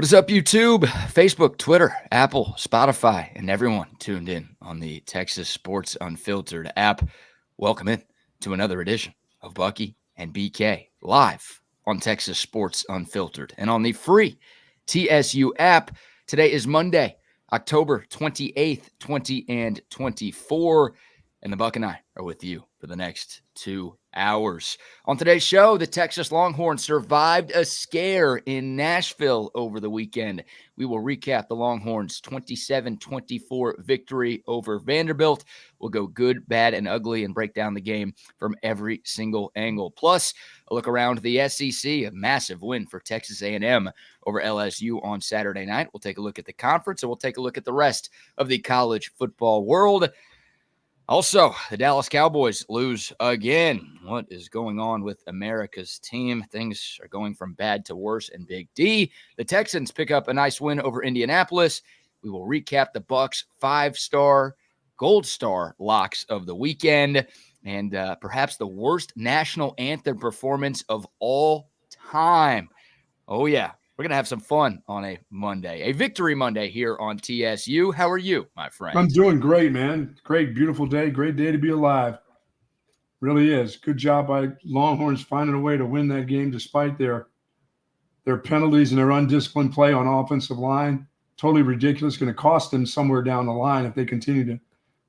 What is up, YouTube, Facebook, Twitter, Apple, Spotify, and everyone tuned in on the Texas Sports Unfiltered app? Welcome in to another edition of Bucky and BK live on Texas Sports Unfiltered and on the free TSU app. Today is Monday, October 28th, 2024, and the Buck and I are with you for the next 2 hours. On today's show, the Texas Longhorns survived a scare in Nashville over the weekend. We will recap the Longhorns' 27-24 victory over Vanderbilt. We'll go good, bad, and ugly and break down the game from every single angle. Plus, a look around the SEC, a massive win for Texas A&M over LSU on Saturday night. We'll take a look at the conference, and we'll take a look at the rest of the college football world. Also, the Dallas Cowboys lose again. What is going on with America's team? Things are going from bad to worse in Big D. The Texans pick up a nice win over Indianapolis. We will recap the Bucks' 5-star, gold star locks of the weekend and perhaps the worst national anthem performance of all time. Oh, yeah. We're going to have some fun on a Monday, a victory Monday here on TSU. How are you, my friend? I'm doing great, man. Great, beautiful day. Great day to be alive. Really is. Good job by Longhorns finding a way to win that game despite their penalties and their undisciplined play on offensive line. Totally ridiculous. Going to cost them somewhere down the line if they continue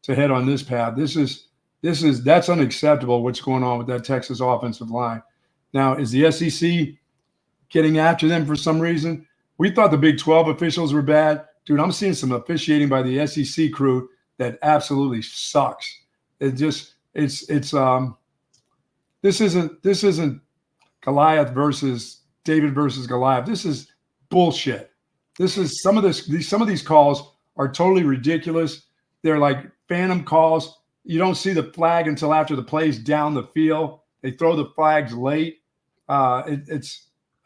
to head on this path. That's unacceptable what's going on with that Texas offensive line. Now, is the SEC getting after them for some reason? We thought the Big 12 officials were bad. Dude, I'm seeing some officiating by the SEC crew that absolutely sucks. This isn't Goliath versus David versus Goliath. This is bullshit. Some of these calls are totally ridiculous. They're like phantom calls. You don't see the flag until after the play's down the field. They throw the flags late.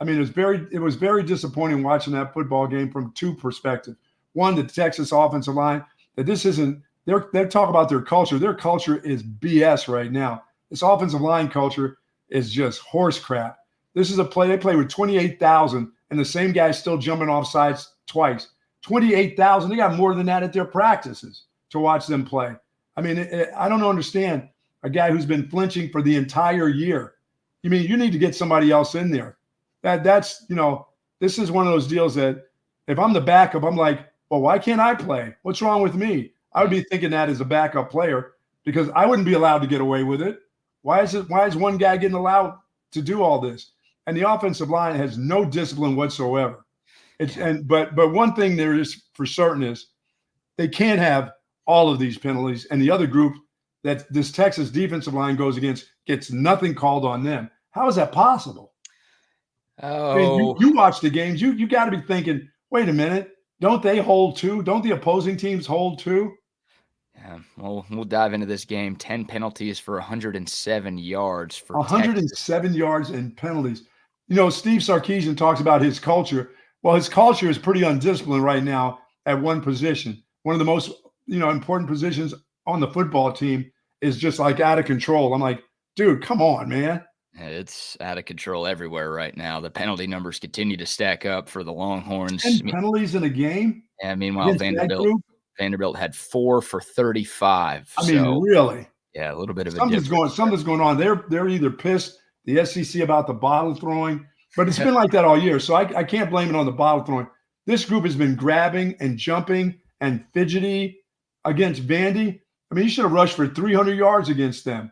It was very disappointing watching that football game from two perspectives. One, the Texas offensive line, that this isn't – they're talking about their culture. Their culture is BS right now. This offensive line culture is just horse crap. This is a play – they play with 28,000, and the same guy's still jumping off sides twice. 28,000, they got more than that at their practices to watch them play. I mean, I don't understand a guy who's been flinching for the entire year. You mean you need to get somebody else in there. This is one of those deals that if I'm the backup, I'm like, well, why can't I play? What's wrong with me? I would be thinking that as a backup player because I wouldn't be allowed to get away with it. Why is one guy getting allowed to do all this? And the offensive line has no discipline whatsoever. But one thing there is for certain is they can't have all of these penalties, and the other group that this Texas defensive line goes against gets nothing called on them. How is that possible? Oh, I mean, you watch the games. You got to be thinking, wait a minute, don't they hold too? Don't the opposing teams hold too? Yeah, well, we'll dive into this game. 10 penalties for 107 yards for 107 Texas. yards and penalties. Steve Sarkeesian talks about his culture. Well, his culture is pretty undisciplined right now at one position. One of the most important positions on the football team is just like out of control. I'm like, dude, come on, man. It's out of control everywhere right now. The penalty numbers continue to stack up for the Longhorns. 10 penalties in a game? Yeah, meanwhile, Vanderbilt had 4 for 35. Really? Yeah, a little bit of something's going on. They're either pissed, the SEC, about the bottle throwing, but it's been like that all year, so I can't blame it on the bottle throwing. This group has been grabbing and jumping and fidgety against Vandy. I mean, you should have rushed for 300 yards against them.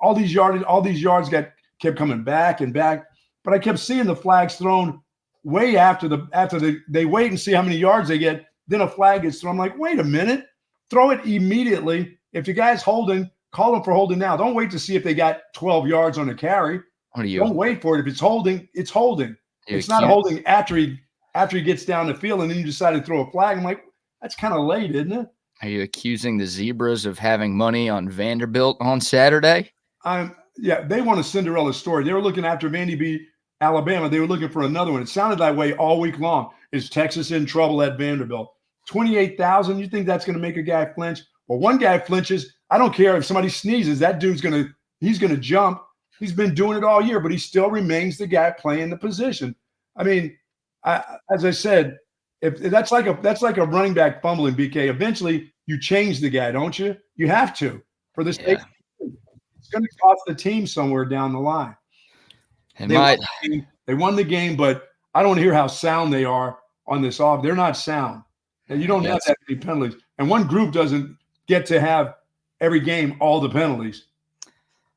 All these yards kept coming back and back, but I kept seeing the flags thrown way after they wait and see how many yards they get. Then a flag gets thrown. I'm like, wait a minute, throw it immediately. If the guy's holding, call him for holding now. Don't wait to see if they got 12 yards on the carry. Don't wait for it. If it's holding, it's holding. It's not holding after he gets down the field and then you decide to throw a flag. I'm like, that's kind of late, isn't it? Are you accusing the Zebras of having money on Vanderbilt on Saturday? Yeah, they want a Cinderella story. They were looking after Vandy beat Alabama. They were looking for another one. It sounded that way all week long. Is Texas in trouble at Vanderbilt? 28,000, you think that's going to make a guy flinch? Well, one guy flinches. I don't care if somebody sneezes. That dude's he's going to jump. He's been doing it all year, but he still remains the guy playing the position. I mean, as I said, if that's like a running back fumbling, BK. Eventually, you change the guy, don't you? You have to for the sake. It's going to cost the team somewhere down the line. They won the game, but I don't hear how sound they are on this off. They're not sound. And you don't have that many penalties. And one group doesn't get to have every game all the penalties.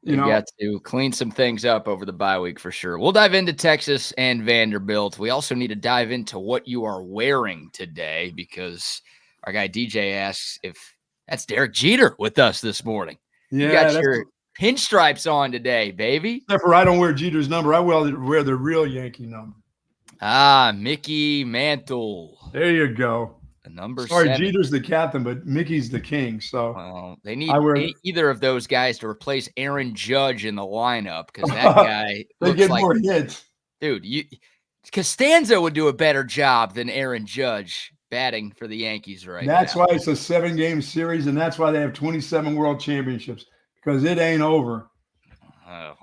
You got to clean some things up over the bye week for sure. We'll dive into Texas and Vanderbilt. We also need to dive into what you are wearing today because our guy DJ asks if that's Derek Jeter with us this morning. Yeah, you got your pinstripes on today, baby. Except for I don't wear Jeter's number. I wear the real Yankee number. Mickey Mantle. There you go. The number 7. Jeter's the captain, but Mickey's the king. So they need either of those guys to replace Aaron Judge in the lineup because that guy they get more hits. Dude, Costanza would do a better job than Aaron Judge batting for the Yankees right now. That's why it's a 7-game series, and that's why they have 27 world championships because it ain't over.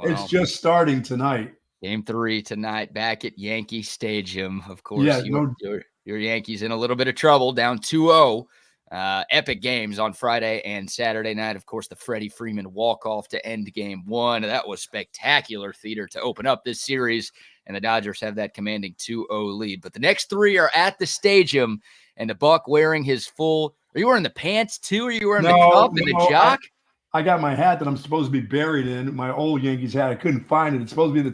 It's just starting tonight. Game 3 tonight back at Yankee Stadium. Of course, your Yankees in a little bit of trouble, down 2-0. Epic games on Friday and Saturday night. Of course, the Freddie Freeman walk-off to end Game 1. That was spectacular theater to open up this series, and the Dodgers have that commanding 2-0 lead. But the next 3 are at the stadium, and the Buck wearing his full – are you wearing the pants too? Or are you wearing the cup and the jock? I got my hat that I'm supposed to be buried in, my old Yankees hat. I couldn't find it. It's supposed to be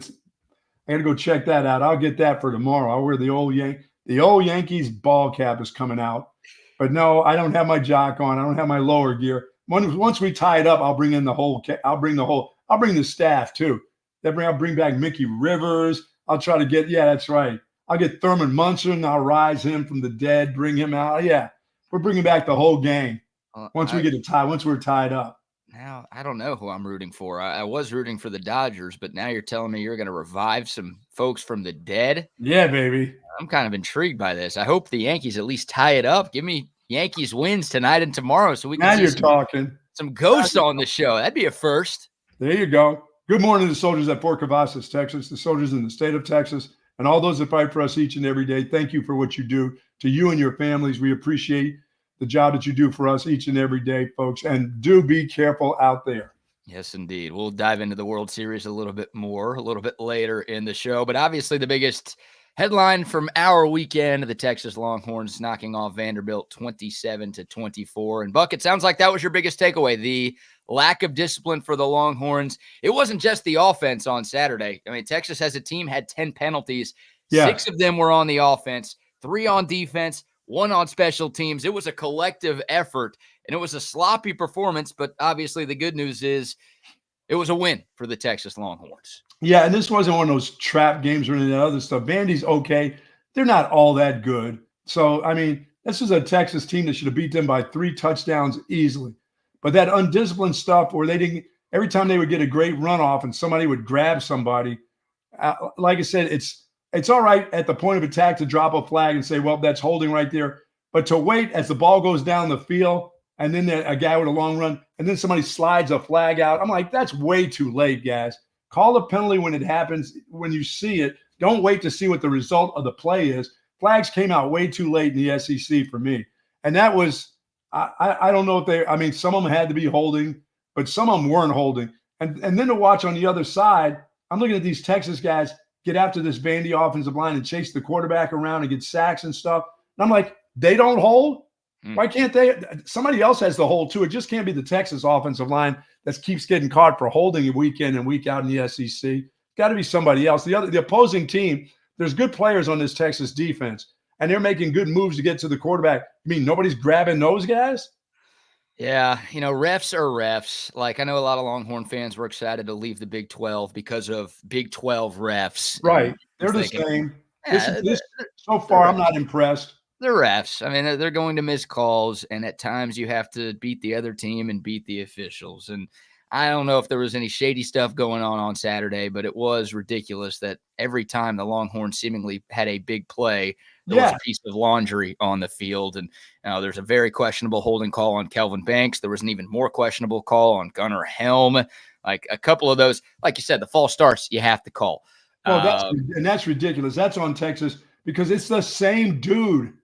I got to go check that out. I'll get that for tomorrow. I'll wear the old Yankees ball cap is coming out. But no, I don't have my jock on. I don't have my lower gear. Once we tie it up, I'll bring in the whole I'll bring the staff too. I'll bring back Mickey Rivers. I'll try to get that's right. I'll get Thurman Munson. I'll rise him from the dead, bring him out. Yeah. We're bringing back the whole gang. Once we're tied up. Now, I don't know who I'm rooting for. I was rooting for the Dodgers, but now you're telling me you're going to revive some folks from the dead? Yeah, baby. I'm kind of intrigued by this. I hope the Yankees at least tie it up. Give me Yankees wins tonight and tomorrow so we can see some ghosts on the show. That'd be a first. There you go. Good morning to the soldiers at Fort Cavazos, Texas, the soldiers in the state of Texas, and all those that fight for us each and every day. Thank you for what you do to you and your families. We appreciate the job that you do for us each and every day, folks. And do be careful out there. Yes, indeed. We'll dive into the World Series a little bit later in the show. But obviously the biggest headline from our weekend, the Texas Longhorns knocking off Vanderbilt 27-24. And Buck, it sounds like that was your biggest takeaway, the lack of discipline for the Longhorns. It wasn't just the offense on Saturday. I mean, Texas as a team had 10 penalties. Yeah. 6 of them were on the offense, 3 on defense, 1 on special teams. It was a collective effort, and it was a sloppy performance, but obviously the good news is it was a win for the Texas Longhorns. Yeah, and this wasn't one of those trap games or any of that other stuff. Vandy's okay. They're not all that good. So, I mean, this is a Texas team that should have beat them by 3 touchdowns easily. But that undisciplined stuff where they didn't – every time they would get a great runoff and somebody would grab somebody, like I said, it's all right at the point of attack to drop a flag and say, well, that's holding right there. But to wait as the ball goes down the field and then a guy with a long run and then somebody slides a flag out, I'm like, that's way too late, guys. Call a penalty when it happens, when you see it. Don't wait to see what the result of the play is. Flags came out way too late in the SEC for me. And that was I don't know if some of them had to be holding, but some of them weren't holding. And then to watch on the other side, I'm looking at these Texas guys get after this Vandy offensive line and chase the quarterback around and get sacks and stuff. And I'm like, they don't hold? Why can't they? Somebody else has the hold too. It just can't be the Texas offensive line that keeps getting caught for holding week in and week out in the SEC. Got to be somebody else. The opposing team, there's good players on this Texas defense, and they're making good moves to get to the quarterback. I mean, nobody's grabbing those guys? Yeah, refs are refs. Like, I know a lot of Longhorn fans were excited to leave the Big 12 because of Big 12 refs. Right. They're the same. So far, I'm not impressed. The refs. I mean, they're going to miss calls, and at times you have to beat the other team and beat the officials. And I don't know if there was any shady stuff going on Saturday, but it was ridiculous that every time the Longhorns seemingly had a big play, there was a piece of laundry on the field. And there's a very questionable holding call on Kelvin Banks. There was an even more questionable call on Gunnar Helm. Like a couple of those, like you said, the false starts you have to call. Well, that's ridiculous. That's on Texas because it's the same dude.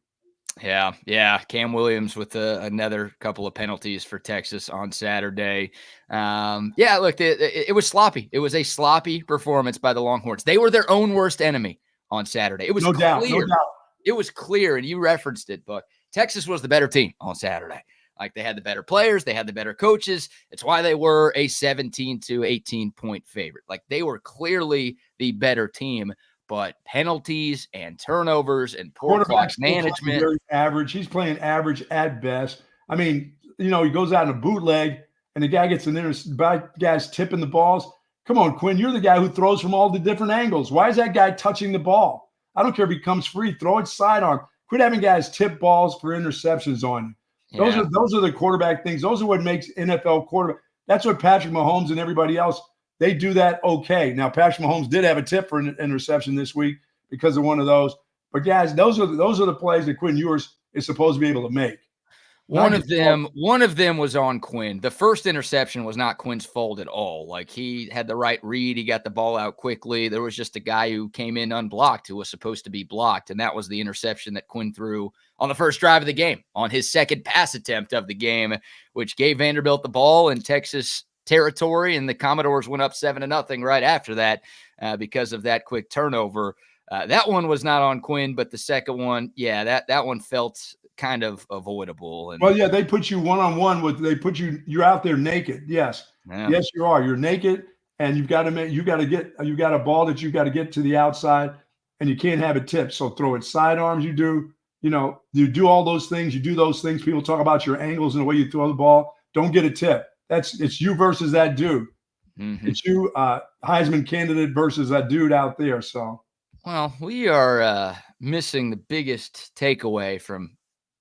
Yeah. Cam Williams with another couple of penalties for Texas on Saturday. Look, it was sloppy. It was a sloppy performance by the Longhorns. They were their own worst enemy on Saturday. It was no clear. doubt. It was clear, and you referenced it, but Texas was the better team on Saturday. Like, they had the better players. They had the better coaches. It's why they were a 17 to 18 point favorite. Like, they were clearly the better team. But penalties and turnovers and poor clock management. Very average. He's playing average at best. I mean, he goes out in a bootleg and the guy gets guy's tipping the balls. Come on, Quinn. You're the guy who throws from all the different angles. Why is that guy touching the ball? I don't care if he comes free. Throw it sidearm. Quit having guys tip balls for interceptions on you. Yeah. Those are the quarterback things. Those are what makes NFL quarterback. That's what Patrick Mahomes and everybody else, they do that okay. Now, Patrick Mahomes did have a tip for an interception this week because of one of those. But, guys, those are the plays that Quinn Ewers is supposed to be able to make. One of them was on Quinn. The first interception was not Quinn's fault at all. Like, he had the right read. He got the ball out quickly. There was just a guy who came in unblocked who was supposed to be blocked, and that was the interception that Quinn threw on the first drive of the game, on his second pass attempt of the game, which gave Vanderbilt the ball in Texas territory, and the Commodores went up 7-0 right after that because of that quick turnover. That one was not on Quinn, but the second one, that one felt kind of avoidable. And, they put you one-on-one you're out there naked. Yes. Yeah. Yes, you are. You're naked, and you got a ball that you got to get to the outside, and you can't have it tipped. So throw it sidearms. You do all those things. You do those things. People talk about your angles and the way you throw the ball. Don't get a tip. It's you versus that dude. Mm-hmm. It's you, Heisman candidate versus that dude out there. So, well, we are missing the biggest takeaway from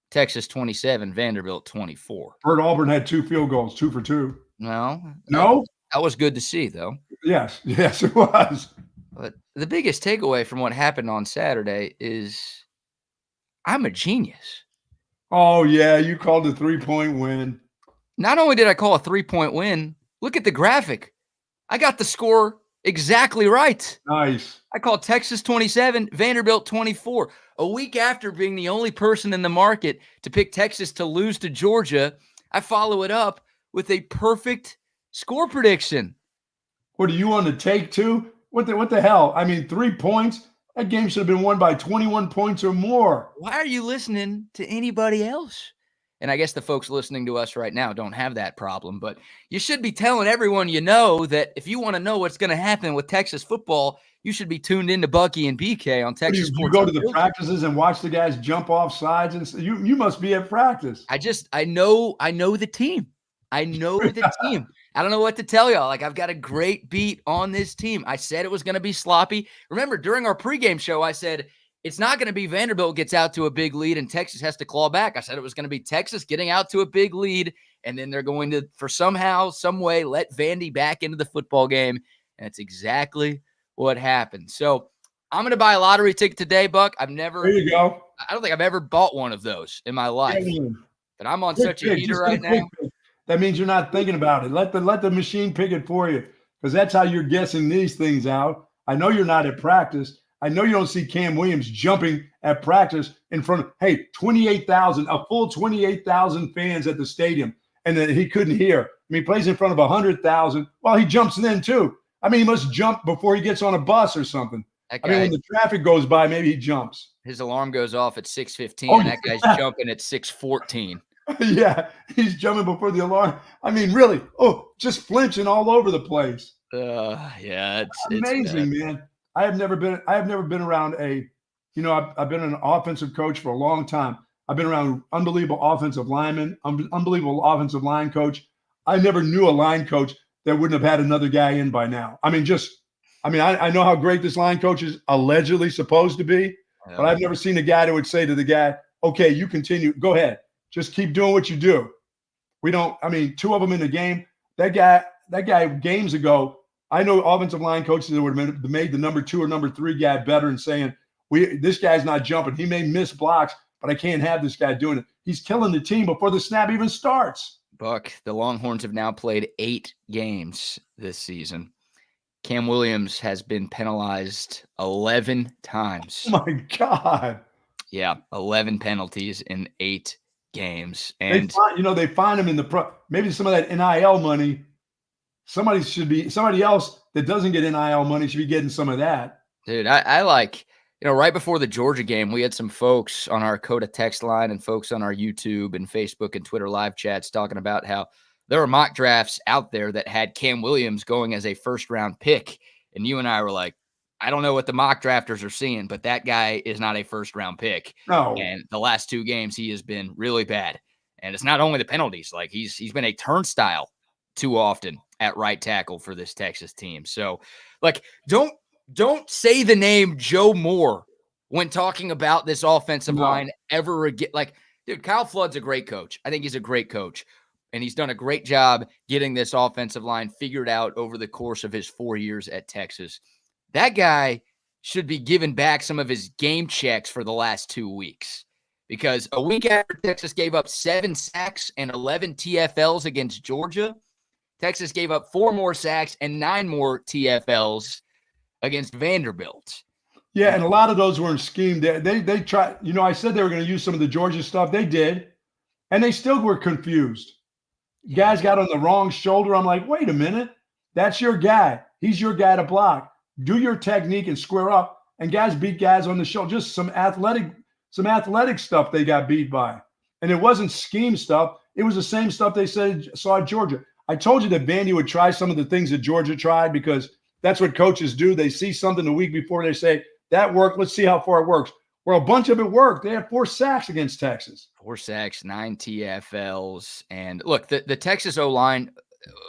Texas 27, Vanderbilt 24. Bert Auburn had 2 field goals, 2 for 2. No, that was good to see, though. Yes, it was. But the biggest takeaway from what happened on Saturday is I'm a genius. Oh yeah, you called a 3-point win. Not only did I call a 3-point win, look at the graphic. I got the score exactly right. Nice. I called Texas 27, Vanderbilt 24. A week after being the only person in the market to pick Texas to lose to Georgia, I follow it up with a perfect score prediction. What, do you want to take 2? What the hell? I mean, 3 points? That game should have been won by 21 points or more. Why are you listening to anybody else? And I guess the folks listening to us right now don't have that problem, but you should be telling everyone you know that if you want to know what's going to happen with Texas football, you should be tuned into Bucky and BK on Texas Sports. You go to the practices and watch the guys jump off sides, and you must be at practice. I know the team. I know the team. I don't know what to tell y'all. Like, I've got a great beat on this team. I said it was going to be sloppy. Remember, during our pregame show, I said it's not going to be Vanderbilt gets out to a big lead and Texas has to claw back. I said it was going to be Texas getting out to a big lead, and then they're going to, for somehow, some way, let Vandy back into the football game. And it's exactly what happened. So I'm going to buy a lottery ticket today, Buck. There you go. I don't think I've ever bought one of those in my life. But I'm on such a heater right now. That means you're not thinking about it. Let the machine pick it for you, because that's how you're guessing these things out. I know you're not at practice. I know you don't see Cam Williams jumping at practice in front of, 28,000, a full 28,000 fans at the stadium, and then he couldn't hear. I mean, he plays in front of 100,000. Well, he jumps in too. I mean, he must jump before he gets on a bus or something. When the traffic goes by, maybe he jumps. His alarm goes off at 6:15, and that guy's jumping at 6:14. Yeah, he's jumping before the alarm. I mean, really, just flinching all over the place. It's amazing, man. I have never been around I've been an offensive coach for a long time. I've been around unbelievable offensive linemen, unbelievable offensive line coach. I never knew a line coach that wouldn't have had another guy in by now. I know how great this line coach is allegedly supposed to be, but I've never seen a guy that would say to the guy, okay, you continue, go ahead. Just keep doing what you do. Two of them in the game. That guy games ago, I know offensive line coaches that would have made the number 2 or number 3 guy better and saying, this guy's not jumping. He may miss blocks, but I can't have this guy doing it. He's killing the team before the snap even starts. Buck, the Longhorns have now played 8 games this season. Cam Williams has been penalized 11 times. Oh my God. Yeah, 11 penalties in 8 games. They And find him in maybe some of that NIL money. Somebody else that doesn't get NIL money should be getting some of that. dude, I like, right before the Georgia game, we had some folks on our Coda text line and folks on our YouTube and Facebook and Twitter live chats talking about how there were mock drafts out there that had Cam Williams going as a first-round pick. And you and I were like, I don't know what the mock drafters are seeing, but that guy is not a first-round pick. No. And the last 2 games, he has been really bad. And it's not only the penalties. Like, he's been a turnstile too often at right tackle for this Texas team. So, like, don't say the name Joe Moore when talking about this offensive line ever again. Like, dude, Kyle Flood's a great coach. I think he's a great coach. And he's done a great job getting this offensive line figured out over the course of his 4 years at Texas. That guy should be given back some of his game checks for the last 2 weeks, because a week after Texas gave up 7 sacks and 11 TFLs against Georgia, Texas gave up 4 more sacks and 9 more TFLs against Vanderbilt. Yeah, and a lot of those were in scheme. They tried, I said they were going to use some of the Georgia stuff. They did, and they still were confused. Guys got on the wrong shoulder. I'm like, wait a minute. That's your guy. He's your guy to block. Do your technique and square up. And guys beat guys on the shoulder. Just some athletic stuff they got beat by. And it wasn't scheme stuff. It was the same stuff they saw at Georgia. I told you that Vandy would try some of the things that Georgia tried, because that's what coaches do. They see something the week before, they say, that worked. Let's see how far it works. Well, a bunch of it worked. They had 4 sacks against Texas. 4 sacks, 9 TFLs. And look, the Texas O-line,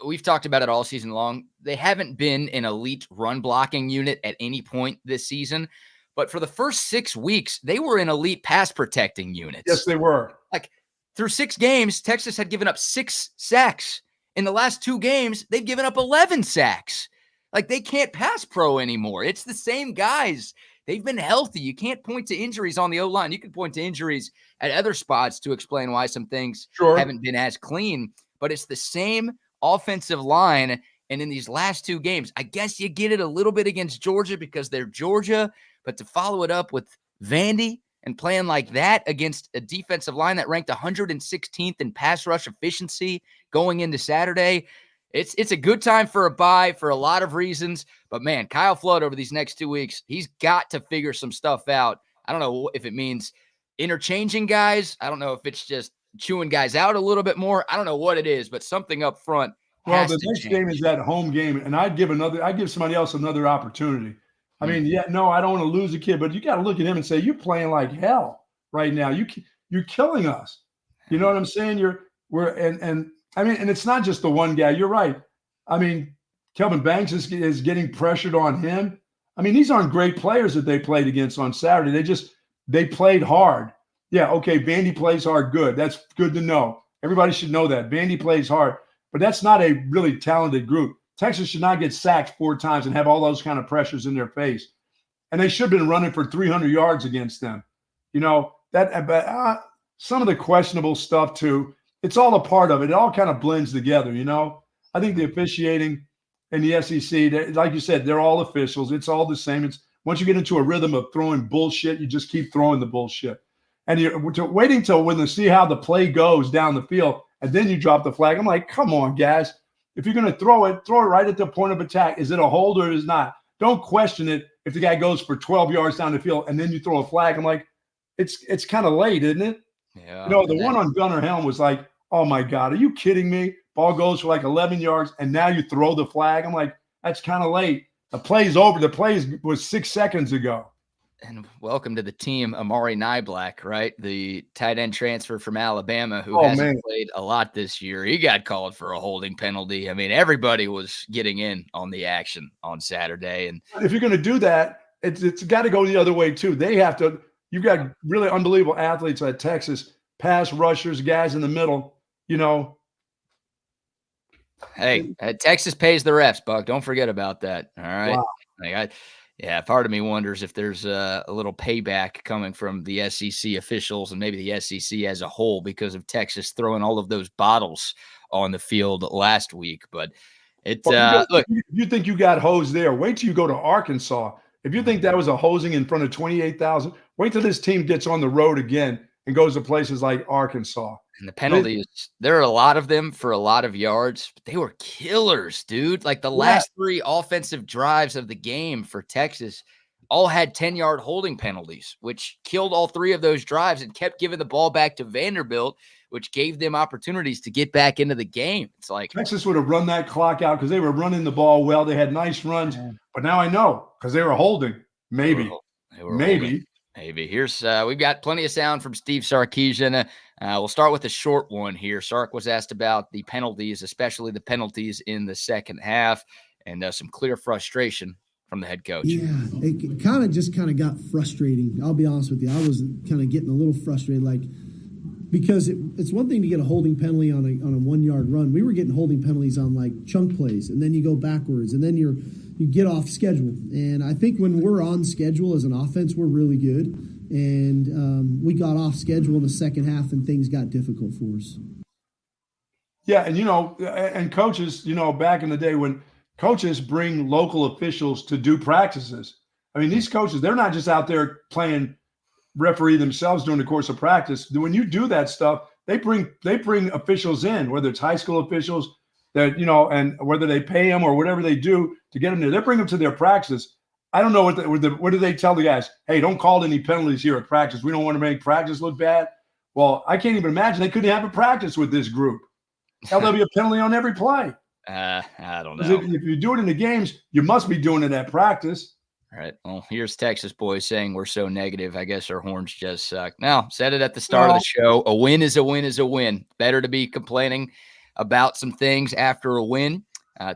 we've talked about it all season long. They haven't been an elite run blocking unit at any point this season. But for the first 6 weeks, they were an elite pass protecting unit. Yes, they were. Like, through 6 games, Texas had given up 6 sacks. In the last 2 games, they've given up 11 sacks. Like, they can't pass pro anymore. It's the same guys. They've been healthy. You can't point to injuries on the O-line. You can point to injuries at other spots to explain why some things haven't been as clean. But it's the same offensive line. And in these last 2 games, I guess you get it a little bit against Georgia because they're Georgia. But to follow it up with Vandy and playing like that against a defensive line that ranked 116th in pass rush efficiency going into Saturday, it's a good time for a bye for a lot of reasons. But, man, Kyle Flood over these next 2 weeks, he's got to figure some stuff out. I don't know if it means interchanging guys. I don't know if it's just chewing guys out a little bit more. I don't know what it is, but something up front has to change. Well, the next game is that home game, and I'd give somebody else another opportunity. I mean, I don't want to lose a kid, but you got to look at him and say, you're playing like hell right now. You're killing us. You know what I'm saying? And it's not just the one guy. You're right. I mean, Kelvin Banks is getting pressured on him. I mean, these aren't great players that they played against on Saturday. They played hard. Yeah, okay, Vandy plays hard. Good. That's good to know. Everybody should know that. Vandy plays hard. But that's not a really talented group. Texas should not get sacked 4 times and have all those kind of pressures in their face. And they should have been running for 300 yards against them. Some of the questionable stuff too, it's all a part of it. It all kind of blends together, I think the officiating and the SEC, like you said, they're all officials. It's all the same. It's once you get into a rhythm of throwing bullshit, you just keep throwing the bullshit. And you're waiting till when they see how the play goes down the field, and then you drop the flag. I'm like, come on, guys. If you're going to throw it right at the point of attack. Is it a hold or is it not? Don't question it if the guy goes for 12 yards down the field and then you throw a flag. I'm like, it's kind of late, isn't it? Yeah. The one on Gunnar Helm was like, oh, my God, are you kidding me? Ball goes for like 11 yards, and now you throw the flag. I'm like, that's kind of late. The play's over. The play was 6 seconds ago. And welcome to the team, Amari Nyblack, right? The tight end transfer from Alabama who hasn't played a lot this year. He got called for a holding penalty. I mean, everybody was getting in on the action on Saturday. And if you're going to do that, it's got to go the other way too. They have to – you've got really unbelievable athletes at Texas, pass rushers, guys in the middle, Hey, Texas pays the refs, Buck. Don't forget about that. All right. Wow. Part of me wonders if there's a little payback coming from the SEC officials and maybe the SEC as a whole because of Texas throwing all of those bottles on the field last week. But It Well, look, if you think you got hosed there, wait till you go to Arkansas. If you think that was a hosing in front of 28,000, wait till this team gets on the road again and goes to places like Arkansas. and the penalties, there are a lot of them for a lot of yards, but they were killers, dude. Like the last 3 offensive drives of the game for Texas all had 10-yard holding penalties, which killed all 3 of those drives and kept giving the ball back to Vanderbilt, which gave them opportunities to get back into the game. It's like Texas would have run that clock out because they were running the ball well. They had nice runs, but now I know because they were holding. Maybe. Maybe. Here's we've got plenty of sound from Steve Sarkeesian. We'll start with a short one here. Sark was asked about the penalties, especially the penalties in the second half, and some clear frustration from the head coach. Yeah, it kind of got frustrating. I'll be honest with you. I was kind of getting a little frustrated, because it's one thing to get a holding penalty on a 1-yard run. We were getting holding penalties on like chunk plays, and then you go backwards, and then you get off schedule. And I think when we're on schedule as an offense, we're really good. And we got off schedule in the second half, and things got difficult for us. Yeah, and and coaches, back in the day when coaches bring local officials to do practices. I mean, these coaches, they're not just out there playing referee themselves during the course of practice. When you do that stuff, they bring officials in, whether it's high school officials that, and whether they pay them or whatever they do to get them there. They bring them to their practices. I don't know what do they tell the guys? Hey, don't call any penalties here at practice. We don't want to make practice look bad. Well, I can't even imagine they couldn't have a practice with this group. Hell, there'll be a penalty on every play. I don't know. If you do it in the games, you must be doing it at practice. All right. Well, here's Texas boys saying we're so negative. I guess our Horns just suck. Now, said it at the start of the show. A win is a win is a win. Better to be complaining about some things after a win.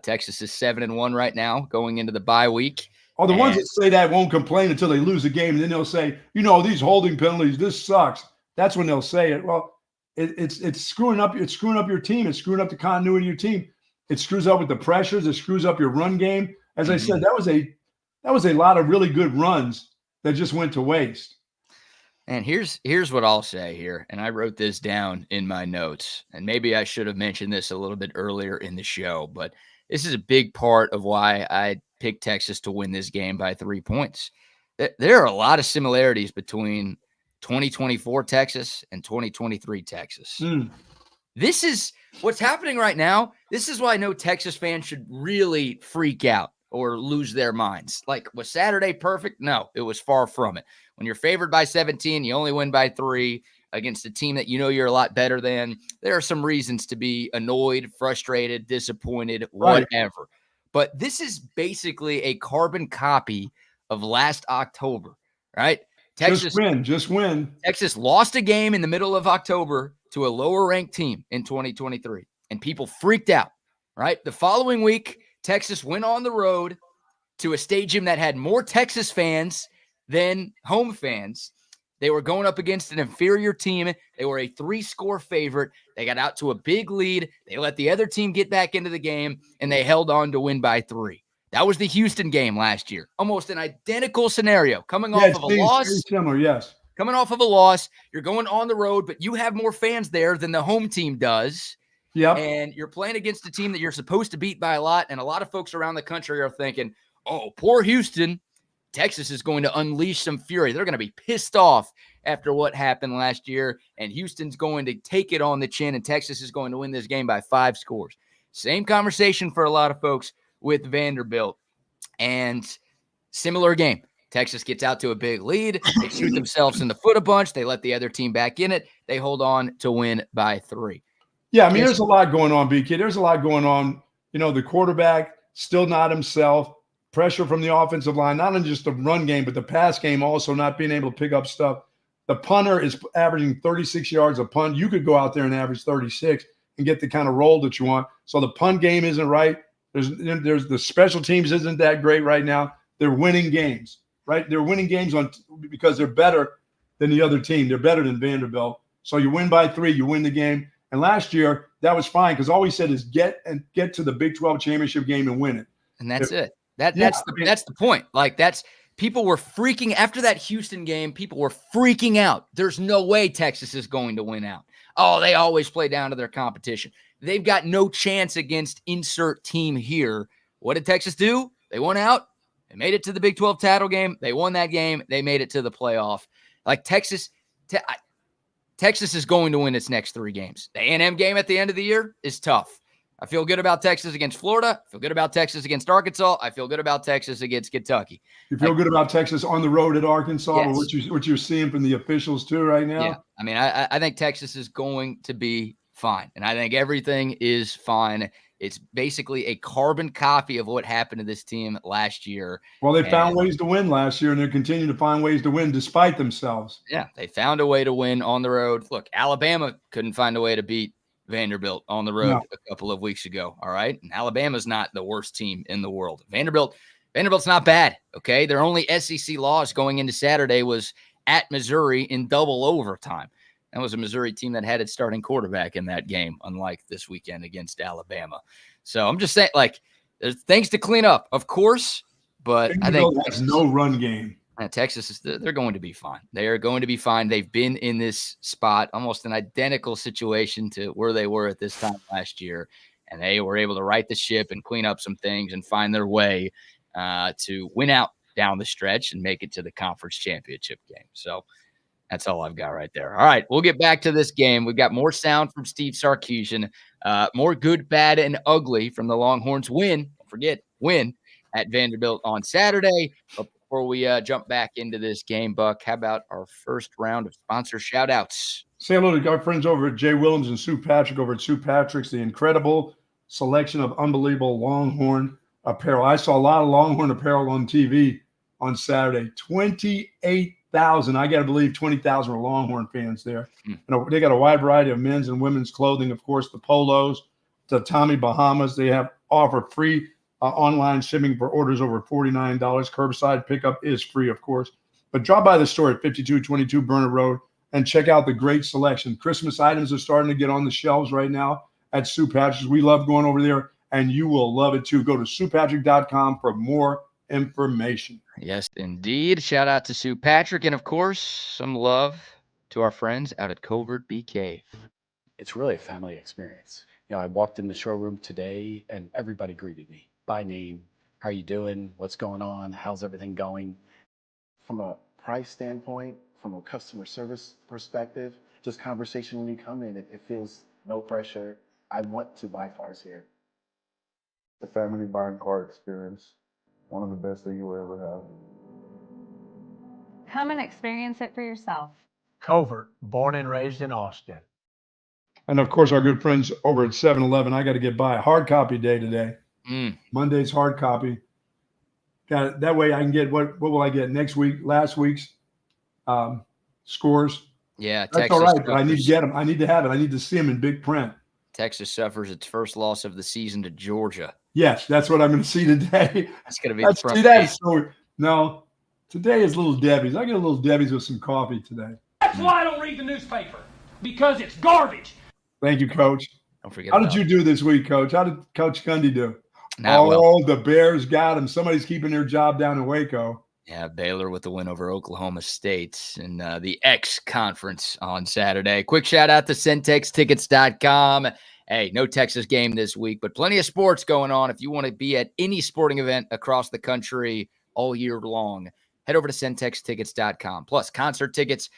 Texas is 7-1 right now going into the bye week. Oh, the ones that say that won't complain until they lose a game, and then they'll say, these holding penalties, this sucks. That's when they'll say it. Well, it's screwing up. It's screwing up your team. It's screwing up the continuity of your team. It screws up with the pressures. It screws up your run game. As I said, that was a lot of really good runs that just went to waste. And here's what I'll say here, and I wrote this down in my notes, and maybe I should have mentioned this a little bit earlier in the show, but this is a big part of why I picked Texas to win this game by 3 points. There are a lot of similarities between 2024 Texas and 2023 Texas. This is what's happening right now. This is why no Texas fan should really freak out or lose their minds. Like, was Saturday perfect? No, it was far from it. When you're favored by 17, you only win by 3 against a team that you're a lot better than. There are some reasons to be annoyed, frustrated, disappointed, whatever. Right. But this is basically a carbon copy of last October, right? Texas just win. Texas lost a game in the middle of October to a lower-ranked team in 2023, and people freaked out, right? The following week, Texas went on the road to a stadium that had more Texas fans than home fans. They were going up against an inferior team. They were a 3-score favorite. They got out to a big lead. They let the other team get back into the game, and they held on to win by 3. That was the Houston game last year. Almost an identical scenario. Coming off of a loss. Similar, yes. Coming off of a loss, you're going on the road, but you have more fans there than the home team does. Yep. And you're playing against a team that you're supposed to beat by a lot, and a lot of folks around the country are thinking, oh, poor Houston. Texas is going to unleash some fury. They're going to be pissed off after what happened last year, and Houston's going to take it on the chin, and Texas is going to win this game by 5 scores. Same conversation for a lot of folks with Vanderbilt, and similar game. Texas gets out to a big lead. They shoot themselves in the foot a bunch. They let the other team back in it. They hold on to win by 3. Yeah, I mean, there's a lot going on, BK. There's a lot going on. The quarterback still not himself. Pressure from the offensive line, not only just the run game, but the pass game also not being able to pick up stuff. The punter is averaging 36 yards a punt. You could go out there and average 36 and get the kind of roll that you want. So the punt game isn't right. There's the special teams isn't that great right now. They're winning games, right? They're winning games because they're better than the other team. They're better than Vanderbilt. So you win by 3, you win the game. And last year that was fine because all we said is get to the Big 12 championship game and win it. And that's it. That's the point. Like people were freaking after that Houston game. People were freaking out. There's no way Texas is going to win out. Oh, they always play down to their competition. they've got no chance against insert team here. What did Texas do? They won out. They made it to the Big 12 title game. They won that game. They made it to the playoff. Like Texas is going to win its next 3 games. The A&M game at the end of the year is tough. I feel good about Texas against Florida. I feel good about Texas against Arkansas. I feel good about Texas against Kentucky. You feel good about Texas on the road at Arkansas, yes. or what you're seeing from the officials too right now? Yeah, I mean, I think Texas is going to be fine, and I think everything is fine. It's basically a carbon copy of what happened to this team last year. Well, they found ways to win last year, and they're continuing to find ways to win despite themselves. Yeah, they found a way to win on the road. Look, Alabama couldn't find a way to beat Vanderbilt on the road a couple of weeks ago. All right. And Alabama's not the worst team in the world. Vanderbilt's not bad. Okay. Their only SEC loss going into Saturday was at Missouri in double overtime. That was a Missouri team that had its starting quarterback in that game, unlike this weekend against Alabama. So I'm just saying, like, there's things to clean up, of course, but I think there's no run game. Texas they're going to be fine. They are going to be fine. They've been in this spot, almost an identical situation to where they were at this time last year, and they were able to right the ship and clean up some things and find their way to win out down the stretch and make it to the conference championship game. So that's all I've got right there. All right, we'll get back to this game. We've got more sound from Steve Sarkeesian, more good, bad, and ugly from the Longhorns win. Don't forget, win at Vanderbilt on Saturday. Before we jump back into this game, Buck, how about our first round of sponsor shout-outs? Say hello to our friends over at Jay Willems and Sue Patrick over at Sue Patrick's, the incredible selection of unbelievable Longhorn apparel. I saw a lot of Longhorn apparel on TV on Saturday. 28,000. I got to believe 20,000 were Longhorn fans there. And they got a wide variety of men's and women's clothing. Of course, the polos, the Tommy Bahamas. They offer free online shipping for orders over $49. Curbside pickup is free, of course. But drop by the store at 5222 Burner Road and check out the great selection. Christmas items are starting to get on the shelves right now at Sue Patrick's. We love going over there, and you will love it too. Go to SuePatrick.com for more information. Yes, indeed. Shout out to Sue Patrick, and of course, some love to our friends out at Covert Bee Cave. It's really a family experience. You know, I walked in the showroom today, and everybody greeted me by name. How are you doing? What's going on? How's everything going? From a price standpoint, from a customer service perspective, just conversation when you come in, it feels no pressure. I want to buy cars here. The family buying car experience, one of the best that you'll ever have. Come and experience it for yourself. Covert, born and raised in Austin. And of course, our good friends over at 7-Eleven. I got to get by. Hard copy day today. Monday's hard copy. Got it. That way I can get what will I get next week? Last week's scores. Yeah, that's all right. But I need to get them. I need to have it. I need to see them in big print. Texas suffers its first loss of the season to Georgia. Yes, that's what I'm going to see today. That's going to be the front page. So, no, today is Little Debbie's. I get a Little Debbie's with some coffee today. That's why I don't read the newspaper, because it's garbage. Thank you, Coach. Don't forget. How did you do this week, Coach? How did Coach Gundy do? The Bears got him. Somebody's keeping their job down in Waco. Yeah, Baylor with the win over Oklahoma State in the X Conference on Saturday. Quick shout out to CentexTickets.com. Hey, no Texas game this week, but plenty of sports going on. If you want to be at any sporting event across the country all year long, head over to CentexTickets.com. Plus concert tickets,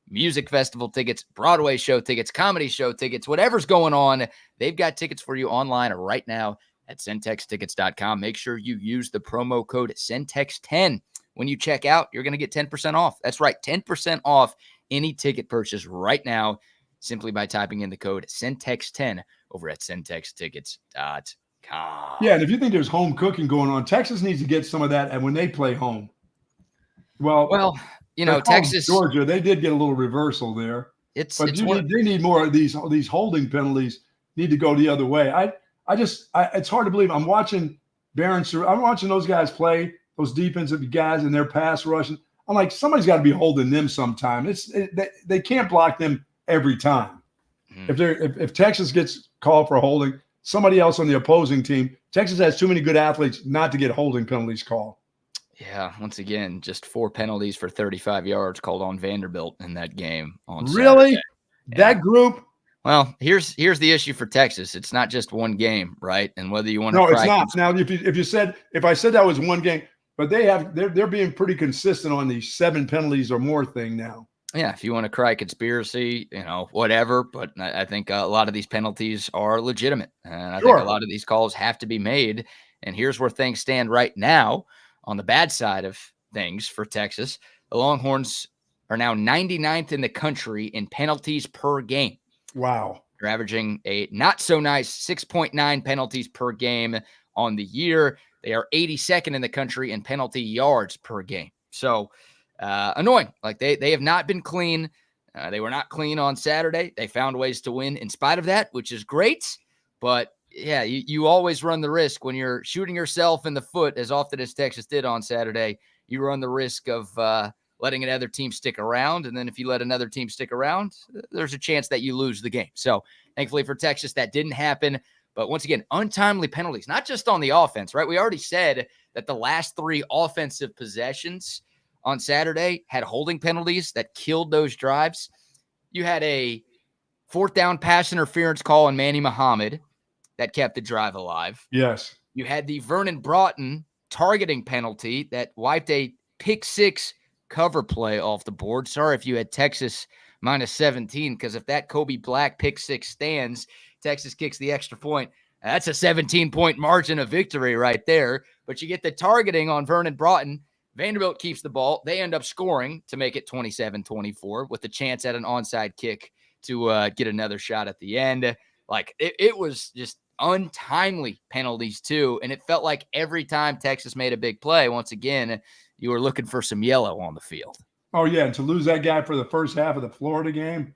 music festival tickets, Broadway show tickets, comedy show tickets, whatever's going on, they've got tickets for you online right now at CentexTickets.com. Make sure you use the promo code CENTEX10. When you check out, you're going to get 10% off. That's right, 10% off any ticket purchase right now simply by typing in the code CENTEX10 over at CentexTickets.com. Yeah, and if you think there's home cooking going on, Texas needs to get some of that and when they play home. Well, you know, Texas, Georgia, they did get a little reversal there. They need more of these holding penalties need to go the other way. It's hard to believe. I'm watching I'm watching those guys play, those defensive guys and their pass rushing. I'm like, somebody's got to be holding them sometime. They can't block them every time. If Texas gets called for holding, somebody else on the opposing team, Texas has too many good athletes not to get holding penalties called. Yeah, once again, just 4 penalties for 35 yards called on Vanderbilt in that game on Really? Saturday. That group? Well, here's the issue for Texas. It's not just one game, right? And whether you want to No, it's not. Now, if I said that was one game, but they're being pretty consistent on the 7 penalties or more thing now. Yeah, if you want to cry conspiracy, whatever. But I think a lot of these penalties are legitimate. And I think a lot of these calls have to be made. And here's where things stand right now on the bad side of things for Texas. The Longhorns are now 99th in the country in penalties per game. Wow. They're averaging a not so nice 6.9 penalties per game on the year. They are 82nd in the country in penalty yards per game. So annoying. Like they have not been clean. They were not clean on Saturday. They found ways to win in spite of that, which is great. But yeah, you always run the risk when you're shooting yourself in the foot as often as Texas did on Saturday. You run the risk of letting another team stick around. And then if you let another team stick around, there's a chance that you lose the game. So thankfully for Texas, that didn't happen. But once again, untimely penalties, not just on the offense, right? We already said that the last 3 offensive possessions on Saturday had holding penalties that killed those drives. You had a 4th down pass interference call on Manny Muhammad that kept the drive alive. Yes. You had the Vernon Broughton targeting penalty that wiped a pick 6 cover play off the board. Sorry if you had Texas minus 17, because if that Kobe Black pick 6 stands, Texas kicks the extra point. That's a 17-point margin of victory right there. But you get the targeting on Vernon Broughton. Vanderbilt keeps the ball. They end up scoring to make it 27-24 with the chance at an onside kick to get another shot at the end. Like it was just untimely penalties too. And it felt like every time Texas made a big play, once again, you were looking for some yellow on the field. Oh, yeah. And to lose that guy for the first half of the Florida game.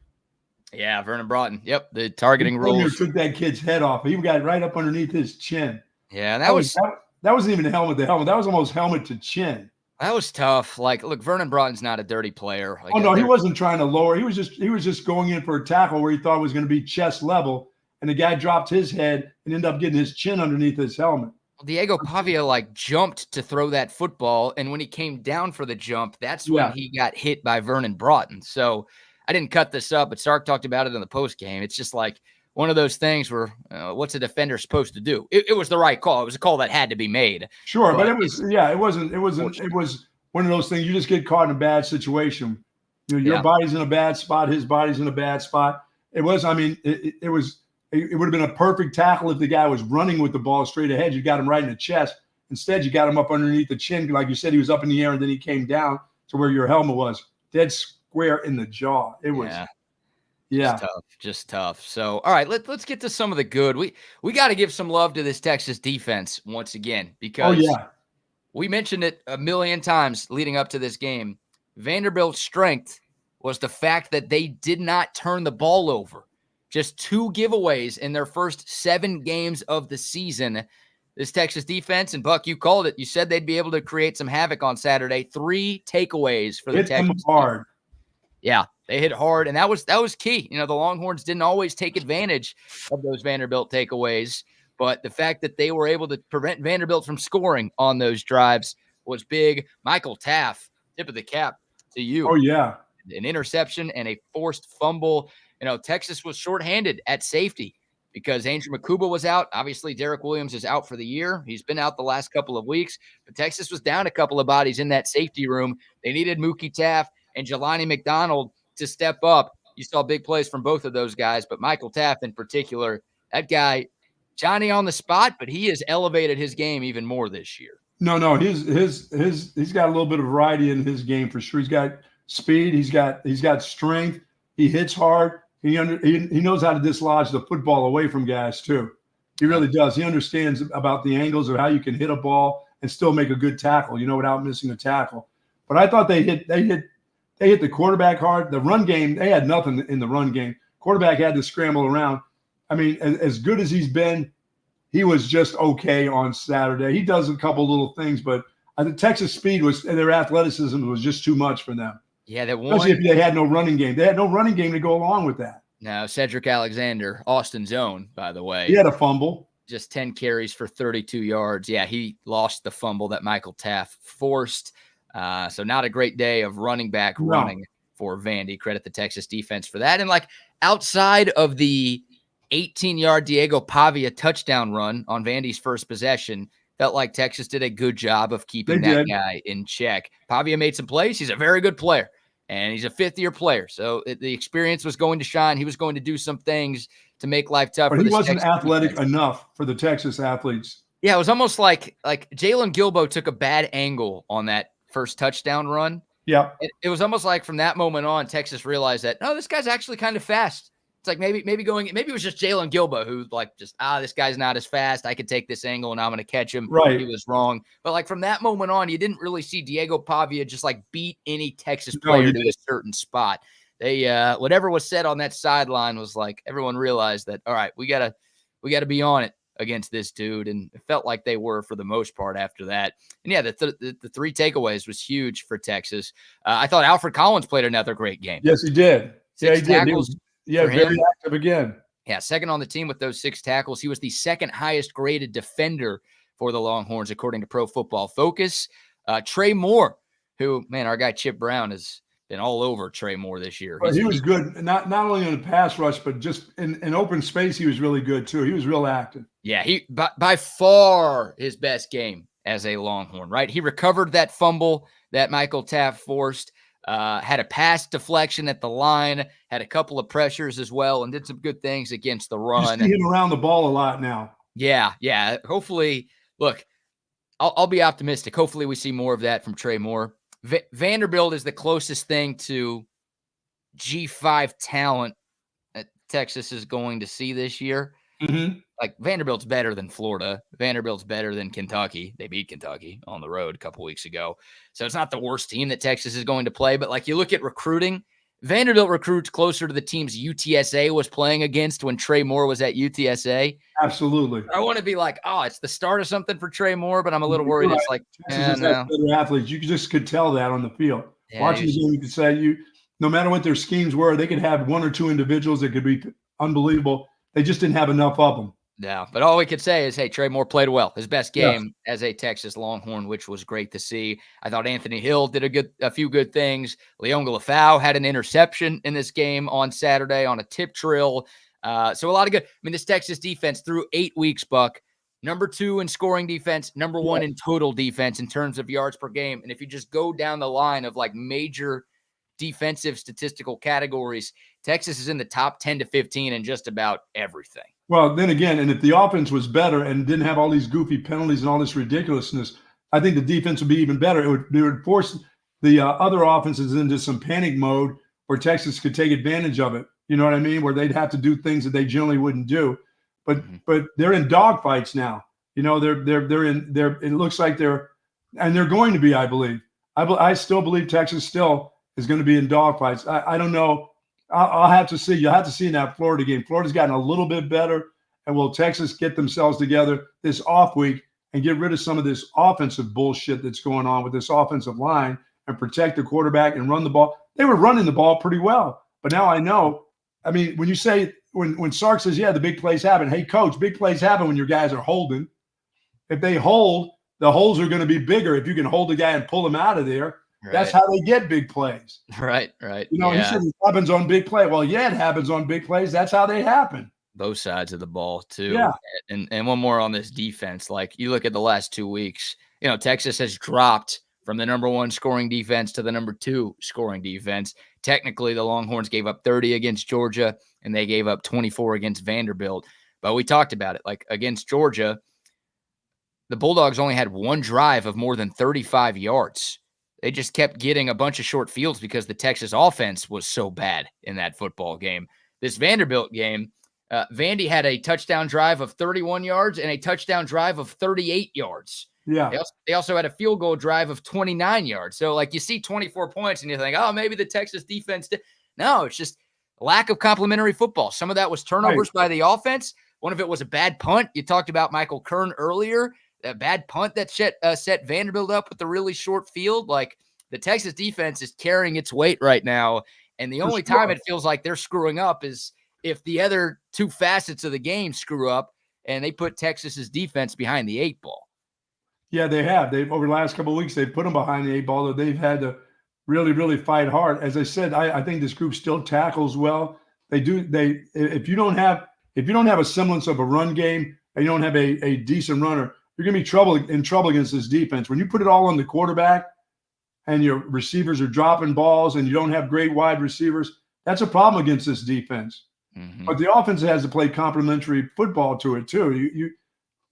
Yeah, Vernon Broughton. Yep, the targeting rules. Took that kid's head off. He got right up underneath his chin. Yeah, that wasn't even helmet to helmet. That was almost helmet to chin. That was tough. Like, look, Vernon Broughton's not a dirty player. Like, oh no, he wasn't trying to lower. He was just going in for a tackle where he thought it was going to be chest level, and the guy dropped his head and ended up getting his chin underneath his helmet. Diego Pavia jumped to throw that football, and when he came down for the jump, that's when he got hit by Vernon Broughton. So I didn't cut this up, but Sark talked about it in the post game. It's just like one of those things where what's a defender supposed to do? It was the right call. It was a call that had to be made. Sure, but it was one of those things. You just get caught in a bad situation. Your body's in a bad spot. His body's in a bad spot. It would have been a perfect tackle if the guy was running with the ball straight ahead. You got him right in the chest. Instead, you got him up underneath the chin. Like you said, he was up in the air, and then he came down to where your helmet was. Dead square in the jaw. It was just tough. So, all right, let's get to some of the good. We got to give some love to this Texas defense once again, because we mentioned it a million times leading up to this game. Vanderbilt's strength was the fact that they did not turn the ball over. Just 2 giveaways in their first 7 games of the season. This Texas defense, and Buck, you called it. You said they'd be able to create some havoc on Saturday. 3 takeaways for the Texas. Hit them hard. Yeah, they hit hard, and that was key. The Longhorns didn't always take advantage of those Vanderbilt takeaways, but the fact that they were able to prevent Vanderbilt from scoring on those drives was big. Michael Taff, tip of the cap to you. Oh, yeah. An interception and a forced fumble. Texas was shorthanded at safety because Andrew Makuba was out. Obviously, Derek Williams is out for the year. He's been out the last couple of weeks, but Texas was down a couple of bodies in that safety room. They needed Mookie Taff and Jelani McDonald to step up. You saw big plays from both of those guys, but Michael Taff in particular, that guy, Johnny on the spot, but he has elevated his game even more this year. No, he's got a little bit of variety in his game for sure. He's got speed. He's got strength. He hits hard. He knows how to dislodge the football away from guys too. He really does. He understands about the angles of how you can hit a ball and still make a good tackle, without missing a tackle. But I thought they hit the quarterback hard. The run game, they had nothing in the run game. Quarterback had to scramble around. I mean, as good as he's been, he was just okay on Saturday. He does a couple little things, but the Texas speed and their athleticism was just too much for them. Yeah, that one. Especially if they had no running game. They had no running game to go along with that. Now, Cedric Alexander, Austin's own, by the way. He had a fumble. Just 10 carries for 32 yards. Yeah, he lost the fumble that Michael Taff forced. So not a great day of running back running for Vandy. Credit the Texas defense for that. And like outside of the 18-yard Diego Pavia touchdown run on Vandy's first possession, felt like Texas did a good job of keeping that guy in check. Pavia made some plays. He's a very good player, and he's a fifth-year player. So the experience was going to shine. He was going to do some things to make life tough. But he wasn't athletic enough for the Texas athletes. Yeah, it was almost like Jalen Gilbo took a bad angle on that first touchdown run. Yeah. It was almost like from that moment on, Texas realized that, no, this guy's actually kind of fast. It's like maybe it was just Jalen Gilbo who like just, this guy's not as fast. I could take this angle and I'm going to catch him. Right. He was wrong. But like from that moment on, you didn't really see Diego Pavia just like beat any Texas player to a certain spot. They whatever was said on that sideline was like everyone realized that, all right, we gotta be on it against this dude, and it felt like they were for the most part after that. And yeah, the three takeaways was huge for Texas. I thought Alfred Collins played another great game. Yes, he did. Six tackles. Very active again. Yeah, second on the team with those 6 tackles. He was the second highest graded defender for the Longhorns, according to Pro Football Focus. Trey Moore, who, man, our guy Chip Brown has been all over Trey Moore this year. He was good, not only in the pass rush, but just in open space, he was really good too. He was real active. Yeah, he by far his best game as a Longhorn, right? He recovered that fumble that Michael Taft forced, had a pass deflection at the line, had a couple of pressures as well, and did some good things against the run. You see him around the ball a lot now. Yeah. Hopefully, look, I'll be optimistic. Hopefully we see more of that from Trey Moore. Vanderbilt is the closest thing to G5 talent that Texas is going to see this year. Mm-hmm. Like Vanderbilt's better than Florida. Vanderbilt's better than Kentucky. They beat Kentucky on the road a couple weeks ago. So it's not the worst team that Texas is going to play. But like you look at recruiting, Vanderbilt recruits closer to the teams UTSA was playing against when Trey Moore was at UTSA. Absolutely. I want to be like, it's the start of something for Trey Moore, but I'm a little worried. Right. It's like, Texas has better athletes. You just could tell that on the field. Yeah, watching the game, you could say no matter what their schemes were, they could have 1 or 2 individuals that could be unbelievable. They just didn't have enough of them. Yeah, but all we could say is, hey, Trey Moore played well. His best game as a Texas Longhorn, which was great to see. I thought Anthony Hill did a few good things. Leon Galafau had an interception in this game on Saturday on a tip drill. So a lot of good. I mean, this Texas defense through 8 weeks, Buck, number 2 in scoring defense, number 1 in total defense in terms of yards per game. And if you just go down the line of like major defensive statistical categories, Texas is in the top 10 to 15 in just about everything. Well, then again, and if the offense was better and didn't have all these goofy penalties and all this ridiculousness, I think the defense would be even better. It would force the other offenses into some panic mode where Texas could take advantage of it. You know what I mean? Where they'd have to do things that they generally wouldn't do. But they're in dogfights now. You know, it looks like they're going to be, I believe. I still believe Texas still is going to be in dogfights. I don't know. I'll have to see. You'll have to see in that Florida game. Florida's gotten a little bit better. And will Texas get themselves together this off week and get rid of some of this offensive bullshit that's going on with this offensive line and protect the quarterback and run the ball? They were running the ball pretty well. But now I know. I mean, when you say when Sark says, the big plays happen. Hey, coach, big plays happen when your guys are holding. If they hold, the holes are going to be bigger. If you can hold the guy and pull him out of there. Right. That's how they get big plays. Right. You know, he said it happens on big play. Well, it happens on big plays. That's how they happen. Both sides of the ball, too. Yeah. And one more on this defense. Like, you look at the last 2 weeks, Texas has dropped from the number 1 scoring defense to the number 2 scoring defense. Technically, the Longhorns gave up 30 against Georgia, and they gave up 24 against Vanderbilt. But we talked about it. Like, against Georgia, the Bulldogs only had 1 drive of more than 35 yards. They just kept getting a bunch of short fields because the Texas offense was so bad in that football game. This Vanderbilt game, Vandy had a touchdown drive of 31 yards and a touchdown drive of 38 yards. Yeah. They also had a field goal drive of 29 yards. So, like, you see 24 points and you think, maybe the Texas defense did. No, it's just lack of complementary football. Some of that was turnovers by the offense. One of it was a bad punt. You talked about Michael Kern earlier. A bad punt that set Vanderbilt up with the really short field. Like, the Texas defense is carrying its weight right now. And the only time it feels like they're screwing up is if the other 2 facets of the game screw up and they put Texas's defense behind the 8 ball. Yeah, they have. They've over the last couple of weeks, they've put them behind the 8 ball. They've had to really, really fight hard. As I said, I think this group still tackles well. If you don't have a semblance of a run game and you don't have a decent runner, you're going to be in trouble against this defense. When you put it all on the quarterback and your receivers are dropping balls and you don't have great wide receivers, that's a problem against this defense. Mm-hmm. But the offense has to play complementary football to it too.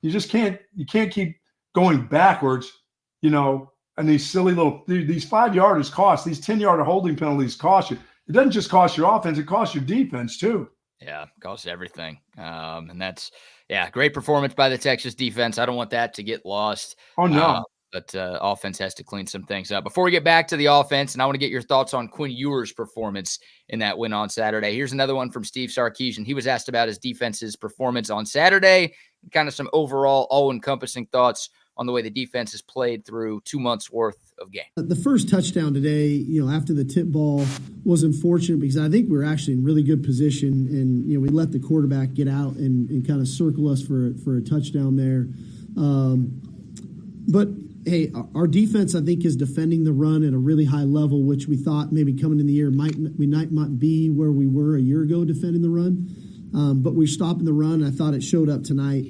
You just can't keep going backwards, and these silly these 5-yarders cost, these 10-yard holding penalties cost you. It doesn't just cost your offense, it costs your defense too. Yeah, it costs everything. And that's, great performance by the Texas defense. I don't want that to get lost. Oh, no. But offense has to clean some things up. Before we get back to the offense, and I want to get your thoughts on Quinn Ewers' performance in that win on Saturday. Here's another one from Steve Sarkeesian. He was asked about his defense's performance on Saturday, and kind of some overall all-encompassing thoughts on the way the defense has played through 2 months' worth of game. The first touchdown today, after the tip ball, was unfortunate because I think we were actually in really good position, and we let the quarterback get out and kind of circle us for a touchdown there. But hey, our defense, I think, is defending the run at a really high level, which we thought maybe coming in the year might not be where we were a year ago defending the run. But we're stopping the run. I thought it showed up tonight,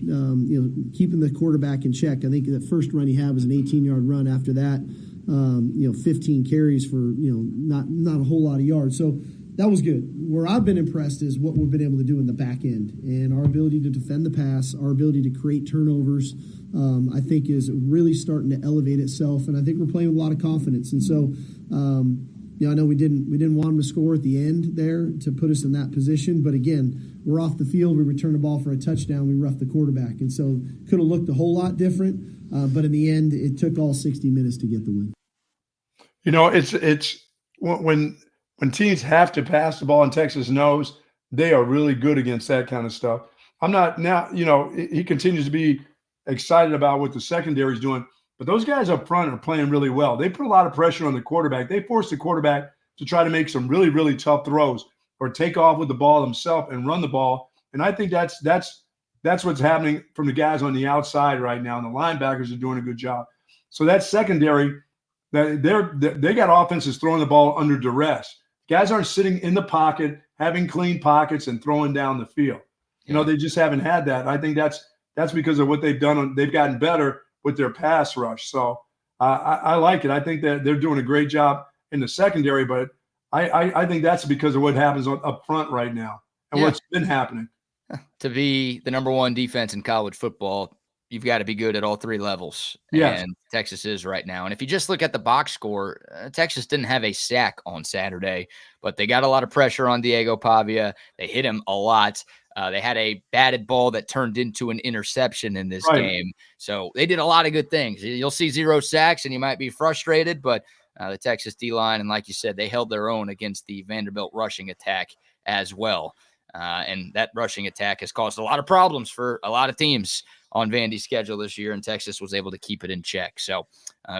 keeping the quarterback in check. I think that first run he had was an 18-yard run. After that, 15 carries for, not a whole lot of yards. So that was good. Where I've been impressed is what we've been able to do in the back end and our ability to defend the pass, our ability to create turnovers, I think is really starting to elevate itself. And I think we're playing with a lot of confidence. And so, I know we didn't want them to score at the end there to put us in that position. But again, we're off the field. We return the ball for a touchdown. We rough the quarterback. And so could have looked a whole lot different. But in the end, it took all 60 minutes to get the win. It's when teams have to pass the ball, and Texas knows they are really good against that kind of stuff. I'm not now, he continues to be excited about what the secondary is doing. But those guys up front are playing really well. They put a lot of pressure on the quarterback. They force the quarterback to try to make some really, really tough throws or take off with the ball himself and run the ball. And I think that's what's happening from the guys on the outside right now. And the linebackers are doing a good job. So that secondary, they got offenses throwing the ball under duress. Guys aren't sitting in the pocket, having clean pockets and throwing down the field. They just haven't had that. I think that's because of what they've done. They've gotten better with their pass rush. So I like it. I think that they're doing a great job in the secondary, but I think that's because of what happens up front right now and what's been happening. To be the number one defense in college football, you've got to be good at all three levels. Yes. And Texas is right now. And if you just look at the box score, Texas didn't have a sack on Saturday, but they got a lot of pressure on Diego Pavia. They hit him a lot. They had a batted ball that turned into an interception in this game. So they did a lot of good things. You'll see 0 sacks and you might be frustrated, but the Texas D-line, and like you said, they held their own against the Vanderbilt rushing attack as well. And that rushing attack has caused a lot of problems for a lot of teams on Vandy's schedule this year, and Texas was able to keep it in check. So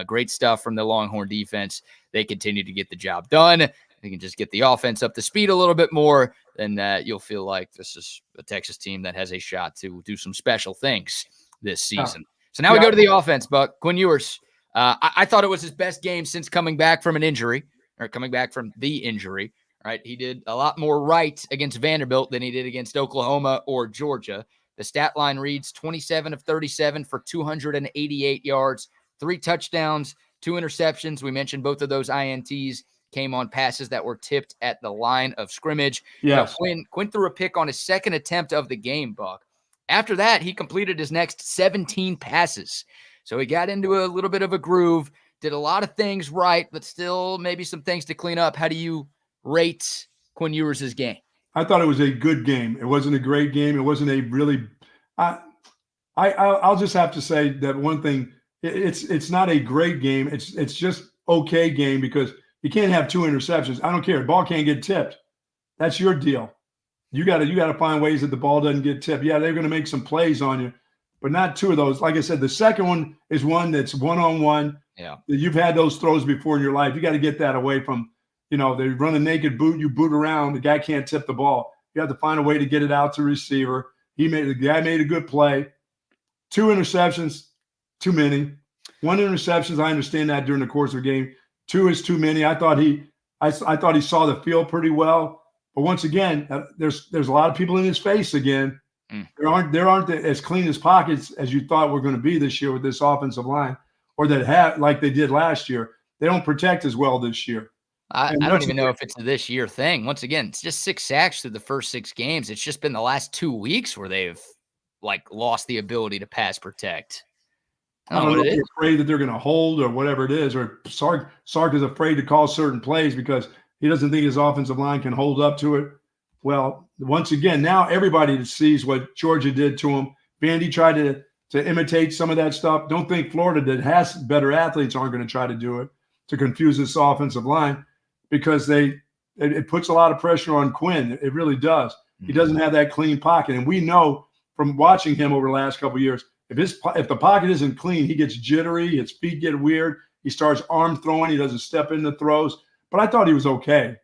great stuff from the Longhorn defense. They continue to get the job done. They can just get the offense up to speed a little bit more, then you'll feel like this is a Texas team that has a shot to do some special things this season. So now we go to the offense, Buck. Quinn Ewers, I thought it was his best game since coming back from the injury. Right, he did a lot more right against Vanderbilt than he did against Oklahoma or Georgia. The stat line reads 27 of 37 for 288 yards, 3 touchdowns, 2 interceptions. We mentioned both of those INTs came on passes that were tipped at the line of scrimmage. Yes. Quinn threw a pick on his second attempt of the game, Buck. After that, he completed his next 17 passes. So he got into a little bit of a groove, did a lot of things right, but still maybe some things to clean up. How do you rate Quinn Ewers' game? I thought it was a good game. It wasn't a great game. It wasn't a really I'll just have to say that one thing, it's not a great game. It's just okay game because you can't have 2 interceptions. I don't care. The ball can't get tipped. That's your deal. You got to find ways that the ball doesn't get tipped. Yeah, they're going to make some plays on you, but not 2 of those. Like I said, the second one is one that's one-on-one. Yeah. You've had those throws before in your life. You got to get that away from, they run a naked boot, you boot around, the guy can't tip the ball. You have to find a way to get it out to receiver. The guy made a good play. 2 interceptions, too many. 1 interception, I understand that during the course of the game. 2 is too many. I thought he saw the field pretty well. But once again, there's a lot of people in his face again. There aren't as clean as pockets as you thought were going to be this year with this offensive line, or that have like they did last year. They don't protect as well this year. I don't even know if it's a this year thing. Once again, it's just 6 sacks through the first 6 games. It's just been the last 2 weeks where they've lost the ability to pass protect. I don't know if they're afraid that they're going to hold or whatever it is, or Sark is afraid to call certain plays because he doesn't think his offensive line can hold up to it. Well, once again, now everybody sees what Georgia did to him. Vandy tried to imitate some of that stuff. Don't think Florida that has better athletes aren't going to try to do it to confuse this offensive line, because it puts a lot of pressure on Quinn. It really does. He doesn't have that clean pocket. And we know from watching him over the last couple of years, if the pocket isn't clean, he gets jittery, his feet get weird, he starts arm throwing, he doesn't step into throws. But I thought he was okay.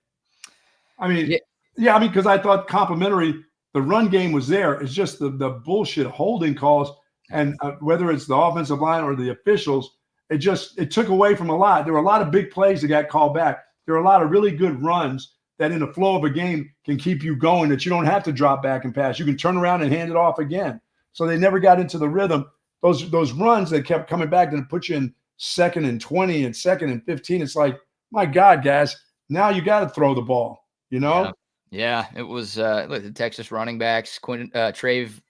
I mean, because I thought complimentary, the run game was there. It's just the bullshit holding calls, and whether it's the offensive line or the officials, it took away from a lot. There were a lot of big plays that got called back. There are a lot of really good runs that in the flow of a game can keep you going, that you don't have to drop back and pass. You can turn around and hand it off again. So they never got into the rhythm. Those runs that kept coming back and put you in 2nd and 20 and 2nd and 15. It's like, my God, guys, now you got to throw the ball, you know? Yeah, it was the Texas running backs, Quintravion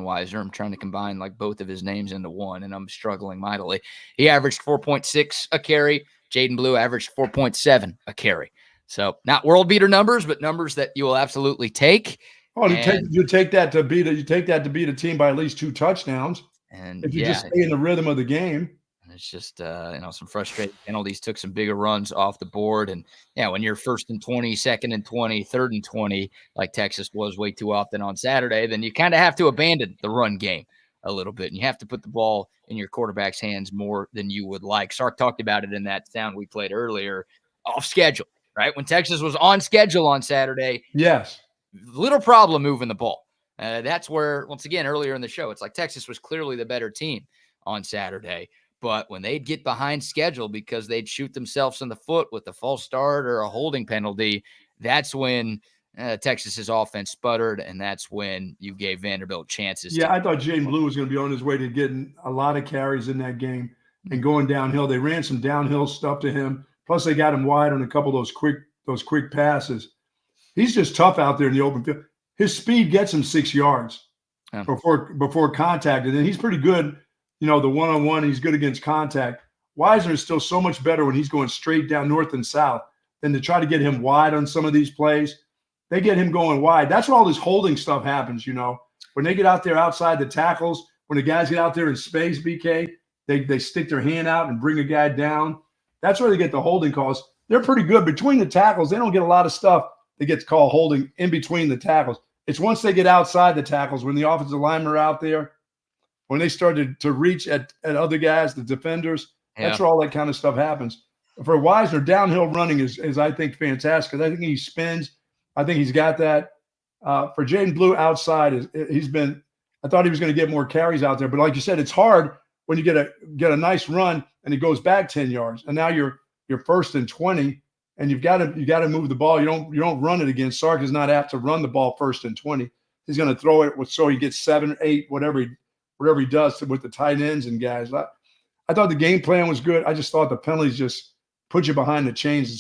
Wisner. I'm trying to combine both of his names into one, and I'm struggling mightily. He averaged 4.6 a carry. Jaden Blue averaged 4.7 a carry. So not world beater numbers, but numbers that you will absolutely take. Oh, you take that to beat a team by at least 2 touchdowns. And if you just stay in the rhythm of the game. It's just some frustrating penalties, took some bigger runs off the board. And when you're 1st and 20, 2nd and 20, 3rd and 20, like Texas was way too often on Saturday, then you kind of have to abandon the run game a little bit, and you have to put the ball in your quarterback's hands more than you would like. Sark talked about it in that sound we played earlier, off schedule, right? When Texas was on schedule on Saturday, yes, little problem moving the ball. That's where, once again, earlier in the show, it's like Texas was clearly the better team on Saturday. But when they'd get behind schedule because they'd shoot themselves in the foot with a false start or a holding penalty, that's when Texas's offense sputtered, and that's when you gave Vanderbilt chances. Yeah, I thought Jaden Blue was going to be on his way to getting a lot of carries in that game and going downhill. They ran some downhill stuff to him. Plus, they got him wide on a couple of those quick passes. He's just tough out there in the open field. His speed gets him 6 yards before contact, and then he's pretty good. The one-on-one, he's good against contact. Wisner is still so much better when he's going straight down north and south than to try to get him wide on some of these plays. They get him going wide. That's where all this holding stuff happens, When they get out there outside the tackles, when the guys get out there in space, BK, they stick their hand out and bring a guy down. That's where they get the holding calls. They're pretty good. Between the tackles, they don't get a lot of stuff that gets called holding in between the tackles. It's once they get outside the tackles, when the offensive linemen are out there, when they started to reach at other guys, the defenders, that's where all that kind of stuff happens. For Wisner, downhill running is I think, fantastic. I think he spins. I think he's got that. For Jaden Blue outside, I thought he was going to get more carries out there. But like you said, it's hard when you get a nice run and it goes back 10 yards. And now you're 1st and 20, and you got to move the ball. You don't run it again. Sark is not apt to run the ball 1st and 20. He's going to throw it so he gets 7, 8, whatever he does with the tight ends and guys. I thought the game plan was good. I just thought the penalties just put you behind the chains and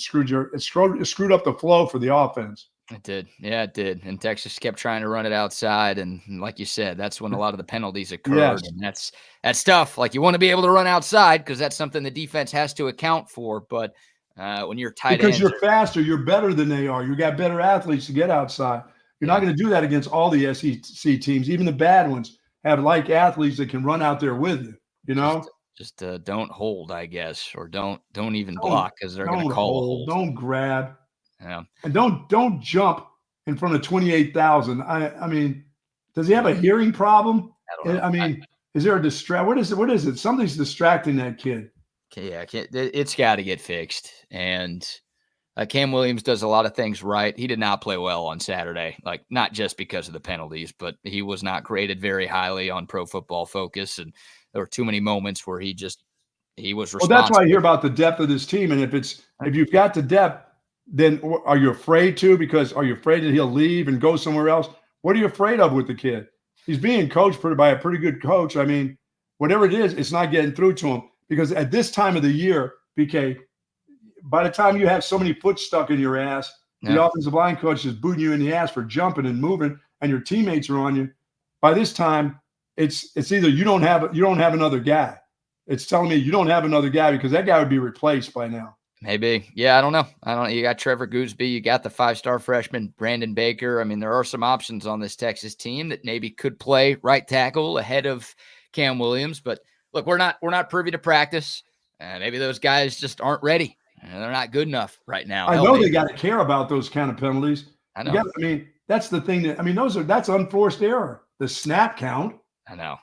screwed up the flow for the offense. It did. Yeah, it did. And Texas kept trying to run it outside. And like you said, that's when a lot of the penalties occurred. Yes. And that's tough. You want to be able to run outside because that's something the defense has to account for. But when you're tight because you're faster, you're better than they are. You got better athletes to get outside. You're not going to do that against all the SEC teams. Even the bad ones have athletes that can run out there with you, Just don't hold, I guess, or don't even block because they're going to call a hold. Don't grab. Yeah. And don't jump in front of 28,000. I mean, does he have a hearing problem? I mean, is there a distract? What is it? Something's distracting that kid. Yeah, it's got to get fixed. And Cam Williams does a lot of things right. He did not play well on Saturday, not just because of the penalties, but he was not graded very highly on Pro Football Focus. And there were too many moments where he just He was Well, responsible. that's why I hear about the depth of this team. And if you've got the depth, then are you afraid to? Because are you afraid that he'll leave and go somewhere else? What are you afraid of with the kid? He's being coached by a pretty good coach. I mean, whatever it is, it's not getting through to him. Because at this time of the year, BK, by the time you have so many foot stuck in your ass, the offensive line coach is booting you in the ass for jumping and moving, and your teammates are on you. By this time, it's either you don't have another guy. It's telling me you don't have another guy because that guy would be replaced by now. Maybe. Yeah, I don't know. You got Trevor Gooseby. You got the 5-star freshman, Brandon Baker. I mean, there are some options on this Texas team that maybe could play right tackle ahead of Cam Williams. But look, we're not privy to practice. Maybe those guys just aren't ready. They're not good enough right now. I know they got to care about those kind of penalties. I know. That's the thing that's unforced error. The snap count. I know.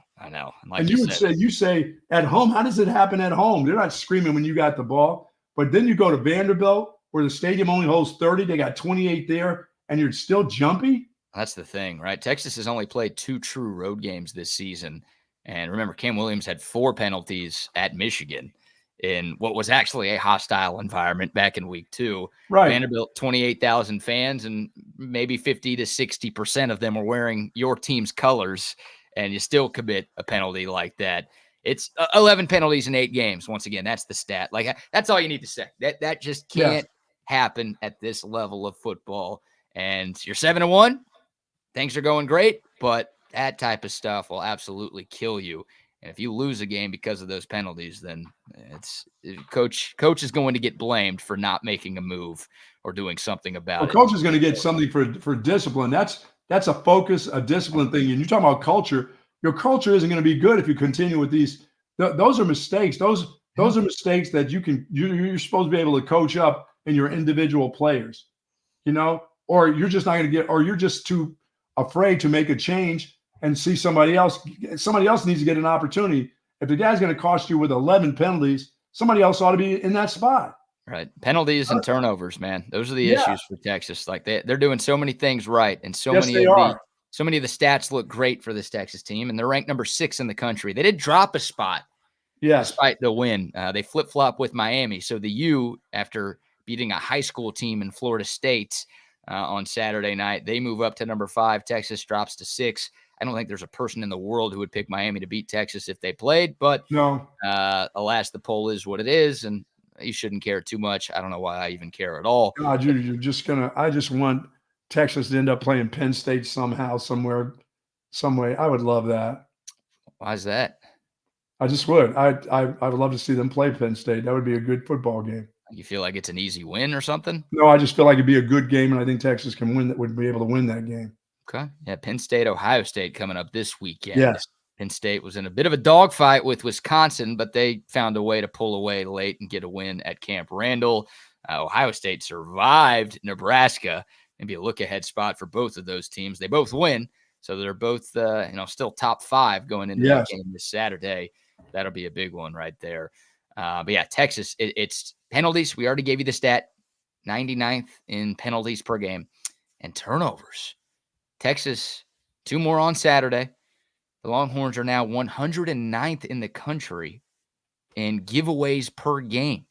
Like and you say at home, how does it happen at home? They're not screaming when you got the ball. But then you go to Vanderbilt where the stadium only holds 30. They got 28 there, and you're still jumpy. That's the thing, right? Texas has only played 2 true road games this season. And remember, Cam Williams had 4 penalties at Michigan in what was actually a hostile environment back in week 2. Right. Vanderbilt, 28,000 fans, and maybe 50 to 60% of them are wearing your team's colors, and you still commit a penalty like that. It's 11 penalties in 8 games. Once again, that's the stat. Like, that's all you need to say. That just can't happen at this level of football. And you're 7-1. Things are going great, but that type of stuff will absolutely kill you. And if you lose a game because of those penalties, then coach is going to get blamed for not making a move or doing something about it. Coach is going to get something for discipline. That's a focus, a discipline thing. And you're talking about culture. Your culture isn't going to be good if you continue with these. Those are mistakes. Those are mistakes that you're supposed to be able to coach up in your individual players, or you're just not going to get, or you're just too afraid to make a change and see somebody else. Somebody else needs to get an opportunity. If the guy's going to cost you with 11 penalties, somebody else ought to be in that spot. Right. Penalties and turnovers, man. Those are the issues for Texas. Like they're doing so many things right. And so many of the stats look great for this Texas team. And they're ranked number 6 in the country. They did drop a spot despite the win. They flip-flop with Miami. So the U, after beating a high school team in Florida State on Saturday night, they move up to number 5. Texas drops to 6. I don't think there's a person in the world who would pick Miami to beat Texas if they played, but no. Alas, the poll is what it is, and you shouldn't care too much. I don't know why I even care at all. God, I just want Texas to end up playing Penn State somehow, somewhere, some way. I would love that. Why is that? I just would. I would love to see them play Penn State. That would be a good football game. You feel like it's an easy win or something? No, I just feel like it'd be a good game, and I think Texas would be able to win that game. Okay. Yeah, Penn State, Ohio State coming up this weekend. Yes. Penn State was in a bit of a dogfight with Wisconsin, but they found a way to pull away late and get a win at Camp Randall. Ohio State survived Nebraska. Maybe a look-ahead spot for both of those teams. They both win, so they're both still top 5 going into that game this Saturday. That'll be a big one right there. But yeah, Texas, it's penalties. We already gave you the stat, 99th in penalties per game, and turnovers. Texas, 2 more on Saturday. The Longhorns are now 109th in the country in giveaways per game.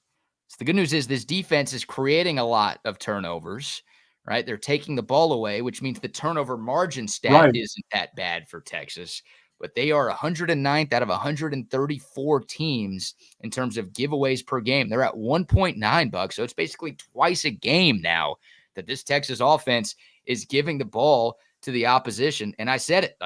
So the good news is this defense is creating a lot of turnovers, right? They're taking the ball away, which means the turnover margin stat isn't that bad for Texas. But they are 109th out of 134 teams in terms of giveaways per game. They're at 1.9, Buck. So it's basically twice a game now that this Texas offense is giving the ball to the opposition. And I said it,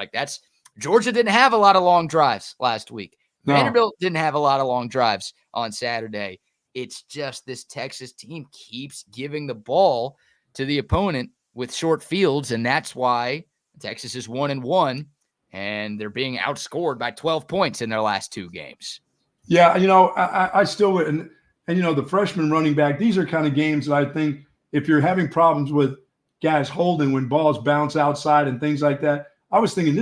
Georgia didn't have a lot of long drives last week. No. Vanderbilt didn't have a lot of long drives on Saturday. It's just this Texas team keeps giving the ball to the opponent with short fields, and that's why Texas is 1-1, and they're being outscored by 12 points in their last 2 games. Yeah, I still would. And the freshman running back, these are kind of games that I think if you're having problems with guys holding when balls bounce outside and things like that, I was thinking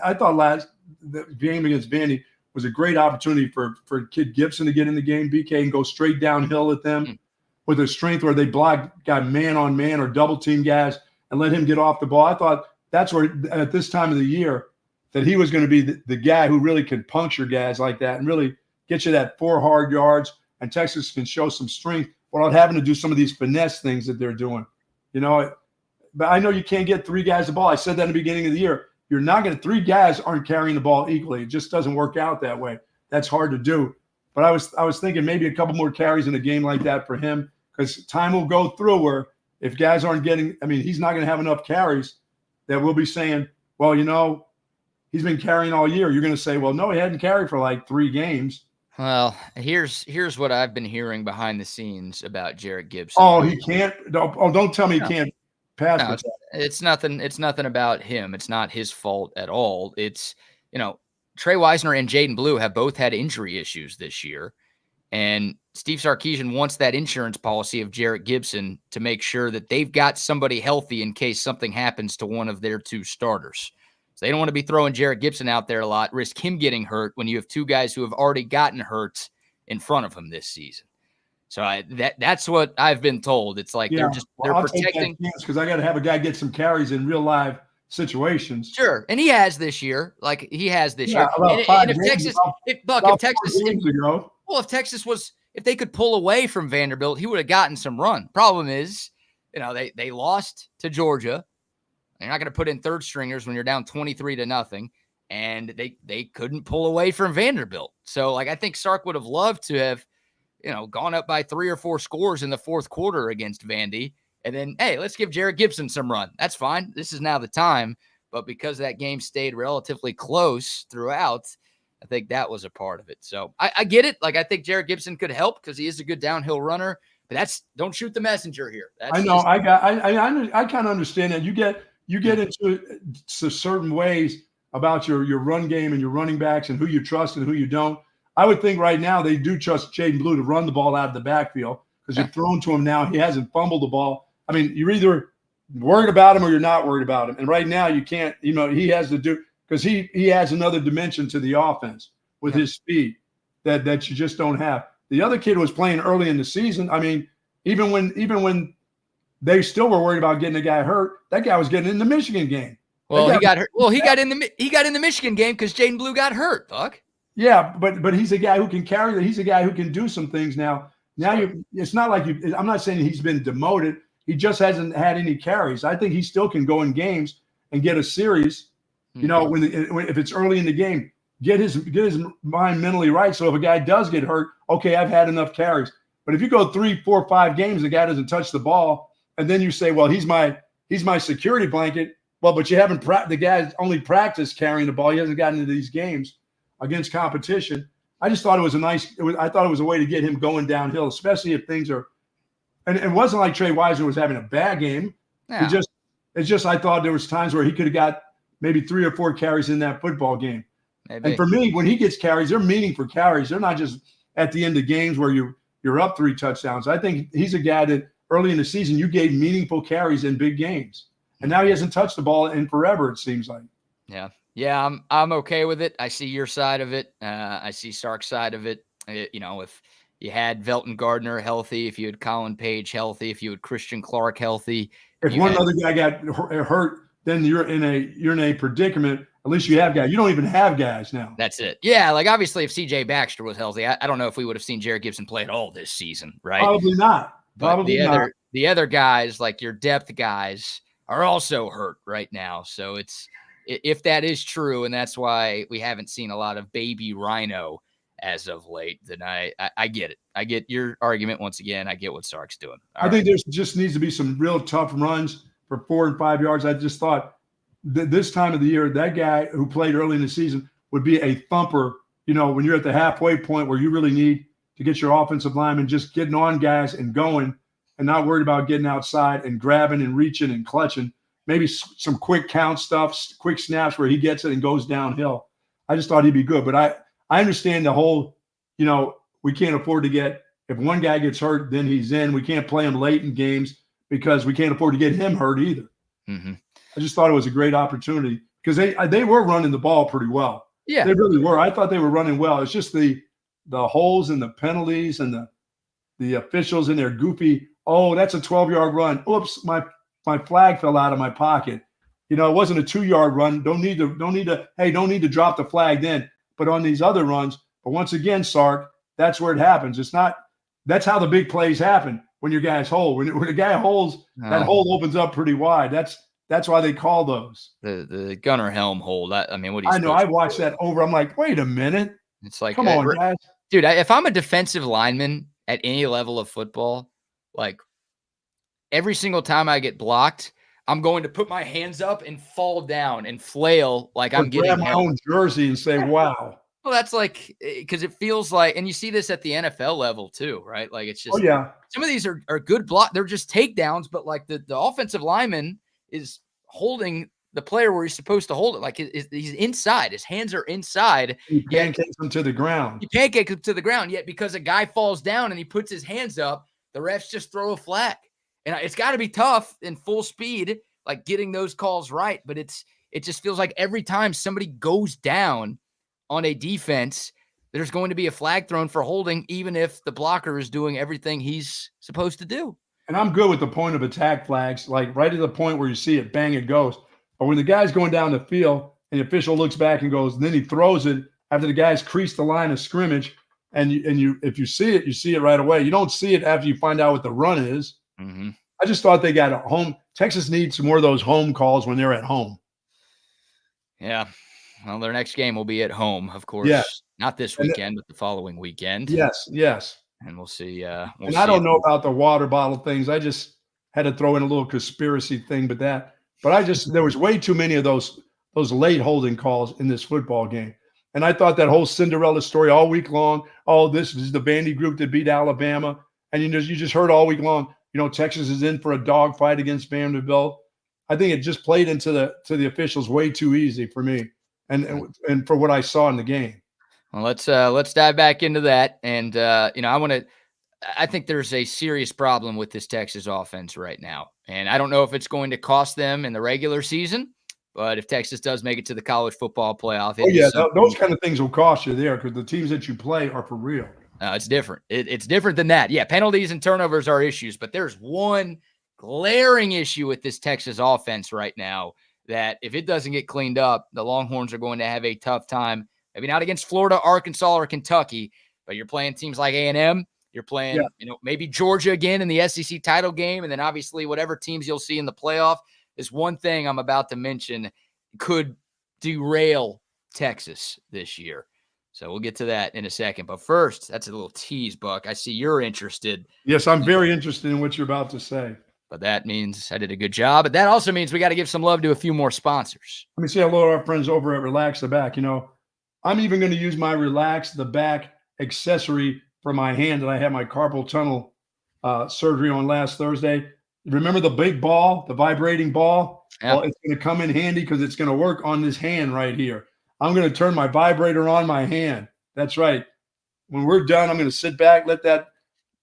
I thought the game against Vandy was a great opportunity for Kid Gibson to get in the game, BK, and go straight downhill at them with a strength where they block guy man on man or double team guys and let him get off the ball. I thought that's where at this time of the year that he was going to be the guy who really could puncture guys like that and really get you that 4 hard yards, and Texas can show some strength without having to do some of these finesse things that they're doing. But I know you can't get 3 guys the ball. I said that in the beginning of the year. You're not going to – 3 guys aren't carrying the ball equally. It just doesn't work out that way. That's hard to do. But I was thinking maybe a couple more carries in a game like that for him, because time will go through where if guys aren't getting – I mean, he's not going to have enough carries that we'll be saying, well, he's been carrying all year. You're going to say, well, no, he hadn't carried for like 3 games. Well, here's what I've been hearing behind the scenes about Jarrett Gibson. Oh, he can't – don't tell me he can't pass. No, it's nothing about him. It's not his fault at all. It's, Trey Wisner and Jaden Blue have both had injury issues this year. And Steve Sarkeesian wants that insurance policy of Jarrett Gibson to make sure that they've got somebody healthy in case something happens to one of their 2 starters. So they don't want to be throwing Jarrett Gibson out there a lot, risk him getting hurt when you have 2 guys who have already gotten hurt in front of him this season. So that's what I've been told. It's like they're protecting, because I got to have a guy get some carries in real live situations. Sure, and he has this year. Like he has this year. And if they could pull away from Vanderbilt, he would have gotten some run. Problem is, they lost to Georgia. They're not going to put in 3rd stringers when you're down 23-0, and they couldn't pull away from Vanderbilt. So, I think Sark would have loved to have, gone up by 3 or 4 scores in the 4th quarter against Vandy. And then, hey, let's give Jarrett Gibson some run. That's fine. This is now the time. But because that game stayed relatively close throughout, I think that was a part of it. So I get it. I think Jarrett Gibson could help because he is a good downhill runner. But don't shoot the messenger here. I know. I kind of understand that. You get into certain ways about your run game and your running backs and who you trust and who you don't. I would think right now they do trust Jaden Blue to run the ball out of the backfield because you're thrown to him now. He hasn't fumbled the ball. I mean, you're either worried about him or you're not worried about him. And right now you can't, he has to do – because he has another dimension to the offense with his speed that you just don't have. The other kid was playing early in the season. I mean, even when they still were worried about getting a guy hurt, that guy was getting in the Michigan game. Well, he got hurt. Well, he got in the Michigan game because Jaden Blue got hurt, Buck. Yeah, but he's a guy who can carry that. He's a guy who can do some things now. It's not like I'm not saying he's been demoted. He just hasn't had any carries. I think he still can go in games and get a series. If it's early in the game, get his mind mentally right. So if a guy does get hurt, okay, I've had enough carries. But if you go 3, 4, 5 games, the guy doesn't touch the ball, and then you say, well, he's my security blanket. Well, but you haven't the guy's only practiced carrying the ball. He hasn't gotten into these games against competition. I just thought it was I thought it was a way to get him going downhill, especially if things are. And it wasn't like Trey Wisner was having a bad game. Yeah. It's just I thought there was times where he could have got maybe 3 or 4 carries in that football game. Maybe. And for me, when he gets carries, they're meaningful carries. They're not just at the end of games where you're up 3 touchdowns. I think he's a guy that early in the season you gave meaningful carries in big games. And now he hasn't touched the ball in forever, it seems like. Yeah, I'm okay with it. I see your side of it. I see Sark's side of it. If you had Velton Gardner healthy, if you had Colin Page healthy, if you had Christian Clark healthy. If one other guy got hurt, then you're in a predicament. At least you have guys. You don't even have guys now. That's it. Yeah, obviously if CJ Baxter was healthy, I don't know if we would have seen Jarrett Gibson play at all this season, right? Probably not. But the other guys, like your depth guys, are also hurt right now. So if that is true, and that's why we haven't seen a lot of baby Rhino as of late, then I get it. I get your argument once again. I get what Sark's doing. I think there just needs to be some real tough runs for 4 and 5 yards. I just thought this time of the year, that guy who played early in the season would be a thumper, when you're at the halfway point where you really need to get your offensive linemen just getting on guys and going and not worried about getting outside and grabbing and reaching and clutching. Maybe some quick count stuff, quick snaps where he gets it and goes downhill. I just thought he'd be good. But I understand the whole, we can't afford to get – if one guy gets hurt, then he's in. We can't play him late in games because we can't afford to get him hurt either. Mm-hmm. I just thought it was a great opportunity because they were running the ball pretty well. Yeah, they really were. I thought they were running well. It's just the holes and the penalties and the officials in their goofy – oh, that's a 12-yard run. Oops, my flag fell out of my pocket. It wasn't a 2-yard run. Don't need to drop the flag then. But on these other runs, But once again, Sark, that's where it happens. It's not – that's how the big plays happen when your guys hold. When a guy holds, that hole opens up pretty wide. That's why they call those. The gunner helm hold. I mean, what do you I know. I watched that over. I'm like, wait a minute. It's like, come on, guys. Dude, if I'm a defensive lineman at any level of football, like every single time I get blocked, I'm going to put my hands up and fall down and flail like I'm getting my own jersey and say, wow. Well, that's like, because it feels like, and you see this at the NFL level too, right? Like it's just, some of these are good block. They're just takedowns, but like the offensive lineman is holding the player where he's supposed to hold it. Like he's inside, his hands are inside. He pancakes him to the ground. Yet because a guy falls down and he puts his hands up, the refs just throw a flag. And it's got to be tough in full speed, like getting those calls right. But it just feels like every time somebody goes down on a defense, there's going to be a flag thrown for holding, even if the blocker is doing everything he's supposed to do. And I'm good with the point of attack flags, like right at the point where you see it, bang, it goes. But when the guy's going down the field and the official looks back and goes, and then he throws it after the guy's creased the line of scrimmage, and you if you see it, you see it right away. You don't see it after you find out what the run is. Mm-hmm. I just thought they got a home. Texas needs some more of those home calls when they're at home. Yeah. Well, their next game will be at home, of course. Yes. Not this weekend, but the following weekend. Yes. And we'll see. I don't know about the water bottle things. I just had to throw in a little conspiracy thing, but there was way too many of those late holding calls in this football game. And I thought that whole Cinderella story all week long. Oh, this is the Vandy group that beat Alabama. And you just heard all week long, Texas is in for a dogfight against Vanderbilt. I think it just played into the officials way too easy for me, and for what I saw in the game. Well, let's dive back into that. And I think there's a serious problem with this Texas offense right now, and I don't know if it's going to cost them in the regular season, but if Texas does make it to the college football playoff, those kind of things will cost you there because the teams that you play are for real. It's different. It's different than that. Yeah, penalties and turnovers are issues, but there's one glaring issue with this Texas offense right now that if it doesn't get cleaned up, the Longhorns are going to have a tough time. Maybe not against Florida, Arkansas, or Kentucky, but you're playing teams like A&M. You're playing, maybe Georgia again in the SEC title game, and then obviously whatever teams you'll see in the playoff. This one thing I'm about to mention could derail Texas this year. So we'll get to that in a second. But first, that's a little tease, Buck. I see you're interested. Yes, I'm very interested in what you're about to say. But that means I did a good job. But that also means we got to give some love to a few more sponsors. Let me say hello to our friends over at Relax the Back. I'm even going to use my Relax the Back accessory for my hand that I had my carpal tunnel surgery on last Thursday. Remember the big ball, the vibrating ball? Yeah. Well, it's going to come in handy because it's going to work on this hand right here. I'm going to turn my vibrator on my hand. That's right. When we're done, I'm going to sit back, let that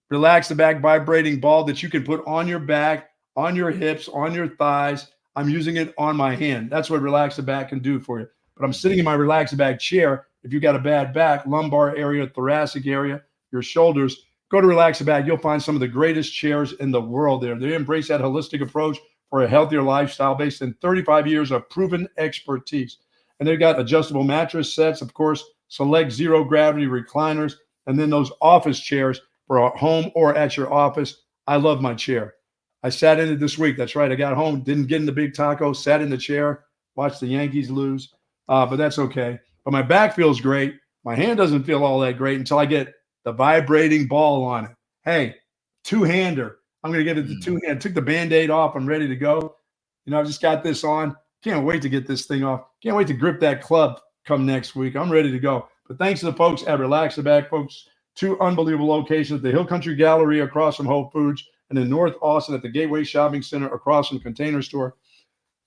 Relax the Back vibrating ball that you can put on your back, on your hips, on your thighs. I'm using it on my hand. That's what Relax the Back can do for you. But I'm sitting in my Relax the Back chair. If you got a bad back, lumbar area, thoracic area, your shoulders, go to Relax the Back. You'll find some of the greatest chairs in the world there. They embrace that holistic approach for a healthier lifestyle based in 35 years of proven expertise. And they've got adjustable mattress sets, of course, select zero gravity recliners, and then those office chairs for a home or at your office. I love my chair. I sat in it this week. That's right. I got home, didn't get in the big taco, sat in the chair, watched the Yankees lose, but that's okay. But my back feels great. My hand doesn't feel all that great until I get the vibrating ball on it. Hey, two-hander. I'm going to get it to two-hand. Took the Band-Aid off. I'm ready to go. I've just got this on. Can't wait to get this thing off. Can't wait to grip that club come next week. I'm ready to go. But thanks to the folks at Relax the Back, folks. 2 unbelievable locations at the Hill Country Gallery across from Whole Foods, and in North Austin at the Gateway Shopping Center across from Container Store.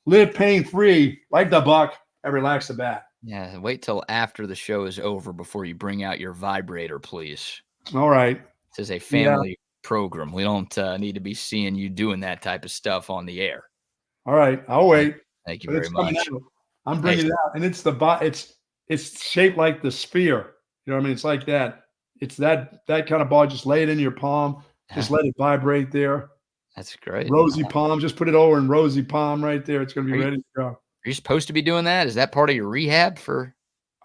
Live pain-free like the Buck at Relax the Back. Yeah, wait till after the show is over before you bring out your vibrator, please. All right. This is a family program. We don't need to be seeing you doing that type of stuff on the air. All right. I'll wait. Thank you very much. I'm bringing it out, and it's shaped like the sphere. You know what I mean? It's like that. It's that kind of ball. Just lay it in your palm. Just let it vibrate there. That's great. Rosy palm. Just put it over in rosy palm right there. It's going to be ready to go. Are you supposed to be doing that? Is that part of your rehab for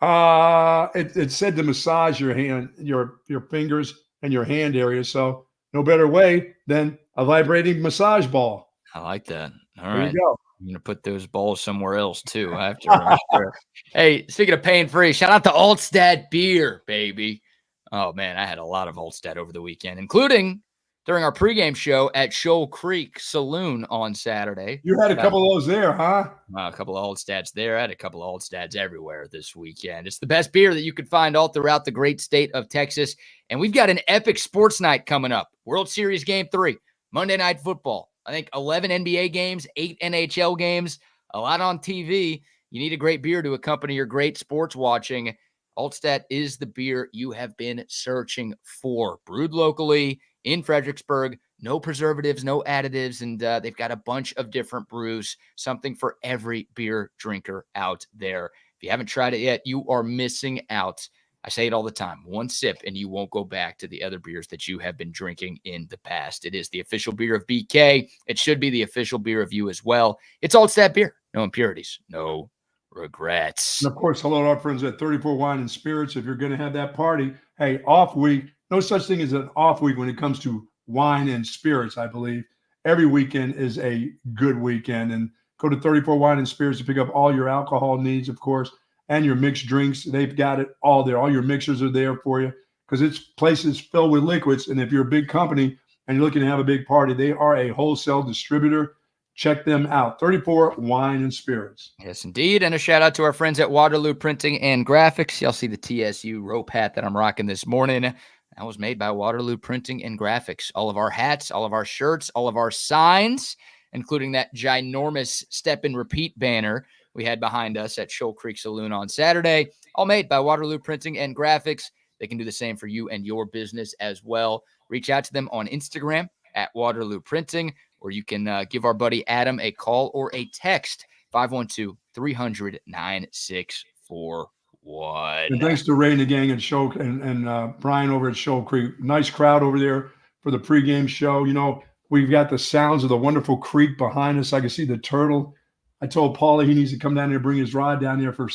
It said to massage your hand, your fingers and your hand area. So no better way than a vibrating massage ball. I like that. All There right. you go. I'm going to put those balls somewhere else, too. I have to remember. Sure. Hey, speaking of pain-free, shout out to Altstad Beer, baby. Oh, man, I had a lot of Altstad over the weekend, including during our pregame show at Shoal Creek Saloon on Saturday. You had a couple of those there, huh? A couple of Altstads there. I had a couple of Altstads everywhere this weekend. It's the best beer that you could find all throughout the great state of Texas. And we've got an epic sports night coming up. World Series Game 3, Monday Night Football. I think 11 NBA games, 8 NHL games, a lot on TV. You need a great beer to accompany your great sports watching. Altstadt is the beer you have been searching for. Brewed locally in Fredericksburg, no preservatives, no additives, and they've got a bunch of different brews, something for every beer drinker out there. If you haven't tried it yet, you are missing out. I say it all the time. One sip and you won't go back to the other beers that you have been drinking in the past. It is the official beer of BK. It should be the official beer of you as well. It's Altstadt beer. No impurities, no regrets. And of course, hello to our friends at 34 Wine and Spirits. If you're going to have that party, hey, off week, no such thing as an off week when it comes to wine and spirits, I believe. Every weekend is a good weekend. And go to 34 Wine and Spirits to pick up all your alcohol needs, of course, and your mixed drinks. They've got it all there. All your mixers are there for you because it's places filled with liquids. And if you're a big company and you're looking to have a big party, they are a wholesale distributor. Check them out. 34 Wine and Spirits. Yes, indeed. And a shout out to our friends at Waterloo Printing and Graphics. Y'all see the TSU rope hat that I'm rocking this morning. That was made by Waterloo Printing and Graphics. All of our hats, all of our shirts, all of our signs, including that ginormous step and repeat banner we had behind us at Shoal Creek Saloon on Saturday, all made by Waterloo Printing and Graphics. They can do the same for you and your business as well. Reach out to them on Instagram at Waterloo Printing, or you can give our buddy Adam a call or a text, 512-300-9641. And thanks to Ray and the gang at Shoal and Brian over at Shoal Creek. Nice crowd over there for the pregame show. You know, we've got the sounds of the wonderful creek behind us. I can see the turtle. I told Paulie he needs to come down there and bring his rod down there for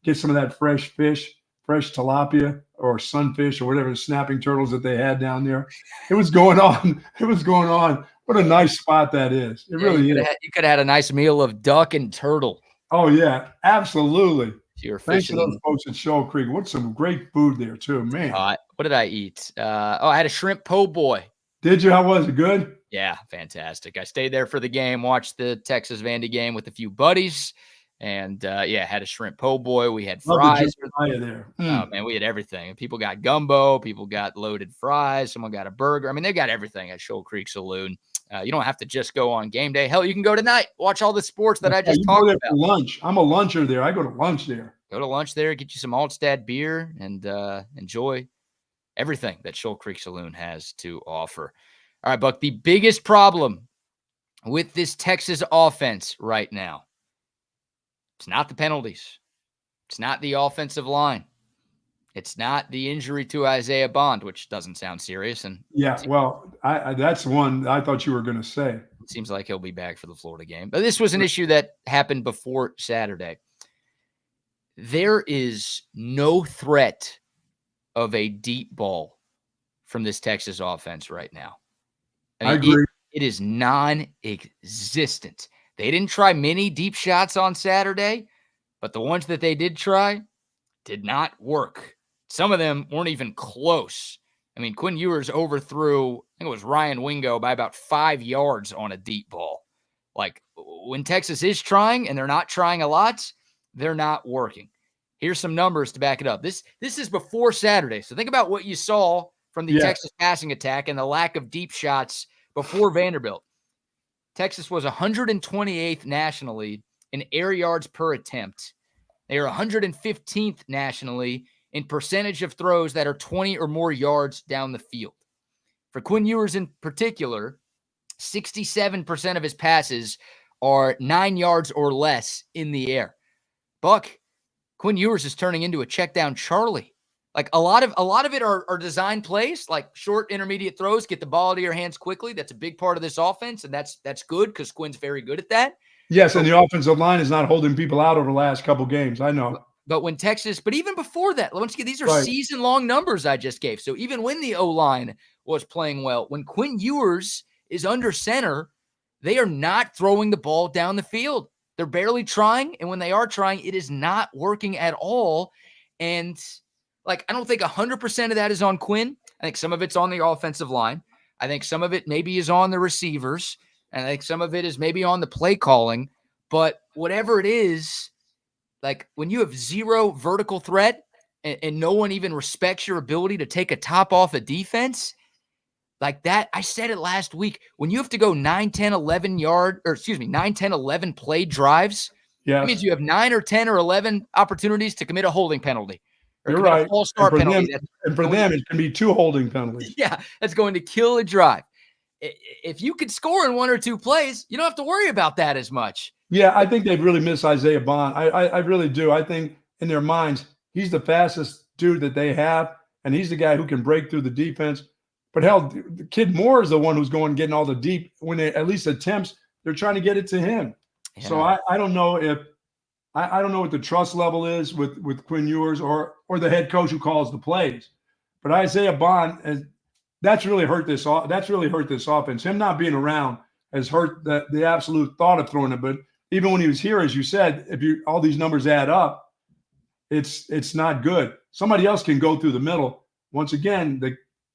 get some of that fresh fish, fresh tilapia or sunfish or whatever, the snapping turtles that they had down there. It was going on. It was going on. What a nice spot that is. It really is. You could have had a nice meal of duck and turtle. Oh, yeah, absolutely. Thanks to those folks at Shoal Creek. What's some great food there, too, man. What did I eat? I had a shrimp po' boy. Did you? How was it? Good? Yeah, fantastic. I stayed there for the game, watched the Texas Vandy game with a few buddies, and had a shrimp po' boy. We had fries. There. Oh, man, we had everything. People got gumbo. People got loaded fries. Someone got a burger. I mean, they got everything at Shoal Creek Saloon. You don't have to just go on game day. Hell, you can go tonight. Watch all the sports that I just talked about. For lunch. I'm a luncher there. I go to lunch there. Go to lunch there, get you some Altstadt beer, and enjoy everything that Shoal Creek Saloon has to offer. All right, Buck, the biggest problem with this Texas offense right now, it's not the penalties. It's not the offensive line. It's not the injury to Isaiah Bond, which doesn't sound serious. And yeah, well, that's one I thought you were going to say. It seems like he'll be back for the Florida game. But this was an issue that happened before Saturday. There is no threat of a deep ball from this Texas offense right now. I agree. It is non-existent. They didn't try many deep shots on Saturday, but the ones that they did try did not work. Some of them weren't even close. I mean, Quinn Ewers overthrew, I think it was Ryan Wingo, by about 5 yards on a deep ball. Like, when Texas is trying, and they're not trying a lot, they're not working. Here's some numbers to back it up. This is before Saturday. So think about what you saw from the Texas passing attack and the lack of deep shots before Vanderbilt. Texas was 128th nationally in air yards per attempt. They are 115th nationally in percentage of throws that are 20 or more yards down the field. For Quinn Ewers in particular, 67% of his passes are 9 yards or less in the air. Buck, Quinn Ewers is turning into a check down Charlie. Like a lot of it are design plays, like short intermediate throws, get the ball into your hands quickly. That's a big part of this offense, and that's good because Quinn's very good at that. Yes, and the offensive line is not holding people out over the last couple games. I know. But even before that, once again, these are Right. season-long numbers I just gave. So even when the O-line was playing well, when Quinn Ewers is under center, they are not throwing the ball down the field. They're barely trying, and when they are trying, it is not working at all. And I don't think 100% of that is on Quinn. I think some of it's on the offensive line. I think some of it maybe is on the receivers, and I think some of it is maybe on the play calling. But whatever it is, when you have zero vertical threat and no one even respects your ability to take a top off a defense, like that, I said it last week, when you have to go 9, 10, 11 play drives, Yes. that means you have 9 or 10 or 11 opportunities to commit a holding penalty. Or You're commit right. a false start penalty. And for them, it can be 2 holding penalties. Yeah, that's going to kill a drive. If you could score in 1 or 2 plays, you don't have to worry about that as much. Yeah, I think they've really missed Isaiah Bond. I really do. I think in their minds, he's the fastest dude that they have, and he's the guy who can break through the defense. But hell, the kid Moore is the one who's going getting all the deep, when they at least attempts, they're trying to get it to him. Yeah. So I don't know I don't know what the trust level is with Quinn Ewers or the head coach who calls the plays. But Isaiah Bond, that's really hurt this offense. Him not being around has hurt the absolute thought of throwing it. But even when he was here, as you said, all these numbers add up, it's not good. Somebody else can go through the middle. Once again,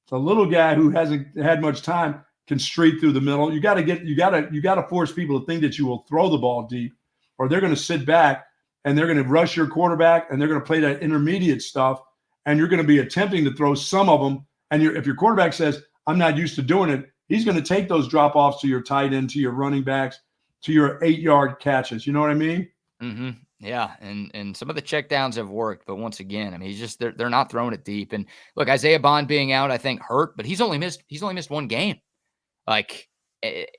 the little guy who hasn't had much time can streak through the middle. You got to force people to think that you will throw the ball deep, or they're going to sit back and they're going to rush your quarterback and they're going to play that intermediate stuff, and you're going to be attempting to throw some of them. And if your quarterback says, "I'm not used to doing it," he's going to take those drop offs to your tight end, to your running backs, to your 8-yard catches. You know what I mean? Mm-hmm. Yeah, and some of the checkdowns have worked, but once again, I mean, they're not throwing it deep. And look, Isaiah Bond being out, I think hurt, but he's only missed 1 game.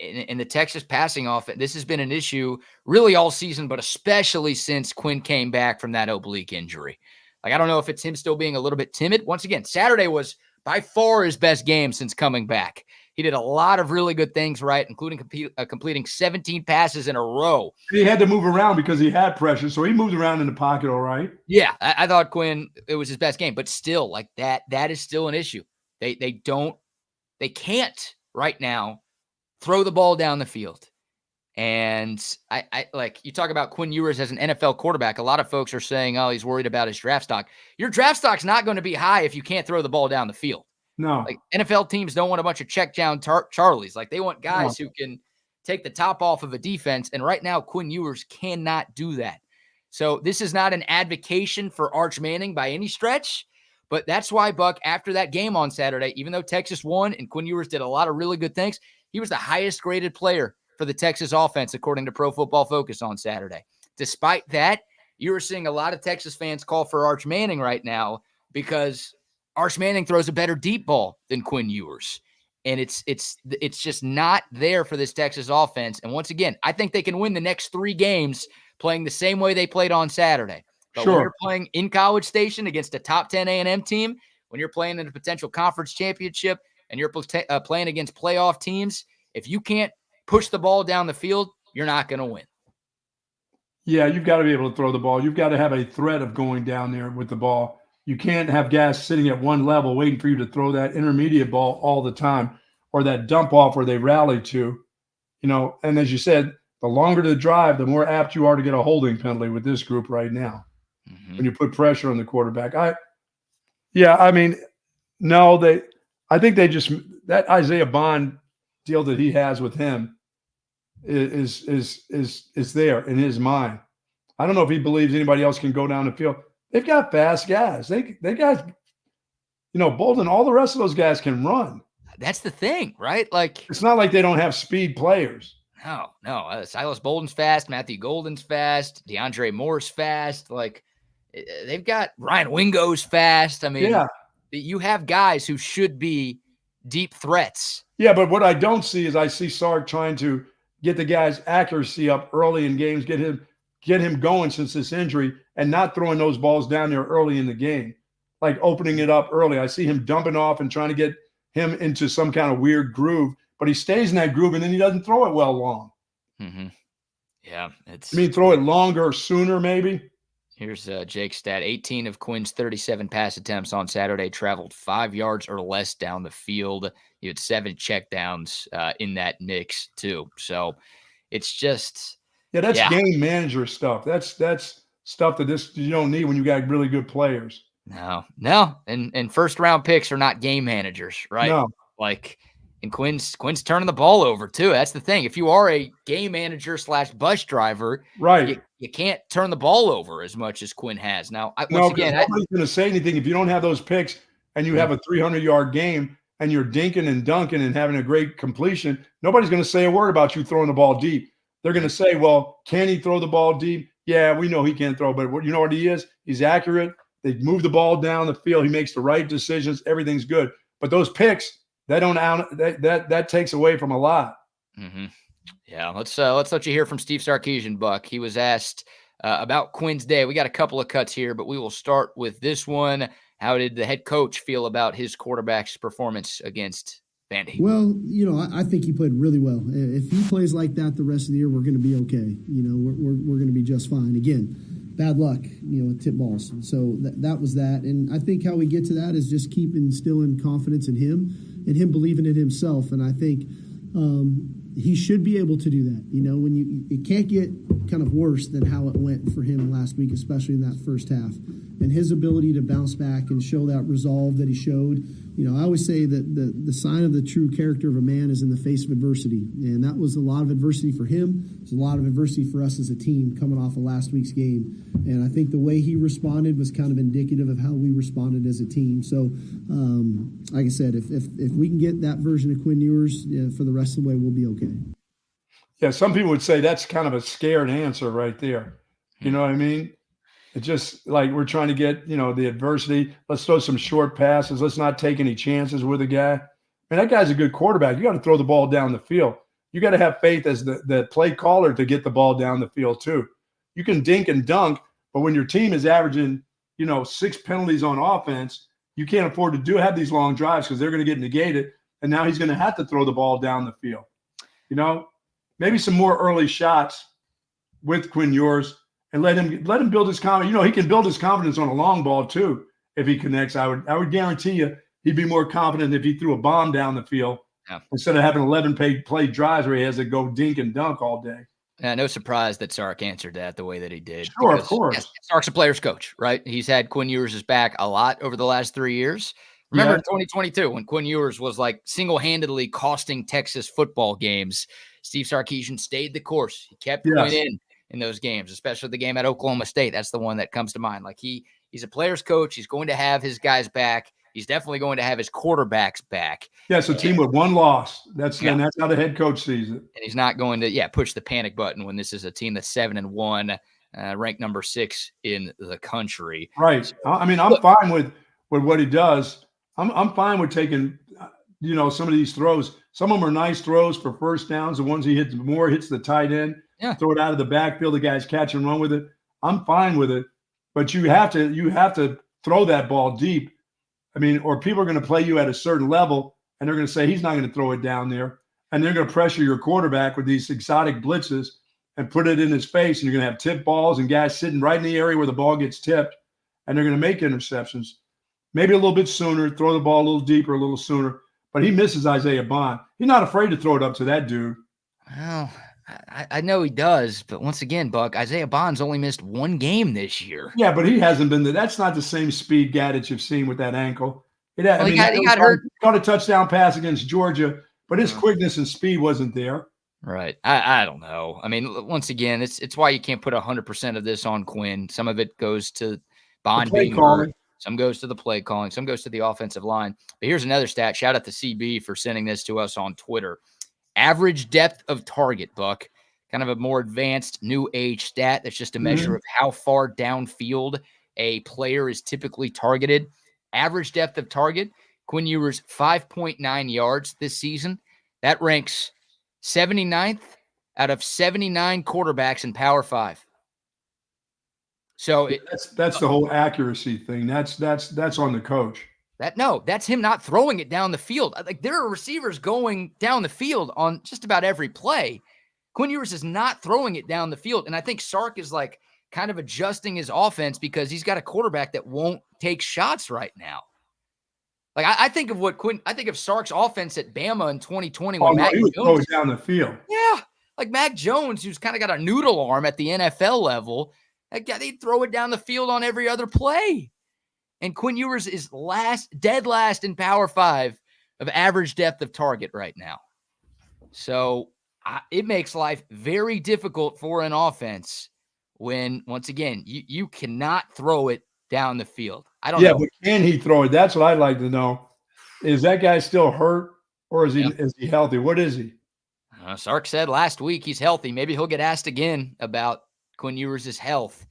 In the Texas passing offense, this has been an issue really all season, but especially since Quinn came back from that oblique injury. I don't know if it's him still being a little bit timid. Once again, Saturday was by far his best game since coming back. He did a lot of really good things right, including completing 17 passes in a row. He had to move around because he had pressure, so he moved around in the pocket all right. Yeah, I thought Quinn, it was his best game, but still, that is still an issue. They can't right now throw the ball down the field. And I you talk about Quinn Ewers as an NFL quarterback. A lot of folks are saying, oh, he's worried about his draft stock. Your draft stock's not going to be high if you can't throw the ball down the field. No. NFL teams don't want a bunch of check down Charlies. They want guys who can take the top off of a defense. And right now, Quinn Ewers cannot do that. So this is not an advocation for Arch Manning by any stretch. But that's why, Buck, after that game on Saturday, even though Texas won and Quinn Ewers did a lot of really good things, he was the highest graded player for the Texas offense, according to Pro Football Focus on Saturday. Despite that, you are seeing a lot of Texas fans call for Arch Manning right now because Arch Manning throws a better deep ball than Quinn Ewers. And it's just not there for this Texas offense. And once again, I think they can win the next 3 games playing the same way they played on Saturday. But when you're playing in College Station against a top 10 A&M team, when you're playing in a potential conference championship and you're playing against playoff teams, if you can't push the ball down the field, you're not going to win. Yeah, you've got to be able to throw the ball. You've got to have a threat of going down there with the ball. You can't have guys sitting at one level waiting for you to throw that intermediate ball all the time, or that dump off where they rally to. And as you said, the longer the drive, the more apt you are to get a holding penalty with this group right now. When you put pressure on the quarterback. I think they just, that Isaiah Bond deal that he has with him is there in his mind. I don't know if he believes anybody else can go down the field. They've got fast guys. They guys, Bolden, all the rest of those guys can run. That's the thing, right? It's not like they don't have speed players. No. Silas Bolden's fast. Matthew Golden's fast. DeAndre Moore's fast. They've got Ryan Wingo's fast. I mean, you have guys who should be deep threats. Yeah, but what I don't see is I see Sark trying to get the guy's accuracy up early in games, get him going since this injury, and not throwing those balls down there early in the game, opening it up early. I see him dumping off and trying to get him into some kind of weird groove, but he stays in that groove and then he doesn't throw it well long. Mm-hmm. Yeah. Throw it longer, sooner maybe? Here's Jake's stat. 18 of Quinn's 37 pass attempts on Saturday traveled 5 yards or less down the field. He had 7 checkdowns in that mix, too. So it's just that's game manager stuff. That's stuff that you don't need when you got really good players. No. And first-round picks are not game managers, right? No. Like, and Quinn's turning the ball over, too. That's the thing. If you are a game manager / bus driver, right, you can't turn the ball over as much as Quinn has. Now, nobody's going to say anything if you don't have those picks and you have a 300-yard game and you're dinking and dunking and having a great completion. Nobody's going to say a word about you throwing the ball deep. They're going to say, well, can he throw the ball deep? Yeah, we know he can't throw, but you know what he is? He's accurate. They move the ball down the field. He makes the right decisions. Everything's good. But those picks, that takes away from a lot. Mm-hmm. Yeah, let's let you hear from Steve Sarkeesian, Buck. He was asked about Quinn's day. We got a couple of cuts here, but we will start with this one. How did the head coach feel about his quarterback's performance against Vandy? Well, I think he played really well. If he plays like that the rest of the year, we're going to be okay. We're going to be just fine. Again, bad luck, with tip balls. So that was that. And I think how we get to that is just keep instilling confidence in him and him believing in himself. And I think he should be able to do that. When it can't get kind of worse than how it went for him last week, especially in that first half. And his ability to bounce back and show that resolve that he showed. I always say that the sign of the true character of a man is in the face of adversity. And that was a lot of adversity for him. It was a lot of adversity for us as a team coming off of last week's game. And I think the way he responded was kind of indicative of how we responded as a team. So, like I said, if we can get that version of Quinn Ewers for the rest of the way, we'll be okay. Yeah, some people would say that's kind of a scared answer right there. You know what I mean? It's just like we're trying to get, the adversity. Let's throw some short passes. Let's not take any chances with a guy. That guy's a good quarterback. You got to throw the ball down the field. You got to have faith as the play caller to get the ball down the field too. You can dink and dunk, but when your team is averaging, 6 penalties on offense, you can't afford to have these long drives because they're going to get negated. And now he's going to have to throw the ball down the field. Maybe some more early shots with Quinn Ewers. And let him build his confidence. He can build his confidence on a long ball too if he connects. I would guarantee you he'd be more confident if he threw a bomb down the field instead of having 11 play drives where he has to go dink and dunk all day. No surprise that Sark answered that the way that he did. Sure, of course. Sark's a player's coach, right? He's had Quinn Ewers' back a lot over the last 3 years. Remember in 2022 when Quinn Ewers was like single-handedly costing Texas football games, Steve Sarkeesian stayed the course. He kept Quinn in those games, especially the game at Oklahoma State. That's the one that comes to mind. Like he's a player's coach. He's going to have his guys back. He's definitely going to have his quarterbacks back. Yeah, it's a team with one loss. That's how the head coach sees it. And he's not going to push the panic button when this is a team that's 7-1, ranked number 6 in the country. Right. I'm fine with what he does. I'm fine with taking some of these throws. Some of them are nice throws for first downs. The ones he hits the tight end. Yeah. Throw it out of the backfield. The guys catch and run with it. I'm fine with it, but you have to throw that ball deep. Or people are going to play you at a certain level, and they're going to say he's not going to throw it down there, and they're going to pressure your quarterback with these exotic blitzes and put it in his face, and you're going to have tip balls and guys sitting right in the area where the ball gets tipped, and they're going to make interceptions. Maybe a little bit sooner, throw the ball a little deeper, a little sooner. But he misses Isaiah Bond. He's not afraid to throw it up to that dude. Well, I know he does, but once again, Buck, Isaiah Bond's only missed 1 game this year. Yeah, but he hasn't been there. That's not the same speed guy that you've seen with that ankle. He got hurt. He caught a touchdown pass against Georgia, but his quickness and speed wasn't there. Right. I don't know. Once again, it's why you can't put 100% of this on Quinn. Some of it goes to Bond being hurt. Some goes to the play calling. Some goes to the offensive line. But here's another stat. Shout out to CB for sending this to us on Twitter. Average depth of target, Buck. Kind of a more advanced new age stat. That's just a measure of how far downfield a player is typically targeted. Average depth of target, Quinn Ewers 5.9 yards this season. That ranks 79th out of 79 quarterbacks in Power 5. So that's the whole accuracy thing. That's on the coach. That's him not throwing it down the field. Like there are receivers going down the field on just about every play. Quinn Ewers is not throwing it down the field. And I think Sark is like kind of adjusting his offense because he's got a quarterback that won't take shots right now. Like I think of Sark's offense at Bama in 2020 when Mac he would throw Jones it down the field. Yeah, like Mac Jones, who's kind of got a noodle arm at the NFL level. They'd throw it down the field on every other play. And Quinn Ewers is dead last in Power 5 of average depth of target right now. So it makes life very difficult for an offense when, once again, you cannot throw it down the field. I don't know. Yeah, but can he throw it? That's what I'd like to know. Is that guy still hurt, or is he healthy? What is he? Sark said last week he's healthy. Maybe he'll get asked again about Quinn Ewers' health.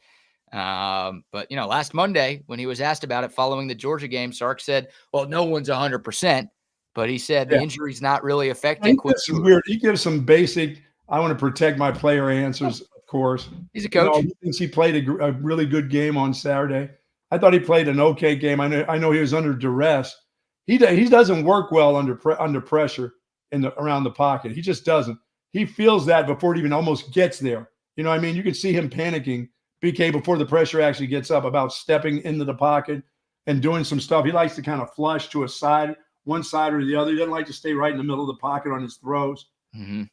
But, last Monday when he was asked about it following the Georgia game, Sark said, well, no one's 100%. But he said the injury's not really affecting Quinn Ewers. Weird. He gives some basic, I want to protect my player answers, of course. He's a coach. He thinks he played a really good game on Saturday. I thought he played an okay game. I know he was under duress. He doesn't work well under pressure around the pocket. He just doesn't. He feels that before it even almost gets there. You know what I mean? You can see him panicking, BK, before the pressure actually gets up, about stepping into the pocket and doing some stuff. He likes to kind of flush to a side, one side or the other. He doesn't like to stay right in the middle of the pocket on his throws. Mm-hmm.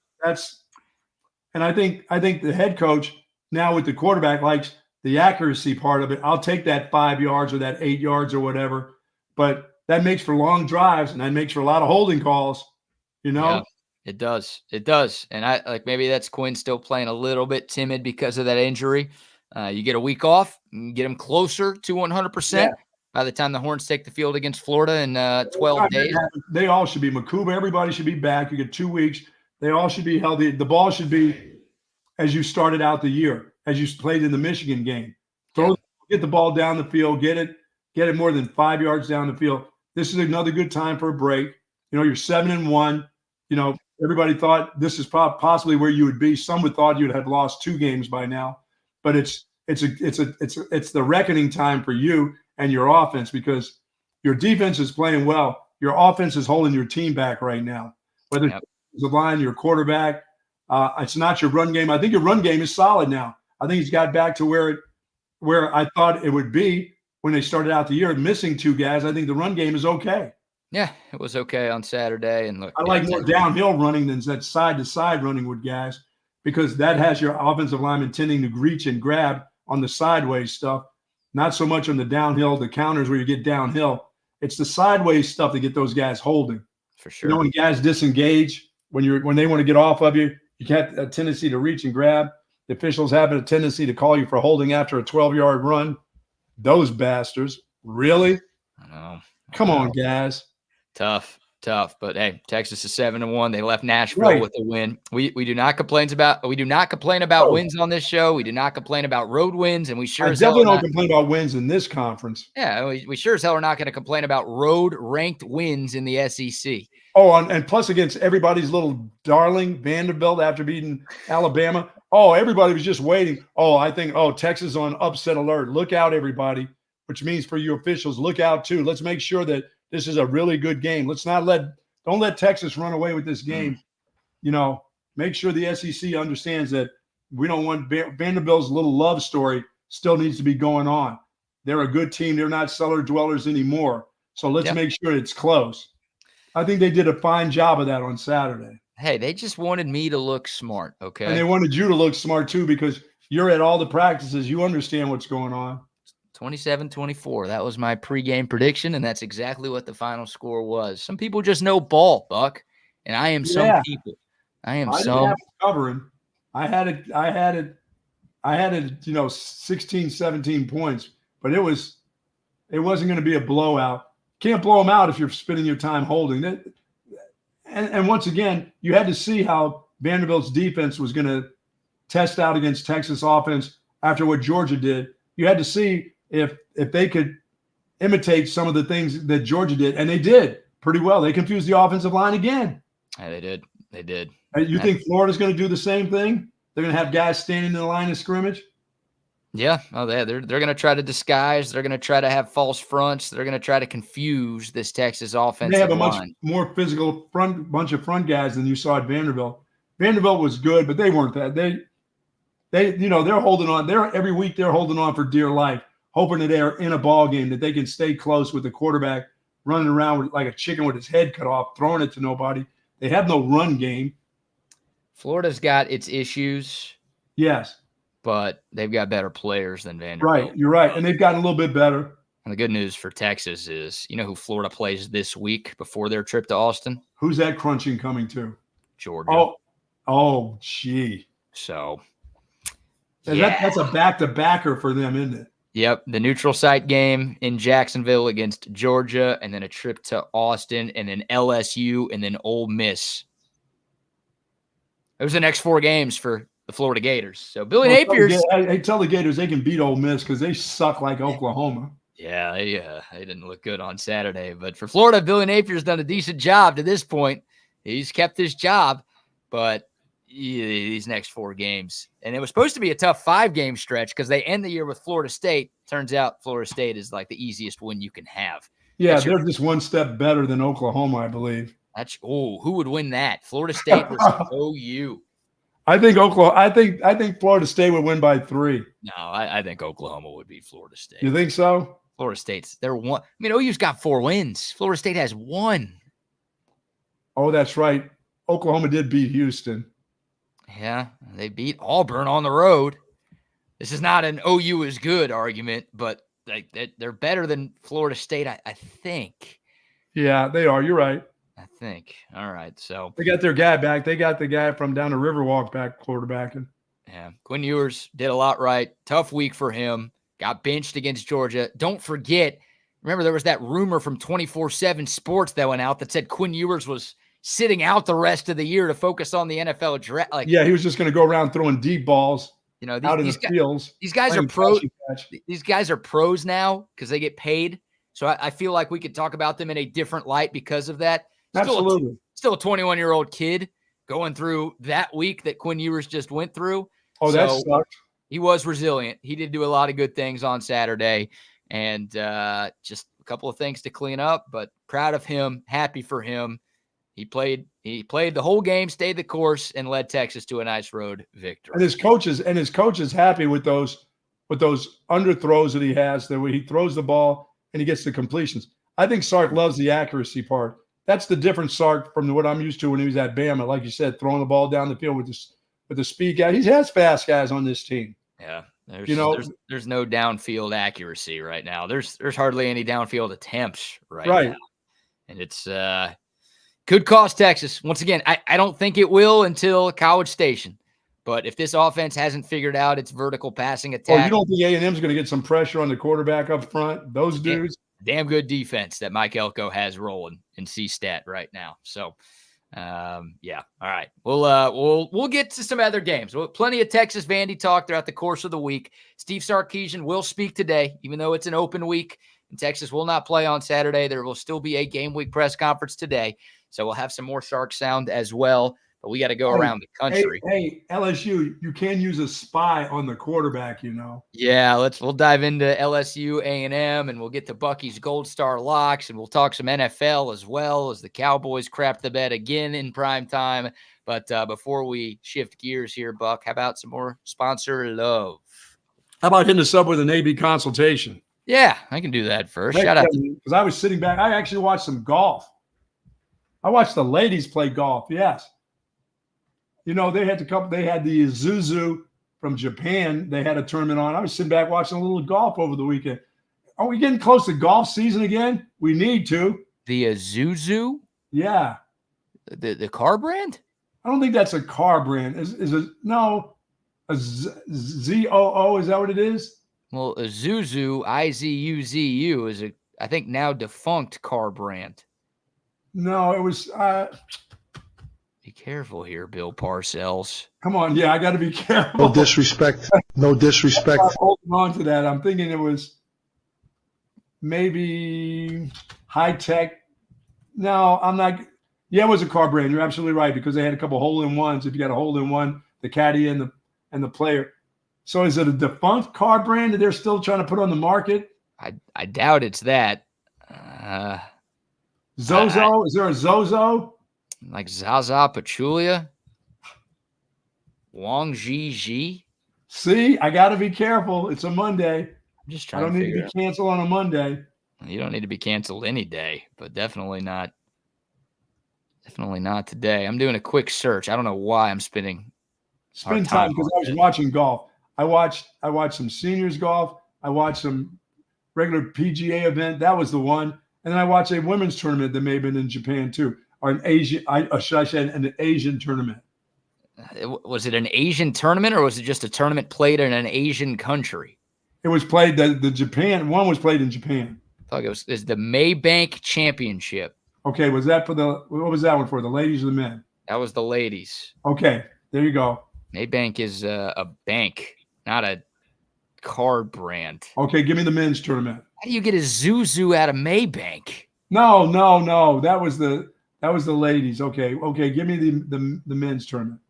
And I think the head coach now with the quarterback likes the accuracy part of it. I'll take that 5 yards or that 8 yards or whatever, but that makes for long drives and that makes for a lot of holding calls, Yeah, it does. It does. And maybe that's Quinn still playing a little bit timid because of that injury. You get a week off, and get him closer to 100%. Yeah. By the time the Horns take the field against Florida in 12 days. They all should be. Makuba, everybody should be back. You get 2 weeks. They all should be healthy. The ball should be as you started out the year, as you played in the Michigan game. Get the ball down the field, get it more than 5 yards down the field. This is another good time for a break. You're 7-1. Everybody thought this is possibly where you would be. Some would thought you'd have lost 2 games by now, but it's the reckoning time for you and your offense because your defense is playing well. Your offense is holding your team back right now. Whether it's the line, your quarterback, it's not your run game. I think your run game is solid now. I think he's got back to where I thought it would be when they started out the year, missing 2 guys. I think the run game is okay. Yeah, it was okay on Saturday. And look, I like more downhill running than that side-to-side running with guys because that has your offensive lineman tending to reach and grab on the sideways stuff, not so much on the downhill, the counters where you get downhill. It's the sideways stuff that get those guys holding. For sure. When guys disengage, when they want to get off of you, you have a tendency to reach and grab. The officials have a tendency to call you for holding after a 12-yard run. Those bastards. Really? I know. Come on, guys. Tough. But hey, Texas is 7-1. They left Nashville with a win. We do not complain about wins on this show. We do not complain about road wins, and we definitely don't complain about wins in this conference. Yeah, we sure as hell are not going to complain about road ranked wins in the SEC. Oh, and plus against everybody's little darling Vanderbilt after beating Alabama. Oh, everybody was just waiting. Oh, I think Texas on upset alert. Look out, everybody. Which means for you officials, look out too. Let's make sure that this is a really good game. Don't let Texas run away with this game. Make sure the SEC understands that we don't want Vanderbilt's little love story still needs to be going on. They're a good team. They're not cellar dwellers anymore. So let's make sure it's close. I think they did a fine job of that on Saturday. Hey, they just wanted me to look smart, okay? And they wanted you to look smart too because you're at all the practices. You understand what's going on. 27-24. That was my pregame prediction, and that's exactly what the final score was. Some people just know ball, Buck, and I am some people. I didn't have it covering. I had it, 16, 17 points, but it wasn't going to be a blowout. Can't blow them out if you're spending your time holding it. And once again, you had to see how Vanderbilt's defense was going to test out against Texas offense after what Georgia did. You had to see if they could imitate some of the things that Georgia did, and they did pretty well. They confused the offensive line again. Yeah, they did. They did. You think Florida's going to do the same thing? They're going to have guys standing in the line of scrimmage? Yeah. Oh, they're going to try to disguise. They're going to try to have false fronts. They're going to try to confuse this Texas offensive line. They have a much more physical bunch of front guys than you saw at Vanderbilt. Vanderbilt was good, but they weren't that. they're holding on. Every week they're holding on for dear life, hoping that they're in a ball game, that they can stay close with the quarterback running around like a chicken with his head cut off, throwing it to nobody. They have no run game. Florida's got its issues. Yes. But they've got better players than Vanderbilt. Right. You're right. And they've gotten a little bit better. And the good news for Texas is, you know who Florida plays this week before their trip to Austin? Who's that crunching coming to? Georgia. Oh, gee. So, yeah. That's a back-to-backer for them, isn't it? Yep. The neutral site game in Jacksonville against Georgia, and then a trip to Austin, and then LSU, and then Ole Miss. Those are the next 4 games for the Florida Gators. So Billy Napier's. I tell the Gators they can beat Ole Miss because they suck like Oklahoma. Yeah, they didn't look good on Saturday. But for Florida, Billy Napier's done a decent job to this point. He's kept his job, but these next 4 games. And it was supposed to be a tough 5-game stretch because they end the year with Florida State. Turns out Florida State is like the easiest win you can have. Yeah, they're just one step better than Oklahoma, I believe. Who would win that? Florida State versus OU. I think Oklahoma. I think Florida State would win by 3. No, I think Oklahoma would beat Florida State. You think so? Florida State's they're one. I mean, OU's got 4 wins. Florida State has 1. Oh, that's right. Oklahoma did beat Houston. Yeah, they beat Auburn on the road. This is not an OU is good argument, but like they're better than Florida State, I think. Yeah, they are. You're right. I think. All right. So they got their guy back. They got the guy from down the Riverwalk back quarterbacking. Yeah. Quinn Ewers did a lot right. Tough week for him. Got benched against Georgia. Don't forget, remember there was that rumor from 24/7 Sports that went out that said Quinn Ewers was sitting out the rest of the year to focus on the NFL draft. Like, yeah, he was just going to go around throwing deep balls. You know, out in the fields. These guys are pros. These guys are pros now because they get paid. So I feel like we could talk about them in a different light because of that. Absolutely. Still a 21-year-old kid going through that week that Quinn Ewers just went through. Oh, that sucked. He was resilient. He did do a lot of good things on Saturday, and just a couple of things to clean up, but proud of him, happy for him. He played the whole game, stayed the course, and led Texas to a nice road victory. And his coaches happy with those underthrows that he has, that he throws the ball and he gets the completions. I think Sark loves the accuracy part. That's the different Sark from what I'm used to when he was at Bama. Like you said, throwing the ball down the field with the speed guy. He has fast guys on this team. Yeah. There's no downfield accuracy right now. There's hardly any downfield attempts right now. And it's could cost Texas. Once again, I don't think it will until College Station. But if this offense hasn't figured out its vertical passing attack. Oh, you don't think A&M's going to get some pressure on the quarterback up front? Those dudes? Damn good defense that Mike Elco has rolling in C-Stat right now. So, yeah. All right. We'll get to some other games. Plenty of Texas Vandy talk throughout the course of the week. Steve Sarkeesian will speak today, even though it's an open week. And Texas will not play on Saturday. There will still be a game week press conference today. So we'll have some more Sark sound as well. But we got to go around the country. Hey, LSU, you can use a spy on the quarterback, you know. Yeah, we'll dive into LSU, A&M, and we'll get to Bucky's Gold Star locks, and we'll talk some NFL as well as the Cowboys crap the bed again in prime time. But before we shift gears here, Buck, how about some more sponsor love? How about hitting us up with an AB consultation? Yeah, I can do that first. Shout out. Because I was sitting back. I actually watched some golf. I watched the ladies play golf, yes. You know, they had the Isuzu from Japan. They had a tournament on. I was sitting back watching a little golf over the weekend. Are we getting close to golf season again? We need to. The Isuzu? Yeah. The car brand? I don't think that's a car brand. Is it? No. A ZOO, is that what it is? Well, Isuzu, IZUZU, is I think now defunct car brand. No, it was Be careful here, Bill Parcells. Come on, yeah, I got to be careful. No disrespect. No disrespect. I'm holding on to that. I'm thinking it was maybe high tech. No, I'm not. Yeah, it was a car brand. You're absolutely right because they had a couple hole-in-ones. If you got a hole-in-one, the caddy and the player. So is it a defunct car brand that they're still trying to put on the market? I doubt it's that. Zozo? Is there a Zozo? Like Zaza Pachulia? Wang Ji? See, I got to be careful. It's a Monday. I'm just I trying don't to need to figure be canceled on a Monday. You don't need to be canceled any day, but definitely not today. I'm doing a quick search. I don't know why I'm spending time because I was watching golf. I watched some seniors golf. I watched some regular PGA event. That was the one. And then I watched a women's tournament that may have been in Japan too, or an Asian. Should I say an Asian tournament? Was it an Asian tournament, or was it just a tournament played in an Asian country? It was played. The Japan one was played in Japan. I thought it was the Maybank Championship. Okay, was that for what was that one for? The ladies or the men? That was the ladies. Okay, there you go. Maybank is a bank, not a card brand. Okay, give me the men's tournament. How do you get a Zuzu out of Maybank? No. That was the ladies. Okay, give me the men's tournament.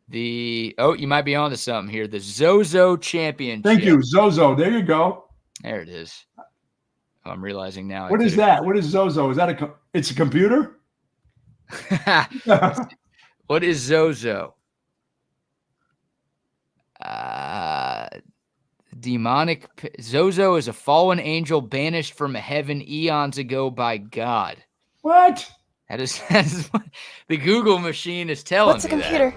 You might be onto something here. The Zozo Championship. Thank you, Zozo. There you go. There it is. Oh, I'm realizing now. What is that? What is Zozo? Is that it's a computer? What is Zozo? Demonic. Zozo is a fallen angel banished from heaven eons ago by God. What? That is what the Google machine is telling me. What's a computer?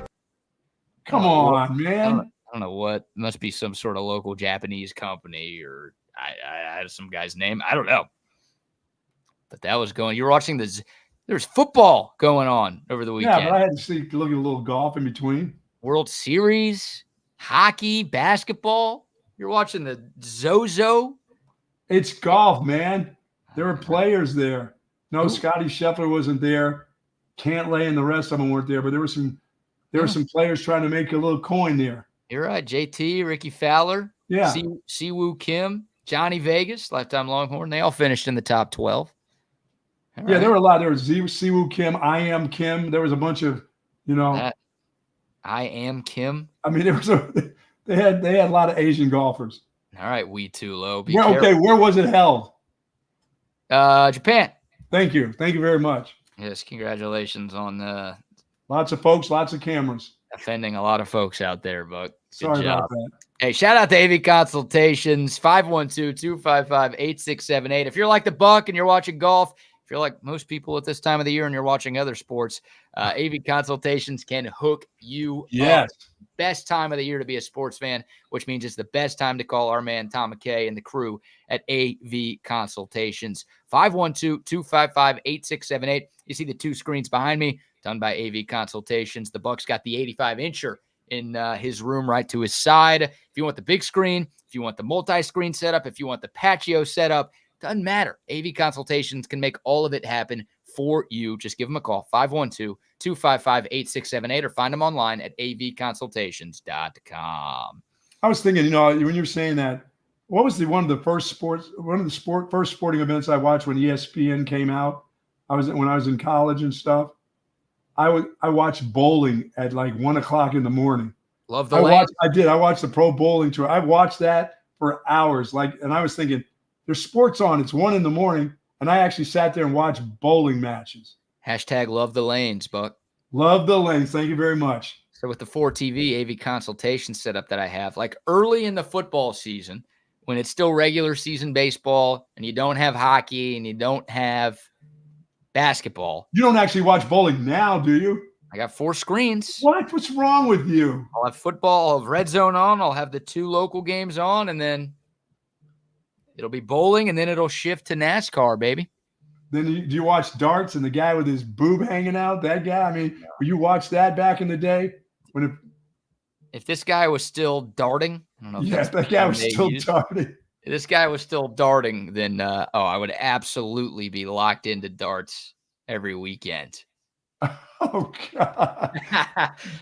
Come on, man. I don't know what. It must be some sort of local Japanese company, or I had some guy's name. I don't know. But that was going. You were watching there's football going on over the weekend. Yeah, but I had to look at a little golf in between. World Series, hockey, basketball. You're watching the Zozo. It's golf, man. There were players there. No, Scotty Scheffler wasn't there. Cantlay and the rest of them weren't there, but there were some players trying to make a little coin there. You're right. JT, Ricky Fowler, yeah, Siwoo Kim, Johnny Vegas, lifetime Longhorn. They all finished in the top 12. Yeah, there were a lot. There was Siwoo Kim, I Am Kim. There was a bunch of, I Am Kim. I mean, they had a lot of Asian golfers. All right, Wee Too Low. Okay, where was it held? Japan. Thank you very much. Yes, congratulations on lots of folks, lots of cameras. Offending a lot of folks out there, Buck. Sorry about that. Hey, shout out to AV Consultations, 512-255-8678. If you're like the Buck and you're watching golf, if you're like most people at this time of the year and you're watching other sports, AV Consultations can hook you up. Best time of the year to be a sports fan, which means it's the best time to call our man Tom McKay and the crew at AV Consultations. 512-255-8678. You see the two screens behind me, done by AV Consultations. The Buck's got the 85-incher in his room right to his side. If you want the big screen, if you want the multi-screen setup, if you want the patio setup, doesn't matter. AV Consultations can make all of it happen for you. Just give them a call, 512-255-8678, or find them online at avconsultations.com. I was thinking, when you were saying that, what was one of the first sporting events I watched when ESPN came out? When I was in college and stuff. I watched bowling at like 1:00 in the morning. Love the lane. I watched the pro bowling tour. I watched that for hours. And I was thinking, there's sports on. It's 1 a.m. And I actually sat there and watched bowling matches. Hashtag love the lanes, Buck. Love the lanes. Thank you very much. So with the 4TV AV Consultation setup that I have, like early in the football season, when it's still regular season baseball and you don't have hockey and you don't have basketball. You don't actually watch bowling now, do you? I got 4 screens. What? What's wrong with you? I'll have football, I'll have Red Zone on, I'll have the 2 local games on, and then it'll be bowling, and then it'll shift to NASCAR, baby. Then do you watch darts and the guy with his boob hanging out? That guy? I mean, you watched that back in the day? If this guy was still darting, I don't know. Yes, that guy was still darting. If this guy was still darting, then I would absolutely be locked into darts every weekend. Oh, God.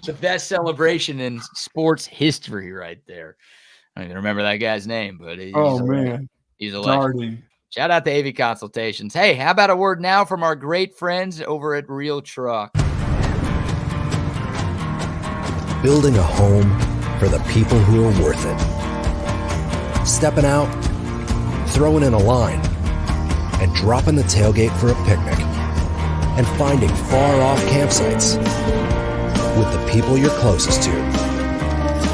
The best celebration in sports history right there. I don't even remember that guy's name, but he's a legend. Shout out to AV Consultations. Hey, how about a word now from our great friends over at Real Truck? Building a home for the people who are worth it. Stepping out, throwing in a line, and dropping the tailgate for a picnic. And finding far-off campsites with the people you're closest to.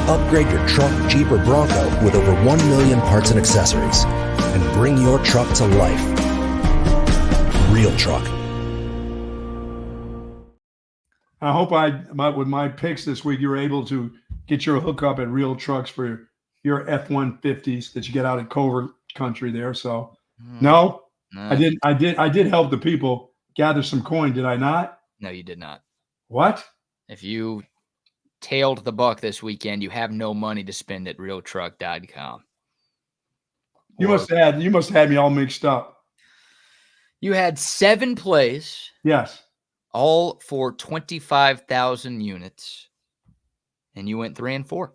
Upgrade your truck, Jeep, or Bronco with over 1 million parts and accessories. And bring your truck to life. Real Truck. I hope with my picks this week, you were able to get your hookup at Real Trucks for your F-150s that you get out in Covert country there. So no, I did help the people gather some coin. Did I not? No, you did not. What? If you tailed the buck this weekend, you have no money to spend at realtruck.com. You must have had me all mixed up. You had 7 plays. Yes. All for 25,000 units. And you went 3 and 4.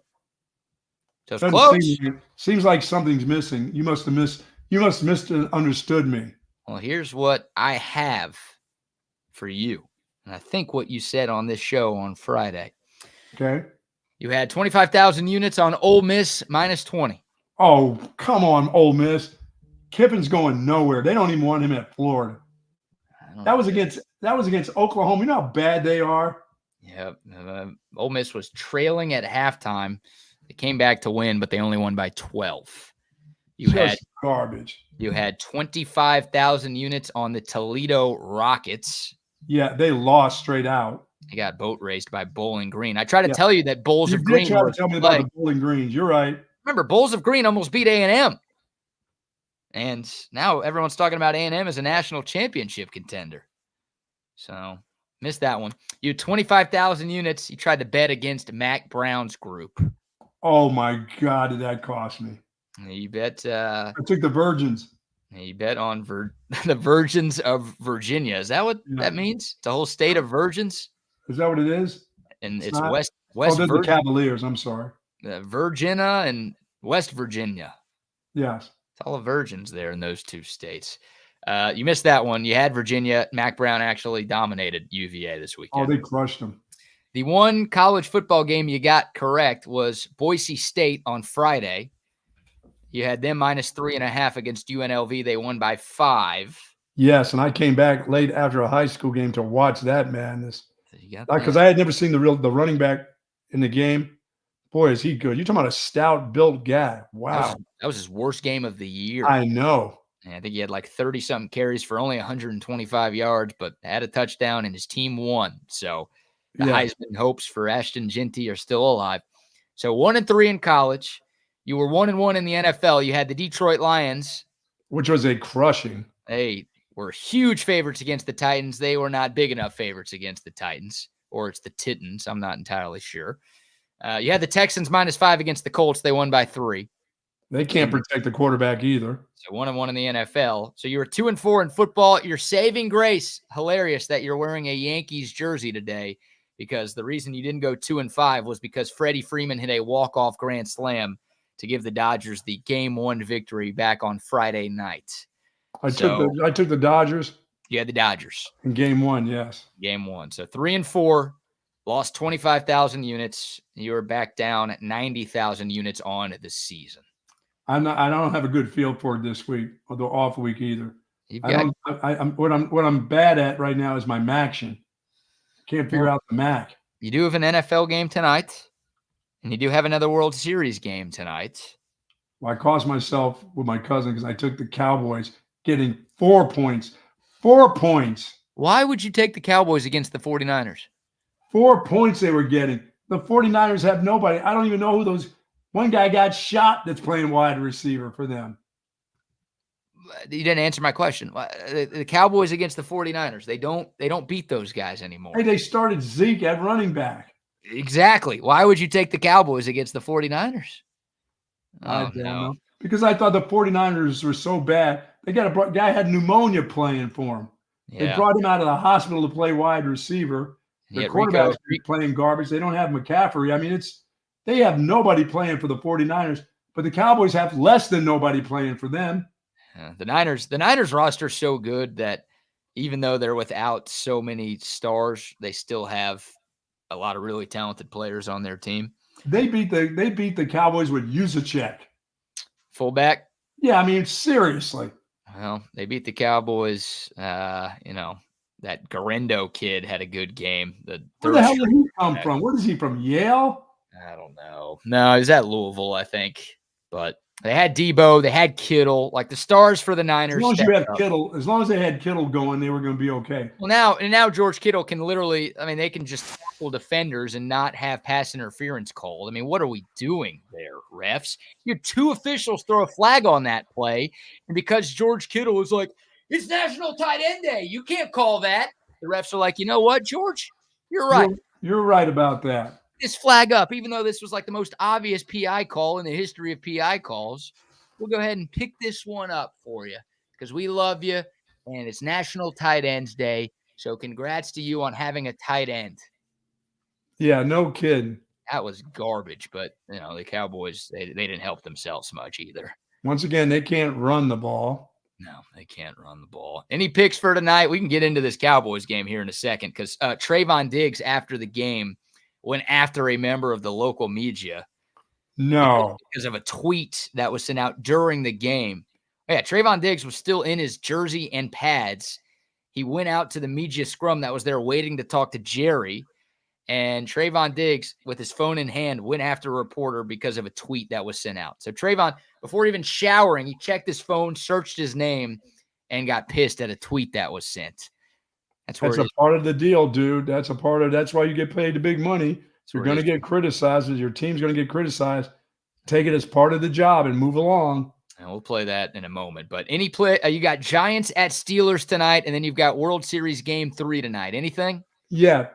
So it's close. Seems like something's missing. You must have misunderstood me. Well, here's what I have for you. And I think what you said on this show on Friday. Okay. You had 25,000 units on Ole Miss minus 20. Oh, come on, Ole Miss. Kiffin's going nowhere. They don't even want him at Florida. That was against Oklahoma. You know how bad they are? Yep. Ole Miss was trailing at halftime. They came back to win, but they only won by 12. You had garbage. You had 25,000 units on the Toledo Rockets. Yeah, they lost straight out. They got boat raced by Bowling Green. I try to tell you that Bowls of Green. You did try to tell me about the Bowling Greens. You're right. Remember, Bowls of Green almost beat A&M. And now everyone's talking about A&M as a national championship contender. So, missed that one. You had 25,000 units. You tried to bet against Mac Brown's group. Oh, my God, did that cost me? You bet. I took the Virgins. You bet on the Virgins of Virginia. Is that what that means? It's a whole state of virgins? Is that what it is? And it's West they're the Cavaliers. I'm sorry. Virginia and West Virginia. Yes. It's all the virgins there in those 2 states. You missed that one. You had Virginia. Mac Brown actually dominated UVA this weekend. Oh, they crushed them. The one college football game you got correct was Boise State on Friday. You had them minus 3.5 against UNLV. They won by 5. Yes, and I came back late after a high school game to watch that madness. Because I had never seen the running back in the game. Boy, is he good. You're talking about a stout-built guy. Wow. That was his worst game of the year. I know. And I think he had like 30-something carries for only 125 yards, but had a touchdown, and his team won. So the Heisman hopes for Ashton Jeanty are still alive. So 1-3 in college. You were 1-1 in the NFL. You had the Detroit Lions. Which was a crushing. They were huge favorites against the Titans. They were not big enough favorites against the Titans. Or it's the Titans. I'm not entirely sure. You had the Texans minus 5 against the Colts. They won by 3. They can't protect the quarterback either. So 1-1 in the NFL. So you were 2-4 in football. Your saving grace, hilarious that you're wearing a Yankees jersey today, because the reason you didn't go 2-5 was because Freddie Freeman hit a walk-off grand slam to give the Dodgers the Game 1 victory back on Friday night. I took the Dodgers. You had the Dodgers. In Game 1, yes. Game 1. So 3-4, lost 25,000 units. You were back down at 90,000 units on the season. I don't have a good feel for it this week, or the off week either. What I'm bad at right now is my Maction. Can't figure out the Mac. You do have an NFL game tonight, and you do have another World Series game tonight. Well, I cost myself with my cousin because I took the Cowboys, getting 4 points. 4 points. Why would you take the Cowboys against the 49ers? 4 points they were getting. The 49ers have nobody. I don't even know who those. One guy got shot that's playing wide receiver for them. You didn't answer my question. The Cowboys against the 49ers, they don't beat those guys anymore. Hey, they started Zeke at running back. Exactly. Why would you take the Cowboys against the 49ers? I don't know. Because I thought the 49ers were so bad. They got a guy had pneumonia playing for him. Yeah. They brought him out of the hospital to play wide receiver. The quarterback's playing garbage. They don't have McCaffrey. I mean, they have nobody playing for the 49ers, but the Cowboys have less than nobody playing for them. The Niners roster is so good that even though they're without so many stars, they still have a lot of really talented players on their team. They beat the Cowboys with Juszczyk. Fullback? Yeah, I mean, seriously. Well, they beat the Cowboys. That Garendo kid had a good game. Where the hell did he come from? Where is he from? Yale? I don't know. No, it was at Louisville, I think. But they had Debo, they had Kittle, like the stars for the Niners. As long as you have Kittle, as long as they had Kittle going, they were going to be okay. Well, now George Kittle can literally, I mean, they can just tackle defenders and not have pass interference called. I mean, what are we doing there, refs? Your 2 officials throw a flag on that play, and because George Kittle was like, it's National Tight End Day, you can't call that. The refs are like, you know what, George? You're right. You're right about that. This flag up, even though this was like the most obvious PI call in the history of PI calls. We'll go ahead and pick this one up for you because we love you, and it's National Tight Ends Day. So congrats to you on having a tight end. Yeah, no kidding. That was garbage, but the Cowboys, they didn't help themselves much either. Once again, they can't run the ball. No, they can't run the ball. Any picks for tonight? We can get into this Cowboys game here in a second because Trayvon Diggs after the game went after a member of the local media. No. Because of a tweet that was sent out during the game. Yeah, Trayvon Diggs was still in his jersey and pads. He went out to the media scrum that was there waiting to talk to Jerry. And Trayvon Diggs, with his phone in hand, went after a reporter because of a tweet that was sent out. So Trayvon, before even showering, he checked his phone, searched his name, and got pissed at a tweet that was sent. That's a part of the deal, dude. That's why you get paid the big money. You're going to get criticized. Your team's going to get criticized. Take it as part of the job and move along. And we'll play that in a moment. But any play, you got Giants at Steelers tonight, and then you've got World Series Game 3 tonight. Anything? Yeah.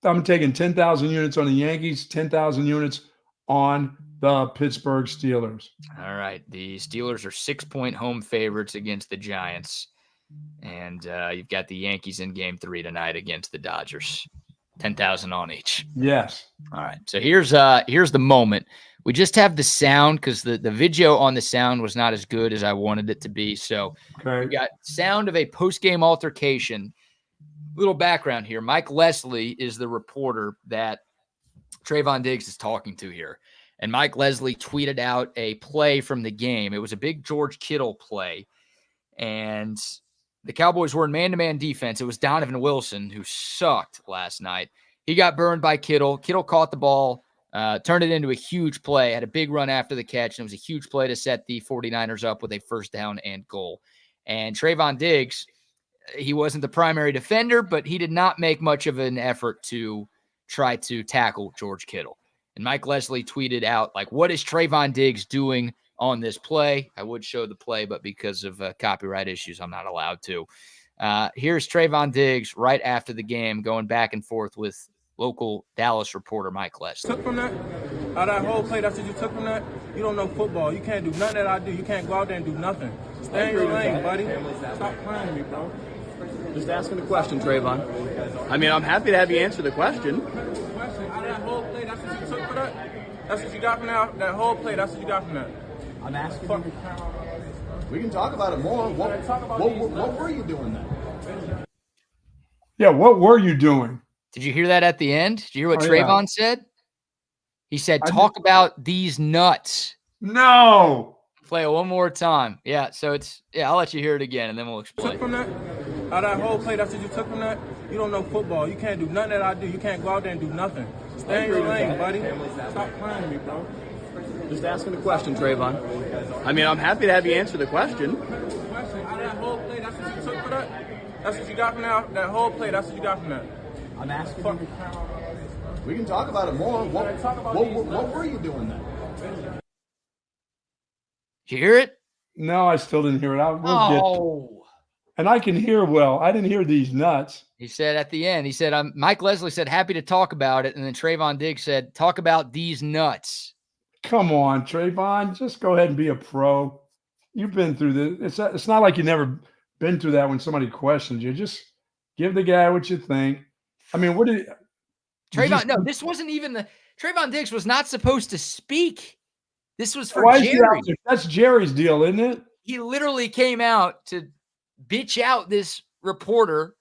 I'm taking 10,000 units on the Yankees, 10,000 units on the Pittsburgh Steelers. All right. The Steelers are 6-point home favorites against the Giants. And you've got the Yankees in Game 3 tonight against the Dodgers. 10,000 on each. Yes. All right. So here's the moment. We just have the sound because the video on the sound was not as good as I wanted it to be. So we got sound of a post-game altercation. Little background here. Mike Leslie is the reporter that Trayvon Diggs is talking to here. And Mike Leslie tweeted out a play from the game. It was a big George Kittle play. And the Cowboys were in man-to-man defense. It was Donovan Wilson, who sucked last night. He got burned by Kittle. Kittle caught the ball, turned it into a huge play, had a big run after the catch, and it was a huge play to set the 49ers up with a first down and goal. And Trayvon Diggs, he wasn't the primary defender, but he did not make much of an effort to try to tackle George Kittle. And Mike Leslie tweeted out, like, what is Trayvon Diggs doing on this play? I would show the play, but because of copyright issues, I'm not allowed to. Here's Trayvon Diggs right after the game going back and forth with local Dallas reporter Mike Leslie. Took from that? Out of that whole play, that's what you took from that? You don't know football. You can't do nothing that I do. You can't go out there and do nothing. Stay in your lane, buddy. Stop playing me, bro. Just asking a question, Trayvon. I mean, I'm happy to have you answer the question. Out of that whole play, that's what you took for that? That's what you got from that whole play, that's what you got from that? I'm asking you. We can talk about it more. What were you doing then? Yeah, what were you doing? Did you hear that at the end? Did you hear what Trayvon said? He said, talk about these nuts. No. Play it one more time. Yeah, so I'll let you hear it again, and then we'll explain. Took from that? Out of that whole play, that's what you took from that? You don't know football. You can't do nothing that I do. You can't go out there and do nothing. Stay in your lane, buddy. Stop playing me, bro. Just asking a question, Trayvon. I mean, I'm happy to have you answer the question. Out of that whole play, that's what you took for that? That's what you got from that whole play, that's what you got from that? I'm asking you. We can talk about it more. What were you doing then? Did you hear it? No, I still didn't hear it. And I can hear well. I didn't hear these nuts. He said at the end, he said, Mike Leslie said, happy to talk about it. And then Trayvon Diggs said, talk about these nuts. Come on, Trayvon. Just go ahead and be a pro. You've been through this. It's not like you've never been through that when somebody questions you. Just give the guy what you think. I mean, what did Trayvon? No, this wasn't even Trayvon Diggs was not supposed to speak. This was for Jerry. That's Jerry's deal, isn't it? He literally came out to bitch out this reporter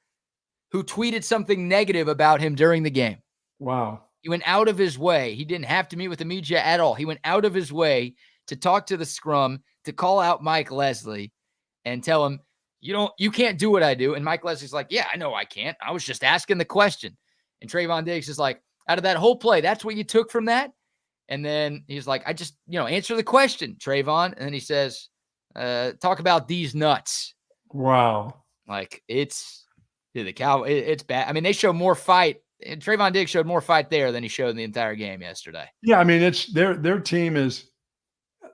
who tweeted something negative about him during the game. Wow. He went out of his way. He didn't have to meet with the media at all. He went out of his way to talk to the scrum, to call out Mike Leslie and tell him, you can't do what I do. And Mike Leslie's like, yeah, I know I can't. I was just asking the question. And Trayvon Diggs is like, Out of that whole play, that's what you took from that? And then he's like, I just, answer the question, Trayvon. And then he says, talk about these nuts. Wow. Like, it's bad. I mean, they show more fight. And Trayvon Diggs showed more fight there than he showed in the entire game yesterday. Yeah, I mean, it's their team is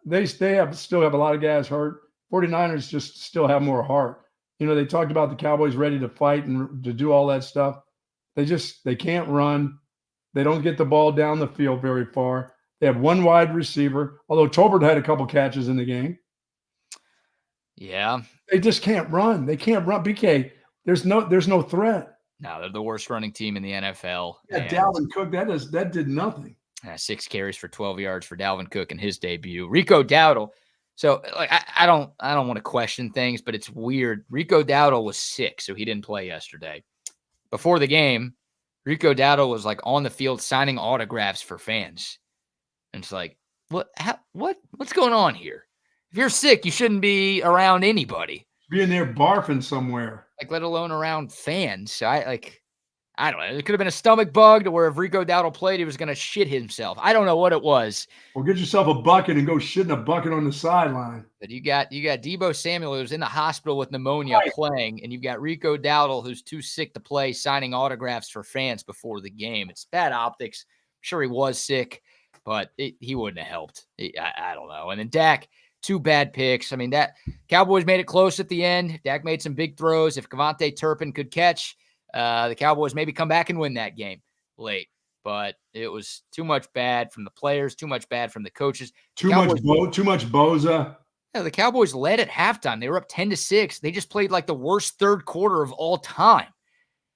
they still have a lot of guys hurt. 49ers just still have more heart. They talked about the Cowboys ready to fight and to do all that stuff. They can't run. They don't get the ball down the field very far. They have one wide receiver, although Tolbert had a couple catches in the game. Yeah. They just can't run. They can't run. BK, there's no threat. No, they're the worst running team in the NFL. Yeah, Dalvin Cook, that did nothing. 6 carries for 12 yards for Dalvin Cook in his debut. Rico Dowdle. So, I don't want to question things, but it's weird. Rico Dowdle was sick, so he didn't play yesterday. Before the game, Rico Dowdle was on the field signing autographs for fans. And it's like, what's going on here? If you're sick, you shouldn't be around anybody. Be in there barfing somewhere. Let alone around fans. So I don't know. It could have been a stomach bug to where if Rico Dowdle played, he was going to shit himself. I don't know what it was. Well, get yourself a bucket and go shit in a bucket on the sideline. But you got Deebo Samuel, who's in the hospital with pneumonia, playing, and you've got Rico Dowdle, who's too sick to play, signing autographs for fans before the game. It's bad optics. I'm sure he was sick, but he wouldn't have helped. I don't know. And then Dak, 2 bad picks. I mean, that Cowboys made it close at the end. Dak made some big throws. If Kevontae Turpin could catch, the Cowboys maybe come back and win that game late. But it was too much bad from the players, too much bad from the coaches. Too much Boza. Yeah, the Cowboys led at halftime. They were up 10-6. They just played the worst third quarter of all time.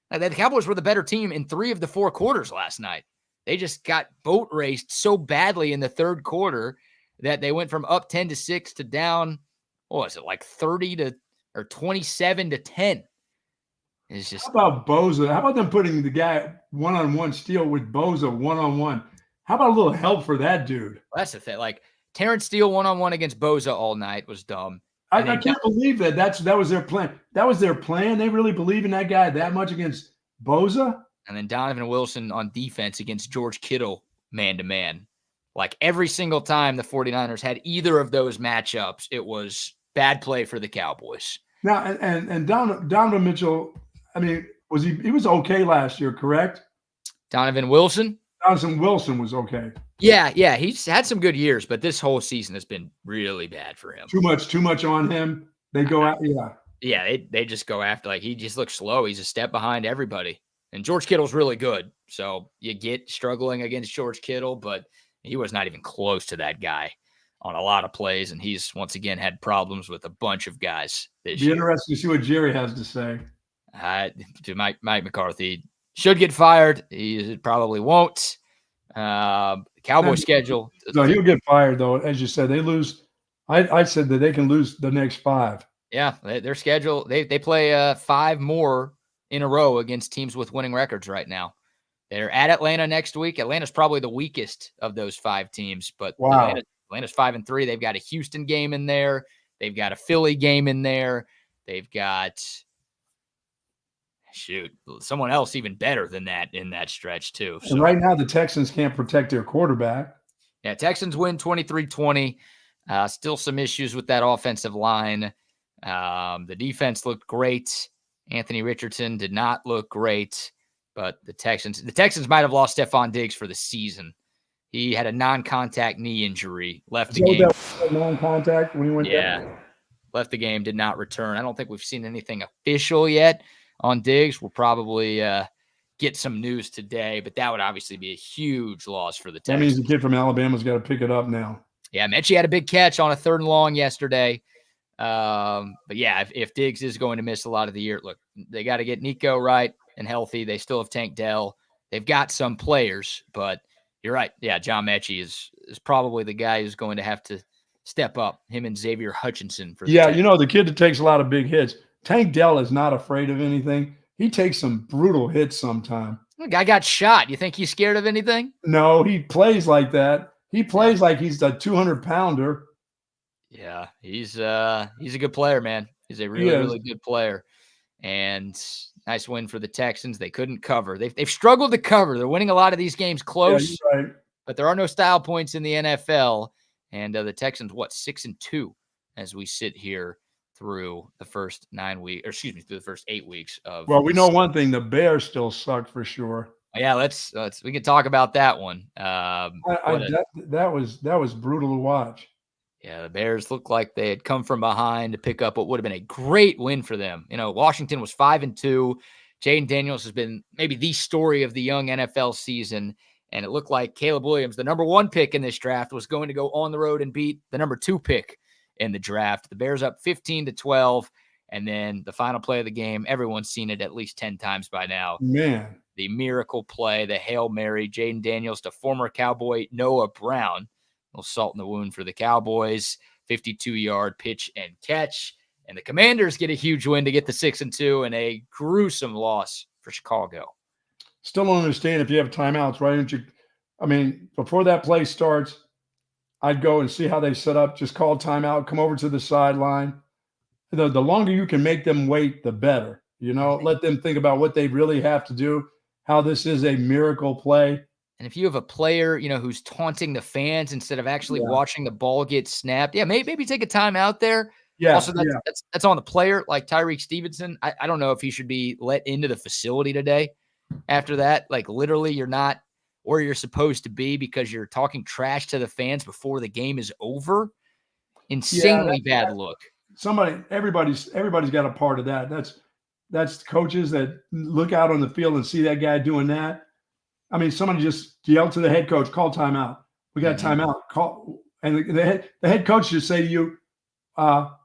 Now, the Cowboys were the better team in 3 of the 4 quarters last night. They just got boat raced so badly in the third quarter that they went from up 10-6 to down, 27-10. It's just. How about Boza? How about them putting the guy one-on-one Steele with Boza one-on-one? How about a little help for that dude? That's the thing. Terrence Steele one-on-one against Boza all night was dumb. I can't believe that. That was their plan. That was their plan. They really believe in that guy that much against Boza? And then Donovan Wilson on defense against George Kittle man-to-man. Every single time the 49ers had either of those matchups, it was bad play for the Cowboys. Now, and Donovan Mitchell, I mean, he was okay last year, correct? Donovan Wilson? Donovan Wilson was okay. Yeah, he's had some good years, but this whole season has been really bad for him. Too much on him. They go out, yeah. Yeah, they just go after, he just looks slow. He's a step behind everybody. And George Kittle's really good. So you get struggling against George Kittle, but he was not even close to that guy on a lot of plays. And he's, once again, had problems with a bunch of guys this year. Be interesting to see what Jerry has to say. Mike McCarthy should get fired. He probably won't. Cowboy schedule. No, he'll get fired, though. As you said, they lose. I said that they can lose the next 5. Yeah, their schedule, they play 5 more in a row against teams with winning records right now. They're at Atlanta next week. Atlanta's probably the weakest of those 5 teams, but wow. Atlanta's 5-3. They've got a Houston game in there. They've got a Philly game in there. They've got someone else even better than that in that stretch too. So, and right now the Texans can't protect their quarterback. Yeah, Texans win 23-20. Still some issues with that offensive line. The defense looked great. Anthony Richardson did not look great, but the Texans might have lost Stephon Diggs for the season. He had a non-contact knee injury, left the game. Non-contact when he went down? Left the game, did not return. I don't think we've seen anything official yet on Diggs. We'll probably get some news today, but that would obviously be a huge loss for the Texans. That means the kid from Alabama's got to pick it up now. Yeah, Mechie had a big catch on a 3rd and long yesterday. But yeah, if Diggs is going to miss a lot of the year, look, they got to get Nico right and healthy. They still have Tank Dell. They've got some players, but you're right. Yeah, John Mechie is probably the guy who's going to have to step up, him and Xavier Hutchinson. For the kid that takes a lot of big hits. Tank Dell is not afraid of anything. He takes some brutal hits sometime. The guy got shot. You think he's scared of anything? No, he plays like that. He plays like he's a 200-pounder. Yeah, he's a good player, man. He's a really good player. And nice win for the Texans. They couldn't cover. They've struggled to cover. They're winning a lot of these games close, right. But there are no style points in the NFL. And the Texans, 6-2 as we sit here through the first 9 weeks, or excuse me, through the first 8 weeks of. Well, we know one thing: the Bears still suck for sure. Yeah, we can talk about that one. That was brutal to watch. Yeah, the Bears looked like they had come from behind to pick up what would have been a great win for them. Washington was 5-2. Jaden Daniels has been maybe the story of the young NFL season. And it looked like Caleb Williams, the number 1 pick in this draft, was going to go on the road and beat the number 2 pick in the draft. The Bears up 15-12. And then the final play of the game, everyone's seen it at least 10 times by now. Man. The miracle play, the Hail Mary, Jaden Daniels to former Cowboy Noah Brown. A little salt in the wound for the Cowboys. 52-yard pitch and catch. And the Commanders get a huge win to get the 6-2 and a gruesome loss for Chicago. Still don't understand if you have timeouts, why don't you? I mean, before that play starts, I'd go and see how they set up. Just call timeout, come over to the sideline. The longer you can make them wait, the better. Let them think about what they really have to do, how this is a miracle play. And if you have a player, who's taunting the fans instead of actually watching the ball get snapped, maybe take a timeout there. Yeah. Also, that's on the player, like Tyreek Stevenson. I don't know if he should be let into the facility today. After that, like literally you're not where you're supposed to be because you're talking trash to the fans before the game is over. Insanely bad look. Everybody's got a part of that. That's coaches that look out on the field and see that guy doing that. I mean, somebody just yelled to the head coach, call timeout. We got a timeout. Call, and the head coach just say to you,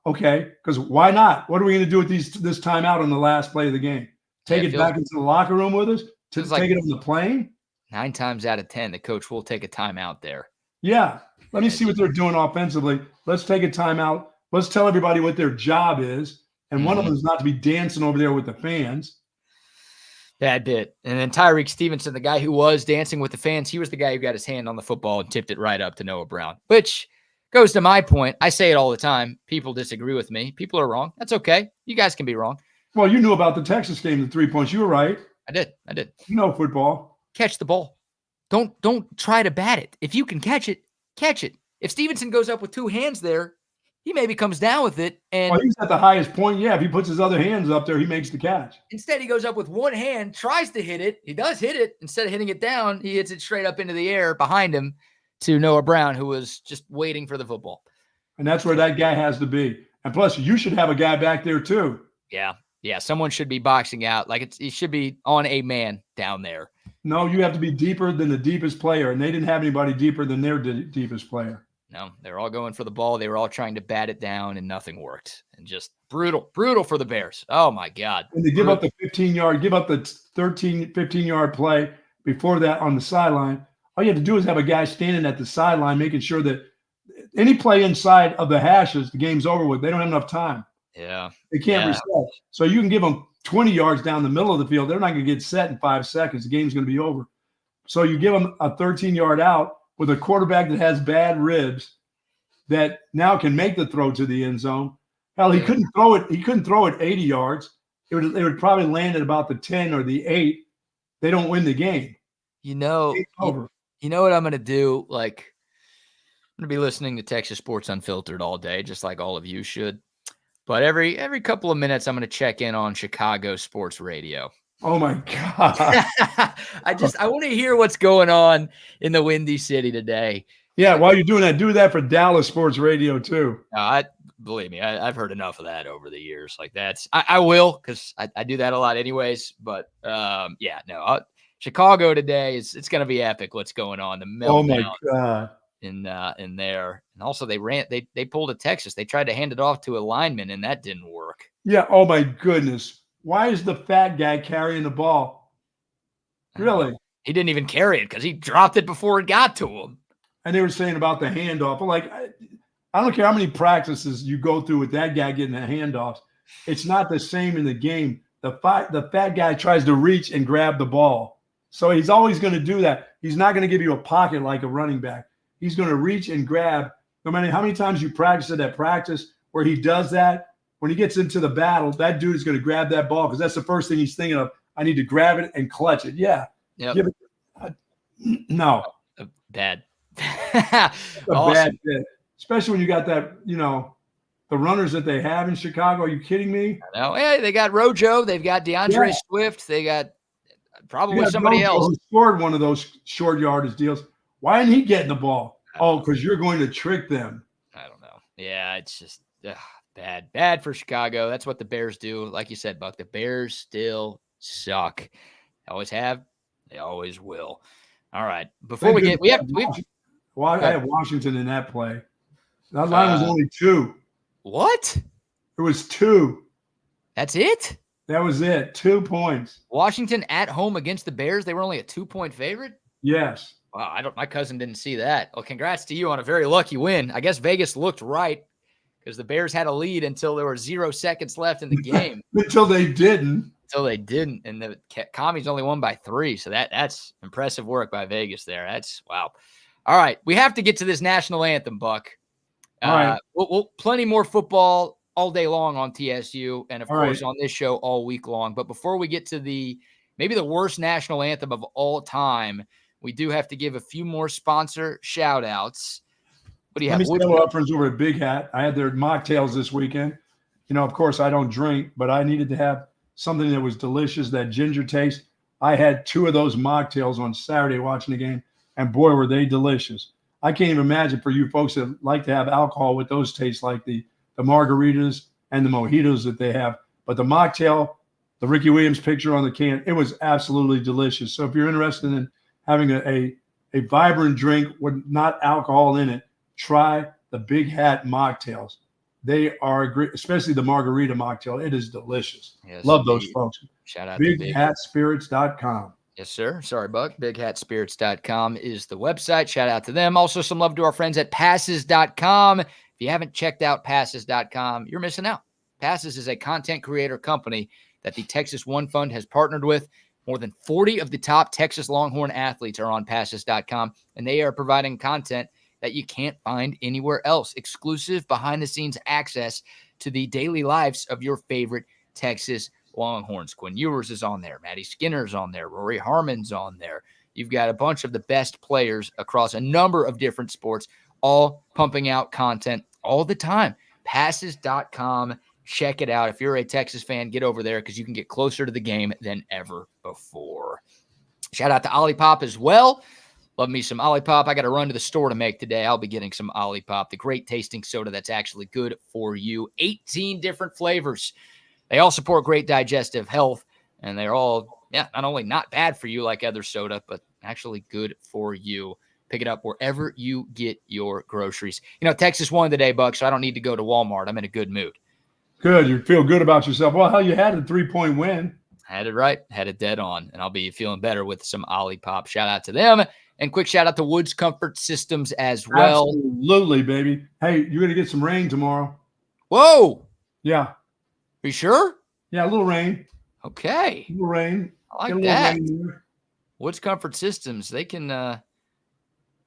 okay, because why not? What are we going to do with this timeout on the last play of the game? Take it back into the locker room with us? To take it on the plane? 9 times out of 10, the coach will take a timeout there. Yeah. Let me see what they're doing offensively. Let's take a timeout. Let's tell everybody what their job is. And one of them is not to be dancing over there with the fans. Bad bit. And then Tyreek Stevenson, the guy who was dancing with the fans, he was the guy who got his hand on the football and tipped it right up to Noah Brown, which goes to my point. I say it all the time. People disagree with me. People are wrong. That's okay. You guys can be wrong. Well, you knew about the Texas game, the 3 points. You were right. I did. You know football. Catch the ball. Don't try to bat it. If you can catch it, catch it. If Stevenson goes up with 2 hands there, he maybe comes down with it. And he's at the highest point. Yeah, if he puts his other hands up there, he makes the catch. Instead, he goes up with 1 hand, tries to hit it. He does hit it. Instead of hitting it down, he hits it straight up into the air behind him to Noah Brown, who was just waiting for the football. And that's where that guy has to be. And plus, you should have a guy back there too. Yeah, someone should be boxing out. Like it should be on a man down there. No, you have to be deeper than the deepest player, and they didn't have anybody deeper than their deepest player. No, they were all going for the ball. They were all trying to bat it down, and nothing worked. And just brutal for the Bears. Oh, my God. And they give up the 15-yard, give up the 15-yard play before that on the sideline. All you have to do is have a guy standing at the sideline making sure that any play inside of the hashes, the game's over with. They don't have enough time. Yeah. They can't reset. So you can give them 20 yards down the middle of the field. They're not going to get set in 5 seconds. The game's going to be over. So you give them a 13-yard out with a quarterback that has bad ribs that now can make the throw to the end zone. Hell, he couldn't throw it. He couldn't throw it 80 yards. It would probably land at about the 10 or the 8. They don't win the game. You know what I'm going to do? Like, I'm going to be listening to Texas Sports Unfiltered all day, just like all of you should. But every couple of minutes, I'm going to check in on Chicago sports radio. Oh, my God. I want to hear what's going on in the Windy City today. Yeah, while you're doing that, do that for Dallas sports radio, too. Believe me, I've heard enough of that over the years. Like I will, because I do that a lot anyways. But, Chicago today, it's going to be epic what's going on. The meltdown. Oh, my God. In there. And also they pulled a Texas. They tried to hand it off to a lineman, and that didn't work. Yeah. Oh, my goodness. Why is the fat guy carrying the ball? Really? He didn't even carry it because he dropped it before it got to him. And they were saying about the handoff. Like, I don't care how many practices you go through with that guy getting the handoffs. It's not the same in the game. The fat guy tries to reach and grab the ball. So he's always going to do that. He's not going to give you a pocket like a running back. He's going to reach and grab. No matter how many times you practice it at practice where he does that, when he gets into the battle, that dude is going to grab that ball because that's the first thing he's thinking of. I need to grab it and clutch it. Yeah. Yep. Give it. No. Bad. Awesome. Bad fit. Especially when you got that, the runners that they have in Chicago. Are you kidding me? No, yeah, they got Rojo. They've got DeAndre Swift. They got probably somebody else. Who scored one of those short yardage deals. Why didn't he get in the ball? Oh, because you're going to trick them. I don't know. Yeah, it's just bad for Chicago. That's what the Bears do. Like you said, Buck, the Bears still suck. They always have. They always will. All right. Before I have Washington in that play. That line was only 2. What? It was 2. That's it? That was it. 2 points. Washington at home against the Bears. They were only a 2-point favorite? Yes. Wow, my cousin didn't see that. Well, congrats to you on a very lucky win. I guess Vegas looked right because the Bears had a lead until there were 0 seconds left in the game. Until they didn't. And the Commies only won by 3. So that's impressive work by Vegas there. That's wow. All right, we have to get to this national anthem, Buck. All right. We'll plenty more football all day long on TSU, and of course on this show all week long. But before we get to maybe the worst national anthem of all time, we do have to give a few more sponsor shout outs. What do you have? Let me tell our friends over at Big Hat. I had their mocktails this weekend. Of course, I don't drink, but I needed to have something that was delicious, that ginger taste. I had 2 of those mocktails on Saturday watching the game, and boy, were they delicious. I can't even imagine for you folks that like to have alcohol what those taste like, the margaritas and the mojitos that they have. But the mocktail, the Ricky Williams picture on the can, it was absolutely delicious. So if you're interested in having a vibrant drink with not alcohol in it, try the Big Hat mocktails. They are great, especially the margarita mocktail. It is delicious. Yes, Love those folks. Shout out to BigHatSpirits.com. Yes, sir. Sorry, Buck. BigHatSpirits.com is the website. Shout out to them. Also, some love to our friends at Passes.com. If you haven't checked out Passes.com, you're missing out. Passes is a content creator company that the Texas One Fund has partnered with. More than 40 of the top Texas Longhorn athletes are on Passes.com, and they are providing content that you can't find anywhere else. Exclusive behind-the-scenes access to the daily lives of your favorite Texas Longhorns. Quinn Ewers is on there. Maddie Skinner's on there. Rory Harmon's on there. You've got a bunch of the best players across a number of different sports, all pumping out content all the time. Passes.com. Check it out. If you're a Texas fan, get over there because you can get closer to the game than ever before. Shout out to Olipop as well. Love me some Olipop. I got to run to the store to make today. I'll be getting some Olipop, the great tasting soda that's actually good for you. 18 different flavors. They all support great digestive health, and they're all, not only not bad for you like other soda, but actually good for you. Pick it up wherever you get your groceries. Texas won today, Buck, so I don't need to go to Walmart. I'm in a good mood. Good. You feel good about yourself. Well, hell, you had a 3-point win. Had it right. Had it dead on, and I'll be feeling better with some Olipop. Shout out to them. And quick shout out to Woods Comfort Systems as well. Absolutely, baby. Hey, you're going to get some rain tomorrow. Whoa. Yeah. Are you sure? Yeah, a little rain. Okay. A little rain. I like that. Woods Comfort Systems, they can, I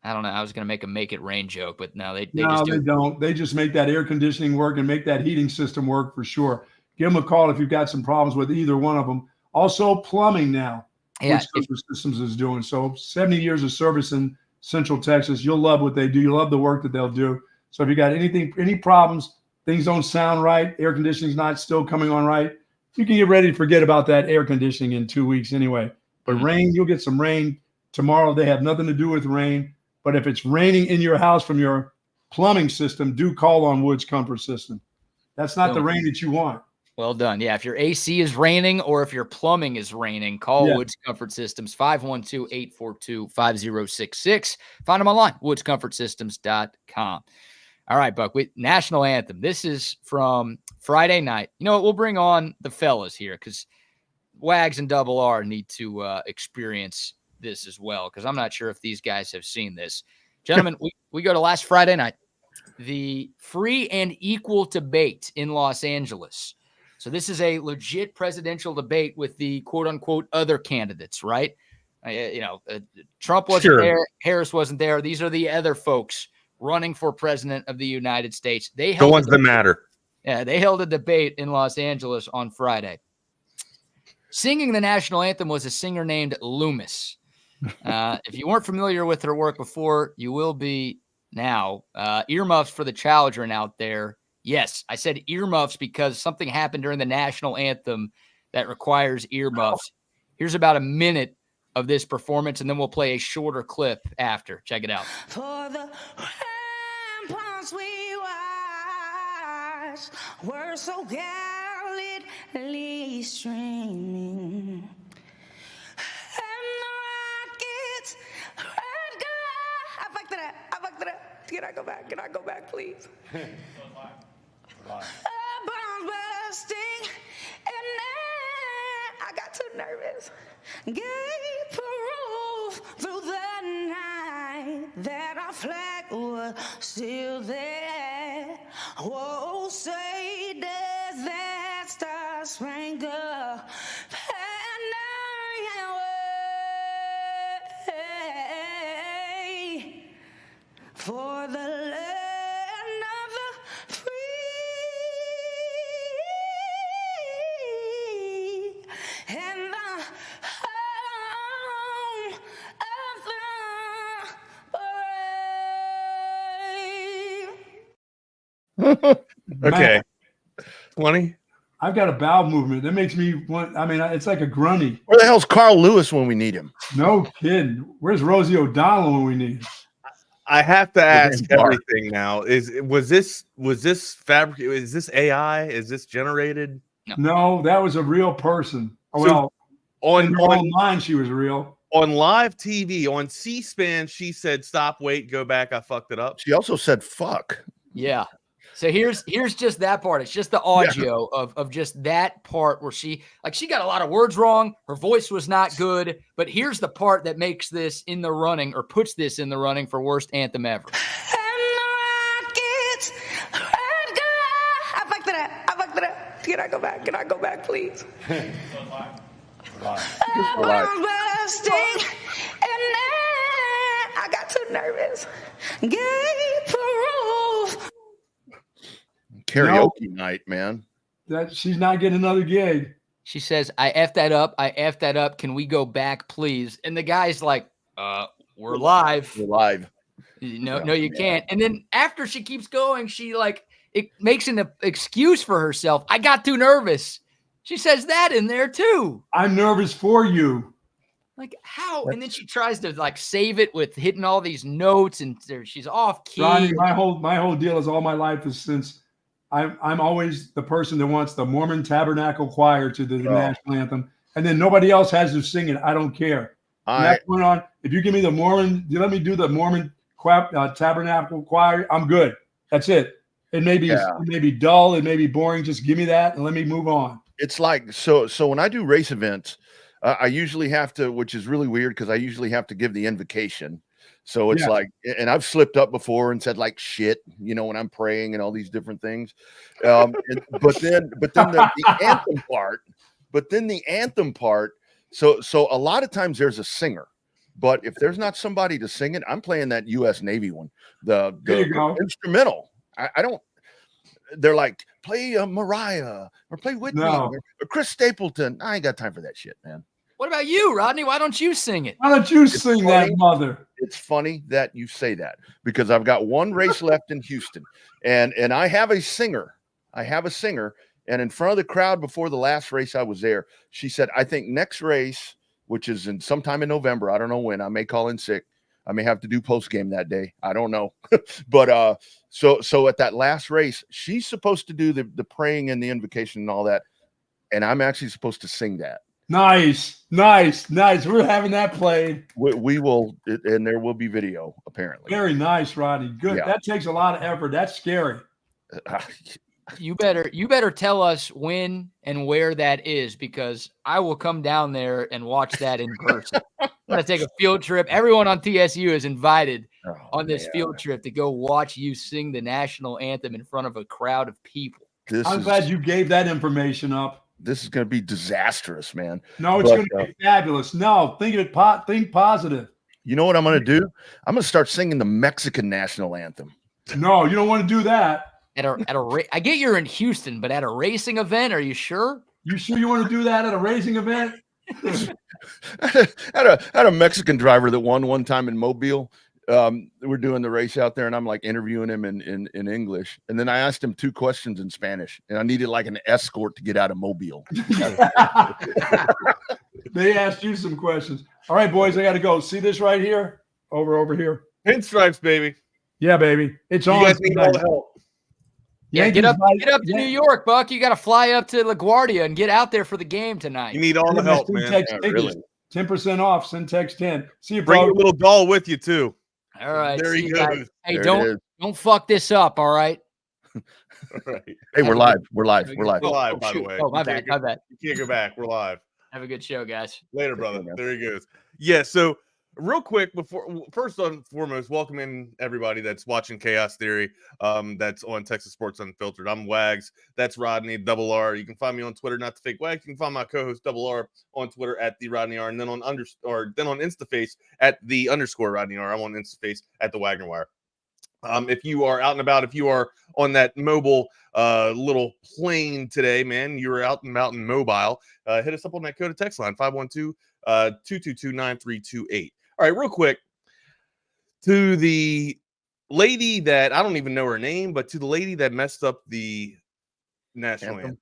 don't know. I was going to make it rain joke, but no, they don't. They just make that air conditioning work and make that heating system work for sure. Give them a call if you've got some problems with either one of them. Also, plumbing now. Yeah, Comfort Systems is doing. So 70 years of service in Central Texas. You'll love what they do. You'll love the work that they'll do. So if you got any problems, things don't sound right, air conditioning's not still coming on right, you can get ready to forget about that air conditioning in 2 weeks anyway. But rain, you'll get some rain tomorrow. They have nothing to do with rain. But if it's raining in your house from your plumbing system, do call on Woods Comfort System. That's not the rain that you want. Well done. Yeah, if your AC is raining or if your plumbing is raining, call Woods Comfort Systems, 512-842-5066. Find them online, woodscomfortsystems.com. All right, Buck, national anthem. This is from Friday night. You know what? We'll bring on the fellas here because Wags and Double R need to experience this as well because I'm not sure if these guys have seen this. Gentlemen, we go to last Friday night, the free and equal debate in Los Angeles. So this is a legit presidential debate with the quote-unquote other candidates, right? Trump wasn't there. Harris wasn't there. These are the other folks running for president of the United States. They held the ones that matter. Yeah, they held a debate in Los Angeles on Friday. Singing the national anthem was a singer named Loomis. If you weren't familiar with her work before, you will be now. Earmuffs for the children out there. Yes, I said earmuffs because something happened during the national anthem that requires earmuffs. Here's about a minute of this performance, and then we'll play a shorter clip after. Check it out. For the ramparts we watch were so gallantly streaming, and the rockets red glare. I fucked it up. Can I go back? Please? Bombs bursting, and then I got too nervous. Gave proof through the night that our flag was still there. Whoa, say does that star spangled banner away for the land of the free and the home of the brave. Okay. 20. I've got a bowel movement. That makes me want. I mean, it's like a grunty. Where the hell's Carl Lewis when we need him? No kidding. Where's Rosie O'Donnell when we need him? I have to ask everything now. Was this fabric? Is this AI? Is this generated? No, that was a real person. Well, on online, she was real. On live TV, on C-SPAN, she said, "Stop, wait, go back. I fucked it up." She also said, "Fuck." Yeah. So here's just that part. It's just the audio of just that part where she got a lot of words wrong. Her voice was not good. But here's the part that makes this in the running or puts this in the running for worst anthem ever. And the rockets red glare. I fucked it up. Can I go back, please? Bombs bursting, and then I got too nervous. Gave proof. Karaoke night, man. That she's not getting another gig. She says, I effed that up. Can we go back, please? And the guy's like, we're live. We're live. No, you can't. And then after she keeps going, she it makes an excuse for herself. I got too nervous. She says that in there too. I'm nervous for you. Like how? And then she tries to save it with hitting all these notes, and she's off key. Rodney, my whole deal is all my life is since I'm always the person that wants the Mormon Tabernacle Choir to the national anthem, and then nobody else has to sing it. I don't care. That went on. If you give me the Mormon, you let me do the Mormon Tabernacle Choir. I'm good. That's it. It may be dull. It may be boring. Just give me that and let me move on. It's like so when I do race events, I usually have to, which is really weird because I usually have to give the invocation. So it's and I've slipped up before and said shit, when I'm praying and all these different things. But then the anthem part. So a lot of times there's a singer, but if there's not somebody to sing it, I'm playing that U.S. Navy one, the instrumental. I don't. They're like, play Mariah or play Whitney or Chris Stapleton. I ain't got time for that shit, man. What about you, Rodney? Why don't you sing it? Why don't you sing that, mother? It's funny that you say that because I've got one race left in Houston, and I have a singer. And in front of the crowd before the last race I was there, she said, I think next race, which is sometime in November, I don't know when, I may call in sick. I may have to do post game that day. I don't know. But so at that last race, she's supposed to do the praying and the invocation and all that. And I'm actually supposed to sing that. Nice. We're having that played. We will, and there will be video, apparently. Very nice, Rodney. Good. Yeah. That takes a lot of effort. That's scary. You better tell us when and where that is, because I will come down there and watch that in person. I'm going to take a field trip. Everyone on TSU is invited on this field trip to go watch you sing the national anthem in front of a crowd of people. I'm glad you gave that information up. This is going to be disastrous, man. No, it's going to be fabulous. No, think positive. You know what I'm going to do? I'm going to start singing the Mexican national anthem. No, you don't want to do that. I get you're in Houston, but at a racing event, are you sure? You sure you want to do that at a racing event? I had a Mexican driver that won one time in Mobile. We're doing the race out there, and I'm like interviewing him in English, and then I asked him 2 questions in Spanish, and I needed like an escort to get out of Mobile. They asked you some questions. All right, boys, I got to go. See this right here? Over here. Pinstripes, baby. Yeah, baby. It's on. You guys need all the help. Yeah, get up to New York, Buck. You got to fly up to LaGuardia and get out there for the game tonight. You need all the help, man. Yeah, really. 10% off. Syntex 10. See you, bro. Bring your little doll with you too. All right. There he goes. Hey, don't fuck this up. All right. All right. Hey, we're live. We're live. We're live, by the way. Oh, my bad. You can't go back. We're live. Have a good show, guys. Later, brother. There he goes. Yeah. So real quick, first and foremost, welcome in everybody that's watching Chaos Theory. That's on Texas Sports Unfiltered. I'm Wags. That's Rodney, double R. You can find me on Twitter, not the fake Wags. You can find my co-host double R on Twitter at the Rodney R, and then on Instaface at the _ Rodney R. I'm on Instaface at the Wagner Wire. If you are out and about, if you are on that mobile little plane today, man, you're out and about and mobile, hit us up on that code of text line 512-222-9328. All right, real quick, to the lady that I don't even know her name, but to the lady that messed up the national anthem.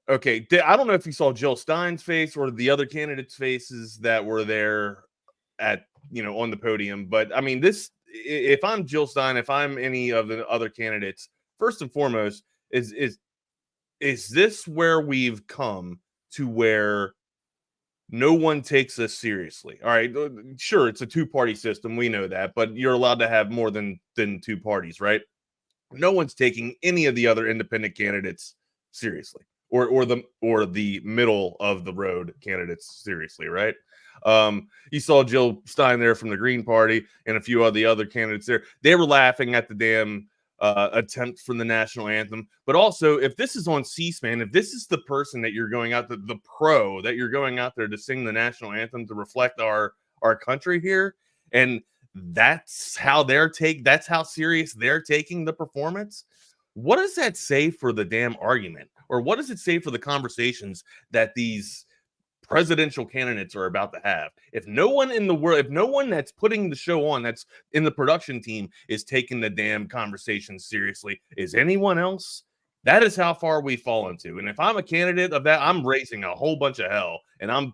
Okay, I don't know if you saw Jill Stein's face or the other candidates' faces that were there at on the podium, but I mean, if I'm Jill Stein, if I'm any of the other candidates, first and foremost, is this where we've come to where no one takes us seriously? All right, sure, it's a 2-party system, we know that, but you're allowed to have more than 2 parties, right? No one's taking any of the other independent candidates seriously, or the middle of the road candidates seriously, right? You saw Jill Stein there from the Green Party and a few of the other candidates there. They were laughing at the damn attempt from the national anthem. But also, if this is on C-SPAN, if this is the person that you're going out, the pro that you're going out there to sing the national anthem to reflect our country here, and that's how that's how serious they're taking the performance. What does that say for the damn argument? Or what does it say for the conversations that these presidential candidates are about to have? If no one in the world, if no one that's putting the show on, that's in the production team, is taking the damn conversation seriously, is anyone else? That is how far we've fallen to. And if I'm a candidate of that, I'm raising a whole bunch of hell, and I'm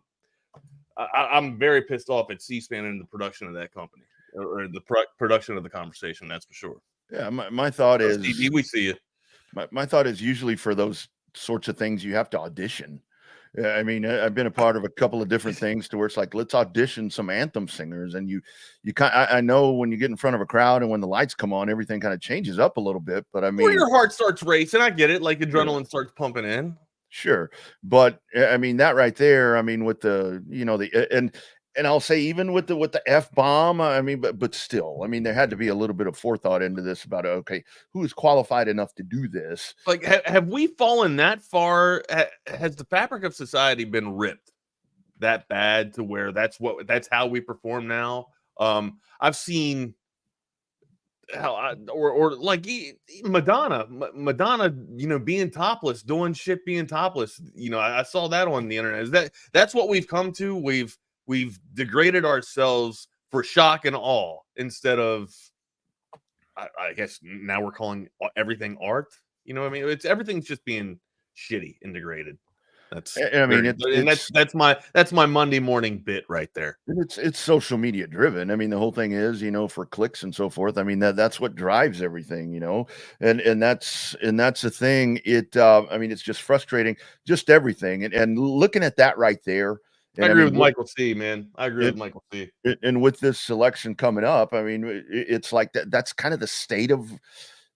very pissed off at C-SPAN and the production of that company, or the production of the conversation. That's for sure. Yeah, my thought is, Stevie, we see you. My thought is, usually for those sorts of things, you have to audition. I mean, I've been a part of a couple of different things to where it's like, let's audition some anthem singers. And you I know when you get in front of a crowd and when the lights come on, everything kind of changes up a little bit. But I mean, where your heart starts racing, I get it. Like adrenaline starts pumping in. Sure. But I mean, that right there, I mean, with the, and I'll say even with the F-bomb, I mean, but still, I mean, there had to be a little bit of forethought into this about, okay, who is qualified enough to do this? Like, have we fallen that far? Has the fabric of society been ripped that bad to where that's how we perform now? I've seen or like Madonna, being topless, doing shit, being topless. I saw that on the internet. That's what we've come to. We've degraded ourselves for shock and awe instead of, I guess now we're calling everything art. You know what I mean? Everything's just being shitty and degraded. That's my Monday morning bit right there. It's social media driven. I mean, the whole thing is, for clicks and so forth. I mean, that's what drives everything, and that's the thing. I mean, it's just frustrating, just everything. And looking at that right there. I agree with Michael C, man. I agree with Michael C. And with this election coming up, I mean, it's like that's kind of the state of,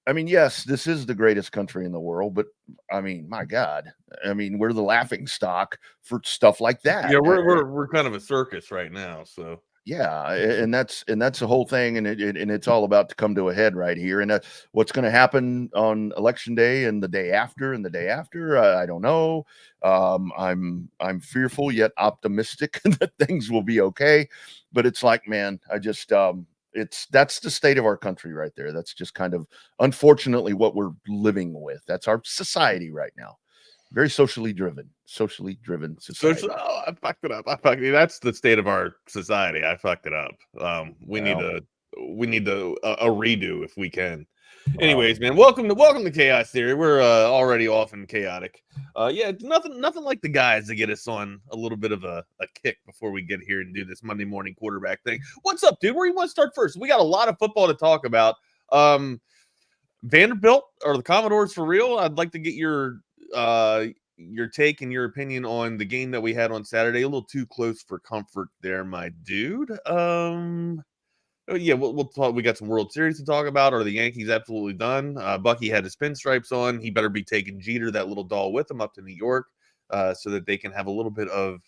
I mean, yes, this is the greatest country in the world, but I mean, my God, I mean, we're the laughing stock for stuff like that. Yeah, we're kind of a circus right now. So yeah, and that's the whole thing, and it's all about to come to a head right here. And what's going to happen on election day and the day after, I don't know. I'm fearful yet optimistic that things will be okay. But it's like, man, I just that's the state of our country right there. That's just kind of unfortunately what we're living with. That's our society right now. Very socially driven society. I fucked it up. That's the state of our society. I fucked it up. We need a redo if we can. Anyways, man, welcome to Chaos Theory. We're already off and chaotic. Nothing like the guys to get us on a little bit of a kick before we get here and do this Monday morning quarterback thing. What's up, dude? Where you want to start first? We got a lot of football to talk about. Vanderbilt or the Commodores for real? I'd like to get your take and your opinion on the game that we had on Saturday. A little too close for comfort there, my dude. We'll talk. We got some World Series to talk about. Are the Yankees absolutely done? Bucky had his pinstripes on. He better be taking Jeter, that little doll, with him up to New York, so that they can have a little bit of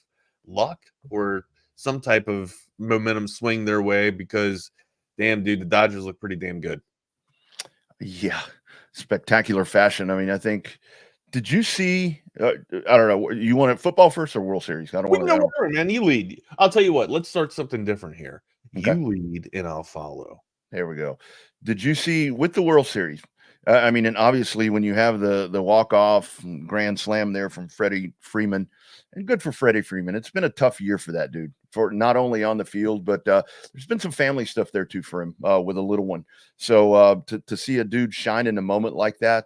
luck or some type of momentum swing their way. Because, damn, dude, the Dodgers look pretty damn good. Yeah, spectacular fashion. I mean, I think. Did you see? I don't know. You want it football first or World Series? I don't want to. Man, you lead. I'll tell you what. Let's start something different here. Okay. You lead and I'll follow. There we go. Did you see with the World Series? I mean, and obviously when you have the walk-off grand slam there from Freddie Freeman, and good for Freddie Freeman. It's been a tough year for that dude, for not only on the field, but there's been some family stuff there too for him with a little one. So to see a dude shine in a moment like that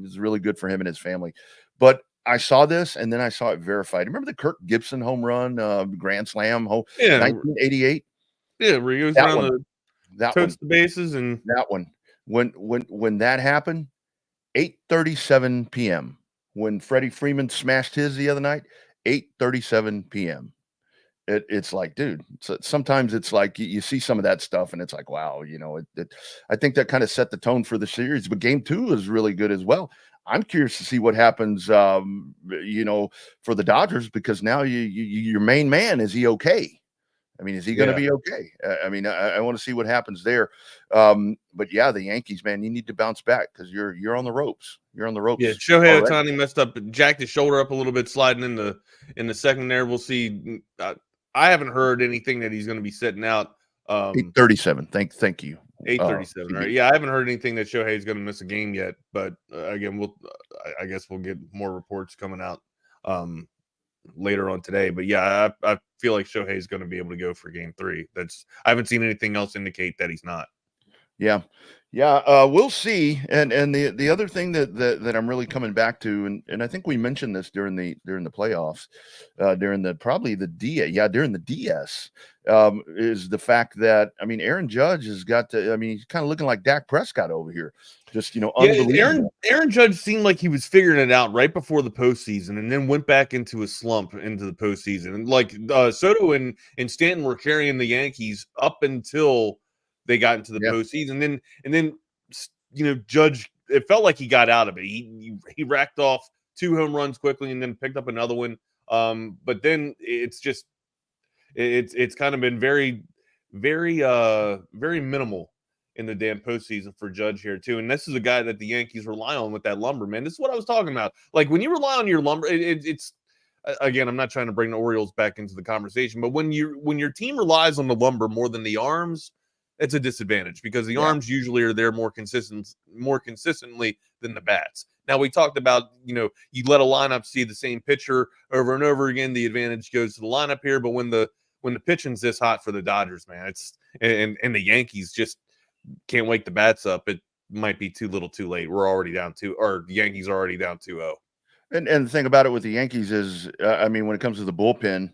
is really good for him and his family. But I saw this, and then I saw it verified. Remember the Kirk Gibson home run, grand slam, 1988? Yeah, where he goes around the bases, and that one. When that happened, 8:37 p.m. When Freddie Freeman smashed his the other night, 8:37 p.m. It's like, dude. Sometimes it's like you see some of that stuff, and it's like, wow, I think that kind of set the tone for the series. But Game 2 is really good as well. I'm curious to see what happens, for the Dodgers, because now your main man, is he okay? I mean, is he going to be okay? I want to see what happens there. But yeah, the Yankees, man, you need to bounce back because you're on the ropes. You're on the ropes. Yeah, Shohei Ohtani messed up, jacked his shoulder up a little bit, sliding in the second there. We'll see. I haven't heard anything that he's going to be sitting out. 8:37. Thank you. 8:37. Right? Yeah, I haven't heard anything that Shohei is going to miss a game yet. But again, I guess we'll get more reports coming out later on today. But yeah, I feel like Shohei is going to be able to go for Game 3. I haven't seen anything else indicate that he's not. Yeah. We'll see. And the other thing that I'm really coming back to, and I think we mentioned this during the playoffs, during the DS, is the fact that, I mean, Aaron Judge has got to, I mean, he's kind of looking like Dak Prescott over here. Just, unbelievable. Aaron Judge seemed like he was figuring it out right before the postseason, and then went back into a slump into the postseason. And like Soto and Stanton were carrying the Yankees up until they got into the postseason. And then Judge, it felt like he got out of it. He racked off 2 home runs quickly and then picked up another one. But then it's kind of been very, very, very minimal in the damn postseason for Judge here too. And this is a guy that the Yankees rely on with that lumber, man. This is what I was talking about. Like when you rely on your lumber, it's again, I'm not trying to bring the Orioles back into the conversation, but when your team relies on the lumber more than the arms, it's a disadvantage because the arms usually are there more consistently than the bats. Now we talked about, you let a lineup see the same pitcher over and over again. The advantage goes to the lineup here, but when the pitching's this hot for the Dodgers, man, and the Yankees just can't wake the bats up. It might be too little, too late. We're already down the Yankees are already down 2-0. And the thing about it with the Yankees is, when it comes to the bullpen,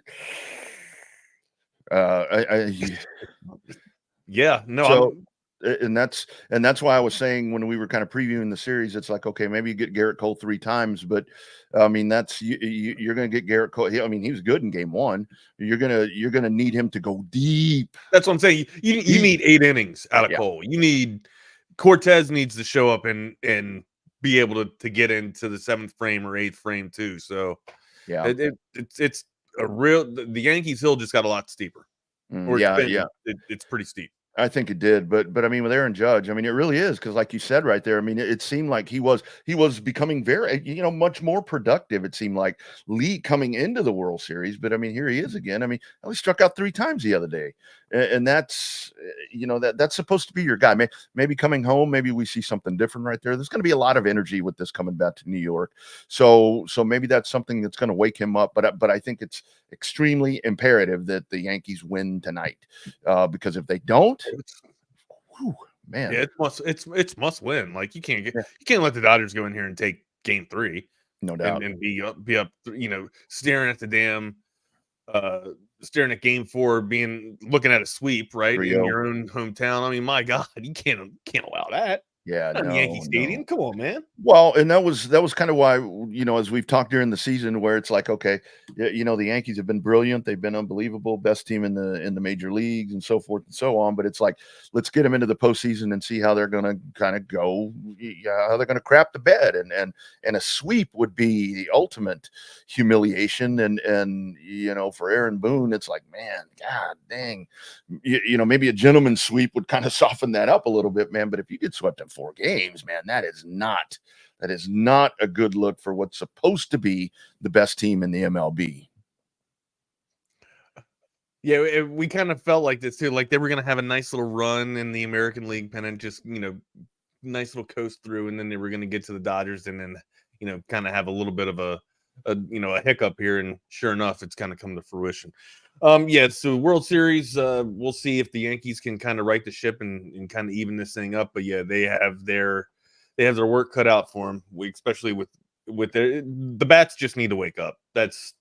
that's why I was saying when we were kind of previewing the series, it's like, okay, maybe you get Garrett Cole 3 times, but that's you're going to get Garrett Cole. I mean, he was good in Game 1. You're gonna need him to go deep. That's what I'm saying. You need 8 innings out of Cole. You need Cortez needs to show up and be able to get into the 7th frame or 8th frame too. So yeah, it's a real. The Yankees hill just got a lot steeper. It's pretty steep. I think it did, but I mean, with Aaron Judge, I mean, it really is because, like you said right there, I mean, it seemed like he was becoming very, much more productive. It seemed like Lee coming into the World Series, but I mean, here he is again. I mean, he only struck out 3 times the other day, and that's that's supposed to be your guy. Maybe coming home, maybe we see something different right there. There's going to be a lot of energy with this coming back to New York, so maybe that's something that's going to wake him up. But I think it's extremely imperative that the Yankees win tonight, because if they don't, whew, man, yeah, it's must win. Like you can't let the Dodgers go in here and take game 3, no doubt, and be up, staring at the damn, staring at game 4, looking at a sweep right 3-0. in your own hometown. I mean, my God, you can't allow that. Yeah, Not in Yankee Stadium. Come on, man. Well, and that was kind of why, as we've talked during the season, where it's like, okay, the Yankees have been brilliant, they've been unbelievable, best team in the major leagues, and so forth and so on. But it's like, let's get them into the postseason and see how they're going to kind of go, how they're going to crap the bed, and a sweep would be the ultimate humiliation. And for Aaron Boone, it's like, man, God dang, maybe a gentleman's sweep would kind of soften that up a little bit, man. But if you get swept in 4 games, man, that is not a good look for what's supposed to be the best team in the MLB. Yeah, we kind of felt like this too, like they were going to have a nice little run in the American League pennant, just nice little coast through, and then they were going to get to the Dodgers, and then kind of have a little bit of a hiccup here, and sure enough, it's kind of come to fruition. So World Series, we'll see if the Yankees can kind of right the ship and kind of even this thing up. But yeah, they have their work cut out for them. Especially with the bats just need to wake up. That's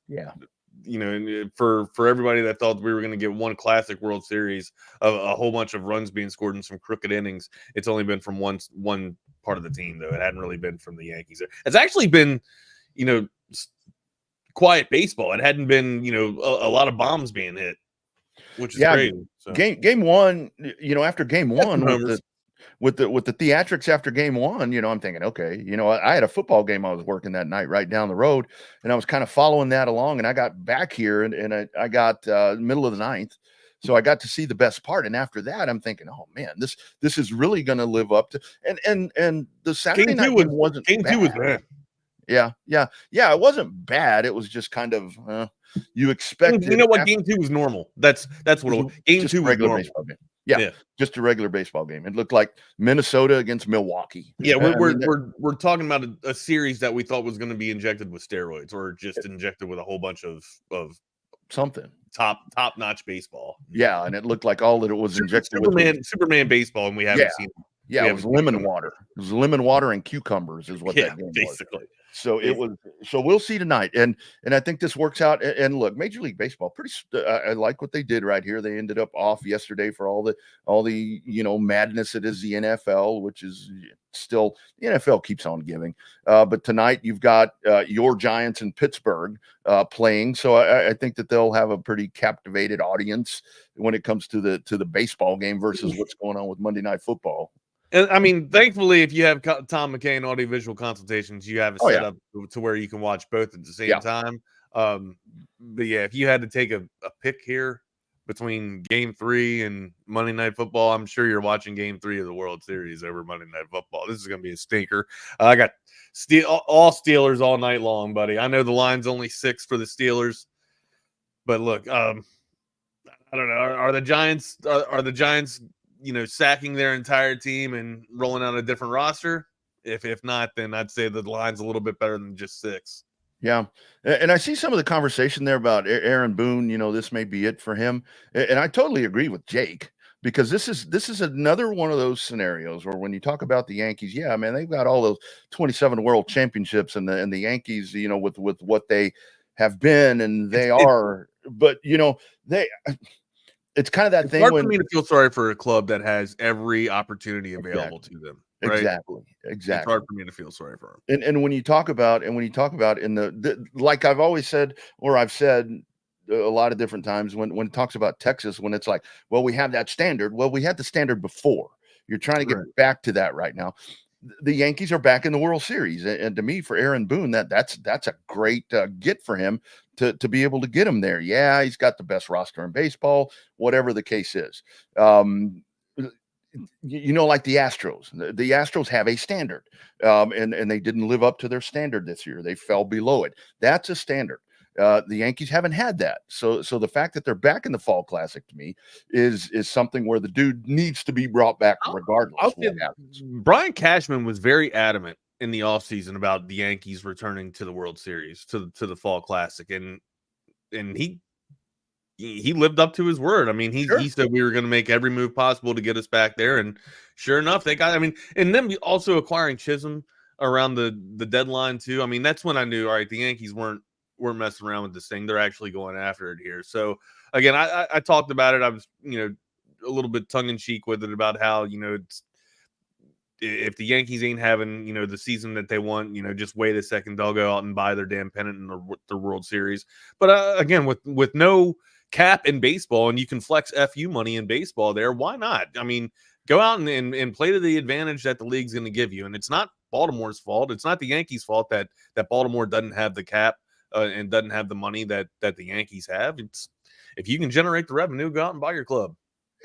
for everybody that thought we were going to get one classic World Series, a whole bunch of runs being scored in some crooked innings. It's only been from one part of the team, though. It hadn't really been from the Yankees. It's actually been, quiet baseball. It hadn't been, a lot of bombs being hit, which is crazy. So. Game 1, after game 1 with the theatrics after game 1, I'm thinking, okay, I had a football game I was working that night right down the road, and I was kind of following that along, and I got back here and I got middle of the 9th. So I got to see the best part, and after that, I'm thinking, "Oh man, this is really going to live up to." And the Saturday night game wasn't game bad. 2 was bad. Yeah. It wasn't bad. It was just kind of you expected. You know what? Game 2 was normal. That's what it was. Game 2 was normal. Baseball game. Yeah, just a regular baseball game. It looked like Minnesota against Milwaukee. Yeah, we're talking about a series that we thought was going to be injected with steroids, or just injected with a whole bunch of something top-notch baseball. Yeah, and it looked like all that it was injected with Superman baseball, and we haven't seen. Yeah, it was lemon water. It was lemon water and cucumbers is what that game basically. Was. So it was. So we'll see tonight, and I think this works out. And look, Major League Baseball, I like what they did right here. They ended up off yesterday for all the madness that is the NFL, which is still the NFL keeps on giving. But tonight you've got your Giants in Pittsburgh playing, so I think that they'll have a pretty captivated audience when it comes to the baseball game versus what's going on with Monday Night Football. And I mean, thankfully, if you have Tom McKay and audiovisual consultations, you have it set up to where you can watch both at the same time. But yeah, if you had to take a pick here between Game 3 and Monday Night Football, I'm sure you're watching Game 3 of the World Series over Monday Night Football. This is going to be a stinker. I got all Steelers all night long, buddy. I know the line's only 6 for the Steelers, but look, I don't know. Are the Giants sacking their entire team and rolling out a different roster? If not, then I'd say the line's a little bit better than just 6. Yeah. And I see some of the conversation there about Aaron Boone, this may be it for him. And I totally agree with Jake, because this is another one of those scenarios where when you talk about the Yankees, yeah, man, they've got all those 27 world championships, and the Yankees, with what they have been and they are, but it's kind of that thing. It's hard for me to feel sorry for a club that has every opportunity available to them. Right? Exactly. It's hard for me to feel sorry for them. And when you talk about in the like I've always said, or I've said a lot of different times when it talks about Texas, when it's like, well, we have that standard. Well, we had the standard before. You're trying to get back to that right now. The Yankees are back in the World Series, and to me, for Aaron Boone, that's a great get for him to be able to get him there. Yeah, he's got the best roster in baseball, whatever the case is. like the Astros. The Astros have a standard, and they didn't live up to their standard this year. They fell below it. That's a standard. The Yankees haven't had that. So the fact that they're back in the Fall Classic to me is something where the dude needs to be brought back regardless of what happens. Brian Cashman was very adamant in the offseason about the Yankees returning to the World Series, to the Fall Classic, and he lived up to his word. I mean, he said we were going to make every move possible to get us back there, and sure enough, they got. I mean, and then also acquiring Chisholm around the deadline too. I mean, that's when I knew, all right, the Yankees weren't messing around with this thing. They're actually going after it here. So again, I talked about it. I was a little bit tongue in cheek with it about how if the Yankees ain't having the season that they want, just wait a second, they'll go out and buy their damn pennant in the World Series. But again, with no cap in baseball, and you can flex FU money in baseball there, why not? I mean, go out and play to the advantage that the league's going to give you. And it's not Baltimore's fault. It's not the Yankees' fault that Baltimore doesn't have the cap and doesn't have the money that the Yankees have. It's if you can generate the revenue, go out and buy your club.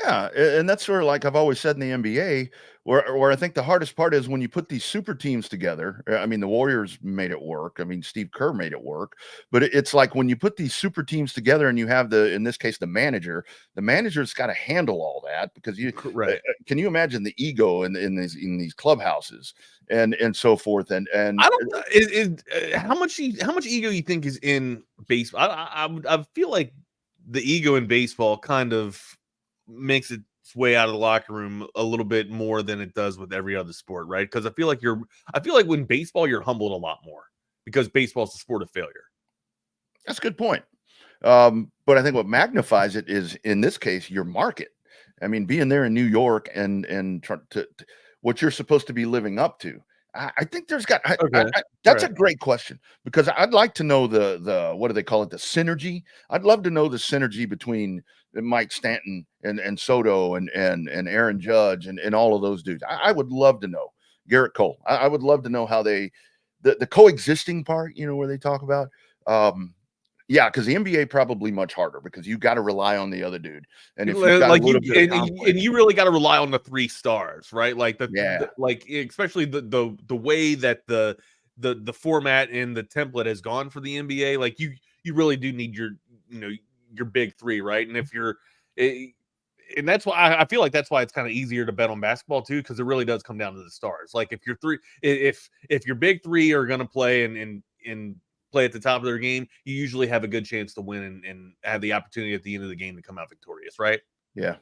Yeah, and that's sort of like I've always said in the NBA, where I think the hardest part is when you put these super teams together. I mean, the Warriors made it work. I mean, Steve Kerr made it work. But it's like when you put these super teams together and you have in this case, the manager's got to handle all that because can you imagine the ego in these clubhouses and so forth and I don't how much ego you think is in baseball? I feel like the ego in baseball kind of makes its way out of the locker room a little bit more than it does with every other sport, right? Because I feel like when baseball, you're humbled a lot more because baseball is a sport of failure. That's a good point. But I think what magnifies it is, in this case, your market. I mean, being there in New York and trying to what you're supposed to be living up to. I think there's got that's a great question because I'd like to know the what do they call it, the synergy. I'd love to know the synergy between Mike Stanton and Soto and Aaron Judge and all of those dudes. I would love to know Garrett Cole. I would love to know how the coexisting part, where they talk about yeah, because the NBA probably much harder because you got to rely on the other dude, and if you've got a little bit of conflict, and you really got to rely on the 3 stars, right? Like especially the way that the format and the template has gone for the NBA. Like you really do need your big 3, right? And if you're, and that's why I feel like that's why it's kind of easier to bet on basketball too, because it really does come down to the stars. Like if your big 3 are going to play and play at the top of their game, you usually have a good chance to win and have the opportunity at the end of the game to come out victorious, right? Yeah.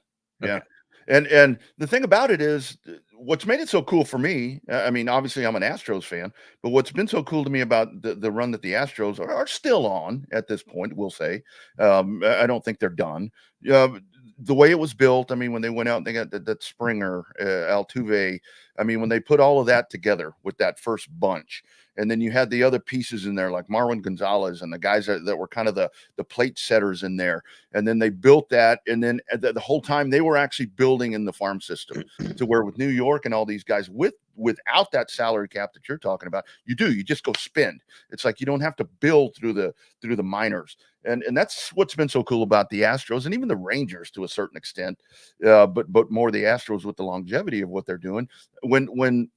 Okay. Yeah. And the thing about it is what's made it so cool for me. I mean, obviously I'm an Astros fan, but what's been so cool to me about the run that the Astros are still on at this point, we'll say, I don't think they're done. The way it was built, I mean, when they went out and they got that Springer, Altuve, I mean, when they put all of that together with that first bunch, and then you had the other pieces in there like Marwin Gonzalez and the guys that were kind of the plate setters in there. And then they built that. And then the whole time they were actually building in the farm system to where with New York and all these guys without that salary cap that you're talking about, you just go spend. It's like you don't have to build through the minors. And that's what's been so cool about the Astros and even the Rangers to a certain extent, but more the Astros with the longevity of what they're doing. When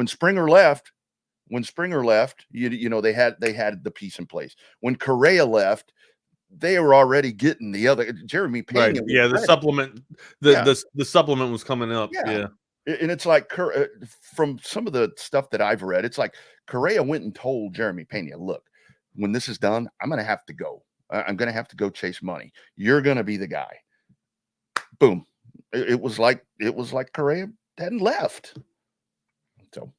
Springer left, they had the piece in place. When Correa left, they were already getting the other Jeremy Pena. Right. Yeah, the supplement, the supplement was coming up. Yeah. And it's like from some of the stuff that I've read, it's like Correa went and told Jeremy Pena, look, when this is done, I'm going to have to go. I'm going to have to go chase money. You're going to be the guy. Boom. It was like Correa hadn't left. So,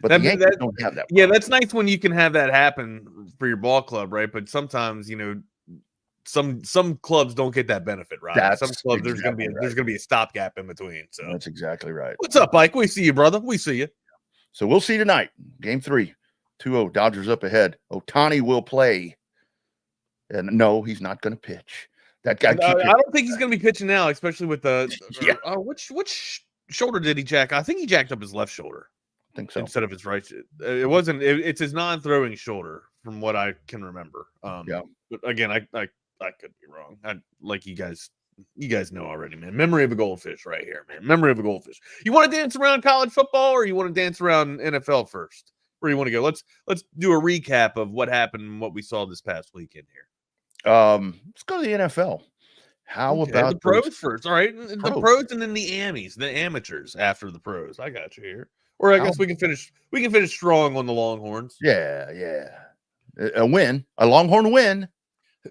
but the Yankees don't have that. Yeah, that's nice when you can have that happen for your ball club, right? But sometimes, some clubs don't get that benefit, right? Some clubs there's going to be a stopgap in between. So that's exactly right. What's up, Mike? We see you, brother. We see you. So we'll see tonight. Game 3, 2-0. Dodgers up ahead. Ohtani will play, and no, he's not going to pitch. That guy. I don't think he's going to be pitching now, especially with the. Which shoulder did he jack? I think he jacked up his left shoulder. I think so. Instead of his right. It wasn't. It's his non-throwing shoulder, from what I can remember. But again, I could be wrong. Like you guys You guys know already, man. Memory of a goldfish right here, man. Memory of a goldfish. You want to dance around college football or you want to dance around NFL first? Where do you want to go? Let's do a recap of what happened and what we saw this past weekend here. Let's go to the NFL. How about the pros first? All right, the pros and then the amies, the amateurs after the pros. I got you here. Or I guess we can finish strong on the Longhorns. Yeah. A win, a Longhorn win.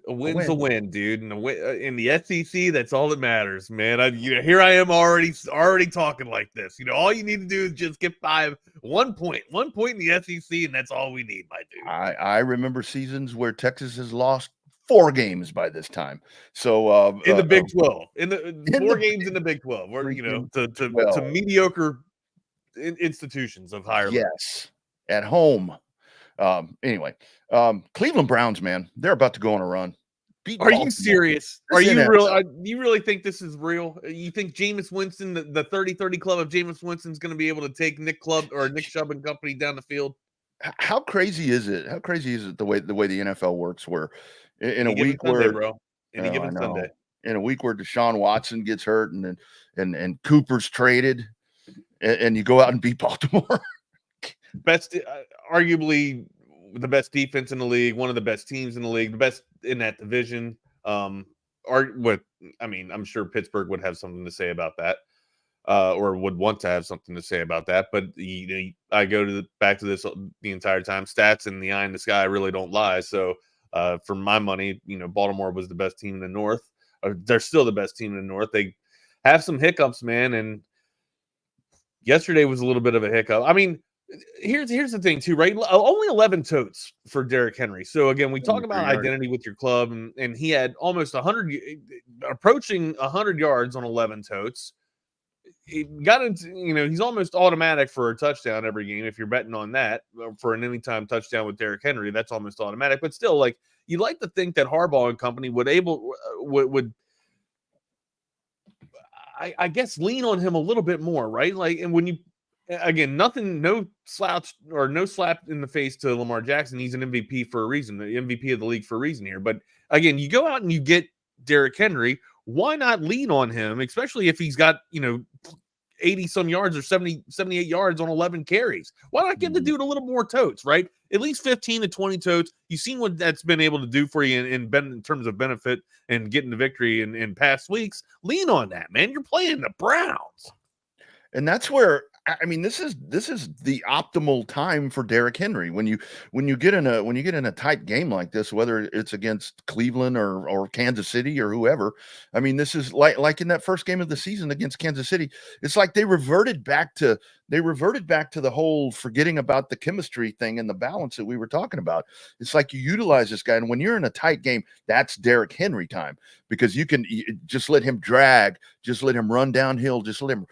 A win's a win, dude. And in the SEC, that's all that matters, man. Here I am already talking like this. All you need to do is just get 1 point in the SEC, and that's all we need, my dude. I remember seasons where Texas has lost 4 games by this time. So in the Big 12, in the 4 games in the Big 12, where to mediocre institutions of higher level. Yes, at home. Anyway, Cleveland Browns, man, they're about to go on a run. Are you serious? Are you real? Do you really think this is real? You think Jameis Winston, the 30-30 club of Jameis Winston, is going to be able to take Nick Chubb and company down the field? How crazy is it? How crazy is it the way the NFL works? Where in a week Sunday, where any given Sunday, in a week where Deshaun Watson gets hurt and Cooper's traded, and you go out and beat Baltimore. Best, arguably the best defense in the league, one of the best teams in the league, the best in that division. I'm sure Pittsburgh would have something to say about that, or would want to have something to say about that. But I go back to this the entire time. Stats in the eye in the sky really don't lie. So for my money, Baltimore was the best team in the North. They're still the best team in the North. They have some hiccups, man, and yesterday was a little bit of a hiccup. I mean, here's the thing too, right? Only 11 totes for Derrick Henry. So again, we talk about identity with your club, and he had almost 100, approaching 100 yards on 11 totes. He got into, he's almost automatic for a touchdown every game. If you're betting on that for an anytime touchdown with Derrick Henry, that's almost automatic. But still, like, you'd like to think that Harbaugh and company would I guess lean on him a little bit more, right? Like, and when you, again, no slouch or no slap in the face to Lamar Jackson. He's an MVP for a reason, the MVP of the league for a reason here. But again, you go out and you get Derrick Henry. Why not lean on him, especially if he's got, 80 some yards or 78 yards on 11 carries? Why not give the dude a little more totes, right? At least 15 to 20 totes. You've seen what that's been able to do for you in terms of benefit and getting the victory in past weeks. Lean on that, man. You're playing the Browns. And that's where, I mean, this is the optimal time for Derrick Henry. When you get in a tight game like this, whether it's against Cleveland or Kansas City or whoever. I mean, this is like in that first game of the season against Kansas City. It's like they reverted back to the whole forgetting about the chemistry thing and the balance that we were talking about. It's like you utilize this guy, and when you're in a tight game, that's Derrick Henry time, because you just let him drag, just let him run downhill, just let him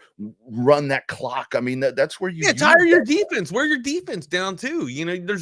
run that clock. I mean, that's where you tire your defense, wear your defense down too.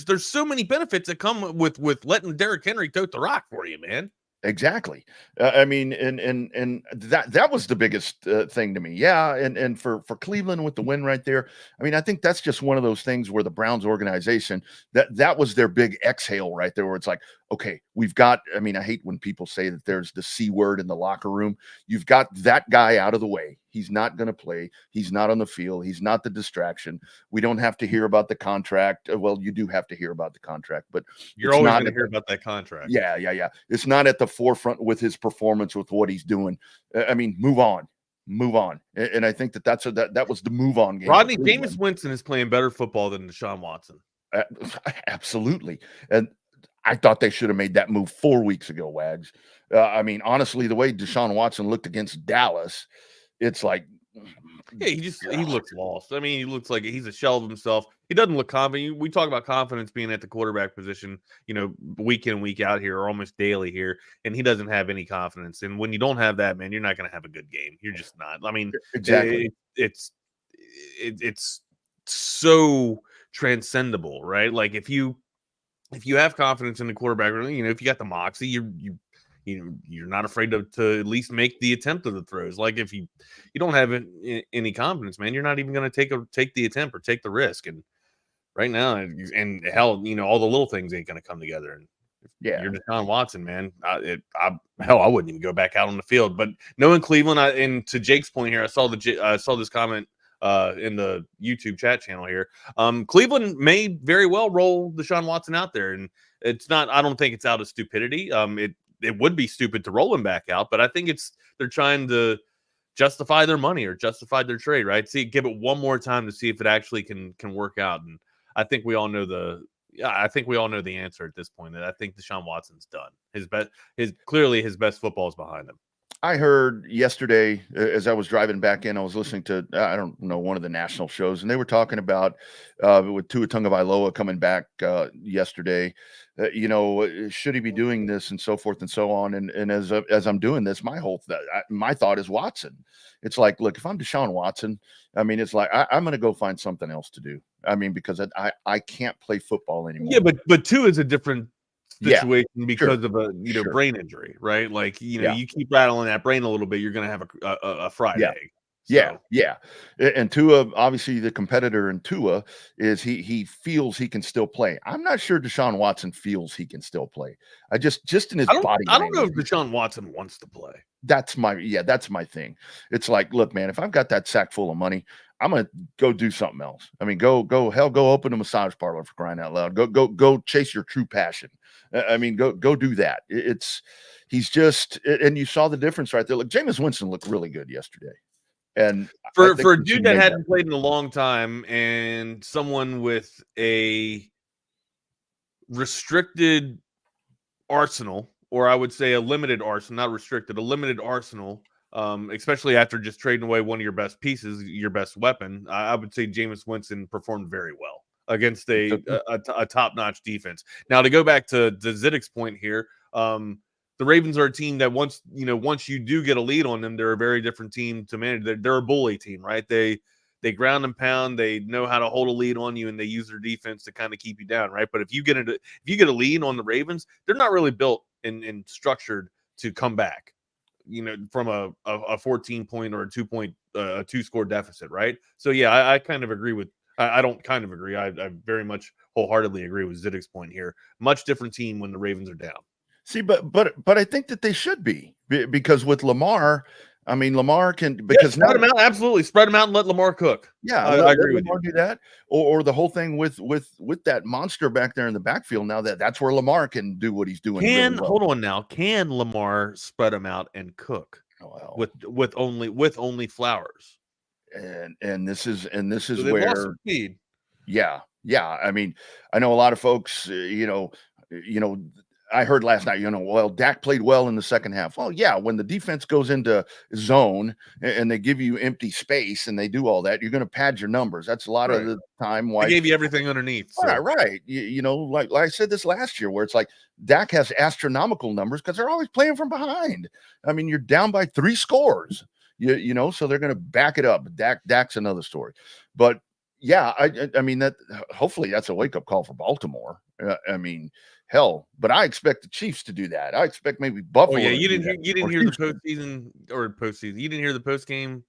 There's so many benefits that come with letting Derrick Henry tote the rock for you, man. Exactly. I mean, and that was the biggest thing to me. Yeah. And for Cleveland with the win right there, I mean, I think that's just one of those things where the Browns organization, that was their big exhale right there, where it's like, okay, we've got, I mean, I hate when people say that there's the C word in the locker room. You've got that guy out of the way. He's not going to play. He's not on the field. He's not the distraction. We don't have to hear about the contract. Well, you do have to hear about the contract, but you're always going to hear about that contract. Yeah. It's not at the forefront with his performance, with what he's doing. I mean, move on. And I think that was the move on game. Rodney, Jameis Winston is playing better football than Deshaun Watson. Absolutely. And I thought they should have made that move 4 weeks ago, Wags. I mean, honestly, the way Deshaun Watson looked against Dallas, it's like, yeah, he looks lost. I mean, he looks like he's a shell of himself. He doesn't look confident. We talk about confidence being at the quarterback position, week in, week out here, or almost daily here, and he doesn't have any confidence. And when you don't have that, man, you're not going to have a good game. You're just not. I mean, exactly. It's so transcendable, right? Like if you have confidence in the quarterback, if you got the moxie, you're not afraid to at least make the attempt of the throws. Like if you don't have any confidence, man, you're not even going to take the attempt or take the risk. And right now, and hell, all the little things ain't going to come together. And Yeah, you're Deshaun Watson, man. Hell, I wouldn't even go back out on the field. But knowing Cleveland, and to Jake's point here, I saw this comment in the YouTube chat channel here. Cleveland may very well roll Deshaun Watson out there, and it's not. I don't think it's out of stupidity. It would be stupid to roll him back out, but I think they're trying to justify their money or justify their trade, right? See, give it one more time to see if it actually can work out. And I think we all know the answer at this point. I think Deshaun Watson's done. His best football is behind him. I heard yesterday as I was driving back in, I was listening to, I don't know, one of the national shows, and they were talking about with Tua Tagovailoa coming back yesterday, should he be doing this and so forth and so on. And as I'm doing this, my thought is Watson. It's like, look, if I'm Deshaun Watson, I mean, it's like, I'm going to go find something else to do. I mean, because I can't play football anymore. Yeah, but Tua is a different situation because of a Sure. brain injury, right? Like you keep rattling that brain a little bit, you're gonna have a fried egg. So. Yeah. And Tua, obviously, the competitor in Tua is he feels he can still play. I'm not sure Deshaun Watson feels he can still play. Just in his body. I don't know if Deshaun Watson wants to play. That's my thing. It's like, look, man, if I've got that sack full of money, I'm gonna go do something else. I mean, go open a massage parlor, for crying out loud. Go chase your true passion. I mean, go do that. He's just, and you saw the difference right there. Look, Jameis Winston looked really good yesterday. And for a dude that hadn't played in a long time and someone with a restricted arsenal, or I would say a limited arsenal, not restricted, a limited arsenal, especially after just trading away one of your best pieces, your best weapon, I would say Jameis Winston performed very well against a top-notch defense. Now, to go back to Zidek's point here, the Ravens are a team that once you do get a lead on them, they're a very different team to manage. They're a bully team, right? They ground and pound. They know how to hold a lead on you, and they use their defense to kind of keep you down, right? But if you get a lead on the Ravens, they're not really built and structured to come back, from a 14-point or a 2-point, a 2-score deficit, right? So yeah, I kind of agree with. I don't kind of agree. I very much wholeheartily agree with Zidek's point here. Much different team when the Ravens are down. See, but I think that they should be, because with Lamar, I mean, Lamar can, because spread them out, absolutely spread them out and let Lamar cook. Yeah, I agree with Lamar you. do that, or the whole thing with that monster back there in the backfield. Now that's where Lamar can do what he's doing. Really well. Hold on now, can Lamar spread them out and cook with only Flowers? And this is So where speed. Yeah. I mean, I know a lot of folks, I heard last night, well, Dak played well in the second half. Well, yeah, when the defense goes into zone and they give you empty space and they do all that, you're going to pad your numbers. That's a lot of the time why they gave you everything underneath. So. Right. Like I said this last year, where it's like Dak has astronomical numbers because they're always playing from behind. I mean, you're down by 3 scores, so they're going to back it up. Dak's another story. But yeah, I mean, that hopefully that's a wake-up call for Baltimore. I mean, hell, but I expect the Chiefs to do that. I expect maybe Buffalo. Oh yeah, you didn't hear the postseason. You didn't hear the postgame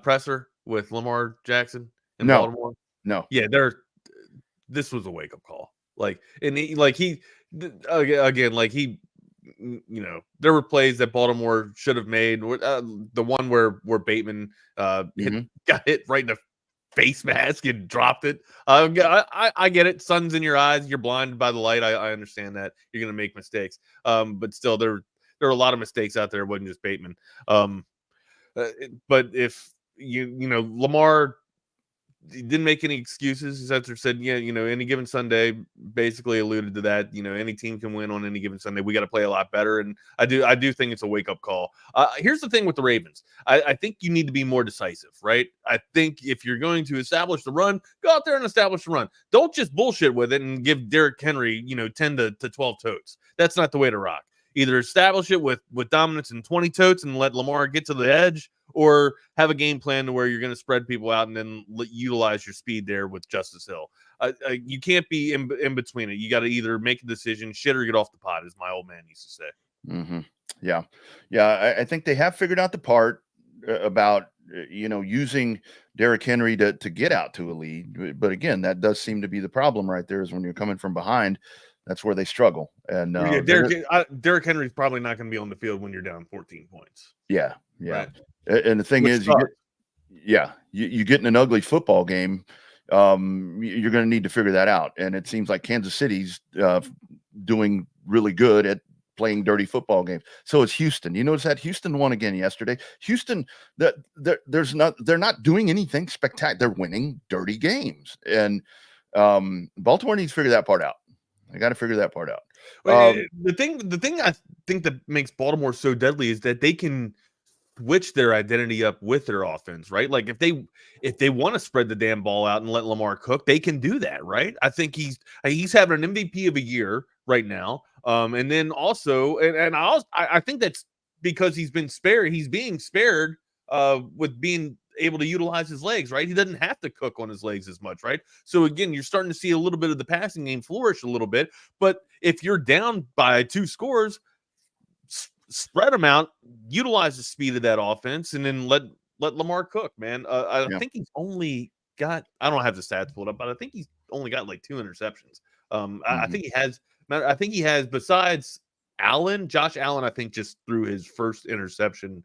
presser with Lamar Jackson in Baltimore. No. Yeah, this was a wake up call. There were plays that Baltimore should have made. The one where Bateman got hit right in the face mask and dropped it. I get it. Sun's in your eyes. You're blinded by the light. I understand that you're going to make mistakes. But still, there are a lot of mistakes out there. It wasn't just Bateman. But if Lamar didn't make any excuses. Setzer said, any given Sunday, basically alluded to that. Any team can win on any given Sunday. We got to play a lot better. And I do think it's a wake-up call. Here's the thing with the Ravens. I think you need to be more decisive, right? I think if you're going to establish the run, go out there and establish the run. Don't just bullshit with it and give Derrick Henry, 10 to 12 totes. That's not the way to rock. Either establish it with dominance and 20 totes and let Lamar get to the edge, or have a game plan to where you're going to spread people out and then utilize your speed there with Justice Hill. You can't be in between it. You got to either make a decision, shit, or get off the pot, as my old man used to say. Mm-hmm. Yeah. I think they have figured out the part about using Derrick Henry to get out to a lead. But again, that does seem to be the problem right there, is when you're coming from behind. That's where they struggle. And Derrick Henry's probably not going to be on the field when you're down 14 points. Yeah. Right? And the thing is, you get in an ugly football game, you're going to need to figure that out. And it seems like Kansas City's doing really good at playing dirty football games. So it's Houston. You notice that Houston won again yesterday. Houston, they're not doing anything spectacular. They're winning dirty games. And Baltimore needs to figure that part out. I got to figure that part out. The thing I think that makes Baltimore so deadly is that they can switch their identity up with their offense, right? Like if they want to spread the damn ball out and let Lamar cook, they can do that, right? I think he's having an MVP of a year right now. And then also, I think that's because he's being spared with being able to utilize his legs, right? He doesn't have to cook on his legs as much, right? So again, you're starting to see a little bit of the passing game flourish a little bit. But if you're down by 2 scores, spread them out, utilize the speed of that offense, and then let Lamar cook, man. I think he's only got, I don't have the stats pulled up, but I think he's only got like 2 interceptions. I think he has, besides Josh Allen, I think just threw his first interception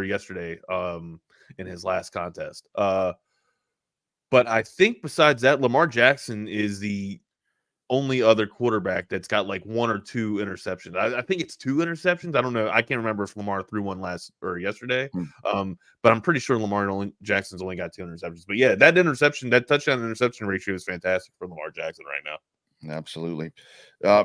yesterday in his last contest. But I think besides that, Lamar Jackson is the only other quarterback that's got like 1 or 2 interceptions. I think it's 2 interceptions. I don't know. I can't remember if Lamar threw one yesterday. But I'm pretty sure Jackson's only got 2 interceptions. But yeah, that touchdown interception ratio is fantastic for Lamar Jackson right now. Absolutely.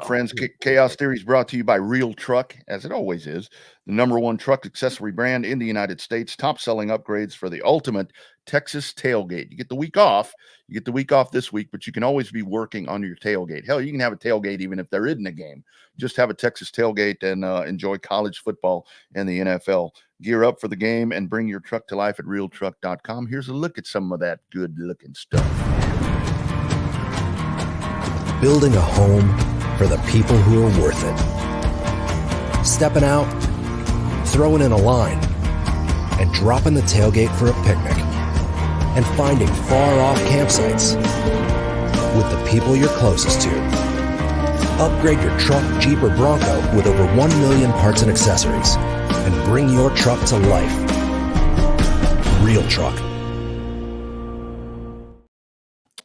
Friends, Chaos Theory is brought to you by Real Truck, as it always is, the #1 truck accessory brand in the United States. Top selling upgrades for the ultimate Texas tailgate. You get the week off. You get the week off this week, but you can always be working on your tailgate. Hell, you can have a tailgate even if there isn't a game. Just have a Texas tailgate and enjoy college football and the NFL. Gear up for the game and bring your truck to life at realtruck.com. Here's a look at some of that good-looking stuff. Building a home for the people who are worth it. Stepping out, throwing in a line, and dropping the tailgate for a picnic. And finding far-off campsites with the people you're closest to. Upgrade your truck, Jeep, or Bronco with over 1 million parts and accessories. And bring your truck to life. Real Truck.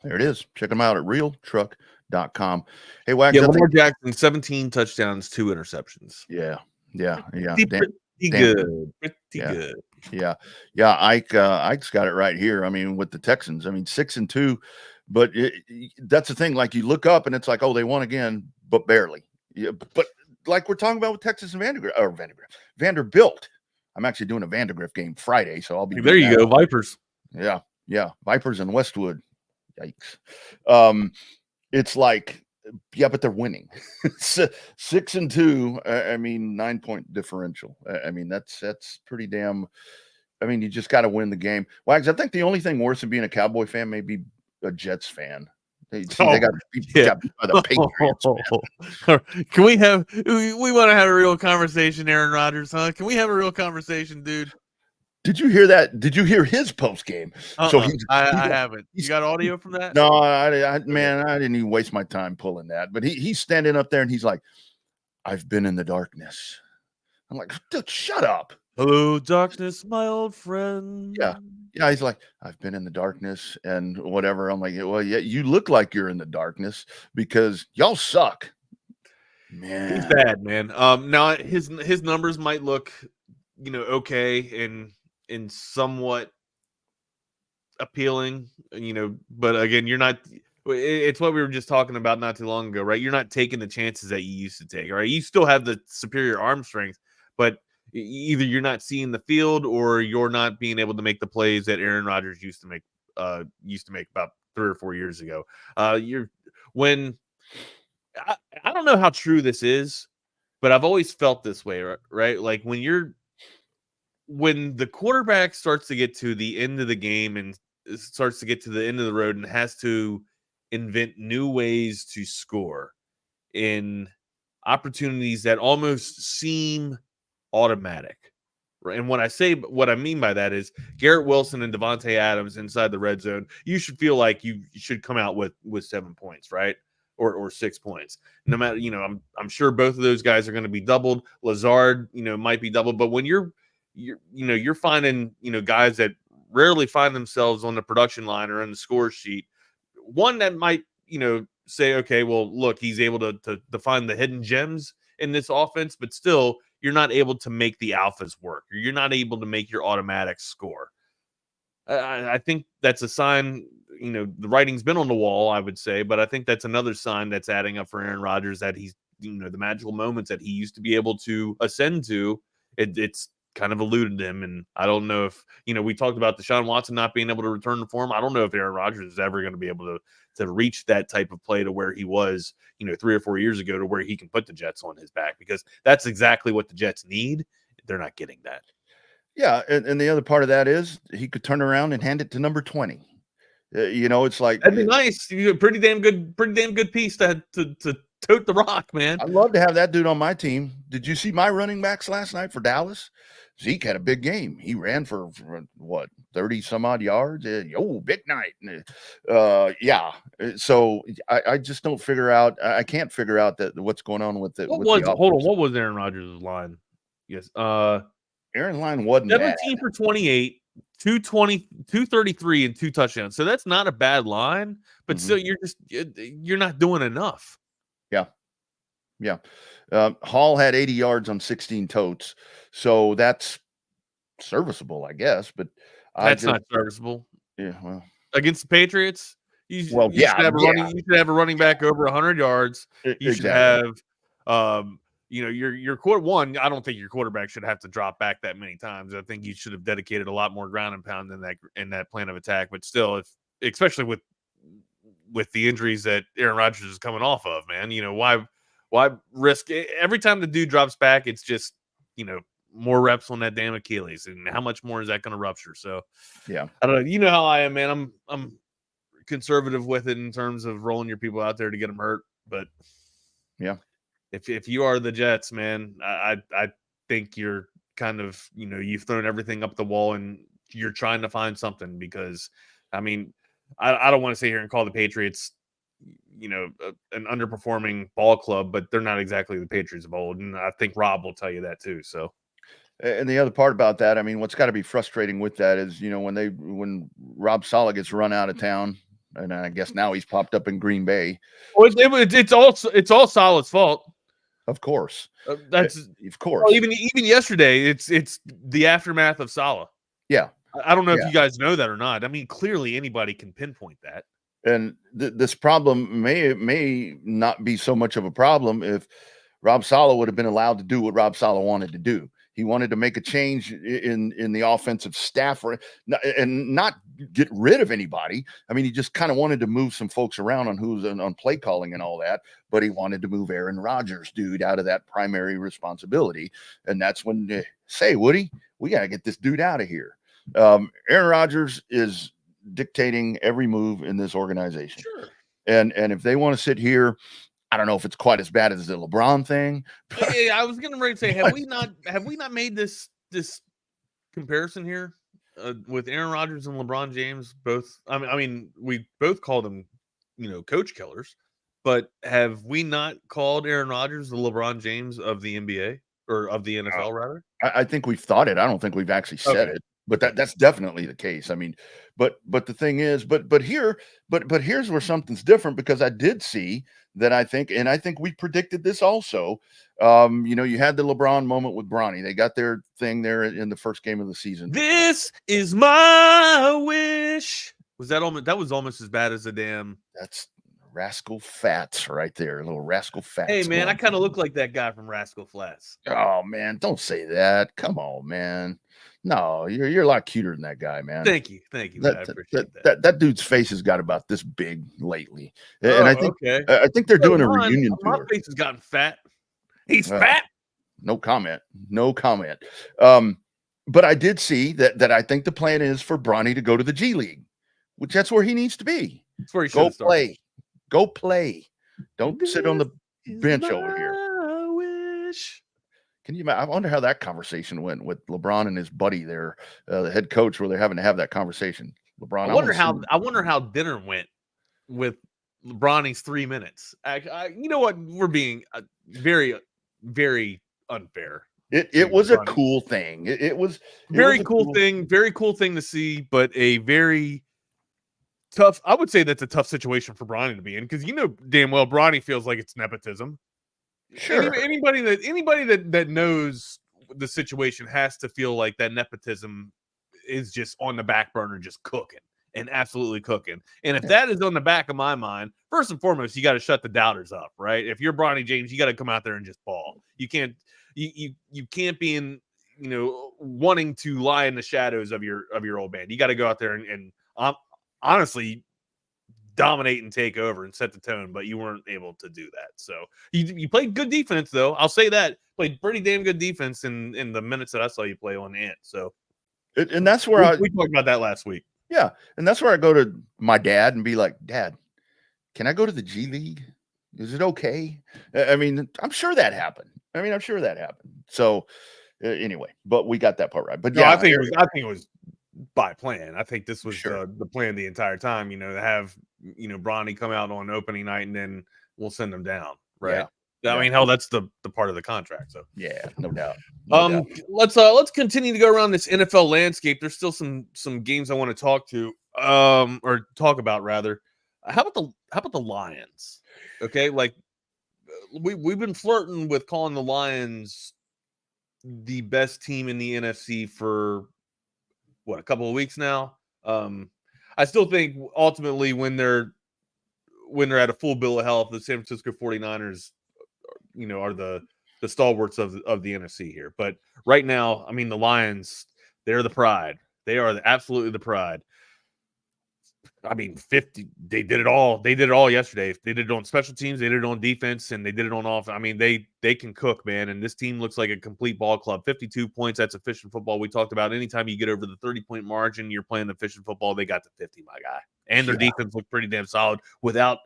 There it is. Check them out at realtruck.com. Hey, Wags. Yeah, Lamar Jackson, 17 touchdowns, 2 interceptions. Yeah. Pretty good. Yeah. Ike's got it right here. I mean, with the Texans, 6-2, but that's the thing. Like you look up and it's like, oh, they won again, but barely. Yeah, but like we're talking about with Texas and Vanderbilt. I'm actually doing a Vanderbilt game Friday, so I'll be there. You go, Vipers. Yeah, Vipers and Westwood. Yikes. It's like, yeah, but they're winning. 6-2. 9-point differential. That's pretty damn. You just got to win the game. Wags, I think the only thing worse than being a Cowboy fan may be a Jets fan. They got beat by the Patriots. Can we want to have a real conversation, Aaron Rodgers, huh? Can we have a real conversation, dude? Did you hear that? Did you hear his post game? So I haven't. You got audio from that? No, I didn't even waste my time pulling that. But he's standing up there and he's like, "I've been in the darkness." I'm like, "Dude, shut up." Hello, darkness, my old friend. Yeah. He's like, "I've been in the darkness and whatever." I'm like, "Well, yeah, you look like you're in the darkness because y'all suck." Man, he's bad, man. Now his numbers might look, okay and somewhat appealing, but again, you're not. It's what we were just talking about not too long ago, right? You're not taking the chances that you used to take, right? You still have the superior arm strength, but either you're not seeing the field or you're not being able to make the plays that Aaron Rodgers used to make about 3 or 4 years ago. I don't know how true this is, but I've always felt this way, right? Like when the quarterback starts to get to the end of the game and starts to get to the end of the road and has to invent new ways to score in opportunities that almost seem automatic. Right? And what I mean by that is Garrett Wilson and Devontae Adams inside the red zone, you should feel like you should come out with 7 points, right? or 6 points. No matter, I'm sure both of those guys are going to be doubled. Lazard, might be doubled, but when you're finding, guys that rarely find themselves on the production line or on the score sheet, one that might, say, okay, well, look, he's able to find the hidden gems in this offense, but still you're not able to make the alphas work, or you're not able to make your automatics score. I think that's a sign, the writing's been on the wall, I would say, but I think that's another sign that's adding up for Aaron Rodgers, that he's, the magical moments that he used to be able to ascend to, it's kind of eluded him. And I don't know if, we talked about Deshaun Watson not being able to return to form. I don't know if Aaron Rodgers is ever going to be able to reach that type of play to where he was, 3 or 4 years ago, to where he can put the Jets on his back, because that's exactly what the Jets need. They're not getting that. Yeah, and the other part of that is he could turn around and hand it to number 20. It's like, that'd be nice. Pretty damn good piece to tote the rock, man. I'd love to have that dude on my team. Did you see my running backs last night for Dallas? Zeke had a big game. He ran for what, 30 some odd yards. Big night. Yeah. So I just don't figure out. I can't figure out that what's going on with it. Hold on. What was Aaron Rodgers' line? Yes. Aaron's line wasn't 17 for 28, 233, and 2 touchdowns. So that's not a bad line, but still, you're not doing enough. Yeah. Hall had 80 yards on 16 totes, so that's serviceable, I guess. But that's not serviceable. Yeah, well, against the Patriots, you should have a running back over 100 yards. You should have, your quarter one. I don't think your quarterback should have to drop back that many times. I think you should have dedicated a lot more ground and pound in that plan of attack. But still, especially with the injuries that Aaron Rodgers is coming off of, man, why risk it? Every time the dude drops back, it's just, more reps on that damn Achilles, and how much more is that going to rupture? So, yeah, I don't know. You know how I am, man. I'm conservative with it in terms of rolling your people out there to get them hurt. But yeah, if you are the Jets, man, I think you're kind of, you've thrown everything up the wall and you're trying to find something, because, I mean, I don't want to sit here and call the Patriots, an underperforming ball club, but they're not exactly the Patriots of old. And I think Rob will tell you that too. So, and the other part about that, I mean, what's got to be frustrating with that is, when Rob Saleh gets run out of town, and I guess now he's popped up in Green Bay. Well, it's all Saleh's fault. Of course. That's of course. Well, even yesterday, it's the aftermath of Saleh. Yeah. I don't know if you guys know that or not. I mean, clearly anybody can pinpoint that. And this problem may not be so much of a problem if Rob Saleh would have been allowed to do what Rob Saleh wanted to do. He wanted to make a change in the offensive staff and not get rid of anybody. I mean, he just kind of wanted to move some folks around on who's on play calling and all that, but he wanted to move Aaron Rodgers, dude, out of that primary responsibility. And that's when say, Woody, we got to get this dude out of here. Aaron Rodgers is dictating every move in this organization. Sure. And if they want to sit here, I don't know if it's quite as bad as the LeBron thing. Hey, I was getting ready to say, have we not made this comparison here with Aaron Rodgers and LeBron James? Both, I mean, we both called them, coach killers, but have we not called Aaron Rodgers the LeBron James of the NBA, or of the NFL rather? I think we've thought it. I don't think we've actually said it. But that's definitely the case. I mean, but the thing is, but here's where something's different, because I did see that I think we predicted this also. You had the LeBron moment with Bronny. They got their thing there in the first game of the season. This is my wish. That was almost as bad as the damn. That's Rascal Fats right there, little Rascal Fats. Hey man, I kind of look like that guy from Rascal Flats. Oh man, don't say that. Come on, man. No, you're a lot cuter than that guy, man. Thank you. I appreciate that dude's face has got about this big lately, and I think they're doing a reunion tour. My face has gotten fat. He's fat. No comment. But I did see that I think the plan is for Bronny to go to the G League, which that's where he needs to be. That's where he should start. Go play. Don't sit on the bench over here. Can you imagine? I wonder how that conversation went with LeBron and his buddy there, the head coach, where they're having to have that conversation. LeBron. I wonder how dinner went with Bronny's 3 minutes. You know what? We're being very, very unfair. It was a cool thing. It was very cool thing. Very cool thing to see, but a very tough. I would say that's a tough situation for Bronny to be in because you know damn well Bronny feels like it's nepotism. Sure. Anybody that knows the situation has to feel like that nepotism is just on the back burner, just cooking and absolutely cooking. And if that is on the back of my mind, first and foremost, you got to shut the doubters up, right? If you're Bronny James, you got to come out there and just ball. You can't be in, wanting to lie in the shadows of your old man. You got to go out there and honestly dominate and take over and set the tone, but you weren't able to do that. So you played good defense, though. I'll say that. Played pretty damn good defense in the minutes that I saw you play on the end. So, and that's where we talked about that last week. Yeah, and that's where I go to my dad and be like, Dad, can I go to the G League? Is it okay? I mean, I'm sure that happened. So anyway, but we got that part right. But yeah, I think it was by plan. I think this was the plan the entire time. To have Bronny come out on opening night and then we'll send him down. Right. Yeah. I mean, hell, that's the part of the contract. So yeah, no doubt. Let's continue to go around this NFL landscape. There's still some games I want to talk about rather. How about the Lions? Okay, like we've been flirting with calling the Lions the best team in the NFC for a couple of weeks now. I still think ultimately when they're at a full bill of health, the San Francisco 49ers are the stalwarts of the NFC here. But right now, I mean, the Lions, they're the pride. They are absolutely the pride. I mean, 50, they did it all. They did it all yesterday. They did it on special teams, they did it on defense, and they did it on offense. I mean, they can cook, man. And this team looks like a complete ball club. 52 points, that's efficient football. We talked about anytime you get over the 30-point margin, you're playing efficient football. They got to 50, my guy. And their defense looked pretty damn solid without,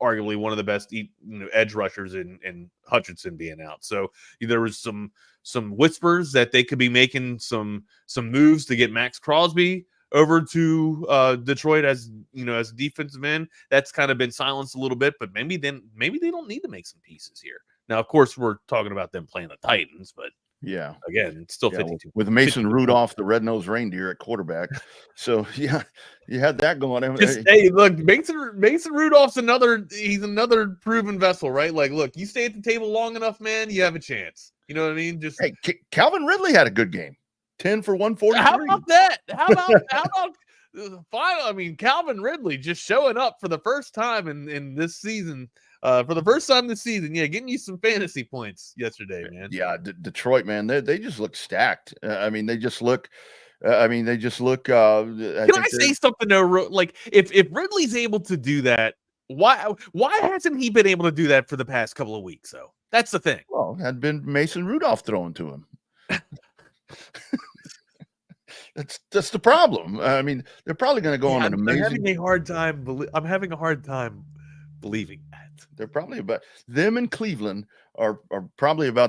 arguably one of the best edge rushers in Hutchinson being out. So there was some whispers that they could be making some moves to get Max Crosby over to Detroit as a defensive end. That's kind of been silenced a little bit, but maybe they don't need to make some pieces here. Now, of course, we're talking about them playing the Titans, but yeah, again, it's still 52 with Mason Rudolph, the red-nosed reindeer at quarterback. So yeah, you had that going. Hey, look, Mason Rudolph's another proven vessel, right? Like, look, you stay at the table long enough, man, you have a chance. You know what I mean? Just Calvin Ridley had a good game. 10 for 143. How about that? How about final? I mean, Calvin Ridley just showing up for the first time in this season. For the first time this season, getting you some fantasy points yesterday, man. Yeah, Detroit, man, they just look stacked. I mean, they just look. Can I say something though? Like, if Ridley's able to do that, why hasn't he been able to do that for the past couple of weeks? Though that's the thing. Well, had been Mason Rudolph throwing to him. That's the problem. I mean, they're probably going to go on an amazing. I'm having a hard time believing that. They're probably about them in Cleveland are probably they're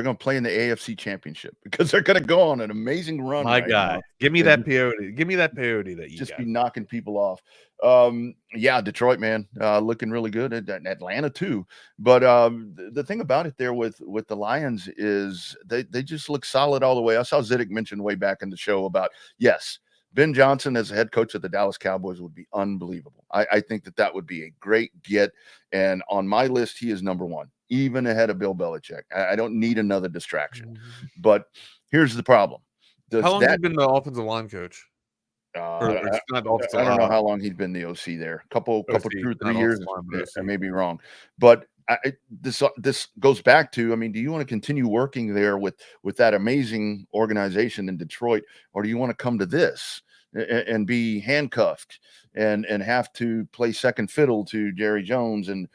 going to play in the AFC Championship because they're going to go on an amazing run. My guy, now. Give me that peyote. Give me that peyote that you just got. Be knocking people off. Yeah, Detroit, man, looking really good. Atlanta too. But the thing about it there with the Lions is they just look solid all the way. I saw Zidek mention way back in the show about Ben Johnson as a head coach of the Dallas Cowboys would be unbelievable. I think that would be a great get. And on my list, he is number one, even ahead of Bill Belichick. I don't need another distraction. But here's the problem. How long have you been the offensive line coach? I don't know how long he's been the OC there. Couple 2 or 3 years. I may be wrong. But this goes back to, I mean, do you want to continue working there with that amazing organization in Detroit, or do you want to come to this and be handcuffed and have to play second fiddle to Jerry Jones and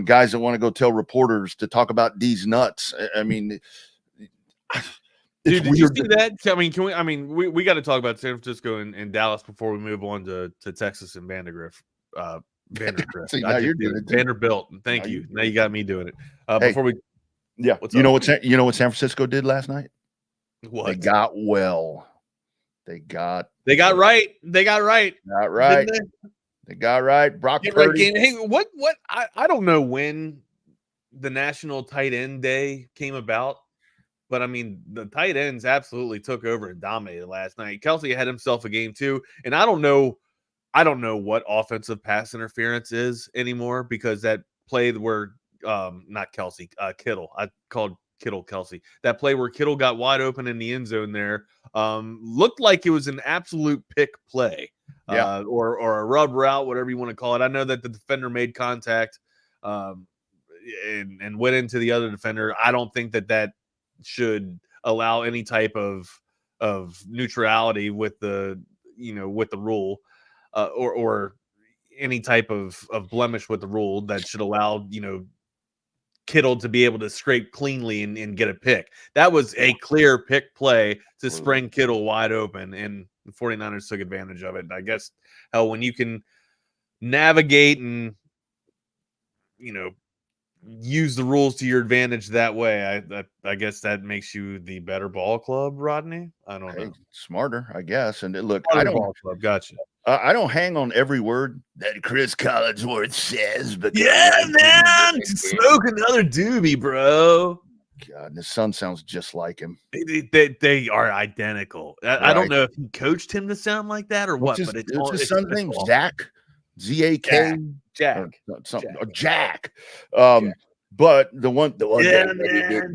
guys that want to go tell reporters to talk about these nuts? I mean, dude, did you see that? I mean, we got to talk about San Francisco and Dallas before we move on to Texas and Vandergrift. See, now you're doing it. Vanderbilt. Thank you. Now you got me doing it. Before we, you know what San Francisco did last night? What? They got well. They got right. They got right. Got right. They got right. Brock Get right Purdy. game. Hey, what? I don't know when the National Tight End Day came about, but I mean, the tight ends absolutely took over and dominated last night. Kelsey had himself a game too, and I don't know what offensive pass interference is anymore, because that play where not Kelsey, Kittle. I called Kittle Kelsey. That play where Kittle got wide open in the end zone there looked like it was an absolute pick play. Yeah. Or a rub route, whatever you want to call it. I know that the defender made contact and went into the other defender. I don't think that should allow any type of neutrality with the rule, or any type of blemish with the rule that should allow Kittle to be able to scrape cleanly and get a pick. That was a clear pick play to spring Kittle wide open, and the 49ers took advantage of it. And I guess when you can navigate and use the rules to your advantage that way, I guess that makes you the better ball club, Rodney. I don't know. Smarter, I guess. And look, Smarter ball club. Gotcha. I don't hang on every word that Chris Collinsworth says, but man, smoke another doobie, bro. God, and his son sounds just like him. They are identical. I don't know if he coached him to sound like that or what, but it's his son's name, Zach, Z-A-K, Jack. Or Jack. But the one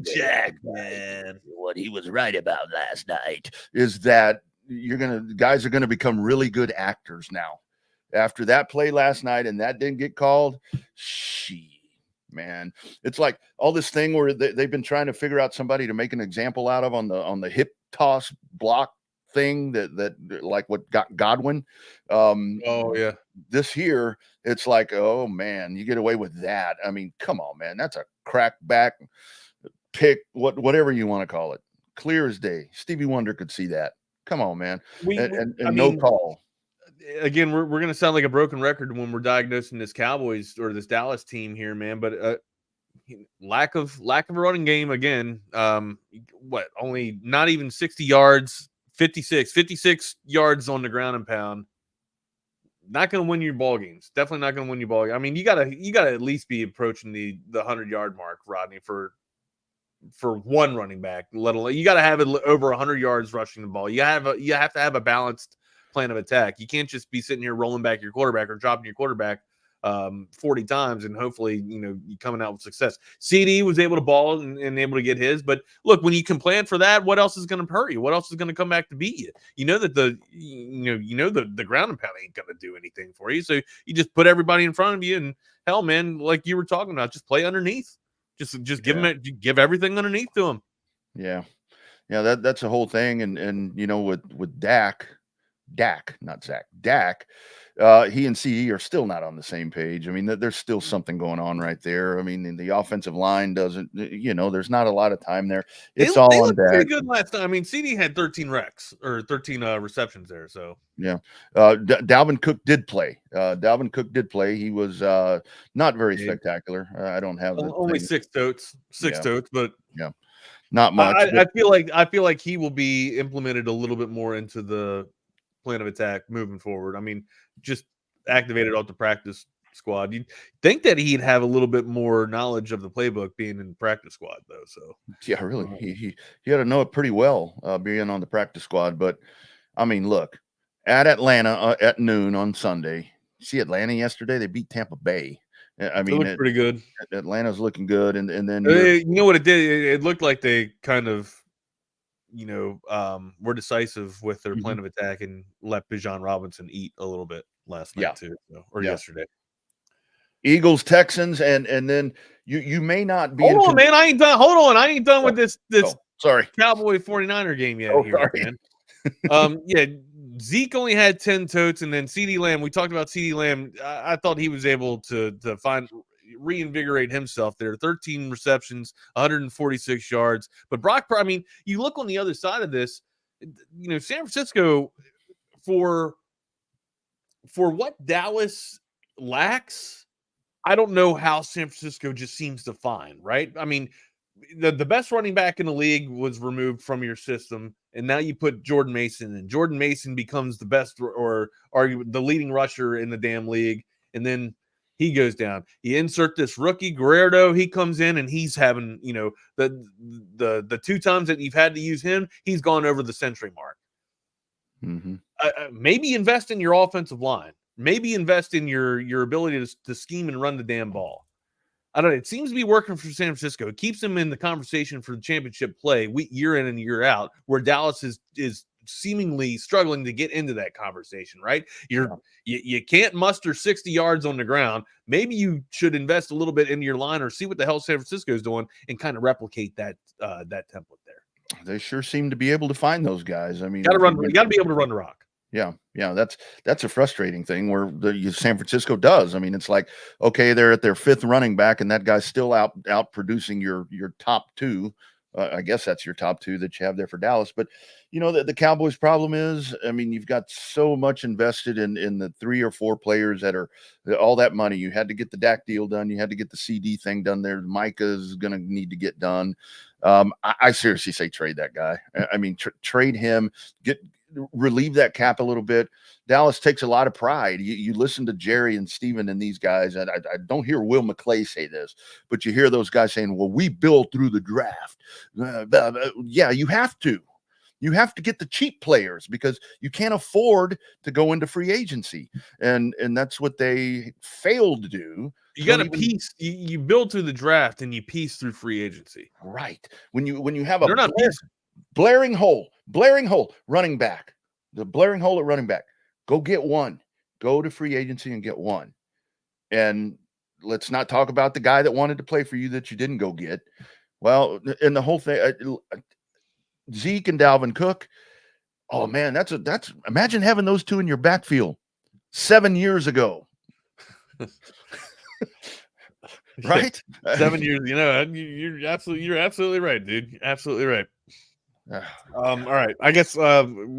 Jack, man. What he was right about last night is that guys are gonna become really good actors now. After that play last night and that didn't get called, man, it's like all this thing where they've been trying to figure out somebody to make an example out of on the hip toss block thing that like what got Godwin. This here, it's like, oh man, you get away with that. I mean, come on, man, that's a crack back pick, whatever you want to call it, clear as day. Stevie Wonder could see that. Come on, man. And no call. Again, we're going to sound like a broken record when we're diagnosing this Cowboys or this Dallas team here, man. But lack of a running game again. Only not even 60 yards, 56 yards on the ground and pound. Not going to win your ball games. Definitely not going to win your ball game. I mean, you gotta at least be approaching the 100-yard mark, Rodney, for one running back. Let alone, you got to have it over 100 yards rushing the ball. You have to have a balanced plan of attack. You can't just be sitting here rolling back your quarterback or dropping your quarterback 40 times and hopefully you coming out with success. CD was able to ball and able to get his, but look, when you can plan for that, what else is going to hurt you? What else is going to come back to beat you? You know that the ground and pound ain't going to do anything for you, so you just put everybody in front of you, and hell, man, like you were talking about, just play underneath. Just give everything underneath to him. Yeah, that's a whole thing, and with Dak, not Zach, Dak. He and CD are still not on the same page. I mean, there's still something going on right there. I mean, the offensive line doesn't, there's not a lot of time there. It's all on Dak. Pretty good last time. I mean, CD had 13 receptions there. So yeah, Dalvin Cook did play. He was not very spectacular. I don't have only six totes, but yeah, not much. I feel like he will be implemented a little bit more into the plan of attack moving forward. I mean, just activated off the practice squad. You'd think that he'd have a little bit more knowledge of the playbook being in the practice squad, though. So yeah, really, he had to know it pretty well being on the practice squad. But I mean, look, at Atlanta at noon on Sunday. See Atlanta yesterday? They beat Tampa Bay. I mean, it looked pretty good. Atlanta's looking good, and then you know what it did? It looked like they kind of were decisive with their plan of attack and let Bijan Robinson eat a little bit last night too, yesterday. Eagles, Texans, and then you may not be. Hold on, man. I ain't done. Hold on. I ain't done with this sorry, Cowboy 49er game yet. Man. Zeke only had 10 totes, and then CeeDee Lamb. We talked about CeeDee Lamb. I thought he was able to reinvigorate himself there. 13 receptions, 146 yards. But Brock, I mean, you look on the other side of this, San Francisco, for what Dallas lacks, I don't know how San Francisco just seems to find, right? I mean, the best running back in the league was removed from your system, and now you put Jordan Mason in. Jordan Mason becomes the best or the leading rusher in the damn league, and then he goes down. You insert this rookie Guerrero, he comes in and he's having, the 2 times that you've had to use him, he's gone over the century mark. Mm-hmm. Maybe invest in your offensive line. Maybe invest in your ability to scheme and run the damn ball. I don't know. It seems to be working for San Francisco. It keeps them in the conversation for the championship play year in and year out, where Dallas is seemingly struggling to get into that conversation, right? You can't muster 60 yards on the ground. Maybe you should invest a little bit into your line or see what the hell San Francisco is doing and kind of replicate that template there. They sure seem to be able to find those guys. I mean, you got to be able to run the rock. Yeah, that's a frustrating thing where San Francisco does. I mean, it's like, okay, they're at their 5th running back, and that guy's still out producing your top 2. I guess that's your top 2 that you have there for Dallas. But the Cowboys' problem is, I mean, you've got so much invested in the 3 or 4 players that are all that money. You had to get the Dak deal done. You had to get the CD thing done there. Micah's going to need to get done. I seriously say trade that guy. I mean, trade him. Relieve that cap a little bit. Dallas takes a lot of pride. You listen to Jerry and Steven and these guys, and I don't hear Will McClay say this, but you hear those guys saying, well, we build through the draft. Yeah, you have to. You have to get the cheap players because you can't afford to go into free agency. And that's what they failed to do. You got to piece. You build through the draft and you piece through free agency. Right. When you have a blaring hole, running back, the blaring hole at running back, go get one. Go to free agency and get one. And let's not talk about the guy that wanted to play for you that you didn't go get. Well, and the whole thing, Zeke and Dalvin Cook. Oh man, that's imagine having those 2 in your backfield 7 years ago. Right? 7 years, you're absolutely right, dude. Absolutely right. All right. I guess we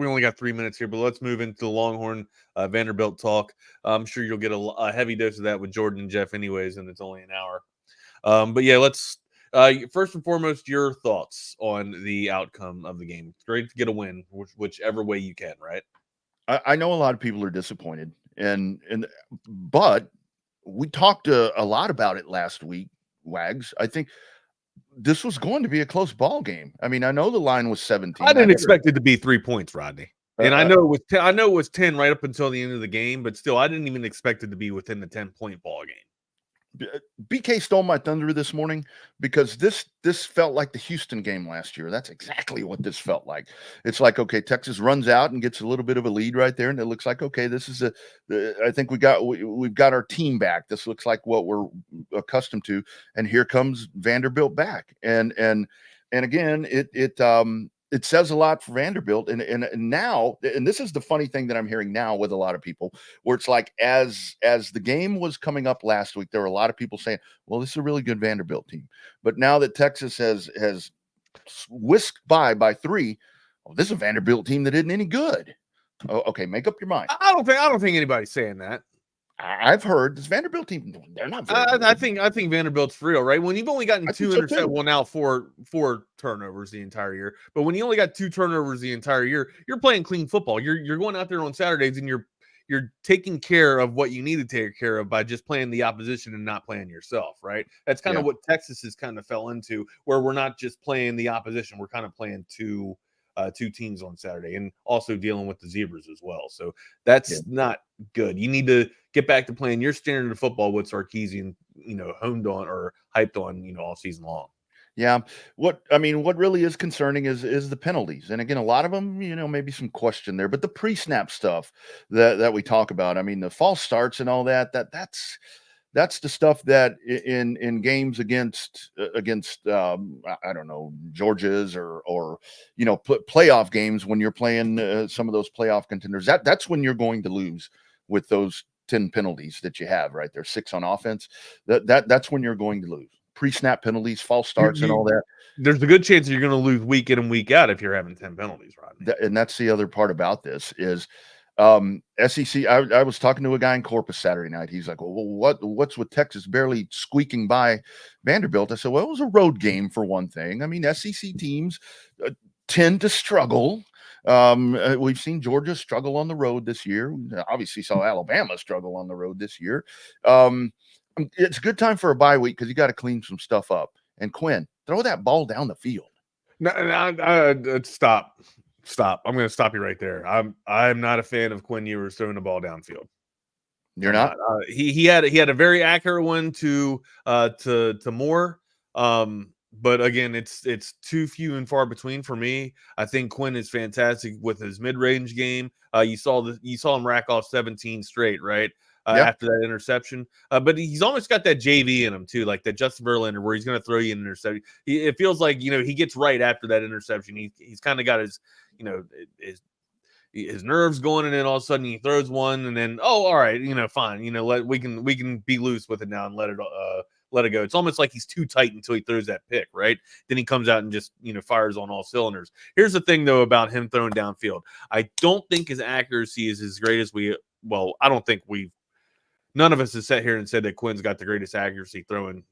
only got 3 minutes here, but let's move into the Longhorn Vanderbilt talk. I'm sure you'll get a heavy dose of that with Jordan and Jeff anyways, and it's only an hour. But yeah, let's first and foremost, your thoughts on the outcome of the game. It's great to get a win, whichever way you can, right? I know a lot of people are disappointed, but we talked a lot about it last week, Wags. I think this was going to be a close ball game. I mean, I know the line was 17. I didn't expect it to be 3 points, Rodney. And I know it was 10 right up until the end of the game, but still, I didn't even expect it to be within the 10-point ball game. BK stole my thunder this morning because this felt like the Houston game last year. That's exactly what this felt like. It's like, okay, Texas runs out and gets a little bit of a lead right there, and it looks like, okay, this is I think we've got our team back. This looks like what we're accustomed to, and here comes Vanderbilt back, and again, it says a lot for Vanderbilt. And now, and this is the funny thing that I'm hearing now with a lot of people, where it's like, as the game was coming up last week, there were a lot of people saying, well, this is a really good Vanderbilt team. But now that Texas has whisked by 3, this is a Vanderbilt team that isn't any good. Oh, okay, make up your mind. I don't think anybody's saying that. I've heard this Vanderbilt team, they're not very good. I think Vanderbilt's for real, right? When you've only gotten 2 interceptions, well, now four turnovers the entire year. But when you only got 2 turnovers the entire year, you're playing clean football. You're going out there on Saturdays and you're taking care of what you need to take care of by just playing the opposition and not playing yourself, right? That's kind of what Texas has kind of fell into, where we're not just playing the opposition, we're kind of playing two teams on Saturday, and also dealing with the Zebras as well. So that's not good. You need to get back to playing your standard of football with Sarkeesian, honed on or hyped on, all season long. Yeah. What really is concerning is the penalties. And again, a lot of them, maybe some question there, but the pre-snap stuff that we talk about, I mean, the false starts and all that's the stuff that in games against I don't know, Georgia's or playoff games, when you're playing some of those playoff contenders, that's when you're going to lose with those 10 penalties that you have right there, 6 on offense. That's when you're going to lose. Pre-snap penalties, false starts, and all that. There's a good chance that you're going to lose week in and week out if you're having 10 penalties, Rodney. And that's the other part about this is SEC. I was talking to a guy in Corpus Saturday night. He's like, well, what's with Texas barely squeaking by Vanderbilt? I said, well, it was a road game for one thing. I mean, SEC teams tend to struggle. We've seen Georgia struggle on the road this year. We obviously saw Alabama struggle on the road this year. It's a good time for a bye week because you got to clean some stuff up. And Quinn, throw that ball down the field. No, stop. I'm going to stop you right there. I'm not a fan of Quinn Ewers throwing the ball downfield. You're not? He had a very accurate one to Moore. But again, it's too few and far between for me. I think Quinn is fantastic with his mid-range game. You saw him rack off 17 straight, right? After that interception. But he's almost got that JV in him too, like that Justin Verlander, where he's going to throw you an interception. It feels like, he gets right after that interception. He's kind of got his nerves going, and then all of a sudden he throws one, and then, oh, all right, fine. We can be loose with it now and let it go. It's almost like he's too tight until he throws that pick, right? Then he comes out and just, fires on all cylinders. Here's the thing, though, about him throwing downfield. I don't think his accuracy is as great as I don't think none of us has sat here and said that Quinn's got the greatest accuracy throwing,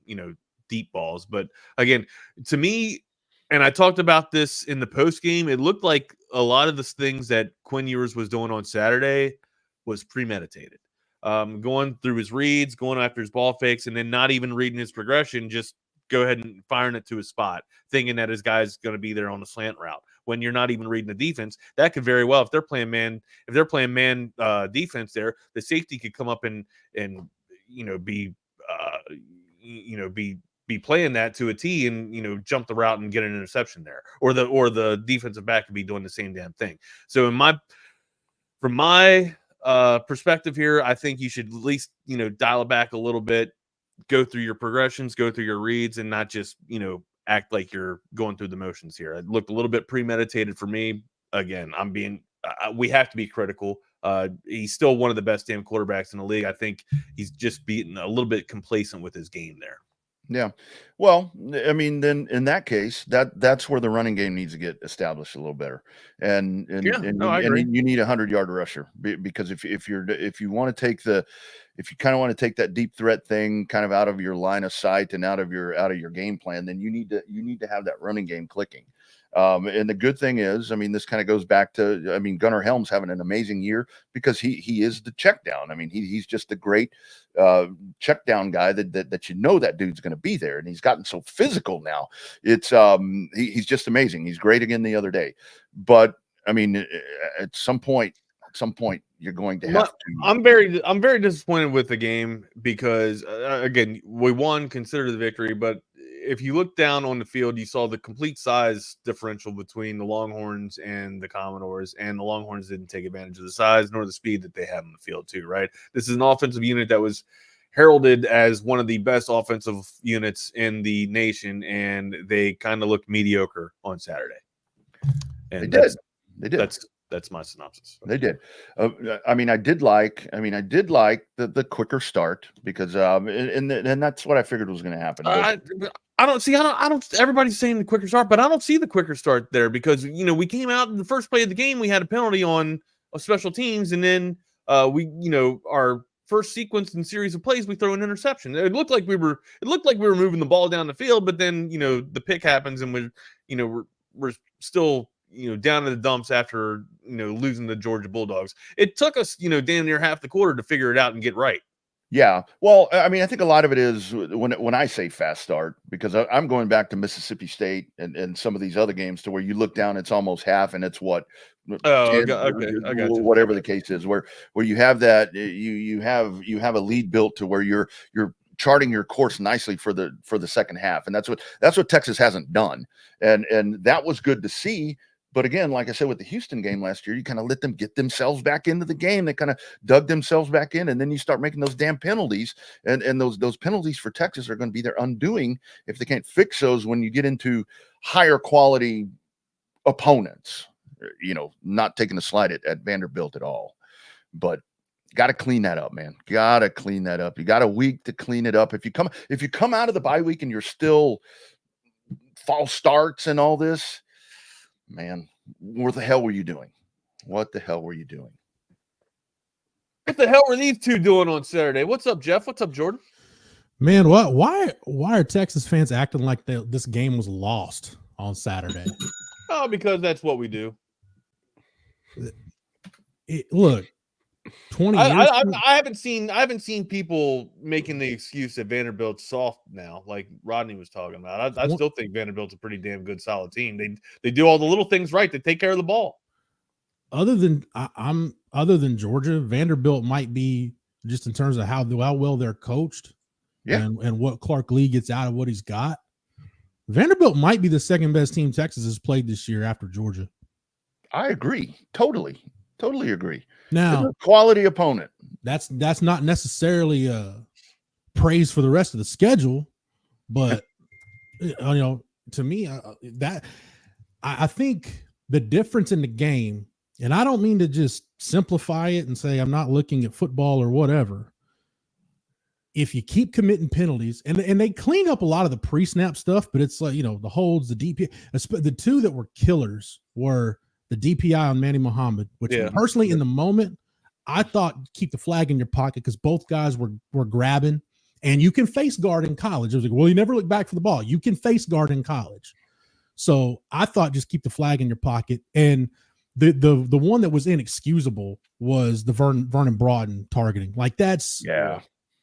deep balls. But again, to me, and I talked about this in the post game, it looked like a lot of the things that Quinn Ewers was doing on Saturday was premeditated. Going through his reads, going after his ball fakes, and then not even reading his progression, just go ahead and firing it to his spot, thinking that his guy's going to be there on the slant route. When you're not even reading the defense, that could very well, if they're playing man defense there, the safety could come up and be playing that to a T and jump the route and get an interception there, or the defensive back could be doing the same damn thing. So from my perspective here, I think you should at least dial it back a little bit, go through your progressions, go through your reads, and not just act like you're going through the motions here. It looked a little bit premeditated for me. Again, we have to be critical. He's still one of the best damn quarterbacks in the league. I think he's just being a little bit complacent with his game there. Yeah. Well, I mean, then in that case, that's where the running game needs to get established a little better. And you need a 100-yard rusher, because if you want to take if you kind of want to take that deep threat thing kind of out of your line of sight and out of your game plan, then you need to have that running game clicking. And the good thing is, I mean, this kind of goes back to, Gunnar Helm's having an amazing year because he is the check down. I mean, he's just a great check down guy that that dude's going to be there. And he's gotten so physical now. It's he's just amazing. He's great again the other day. But I mean, at some point, you're going to have to. I'm very disappointed with the game because again, we won, consider the victory, but if you look down on the field, you saw the complete size differential between the Longhorns and the Commodores, and the Longhorns didn't take advantage of the size nor the speed that they have on the field too, right? This is an offensive unit that was heralded as one of the best offensive units in the nation, and they kind of looked mediocre on Saturday. And they did. That's my synopsis. They did. I did like the quicker start because and that's what I figured was going to happen. I don't. Everybody's saying the quicker start, but I don't see the quicker start there because we came out in the first play of the game, we had a penalty on special teams, and then our first sequence and series of plays, we throw an interception. It looked like we were moving the ball down the field, but then the pick happens, and we're still down in the dumps after losing the Georgia Bulldogs. It took us damn near half the quarter to figure it out and get right. Yeah. Well, I think a lot of it is when I say fast start, because I'm going back to Mississippi State and some of these other games to where you look down, it's almost half, and it's what? Okay. I got you. Whatever the case is, where you have that, you have a lead built to where you're charting your course nicely for the second half, and that's what Texas hasn't done, and that was good to see. But again, like I said, with the Houston game last year, you kind of let them get themselves back into the game. They kind of dug themselves back in, and then you start making those damn penalties. And those penalties for Texas are going to be their undoing if they can't fix those when you get into higher quality opponents. Not taking a slide at Vanderbilt at all. But got to clean that up, man. Got to clean that up. You got a week to clean it up. If you come out of the bye week and you're still false starts and all this, man, what the hell were you doing? What the hell were you doing? What the hell were these two doing on Saturday? What's up, Jeff? What's up, Jordan? Man, what? Why are Texas fans acting like this game was lost on Saturday? Oh, because that's what we do. Look, 20 years. I haven't seen people making the excuse that Vanderbilt's soft now, like Rodney was talking about. I still think Vanderbilt's a pretty damn good, solid team. They do all the little things right. They take care of the ball. Other than Georgia, Vanderbilt might be, just in terms of how well they're coached, and what Clark Lee gets out of what he's got. Vanderbilt might be the second best team Texas has played this year after Georgia. I agree. Totally agree. Now, quality opponent. That's not necessarily praise for the rest of the schedule, but to me, I think the difference in the game, and I don't mean to just simplify it and say I'm not looking at football or whatever. If you keep committing penalties, and they clean up a lot of the pre-snap stuff, but it's like, the holds, the DP, the two that were killers were the DPI on Manny Muhammad, which personally in the moment, I thought keep the flag in your pocket because both guys were grabbing, and you can face guard in college. It was like, well, you never look back for the ball. You can face guard in college. So I thought just keep the flag in your pocket. And the one that was inexcusable was the Vernon Broughton targeting. Like that's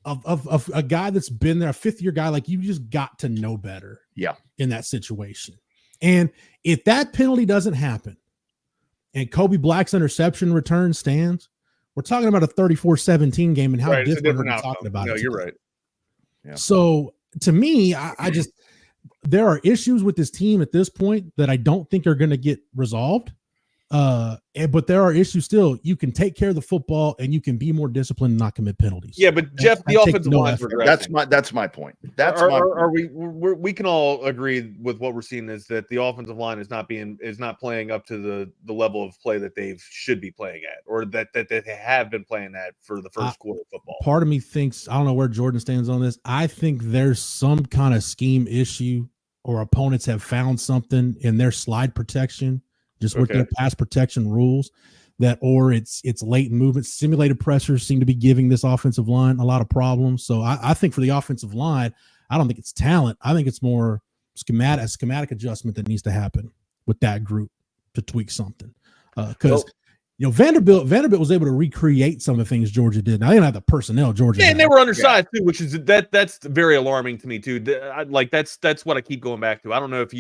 of a guy that's been there, a fifth-year guy, like you just got to know better in that situation. And if that penalty doesn't happen and Kobe Black's interception return stands, we're talking about a 34-17 game and how different we're talking about it. No, you're right. Yeah. So to me, I just there are issues with this team at this point that I don't think are going to get resolved. But there are issues still. You can take care of the football and you can be more disciplined and not commit penalties. Yeah, but Jeff, the offensive line is regressing. That's my point. We can all agree with what we're seeing is that the offensive line is not playing up to the level of play that they should be playing at, or that they have been playing at for the first quarter of football. Part of me thinks, I don't know where Jordan stands on this. I think there's some kind of scheme issue, or opponents have found something in their slide protection, just with their pass protection rules, or it's late movement. Simulated pressures seem to be giving this offensive line a lot of problems. So I think for the offensive line, I don't think it's talent. I think it's more schematic adjustment that needs to happen with that group to tweak something. Because Vanderbilt was able to recreate some of the things Georgia did. Now they didn't have the personnel Georgia had. And they were undersized too, which is that's very alarming to me too. That's what I keep going back to. I don't know if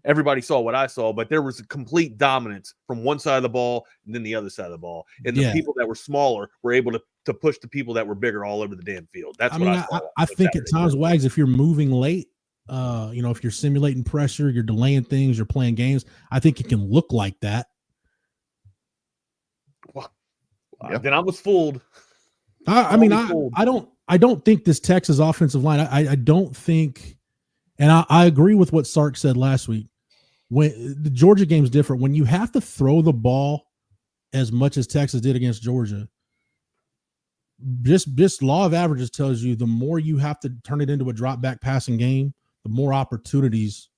everybody saw what I saw, but there was a complete dominance from one side of the ball and then the other side of the ball. And the people that were smaller were able to push the people that were bigger all over the damn field. That's what I saw. I think at times, Wags, if you're moving late, if you're simulating pressure, you're delaying things, you're playing games, I think it can look like that. Well, then I was fooled. I don't think this Texas offensive line, I don't think, and I agree with what Sark said last week. When the Georgia game is different, when you have to throw the ball as much as Texas did against Georgia, this law of averages tells you the more you have to turn it into a drop back passing game, the more opportunities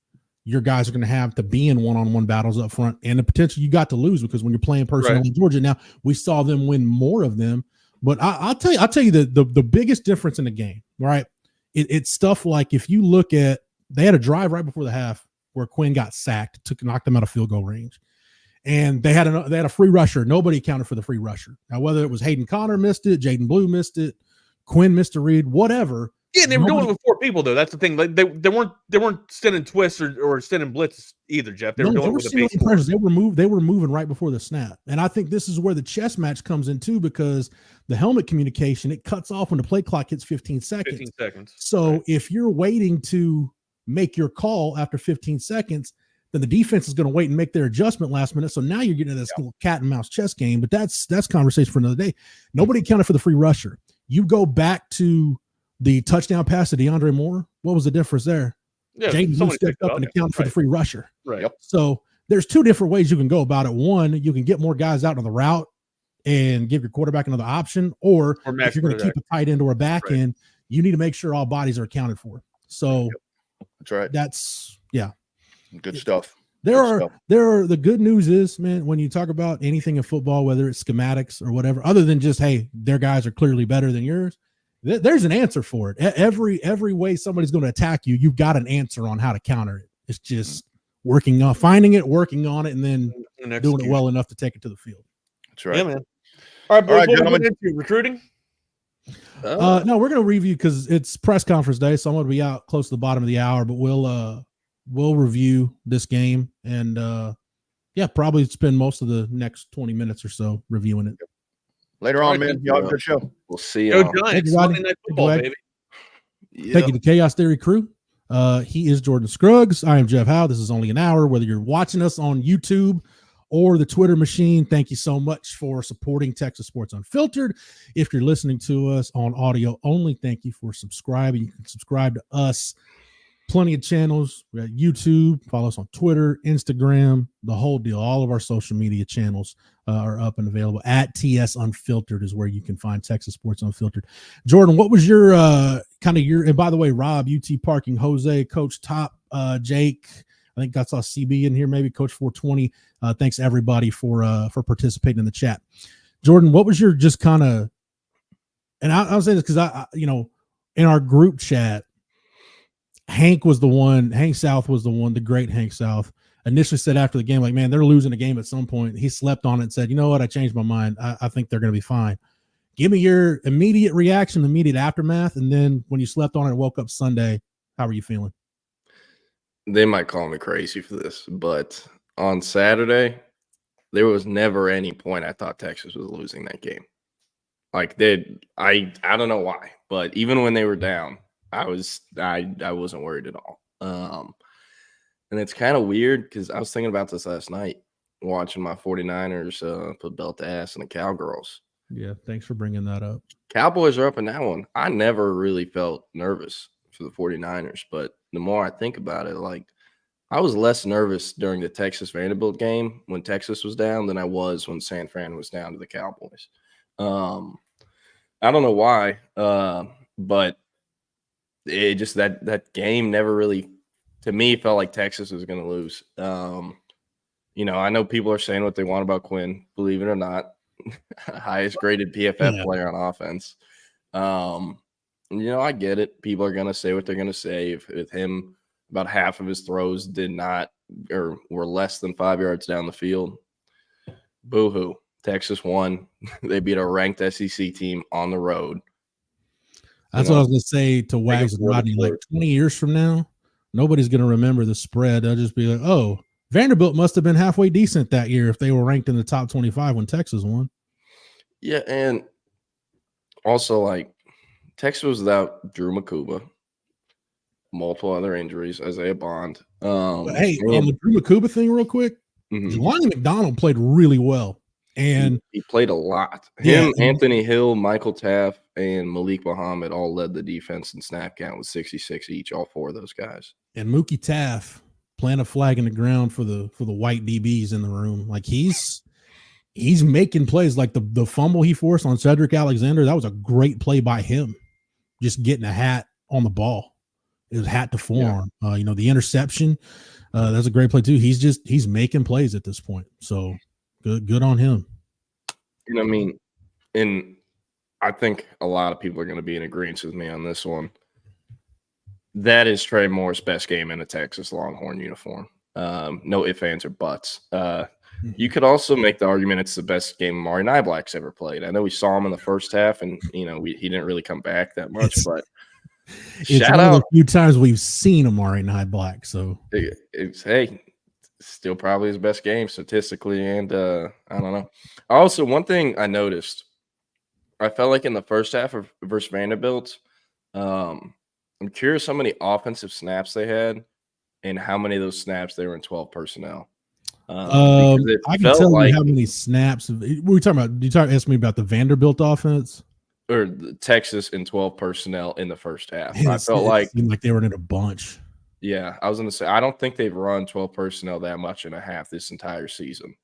your guys are going to have to be in one-on-one battles up front, and the potential you got to lose, because when you're playing personnel in Georgia, now we saw them win more of them. But I'll tell you the biggest difference in the game, right? It's stuff like, if you look at, they had a drive right before the half where Quinn got sacked, knocked them out of field goal range, and they had a free rusher. Nobody accounted for the free rusher. Now, whether it was Hayden Connor missed it, Jaden Blue missed it, Quinn missed a read, whatever. Yeah, they were doing it with 4 people though. That's the thing. Like they weren't sending twists or sending blitz either, Jeff. They were doing it with the base pressures. They were moving right before the snap, and I think this is where the chess match comes in too, because the helmet communication, it cuts off when the play clock hits 15 seconds. 15 seconds. So if you're waiting to make your call after 15 seconds, then the defense is going to wait and make their adjustment last minute. So now you're getting this little cat and mouse chess game, but that's conversation for another day. Nobody accounted for the free rusher. You go back to the touchdown pass to DeAndre Moore. What was the difference there? Yeah, Jaden Blue stepped up and accounted for the free rusher. Right. Yep. So there's 2 different ways you can go about it. One, you can get more guys out on the route and give your quarterback another option, or if you're going to keep a tight end or a back end, you need to make sure all bodies are accounted for. So that's right. That's good stuff. There are the good news is, man, when you talk about anything in football, whether it's schematics or whatever, other than just, hey, their guys are clearly better than yours, there's an answer for it. Every way somebody's going to attack you, you've got an answer on how to counter it. It's just finding it, working on it, and then doing it well enough to take it to the field. That's right. Yeah, man. All right, boys, what we're getting into recruiting? No, we're going to review because it's press conference day, so I'm going to be out close to the bottom of the hour, but we'll review this game and probably spend most of the next 20 minutes or so reviewing it. Later on, man. Y'all have a good show. We'll see Go you. Giants. Monday Night Football, baby. Thank you to Chaos Theory Crew. He is Jordan Scruggs. I am Jeff Howe. This is only an hour. Whether you're watching us on YouTube or the Twitter machine, thank you so much for supporting Texas Sports Unfiltered. If you're listening to us on audio only, thank you for subscribing. You can subscribe to us. Plenty of channels. We got YouTube. Follow us on Twitter, Instagram, the whole deal. All of our social media channels are up and available. At TS Unfiltered is where you can find Texas Sports Unfiltered. Jordan, what was your and by the way, Rob, UT Parking, Jose, Coach Top, Jake, I think I saw CB in here, maybe Coach 420. Thanks everybody for participating in the chat. Jordan, what was your just kind of, and I'll say this because I in our group chat, Hank South was the one, the great Hank South, initially said after the game, like, man, they're losing a game at some point. He slept on it and said, you know what? I changed my mind. I think they're going to be fine. Give me your immediate reaction, immediate aftermath. And then when you slept on it and woke up Sunday, how were you feeling? They might call me crazy for this, but on Saturday, there was never any point I thought Texas was losing that game. Like I don't know why, but even when they were down, I wasn't worried at all. And it's kind of weird because I was thinking about this last night, watching my 49ers put belt to ass in the Cowgirls. Yeah, thanks for bringing that up. Cowboys are up in that one. I never really felt nervous for the 49ers, but the more I think about it, like, I was less nervous during the Texas Vanderbilt game when Texas was down than I was when San Fran was down to the Cowboys. I don't know why, but it just that game never really, to me, felt like Texas was going to lose. I know people are saying what they want about Quinn, believe it or not, highest graded PFF player on offense. I get it. People are going to say what they're going to say. If him, about half of his throws did not or were less than 5 yards down the field, boo-hoo. Texas won. They beat a ranked SEC team on the road. That's what I was going to say to Wags and Rodney. Like 20 years from now, nobody's going to remember the spread. They'll just be like, oh, Vanderbilt must have been halfway decent that year if they were ranked in the top 25 when Texas won. Yeah, and also, like, Texas was without Drew Makuba, multiple other injuries, Isaiah Bond. On the Drew Makuba thing real quick, Jelani McDonald played really well. And he played a lot. Him, Anthony Hill, Michael Taft, and Malik Muhammad all led the defense in snap count with 66 each, all four of those guys. And Mookie Taft plant a flag in the ground for the white DBs in the room. Like he's making plays, like the fumble he forced on Cedric Alexander. That was a great play by him, just getting a hat on the ball. It was hat to forearm. Yeah. The interception, that's a great play too. He's making plays at this point. So good on him. And I think a lot of people are going to be in agreement with me on this one. That is Trey Moore's best game in a Texas Longhorn uniform. No ifs, ands, or buts. You could also make the argument it's the best game Amari Niblack's ever played. I know we saw him in the first half, and he didn't really come back that much. But it's one of the few times we've seen Amari Niblack. So it's still probably his best game statistically, and I don't know. Also, one thing I noticed, I felt like in the first half versus Vanderbilt, I'm curious how many offensive snaps they had and how many of those snaps they were in 12 personnel. I can tell you how many snaps. What are we talking about? You ask me about the Vanderbilt offense? Or the Texas in 12 personnel in the first half. I felt like they were in a bunch. Yeah, I was going to say, I don't think they've run 12 personnel that much in a half this entire season.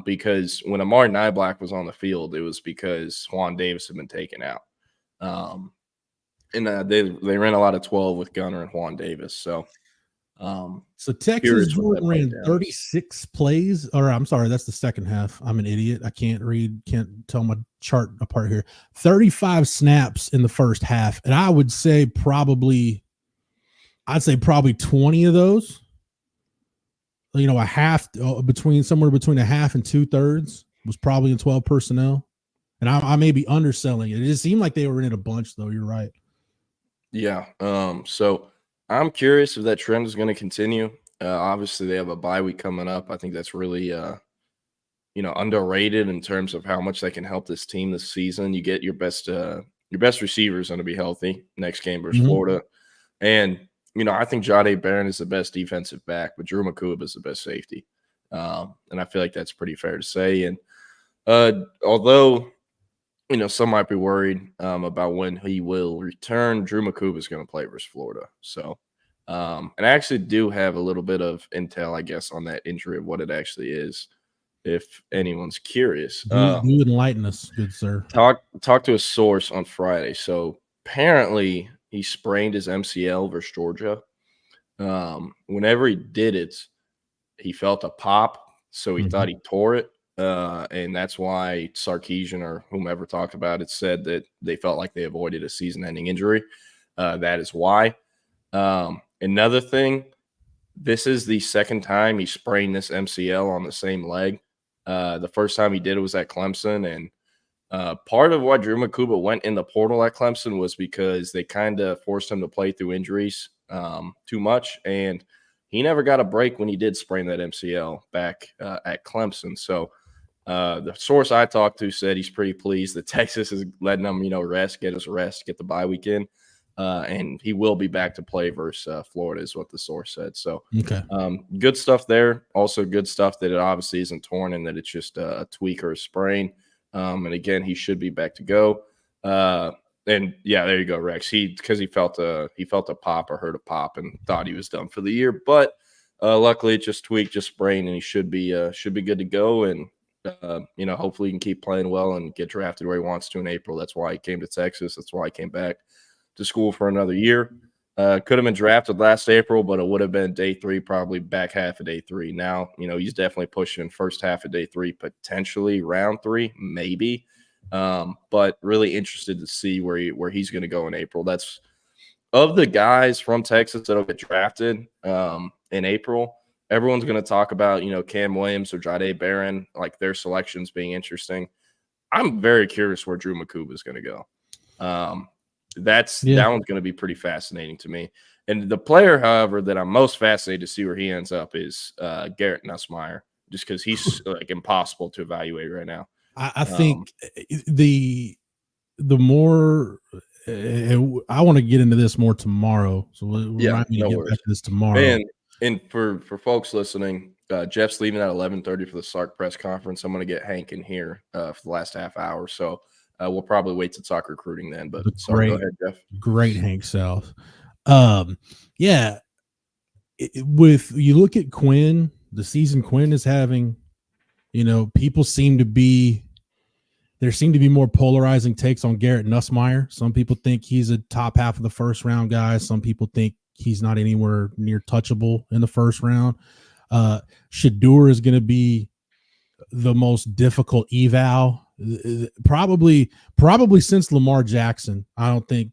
Because when Amari Niblack was on the field, it was because Juan Davis had been taken out. And they ran a lot of 12 with Gunner and Juan Davis. So So Texas Jordan ran 36 plays, or I'm sorry, that's the second half. I'm an idiot. I can't tell my chart apart here. 35 snaps in the first half. And I would say probably 20 of those, a half somewhere between a half and 2/3 was probably in 12 personnel. And I may be underselling it. It just seemed like they were in a bunch, though. You're right. Yeah. So I'm curious if that trend is going to continue. Obviously, they have a bye week coming up. I think that's really, underrated in terms of how much they can help this team this season. You get your best receivers going to be healthy next game versus Florida, and I think Jahdae Barron is the best defensive back, but Drew McCool is the best safety, and I feel like that's pretty fair to say. And although some might be worried about when he will return, Drew McCool is going to play versus Florida. So, and I actually do have a little bit of intel, I guess, on that injury of what it actually is, if anyone's curious. You enlighten us, good sir. Talk to a source on Friday. So apparently he sprained his MCL versus Georgia. Whenever he did it, he felt a pop, so he thought he tore it. And that's why Sarkeesian or whomever talked about it said that they felt like they avoided a season-ending injury. That is why. Another thing, this is the second time he sprained this MCL on the same leg. The first time he did it was at Clemson, and part of why Drew McCool went in the portal at Clemson was because they kind of forced him to play through injuries too much, and he never got a break when he did sprain that MCL back at Clemson. So the source I talked to said he's pretty pleased that Texas is letting him, get his rest, get the bye weekend, and he will be back to play versus Florida is what the source said. So good stuff there. Also good stuff that it obviously isn't torn and that it's just a tweak or a sprain. And again, he should be back to go. And yeah, there you go, Rex. Because he felt a pop or heard a pop and thought he was done for the year, but luckily it just tweaked, just sprained, and he should be good to go. And hopefully he can keep playing well and get drafted where he wants to in April. That's why he came to Texas. That's why he came back to school for another year. Could have been drafted last April, but it would have been day 3, probably back half of day 3. Now, he's definitely pushing first half of day 3, potentially round 3, maybe. But really interested to see where he's going to go in April. That's of the guys from Texas that'll get drafted in April. Everyone's going to talk about, Cam Williams or Jahdae Barron, like their selections being interesting. I'm very curious where Drew McCool is going to go. That one's going to be pretty fascinating to me. And the player, however, that I'm most fascinated to see where he ends up is Garrett Nussmeier, just because he's like impossible to evaluate right now. I think the more I want to get into this more tomorrow. So remind me to get back to this tomorrow. And for folks listening, Jeff's leaving at 11:30 for the Sark press conference. I'm going to get Hank in here for the last half hour. So we'll probably wait to talk recruiting then. But sorry, go ahead, Jeff. Great Hank South. With you look at Quinn, the season Quinn is having, people there seem to be more polarizing takes on Garrett Nussmeier. Some people think he's a top half of the first round guy. Some people think he's not anywhere near touchable in the first round. Shedeur is going to be the most difficult eval probably since Lamar Jackson. I don't think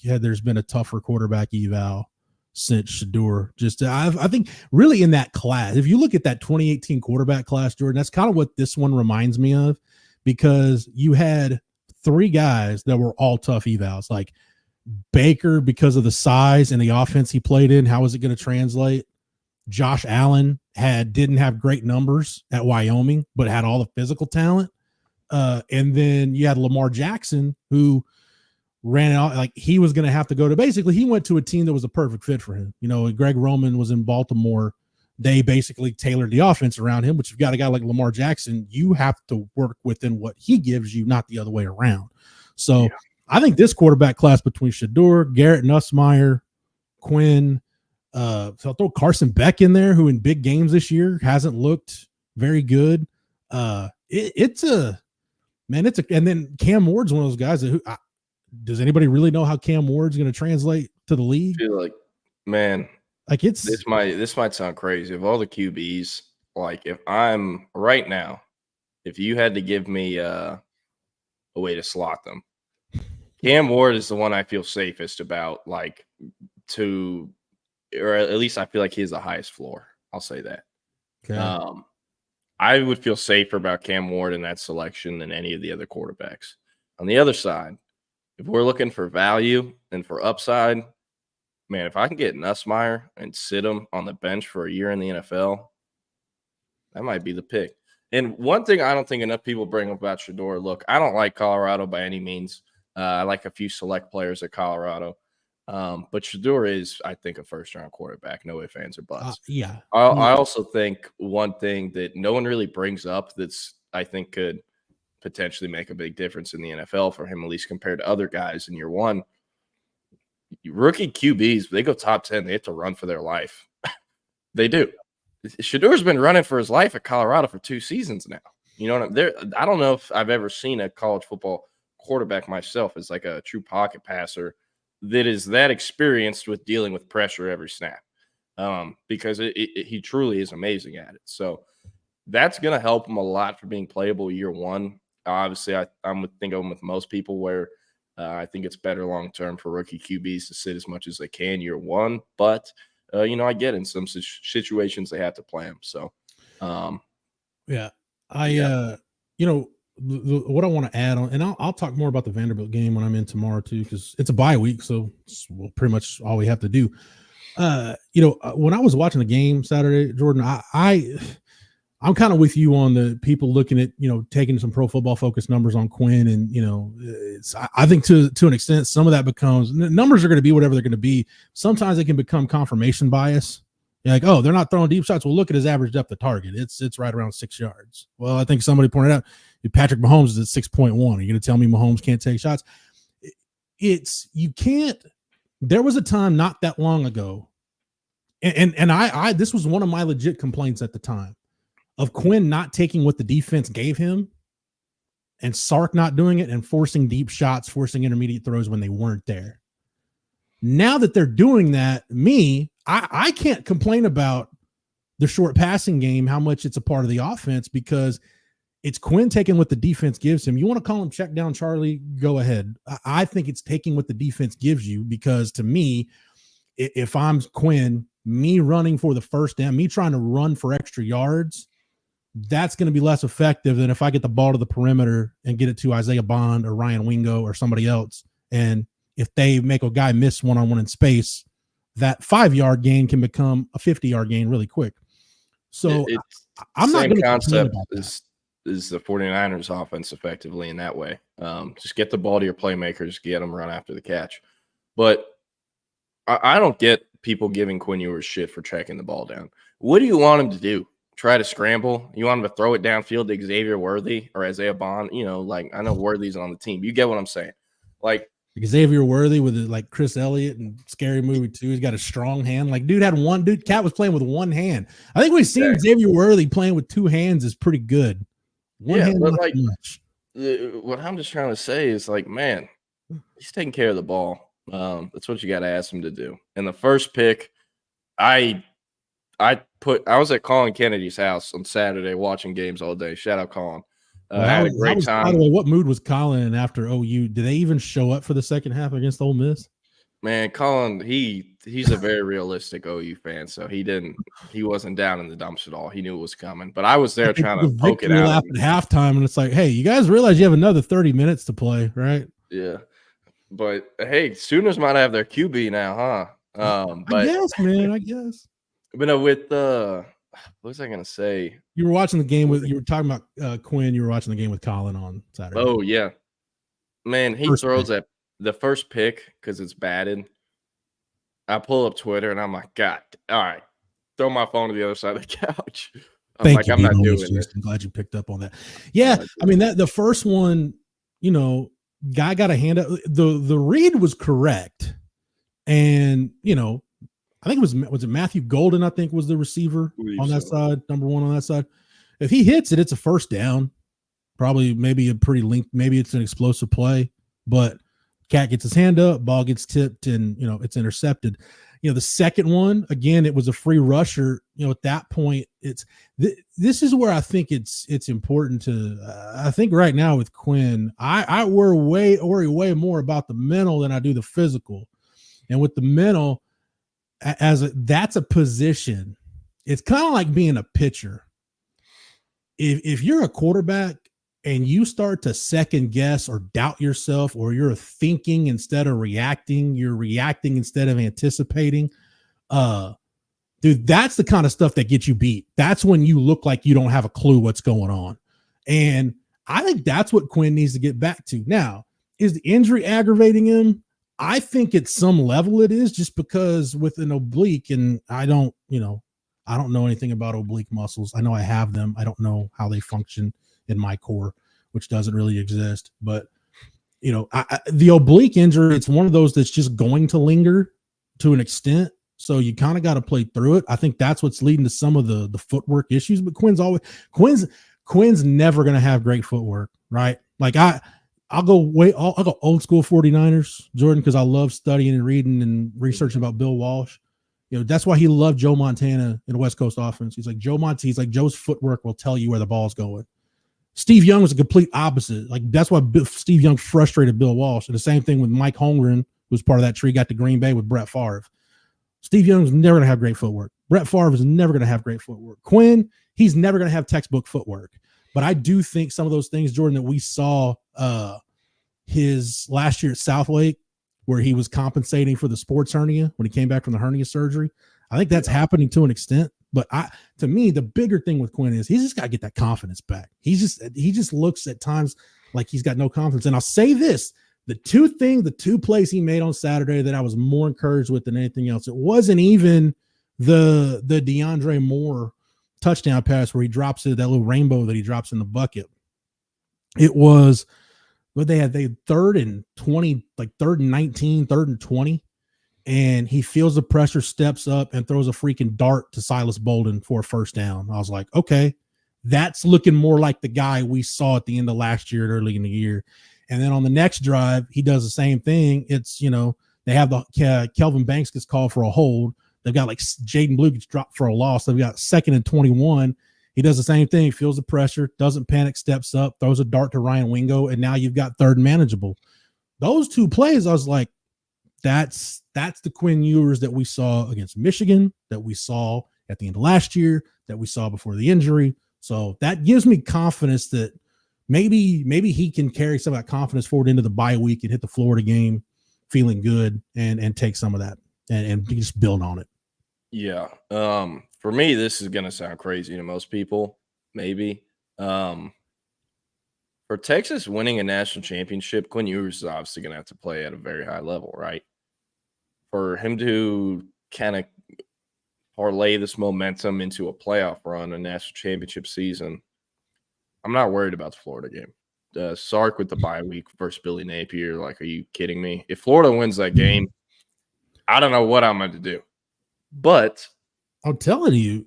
there's been a tougher quarterback eval since Shedeur. I think really in that class, if you look at that 2018 quarterback class, Jordan, that's kind of what this one reminds me of, because you had 3 guys that were all tough evals, like Baker because of the size and the offense he played in. How was it going to translate? Josh Allen didn't have great numbers at Wyoming, but had all the physical talent. And then you had Lamar Jackson, who ran out like he was going to have to go to. Basically, he went to a team that was a perfect fit for him. Greg Roman was in Baltimore. They basically tailored the offense around him, but you've got a guy like Lamar Jackson. You have to work within what he gives you, not the other way around. So I think this quarterback class between Shedeur, Garrett Nussmeier, Quinn, so I'll throw Carson Beck in there, who in big games this year hasn't looked very good. And then Cam Ward's one of those guys does anybody really know how Cam Ward's going to translate to the league? I feel like, man, Like this might sound crazy. Of all the QBs, like if I'm right now, if you had to give me a way to slot them, Cam Ward is the one I feel safest about, like or at least I feel like he has the highest floor. I'll say that. Okay. I would feel safer about Cam Ward in that selection than any of the other quarterbacks. On the other side, if we're looking for value and for upside, man, if I can get Nussmeier and sit him on the bench for a year in the NFL, that might be the pick. And one thing I don't think enough people bring up about Shedeur, look, I don't like Colorado by any means. I like a few select players at Colorado. But Shedeur is, I think, a first-round quarterback. No ifs, ands, or buts. Yeah. I also think one thing that no one really brings up that's I think could potentially make a big difference in the NFL for him, at least compared to other guys in year one. Rookie QBs, they go top 10. They have to run for their life. They do. Shadeur's been running for his life at Colorado for 2 seasons now. You know what I'm there? I don't know if I've ever seen a college football quarterback myself as like a true pocket passer that is that experienced with dealing with pressure every snap, because he truly is amazing at it. So that's going to help him a lot for being playable year one. Obviously, I'm with think of him with most people where I think it's better long term for rookie QBs to sit as much as they can year one. But I get in some situations they have to play him. So what I want to add on, and I'll talk more about the Vanderbilt game when I'm in tomorrow too, because it's a bye week, so it's pretty much all we have to do. When I was watching the game Saturday, Jordan, I'm kind of with you on the people looking at taking some Pro Football Focus numbers on Quinn, and I think to an extent some of that becomes numbers are going to be whatever they're going to be. Sometimes it can become confirmation bias. You're like, oh, they're not throwing deep shots. Well, look at his average depth of target. It's right around 6 yards. Well, I think somebody pointed out Patrick Mahomes is at 6.1. Are you going to tell me Mahomes can't take shots? You can't. There was a time not that long ago, and I this was one of my legit complaints at the time of Quinn not taking what the defense gave him, and Sark not doing it and forcing deep shots, forcing intermediate throws when they weren't there. Now that they're doing that, I can't complain about the short passing game, how much it's a part of the offense, because it's Quinn taking what the defense gives him. You want to call him check down Charlie? Go ahead. I think it's taking what the defense gives you, because to me, if I'm Quinn, me running for the first down, me trying to run for extra yards, that's going to be less effective than if I get the ball to the perimeter and get it to Isaiah Bond or Ryan Wingo or somebody else. And if they make a guy miss one-on-one in space, that 5-yard gain can become a 50-yard gain really quick. So I'm not going to concept is the 49ers offense effectively in that way. Just get the ball to your playmakers, get them run after the catch. But I don't get people giving Quinn Ewers shit for checking the ball down. What do you want him to do? Try to scramble? You want him to throw it downfield to Xavier Worthy or Isaiah Bond? I know Worthy's on the team. You get what I'm saying? Like Xavier Worthy with like Chris Elliott and Scary Movie 2. He's got a strong hand. Like Cat was playing with one hand. I think we've seen Xavier Worthy playing with 2 hands is pretty good. One hand, but not too much. What I'm just trying to say is like, man, he's taking care of the ball. That's what you got to ask him to do. And the first pick, I was at Colin Kennedy's house on Saturday watching games all day. Shout out Colin. I had a great time. By the way, what mood was Colin after OU? Did they even show up for the second half against Ole Miss? Man, Colin, he's a very realistic OU fan, so he wasn't down in the dumps at all. He knew it was coming. But I was there trying to poke it out. At halftime, and it's like, hey, you guys realize you have another 30 minutes to play, right? Yeah. But hey, Sooners might have their QB now, huh? But I guess, man. I guess. But no, with what was I gonna say? You were watching the game you were talking about Quinn. You were watching the game with Colin on Saturday. Oh yeah, man, he throws at the first pick because it's batted. I pull up Twitter and I'm like, God, all right, throw my phone to the other side of the couch. I'm not doing this. I'm glad you picked up on that. Yeah, I mean the first one, guy got a hand up. The read was correct, and I think was it Matthew Golden, I think, was the receiver on that side, number 1 on that side. If he hits it, it's a first down. Probably maybe a pretty maybe it's an explosive play. But Cat gets his hand up, ball gets tipped, and it's intercepted. The second one, again, it was a free rusher. At that point, this is where I think it's important to. I think right now with Quinn, I worry way more about the mental than I do the physical. And with the mental, that's a position. It's kind of like being a pitcher. If you're a quarterback and you start to second guess or doubt yourself, or you're thinking instead of reacting, you're reacting instead of anticipating, dude, that's the kind of stuff that gets you beat. That's when you look like you don't have a clue what's going on. And I think that's what Quinn needs to get back to. Now, is the injury aggravating him? I think at some level it is, just because with an oblique, and I don't know anything about oblique muscles. I know I have them. I don't know how they function in my core, which doesn't really exist. But, the oblique injury, it's one of those that's just going to linger to an extent. So you kind of got to play through it. I think that's what's leading to some of the footwork issues. But Quinn's never going to have great footwork, right? Like I'll go old school 49ers, Jordan, because I love studying and reading and researching about Bill Walsh. That's why he loved Joe Montana in the West Coast offense. He's like Joe's footwork will tell you where the ball's going. Steve Young was a complete opposite. Like that's why Steve Young frustrated Bill Walsh. And the same thing with Mike Holmgren, who was part of that tree, got to Green Bay with Brett Favre. Steve Young's never going to have great footwork. Brett Favre is never going to have great footwork. Quinn, he's never going to have textbook footwork. But I do think some of those things, Jordan, that we saw his last year at Southlake, where he was compensating for the sports hernia when he came back from the hernia surgery, I think that's happening to an extent. But to me, the bigger thing with Quinn is he's just got to get that confidence back. He just looks at times like he's got no confidence. And I'll say this, the two plays he made on Saturday that I was more encouraged with than anything else, it wasn't even the DeAndre Moore touchdown pass where he drops it, that little rainbow that he drops in the bucket. It was what they had 3rd and 20, like 3rd and 19, 3rd and 20. And he feels the pressure, steps up, and throws a freaking dart to Silas Bolden for a first down. I was like, okay, that's looking more like the guy we saw at the end of last year, early in the year. And then on the next drive, he does the same thing. It's, they have the Kelvin Banks gets called for a hold. They've got like Jaden Blue gets dropped for a loss. They've got 2nd and 21. He does the same thing, feels the pressure, doesn't panic, steps up, throws a dart to Ryan Wingo, and now you've got 3rd and manageable. Those two plays, I was like, that's the Quinn Ewers that we saw against Michigan, that we saw at the end of last year, that we saw before the injury. So that gives me confidence that maybe he can carry some of that confidence forward into the bye week and hit the Florida game feeling good and take some of that and just build on it. Yeah. For me, this is going to sound crazy to most people, maybe. For Texas winning a national championship, Quinn Ewers is obviously going to have to play at a very high level, right? For him to kind of parlay this momentum into a playoff run, a national championship season, I'm not worried about the Florida game. Sark with the bye week versus Billy Napier, like, are you kidding me? If Florida wins that game, I don't know what I'm going to do. But I'm telling you,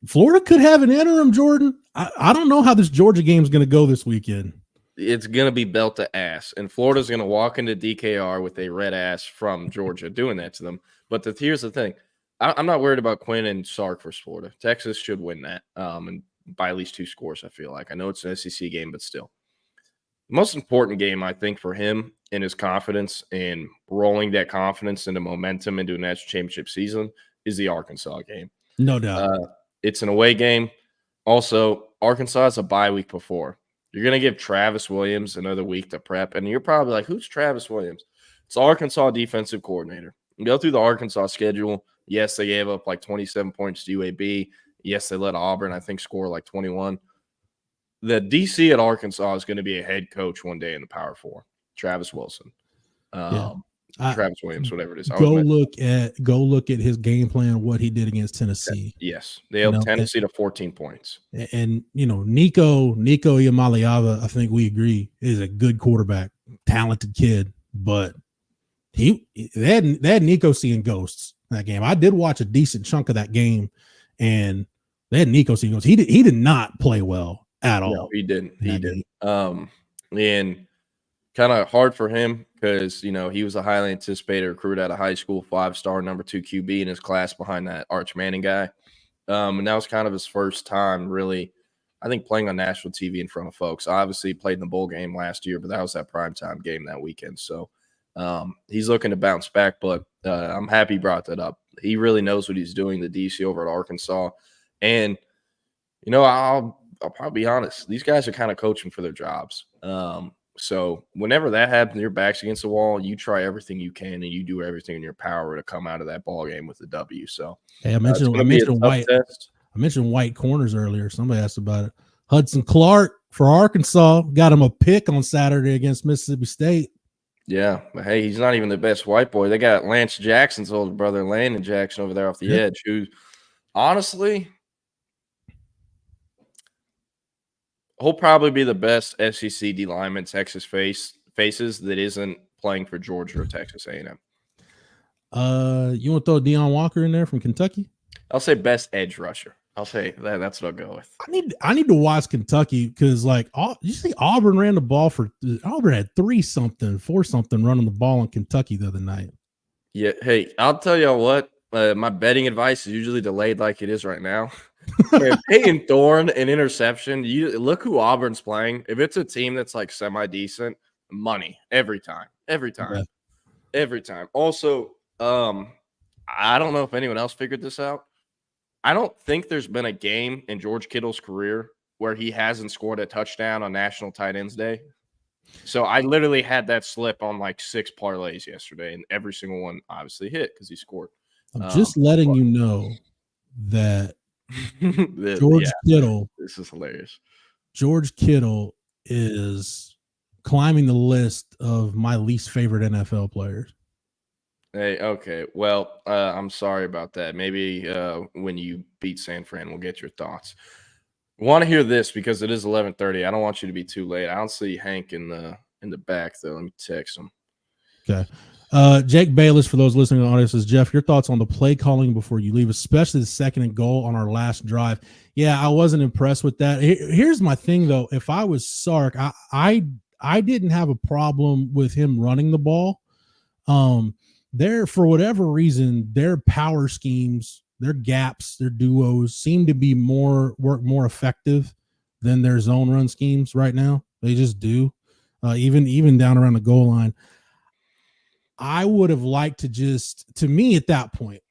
Florida could have an interim, Jordan. I don't know how this Georgia game is going to go this weekend. It's going to be belt to ass, and Florida's going to walk into DKR with a red ass from Georgia doing that to them. But here's the thing. I'm not worried about Quinn and Sark versus Florida. Texas should win that and by at least 2 scores, I feel like. I know it's an SEC game, but still. The most important game, I think, for him and his confidence and rolling that confidence into momentum into a national championship season is the Arkansas game. No doubt. It's an away game. Also, Arkansas is a bye week before. You're going to give Travis Williams another week to prep, and you're probably like, who's Travis Williams? It's Arkansas defensive coordinator. You go through the Arkansas schedule. Yes, they gave up like 27 points to UAB. Yes, they let Auburn, I think, score like 21. The DC at Arkansas is going to be a head coach one day in the Power 4, Travis Wilson. Travis Williams, whatever it is. Go look at his game plan, what he did against Tennessee. Yes. They held Tennessee to 14 points. And Nico Iamaleava, I think we agree, is a good quarterback, talented kid, but they had Nico seeing ghosts in that game. I did watch a decent chunk of that game, and they had Nico seeing ghosts. He did not play well at all. No, he didn't. He didn't. And kind of hard for him because, you know, he was a highly anticipated recruit out of high school, 5-star, number 2 QB in his class behind that Arch Manning guy. And that was kind of his first time really, I think, playing on national TV in front of folks. Obviously, he played in the bowl game last year, but that was that primetime game that weekend. So he's looking to bounce back, but I'm happy he brought that up. He really knows what he's doing, the DC over at Arkansas. And, you know, I'll probably be honest. These guys are kind of coaching for their jobs. So whenever that happens, your back's against the wall, you try everything you can and you do everything in your power to come out of that ball game with a W. So hey, I mentioned white corners earlier. Somebody asked about it. Hudson Clark for Arkansas got him a pick on Saturday against Mississippi State. Yeah, but hey, he's not even the best white boy. They got Lance Jackson's older brother, Landon Jackson, over there off the edge, who honestly – he'll probably be the best SEC D lineman Texas faces that isn't playing for Georgia or Texas A&M. You want to throw Deion Walker in there from Kentucky? I'll say best edge rusher. I'll say that. That's what I'll go with. I need to watch Kentucky because, like, you see, Auburn ran the ball Auburn had 4-something running the ball in Kentucky the other night. Yeah. Hey, I'll tell y'all what. My betting advice is usually delayed like it is right now. Peyton Thorne an interception. You look who Auburn's playing. If it's a team that's like semi-decent, money every time. Also, I don't know if anyone else figured this out. I don't think there's been a game in George Kittle's career where he hasn't scored a touchdown on National Tight Ends Day. So I literally had that slip on like 6 parlays yesterday, and every single one obviously hit because he scored. I'm just letting you know that George Kittle. This is hilarious. George Kittle is climbing the list of my least favorite NFL players. Hey, okay. Well, I'm sorry about that. Maybe when you beat San Fran, we'll get your thoughts. Want to hear this because it is 11:30. I don't want you to be too late. I don't see Hank in the back though. Let me text him. Okay. Jake Bayless, for those listening to the audio, says, Jeff, your thoughts on the play calling before you leave, especially the 2nd and goal on our last drive. Yeah, I wasn't impressed with that. Here's my thing, though. If I was Sark, I didn't have a problem with him running the ball. For whatever reason, their power schemes, their gaps, their duos seem to be more effective than their zone run schemes right now. They just do. Even down around the goal line. I would have liked to me at that point,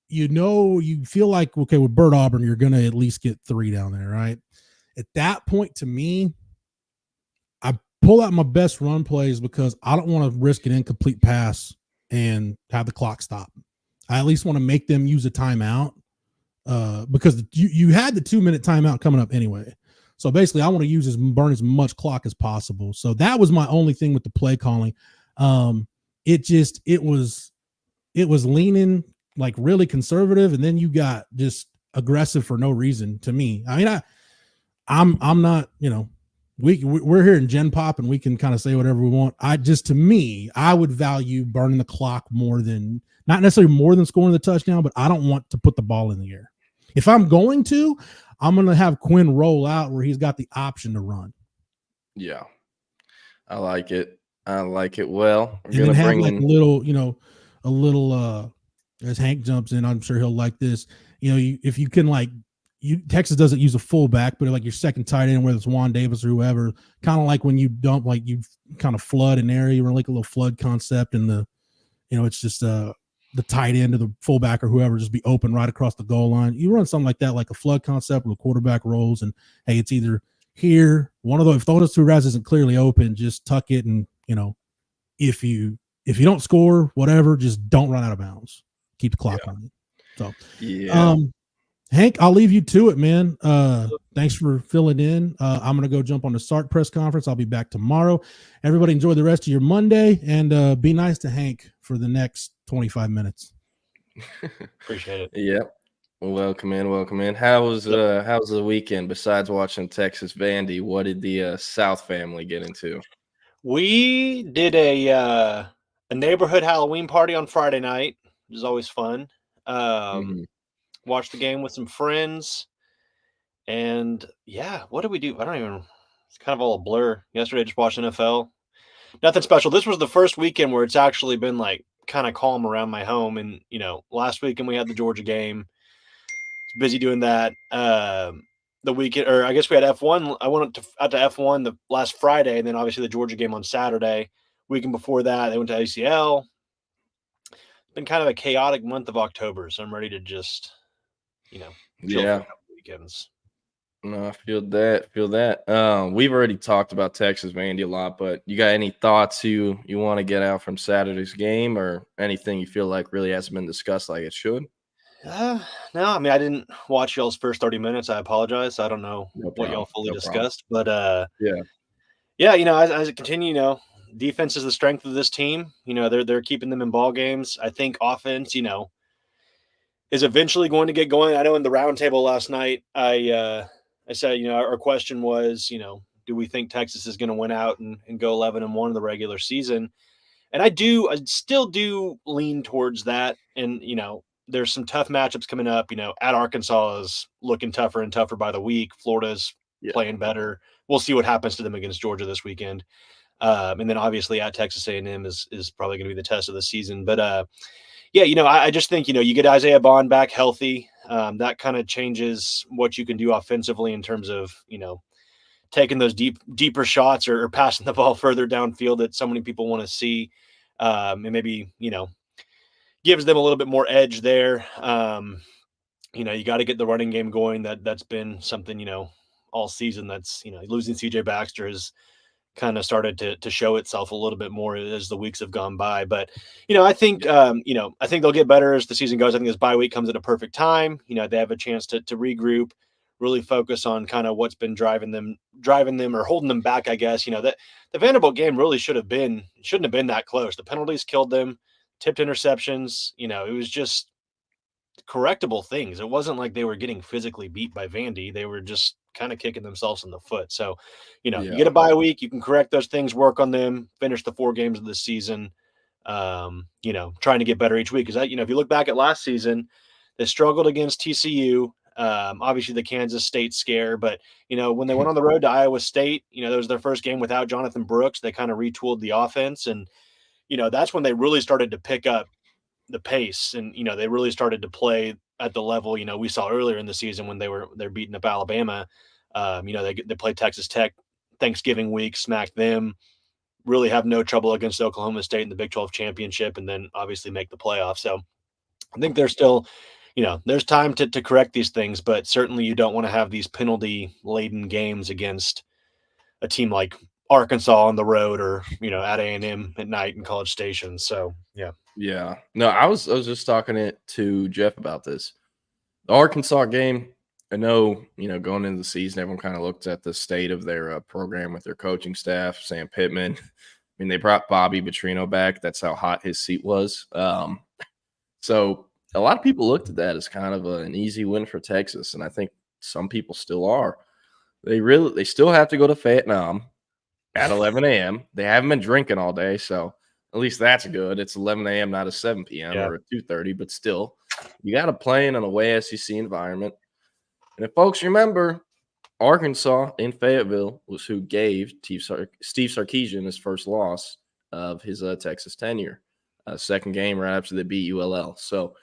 you feel like, okay, with Bert Auburn, you're going to at least get 3 down there, right? At that point, to me, I pull out my best run plays because I don't want to risk an incomplete pass and have the clock stop. I at least want to make them use a timeout because you had the 2-minute timeout coming up anyway. So basically, I want to burn as much clock as possible. So that was my only thing with the play calling. It was leaning like really conservative, and then you got just aggressive for no reason to me. I mean, I'm not, we're here in Gen Pop and we can kind of say whatever we want. To me, I would value burning the clock not necessarily more than scoring the touchdown, but I don't want to put the ball in the air. If I'm going to have Quinn roll out where he's got the option to run. Yeah. I like it. Well, and then have like a little as Hank jumps in, I'm sure he'll like this. If you can Texas doesn't use a fullback, but like your second tight end, whether it's Juan Davis or whoever, kind of like when you dump, like you kind of flood an area, you run like a little flood concept, and it's just the tight end or the fullback or whoever just be open right across the goal line. You run something like that, like a flood concept where the quarterback rolls, and hey, it's either here, one of those, if those 2 routes isn't clearly open, just tuck it, and if you don't score, whatever, just don't run out of bounds. Keep the clock on. So, Hank, I'll leave you to it, man. Thanks for filling in. I'm going to go jump on the Sark press conference. I'll be back tomorrow. Everybody enjoy the rest of your Monday, and be nice to Hank for the next 25 minutes. Appreciate it. Yep. Welcome in. How was the weekend besides watching Texas Vandy? What did the South family get into? We did a neighborhood Halloween party on Friday night, which is always fun. Watched the game with some friends, and what did we do? I don't even. It's kind of all a blur. Yesterday, just watched NFL. nothing special. This was the first weekend where it's actually been like kind of calm around my home. And, last weekend we had the Georgia game. Busy doing that. The weekend, or I guess we had F1. I went out to F1 the last Friday, and then obviously the Georgia game on Saturday. Weekend before that, they went to ACL. It's been kind of a chaotic month of October, so I'm ready to just, chill for a couple weekends. No, I feel that. We've already talked about Texas Vandy a lot, but you got any thoughts you want to get out from Saturday's game, or anything you feel like really hasn't been discussed like it should? No, I mean, I didn't watch y'all's first 30 minutes. I apologize. I don't know what y'all fully discussed, but as it continue, defense is the strength of this team. They're keeping them in ball games. I think offense, is eventually going to get going. I know in the roundtable last night, I said, our question was, do we think Texas is going to win out and go 11-1 in the regular season? And I still do lean towards that. And, there's some tough matchups coming up. At Arkansas is looking tougher and tougher by the week. Florida's playing better. We'll see what happens to them against Georgia this weekend. And then obviously at Texas A&M is probably going to be the test of the season. But I just think, you get Isaiah Bond back healthy. That kind of changes what you can do offensively in terms of, taking those deeper shots or passing the ball further downfield that so many people want to see. And maybe, gives them a little bit more edge there. You got to get the running game going. That's been something, all season. That's, losing CJ Baxter has kind of started to show itself a little bit more as the weeks have gone by. But, I think they'll get better as the season goes. I think this bye week comes at a perfect time. They have a chance to regroup, really focus on kind of what's been driving them or holding them back, I guess. That the Vanderbilt game really shouldn't have been that close. The penalties killed them. Tipped interceptions, it was just correctable things. It wasn't like they were getting physically beat by Vandy. They were just kind of kicking themselves in the foot. So, you get a bye week, you can correct those things, work on them, finish the 4 games of the season, trying to get better each week. Because, if you look back at last season, they struggled against TCU. Obviously the Kansas State scare, but, when they went on the road to Iowa State, that was their first game without Jonathan Brooks. They kind of retooled the offense, and that's when they really started to pick up the pace, and they really started to play at the level we saw earlier in the season when they're beating up Alabama. They played Texas Tech Thanksgiving week, smacked them, really have no trouble against Oklahoma State in the Big 12 championship, and then obviously make the playoffs. So I think there's still there's time to correct these things, but certainly you don't want to have these penalty laden games against a team like Arkansas on the road, or at A&M at night in College Station. So no, I was just talking to Jeff about this. The Arkansas game, I know going into the season everyone kind of looked at the state of their program with their coaching staff. Sam Pittman, I mean, they brought Bobby Petrino back. That's how hot his seat was. So a lot of people looked at that as kind of an easy win for Texas, and I think some people still are. They still have to go to Fayetteville at 11 a.m. They haven't been drinking all day, so at least that's good. It's 11 a.m., not a 7 p.m. or a 2:30, but still, you got to play in an away SEC environment. And if folks remember, Arkansas in Fayetteville was who gave Steve Sarkeesian his first loss of his Texas tenure. Second game right after they beat ULL. So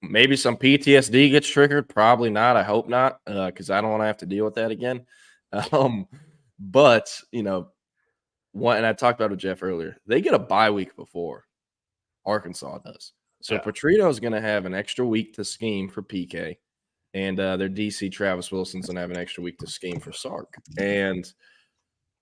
maybe some PTSD gets triggered. Probably not. I hope not, because I don't want to have to deal with that again. But, and I talked about it with Jeff earlier, they get a bye week before Arkansas does. So Petrino is going to have an extra week to scheme for PK, and their DC Travis Wilson's going to have an extra week to scheme for Sark. And,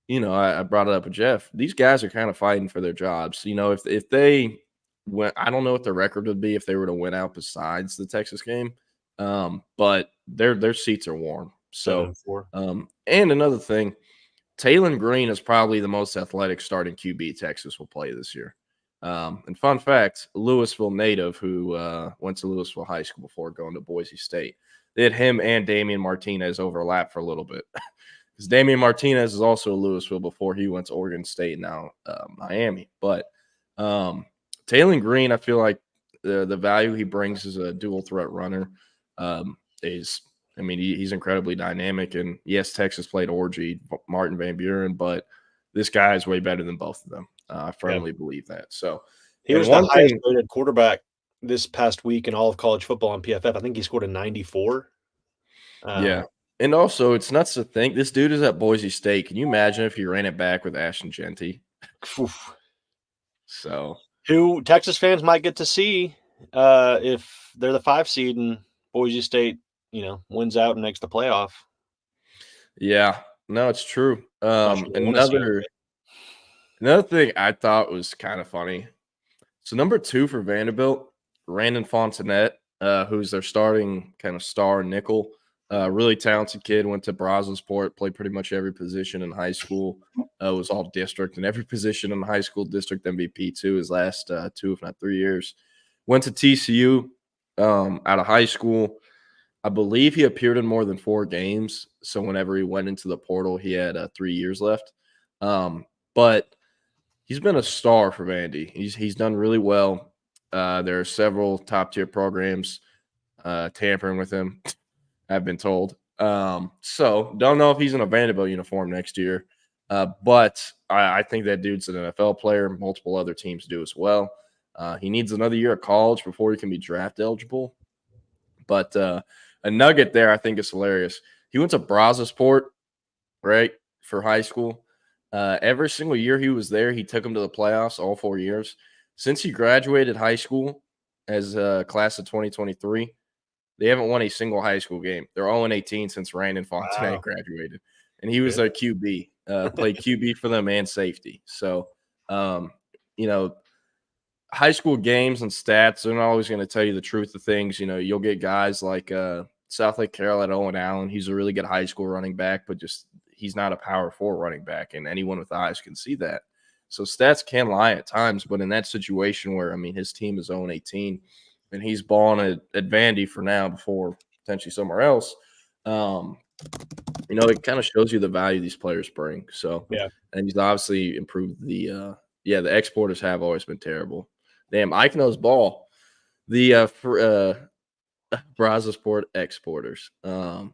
I brought it up with Jeff. These guys are kind of fighting for their jobs. If they went, I don't know what their record would be if they were to win out besides the Texas game, but their seats are warm. So, and another thing, Taylon Green is probably the most athletic starting QB Texas will play this year. And fun fact, Louisville native who went to Louisville High School before going to Boise State. They had him and Damian Martinez overlap for a little bit. Because Damian Martinez is also a Louisville before he went to Oregon State, now Miami. But Taylon Green, I feel like the value he brings as a dual threat runner he's incredibly dynamic. And yes, Texas played Orgy, Martin Van Buren, but this guy is way better than both of them. I firmly believe that. So he was the highest rated quarterback this past week in all of college football on PFF. I think he scored a 94. Yeah. And also, it's nuts to think this dude is at Boise State. Can you imagine if he ran it back with Ashton Genty? So, who Texas fans might get to see if they're the 5 seed and Boise State, wins out and makes the playoff. Yeah, no, it's true. Another thing I thought was kind of funny. So number 2 for Vanderbilt, Randon Fontenette, who's their starting kind of star nickel. Really talented kid, went to Brazosport, played pretty much every position in high school. Was all district and every position in high school, district MVP too, his last 2, if not 3 years. Went to TCU out of high school. I believe he appeared in more than 4 games. So whenever he went into the portal, he had 3 years left. But he's been a star for Vandy. He's done really well. There are several top-tier programs tampering with him, I've been told. So don't know if he's in a Vanderbilt uniform next year. But I think that dude's an NFL player. Multiple other teams do as well. He needs another year of college before he can be draft eligible. But a nugget there I think is hilarious. He went to Brazosport, right, for high school. Every single year he was there, he took him to the playoffs all 4 years. Since he graduated high school as a class of 2023, they haven't won a single high school game. They're 0-18 since Randon Fontenette graduated. And he was their QB, played QB for them and safety. So, high school games and stats, they're not always going to tell you the truth of things. You'll get guys like South Lake Carolina, Owen Allen. He's a really good high school running back, but just he's not a power 4 running back, and anyone with eyes can see that. So stats can lie at times, but in that situation where, his team is 0-18 and he's balling at Vandy for now before potentially somewhere else, it kind of shows you the value these players bring. So, and he's obviously improved the exporters have always been terrible. Damn, Ike knows ball. The Brazosport exporters. But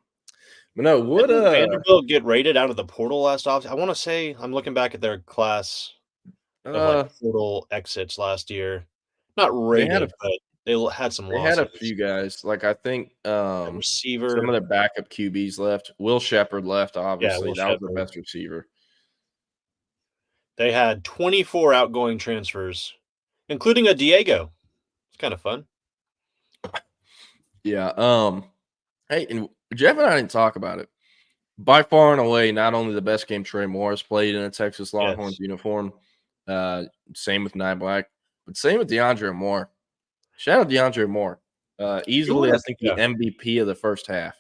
no, what Vanderbilt get rated out of the portal last off? I want to say I'm looking back at their class of portal exits last year. Not rated, but they had some losses. They had a few guys. Like I think receiver. Some of their backup QBs left. Will Shepard left, obviously. That was their best receiver. They had 24 outgoing transfers, including a Diego. It's kind of fun. Yeah. Hey, and Jeff and I didn't talk about it. By far and away, not only the best game Trey Morris played in a Texas Longhorns uniform, same with Nye Black, but same with DeAndre Moore. Shout out DeAndre Moore. Easily, I think, the MVP of the first half.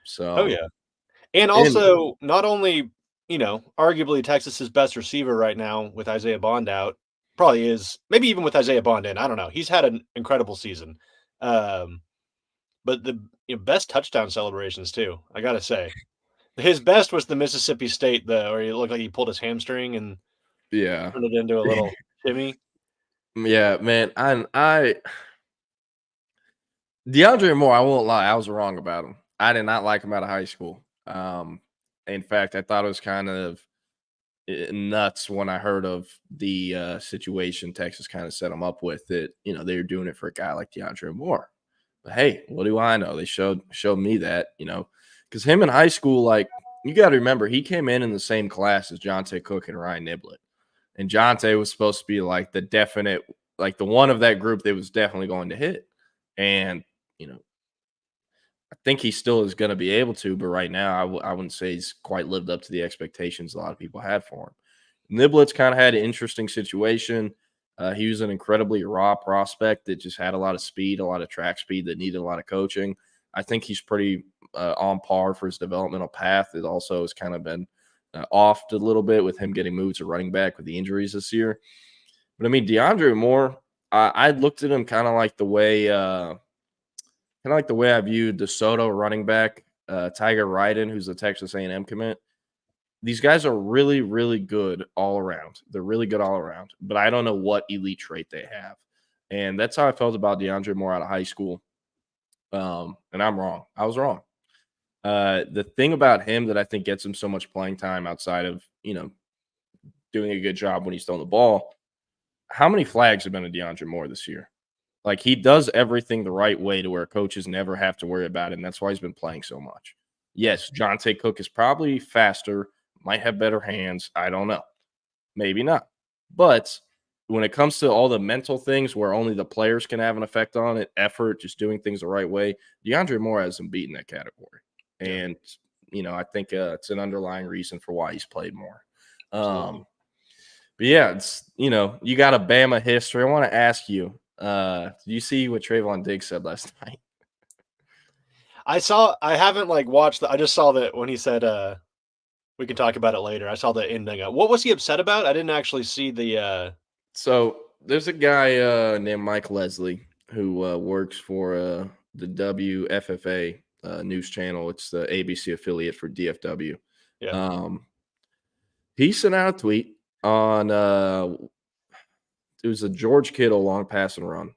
So, And also, not only, arguably Texas's best receiver right now with Isaiah Bond out, probably is, maybe even with Isaiah Bond in, I don't know. He's had an incredible season. But the best touchdown celebrations, too, I got to say. His best was the Mississippi State, where he looked like he pulled his hamstring and turned it into a little shimmy. Yeah, man. I DeAndre Moore, I won't lie, I was wrong about him. I did not like him out of high school. In fact, I thought it was kind of nuts when I heard of the situation Texas kind of set him up with. That they were doing it for a guy like DeAndre Moore. But hey, what do I know? They showed me that, because him in high school, like, you got to remember, he came in the same class as Jonte Cook and Ryan Niblett. And Jonte was supposed to be like the definite, like the one of that group that was definitely going to hit. And, I think he still is going to be able to, but right now I wouldn't say he's quite lived up to the expectations a lot of people had for him. Niblett's kind of had an interesting situation. He was an incredibly raw prospect that just had a lot of speed, a lot of track speed that needed a lot of coaching. I think he's pretty on par for his developmental path. It also has kind of been off a little bit with him getting moved to running back with the injuries this year. But DeAndre Moore, I looked at him kind of like the way I viewed DeSoto running back, Tiger Ryden, who's the Texas A&M commit. These guys are really, really good all around. They're really good all around, but I don't know what elite trait they have. And that's how I felt about DeAndre Moore out of high school. And I'm wrong. I was wrong. The thing about him that I think gets him so much playing time outside of, doing a good job when he's throwing the ball. How many flags have been to DeAndre Moore this year? Like, he does everything the right way to where coaches never have to worry about it, and that's why he's been playing so much. Yes, Jonte Cook is probably faster, might have better hands. I don't know. Maybe not. But when it comes to all the mental things where only the players can have an effect on it, effort, just doing things the right way, DeAndre Moore hasn't beaten that category. And, I think it's an underlying reason for why he's played more. But yeah, it's, you got a Bama history. I want to ask you, did you see what Trayvon Diggs said last night? I haven't watched I just saw that when he said, we can talk about it later. I saw the ending. What was he upset about? I didn't actually see the, So there's a guy named Mike Leslie who works for the WFFA news channel. It's the ABC affiliate for DFW. Yeah. He sent out a tweet on it was a George Kittle long pass and run.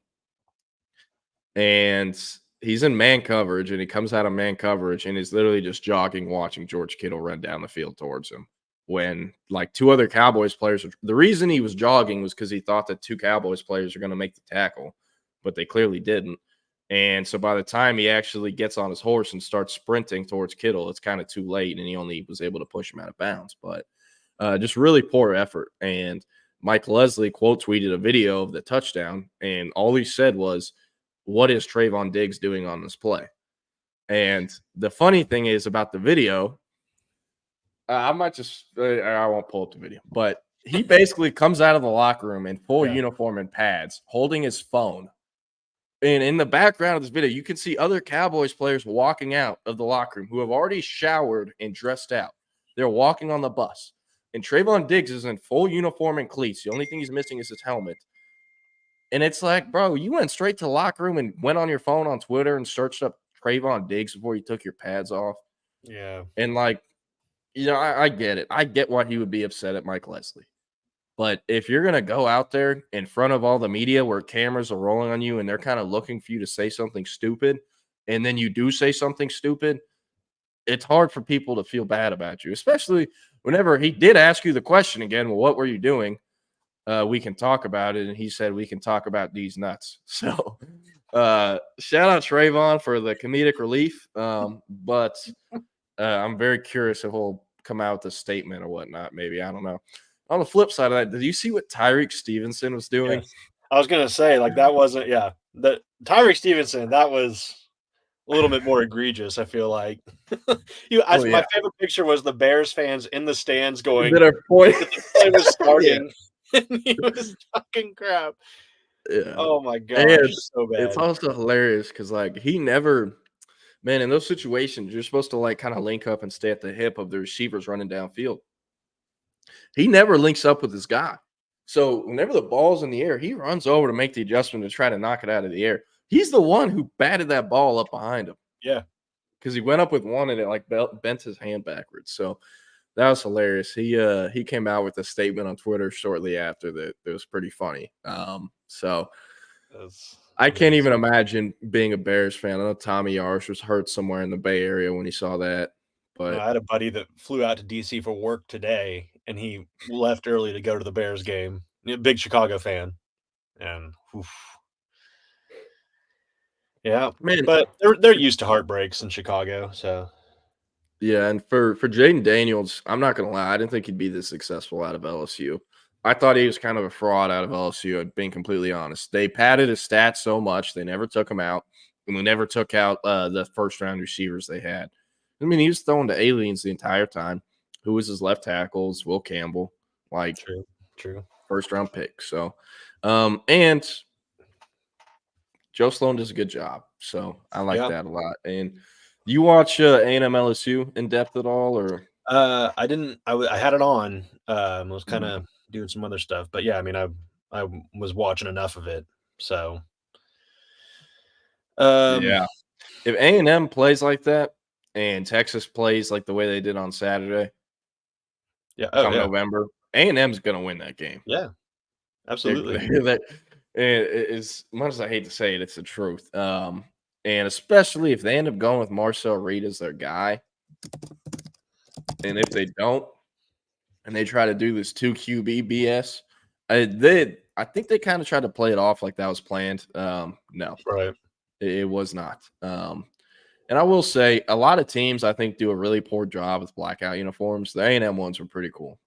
And he's in man coverage, and he comes out of man coverage and is literally just jogging, watching George Kittle run down the field towards him. When two other Cowboys players, the reason he was jogging was because he thought that two Cowboys players are going to make the tackle, but they clearly didn't. And so by the time he actually gets on his horse and starts sprinting towards Kittle, it's kind of too late, and he only was able to push him out of bounds. But just really poor effort. And Mike Leslie quote tweeted a video of the touchdown, and all he said was, "What is Trayvon Diggs doing on this play?" And the funny thing is about the video, I won't pull up the video, but he basically comes out of the locker room in full uniform and pads, holding his phone. And in the background of this video, you can see other Cowboys players walking out of the locker room who have already showered and dressed out. They're walking on the bus. And Trayvon Diggs is in full uniform and cleats. The only thing he's missing is his helmet. And it's like, bro, you went straight to the locker room and went on your phone on Twitter and searched up Trayvon Diggs before you took your pads off. Yeah. And I get it. I get why he would be upset at Mike Leslie. But if you're going to go out there in front of all the media where cameras are rolling on you and they're kind of looking for you to say something stupid, and then you do say something stupid, it's hard for people to feel bad about you, especially whenever he did ask you the question again, well, what were you doing? We can talk about it. And he said, we can talk about these nuts. So shout out Trayvon for the comedic relief. But I'm very curious if he'll come out with a statement or whatnot. Maybe, I don't know. On the flip side of that, did you see what Tyreek Stevenson was doing? Yes. I was going to say, that wasn't, the Tyreek Stevenson, that was a little bit more egregious, I feel like. My favorite picture was the Bears fans in the stands going, that point. The play was starting. And he was talking crap. Yeah. Oh my gosh, so bad. It's also hilarious because he never, man, in those situations, you're supposed to kind of link up and stay at the hip of the receivers running downfield. He never links up with his guy. So whenever the ball's in the air, he runs over to make the adjustment to try to knock it out of the air. He's the one who batted that ball up behind him. Yeah. Because he went up with one and it bent his hand backwards. So that was hilarious. He came out with a statement on Twitter shortly after that. It was pretty funny. I can't even imagine being a Bears fan. I know Tommy Yarsh was hurt somewhere in the Bay Area when he saw that. But I had a buddy that flew out to DC for work today, and he left early to go to the Bears game. Big Chicago fan, and yeah, man. But they're used to heartbreaks in Chicago, so. Yeah, and for Jaden Daniels, I'm not going to lie. I didn't think he'd be this successful out of LSU. I thought he was kind of a fraud out of LSU, being completely honest. They padded his stats so much, they never took him out, and they never took out the first-round receivers they had. I mean, he was throwing to aliens the entire time. Who was his left tackles? Will Campbell. True. First-round pick. So, and Joe Sloan does a good job. So, I like that a lot. And you watch A&M LSU in depth at all, or? I didn't. I had it on. I was kind of doing some other stuff, but yeah, I mean, I was watching enough of it. So, yeah, if A&M plays like that and Texas plays like the way they did on Saturday, November, A&M's going to win that game. Yeah, absolutely. As much as I hate to say it, it's the truth. And especially if they end up going with Marcel Reed as their guy. And if they don't, and they try to do this 2 QB BS. I think they kind of tried to play it off like that was planned. No, right. It was not. And I will say a lot of teams, I think, do a really poor job with blackout uniforms. The A&M ones were pretty cool.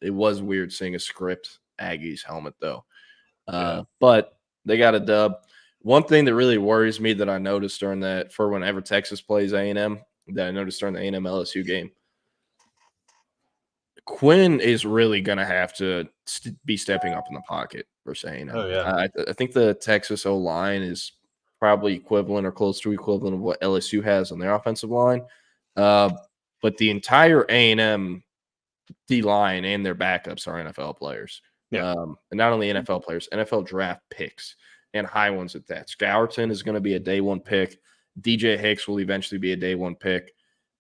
It was weird seeing a script Aggies helmet, though. But they got a dub. One thing that really worries me that I noticed during that, for whenever Texas plays A&M, that I noticed during the A&M LSU game, Quinn is really going to have to be stepping up in the pocket versus A&M. Oh, yeah. I think the Texas O-line is probably equivalent or close to equivalent of what LSU has on their offensive line. But the entire A&M D-line and their backups are NFL players. And not only NFL players, NFL draft picks, and high ones at that. Scourton is going to be a day one pick. DJ Hicks will eventually be a day one pick.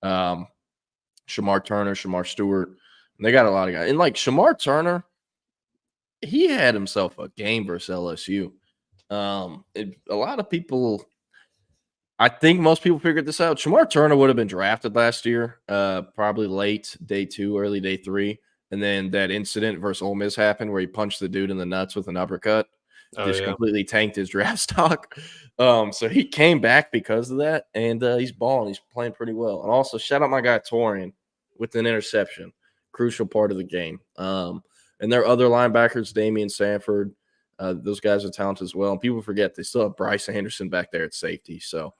Shamar Turner, Shamar Stewart. They got a lot of guys. And like Shamar Turner, he had himself a game versus LSU. A lot of people, I think most people figured this out. Shamar Turner would have been drafted last year, probably late day 2, early day 3. And then that incident versus Ole Miss happened where he punched the dude in the nuts with an uppercut. Completely tanked his draft stock. So he came back because of that, and he's balling. He's playing pretty well. And also, shout out my guy Torian with an interception. Crucial part of the game. And their other linebackers, Damian Sanford, those guys are talented as well. And people forget they still have Bryce Anderson back there at safety. So,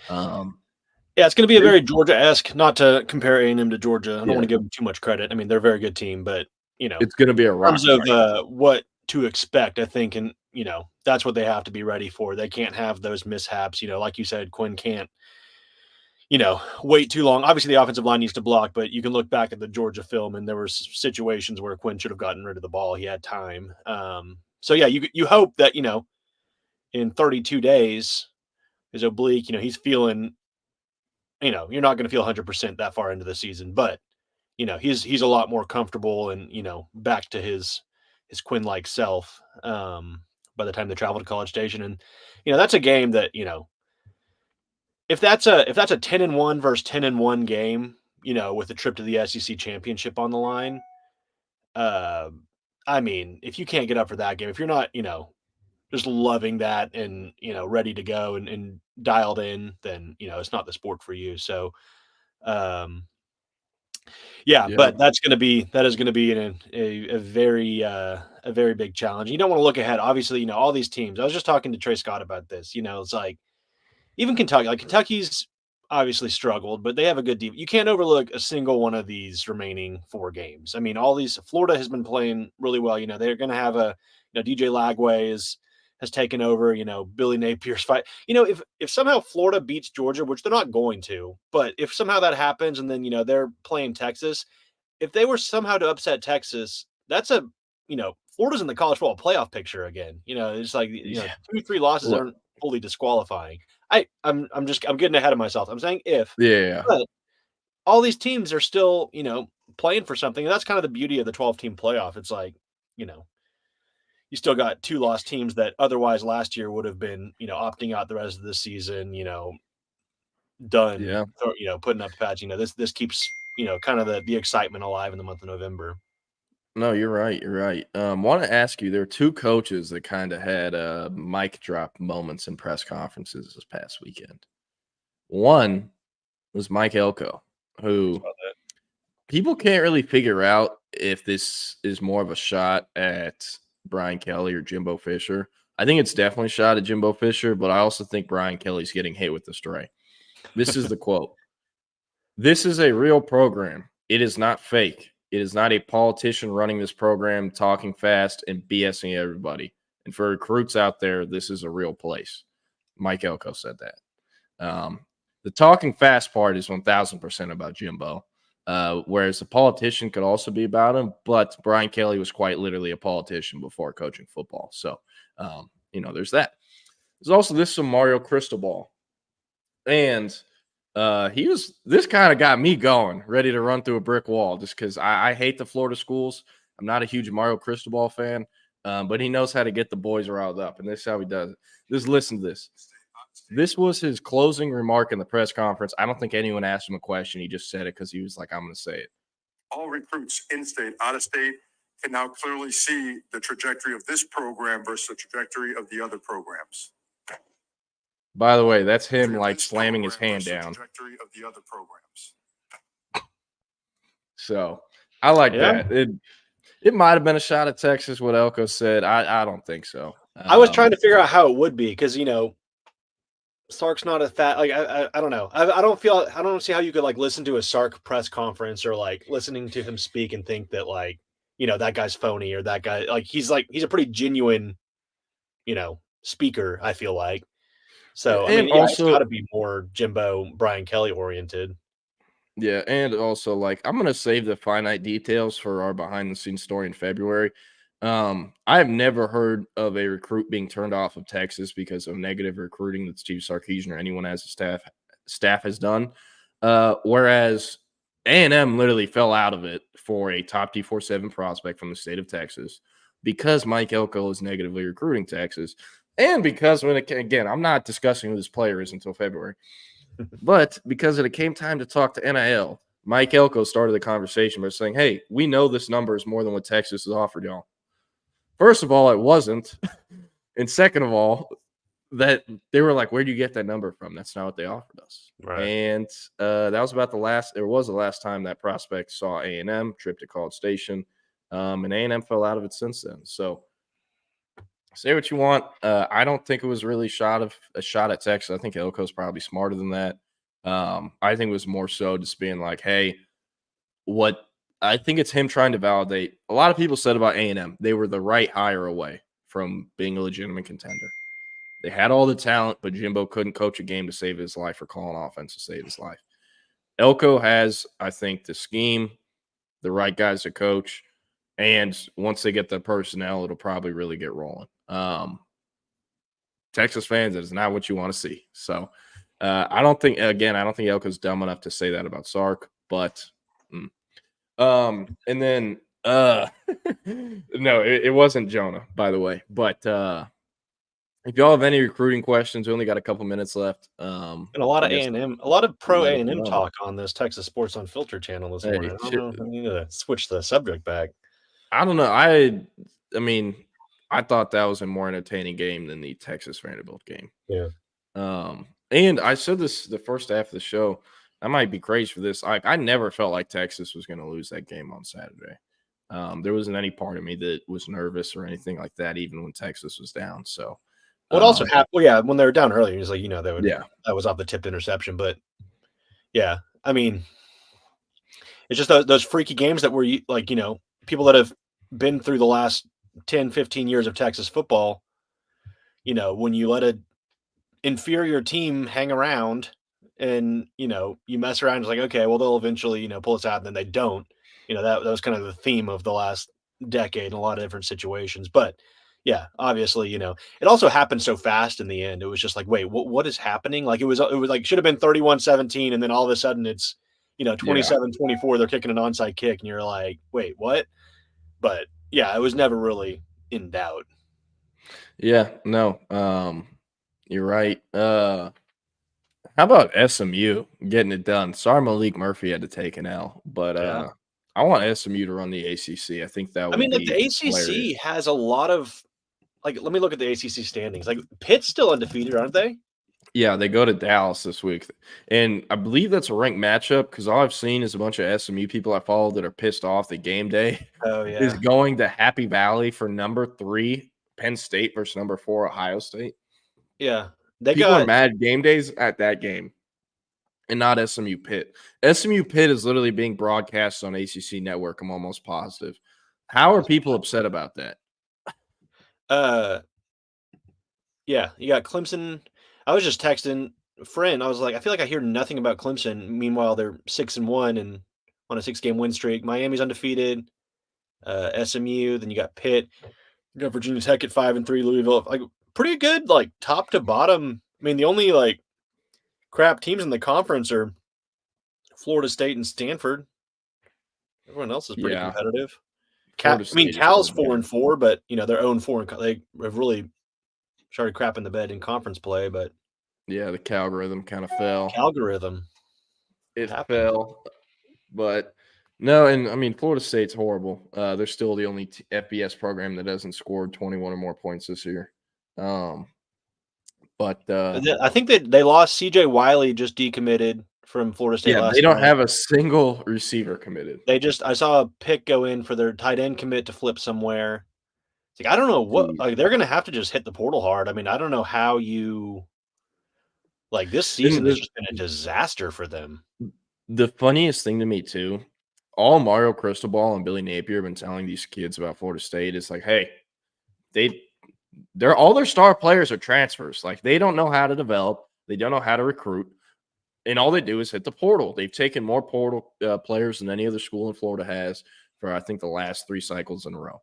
it's going to be a very Georgia-esque, not to compare A&M to Georgia. I don't want to give them too much credit. I mean, they're a very good team, but, it's going to be a in terms of what to expect, I think, and, that's what they have to be ready for. They can't have those mishaps. Like you said, Quinn can't, wait too long. Obviously, the offensive line needs to block, but you can look back at the Georgia film, and there were situations where Quinn should have gotten rid of the ball. He had time. So, you hope that, in 32 days is oblique. He's feeling, you're not going to feel 100% that far into the season, but, he's a lot more comfortable and, back to his Quinn-like self by the time they travel to College Station. And, that's a game that, if that's a 10-1 versus 10-1 game, with a trip to the SEC championship on the line, I mean, if you can't get up for that game, if you're not, just loving that and, ready to go and dialed in, then, it's not the sport for you. So, but that is going to be a very big challenge. You don't want to look ahead. Obviously, all these teams, I was just talking to Trey Scott about this, it's like, even Kentucky, Kentucky's obviously struggled, but they have a good deep. You can't overlook a single one of these remaining 4 games. I mean, Florida has been playing really well. They're going to have DJ Lagway has taken over, Billy Napier's fight. If somehow Florida beats Georgia, which they're not going to, but if somehow that happens and then, they're playing Texas, if they were somehow to upset Texas, that's Florida's in the college football playoff picture again. It's like, 2-3 losses aren't fully disqualifying. I'm getting ahead of myself. I'm saying but all these teams are still, playing for something. And that's kind of the beauty of the 12-team playoff. It's like, you still got 2 lost teams that otherwise last year would have been, opting out the rest of the season, done, putting up patch. This keeps, kind of the excitement alive in the month of November. No, you're right. You're right. Want to ask you, there are 2 coaches that kind of had mic drop moments in press conferences this past weekend. One was Mike Elco, who people can't really figure out if this is more of a shot at Brian Kelly or Jimbo Fisher. I think it's definitely a shot at Jimbo Fisher, but I also think Brian Kelly's getting hit with the stray. This is the quote. "This is a real program. It is not fake. It is not a politician running this program, talking fast and BSing everybody. And for recruits out there, this is a real place." Mike Elko said that. The talking fast part is 1,000% about Jimbo, whereas the politician could also be about him. But Brian Kelly was quite literally a politician before coaching football. So, there's that. There's also this from Mario Cristobal. And this kind of got me going, ready to run through a brick wall just because I hate the Florida schools. I'm not a huge Mario Cristobal fan, but he knows how to get the boys riled up, and this is how he does it. Just listen to this. This was his closing remark in the press conference. I don't think anyone asked him a question. He just said it because he was like, "I'm going to say it." All recruits in-state, out-of-state can now clearly see the trajectory of this program versus the trajectory of the other programs. By the way, that's him like slamming his hand down. Trajectory of the other programs. So I like Yeah. that. It might have been a shot at Texas, what Elco said. I don't think so. I was trying to figure out how it would be because, you know, Sark's not a fat, like, I don't know. I don't see how you could like listen to a Sark press conference or like listening to him speak and think that like, you know, that guy's phony or that guy, he's a pretty genuine, you know, speaker, I feel like. So, I And mean, yeah, also- it's got to be more Jimbo, Brian Kelly oriented. Yeah, and also like I'm gonna save the finite details for our behind the scenes story in February. I have never heard of a recruit being turned off of Texas because of negative recruiting that Steve Sarkeesian or anyone as a staff has done. Whereas A&M literally fell out of it for a top D47 prospect from the state of Texas because Mike Elko is negatively recruiting Texas, and because again, I'm not discussing who this player is until February. But because it came time to talk to NIL, Mike Elko started the conversation by saying, hey, we know this number is more than what Texas has offered y'all. First of all, it wasn't. And second of all, that they were like, where do you get that number from? That's not what they offered us. Right. And that was about the last time that prospect saw A&M, trip to College Station. And A&M fell out of it since then. So say what you want. I don't think it was really a shot at Texas. I think Elko's probably smarter than that. I think it was more so just being like, hey, I think it's him trying to validate. A lot of people said about A&M, they were the right hire away from being a legitimate contender. They had all the talent, but Jimbo couldn't coach a game to save his life or call an offense to save his life. Elko has, I think, the scheme, the right guys to coach, and once they get the personnel, it'll probably really get rolling. Texas fans, that is not what you want to see. So I don't think Elko's dumb enough to say that about Sark, but and then no, it wasn't Jonah, by the way. But if y'all have any recruiting questions, we only got a couple minutes left. And a lot of A&M, a lot of pro A&M talk on this Texas Sports Unfiltered channel this morning. I don't know if I need to switch the subject back. I don't know. I mean, I thought that was a more entertaining game than the Texas Vanderbilt game. Yeah. And I said this the first half of the show. I might be crazy for this. I never felt like Texas was going to lose that game on Saturday. There wasn't any part of me that was nervous or anything like that, even when Texas was down. So, what also happened? Well, yeah, when they were down earlier, it was like, you know, that was off the tipped interception. But yeah, I mean, it's just those freaky games that were like, you know, people that have been through the last 10, 15 years of Texas football, you know, when you let an inferior team hang around and, you know, you mess around, it's like, okay, well, they'll eventually, you know, pull us out, and then they don't. You know, that was kind of the theme of the last decade in a lot of different situations. But yeah, obviously, you know, it also happened so fast in the end. It was just like, wait, what is happening? Like it was like, should have been 31-17. And then all of a sudden it's, you know, 27-24, they're kicking an onside kick. And you're like, wait, what? But yeah, it was never really in doubt. Yeah, no, you're right. How about SMU getting it done? Sorry, Malik Murphy had to take an L, but I want SMU to run the ACC. I think that would. I mean, like be the ACC hilarious. has a lot of like. Let me look at the ACC standings. Like Pitt's still undefeated, aren't they? Yeah, they go to Dallas this week, and I believe that's a ranked matchup because all I've seen is a bunch of SMU people I follow that are pissed off that game day is going to Happy Valley for number 3 Penn State versus number 4 Ohio State. Yeah, people are mad game days at that game, and not SMU Pitt. SMU Pitt is literally being broadcast on ACC Network. I'm almost positive. How are people upset about that? Yeah, you got Clemson. I was just texting a friend. I was like, I feel like I hear nothing about Clemson. Meanwhile, they're 6-1 and on a 6-game win streak. Miami's undefeated. SMU. Then you got Pitt. You got Virginia Tech at 5-3. Louisville, like pretty good, like top to bottom. I mean, the only like crap teams in the conference are Florida State and Stanford. Everyone else is pretty competitive. Cal's 4-4, but you know they're 0-4. They have really started crapping the bed in conference play, but yeah, the algorithm kind of fell. Algorithm. It fell, but No, and I mean Florida State's horrible. They're still the only FBS program that hasn't scored 21 or more points this year. But I think that they lost C.J. Wiley, just decommitted from Florida State yeah, last they don't night. have a single receiver committed. I saw a pick go in for their tight end commit to flip somewhere. It's like, I don't know what, like, they're going to have to just hit the portal hard. I mean, I don't know how you, like, this season has just been a disaster for them. The funniest thing to me too, all Mario Cristobal and Billy Napier have been telling these kids about Florida State is like, hey, they're all their star players are transfers. Like, they don't know how to develop, they don't know how to recruit, and all they do is hit the portal. They've taken more portal players than any other school in Florida has for, I think, the last 3 cycles in a row.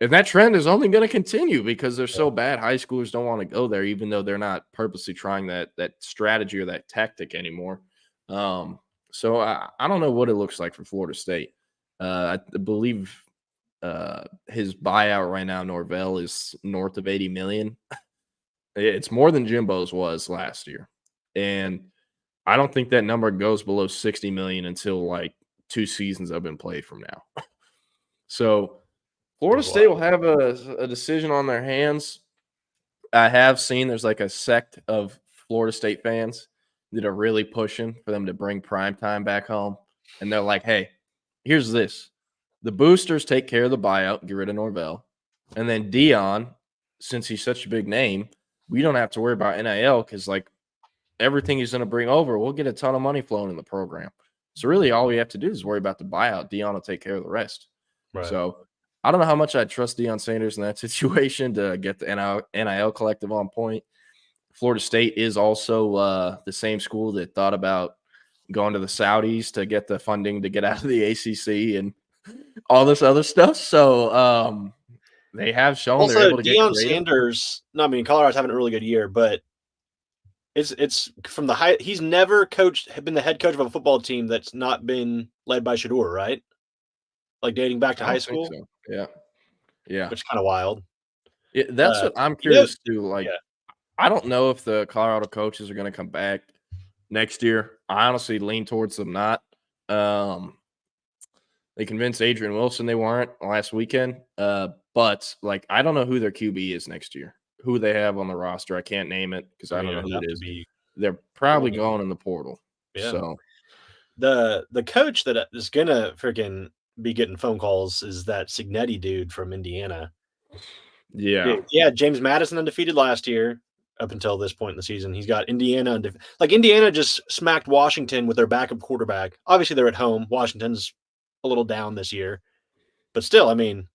And that trend is only going to continue because they're so bad. High schoolers don't want to go there, even though they're not purposely trying that strategy or that tactic anymore. So I don't know what it looks like for Florida State. I believe his buyout right now, Norvell, is north of $80 million. It's more than Jimbo's was last year. And I don't think that number goes below $60 million until like 2 seasons have been played from now. So Florida State will have a decision on their hands. I have seen there's like a sect of Florida State fans that are really pushing for them to bring primetime back home. And they're like, hey, here's this. The boosters take care of the buyout, get rid of Norvell. And then Dion, since he's such a big name, we don't have to worry about NIL because, like, everything he's going to bring over, we'll get a ton of money flowing in the program. So really all we have to do is worry about the buyout. Dion will take care of the rest. Right. So I don't know how much I trust Deion Sanders in that situation to get the NIL collective on point. Florida State is also the same school that thought about going to the Saudis to get the funding to get out of the ACC and all this other stuff. So they have shown Also, they're able to get Deion creative. Sanders, no, I mean, Colorado's having a really good year, but it's from the high. He's never been the head coach of a football team that's not been led by Shador, right? Like dating back to high school. So. Yeah. Yeah. Which is kind of wild. Yeah, that's what I'm curious to like. Yeah. I don't know if the Colorado coaches are going to come back next year. I honestly lean towards them not. They convinced Adrian Wilson they weren't last weekend. But like, I don't know who their QB is next year. Who they have on the roster, I can't name it because I don't know who it is. They're probably going in the portal. Yeah. So the coach that is gonna freaking be getting phone calls is that Cignetti dude from Indiana. Yeah. Yeah. James Madison undefeated last year up until this point in the season. He's got Indiana. Like, Indiana just smacked Washington with their backup quarterback. Obviously, they're at home. Washington's a little down this year. But still, I mean,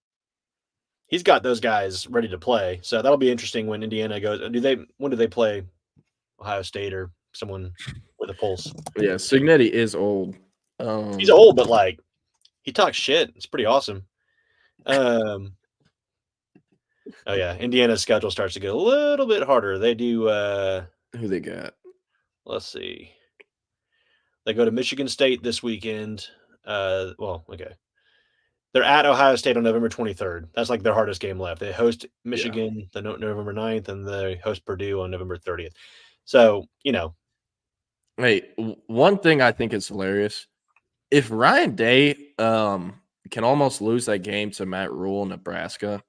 he's got those guys ready to play. So that'll be interesting when Indiana goes. When do they play Ohio State or someone with a pulse? Yeah, Cignetti is old. He's old, but like, he talks shit. It's pretty awesome. Oh yeah, Indiana's schedule starts to get a little bit harder. They do. Who they got? Let's see. They go to Michigan State this weekend. Well, okay. They're at Ohio State on November 23rd. That's like their hardest game left. They host Michigan the November 9th, and they host Purdue on November 30th. So, you know. Hey, one thing I think is hilarious. If Ryan Day can almost lose that game to Matt Rule in Nebraska,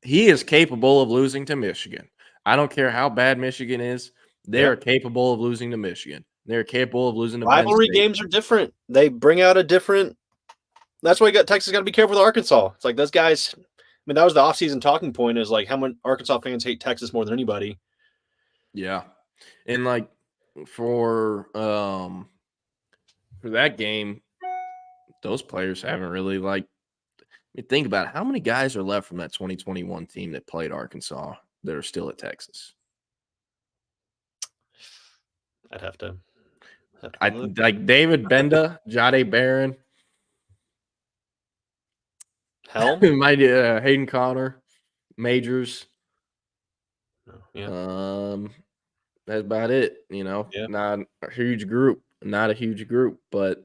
he is capable of losing to Michigan. I don't care how bad Michigan is. They are capable of losing to Michigan. They're capable of losing to rivalry games are different. They bring out a different. That's why Texas got to be careful with Arkansas. It's like those guys. I mean, that was the offseason talking point. Is like how many Arkansas fans hate Texas more than anybody. Yeah, and like for that game, those players haven't really like. I mean, think about it. How many guys are left from that 2021 team that played Arkansas that are still at Texas? I'd have to like David Benda, Jade Barron, Hayden Connor, Majors. Yeah. That's about it. You know, not a huge group, but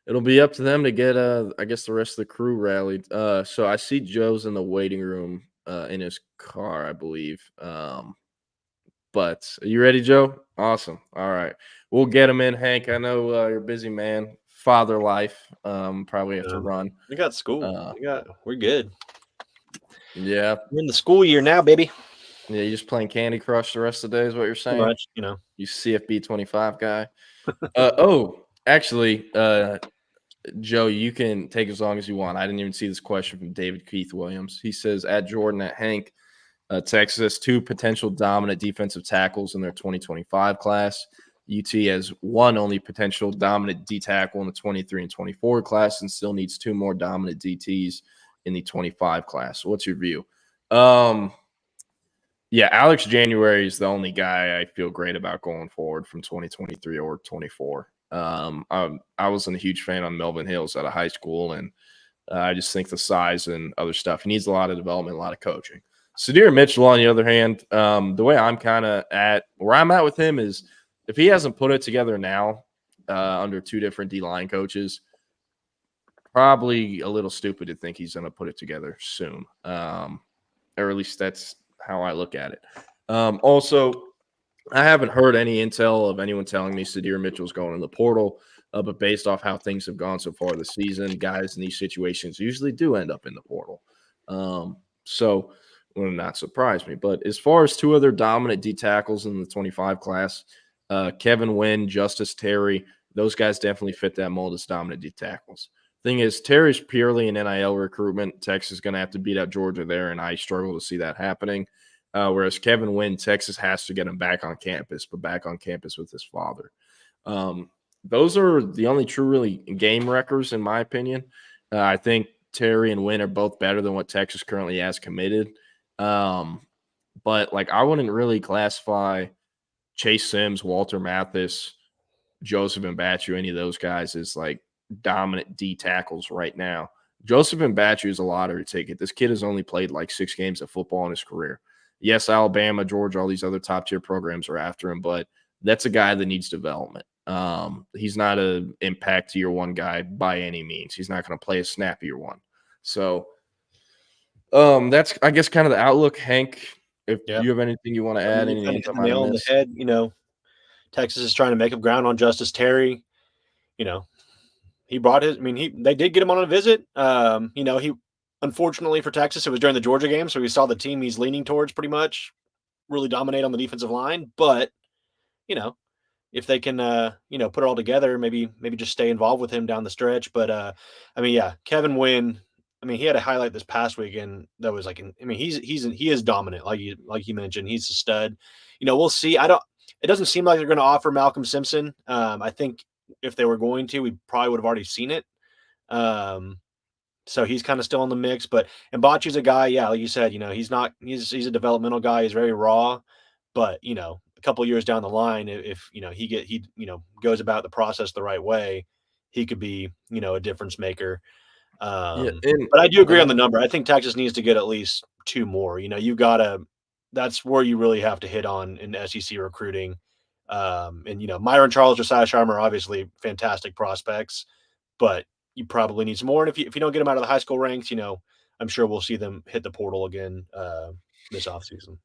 it'll be up to them to get, I guess, the rest of the crew rallied. So I see Joe's in the waiting room in his car, I believe. But are you ready, Joe? Awesome. All right. We'll get him in, Hank. I know you're a busy man. father life. Probably have to run. We got school. We're good. Yeah. We're in the school year now, baby. Yeah, you're just playing Candy Crush the rest of the day is what you're saying? Pretty much, you know. You CFB 25 guy. Actually, Joe, you can take as long as you want. I didn't even see this question from David Keith Williams. He says, at Jordan, at Hank, Texas has 2 potential dominant defensive tackles in their 2025 class. UT has 1 only potential dominant D tackle in the 23 and 24 class and still needs 2 more dominant DTs in the 25 class. What's your view? Yeah, Alex January is the only guy I feel great about going forward from 2023 or 24. I wasn't a huge fan on Melvin Hills out of high school, and I just think the size and other stuff, he needs a lot of development, a lot of coaching. Sadir Mitchell, on the other hand, the way I'm kind of where I'm at with him is if he hasn't put it together now under 2 different D-line coaches, probably a little stupid to think he's going to put it together soon. Or at least that's how I look at it. Also, I haven't heard any intel of anyone telling me Sadir Mitchell's going in the portal, but based off how things have gone so far this season, guys in these situations usually do end up in the portal. So it would not surprise me. But as far as 2 other dominant D tackles in the 25 class, Kevin Wynn, Justice Terry, those guys definitely fit that mold as dominant D tackles. Thing is, Terry's purely an NIL recruitment. Texas is going to have to beat out Georgia there, and I struggle to see that happening. Whereas Kevin Wynn, Texas has to get him back on campus, but back on campus with his father. Those are the only true really game wreckers, in my opinion. I think Terry and Wynn are both better than what Texas currently has committed. But, like, I wouldn't really classify Chase Sims, Walter Mathis, Joseph Mbachu, any of those guys as, like, dominant D tackles right now. Joseph Mbachu is a lottery ticket. This kid has only played like 6 games of football in his career. Yes, Alabama, Georgia, all these other top-tier programs are after him, but that's a guy that needs development. He's not an impact year 1 guy by any means. He's not going to play a snap year 1. So that's, I guess, kind of the outlook. Hank, if you have anything you want to add, you hit the nail on the head. You know, Texas is trying to make up ground on Justice Terry. You know, he brought his. I mean, they did get him on a visit. You know, he unfortunately for Texas, it was during the Georgia game, so we saw the team he's leaning towards pretty much really dominate on the defensive line. But you know, if they can, you know, put it all together, maybe just stay involved with him down the stretch. But I mean, yeah, Kevin Wynn. I mean, he had a highlight this past weekend that was like, I mean, he is dominant, like you mentioned. He's a stud. You know, we'll see. It doesn't seem like they're going to offer Malcolm Simpson. I think if they were going to, we probably would have already seen it. So he's kind of still in the mix. But Mbachu's a guy, yeah, like you said, you know, he's a developmental guy. He's very raw. But you know, a couple of years down the line, if you know he goes about the process the right way, he could be, you know, a difference maker. But I do agree on the number. I think Texas needs to get at least 2 more. You know, that's where you really have to hit on in SEC recruiting. And, you know, Myron Charles, Josiah Sharma are obviously fantastic prospects, but you probably need some more. And if you don't get them out of the high school ranks, you know, I'm sure we'll see them hit the portal again this offseason.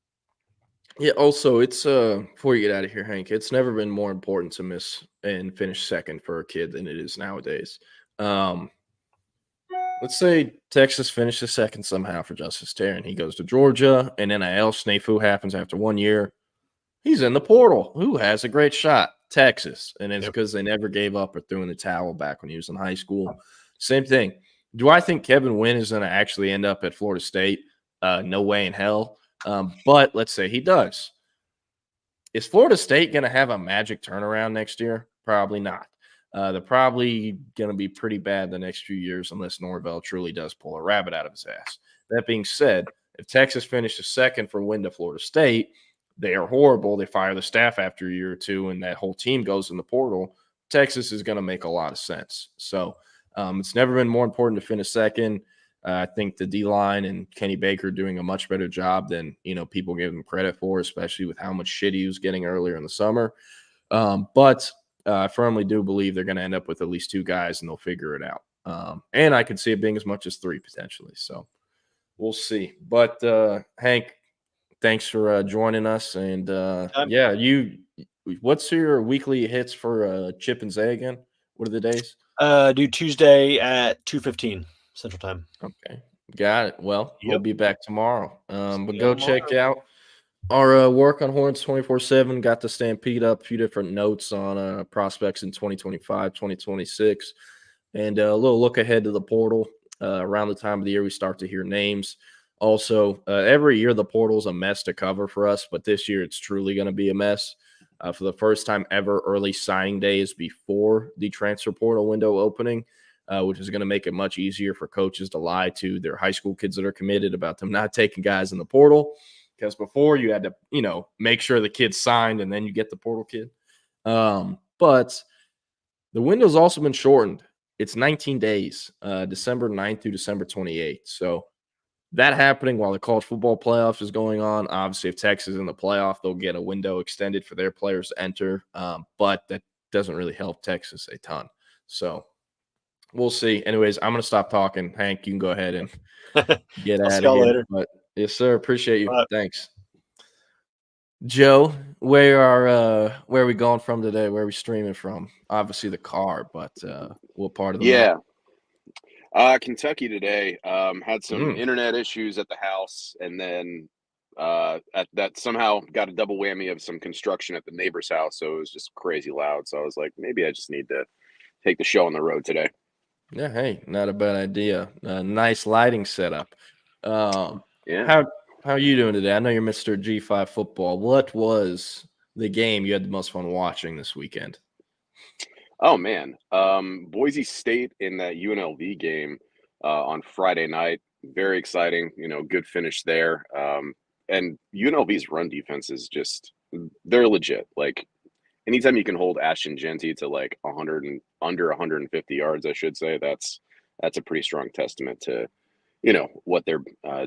Yeah, also, it's before you get out of here, Hank, it's never been more important to miss and finish second for a kid than it is nowadays. Let's say Texas finishes second somehow for Justice Terry, and he goes to Georgia, and NIL snafu happens after 1 year. He's in the portal. Who has a great shot? Texas. And it's because they never gave up or threw in the towel back when he was in high school. Same thing. Do I think Kevin Wynn is going to actually end up at Florida State? No way in hell. But let's say he does. Is Florida State going to have a magic turnaround next year? Probably not. They're probably going to be pretty bad the next few years unless Norvell truly does pull a rabbit out of his ass. That being said, if Texas finishes second for win to Florida State, they are horrible. They fire the staff after a year or 2, and that whole team goes in the portal. Texas is going to make a lot of sense. So it's never been more important to finish second. I think the D-line and Kenny Baker doing a much better job than, you know, people give him credit for, especially with how much shit he was getting earlier in the summer. But I firmly do believe they're going to end up with at least 2 guys, and they'll figure it out. And I could see it being as much as 3 potentially. So we'll see. But Hank, thanks for joining us. And what's your weekly hits for Chip and Zay again? What are the days? Do Tuesday at 2:15 Central Time. Okay, got it. Well, we'll be back tomorrow. But go tomorrow. check out our work on Horns 24/7. Got the Stampede up, a few different notes on prospects in 2025, 2026, and a little look ahead to the portal. Around the time of the year, we start to hear names. Also, every year the portal's a mess to cover for us, but this year it's truly going to be a mess. For the first time ever, early signing day is before the transfer portal window opening, which is going to make it much easier for coaches to lie to their high school kids that are committed about them not taking guys in the portal. Because before you had to, make sure the kid signed and then you get the portal kid. But the window's also been shortened. It's 19 days, December 9th through December 28th. So that happening while the college football playoffs is going on. Obviously, if Texas is in the playoff, they'll get a window extended for their players to enter. But that doesn't really help Texas a ton. So we'll see. Anyways, I'm going to stop talking. Hank, you can go ahead and get out of here. Later. But yes, sir. Appreciate you. Thanks. Joe, where are we going from today? Where are we streaming from? Obviously the car, but what part of the map? Kentucky today. Had some internet issues at the house, and then that somehow got a double whammy of some construction at the neighbor's house, so it was just crazy loud. So I was like, maybe I just need to take the show on the road today. Yeah, hey, not a bad idea. Nice lighting setup. Yeah. How are you doing today? I know you're Mr. G5 football. What was the game you had the most fun watching this weekend? Oh, man. Boise State in that UNLV game on Friday night. Very exciting. Good finish there. And UNLV's run defense is they're legit. Like, anytime you can hold Ashton Genty to like 100 and under 150 yards, I should say, that's a pretty strong testament to what they're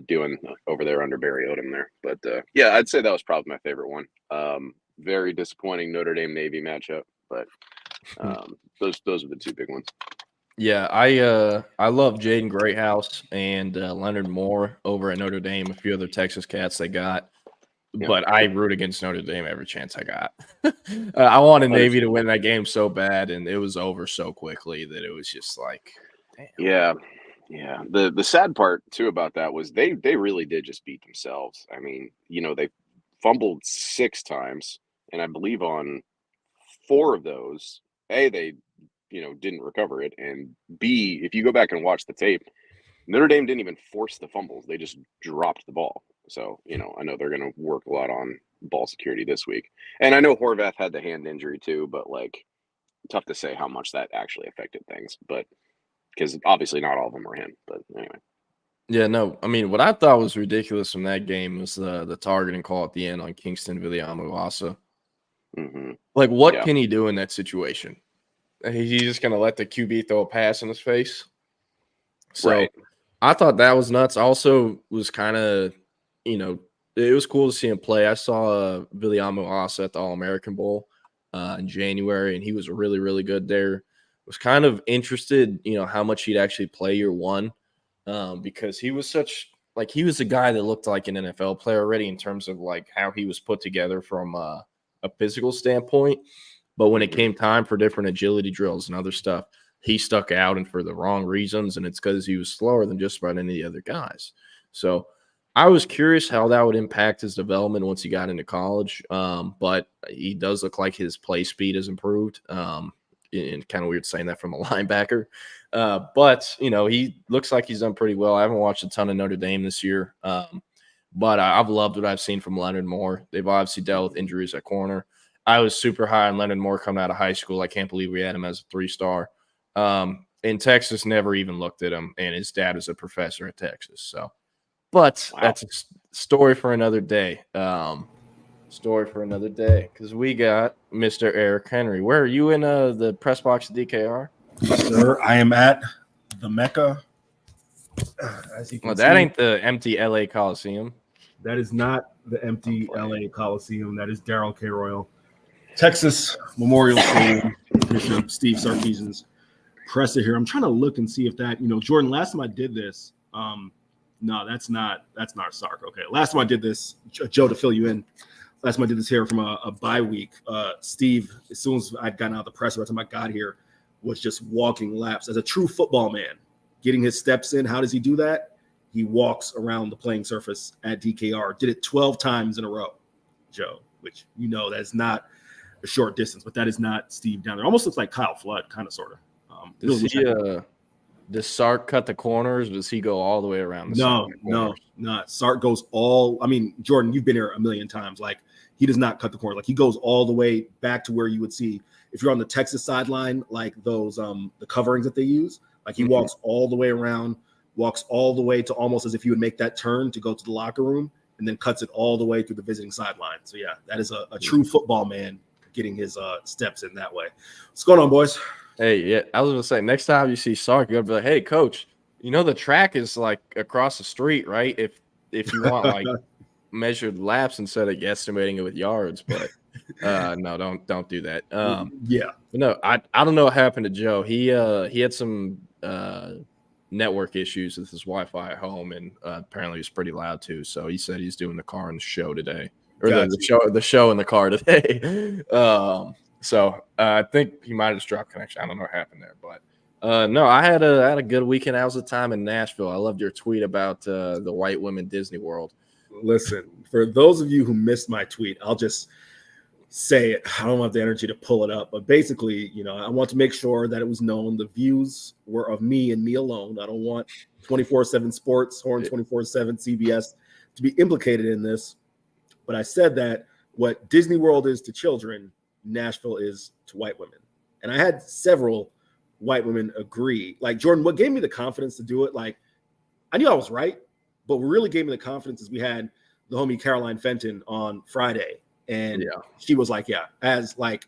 doing over there under Barry Odom there. But yeah, I'd say that was probably my favorite one. Very disappointing Notre Dame Navy matchup, but those are the two big ones. Yeah, I love Jaden Greathouse and Leonard Moore over at Notre Dame. A few other Texas cats they got, but I root against Notre Dame every chance I got. I wanted Navy to win that game so bad, and it was over so quickly that it was just like, damn. Yeah. The sad part too about that was they really did just beat themselves. I mean, they fumbled 6 times, and I believe on 4 of those, A, they didn't recover it, and B, if you go back and watch the tape, Notre Dame didn't even force the fumbles. They just dropped the ball. So, I know they're going to work a lot on ball security this week. And I know Horvath had the hand injury too, but like, tough to say how much that actually affected things. But because obviously not all of them were him, but anyway. Yeah, no, I mean, what I thought was ridiculous from that game was the targeting call at the end on Kingston Viliamu-Asa. Mm-hmm. Like, what can he do in that situation? He's just going to let the QB throw a pass in his face? So right. I thought that was nuts. Also was kind of, it was cool to see him play. I saw Viliamu-Asa at the All-American Bowl in January, and he was really, really good there. Was kind of interested, how much he'd actually play year one, because he was he was a guy that looked like an NFL player already in terms of like how he was put together from a physical standpoint. But when it came time for different agility drills and other stuff, he stuck out and for the wrong reasons. And it's because he was slower than just about any of the other guys. So I was curious how that would impact his development once he got into college. But he does look like his play speed has improved. And kind of weird saying that from a linebacker. But, he looks like he's done pretty well. I haven't watched a ton of Notre Dame this year. But I've loved what I've seen from Leonard Moore. They've obviously dealt with injuries at corner. I was super high on Leonard Moore coming out of high school. I can't believe we had him as a 3-star. And Texas never even looked at him, and his dad was a professor at Texas. So, but that's a story for another day. Because we got Mr. Eric Henry. Where are you in the press box at DKR? Sir, I am at the Mecca. As you can see, that ain't the empty LA Coliseum. That is not the empty LA Coliseum. That is Darrell K. Royal. Texas Memorial Stadium. Bishop Steve Sarkeesian's presser here. I'm trying to look and see if that, Jordan, last time I did this, no, that's not Sark. Okay. Last time I did this, Joe, to fill you in, last time I did this here from a bye week, Steve, as soon as I'd gotten out of the presser, by the time I got here, was just walking laps as a true football man, getting his steps in. How does he do that? He walks around the playing surface at DKR. Did it 12 times in a row, Joe, which that's not a short distance, but that is not Steve down there. Almost looks like Kyle Flood, kind of, sort of. Does Sark cut the corners? Does he go all the way around the No. Sark goes Jordan, you've been here a million times. Like, he does not cut the corner. Like, he goes all the way back to where you would see if you're on the Texas sideline, like those the coverings that they use. Like, he walks all the way around, walks all the way to almost as if you would make that turn to go to the locker room, and then cuts it all the way through the visiting sideline. So yeah, that is a true football man getting his steps in that way. What's going on, boys? Hey, yeah, I was gonna say, next time you see Sark, you're gonna be like, "Hey, coach, the track is like across the street, right? If you want like measured laps instead of estimating it with yards, but no, don't do that. Yeah, but no, I don't know what happened to Joe. He had some network issues with his Wi-Fi at home, and apparently he's pretty loud too. So he said he's doing the car and the show today, or the show in the car today. So I think he might have just dropped connection. I don't know what happened there, but no, I had a good weekend. I was the time in Nashville. I loved your tweet about the white women Disney World. Listen, for those of you who missed my tweet, I'll just say it. I don't have the energy to pull it up, but basically, I want to make sure that it was known the views were of me and me alone. I don't want 24/7 Sports, Horn 24/7, CBS to be implicated in this. But I said that what Disney World is to children, Nashville is to white women. And I had several white women agree. Like, Jordan, what gave me the confidence to do it? Like, I knew I was right, but what really gave me the confidence is we had the homie Caroline Fenton on Friday. And she was like, yeah, as like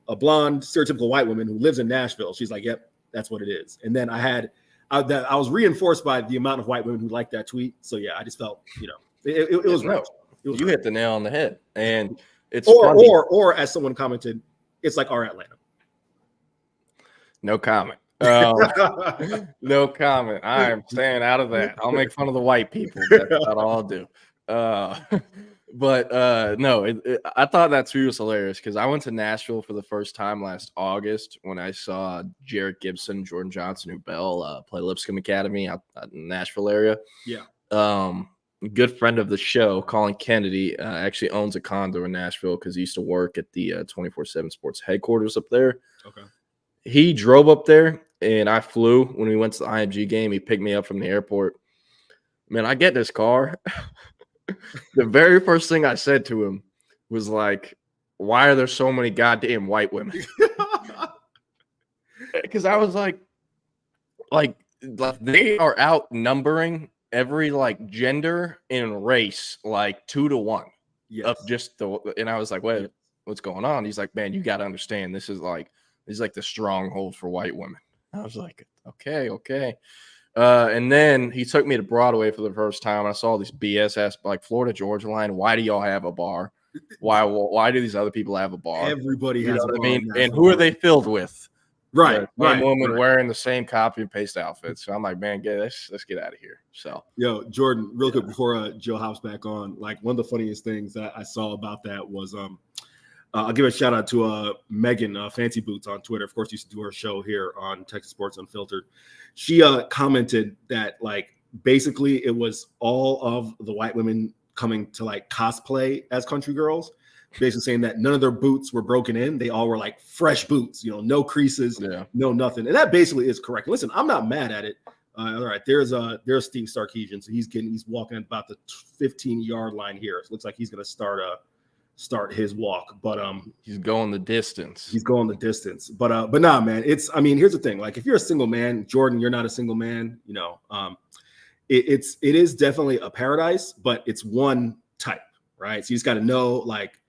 a blonde, stereotypical white woman who lives in Nashville, she's like, yep, that's what it is. And then I was reinforced by the amount of white women who liked that tweet. So yeah, I just felt, it was right. You hit the nail on the head. And it's or as someone commented, it's like our Atlanta. No comment. No comment. I am staying out of that. I'll make fun of the white people. That's not all I'll do. But no, I thought that tweet was hilarious because I went to Nashville for the first time last August when I saw Jarrett Gibson, Jordan Johnson, who Bell play Lipscomb Academy out in the Nashville area. Yeah. Good friend of the show, Colin Kennedy, actually owns a condo in Nashville because he used to work at the 24/7 Sports headquarters up there. Okay. He drove up there, and I flew when we went to the IMG game. He picked me up from the airport. Man, I get this car. The very first thing I said to him was like, why are there so many goddamn white women? Because I was like they are outnumbering every like gender and race like 2-1. Yes. And I was like, wait, what's going on? He's like, man, you got to understand, this is like the stronghold for white women. I was like, okay. And then he took me to Broadway for the first time. I saw these BS ass like Florida Georgia line. Why do y'all have a bar? Why do these other people have a bar? Everybody has a bar. I mean, and who are they filled with? Right. Women wearing the same copy and paste outfits. So I'm like, man, let's get out of here. So Jordan, real quick before Joe hops back on, like one of the funniest things that I saw about that was I'll give a shout out to Megan Fancy Boots on Twitter. Of course, used to do her show here on Texas Sports Unfiltered. She commented that like basically it was all of the white women coming to like cosplay as country girls, basically saying that none of their boots were broken in. They all were like fresh boots, no creases, no nothing. And that basically is correct. Listen, I'm not mad at it. All right, there's Steve Sarkeesian. So he's walking about the 15-yard line here. So it looks like he's gonna start his walk, but he's going the distance. But nah, man, here's the thing. Like if you're a single man, Jordan, you're not a single man, it is definitely a paradise, but it's one type, right? So you just got to know, like,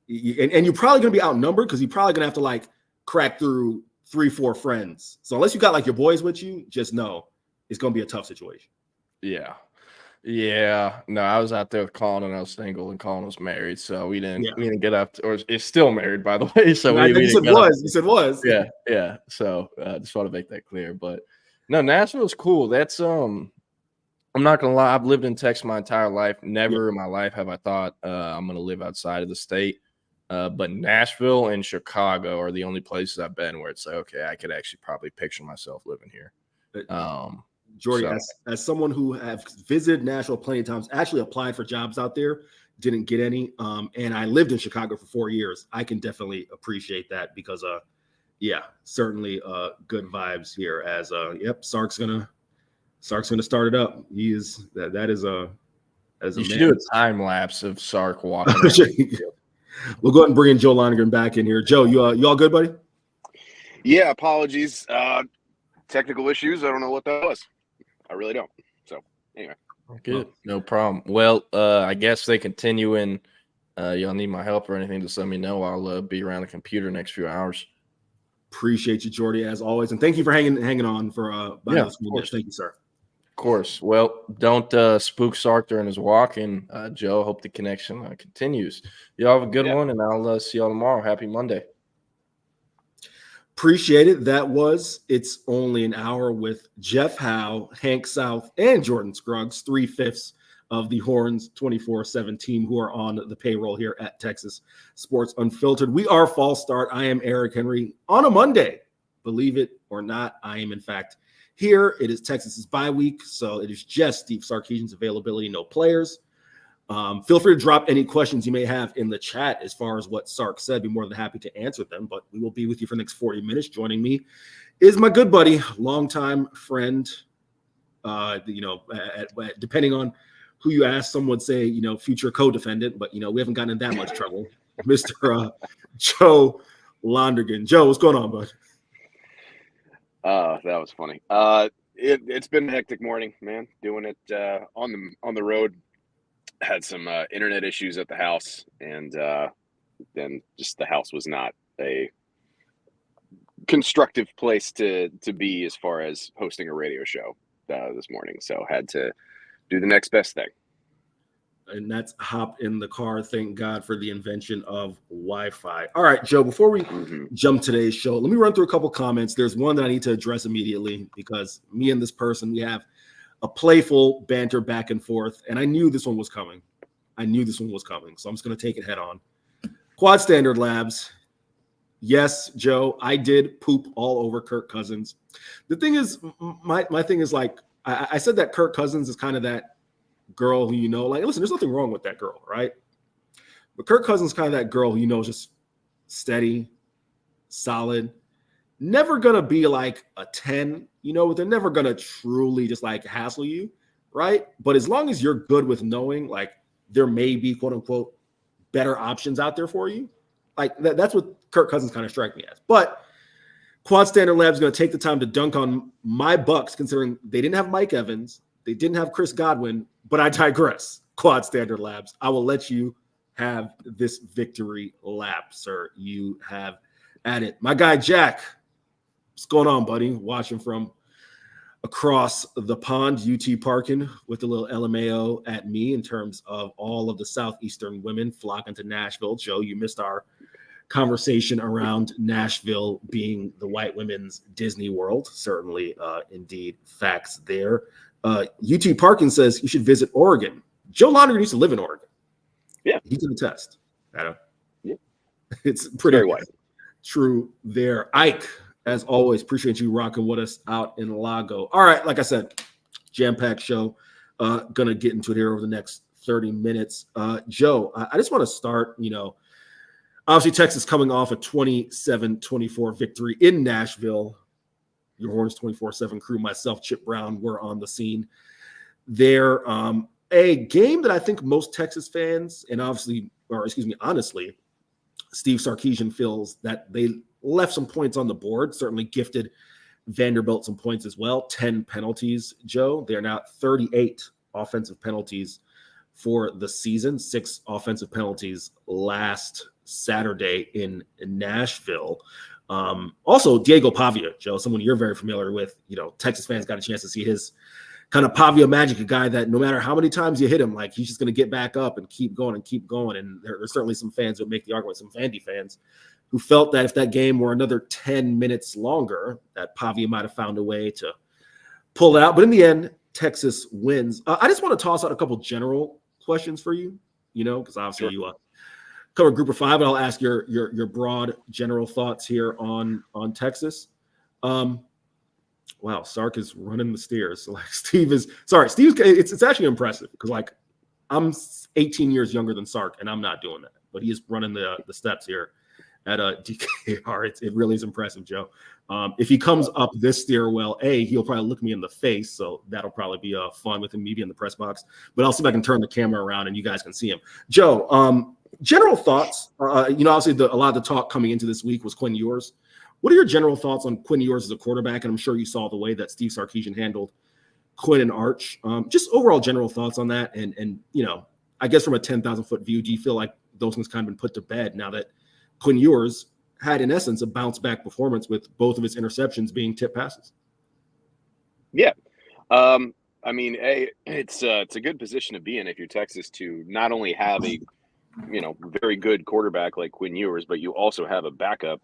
and you're probably gonna be outnumbered because you're probably gonna have to like crack through 3-4 friends. So unless you got like your boys with you, just know it's gonna be a tough situation. Yeah. No, I was out there with Colin and I was single, and Colin was married, so we didn't get up or is still married, by the way. So you said was. Yeah. So just want to make that clear. But no, Nashville's cool. That's I'm not gonna lie, I've lived in Texas my entire life. Never in my life have I thought I'm gonna live outside of the state. But Nashville and Chicago are the only places I've been where it's like, okay, I could actually probably picture myself living here. Jordy, so- as someone who have visited Nashville plenty of times, actually applied for jobs out there, didn't get any. And I lived in Chicago for 4 years. I can definitely appreciate that because, certainly good vibes here. As Sark's gonna start it up. He is that is a as a You should man. do a time lapse of Sark walking. We'll go ahead and bring in Joe Lonergan back in here. Joe, you all good, buddy? Yeah, apologies. Technical issues. I don't know what that was. I really don't. So anyway. Good. No problem. Well, I guess they continue in. Y'all need my help or anything, just let me know. I'll be around the computer next few hours. Appreciate you, Jordy, as always. And thank you for hanging on for those minutes. Thank you, sir. Of course. Well, don't spook Sark during his walk. And Joe, hope the connection continues. Y'all have a good one, and I'll see y'all tomorrow. Happy Monday. Appreciate it. That was It's Only an Hour with Jeff Howe, Hank South, and Jordan Scruggs, 3/5 of the Horns 24/7 team who are on the payroll here at Texas Sports Unfiltered. We are Fall Start. I am Eric Henry on a Monday. Believe it or not, I am in fact here. It is Texas's bye week, so it is just Steve Sarkeesian's availability, no players. Feel free to drop any questions you may have in the chat as far as what Sark said. Be more than happy to answer them, but we will be with you for the next 40 minutes. Joining me is my good buddy, longtime friend. Depending on who you ask, some would say, future co-defendant, but, we haven't gotten in that much trouble. Mr. Joe Lonergan. Joe, what's going on, bud? That was funny. It's been a hectic morning, man. Doing it on the road. Had some internet issues at the house, and then just the house was not a constructive place to be as far as hosting a radio show this morning. So had to do the next best thing. And that's hop in the car. Thank God for the invention of Wi-Fi. All right, Joe, before we jump today's show, let me run through a couple comments. There's one that I need to address immediately because me and this person, we have a playful banter back and forth, and I knew this one was coming. So I'm just going to take it head on. Quad Standard Labs. Yes, Joe, I did poop all over Kirk Cousins. The thing is, my thing is like, I said that Kirk Cousins is kind of that girl who, listen, there's nothing wrong with that girl, right? But Kirk Cousins is kind of that girl who, is just steady, solid, never going to be like a 10, they're never going to truly just like hassle you, right? But as long as you're good with knowing like there may be quote unquote better options out there for you, like that's what Kirk Cousins kind of strike me as. But Quad Standard Labs is going to take the time to dunk on my Bucks, considering they didn't have Mike Evans, they didn't have Chris Godwin, but I digress. Quad Standard Labs, I will let you have this victory lap, sir. You have at it. My guy Jack, what's going on, buddy? Watching from across the pond, UT Parkin with a little LMAO at me in terms of all of the Southeastern women flocking to Nashville. Joe, you missed our conversation around Nashville being the white women's Disney World. Certainly, indeed, facts there. UT Parkin says you should visit Oregon. Joe Lonergan used to live in Oregon. Yeah. He can attest. Adam. Yeah. It's pretty Very white. True there. Ike, as always, appreciate you rocking with us out in Lago. All right, like I said, jam-packed show. Gonna get into it here over the next 30 minutes. Joe, I just want to start, obviously Texas coming off a 27-24 victory in Nashville. Your Horns 24/7 crew, myself, Chip Brown, were on the scene there. A game that I think most Texas fans, and honestly, Steve Sarkeesian feels that they left some points on the board, certainly gifted Vanderbilt some points as well. 10 penalties, Joe. They're now 38 offensive penalties for the season, 6 offensive penalties last Saturday in Nashville. Also, Diego Pavia, Joe, someone you're very familiar with. Texas fans got a chance to see his kind of Pavia magic, a guy that no matter how many times you hit him, like he's just going to get back up and keep going and keep going. And there's certainly some fans that make the argument, some Vandy fans, who felt that if that game were another 10 minutes longer, that Pavia might have found a way to pull it out. But in the end, Texas wins. I just want to toss out a couple general questions for you, because obviously cover Group of 5, but I'll ask your broad general thoughts here on Texas. Wow, Sark is running the steers. Like Steve's it's actually impressive because like I'm 18 years younger than Sark and I'm not doing that, but he is running the steps here at DKR. It really is impressive, Joe. If he comes up this stairwell, he'll probably look me in the face, so that'll probably be fun with him maybe in the press box. But I'll see if I can turn the camera around and you guys can see him. Joe, general thoughts. Obviously a lot of the talk coming into this week was Quinn Ewers. What are your general thoughts on Quinn Ewers as a quarterback? And I'm sure you saw the way that Steve Sarkeesian handled Quinn and Arch. Just overall general thoughts on that. And I guess from a 10,000-foot view, do you feel like those things kind of been put to bed now that Quinn Ewers had, in essence, a bounce-back performance with both of his interceptions being tip passes? Yeah. It's a good position to be in if you're Texas to not only have a, very good quarterback like Quinn Ewers, but you also have a backup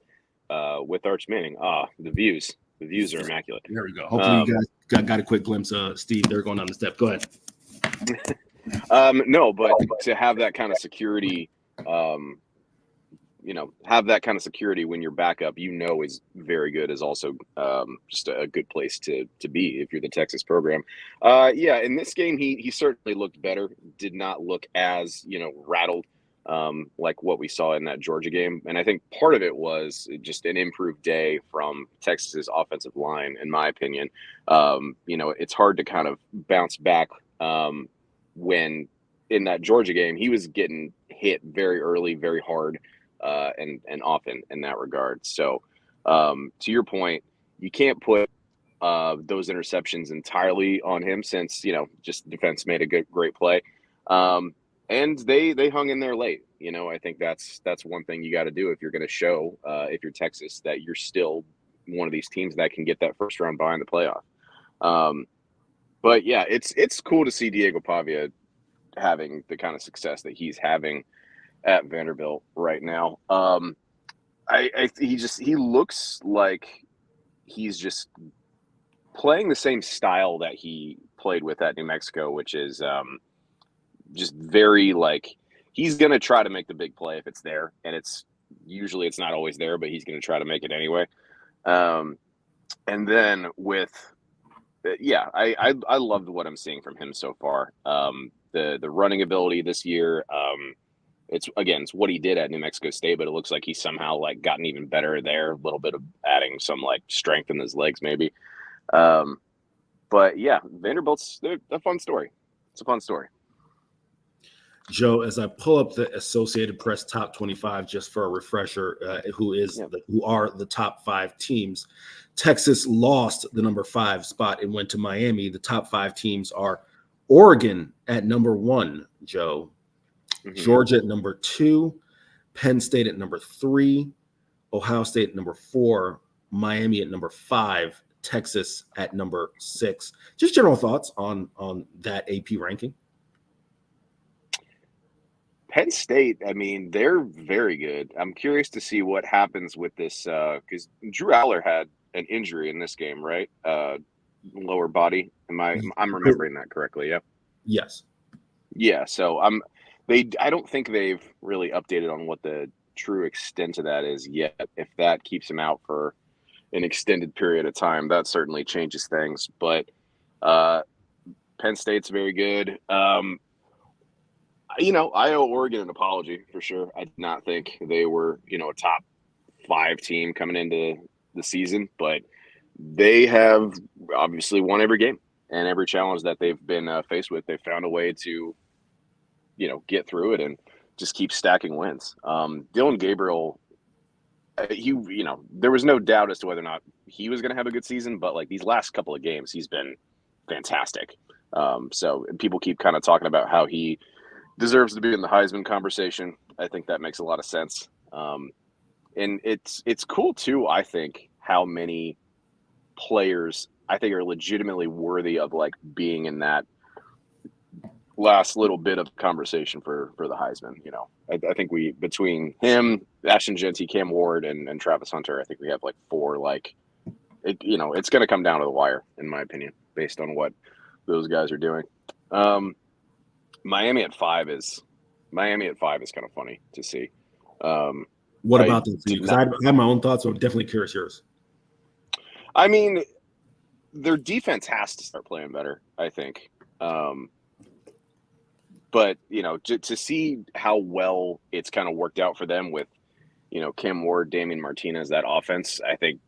with Arch Manning. The views are immaculate. There we go. Hopefully you guys got a quick glimpse of Steve. They're going down the step. Go ahead. No, but to have that kind of security, have that kind of security when your backup, is very good, is also just a good place to be if you're the Texas program. In this game, he certainly looked better. Did not look as, rattled like what we saw in that Georgia game. And I think part of it was just an improved day from Texas's offensive line, in my opinion. It's hard to kind of bounce back when in that Georgia game, he was getting hit very early, very hard, and often in that regard. So to your point, you can't put those interceptions entirely on him since, just defense made a great play. And they hung in there late. I think that's one thing you got to do if you're going to show, if you're Texas, that you're still one of these teams that can get that first round bye in the playoff. But yeah, it's cool to see Diego Pavia having the kind of success that he's having at Vanderbilt right now. He looks like he's just playing the same style that he played with at New Mexico, which is just very like he's going to try to make the big play if it's there, and it's not always there, but he's going to try to make it anyway. And then with I loved what I'm seeing from him so far. The running ability this year, it's what he did at New Mexico State, but it looks like he's somehow like gotten even better there. A little bit of adding some like strength in his legs, maybe. But yeah, Vanderbilt's a fun story. It's a fun story. Joe, as I pull up the Associated Press top 25, just for a refresher, who are the top 5 teams, Texas lost the number 5 spot and went to Miami. The top 5 teams are Oregon at number 1, Joe, Georgia at number 2, Penn State at number 3, Ohio State at number 4, Miami at number 5, Texas at number 6. Just general thoughts on that AP ranking. Penn State, they're very good. I'm curious to see what happens with this because Drew Aller had an injury in this game, right? Lower body. I'm remembering that correctly? Yeah. Yes. Yeah. So I don't think they've really updated on what the true extent of that is yet. If that keeps him out for an extended period of time, that certainly changes things. But Penn State's very good. I owe Oregon an apology for sure. I did not think they were, a top 5 team coming into the season, but they have obviously won every game and every challenge that they've been faced with. They've found a way to, get through it and just keep stacking wins. Dylan Gabriel, there was no doubt as to whether or not he was going to have a good season, but like these last couple of games, he's been fantastic. So people keep kind of talking about how he deserves to be in the Heisman conversation. I think that makes a lot of sense. And it's cool too, I think, how many players I think are legitimately worthy of like being in that last little bit of conversation for the Heisman. I think we, between him, Ashton Jeanty, Cam Ward, and Travis Hunter, I think we have like 4, it's going to come down to the wire, in my opinion, based on what those guys are doing. Miami at 5 is kind of funny to see. What about them? Because I have my own thoughts, so I'm definitely curious yours. I mean, their defense has to start playing better, I think. But, to see how well it's kind of worked out for them with, Cam Ward, Damian Martinez, that offense, I think,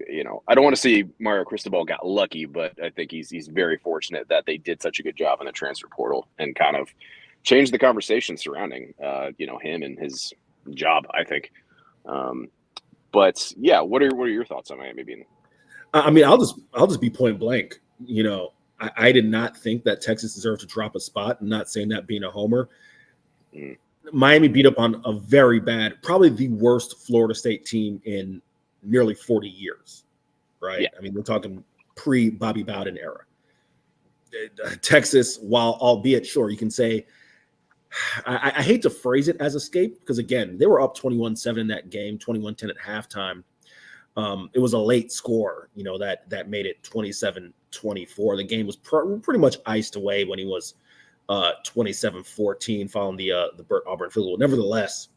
I don't want to say Mario Cristobal got lucky, but I think he's very fortunate that they did such a good job in the transfer portal and kind of changed the conversation surrounding, him and his job, I think. But yeah, what are your thoughts on Miami being? I mean, I'll just be point blank. I did not think that Texas deserved to drop a spot. I'm not saying that being a homer. Miami beat up on a very bad, probably the worst Florida State team in nearly 40 years, right? Yeah. I mean, we're talking pre-Bobby Bowden era. Texas, while albeit sure, you can say, I hate to phrase it as escape because, again, they were up 21-7 in that game, 21-10 at halftime. It was a late score, that made it 27-24. The game was pretty much iced away when he was 27-14 following the Burt Auburn field goal. Nevertheless,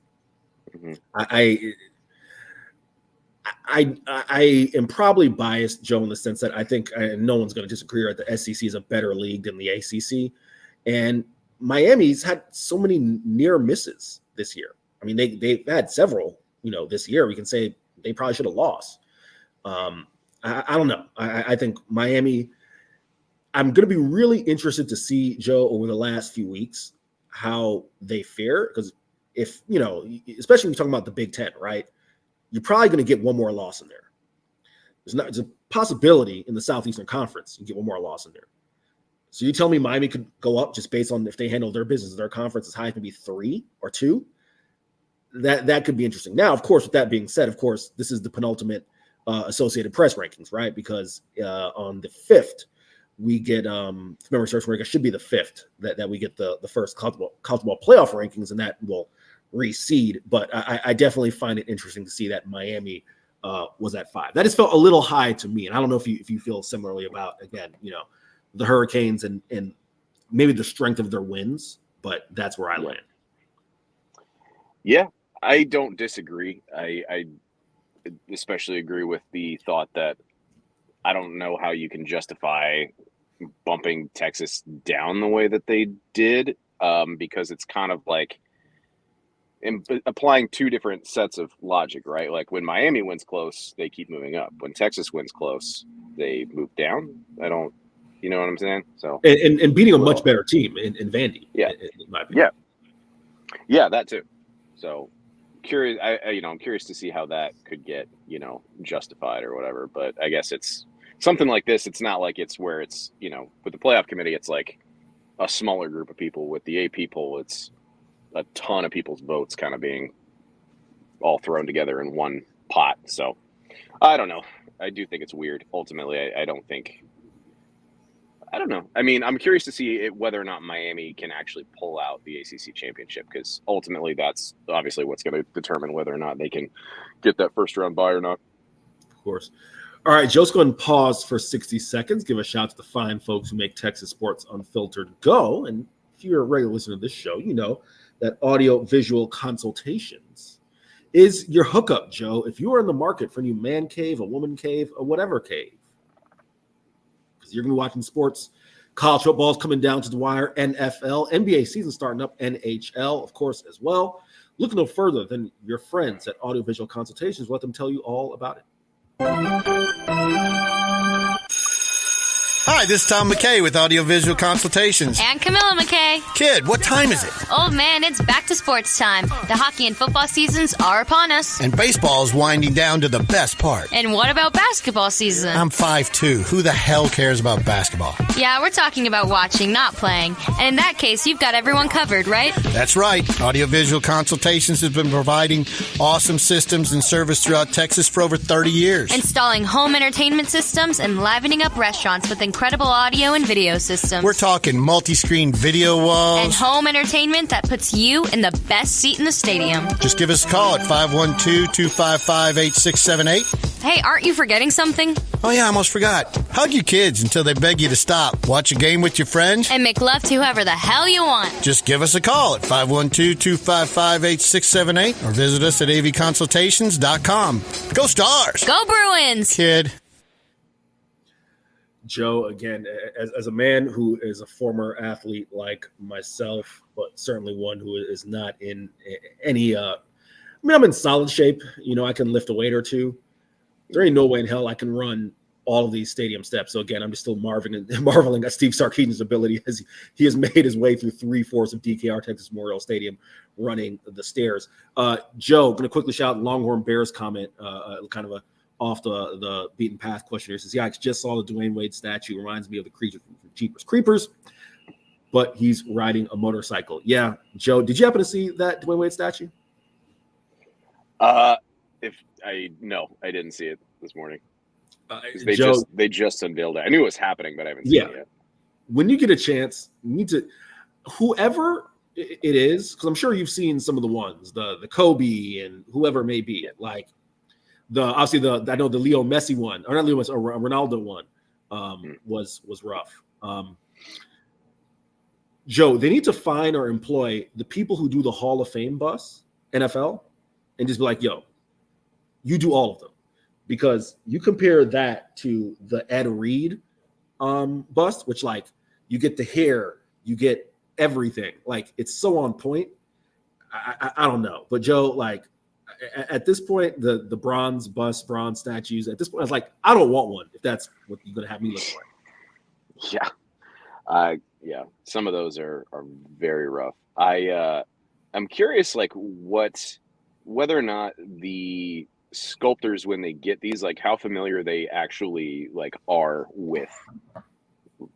I am probably biased, Joe, in the sense that I think, and no one's going to disagree, right, the SEC is a better league than the ACC. And Miami's had so many near misses this year. I mean, they've had several, this year. We can say they probably should have lost. I don't know. I think Miami, I'm going to be really interested to see, Joe, over the last few weeks, how they fare. Because if, especially when you're talking about the Big Ten, right? You're probably going to get one more loss in there. There's a possibility in the Southeastern Conference you get one more loss in there. So you tell me Miami could go up just based on if they handle their business, their conference as high as maybe 3 or 2. That could be interesting. Now, of course, with that being said, of course, this is the penultimate Associated Press rankings, right? Because on the 5th, we get memory search rank. It should be the 5th that we get the first college playoff rankings, and that will reseed. But I definitely find it interesting to see that Miami was at 5. That just felt a little high to me, and I don't know if you feel similarly about, again, the Hurricanes and maybe the strength of their wins, but that's where I land. Yeah, I don't disagree. I especially agree with the thought that I don't know how you can justify bumping Texas down the way that they did, because it's kind of like applying 2 different sets of logic, right? Like when Miami wins close, they keep moving up. When Texas wins close, they move down. You know what I'm saying? So and beating a much better team in Vandy. Yeah, in my opinion. Yeah, that too. So curious. I'm curious to see how that could get justified or whatever. But I guess it's something like this. It's not like it's where it's with the playoff committee, it's like a smaller group of people. With the AP poll, it's a ton of people's votes kind of being all thrown together in one pot. So I don't know. I do think it's weird. Ultimately, I don't know. I mean, I'm curious to see whether or not Miami can actually pull out the ACC championship, because ultimately that's obviously what's going to determine whether or not they can get that first round bye or not. Of course. All right, Joe's going to pause for 60 seconds. Give a shout to the fine folks who make Texas Sports Unfiltered go. And if you're a regular listener to this show, you know that audio-visual consultations is your hookup, Joe. If you are in the market for a new man cave, a woman cave, or whatever cave, because you're going to be watching sports, college football is coming down to the wire, NFL, NBA season starting up, NHL, of course, as well. Look no further than your friends at Audiovisual Consultations. Let them tell you all about it. Hi, this is Tom McKay with Audiovisual Consultations. And Camilla McKay. Kid, what time is it? Old man, it's back to sports time. The hockey and football seasons are upon us. And baseball is winding down to the best part. And what about basketball season? I'm 5'2". Who the hell cares about basketball? Yeah, we're talking about watching, not playing. And in that case, you've got everyone covered, right? That's right. Audiovisual Consultations has been providing awesome systems and service throughout Texas for over 30 years. Installing home entertainment systems and livening up restaurants with incredible audio and video systems. We're talking multi-screen video walls. And home entertainment that puts you in the best seat in the stadium. Just give us a call at 512-255-8678. Hey, aren't you forgetting something? Oh, yeah, I almost forgot. Hug your kids until they beg you to stop. Watch a game with your friends. And make love to whoever the hell you want. Just give us a call at 512-255-8678 or visit us at avconsultations.com. Go Stars! Go Bruins! Kid. Joe, again, as a man who is a former athlete like myself, but certainly one who is not in any I'm in solid shape. I can lift a weight or two. There ain't no way in hell I can run all of these stadium steps. So again, I'm just still marveling at Steve Sarkeesian's ability as he has made his way through 3/4 of DKR Texas Memorial Stadium running the stairs. Joe, going to quickly shout Longhorn Bears comment, kind of a off the beaten path question here. Says, yeah, I just saw the Dwayne Wade statue. Reminds me of the creature from Jeepers Creepers, but he's riding a motorcycle. Yeah, Joe, did you happen to see that Dwayne Wade statue? No, I didn't see it this morning. Joe, they just unveiled it. I knew it was happening, but I haven't seen it yet. When you get a chance, you need to, whoever it is, because I'm sure you've seen some of the ones, the Kobe and whoever it may be, like I know the Leo Messi one, or not Leo Messi, or Ronaldo one, was rough. Joe, they need to find or employ the people who do the Hall of Fame bus, NFL, and just be like, yo, you do all of them. Because you compare that to the Ed Reed bust, which like you get the hair, you get everything. Like it's so on point. I don't know. But Joe, like at this point, the bronze bust, bronze statues, at this point, I was like, I don't want one if that's what you're going to have me look like. Yeah. Yeah. Some of those are very rough. I'm curious, like whether or not the sculptors, when they get these, like how familiar they actually like are with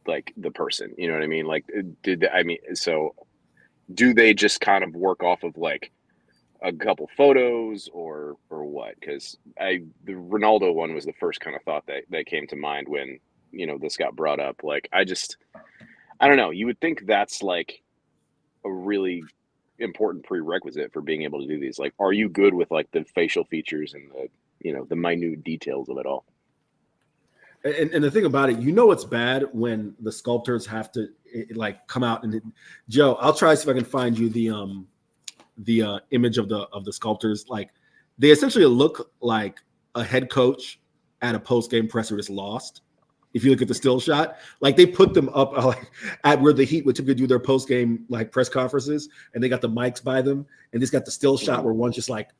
like the person, you know what I mean? Like so do they just kind of work off of like a couple photos or what? Because the Ronaldo one was the first kind of thought that came to mind when this got brought up. Like I don't know, you would think that's like a really important prerequisite for being able to do these. Like, are you good with like the facial features and the minute details of it all? And the thing about it, it's bad when the sculptors have to like come out and Joe, I'll try to see if I can find you the image of the sculptors. Like they essentially look like a head coach at a post-game presser is lost. If you look at the still shot, like they put them up at where the Heat would typically do their post-game like press conferences, and they got the mics by them, and just got the still shot where one's just like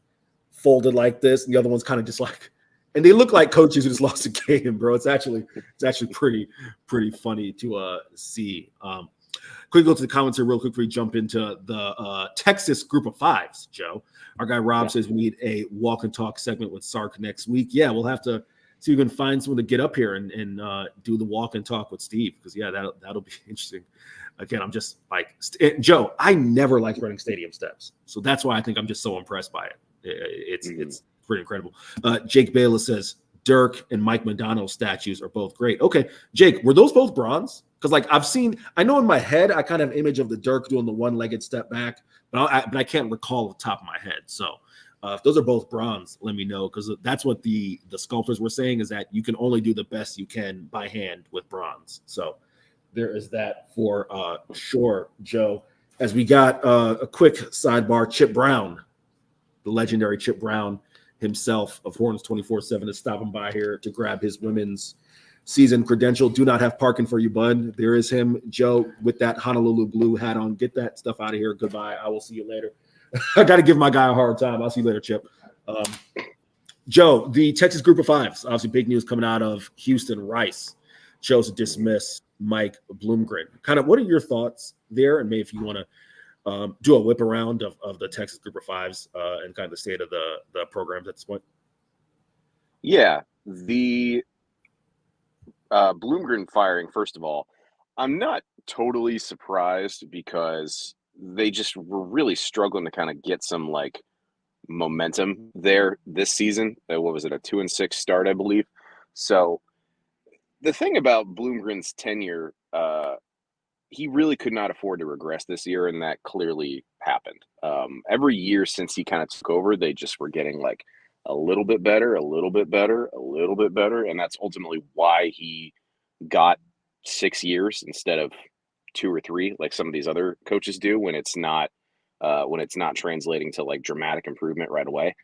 folded like this, and the other one's kind of just like, and they look like coaches who just lost a game, bro. It's actually pretty funny to see. Quick go to the comments here real quick before we jump into the Texas group of fives, Joe. Our guy Rob says we need a walk and talk segment with Sark next week. Yeah, we'll have to see if we can find someone to get up here and do the walk and talk with Steve, because that'll be interesting. Again, I'm just like Joe. I never liked running stadium steps, so that's why I think I'm just so impressed by it. It's pretty incredible. Jake Bayless says Dirk and Mike Madonna statues are both great. Okay, Jake, were those both bronze? Because like I know in my head I kind of have an image of the Dirk doing the one-legged step back, but I can't recall off the top of my head. So if those are both bronze, let me know, because that's what the sculptors were saying, is that you can only do the best you can by hand with bronze. So there is that for sure, Joe. As we got a quick sidebar, Chip Brown, the legendary Chip Brown himself of Horns 24/7 is stopping by here to grab his women's season credential. Do not have parking for you, bud. There is him, Joe, with that Honolulu blue hat on. Get that stuff out of here. Goodbye. I will see you later. I got to give my guy a hard time. I'll see you later, Chip. Joe, the Texas group of fives, obviously big news coming out of Houston. Rice chose to dismiss Mike Bloomgren. Kind of what are your thoughts there? And maybe if you want to do a whip around of the Texas group of fives and kind of the state of the programs at this point. Yeah, the Bloomgren firing, first of all, I'm not totally surprised because they just were really struggling to kind of get some like momentum there this season. What was it, a 2-6 start, I believe. So the thing about Bloomgren's tenure, he really could not afford to regress this year, and that clearly happened. Every year since he kind of took over, they just were getting like a little bit better, a little bit better, a little bit better. And that's ultimately why he got 6 years instead of 2 or 3, like some of these other coaches do when it's not translating to like dramatic improvement right away.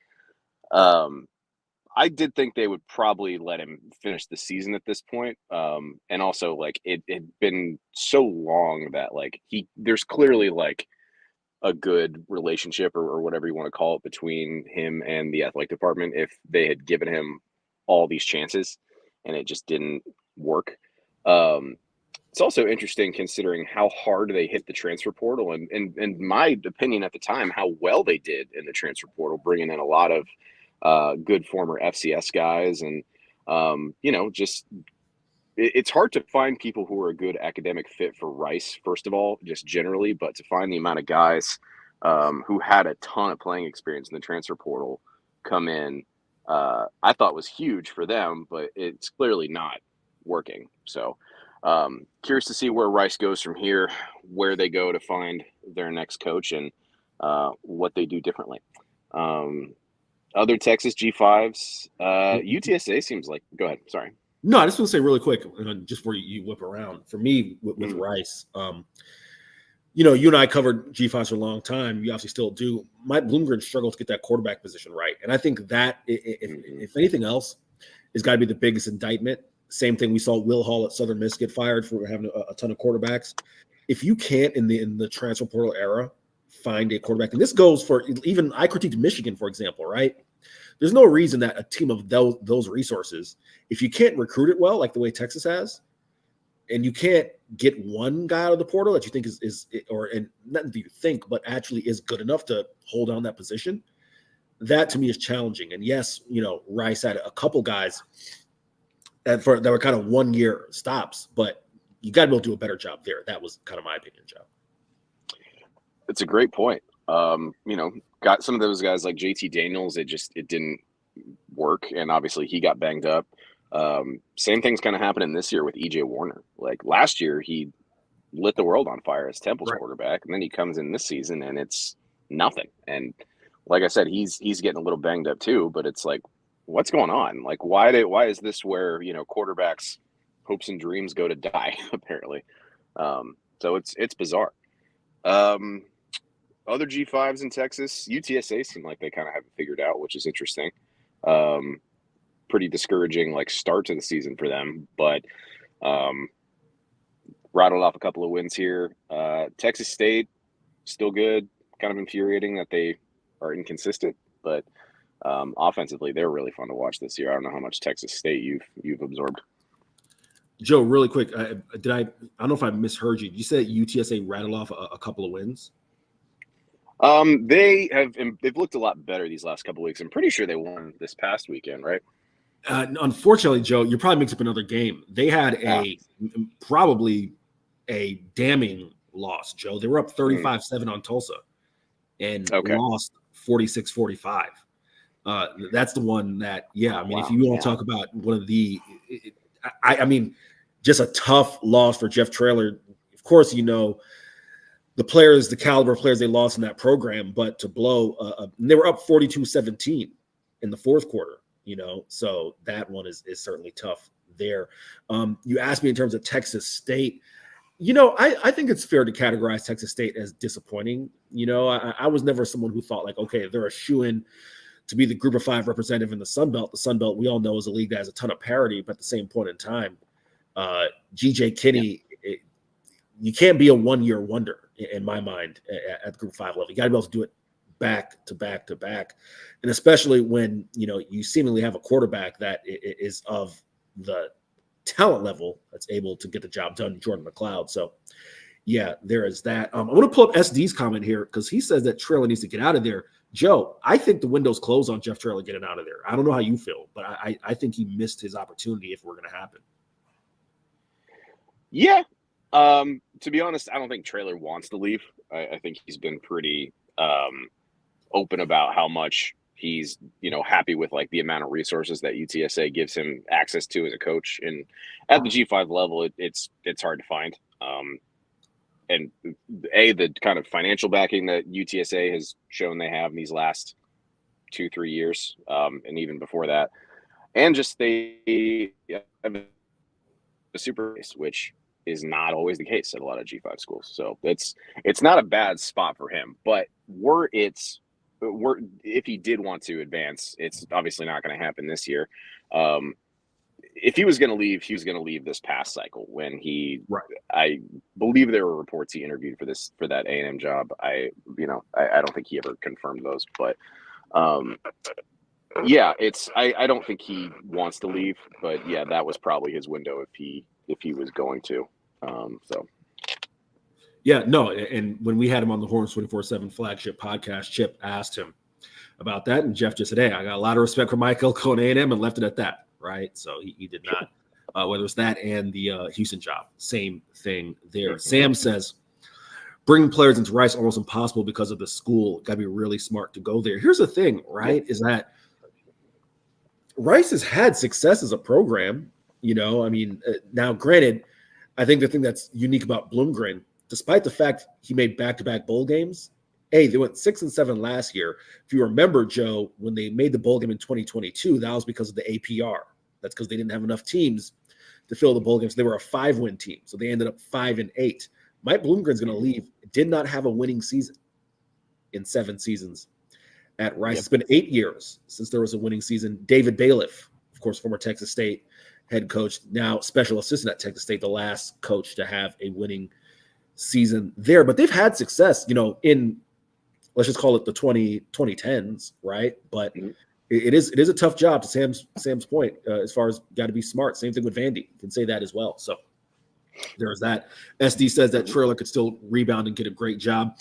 I did think they would probably let him finish the season at this point. And also like it had been so long that like there's clearly like a good relationship or whatever you want to call it between him and the athletic department if they had given him all these chances and it just didn't work. It's also interesting considering how hard they hit the transfer portal and my opinion at the time, how well they did in the transfer portal, bringing in a lot of good former FCS guys. And, just it's hard to find people who are a good academic fit for Rice, first of all, just generally, but to find the amount of guys who had a ton of playing experience in the transfer portal come in, I thought was huge for them, but it's clearly not working. So curious to see where Rice goes from here, where they go to find their next coach and what they do differently. Other Texas G5s, UTSA seems like, go ahead. Sorry. No, I just want to say really quick, just before you whip around, for me with Rice, you and I covered G5s for a long time. You obviously still do. Mike Bloomgren struggled to get that quarterback position right. And I think that, if anything else, has got to be the biggest indictment. Same thing we saw Will Hall at Southern Miss get fired for having a ton of quarterbacks. If you can't, in the transfer portal era, find a quarterback, and this goes for even I critiqued Michigan, for example, right? There's no reason that a team of those resources, if you can't recruit it well, like the way Texas has, and you can't get one guy out of the portal that you think and not that you think, but actually is good enough to hold on that position, that to me is challenging. And yes, Rice had a couple guys that were kind of 1 year stops, but you got to be able to do a better job there. That was kind of my opinion, Joe. It's a great point. Got some of those guys like JT Daniels. It didn't work. And obviously he got banged up. Same thing's kind of happening this year with EJ Warner. Like last year, he lit the world on fire as Temple's quarterback. And then he comes in this season and it's nothing. And like I said, he's getting a little banged up too, but it's like, what's going on? Like, why is this where, quarterbacks' hopes and dreams go to die, apparently? So it's bizarre. Other G5s in Texas, UTSA seem like they kind of have it figured out, which is interesting. Pretty discouraging, like, start to the season for them, but rattled off a couple of wins here. Texas State, still good. Kind of infuriating that they are inconsistent, but offensively, they're really fun to watch this year. I don't know how much Texas State you've absorbed. Joe, really quick, I don't know if I misheard you. Did you say that UTSA rattled off a couple of wins? They've looked a lot better these last couple of weeks. I'm pretty sure they won this past weekend, right? Unfortunately, Joe, you probably mixed up another game. They had probably a damning loss, Joe. They were up 35-7 on Tulsa and lost 46-45. That's the one that, if you want to talk about one of the, just a tough loss for Jeff Traylor. Of course, the players, the caliber of players they lost in that program, but to blow, they were up 42-17 in the fourth quarter, so that one is certainly tough there. You asked me in terms of Texas State, I think it's fair to categorize Texas State as disappointing. I was never someone who thought like, okay, they're a shoo-in to be the Group of 5 representative in the Sun Belt. The Sun Belt, we all know, is a league that has a ton of parity, but at the same point in time, G.J. Kinney, you can't be a one-year wonder in my mind at the Group 5 level. You got to be able to do it back to back to back, and especially when you seemingly have a quarterback that is of the talent level that's able to get the job done, Jordan McLeod. So, yeah, there is that. I want to pull up SD's comment here because he says that Traylor needs to get out of there. Joe, I think the window's closed on Jeff Traylor getting out of there. I don't know how you feel, but I think he missed his opportunity if we're going to happen. Yeah. To be honest, I don't think Traylor wants to leave. I think he's been pretty open about how much he's, happy with like the amount of resources that UTSA gives him access to as a coach. And at the G5 level, it's hard to find. And the kind of financial backing that UTSA has shown they have in these last 2-3 years, and even before that. And just they have a super base, which is not always the case at a lot of G5 schools. So it's not a bad spot for him. But if he did want to advance, it's obviously not going to happen this year. If he was going to leave, he was going to leave this past cycle when I believe there were reports he interviewed for that A&M job. I don't think he ever confirmed those, but yeah, I don't think he wants to leave, but yeah, that was probably his window if he was going to. Yeah, no, and when we had him on the Horns 24/7 flagship podcast, Chip asked him about that, and Jeff just said, "Hey, I got a lot of respect for Mike Elko and A&M," and left it at that, right? So he did not, whether it's that and the Houston job, same thing there. Sam says, bringing players into Rice almost impossible because of the school. Got to be really smart to go there. Here's the thing, right, is that Rice has had success as a program. Now granted, I think the thing that's unique about Bloomgren, despite the fact he made back-to-back bowl games, they went 6-7 last year. If you remember, Joe, when they made the bowl game in 2022, that was because of the APR. That's because they didn't have enough teams to fill the bowl games. They were a 5-win team, so they ended up 5-8. Mike Bloomgren's going to leave. Did not have a winning season in 7 seasons at Rice. Yep. It's been 8 years since there was a winning season. David Bailiff, of course, former Texas State head coach, now special assistant at Texas State, the last coach to have a winning season there. But they've had success, in, let's just call it the 2010s, right? But it is a tough job, to Sam's point, as far as got to be smart. Same thing with Vandy. You can say that as well. So there's that. SD says that Traylor could still rebound and get a great job.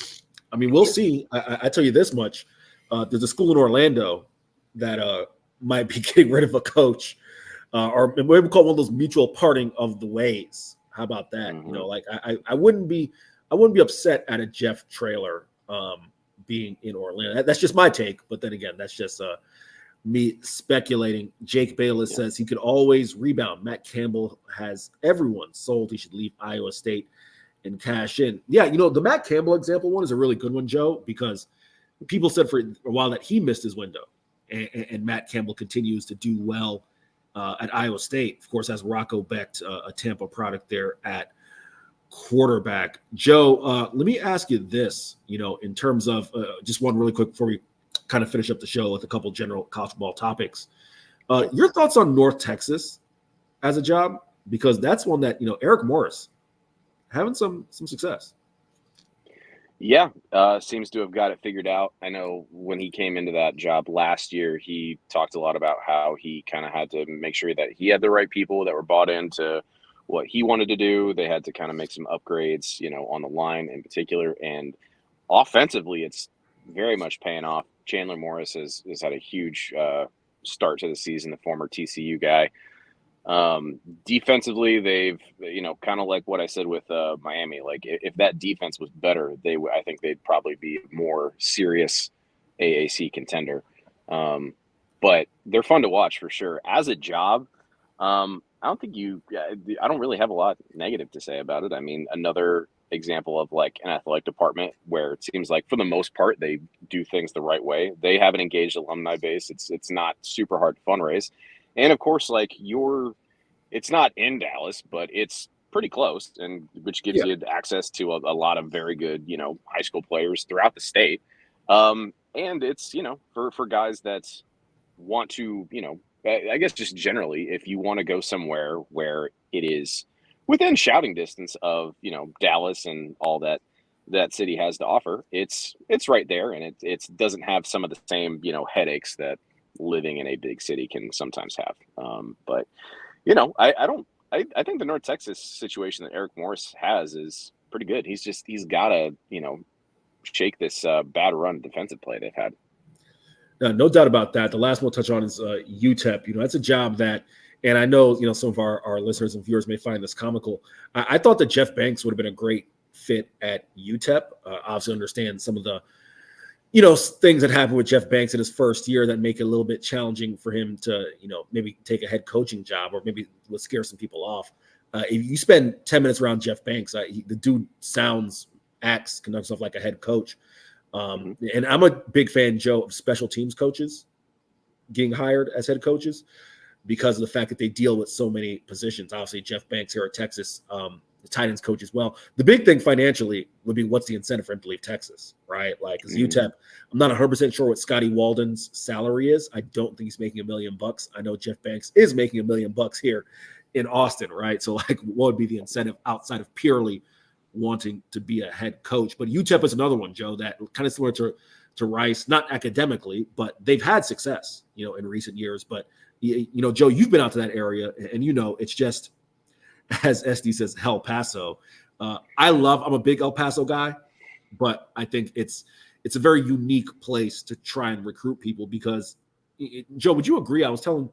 I mean, we'll see. I tell you this much. There's a school in Orlando that might be getting rid of a coach, or maybe we call it one of those mutual parting of the ways. How about that? I wouldn't be upset at a Jeff Traylor being in Orlando. That's just my take. But then again, that's just me speculating. Jake Bayless says he could always rebound. Matt Campbell has everyone sold he should leave Iowa State and cash in. Yeah, the Matt Campbell example one is a really good one, Joe, because people said for a while that he missed his window, and Matt Campbell continues to do well at Iowa State. Of course, has Rocco Becht, a Tampa product there at quarterback. Joe, let me ask you this, in terms of just one really quick before we kind of finish up the show with a couple general college football topics. Your thoughts on North Texas as a job? Because that's one that, Eric Morris having some success. Yeah, seems to have got it figured out. I know when he came into that job last year, he talked a lot about how he kind of had to make sure that he had the right people that were bought into what he wanted to do. They had to kind of make some upgrades, on the line in particular. And offensively, it's very much paying off. Chandler Morris has had a huge start to the season, the former TCU guy. Defensively, they've, kind of like what I said with Miami, like if that defense was better, I think they'd probably be a more serious AAC contender. But they're fun to watch for sure. As a job, I don't really have a lot negative to say about it. I mean, another example of like an athletic department where it seems like for the most part, they do things the right way. They have an engaged alumni base. It's not super hard to fundraise. And of course, like it's not in Dallas, but it's pretty close, and which gives you access to a lot of very good, high school players throughout the state. And it's, for guys that want to, I guess just generally, if you want to go somewhere where it is within shouting distance of, Dallas and all that city has to offer, it's right there, and it doesn't have some of the same, headaches that living in a big city can sometimes have. But I think the North Texas situation that Eric Morris has is pretty good. He's got to, shake this bad run defensive play they've had. No doubt about that. The last one we'll touch on is UTEP. That's a job that, and I know, some of our listeners and viewers may find this comical. I thought that Jeff Banks would have been a great fit at UTEP. Obviously understand some of the, things that happened with Jeff Banks in his first year that make it a little bit challenging for him to, maybe take a head coaching job, or maybe will scare some people off. If you spend 10 minutes around Jeff Banks, the dude acts, conducts himself like a head coach. And I'm a big fan, Joe, of special teams coaches getting hired as head coaches because of the fact that they deal with so many positions. Obviously, Jeff Banks here at Texas, the tight ends coach as well. The big thing financially would be what's the incentive for him to leave Texas, right? Like, as UTEP, I'm not 100% sure what Scotty Walden's salary is. I don't think he's making $1 million. I know Jeff Banks is making $1 million here in Austin, right? So, like, what would be the incentive outside of purely wanting to be a head coach? But UTEP is another one, Joe, that kind of similar to Rice, not academically, but they've had success, in recent years. But, Joe, you've been out to that area, and it's just, as SD says, El Paso. I'm a big El Paso guy, but I think it's a very unique place to try and recruit people because, Joe, would you agree? I was telling,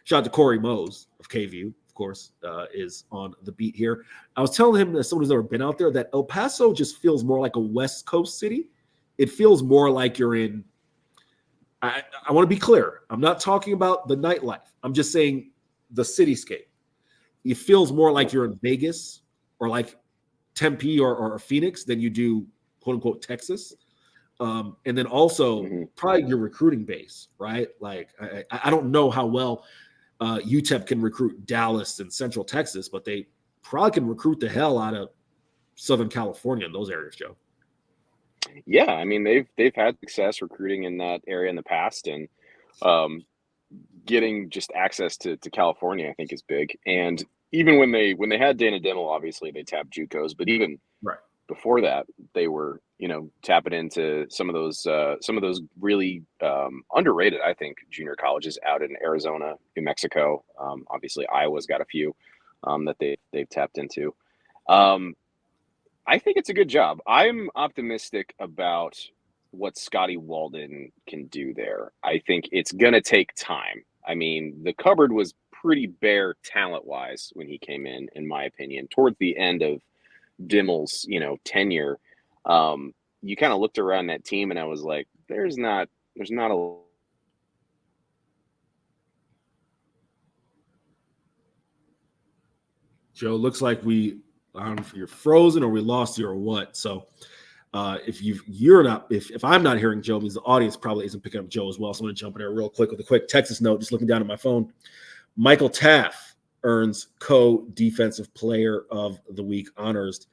shout out to Corey Mose of KVU, of course, is on the beat here. I was telling him, as someone who's never been out there, that El Paso just feels more like a West Coast city. It feels more like you're in, I want to be clear. I'm not talking about the nightlife. I'm just saying the cityscape. It feels more like you're in Vegas or like Tempe or Phoenix than you do, quote unquote, Texas. And then also probably your recruiting base, right? Like, I don't know how well UTEP can recruit Dallas and Central Texas, but they probably can recruit the hell out of Southern California in those areas, Joe. Yeah, I mean, they've had success recruiting in that area in the past, and getting just access to California, I think, is big. And even when they had Dana Dimmel, obviously they tapped JUCOs, but even before that, they were tapping into some of those really underrated, I think, junior colleges out in Arizona, New Mexico. Obviously, Iowa's got a few that they've tapped into. I think it's a good job. I'm optimistic about what Scotty Walden can do there. I think it's going to take time. I mean, the cupboard was pretty bare talent-wise when he came in my opinion. Towards the end of Dimmel's, tenure, you kind of looked around that team and I was like, there's not a Joe, looks like I don't know if you're frozen or we lost you or what. So if I'm not hearing Joe, means the audience probably isn't picking up Joe as well. So I'm going to jump in there real quick with a quick Texas note, just looking down at my phone. Michael Taff earns co-defensive player of the week honors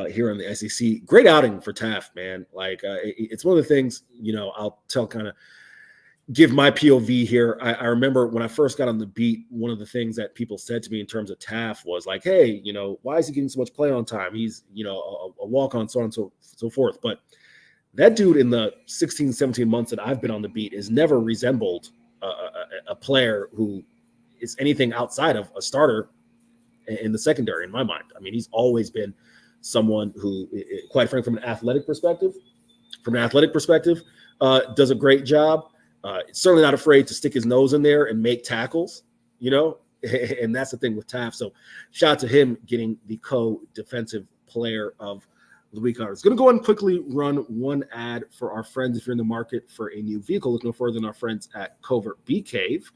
here in the SEC. Great outing for Taff, man. Like it's one of the things, I'll give my POV here. I remember when I first got on the beat, one of the things that people said to me in terms of Taff was like, hey, why is he getting so much play on time? He's, a walk-on, so on and so forth. But that dude in the 16, 17 months that I've been on the beat has never resembled a player who is anything outside of a starter in the secondary, in my mind. I mean, he's always been someone who, quite frankly, from an athletic perspective, does a great job. Certainly not afraid to stick his nose in there and make tackles, and that's the thing with Taft. So shout out to him getting the co-defensive player of the week honors. Going to go and quickly run one ad for our friends. If you're in the market for a new vehicle, look no further than our friends at Covert Bee Cave.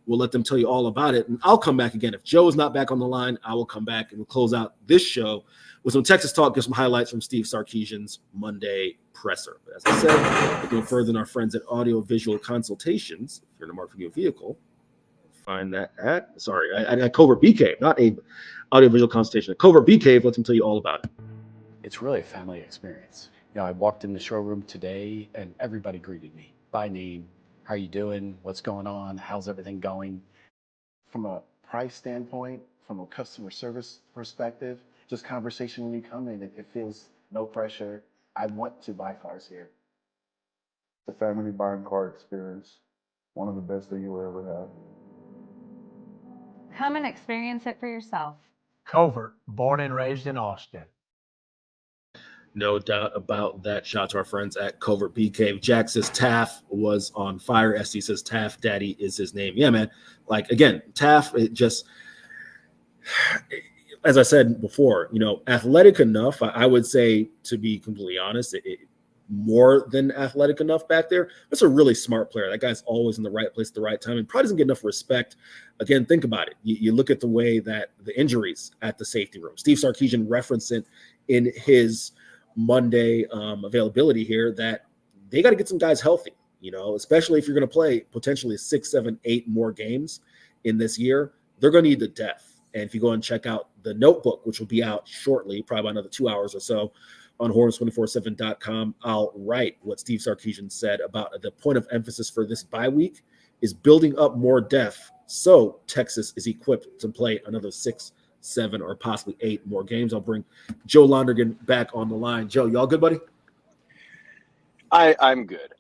We'll let them tell you all about it, and I'll come back again. If Joe is not back on the line, I will come back and we'll close out this show with some Texas talk, get some highlights from Steve Sarkeesian's Monday presser. But as I said, look no further than our friends at Audio Visual Consultations. If you're in the market for a new vehicle, find that at Covert Bee Cave, not a Audio Visual Consultation. At Covert Bee Cave, let them tell you all about it. It's really a family experience. I walked in the showroom today and everybody greeted me by name. How you doing? What's going on? How's everything going? From a price standpoint, from a customer service perspective, just conversation when you come in, it feels no pressure. I want to buy cars here. The family buying car experience, one of the best that you'll ever have. Come and experience it for yourself. Covert, born and raised in Austin. No doubt about that. Shout out to our friends at Covert Bee Cave. Jack says Taff was on fire. SD says Taff Daddy is his name. Yeah, man. Like, again, Taff, it just, as I said before, athletic enough. I would say, to be completely honest, more than athletic enough back there. That's a really smart player. That guy's always in the right place at the right time and probably doesn't get enough respect. Again, think about it. You look at the way that the injuries at the safety room. Steve Sarkeesian referenced it in his Monday availability here that they got to get some guys healthy, especially if you're going to play potentially 6, 7, 8 more games in this year. They're going to need the depth. And if you go and check out the notebook, which will be out shortly, probably about another 2 hours or so on horns247.com, I'll write what Steve Sarkeesian said about the point of emphasis for this bye week is building up more depth so Texas is equipped to play another 6, 7, or possibly 8 more games. I'll bring Joe Londergan back on the line. Joe, y'all good, buddy? I'm good.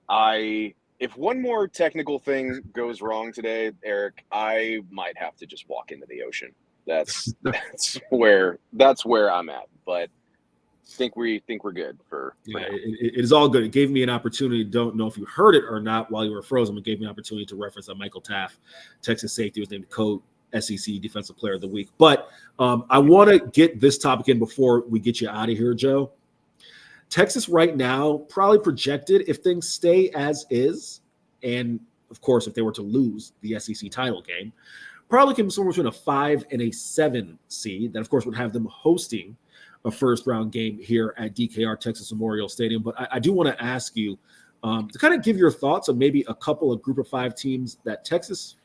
If one more technical thing goes wrong today, Eric, I might have to just walk into the ocean. That's where I'm at. But think we're good for now. It is all good. It gave me an opportunity. Don't know if you heard it or not while you were frozen. It gave me an opportunity to reference Michael Taft, Texas safety, was named co-SEC Defensive Player of the Week. But I want to get this topic in before we get you out of here, Joe. Texas right now probably projected, if things stay as is, and of course if they were to lose the SEC title game, probably came somewhere between a 5 and a 7 seed. That of course would have them hosting a first round game here at DKR Texas Memorial Stadium. But I do want to ask you to kind of give your thoughts on maybe a couple of group of 5 teams that Texas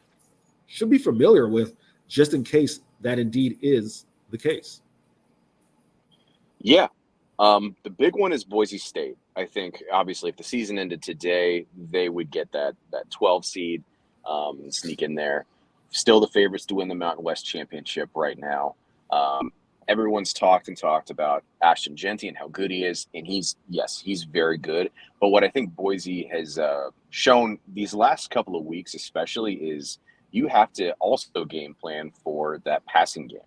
should be familiar with, just in case that indeed is the case. Yeah. The big one is Boise State. I think obviously if the season ended today, they would get that 12 seed, sneak in there. Still the favorites to win the Mountain West Championship right now. Everyone's talked about Ashton Genty and how good he is, and he's very good. But what I think Boise has shown these last couple of weeks especially is you have to also game plan for that passing game.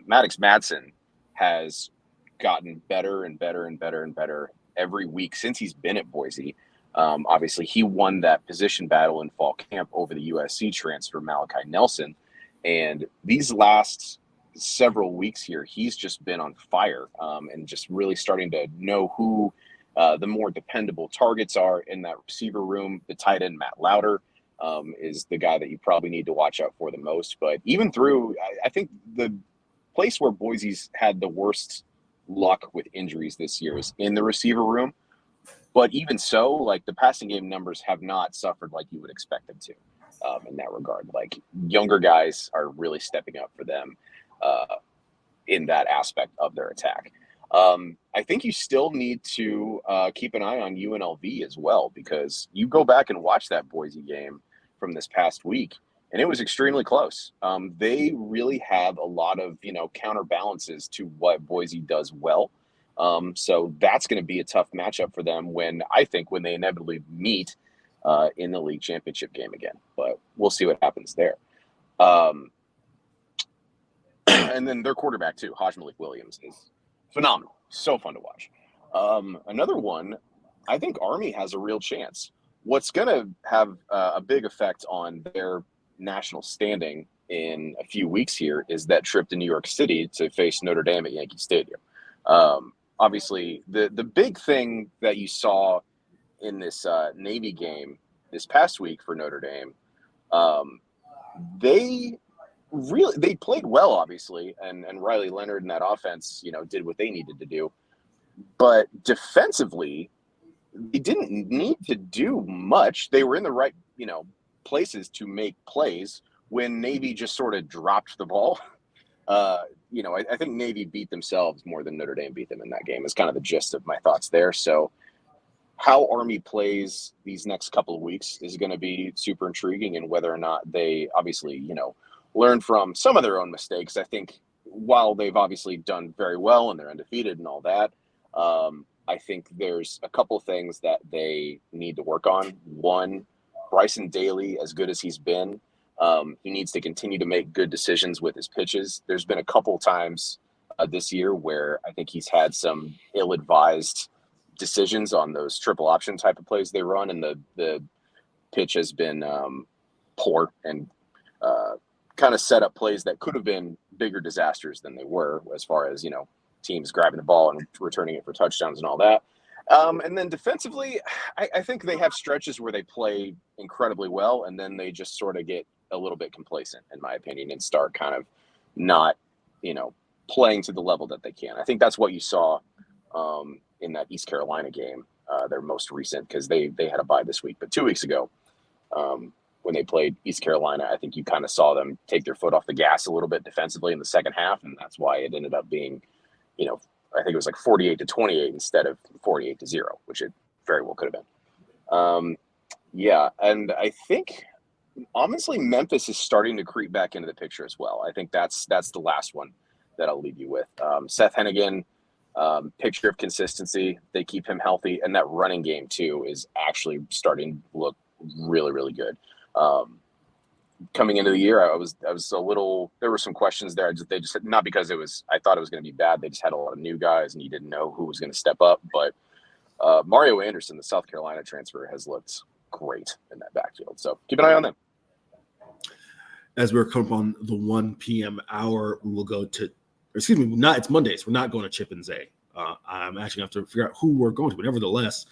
Maddox Madsen has gotten better and better and better and better every week since he's been at Boise. Obviously, he won that position battle in fall camp over the USC transfer, Malachi Nelson. And these last several weeks here, he's just been on fire and just really starting to know who the more dependable targets are in that receiver room. The tight end, Matt Lauder, is the guy that you probably need to watch out for the most. But even through, I think the place where Boise's had the worst luck with injuries this year is in the receiver room. But even so, like, the passing game numbers have not suffered like you would expect them to in that regard. Like, younger guys are really stepping up for them in that aspect of their attack. I think you still need to keep an eye on UNLV as well, because you go back and watch that Boise game from this past week, and it was extremely close. They really have a lot of, counterbalances to what Boise does well. So that's going to be a tough matchup for them when they inevitably meet in the league championship game again. But we'll see what happens there. And then their quarterback too, Haj Malik Williams, is phenomenal. So fun to watch. Another one, I think Army has a real chance. What's going to have a big effect on their national standing in a few weeks here is that trip to New York City to face Notre Dame at Yankee Stadium. Obviously, the big thing that you saw in this Navy game this past week for Notre Dame, they played well, obviously, and Riley Leonard and that offense, did what they needed to do. But defensively, they didn't need to do much. They were in the right, places to make plays when Navy just sort of dropped the ball. I think Navy beat themselves more than Notre Dame beat them in that game is kind of the gist of my thoughts there. So how Army plays these next couple of weeks is going to be super intriguing, and whether or not they obviously, learn from some of their own mistakes. I think while they've obviously done very well and they're undefeated and all that, I think there's a couple of things that they need to work on. One, Bryson Daly, as good as he's been, he needs to continue to make good decisions with his pitches. There's been a couple times this year where I think he's had some ill-advised decisions on those triple option type of plays they run, and the pitch has been poor and kind of set up plays that could have been bigger disasters than they were, as far as, teams grabbing the ball and returning it for touchdowns and all that. And then defensively, I think they have stretches where they play incredibly well, and then they just sort of get a little bit complacent, in my opinion, and start kind of not, playing to the level that they can. I think that's what you saw in that East Carolina game, their most recent, because they had a bye this week. But 2 weeks ago, when they played East Carolina, I think you kind of saw them take their foot off the gas a little bit defensively in the second half, and that's why it ended up being, I think it was like 48-28 instead of 48-0, which it very well could have been. Yeah, and I think honestly Memphis is starting to creep back into the picture as well. I think that's the last one that I'll leave you with. Seth Hennigan, picture of consistency. They keep him healthy, and that running game too is actually starting to look really, really good. Coming into the year, I was a little. There were some questions there. They just not because I thought it was going to be bad. They just had a lot of new guys, and you didn't know who was going to step up. But Mario Anderson, the South Carolina transfer, has looked great in that backfield. So keep an eye on them. As we're coming up on the 1 p.m. hour, we will go to. It's Mondays. We're not going to Chip and Zay. I'm actually going to have to figure out who we're going to. But nevertheless,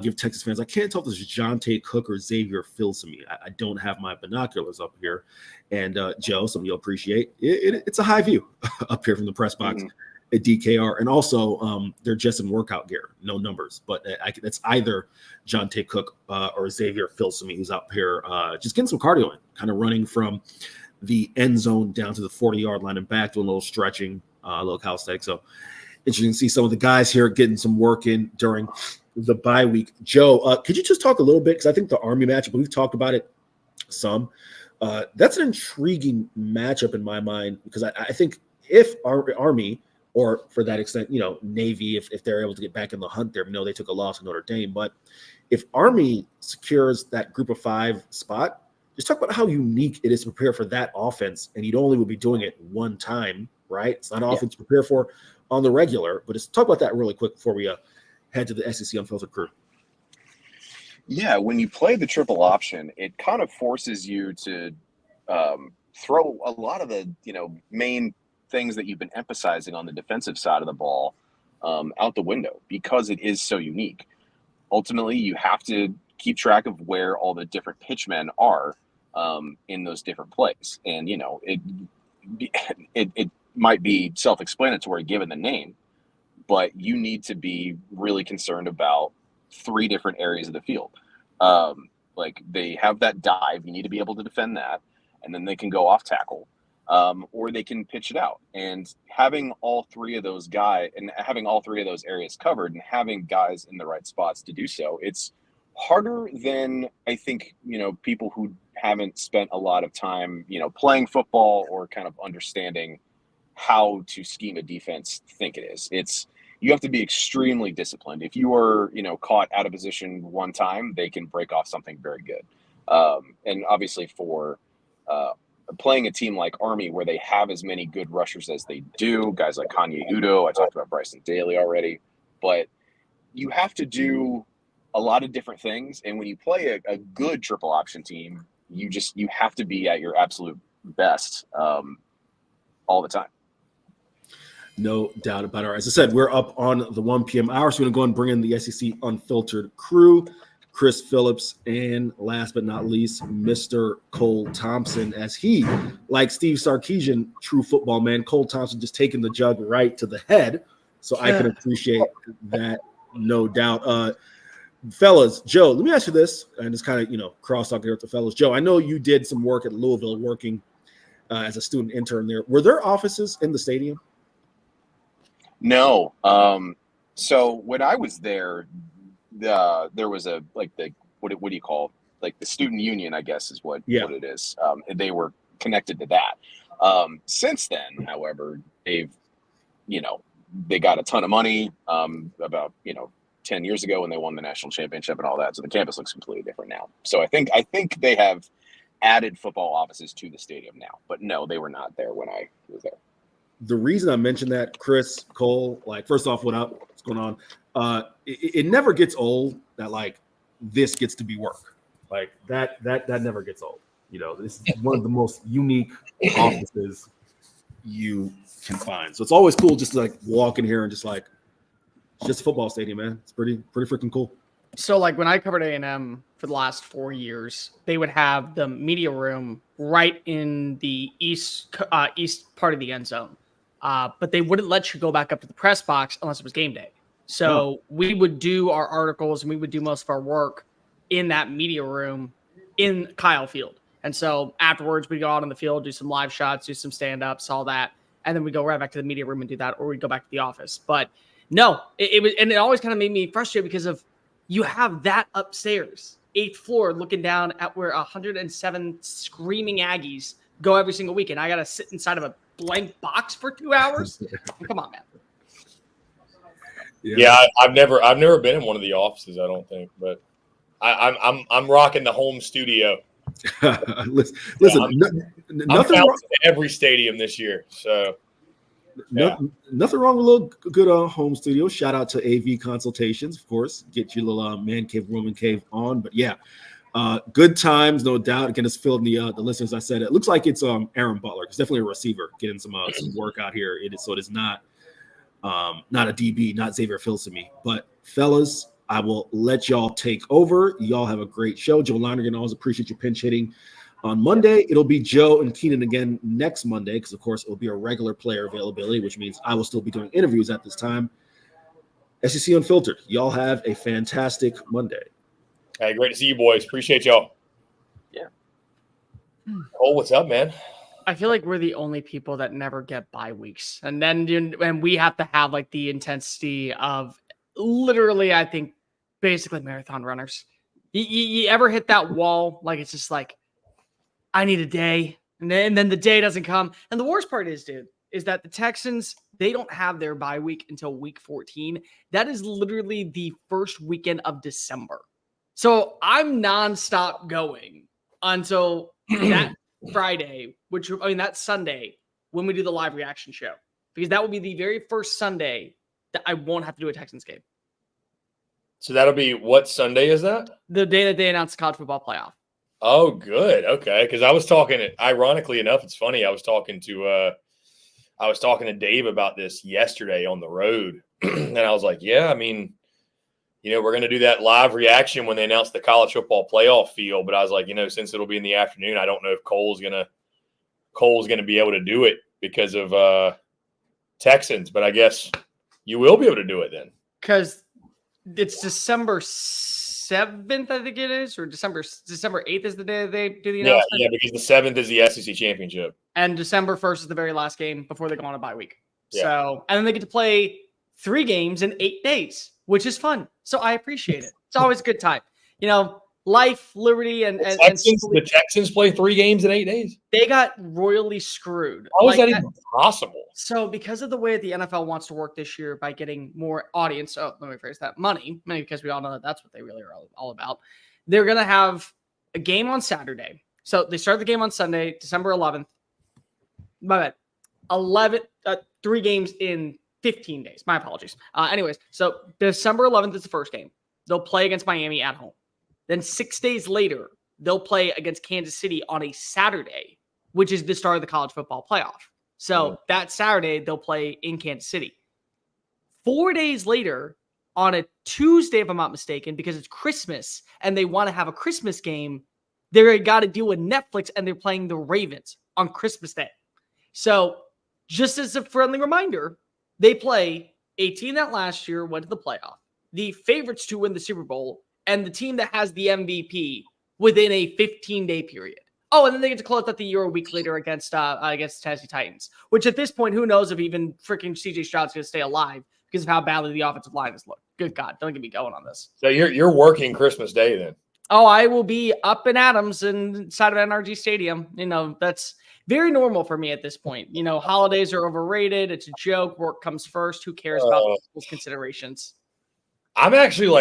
give Texas fans, I can't tell if this is Jonte Cook or Xavier Filsaime. I don't have my binoculars up here. And Joe, some of you'll appreciate it. It's a high view up here from the press box at DKR. And also, they're just in workout gear, no numbers. But it's either Jonte Cook or Xavier Filsaime who's up here just getting some cardio in, kind of running from the end zone down to the 40-yard line and back, doing a little stretching, a little calisthenics. So interesting to see some of the guys here getting some work in during the bye week. Joe, could you just talk a little bit? Because I think the Army matchup, we've talked about it some. That's an intriguing matchup in my mind, because I think if Army, or for that extent, Navy, if they're able to get back in the hunt there, they took a loss to Notre Dame. But if Army secures that group of 5 spot, just talk about how unique it is to prepare for that offense. And you'd only will be doing it one time, right? It's not an offense to prepare for on the regular, but just talk about that really quick before we head to the SEC Unfiltered crew. Yeah, when you play the triple option, it kind of forces you to throw a lot of the main things that you've been emphasizing on the defensive side of the ball out the window, because it is so unique. Ultimately, you have to keep track of where all the different pitchmen are in those different plays, and it might be self-explanatory given the name, but you need to be really concerned about 3 different areas of the field. Like they have that dive, you need to be able to defend that, and then they can go off tackle, or they can pitch it out. And having all 3 of those guys and having all 3 of those areas covered and having guys in the right spots to do so, it's harder than I think, people who haven't spent a lot of time, playing football or kind of understanding how to scheme a defense think it is. You have to be extremely disciplined. If you are, caught out of position one time, they can break off something very good. And obviously for playing a team like Army, where they have as many good rushers as they do, guys like Kanye Udo, I talked about Bryson Daly already, but you have to do a lot of different things. And when you play a good triple option team, you have to be at your absolute best all the time. No doubt about it. As I said, we're up on the 1 p.m. hour, so we're going to go and bring in the SEC Unfiltered crew, Chris Phillips, and last but not least, Mr. Cole Thompson, as he, like Steve Sarkeesian, true football man, Cole Thompson just taking the jug right to the head. So I can appreciate that, no doubt. Fellas, Joe, let me ask you this, and it's kind of, cross-talk here with the fellas. Joe, I know you did some work at Louisville working as a student intern there. Were there offices in the stadium? No. So when I was there, there was what do you call, like the student union, I guess is what it is. They were connected to that. Since then, however, they got a ton of money about 10 years ago when they won the national championship and all that. So the campus looks completely different now. So I think they have added football offices to the stadium now, but no, they were not there when I was there. The reason I mentioned that, Chris, Cole, first off, what's going on? It never gets old that this gets to be work. That never gets old. This is one of the most unique offices you can find. So it's always cool just to walk in here and just it's just a football stadium, man. It's pretty freaking cool. So when I covered A&M for the last 4 years, they would have the media room right in the east part of the end zone. But they wouldn't let you go back up to the press box unless it was game day. So we would do our articles and we would do most of our work in that media room in Kyle Field. And so afterwards, we go out on the field, do some live shots, do some stand-ups, all that. And then we go right back to the media room and do that, or we go back to the office. But no, it was, and it always kind of made me frustrated because of you have that upstairs, 8th floor, looking down at where 107 screaming Aggies go every single week. And I got to sit inside of a blank box for 2 hours. Come on, man. Yeah, I've never been in one of the offices, I don't think, but I'm rocking the home studio. Listen, nothing I'm wrong. in every stadium this year, so Nothing wrong with a little good home studio. Shout out to AV Consultations, of course. Get your little man cave, woman cave on. But yeah, good times, no doubt. Again, it's filled the listeners. I said it looks like it's Aaron Butler. It's definitely a receiver getting some work out here. It is not a DB, not Xavier Filsaime. But fellas, I will let y'all take over. Y'all have a great show. Joe Lonergan, always appreciate your pinch hitting. On Monday, it'll be Joe and Keenan again next Monday because, of course, it'll be a regular player availability, which means I will still be doing interviews at this time. SEC Unfiltered, y'all have a fantastic Monday. Hey, great to see you boys. Appreciate y'all. Yeah. Oh, what's up, man? I feel like we're the only people that never get bye weeks. And then we have to have like the intensity of literally, I think, basically marathon runners. You ever hit that wall? Like, it's just like, I need a day. And then the day doesn't come. And the worst part is, dude, is that the Texans, they don't have their bye week until week 14. That is literally the first weekend of December. So I'm nonstop going until that Friday, that Sunday when we do the live reaction show, because that will be the very first Sunday that I won't have to do a Texans game. So that'll be what Sunday is that? The day that they announced the college football playoff. Oh, good. Okay. Because I was talking, ironically enough, it's funny. I was talking to Dave about this yesterday on the road. And I was like, yeah, I mean, we're going to do that live reaction when they announce the college football playoff field. But I was like, since it'll be in the afternoon, I don't know if Cole's going to be able to do it because of Texans. But I guess you will be able to do it then. Because it's December 7th, I think it is, or December 8th is the day that they do the announcement. Yeah, because the 7th is the SEC championship. And December 1st is the very last game before they go on a bye week. Yeah. So, and then they get to play 3 games in 8 days, which is fun. So I appreciate it. It's always a good time. Life, liberty, and the Texans play 3 games in 8 days. They got royally screwed. How is that even possible? So because of the way the NFL wants to work this year by getting more audience, let me phrase that, money, because we all know that that's what they really are all about. They're going to have a game on Saturday. So they start the game on Sunday, December 11th. My bad. 3 games in 15 days. My apologies. Anyways, so December 11th is the first game. They'll play against Miami at home. Then 6 days later, they'll play against Kansas City on a Saturday, which is the start of the college football playoff. So that Saturday, they'll play in Kansas City. 4 days later, on a Tuesday, if I'm not mistaken, because it's Christmas and they want to have a Christmas game, they're got to deal with Netflix and they're playing the Ravens on Christmas Day. So just as a friendly reminder, they play a team that last year went to the playoff, the favorites to win the Super Bowl, and the team that has the MVP within a 15-day period. Oh, and then they get to close out the year a week later against Tennessee Titans, which at this point, who knows if even freaking C.J. Stroud's going to stay alive because of how badly the offensive line has looked. Good God, don't get me going on this. So you're working Christmas Day then? Oh, I will be up in Adams inside of NRG Stadium. That's very normal for me at this point. Holidays are overrated. It's a joke. Work comes first. Who cares about those considerations? I'm actually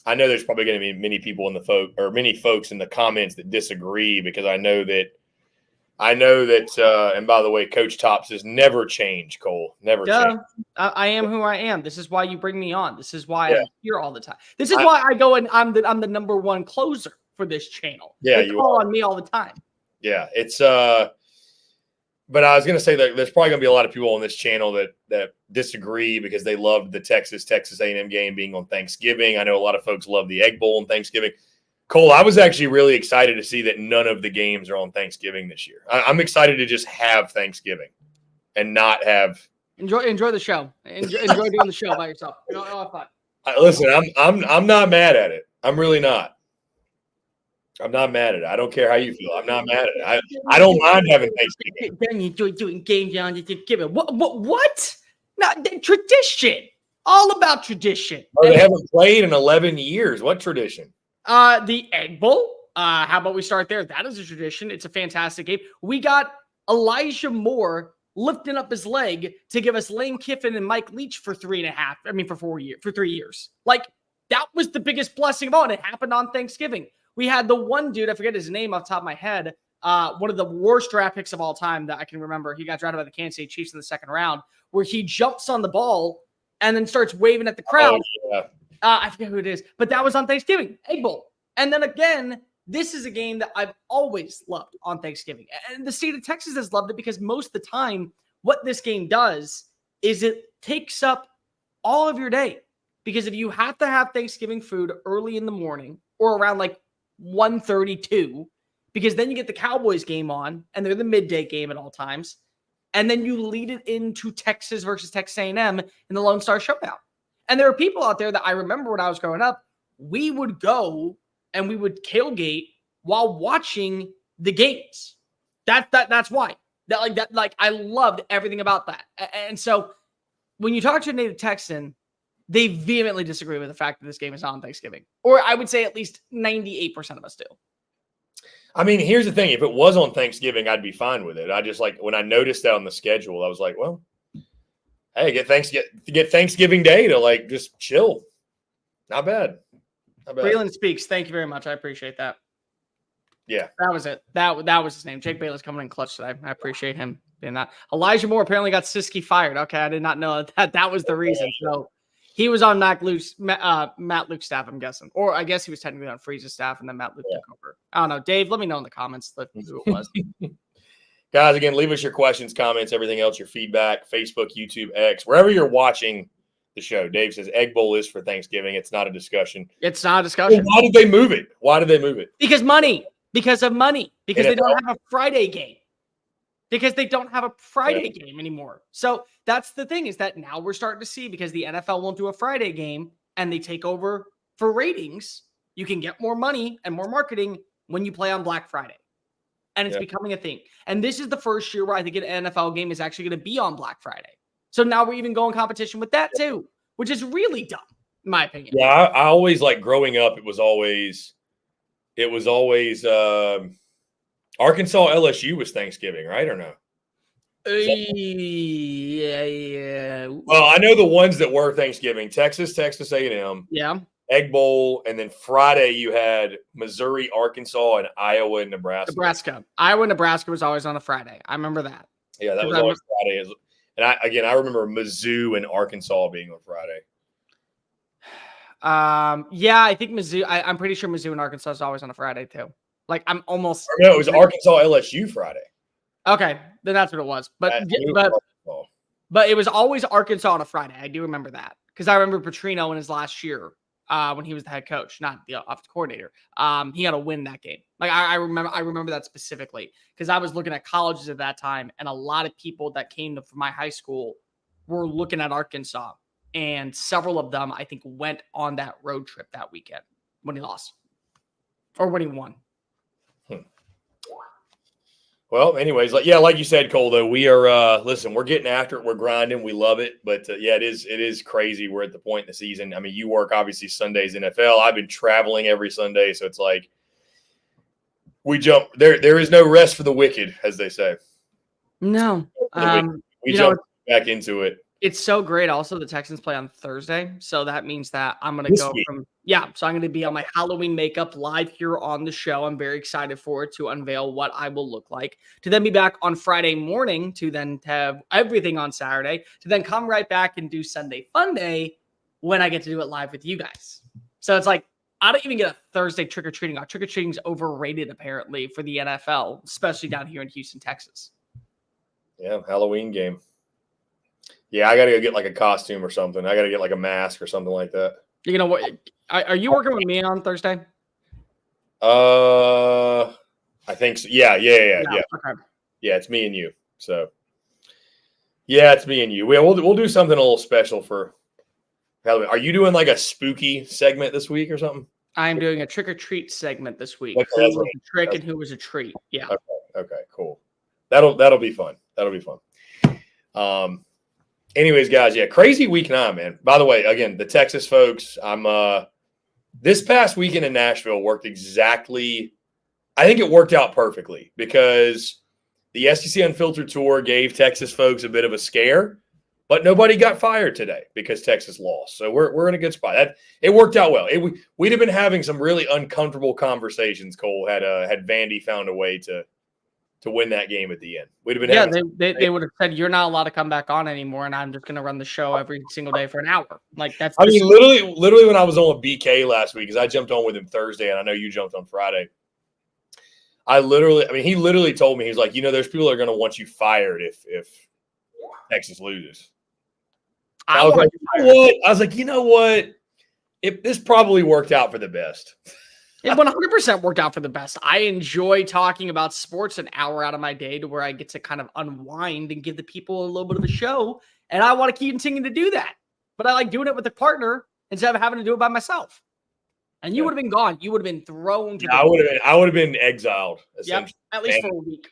I know there's probably going to be many people many folks in the comments that disagree because I know that, and by the way, Coach Tops has never changed, Cole. Never changed. I am who I am. This is why you bring me on. This is why I'm here all the time. This is why I go and I'm the number one closer for this channel. Yeah, they call on me all the time. Yeah, it's but I was going to say that there's probably going to be a lot of people on this channel that disagree because they loved the Texas A&M game being on Thanksgiving. I know a lot of folks love the Egg Bowl on Thanksgiving. Cole, I was actually really excited to see that none of the games are on Thanksgiving this year. I'm excited to just have Thanksgiving and not have Enjoy the show. Enjoy doing the show by yourself. You'll have fun. Listen, I'm not mad at it. I'm really not. I'm not mad at it. I don't care how you feel. I'm not mad at it. I don't mind having Thanksgiving. Then you enjoy doing games on Thanksgiving. What? Not the tradition. All about tradition. Oh, they haven't played in 11 years. What tradition? The Egg Bowl. How about we start there? That is a tradition. It's a fantastic game. We got Elijah Moore lifting up his leg to give us Lane Kiffin and Mike Leach for 3 years. Like, that was the biggest blessing of all, and it happened on Thanksgiving. We had the one dude, I forget his name off the top of my head, one of the worst draft picks of all time that I can remember. He got drafted by the Kansas City Chiefs in the second round, where he jumps on the ball and then starts waving at the crowd. Oh, yeah. I forget who it is, but that was on Thanksgiving, Egg Bowl. And then again, this is a game that I've always loved on Thanksgiving. And the state of Texas has loved it because most of the time, what this game does is it takes up all of your day. Because if you have to have Thanksgiving food early in the morning or around like 1:32, because then you get the Cowboys game on, and they're the midday game at all times, and then you lead it into Texas versus Texas A&M in the Lone Star Showdown. And there are people out there that I remember when I was growing up, we would go and we would tailgate while watching the games. That's why. I loved everything about that. And so when you talk to a native Texan, they vehemently disagree with the fact that this game is not on Thanksgiving. Or I would say at least 98% of us do. I mean, here's the thing. If it was on Thanksgiving, I'd be fine with it. I just when I noticed that on the schedule, I was like, well, hey, get Thanksgiving Day to just chill. Not bad. Not bad. Braylon Speaks. Thank you very much. I appreciate that. Yeah. That was it. That was his name. Jake Bayless coming in clutch today. I appreciate him being that. Elijah Moore apparently got Siski fired. Okay, I did not know that was the reason. So he was on Matt Luke's staff, I'm guessing. Or I guess he was technically on Freeze's staff, and then Matt Luke took over. I don't know. Dave, let me know in the comments who it was. Guys, again, leave us your questions, comments, everything else, your feedback, Facebook, YouTube, X, wherever you're watching the show. Dave says Egg Bowl is for Thanksgiving. It's not a discussion. It's not a discussion. Well, why did they move it? Why did they move it? Because money. Because of money. Because NFL? they don't have a Friday game. Because they don't have a Friday game anymore. So that's the thing, is that now we're starting to see, because the NFL won't do a Friday game and they take over for ratings, you can get more money and more marketing when you play on Black Friday. And it's becoming a thing. And this is the first year where I think an NFL game is actually going to be on Black Friday. So now we're even going competition with that too, which is really dumb, in my opinion. Yeah, I always, growing up, it was always Arkansas LSU was Thanksgiving, right, or no? Yeah. Well, I know the ones that were Thanksgiving: Texas A&M, yeah, Egg Bowl, and then Friday you had Missouri, Arkansas, and Iowa and Nebraska. Iowa and Nebraska was always on a Friday. I remember that. Yeah, that was always Friday. And I remember Mizzou and Arkansas being on Friday. Yeah, I think Mizzou. I'm pretty sure Mizzou and Arkansas is always on a Friday too. I'm almost. No, it was Arkansas LSU Friday. Okay, then that's what it was. But it was always Arkansas on a Friday. I do remember that because I remember Petrino in his last year when he was the head coach, not the offensive coordinator. He got to win that game. I remember that specifically because I was looking at colleges at that time, and a lot of people that came from my high school were looking at Arkansas, and several of them I think went on that road trip that weekend when he lost or when he won. Well, anyways, like you said, Cole, though, we are, listen, we're getting after it. We're grinding. We love it. But, it is crazy. We're at the point in the season. I mean, you work, obviously, Sundays NFL. I've been traveling every Sunday. So it's like we jump. There is no rest for the wicked, as they say. No. We jump back into it. It's so great. Also, the Texans play on Thursday. So that means that I'm going to go from – so I'm going to be on my Halloween makeup live here on the show. I'm very excited for it to unveil what I will look like. To then be back on Friday morning to then have everything on Saturday. To then come right back and do Sunday Fun Day when I get to do it live with you guys. So it's like I don't even get a Thursday trick-or-treating. Trick-or-treating is overrated apparently for the NFL, especially down here in Houston, Texas. Yeah, Halloween game. Yeah, I got to go get a costume or something. I got to get a mask or something like that. You know what? Are you working with me on Thursday? I think so. Yeah. Okay. Yeah, it's me and you. So Yeah, it's me and you. We'll do something a little special for Halloween. Are you doing like a spooky segment this week or something? I'm doing a trick or treat segment this week. Okay, Who that's was right. a trick and who was a treat? Yeah. Okay, cool. That'll be fun. That'll be fun. Anyways, guys, yeah, crazy week 9, man. By the way, again, the Texas folks, this past weekend in Nashville worked exactly. I think it worked out perfectly because the SEC Unfiltered Tour gave Texas folks a bit of a scare, but nobody got fired today because Texas lost. So we're in a good spot. It worked out well. We'd have been having some really uncomfortable conversations, Cole, had Vandy found a way to win that game at the end. We'd have been they would have said you're not allowed to come back on anymore, and I'm just going to run the show every single day for an hour. Like that's. I mean, literally, when I was on with BK last week, because I jumped on with him Thursday, and I know you jumped on Friday. He literally told me, he's like, there's people that are going to want you fired if Texas loses. I was like, you know what? I was like, you know what? This probably worked out for the best. It 100% worked out for the best. I enjoy talking about sports an hour out of my day to where I get to kind of unwind and give the people a little bit of a show. And I want to continue to do that. But I like doing it with a partner instead of having to do it by myself. And you would have been gone. You would have been thrown to I would have been exiled. Yep, at least for a week.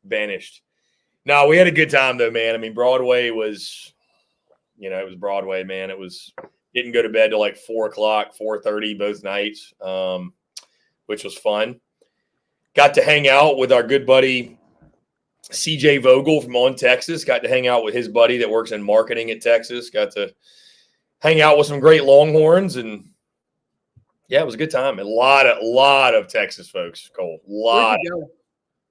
Banished. No, we had a good time though, man. I mean, Broadway was, it was Broadway, man. It was didn't go to bed till like 4:00, 4:30 both nights. Which was fun. Got to hang out with our good buddy CJ Vogel from On Texas. Got to hang out with his buddy that works in marketing at Texas. Got to hang out with some great Longhorns, and yeah, it was a good time. A lot of Texas folks, Cole. Where'd you go?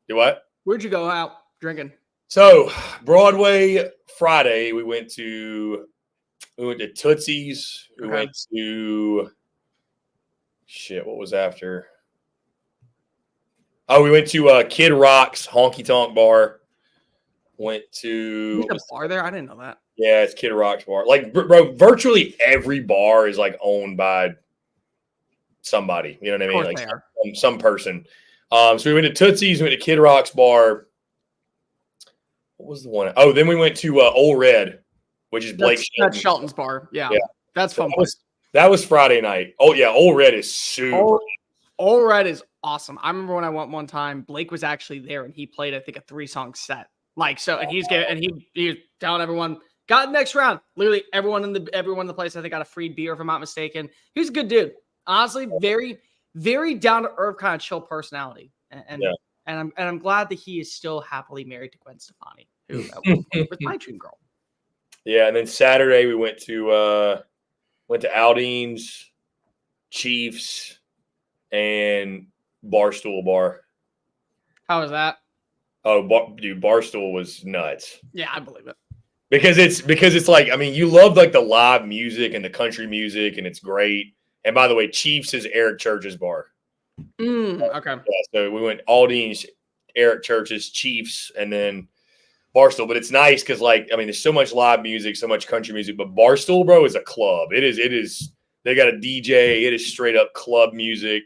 Do what? Where'd you go out drinking? So Broadway Friday, we went to Tootsie's. We went to what was after? Oh, we went to Kid Rock's Honky Tonk Bar. Went to a bar there. I didn't know that. Yeah, it's Kid Rock's bar. Like, bro, virtually every bar is like owned by somebody. You know what I mean? Like some person. So we went to Tootsie's. We went to Kid Rock's bar. What was the one? Oh, then we went to Old Red, which is Blake. That's Shelton's bar. Yeah, that's fun. That was Friday night. Oh yeah, Old Red is super. Old Red is awesome. I remember when I went one time, Blake was actually there and he played, I think, a 3-song set. Like, so, and he was telling everyone, got next round. Literally everyone in the place, I think, got a free beer, if I'm not mistaken. He was a good dude. Honestly, very, very down to earth, kind of chill personality. And I'm glad that he is still happily married to Gwen Stefani, who was my dream girl. Yeah, and then Saturday we went to Aldine's, Chiefs, and Barstool Bar. How was that? Oh, dude, Barstool was nuts. Yeah, I believe it. Because it's like, I mean, you love like the live music and the country music, and it's great. And by the way, Chiefs is Eric Church's bar. Okay. Yeah, so we went Aldine's, Eric Church's, Chiefs, and then Barstool. But it's nice because, like, I mean, there's so much live music, so much country music. But Barstool, bro, is a club. It is. They got a DJ. It is straight up club music.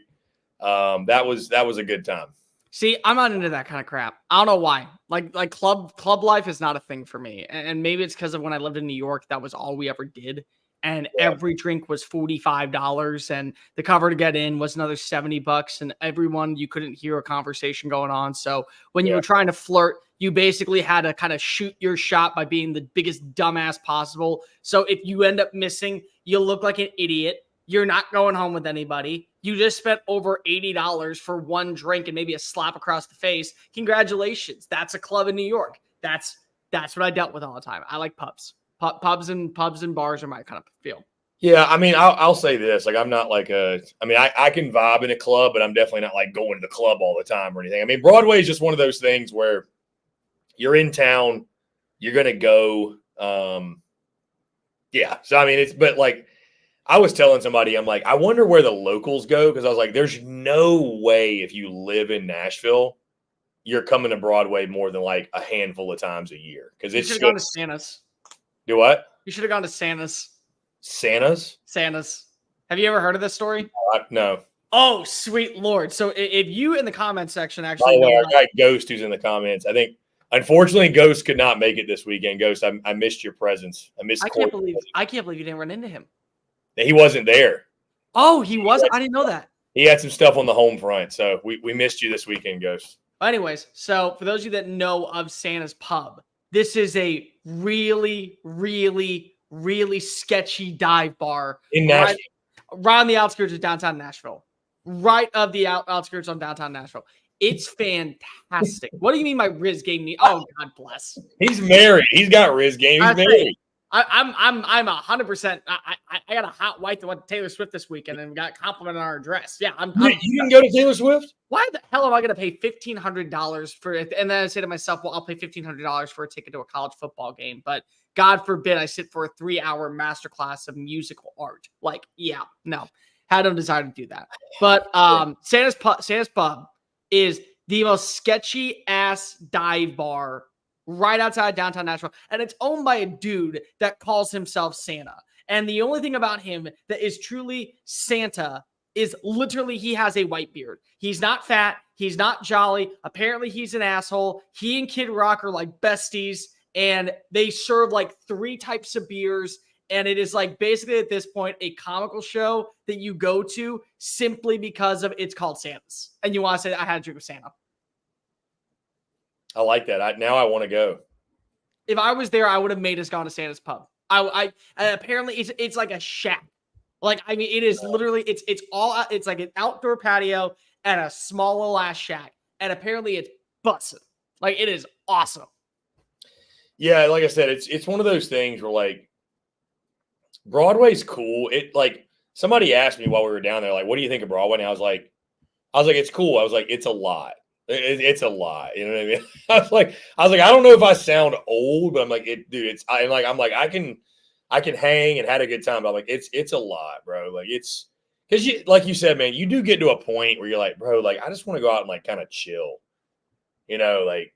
That was a good time. See, I'm not into that kind of crap. I don't know why. Like club life is not a thing for me. And maybe it's because of when I lived in New York, that was all we ever did. And every drink was $45, and the cover to get in was another $70. And everyone, you couldn't hear a conversation going on. So when you were trying to flirt, you basically had to kind of shoot your shot by being the biggest dumbass possible. So if you end up missing, you look like an idiot. You're not going home with anybody. You just spent over $80 for one drink and maybe a slap across the face. Congratulations. That's a club in New York. That's what I dealt with all the time. I like pubs. Pubs and bars are my kind of feel. Yeah, I mean, I'll say this. Like, I'm not like I can vibe in a club, but I'm definitely not like going to the club all the time or anything. I mean, Broadway is just one of those things where you're in town, you're going to go. Yeah. So, I mean, but like, I was telling somebody, I'm like, I wonder where the locals go. Cause I was like, there's no way if you live in Nashville, you're coming to Broadway more than like a handful of times a year. Cause you it's should have gone to Santa's. Do what? You should have gone to Santa's. Santa's? Have you ever heard of this story? No. Oh, sweet Lord. So if you in the comment section actually. By the way, our guy Ghost who's in the comments, I think Unfortunately, Ghost could not make it this weekend. Ghost, I missed your presence. I can't believe you didn't run into him. He wasn't there. Oh, he wasn't? I didn't know that. He had some stuff on the home front, so we missed you this weekend, Ghost. Anyways, so for those of you that know of Santa's Pub, this is a really, really, really sketchy dive bar in Nashville, right on the outskirts of downtown Nashville, right of the outskirts on downtown Nashville. It's fantastic. What do you mean my Riz game? Oh, God bless. He's married. He's got Riz game. He's married. I'm 100%. I got a hot wife that went to Taylor Swift this weekend and got complimented on our dress. Yeah, you didn't go to Taylor Swift? Why the hell am I going to pay $1,500 for it? And then I say to myself, well, I'll pay $1,500 for a ticket to a college football game. But God forbid I sit for a 3-hour masterclass of musical art. Like, yeah, no, had no desire to do that. But Santa's Pub is the most sketchy ass dive bar right outside downtown Nashville. And it's owned by a dude that calls himself Santa. And the only thing about him that is truly Santa is literally he has a white beard. He's not fat. He's not jolly. Apparently he's an asshole. He and Kid Rock are like besties. And they serve like 3 types of beers. And it is like basically at this point a comical show that you go to simply because of it's called Santa's. And you want to say, I had a drink with Santa. I like that. Now I want to go. If I was there, I would have made us go to Santa's Pub. I apparently it's like a shack. Like, I mean, it is literally it's like an outdoor patio and a small little ass shack. And apparently it's bussin'. Like, it is awesome. Yeah, like I said, it's one of those things where like Broadway's cool. It like somebody asked me while we were down there, like, what do you think of Broadway? And I was like, it's cool. I was like, it's a lot. It's a lot. You know what I mean? I was like, I don't know if I sound old, but I'm like, I can hang and had a good time. But I'm like, it's a lot, bro. Like it's because you, like you said, man, you do get to a point where you're like, bro, like I just want to go out and like kind of chill. You know, like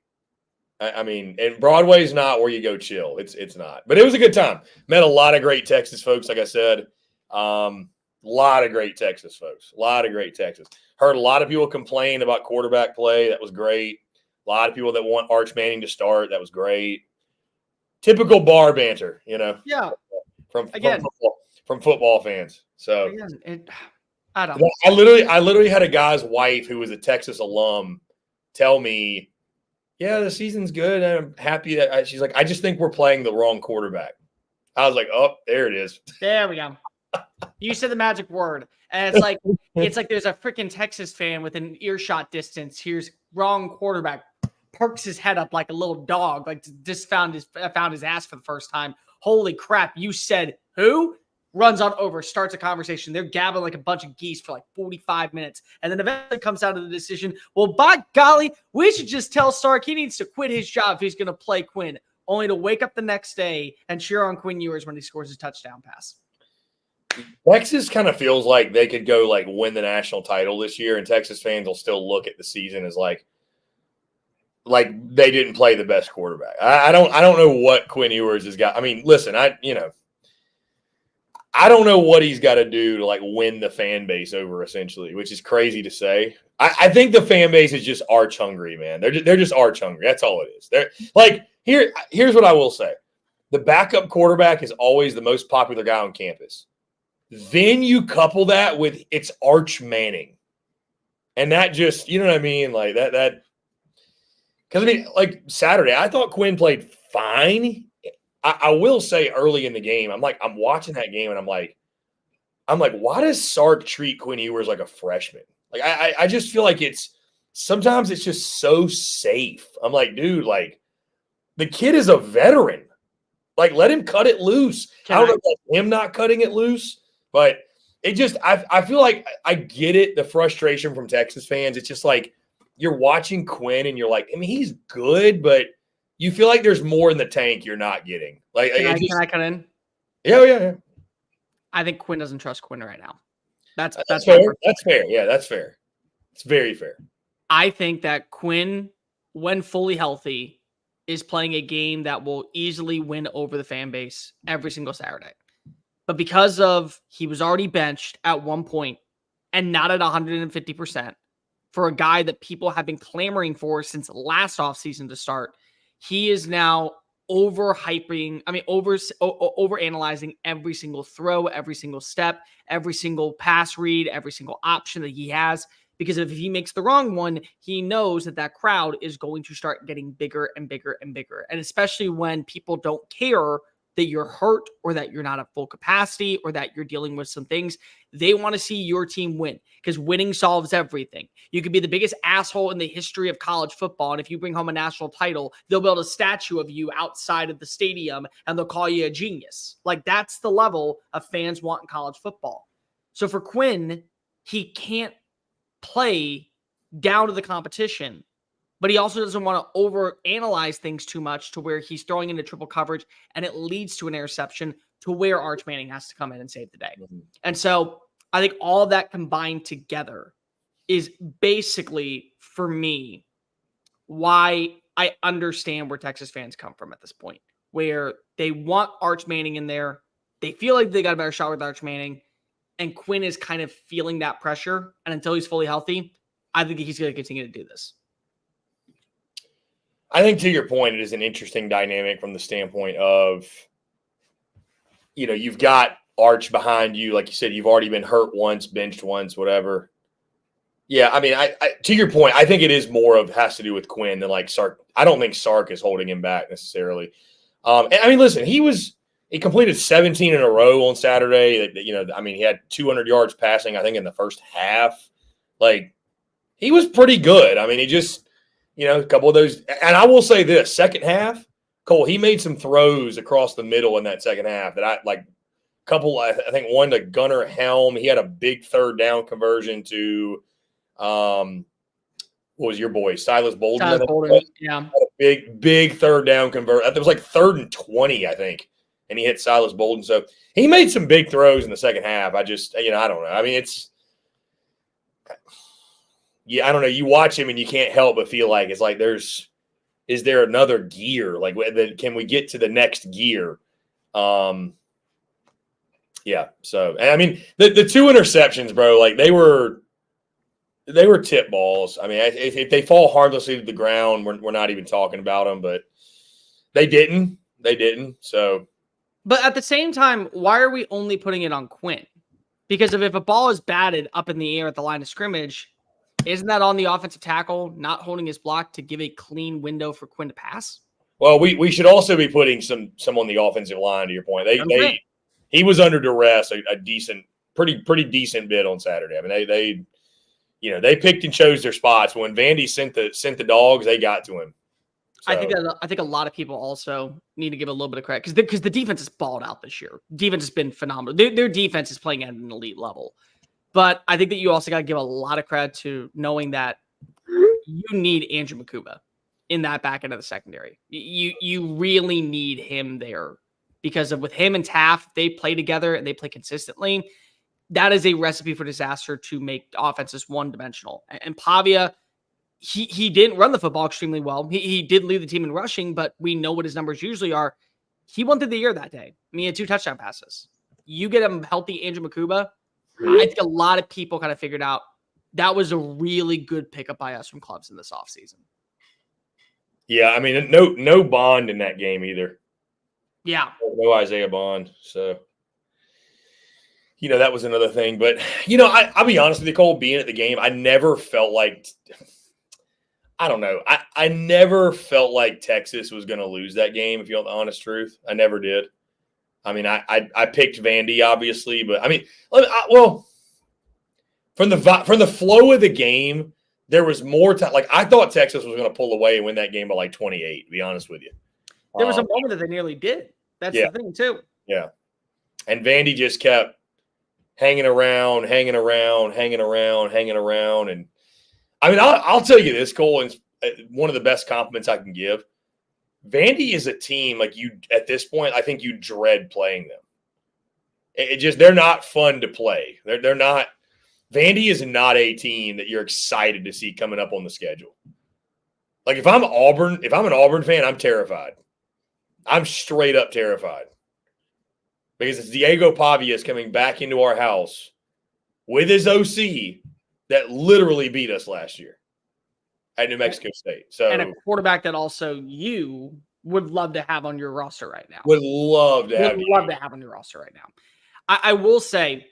I mean, and Broadway's not where you go chill. It's not. But it was a good time. Met a lot of great Texas folks, like I said. Lot of great Texas folks. A lot of great Texas. Heard a lot of people complain about quarterback play. That was great. A lot of people that want Arch Manning to start. That was great. Typical bar banter, you know. Yeah. From football fans. So again, I don't know. I literally had a guy's wife who was a Texas alum tell me, yeah, the season's good. I'm happy that she's like, I just think we're playing the wrong quarterback. I was like, oh, there it is. There we go. You said the magic word. And it's like there's a freaking Texas fan within earshot distance. Here's wrong quarterback. Perks his head up like a little dog, like just found his ass for the first time. Holy crap. You said who? Runs on over, starts a conversation. They're gabbing like a bunch of geese for like 45 minutes. And then eventually comes out of the decision, well, by golly, we should just tell Sark he needs to quit his job if he's going to play Quinn, only to wake up the next day and cheer on Quinn Ewers when he scores a touchdown pass. Texas kind of feels like they could go like win the national title this year, and Texas fans will still look at the season as like they didn't play the best quarterback. I don't know what Quinn Ewers has got. I mean, listen, I don't know what he's got to do to like win the fan base over, essentially, which is crazy to say. I think the fan base is just arch hungry, man. They're just arch hungry. That's all it is. They're like here's what I will say: the backup quarterback is always the most popular guy on campus. Then you couple that with it's Arch Manning, and that just, you know what I mean, like that. Because I mean, like Saturday, I thought Quinn played fine. I will say early in the game, I'm watching that game and I'm like, why does Sark treat Quinn Ewers like a freshman? Like, I just feel like sometimes it's just so safe. I'm like, dude, like the kid is a veteran. Like, let him cut it loose. I don't know about him not cutting it loose, but it just, I feel like I get it, the frustration from Texas fans. It's just like you're watching Quinn and you're like, I mean, he's good, but you feel like there's more in the tank you're not getting. Like, can I cut in? Yeah. I think Quinn doesn't trust Quinn right now. That's fair. That's fair. Yeah, that's fair. It's very fair. I think that Quinn, when fully healthy, is playing a game that will easily win over the fan base every single Saturday. But because of he was already benched at one point and not at 150% for a guy that people have been clamoring for since last offseason to start, he is now over analyzing every single throw, every single step, every single pass read, every single option that he has. Because if he makes the wrong one, he knows that crowd is going to start getting bigger and bigger and bigger. And especially when people don't care that you're hurt or that you're not at full capacity or that you're dealing with some things, they want to see your team win because winning solves everything. You could be the biggest asshole in the history of college football, and if you bring home a national title, they'll build a statue of you outside of the stadium and they'll call you a genius. Like, that's the level of fans want in college football. So for Quinn, he can't play down to the competition, but he also doesn't want to overanalyze things too much to where he's throwing into triple coverage and it leads to an interception to where Arch Manning has to come in and save the day. And so I think all of that combined together is basically, for me, why I understand where Texas fans come from at this point, where they want Arch Manning in there. They feel like they got a better shot with Arch Manning. And Quinn is kind of feeling that pressure. And until he's fully healthy, I think he's going to continue to do this. I think to your point, it is an interesting dynamic from the standpoint of, you've got Arch behind you. Like you said, you've already been hurt once, benched once, whatever. Yeah, I mean, I to your point, I think it is has to do with Quinn than like Sark. I don't think Sark is holding him back necessarily. And I mean, listen, he completed 17 in a row on Saturday. He had 200 yards passing, I think, in the first half. Like, he was pretty good. I mean, he just, a couple of those. And I will say this, second half, Cole, he made some throws across the middle in that second half that I think one to Gunnar Helm. He had a big third down conversion to, what was your boy, Silas Bolden? Silas Bolden, yeah. A big third down conversion. It was like 3rd and 20, I think. And he hit Silas Bolden. So he made some big throws in the second half. I just, I don't know. I mean, I don't know. You watch him and you can't help but feel like it's like is there another gear? Like, can we get to the next gear? Yeah. So, and I mean, the 2 interceptions, bro, like they were tip balls. I mean, if they fall harmlessly to the ground, we're not even talking about them, but they didn't. So. But at the same time, why are we only putting it on Quinn? Because if a ball is batted up in the air at the line of scrimmage, isn't that on the offensive tackle not holding his block to give a clean window for Quinn to pass? Well, we should also be putting some on the offensive line, to your point. He was under duress a decent, pretty decent bit on Saturday. I mean, they picked and chose their spots. When Vandy sent the dogs, they got to him. So. I think a lot of people also need to give a little bit of credit because the defense has balled out this year. Defense has been phenomenal. Their defense is playing at an elite level. But I think that you also got to give a lot of credit to knowing that you need Andrew Makuba in that back end of the secondary. You really need him there because with him and Taft, they play together and they play consistently. That is a recipe for disaster to make offenses one-dimensional. And Pavia, he didn't run the football extremely well. He did lead the team in rushing, but we know what his numbers usually are. He won through the year that day. I mean, he had 2 touchdown passes. You get him healthy Andrew Makuba, I think a lot of people kind of figured out that was a really good pickup by us from clubs in this offseason. Yeah, I mean, no Bond in that game either. Yeah. No Isaiah Bond. So, that was another thing. But, I'll be honest with you, Cole, being at the game, I never felt like – I don't know. I never felt like Texas was going to lose that game, if you want the honest truth. I never did. I mean, I picked Vandy, obviously, but I mean, from the flow of the game, there was more time. Like, I thought Texas was going to pull away and win that game by like 28, to be honest with you. There was a moment that they nearly did. That's the thing, too. Yeah. And Vandy just kept hanging around. And I mean, I'll tell you this, Cole, and one of the best compliments I can give. Vandy is a team like at this point, I think you dread playing them. They're not fun to play. They're not. Vandy is not a team that you're excited to see coming up on the schedule. Like if I'm an Auburn fan, I'm terrified. I'm straight up terrified because it's Diego Pavia is coming back into our house with his OC that literally beat us last year. at New Mexico State. So and a quarterback that also you would love to have on your roster right now. Would love to have on your roster right now. I will say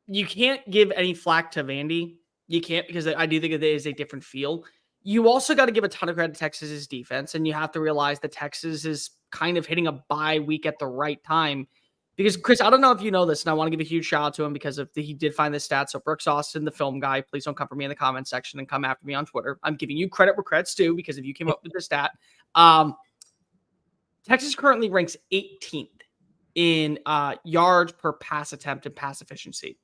you can't give any flack to Vandy. You can't, because I do think it is a different feel. You also got to give a ton of credit to Texas's defense, and you have to realize that Texas is kind of hitting a bye week at the right time. Because, Chris, I don't know if you know this, and I want to give a huge shout out to him because he did find this stat. So, Brooks Austin, the film guy, please don't come for me in the comment section and come after me on Twitter. I'm giving you credit where credit's due because if you came up with this stat, Texas currently ranks 18th in yards per pass attempt and pass efficiency.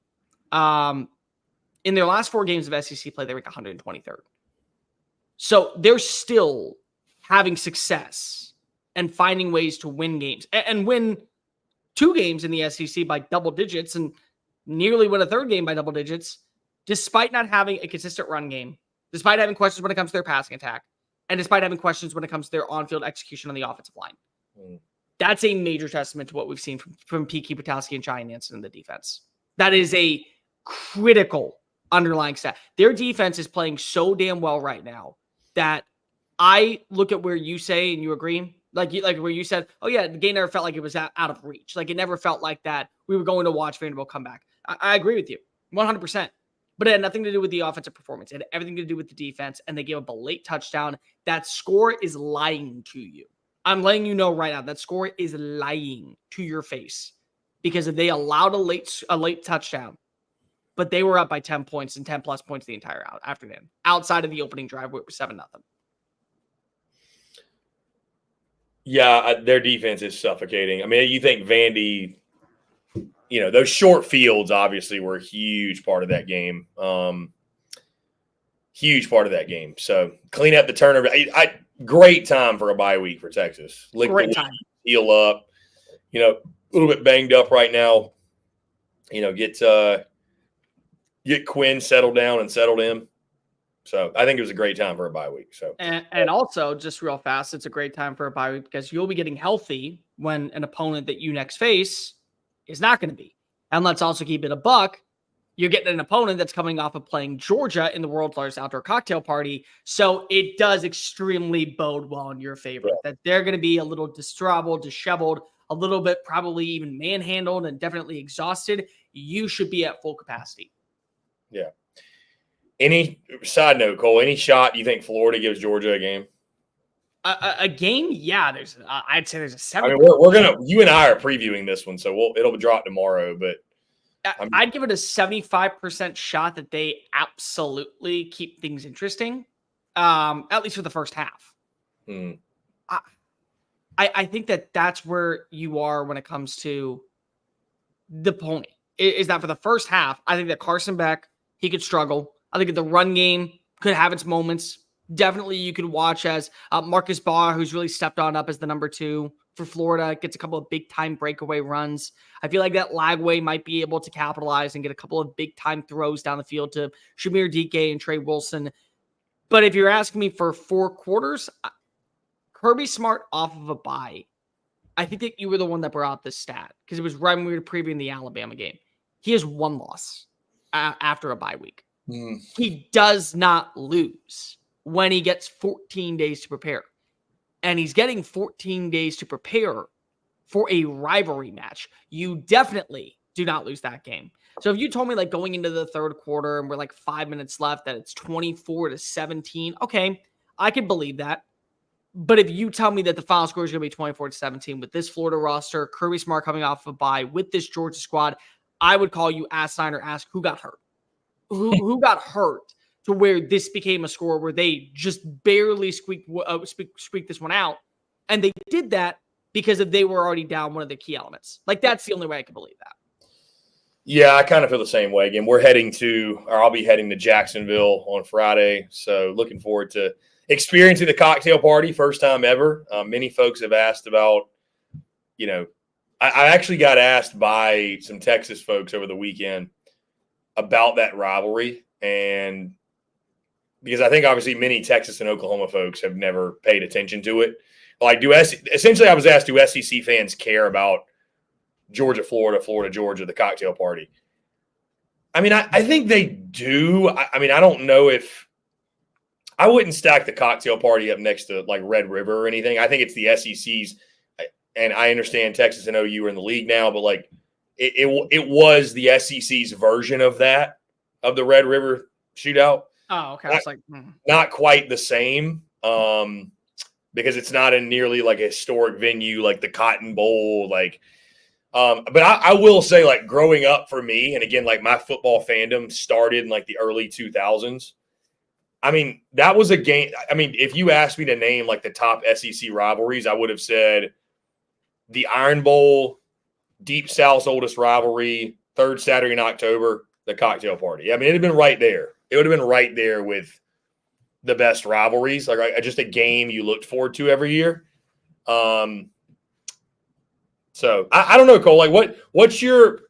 In their last 4 games of SEC play, they rank 123rd. So they're still having success and finding ways to win games and win 2 games in the SEC by double digits and nearly win a 3rd game by double digits, despite not having a consistent run game, despite having questions when it comes to their passing attack, and despite having questions when it comes to their on-field execution on the offensive line. That's a major testament to what we've seen from P.K. Patowski and Cheyenne Nansen in the defense. That is a critical underlying stat. Their defense is playing so damn well right now that I look at where you say, and you agree, like where you said, oh yeah, the game never felt like it was out of reach. Like it never felt like that we were going to watch Vanderbilt come back. I agree with you 100%. But it had nothing to do with the offensive performance. It had everything to do with the defense, and they gave up a late touchdown. That score is lying to you. I'm letting you know right now that score is lying to your face because if they allowed a late touchdown, but they were up by 10 points and 10 plus points the entire afternoon outside of the opening drive where it was 7-0. Yeah, their defense is suffocating. I mean, you think Vandy, those short fields obviously were a huge part of that game. Huge part of that game. So clean up the turnover. Great time for a bye week for Texas. Great time. Heal up. A little bit banged up right now. Get Quinn settled down and settled in. So I think it was a great time for a bye week. So and also just real fast, it's a great time for a bye week because you'll be getting healthy when an opponent that you next face is not going to be. And let's also keep it a buck. You're getting an opponent that's coming off of playing Georgia in the world's largest outdoor cocktail party. So it does extremely bode well in your favor that they're going to be a little disheveled, a little bit probably even manhandled and definitely exhausted. You should be at full capacity. Yeah. Any side note, Cole, any shot you think Florida gives Georgia a game? A game? Yeah, I'd say there's a 7. I mean, you and I are previewing this one, so it'll drop tomorrow, but I'd give it a 75% shot that they absolutely keep things interesting, at least for the first half. I think that's where you are when it comes to the pony. Is that for the first half, I think that Carson Beck, he could struggle. I think the run game could have its moments. Definitely you could watch as Marcus Barr, who's really stepped on up as the number 2 for Florida, gets a couple of big-time breakaway runs. I feel like that Lagway might be able to capitalize and get a couple of big-time throws down the field to Shamir Dike and Trey Wilson. But if you're asking me for 4 quarters, Kirby Smart off of a bye, I think that you were the one that brought up this stat because it was right when we were previewing the Alabama game. He has 1 loss after a bye week. He does not lose when he gets 14 days to prepare. And he's getting 14 days to prepare for a rivalry match. You definitely do not lose that game. So if you told me like going into the 3rd quarter and we're like 5 minutes left that it's 24-17, okay, I could believe that. But if you tell me that the final score is going to be 24-17 with this Florida roster, Kirby Smart coming off a bye with this Georgia squad, I would call you asinine or ask who got hurt. Who got hurt to where this became a score where they just barely squeaked this one out. And they did that because they were already down one of the key elements. Like, that's the only way I can believe that. Yeah, I kind of feel the same way. Again, I'll be heading to Jacksonville on Friday. So looking forward to experiencing the cocktail party, first time ever. Many folks have asked about, I actually got asked by some Texas folks over the weekend about that rivalry. And because I think obviously many Texas and Oklahoma folks have never paid attention to it. Like, essentially I was asked, do SEC fans care about Georgia, Florida, Florida, Georgia, the cocktail party? I mean, I think they do. I mean, I don't know if I wouldn't stack the cocktail party up next to like Red River or anything. I think it's the SEC's, and I understand Texas and OU are in the league now, but like it was the SEC's version of that, of the Red River shootout. Oh, okay. I was like, not quite the same, because it's not in nearly like a historic venue like the Cotton Bowl, like. But I will say, like, growing up for me, and again, like my football fandom started in like the early 2000s. I mean, that was a game. I mean, if you asked me to name like the top SEC rivalries, I would have said the Iron Bowl, Deep South's oldest rivalry, third Saturday in October, the cocktail party. I mean, it'd have been right there. It would have been right there with the best rivalries, like just a game you looked forward to every year. So I don't know, Cole. Like, what's your?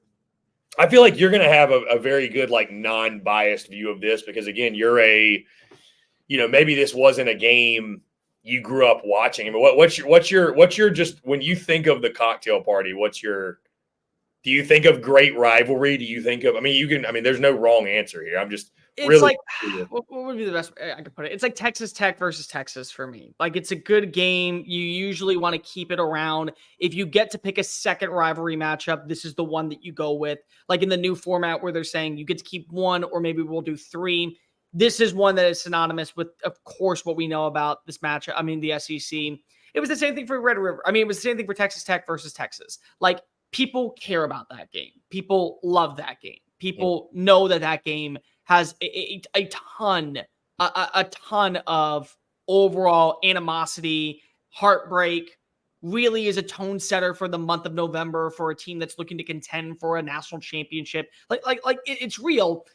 I feel like you're going to have a very good, like, non-biased view of this because, again, you're maybe this wasn't a game you grew up watching. I mean, what's your just when you think of the cocktail party? Do you think of great rivalry? Do you think of? I mean, there's no wrong answer here. I'm just. It's really like, what would be the best way I could put it? It's like Texas Tech versus Texas for me. Like, it's a good game. You usually want to keep it around. If you get to pick a second rivalry matchup, this is the one that you go with. Like in the new format where they're saying you get to keep one or maybe we'll do three. This is one that is synonymous with, of course, what we know about this matchup. I mean, the SEC. It was the same thing for Red River. I mean, it was the same thing for Texas Tech versus Texas. Like, people care about that game. People love that game. People know that game has a ton of overall animosity, heartbreak, really is a tone setter for the month of November for a team that's looking to contend for a national championship. Like it's real,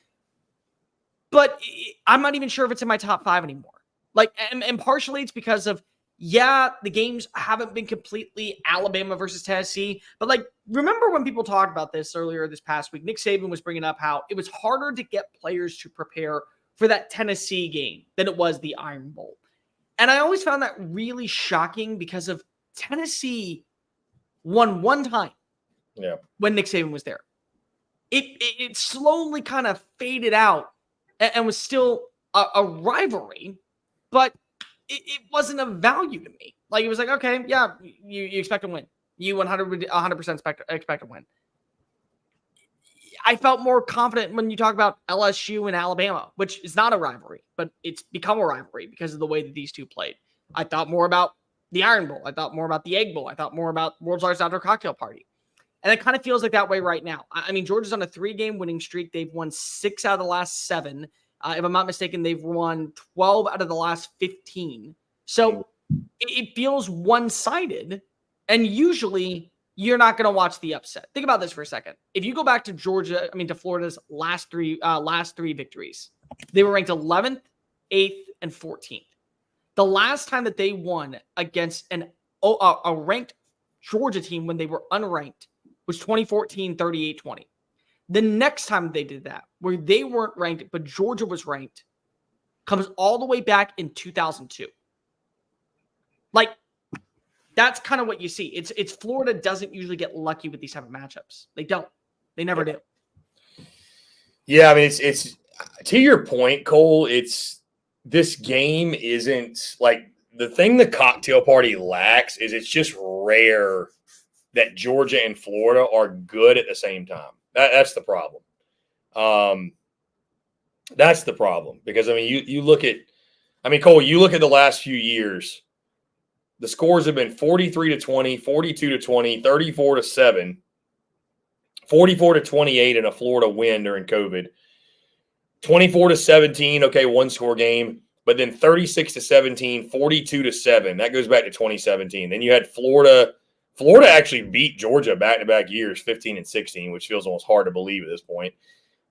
but I'm not even sure if it's in my top 5 anymore. Like, and partially it's because of, the games haven't been completely Alabama versus Tennessee, but like, remember when people talked about this earlier this past week, Nick Saban was bringing up how it was harder to get players to prepare for that Tennessee game than it was the Iron Bowl. And I always found that really shocking because of Tennessee won one time when Nick Saban was there. It slowly kind of faded out and was still a rivalry, but it wasn't of value to me. Like, it was like, okay, you expect to win. You 100% expect to win. I felt more confident when you talk about LSU and Alabama, which is not a rivalry, but it's become a rivalry because of the way that these two played. I thought more about the Iron Bowl. I thought more about the Egg Bowl. I thought more about World's Largest Outdoor Cocktail Party. And it kind of feels like that way right now. I mean, Georgia's on a 3-game winning streak. They've won 6 out of the last 7. If I'm not mistaken, they've won 12 out of the last 15. So it feels one-sided, and usually you're not going to watch the upset. Think about this for a second. If you go back to to Florida's last three victories, they were ranked 11th, 8th, and 14th. The last time that they won against a ranked Georgia team when they were unranked was 2014, 38-20. The next time they did that, where they weren't ranked, but Georgia was ranked, comes all the way back in 2002. Like, that's kind of what you see. It's Florida doesn't usually get lucky with these type of matchups. They don't. They never do. Yeah, I mean, it's to your point, Cole. This game isn't like the thing the cocktail party lacks is it's just rare that Georgia and Florida are good at the same time. That's the problem. That's the problem because, I mean, you look at – I mean, Cole, you look at the last few years, the scores have been 43-20, 42-20, 34-7, 44-28 in a Florida win during COVID, 24-17, okay, one-score game, but then 36-17, 42-7. That goes back to 2017. Then you had Florida – Florida actually beat Georgia back-to-back years, 15 and 16, which feels almost hard to believe at this point.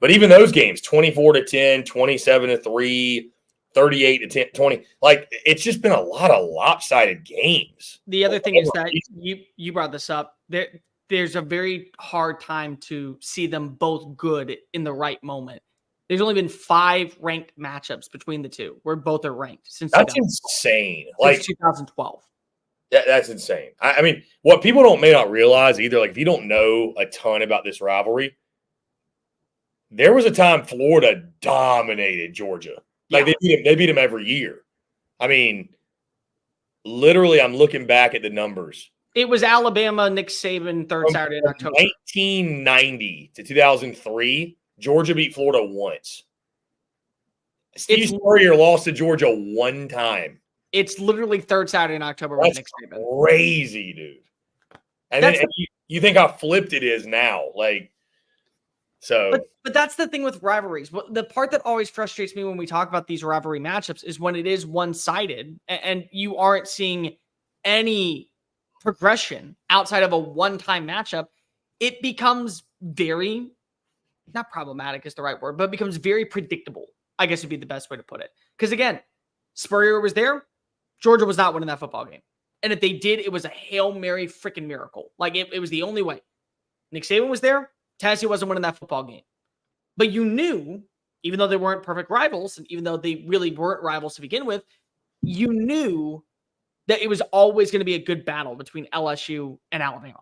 But even those games, 24-10, 27-3, 38-10, 20, like it's just been a lot of lopsided games. The other thing is that you brought this up. There's a very hard time to see them both good in the right moment. There's only been 5 ranked matchups between the two where both are ranked since that's insane. Since 2012. That's insane. I mean, what people may not realize either, like if you don't know a ton about this rivalry, there was a time Florida dominated Georgia. Like they beat him every year. I mean, literally, I'm looking back at the numbers. It was Alabama, Nick Saban, third Saturday in October. 1990 to 2003, Georgia beat Florida once. Steve Spurrier lost to Georgia one time. It's literally third Saturday in October with Nick Saban. Crazy, dude. And then you think how flipped it is now. Like, so. But that's the thing with rivalries. The part that always frustrates me when we talk about these rivalry matchups is when it is one-sided and you aren't seeing any progression outside of a one-time matchup. It becomes very, not problematic is the right word, but it becomes very predictable, I guess would be the best way to put it. Because again, Spurrier was there. Georgia was not winning that football game. And if they did, it was a Hail Mary freaking miracle. Like, it was the only way. Nick Saban was there. Tennessee wasn't winning that football game. But you knew, even though they weren't perfect rivals, and even though they really weren't rivals to begin with, you knew that it was always going to be a good battle between LSU and Alabama.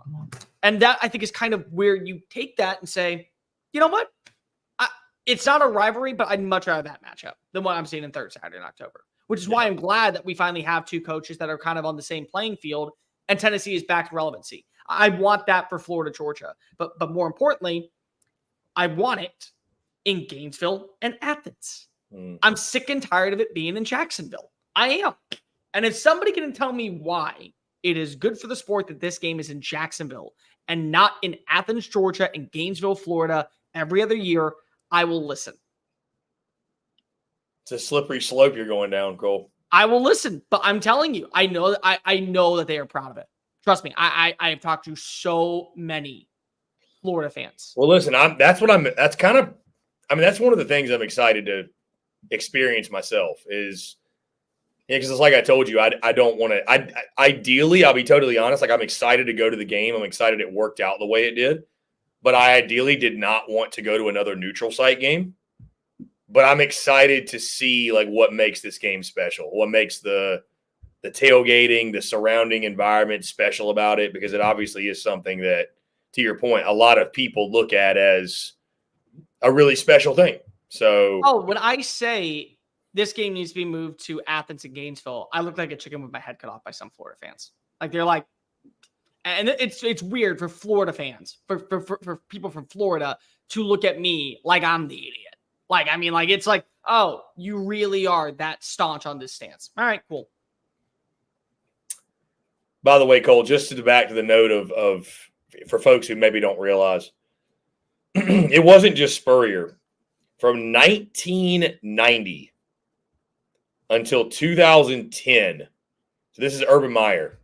And that, I think, is kind of where you take that and say, you know what? It's not a rivalry, but I'd much rather that matchup than what I'm seeing in third Saturday in October. Which is why I'm glad that we finally have two coaches that are kind of on the same playing field, and Tennessee is back to relevancy. I want that for Florida, Georgia. But more importantly, I want it in Gainesville and Athens. I'm sick and tired of it being in Jacksonville. I am. And if somebody can tell me why it is good for the sport that this game is in Jacksonville and not in Athens, Georgia, and Gainesville, Florida every other year, I will listen. It's a slippery slope you're going down, Cole. I will listen, but I'm telling you, I know that they are proud of it. Trust me, I have talked to so many Florida fans. Well, listen, that's one of the things I'm excited to experience myself is, because it's like I told you, I don't want to, ideally, I'll be totally honest, like I'm excited to go to the game. I'm excited it worked out the way it did, but I ideally did not want to go to another neutral site game. But I'm excited to see like what makes this game special, what makes the tailgating, the surrounding environment special about it, because it obviously is something that, to your point, a lot of people look at as a really special thing. So, when I say this game needs to be moved to Athens and Gainesville, I look like a chicken with my head cut off by some Florida fans. Like they're like, and it's weird for Florida fans, for people from Florida to look at me like I'm the idiot. Like, I mean, like, it's like, oh, you really are that staunch on this stance. All right, cool. By the way, Cole, just back to the note of for folks who maybe don't realize, it wasn't just Spurrier. From 1990 until 2010, so this is Urban Meyer.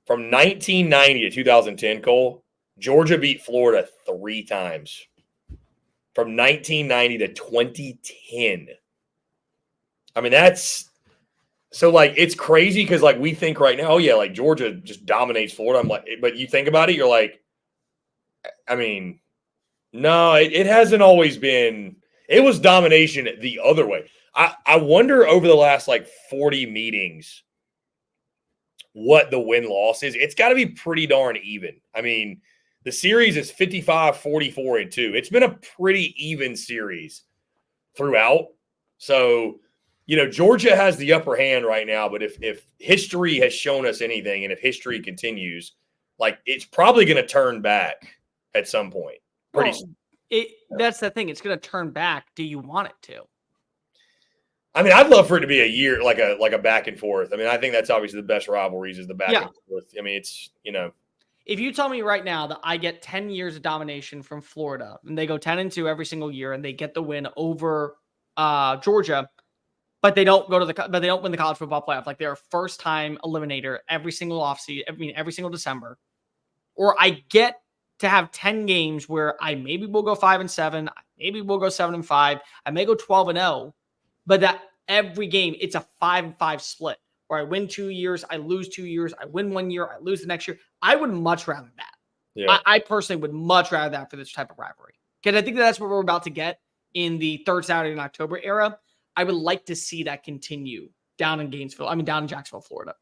From 1990 to 2010, Cole, Georgia beat Florida 3 times. From 1990 to 2010. I mean, that's so like it's crazy because like we think right now, oh yeah, like Georgia just dominates Florida. I'm like, but you think about it, you're like, I mean, no, it hasn't always been. It was domination the other way. I wonder over the last like 40 meetings what the win-loss is. It's got to be pretty darn even. I mean, the series is 55, 44, and 2. It's been a pretty even series throughout. So, you know, Georgia has the upper hand right now. But if history has shown us anything, and if history continues, like it's probably going to turn back at some point. That's the thing. It's going to turn back. Do you want it to? I mean, I'd love for it to be a year, like a back and forth. I mean, I think that's obviously the best rivalries is the back and forth. I mean, it's, you know. If you tell me right now that I get 10 years of domination from Florida and they go 10-2 every single year and they get the win over Georgia, but they don't win the college football playoff, like they're a first-time eliminator every single offseason, I mean every single December, or I get to have 10 games where I maybe will go 5-7, maybe we'll go 7-5, I may go 12-0, but that every game it's a 5-5 split. Where I win 2 years, I lose 2 years, I win 1 year, I lose the next year. I would much rather that. Yeah. I personally would much rather that for this type of rivalry. Because I think that's what we're about to get in the third Saturday in October era. I would like to see that continue down in Jacksonville, Florida.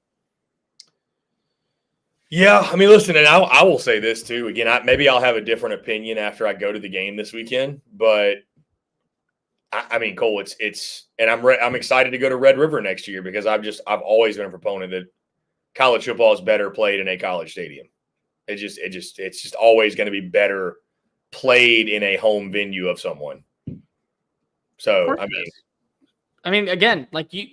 Yeah, I mean, listen, and I will say this too. Again, maybe I'll have a different opinion after I go to the game this weekend, but I mean, Cole, and I'm excited to go to Red River next year because I've always been a proponent that college football is better played in a college stadium. It's just always going to be better played in a home venue of someone. So I mean, again, like you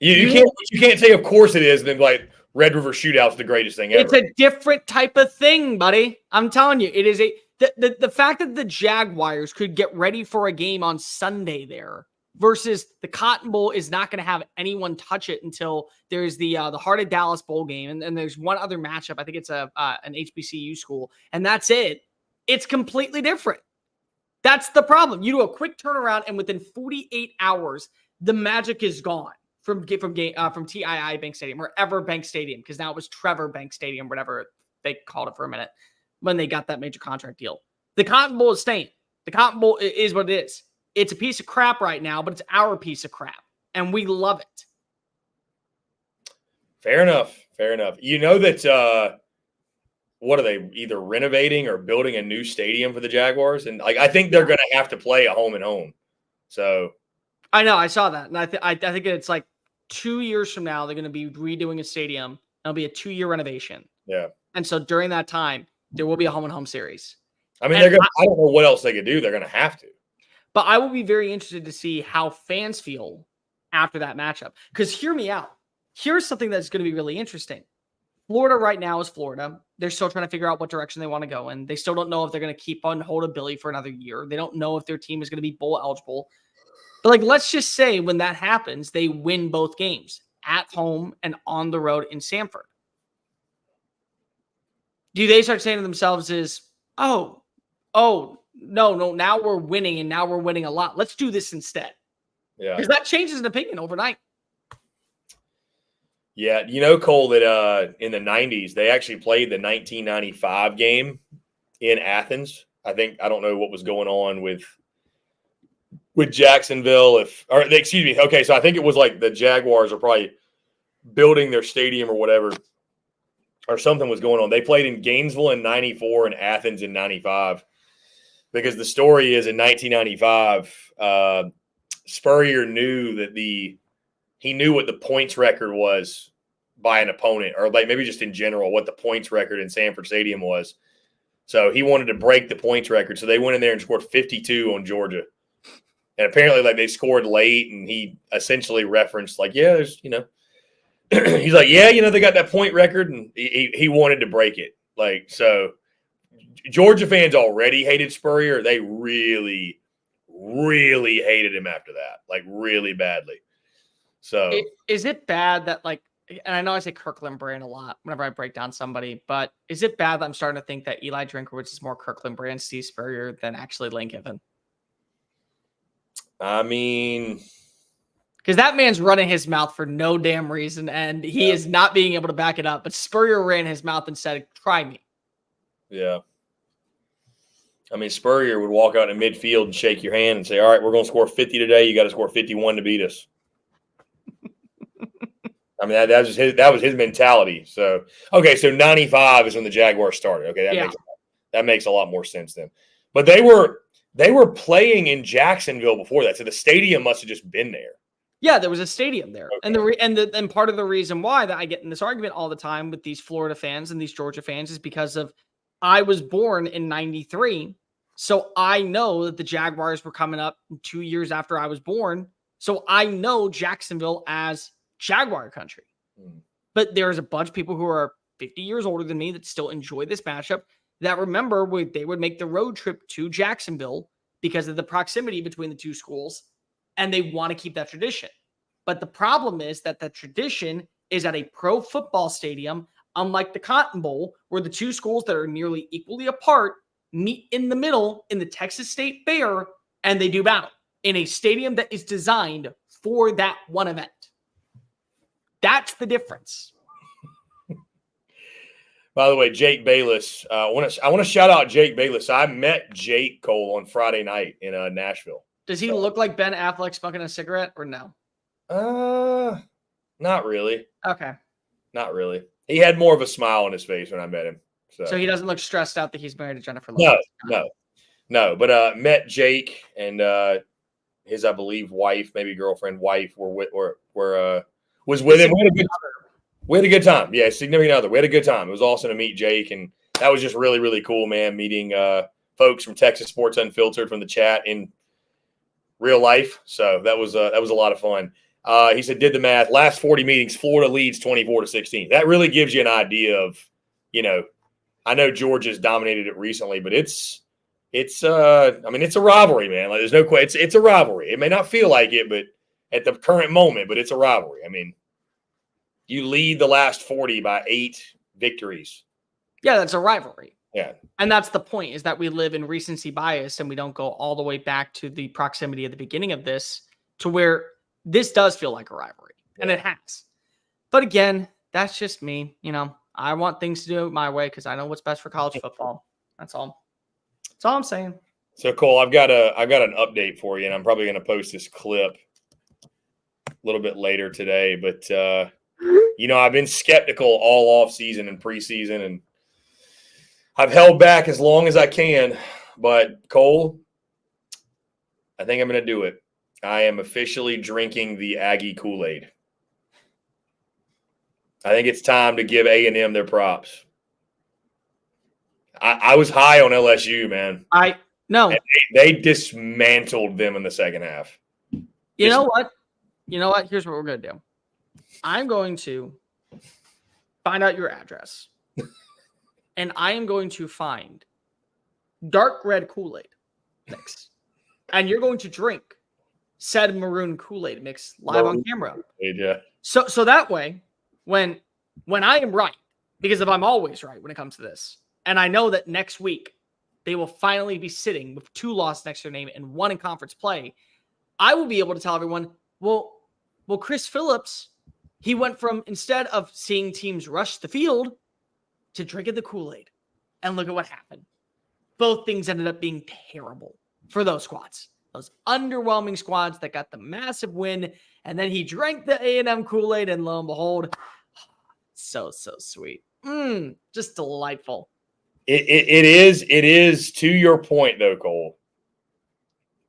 can't say of course it is, and then like Red River Shootout's the greatest thing ever. It's a different type of thing, buddy. I'm telling you, it is the fact that the Jaguars could get ready for a game on Sunday there versus the Cotton Bowl is not going to have anyone touch it until there's the Heart of Dallas Bowl game, and there's one other matchup. I think it's an HBCU school, and that's it. It's completely different. That's the problem. You do a quick turnaround, and within 48 hours, the magic is gone from TII Bank Stadium or Ever Bank Stadium, because now it was Trevor Bank Stadium, whatever they called it for a minute when they got that major contract deal. The Cotton Bowl is staying. The Cotton Bowl is what it is. It's a piece of crap right now, but it's our piece of crap, and we love it. Fair enough. You know that what are they, either renovating or building a new stadium for the Jaguars? And like I think they're going to have to play a home and home. So I know, I saw that, and I think it's like 2 years from now they're going to be redoing a stadium. It'll be a 2-year renovation. Yeah, and so during that time there will be a home and home series. I mean, I don't know what else they could do. They're going to have to. But I will be very interested to see how fans feel after that matchup. Because hear me out. Here's something that's going to be really interesting. Florida right now is Florida. They're still trying to figure out what direction they want to go in. They still don't know if they're going to keep on hold of Billy for another year. They don't know if their team is going to be bowl eligible. But like, let's just say when that happens, they win both games at home and on the road in Sanford. Do they start saying to themselves no, now we're winning, and now we're winning a lot. Let's do this instead. Yeah. Because that changes an opinion overnight. Yeah, you know, Cole, that in the 90s, they actually played the 1995 game in Athens. I don't know what was going on with Jacksonville. Okay, so I think it was like the Jaguars are probably building their stadium or whatever, or something was going on. They played in Gainesville in 94 and Athens in 95. Because the story is in 1995, Spurrier knew that he knew what the points record was by an opponent, or like maybe just in general what the points record in Sanford Stadium was. So he wanted to break the points record. So they went in there and scored 52 on Georgia. And apparently like they scored late, and he essentially referenced like, yeah, there's, he's like, yeah, they got that point record, and he wanted to break it. Like, so Georgia fans already hated Spurrier. They really, really hated him after that, like really badly. So is it bad that like, and I know I say Kirkland brand a lot whenever I break down somebody, but is it bad that I'm starting to think that Eli Drinkowitz is more Kirkland brand Steve Spurrier than actually Lane Kiffin? I mean, because that man's running his mouth for no damn reason, and he is not being able to back it up. But Spurrier ran his mouth and said, "Try me." Yeah. I mean, Spurrier would walk out in midfield and shake your hand and say, all right, we're going to score 50 today. You got to score 51 to beat us. I mean, that was his mentality. So, okay, so 95 is when the Jaguars started. Okay, that makes a lot more sense then. But they were playing in Jacksonville before that, so the stadium must have just been there. Yeah, there was a stadium there. Okay. And part of the reason why that I get in this argument all the time with these Florida fans and these Georgia fans is because of I was born in 93, so I know that the Jaguars were coming up 2 years after I was born. So I know Jacksonville as Jaguar country. But there's a bunch of people who are 50 years older than me that still enjoy this matchup that remember they would make the road trip to Jacksonville because of the proximity between the two schools, and they want to keep that tradition. But the problem is that the tradition is at a pro football stadium, unlike the Cotton Bowl, where the two schools that are nearly equally apart meet in the middle in the Texas State Fair, and they do battle in a stadium that is designed for that one event. That's the difference. By the way, Jake Bayless, I want to shout out Jake Bayless. I met Jake Cole on Friday night in Nashville. Does he look like Ben Affleck smoking a cigarette or no? Not really. Okay. Not really. He had more of a smile on his face when I met him. So he doesn't look stressed out that he's married to Jennifer Lopez. No. But met Jake, and his, I believe, wife, maybe girlfriend, wife, was with him. We had a good time. Yeah, significant other. We had a good time. It was awesome to meet Jake, and that was just really, really cool, man. Meeting folks from Texas Sports Unfiltered from the chat in real life. So that was a lot of fun. He said, did the math. Last 40 meetings, Florida leads 24-16. That really gives you an idea of, I know Georgia's dominated it recently, but it's a rivalry, man. Like, there's no question. It's a rivalry. It may not feel like it, but at the current moment, but it's a rivalry. I mean, you lead the last 40 by 8 victories. Yeah, that's a rivalry. Yeah. And that's the point, is that we live in recency bias and we don't go all the way back to the proximity at the beginning of this to where this does feel like a rivalry. And it has. But again, that's just me. I want things to do it my way because I know what's best for college football. That's all. That's all I'm saying. So, Cole, I've got an update for you, and I'm probably going to post this clip a little bit later today. But, I've been skeptical all off season and preseason, and I've held back as long as I can. But, Cole, I think I'm going to do it. I am officially drinking the Aggie Kool-Aid. I think it's time to give A&M their props. I was high on LSU, man. They dismantled them in the second half. You know what? Here's what we're going to do. I'm going to find out your address, and I am going to find dark red Kool-Aid mix, and you're going to drink said maroon Kool-Aid mix live on camera. Yeah. So that way, when I am right, because if I'm always right when it comes to this, and I know that next week they will finally be sitting with 2 losses next to their name and 1 in conference play, I will be able to tell everyone, well, Chris Phillips, he went from, instead of seeing teams rush the field, to drinking the Kool-Aid. And look at what happened. Both things ended up being terrible for those squads. Those underwhelming squads that got the massive win. And then he drank the A&M Kool-Aid, and lo and behold, so sweet. Just delightful. It is, to your point, though, Cole.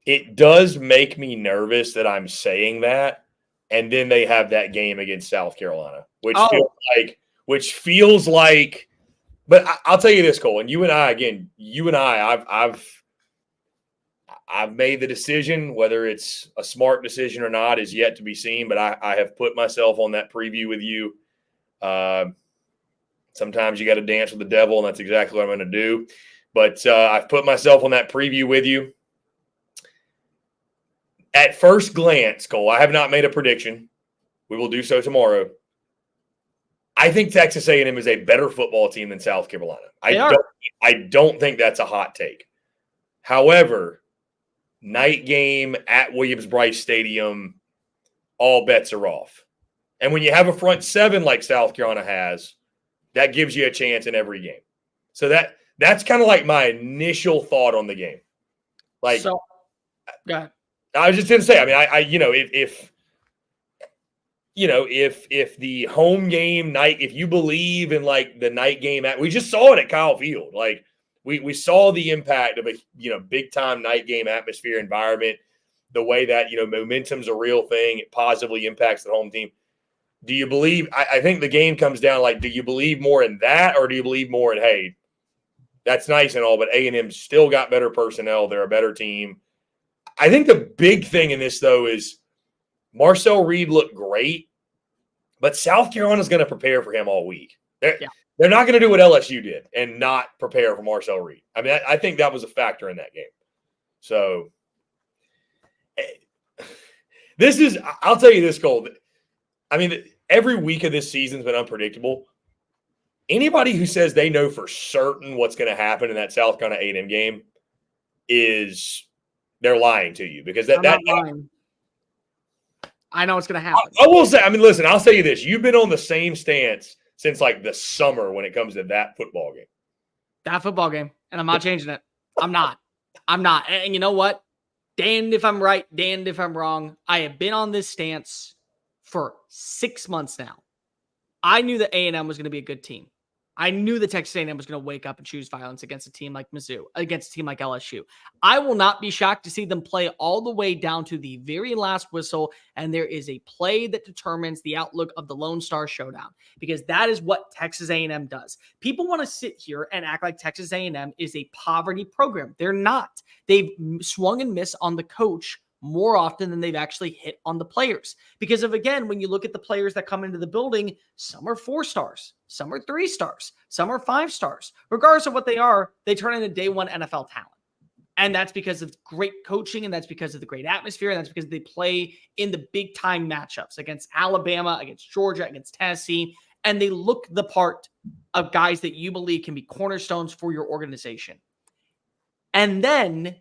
It does make me nervous that I'm saying that. And then they have that game against South Carolina, which feels like, but I'll tell you this, Cole, and you and I, I've made the decision. Whether it's a smart decision or not is yet to be seen, but I have put myself on that preview with you. Sometimes you got to dance with the devil, and that's exactly what I'm going to do. But I've put myself on that preview with you. At first glance, Cole, I have not made a prediction. We will do so tomorrow. I think Texas A&M is a better football team than South Carolina. I don't think that's a hot take. However, night game at Williams-Brice Stadium, all bets are off. And when you have a front 7 like South Carolina has, that gives you a chance in every game. So that's kind of like my initial thought on the game. Go ahead. I was just going to say, I mean, if the home game night, if you believe in like the night game, we just saw it at Kyle Field. Like we saw the impact of a, big time night game atmosphere environment, the way that, momentum's a real thing. It positively impacts the home team. Do you believe, I think the game comes down like, do you believe more in that, or do you believe more in, hey, that's nice and all, but A&M still got better personnel. They're a better team. I think the big thing in this, though, is Marcel Reed looked great, but South Carolina's going to prepare for him all week. They're not going to do what LSU did and not prepare for Marcel Reed. I mean, I think that was a factor in that game. So I'll tell you this, Cole. I mean, every week of this season's been unpredictable. Anybody who says they know for certain what's going to happen in that South Carolina A&M game they're lying to you, because I'm not lying. I know it's going to happen. I will say, I mean, listen, I'll tell you this. You've been on the same stance since like the summer when it comes to that football game. That football game. And I'm not changing it. I'm not. And you know what? Damned if I'm right, damned if I'm wrong. I have been on this stance for 6 months now. I knew that A&M was going to be a good team. I knew that Texas A&M was going to wake up and choose violence against a team like Mizzou, against a team like LSU. I will not be shocked to see them play all the way down to the very last whistle, and there is a play that determines the outlook of the Lone Star Showdown, because that is what Texas A&M does. People want to sit here and act like Texas A&M is a poverty program. They're not. They've swung and missed on the coach more often than they've actually hit on the players. Because again, when you look at the players that come into the building, some are 4 stars, some are 3 stars, some are 5 stars. Regardless of what they are, they turn into day one NFL talent. And that's because of great coaching, and that's because of the great atmosphere, and that's because they play in the big time matchups against Alabama, against Georgia, against Tennessee, and they look the part of guys that you believe can be cornerstones for your organization. And then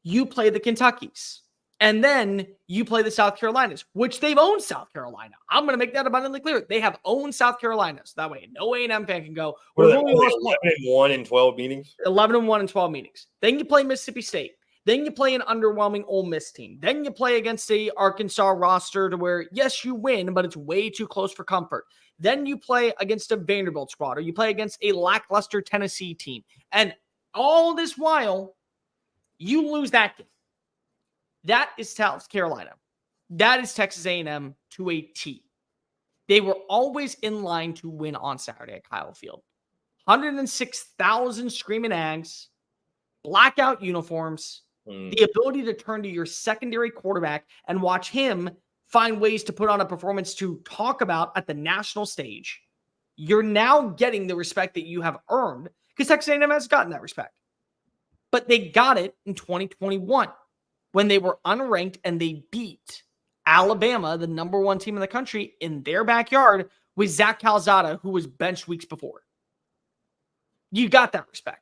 you play the Kentuckys. And then you play the South Carolinas, which they've owned South Carolina. I'm going to make that abundantly clear. They have owned South Carolina. So that way, no A&M fan can go, we're 11-1 in 12 meetings. 11-1 in 12 meetings. Then you play Mississippi State. Then you play an underwhelming Ole Miss team. Then you play against the Arkansas roster to where, yes, you win, but it's way too close for comfort. Then you play against a Vanderbilt squad, or you play against a lackluster Tennessee team. And all this while, you lose that game. That is South Carolina. That is Texas A&M to a T. They were always in line to win on Saturday at Kyle Field. 106,000 screaming Ags, blackout uniforms, the ability to turn to your secondary quarterback and watch him find ways to put on a performance to talk about at the national stage. You're now getting the respect that you have earned, because Texas A&M has gotten that respect. But they got it in 2021. When they were unranked and they beat Alabama, the number 1 team in the country, in their backyard with Zach Calzada, who was benched weeks before. You got that respect.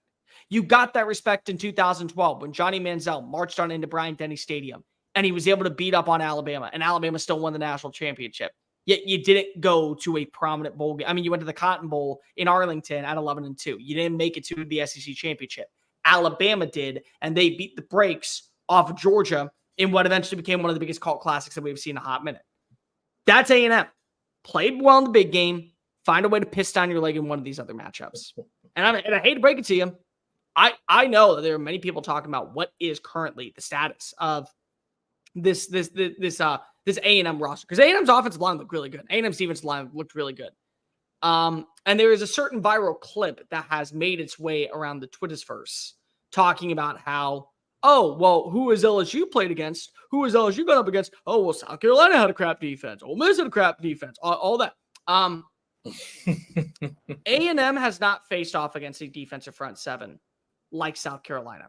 You got that respect in 2012 when Johnny Manziel marched on into Bryant-Denny Stadium and he was able to beat up on Alabama, and Alabama still won the national championship. Yet you didn't go to a prominent bowl game. I mean, you went to the Cotton Bowl in Arlington at 11-2. You didn't make it to the SEC championship. Alabama did, and they beat the brakes off of Georgia in what eventually became one of the biggest cult classics that we've seen in a hot minute. That's A&M. Played well in the big game. Find a way to piss down your leg in one of these other matchups. And I hate to break it to you. I know that there are many people talking about what is currently the status of this A&M roster, because A&M's offensive line looked really good. A&M's defensive line looked really good. And there is a certain viral clip that has made its way around the Twitterverse talking about how, oh, well, who is LSU played against? Who is LSU gone up against? Oh, well, South Carolina had a crap defense. Ole Miss had a crap defense. All that. A&M has not faced off against a defensive front 7 like South Carolina.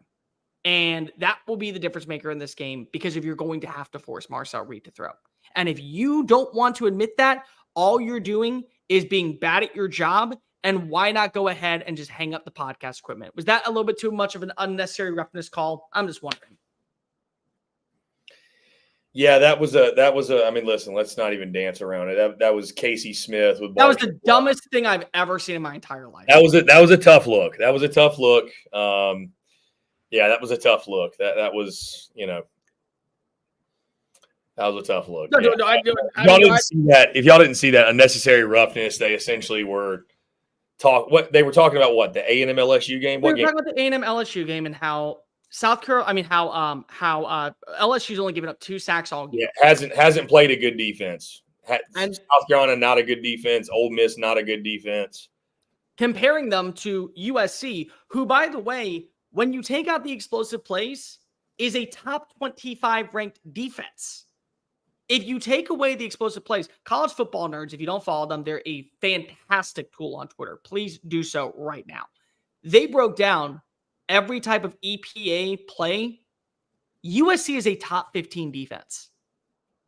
And that will be the difference maker in this game, because if you're going to have to force Marcel Reed to throw. And if you don't want to admit that, all you're doing is being bad at your job. And why not go ahead and just hang up the podcast equipment? Was that a little bit too much of an unnecessary roughness call? I'm just wondering. Yeah, that was a. I mean, listen, let's not even dance around it. That was Casey Smith with. That was the dumbest thing I've ever seen in my entire life. That was a tough look. That was a tough look. Yeah, that was a tough look. That was, that was a tough look. No, yeah. If y'all didn't see that unnecessary roughness, they essentially were. They were talking about what, the A&M LSU game? We were talking about the A&M LSU game and how how LSU's only given up 2 sacks all game. Yeah, hasn't played a good defense. South Carolina not a good defense. Ole Miss not a good defense. Comparing them to USC, who, by the way, when you take out the explosive plays, is a top 25 ranked defense. If you take away the explosive plays, college football nerds, if you don't follow them, they're a fantastic tool on Twitter. Please do so right now. They broke down every type of EPA play. USC is a top 15 defense.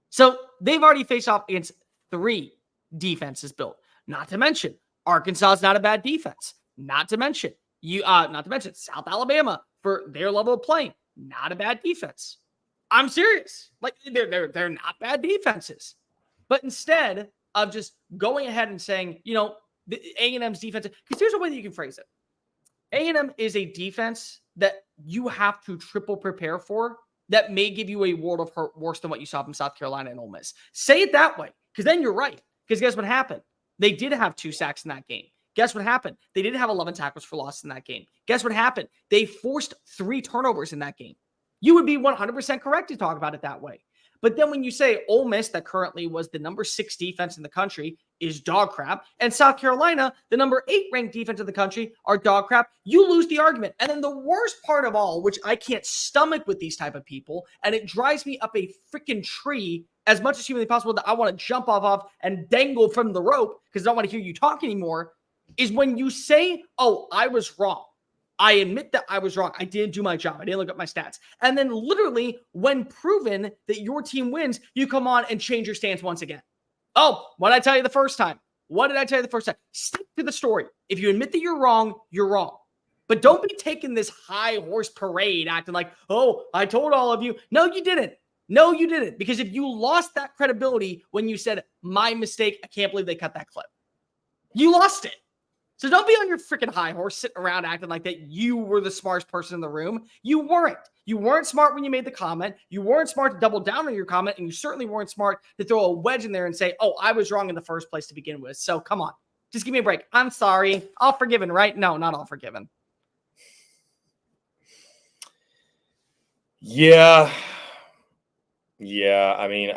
So they've already faced off against 3 defenses built. Not to mention, Arkansas is not a bad defense. Not to mention South Alabama for their level of play. Not a bad defense. I'm serious. Like, they're not bad defenses. But instead of just going ahead and saying, the A&M's defense, because here's a way that you can phrase it. A&M is a defense that you have to triple prepare for, that may give you a world of hurt worse than what you saw from South Carolina and Ole Miss. Say it that way, because then you're right. Because guess what happened? They did have 2 sacks in that game. Guess what happened? They didn't have 11 tackles for loss in that game. Guess what happened? They forced 3 turnovers in that game. You would be 100% correct to talk about it that way. But then when you say Ole Miss, that currently was the number 6 defense in the country, is dog crap, and South Carolina, the number 8 ranked defense in the country, are dog crap, you lose the argument. And then the worst part of all, which I can't stomach with these type of people, and it drives me up a freaking tree as much as humanly possible that I want to jump off and dangle from the rope because I don't want to hear you talk anymore, is when you say, oh, I was wrong. I admit that I was wrong. I didn't do my job. I didn't look at my stats. And then literally when proven that your team wins, you come on and change your stance once again. Oh, what did I tell you the first time? What did I tell you the first time? Stick to the story. If you admit that you're wrong, you're wrong. But don't be taking this high horse parade acting like, oh, I told all of you. No, you didn't. No, you didn't. Because if you lost that credibility when you said, my mistake, I can't believe they cut that clip. You lost it. So don't be on your freaking high horse sitting around acting like that you were the smartest person in the room. You weren't. You weren't smart when you made the comment. You weren't smart to double down on your comment. And you certainly weren't smart to throw a wedge in there and say, oh, I was wrong in the first place to begin with. So come on. Just give me a break. I'm sorry. All forgiven, right? No, not all forgiven. Yeah. I mean,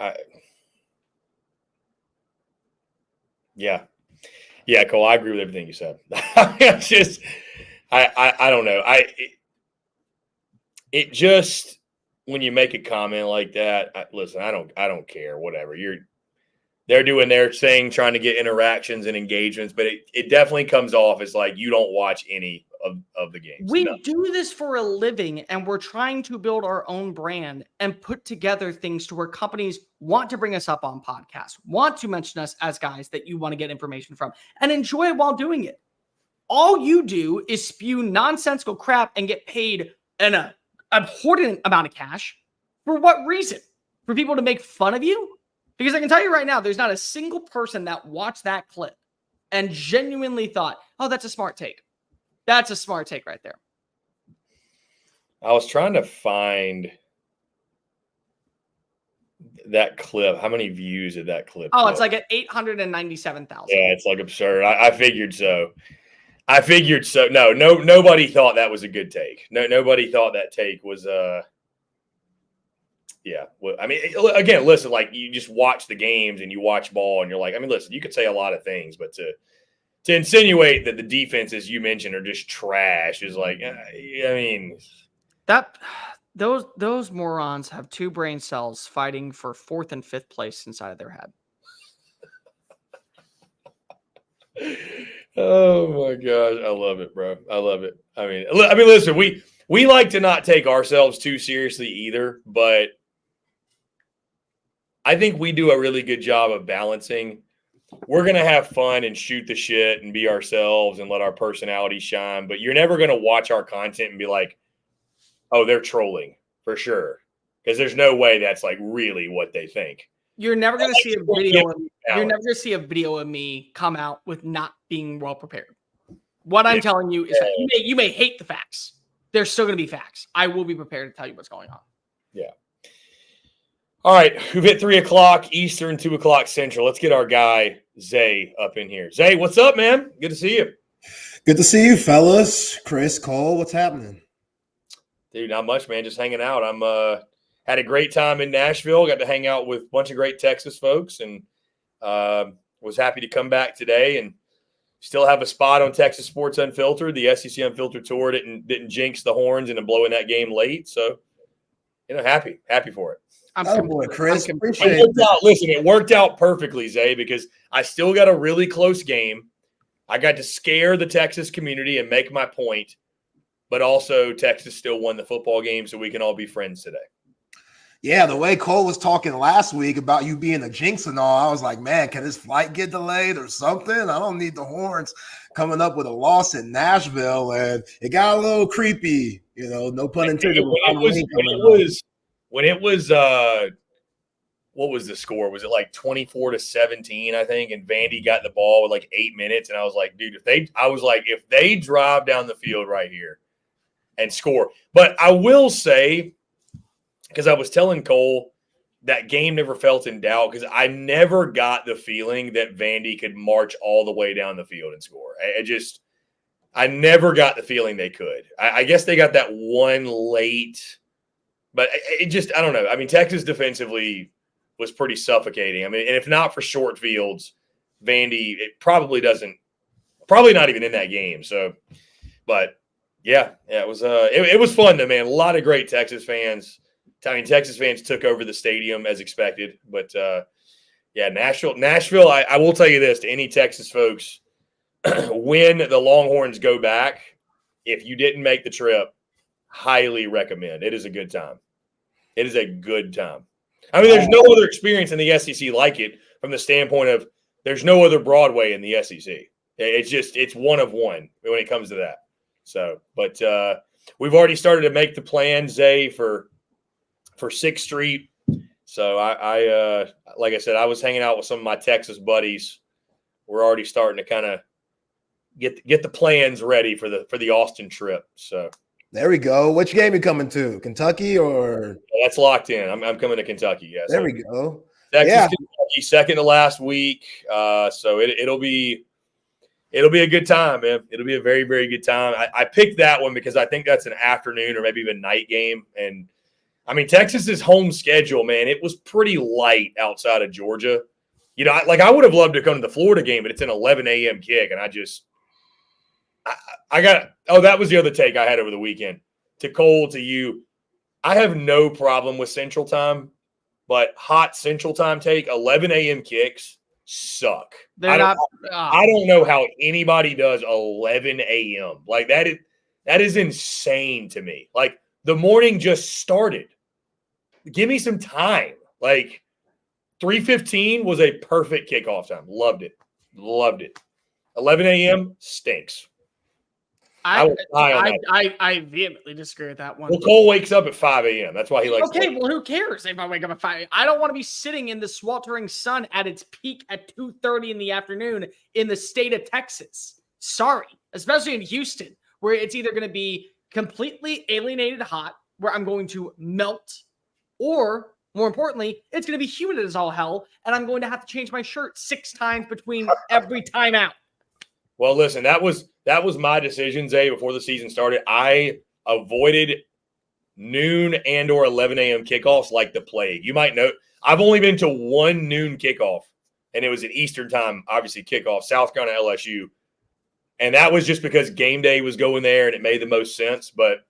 Yeah, Cole, I agree with everything you said. It's just, I don't know. It just, when you make a comment like that, listen, I don't care, whatever. They're doing their thing, trying to get interactions and engagements, but it definitely comes off as like you don't watch any of the games. We do this for a living, and we're trying to build our own brand and put together things to where companies want to bring us up on podcasts, want to mention us as guys that you want to get information from, and enjoy it while doing it. All you do is spew nonsensical crap and get paid an abhorrent amount of cash. For what reason? For people to make fun of you? Because I can tell you right now, there's not a single person that watched that clip and genuinely thought, oh, that's a smart take. That's a smart take right there. I was trying to find that clip. How many views did that clip? Oh, it's like at 897,000. Yeah, it's like absurd. I figured so. No, nobody thought that was a good take. Nobody thought that take was yeah. Well, I mean, again, listen, like you just watch the games and you watch ball and you're like, I mean, listen, you could say a lot of things, but to insinuate that the defenses you mentioned are just trash is like, I mean, that those morons have 2 brain cells fighting for 4th and 5th place inside of their head. Oh my gosh, I love it, bro. I love it. I mean, listen, we like to not take ourselves too seriously either, but I think we do a really good job of balancing. We're going to have fun and shoot the shit and be ourselves and let our personality shine. But you're never going to watch our content and be like, oh, they're trolling for sure. Because there's no way that's like really what they think. You're never going to see a video. You're never going to see a video of me come out with not being well prepared. What I'm telling you is that you may hate the facts. There's still going to be facts. I will be prepared to tell you what's going on. Yeah. All right, we've hit 3 o'clock Eastern, 2 o'clock Central. Let's get our guy Zay up in here. Zay, what's up, man? Good to see you. Good to see you, fellas. Chris, Cole, what's happening? Dude, not much, man. Just hanging out. I'm had a great time in Nashville. Got to hang out with a bunch of great Texas folks, and was happy to come back today and still have a spot on Texas Sports Unfiltered. The SEC Unfiltered tour didn't jinx the Horns into blowing that game late, so happy for it. Boy, Chris. Appreciate it. It worked out perfectly, Zay, because I still got a really close game. I got to scare the Texas community and make my point, but also Texas still won the football game, so we can all be friends today. Yeah, the way Cole was talking last week about you being a jinx and all, I was like, man, can his flight get delayed or something? I don't need the Horns coming up with a loss in Nashville, and it got a little creepy, no pun intended. When it was what was the score? Was it like 24-17, I think? And Vandy got the ball with like 8 minutes. And I was like, dude, if they drive down the field right here and score. But I will say, because I was telling Cole, that game never felt in doubt because I never got the feeling that Vandy could march all the way down the field and score. I never got the feeling they could. I guess they got that one late, but I don't know. I mean, Texas defensively was pretty suffocating. I mean, and if not for short fields, Vandy, it probably not even in that game. So, but yeah, it was fun though, man. A lot of great Texas fans. I mean, Texas fans took over the stadium as expected, but yeah, Nashville. I will tell you this to any Texas folks: when the Longhorns go back, if you didn't make the trip, highly recommend. It is a good time. It is a good time. I mean, there's no other experience in the SEC like it from the standpoint of there's no other Broadway in the SEC. It's one of one when it comes to that. So, but we've already started to make the plan, Zay, for 6th Street. So I like I said, I was hanging out with some of my Texas buddies. We're already starting to kind of get the plans ready for the Austin trip. So there we go. Which game you coming to? Kentucky or? That's locked in. I'm coming to Kentucky. Yes. There we go. Texas, Kentucky, second to last week. So it'll be a good time, man. It'll be a very, very good time. I picked that one because I think that's an afternoon or maybe even night game. And I mean, Texas's home schedule, man, it was pretty light outside of Georgia. You know, I would have loved to come to the Florida game, but it's an 11 a.m. kick. And that was the other take I had over the weekend. To Cole, to you, I have no problem with Central Time, but hot Central Time take, 11 a.m. kicks suck. I don't know how anybody does 11 a.m. Like that is insane to me. Like the morning just started. Give me some time. Like 3:15 was a perfect kickoff time. Loved it. 11 a.m. stinks. I vehemently disagree with that one. Well, Cole wakes up at 5 a.m. That's why he likes. Okay, well, who cares if I wake up at 5? I don't want to be sitting in the sweltering sun at its peak at 2:30 in the afternoon in the state of Texas. Sorry, especially in Houston, where it's either going to be completely alienated hot, where I'm going to melt, or more importantly, it's going to be humid as all hell, and I'm going to have to change my shirt 6 times between every time out. Well, listen, that was my decision, Zay, before the season started. I avoided noon and or 11 a.m. kickoffs like the plague. You might know I've only been to one noon kickoff, and it was at Eastern time, obviously kickoff, South Carolina LSU. And that was just because game day was going there and it made the most sense. But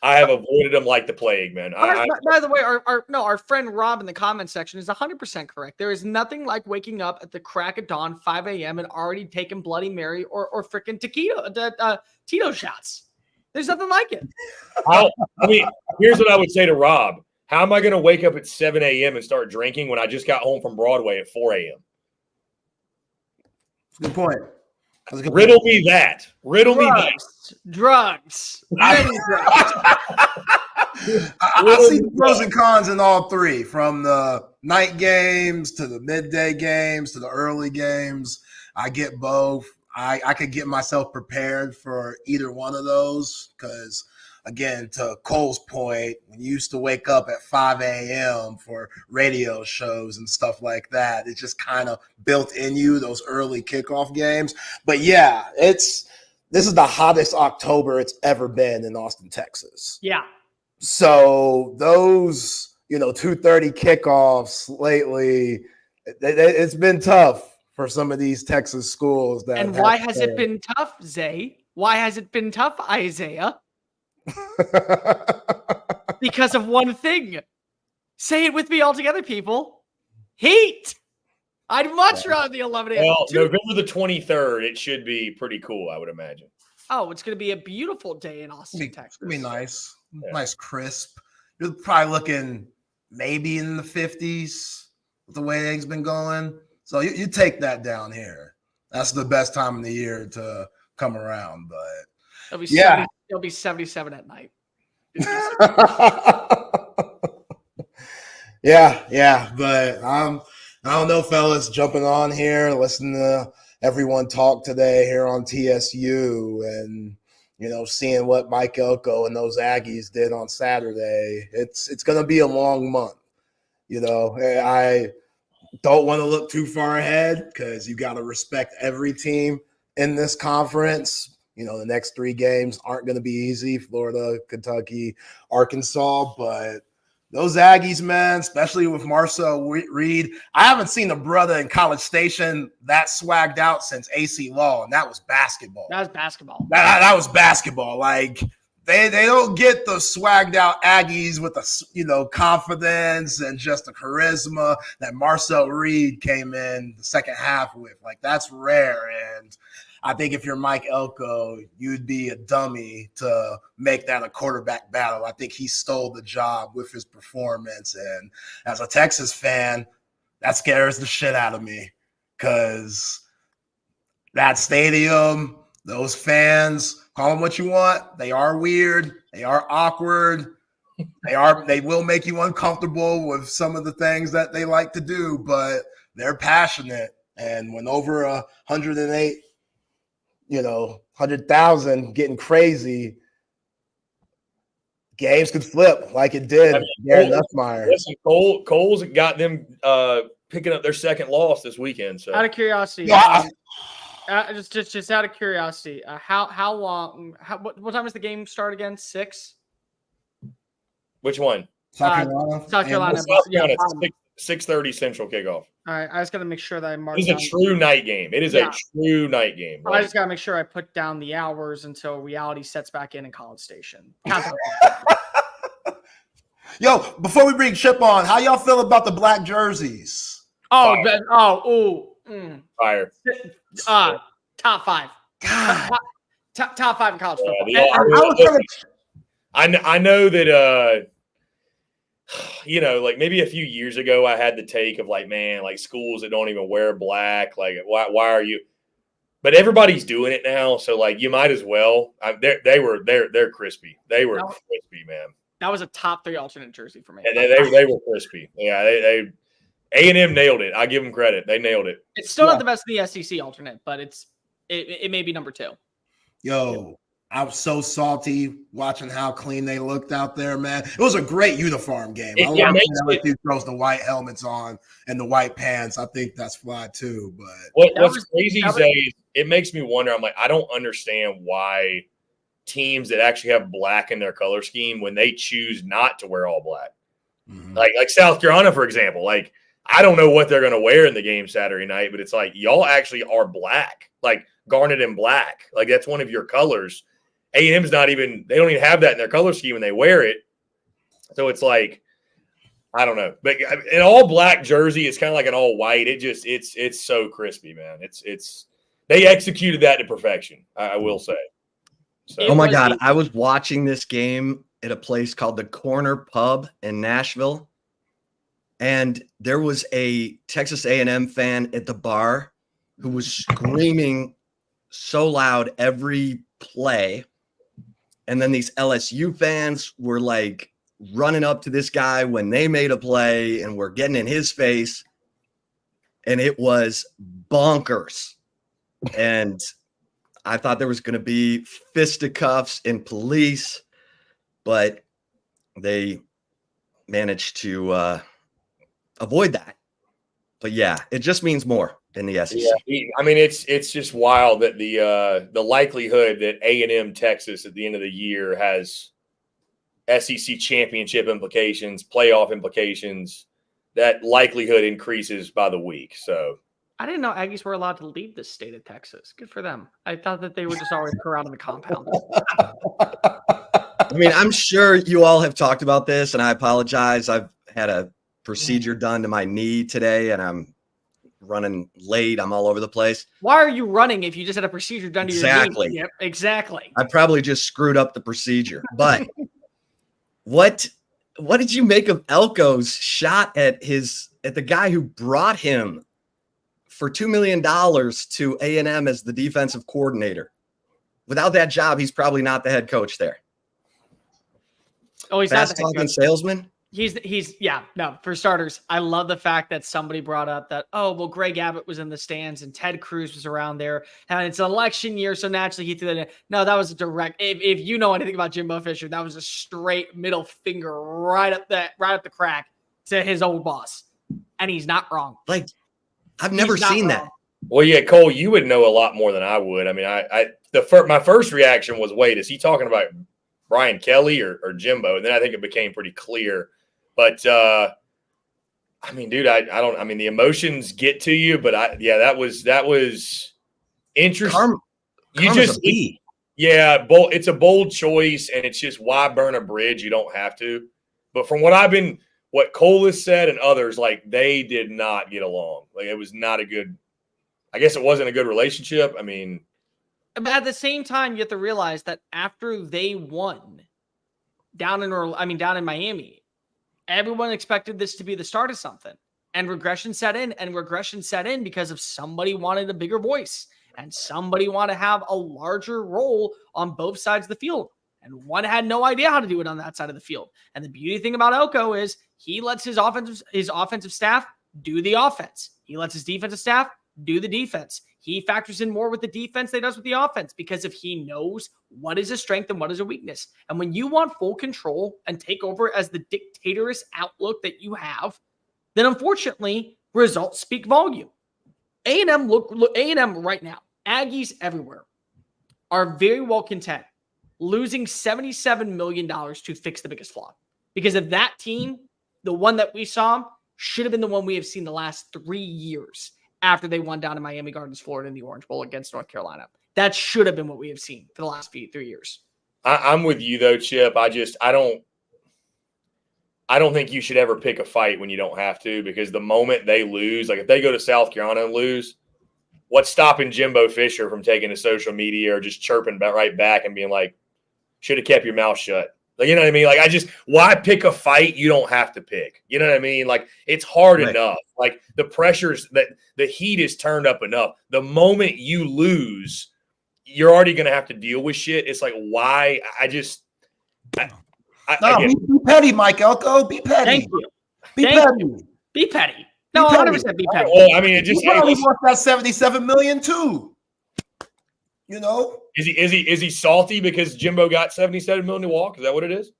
I have avoided them like the plague, man. By the way, our friend Rob in the comment section is 100% correct. There is nothing like waking up at the crack of dawn, 5 a.m., and already taking Bloody Mary or freaking Tito shots. There's nothing like it. I mean, here's what I would say to Rob. How am I going to wake up at 7 a.m. and start drinking when I just got home from Broadway at 4 a.m.? Good point. Riddle me that. Drugs. I see the pros and cons in all three, from the night games to the midday games to the early games. I get both. I could get myself prepared for either one of those because, again, to Cole's point, when you used to wake up at 5 a.m. for radio shows and stuff like that, it's just kind of built in you, those early kickoff games. But yeah, this is the hottest October it's ever been in Austin, Texas. Yeah. So those, 2:30 kickoffs lately, it's been tough for some of these Texas schools. And why has it been tough, Zay? Why has it been tough, Isaiah? Because of one thing. Say it with me all together, people. Heat. I'd much rather the 11 a.m. Well, November the 23rd, it should be pretty cool, I would imagine. Oh, it's going to be a beautiful day in Austin, Texas. It'll be nice. Yeah. Nice, crisp. You're probably looking maybe in the 50s with the way things been going. So you take that down here. That's the best time of the year to come around. But it'll be 77 at night. Yeah. But I don't know, fellas, jumping on here, listening to everyone talk today here on TSU and, seeing what Mike Elco and those Aggies did on Saturday. It's going to be a long month. I don't want to look too far ahead because you got to respect every team in this conference. You know, the next 3 games aren't going to be easy. Florida, Kentucky, Arkansas, but those Aggies, man, especially with Marcel Reed, I haven't seen a brother in College Station that swagged out since AC Law, and that was basketball. That was basketball. That was basketball. Like, they don't get the swagged out Aggies with the confidence and just the charisma that Marcel Reed came in the second half with. Like, that's rare. And I think if you're Mike Elco, you'd be a dummy to make that a quarterback battle. I think he stole the job with his performance. And as a Texas fan, that scares the shit out of me, because that stadium, those fans, call them what you want, they are weird, they are awkward, they will make you uncomfortable with some of the things that they like to do, but they're passionate. And when over 108, 100,000 getting crazy, games could flip like it did. Darren Nussmeier. Listen, Cole's got them picking up their second loss this weekend. So, out of curiosity, just out of curiosity, how long? What time does the game start again? 6. Which one? South Carolina. Yeah, 6:30 Central kickoff. All right, I just got to make sure that I mark. It's a true night game. It is a true night game. I just got to make sure I put down the hours until reality sets back in College Station. Yo, before we bring Chip on, how y'all feel about the black jerseys? Fire. Top 5. Top 5 in college football. I know that. Like maybe a few years ago, I had the take of like, man, like schools that don't even wear black, like why are you? But everybody's doing it now, so like you might as well. They're crispy. They were crispy, man. That was a top 3 alternate jersey for me. And they were crispy. Yeah, they A&M nailed it. I give them credit. They nailed it. It's still not the best in the SEC alternate, but it may be number 2. Yo, I was so salty watching how clean they looked out there, man. It was a great uniform game. I love when LSU throws the white helmets on and the white pants. I think that's fly too. But what's crazy, Zay, is it makes me wonder. I'm like, I don't understand why teams that actually have black in their color scheme, when they choose not to wear all black, like South Carolina, for example, like I don't know what they're going to wear in the game Saturday night, but it's like y'all actually are black, like garnet and black, like that's one of your colors. A&M's not even, they don't even have that in their color scheme and they wear it. So it's like, I don't know, but an all black jersey is kind of like an all white. It's so crispy, man. They executed that to perfection. I will say. So. Oh my God. I was watching this game at a place called the Corner Pub in Nashville. And there was a Texas A&M fan at the bar who was screaming so loud every play. And then these LSU fans were like running up to this guy when they made a play and were getting in his face. And it was bonkers. And I thought there was going to be fisticuffs and police, but they managed to avoid that. But yeah, it just means more in the SEC. Yeah, I mean, it's just wild that the likelihood that A&M Texas at the end of the year has SEC championship implications, playoff implications, that likelihood increases by the week. So I didn't know Aggies were allowed to leave the state of Texas. Good for them. I thought that they were just always around in the compound. I mean, I'm sure you all have talked about this, and I apologize. I've had a procedure done to my knee today, and I'm running late. I'm all over the place. Why are you running if you just had a procedure done to your knee? Exactly. Yep, exactly. I probably just screwed up the procedure. But what did you make of Elco's shot at the guy who brought him for $2 million to A&M as the defensive coordinator? Without that job, he's probably not the head coach there. Oh, he's fast not the head talking coach. salesman. For starters, I love the fact that somebody brought up that, Greg Abbott was in the stands and Ted Cruz was around there, and it's an election year, so naturally he threw that in. No, that was a direct, if you know anything about Jimbo Fisher, that was a straight middle finger right up the crack to his old boss. And he's not wrong. Like, I've never seen that. Well, yeah, Cole, you would know a lot more than I would. I mean, my first reaction was, wait, is he talking about Brian Kelly or Jimbo? And then I think it became pretty clear. But I mean, dude, I mean, the emotions get to you, but that was interesting. It's a bold choice, and it's just, why burn a bridge? You don't have to. But from what Cole has said and others, like, they did not get along. Like, it was not a good. I guess it wasn't a good relationship. I mean, but at the same time, you have to realize that after they won down in Miami, everyone expected this to be the start of something, and regression set in. And regression set in because of somebody wanted a bigger voice, and somebody wanted to have a larger role on both sides of the field. And one had no idea how to do it on that side of the field. And the beauty thing about Elco is he lets his offensive staff do the offense. He lets his defensive staff do the defense. He factors in more with the defense than he does with the offense, because if he knows what is a strength and what is a weakness. And when you want full control and take over as the dictatorous outlook that you have, then unfortunately results speak volume. A&M A&M right now, Aggies everywhere are very well content losing $77 million to fix the biggest flaw. Because of that team, the one that we saw should have been the one we have seen the last 3 years after they won down in Miami Gardens, Florida in the Orange Bowl against North Carolina. That should have been what we have seen for the last 3 years. I'm with you though, Chip. I don't think you should ever pick a fight when you don't have to, because the moment they lose, like if they go to South Carolina and lose, what's stopping Jimbo Fisher from taking to social media or just chirping right back and being like, should have kept your mouth shut? Like, you know what I mean? Like, why pick a fight you don't have to pick? You know what I mean? Like, it's hard enough. Like, the pressures, that the heat is turned up enough. The moment you lose, you're already going to have to deal with shit. It's like, why? Be petty, Mike Elco. Be petty. Thank you. Petty. Be petty. No, 100% be petty. Well, I mean, it just probably worth that $77 million too. You know, is he salty because Jimbo got $77 million to walk? Is that what it is?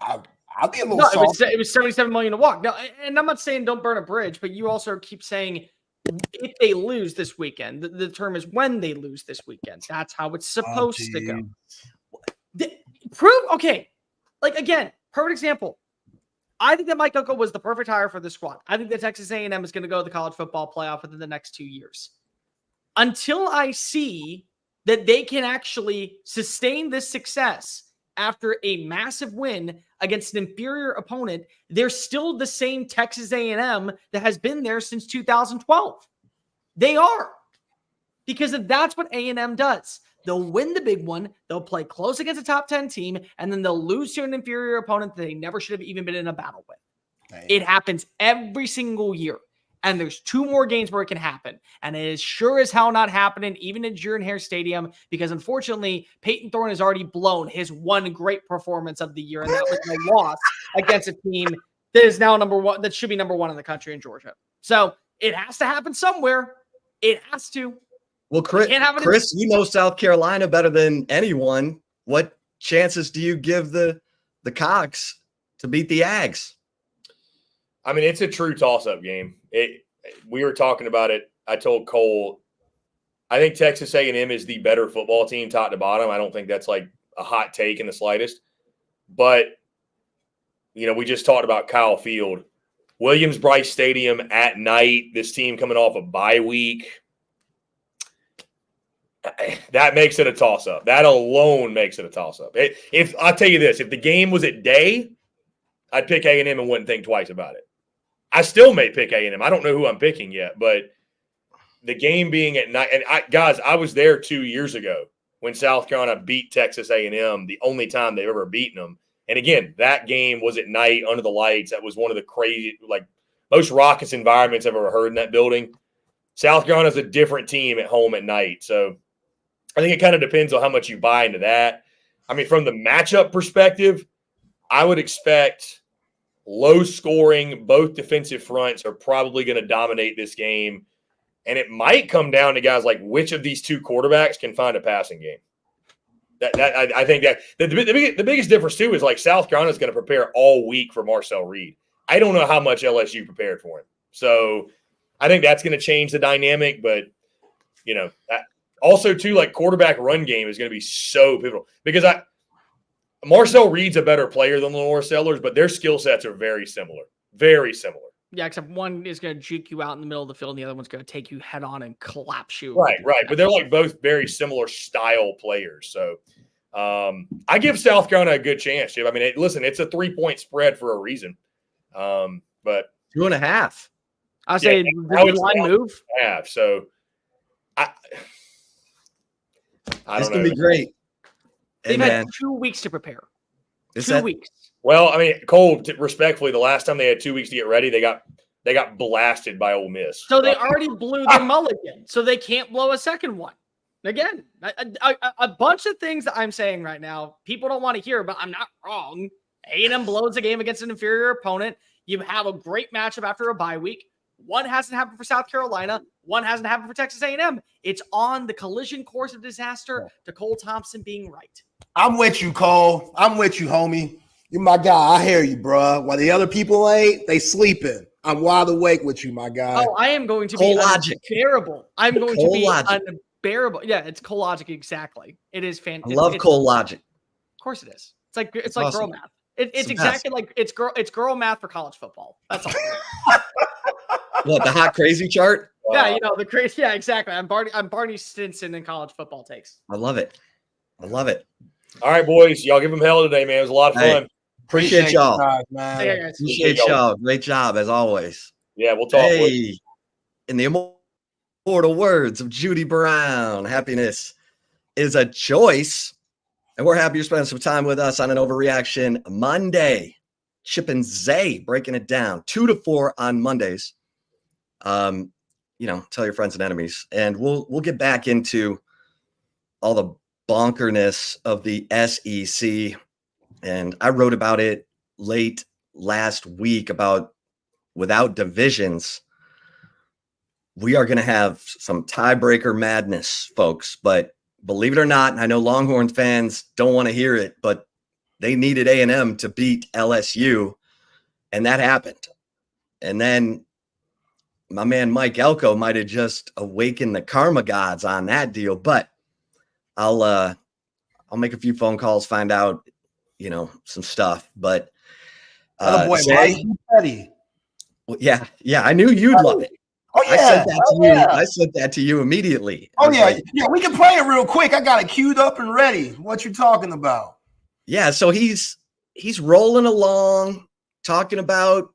I'll be a little salty. It was $77 million to walk. No, and I'm not saying don't burn a bridge, but you also keep saying if they lose this weekend. The term is when they lose this weekend. That's how it's supposed to go. Okay, like again, perfect example. I think that Mike Elko was the perfect hire for this squad. I think that Texas A&M is going to go to the college football playoff within the next 2 years. Until I see that they can actually sustain this success after a massive win against an inferior opponent, they're still the same Texas A&M that has been there since 2012. They are. Because that's what A&M does. They'll win the big one, they'll play close against a top 10 team, and then they'll lose to an inferior opponent that they never should have even been in a battle with. It happens every single year. And there's 2 more games where it can happen. And it is sure as hell not happening, even in Jordan Hare Stadium, because unfortunately, Peyton Thorne has already blown his one great performance of the year. And that was a loss against a team that is now number 1, that should be number 1 in the country in Georgia. So it has to happen somewhere. It has to. Well, Chris, you know South Carolina better than anyone. What chances do you give the Cox to beat the Ags? I mean, it's a true toss-up game. We were talking about it. I told Cole, I think Texas A&M is the better football team top to bottom. I don't think that's like a hot take in the slightest. But, you know, we just talked about Kyle Field. Williams-Brice Stadium at night, this team coming off a bye week. That makes it a toss-up. That alone makes it a toss-up. If I'll tell you this, if the game was at day, I'd pick A&M and wouldn't think twice about it. I still may pick A&M. I don't know who I'm picking yet, but the game being at night, and I was there 2 years ago when South Carolina beat Texas A&M, the only time they've ever beaten them. And again, that game was at night under the lights. That was one of the crazy, like most raucous environments I've ever heard in that building. South Carolina's a different team at home at night. So I think it kind of depends on how much you buy into that. I mean, from the matchup perspective, I would expect low scoring. Both defensive fronts are probably going to dominate this game. And it might come down to guys like which of these 2 quarterbacks can find a passing game. I think that the biggest difference too is like South Carolina is going to prepare all week for Marcel Reed. I don't know how much LSU prepared for him. So I think that's going to change the dynamic, but Also, too, like quarterback run game is going to be so pivotal because Marcel Reed's a better player than Lenore Sellers, but their skill sets are very similar. Very similar. Yeah, except one is going to juke you out in the middle of the field, and the other one's going to take you head on and collapse you. Right. But they're like both very similar style players. So I give South Carolina a good chance, Chip. I mean, listen, it's a 3-point spread for a reason. But 2.5. I say the line move. Half. So I It's don't know. going to be great. They've had 2 weeks to prepare. 2 weeks. Well, I mean, Cole, respectfully, the last time they had 2 weeks to get ready, they got blasted by Ole Miss. So they already blew their mulligan, so they can't blow a second one. Again, a bunch of things that I'm saying right now, people don't want to hear, but I'm not wrong. A&M blows a game against an inferior opponent. You have a great matchup after a bye week. One hasn't happened for South Carolina. One hasn't happened for Texas A&M. It's on the collision course of disaster to Cole Thompson being right. I'm with you, Cole. I'm with you, homie. You're my guy. I hear you, bro. While the other people ain't, they sleeping. I'm wide awake with you, my guy. Oh, I am going to be unbearable. I'm going to be unbearable. Yeah, it's Cole Logic, exactly. It is fantastic. I love Cole Logic. Of course it is. It's like awesome. girl math. It's exactly like it's girl math for college football. That's all. What, the hot crazy chart? Yeah, the crazy. Yeah, exactly. I'm Barney Stinson in college football takes. I love it. All right, boys. Y'all give them hell today, man. It was a lot of fun. Hey, appreciate y'all. Man. Appreciate y'all. Great job, as always. Yeah, we'll talk. Hey, in the immortal words of Judy Brown, happiness is a choice. And we're happy you're spending some time with us on an Overreaction Monday. Chip and Zay breaking it down 2 to 4 on Mondays. Tell your friends and enemies, and we'll get back into all the bonkerness of the SEC. And I wrote about it late last week about without divisions, we are going to have some tiebreaker madness, folks. But believe it or not, I know Longhorn fans don't want to hear it, but they needed A&M to beat LSU, and that happened. And then my man Mike Elco might have just awakened the karma gods on that deal, but I'll make a few phone calls, find out, some stuff. But Zay, yeah, I knew you'd love it. Oh yeah, I sent that to you immediately. Oh yeah, we can play it real quick. I got it queued up and ready. What you talking about? Yeah, so he's rolling along, talking about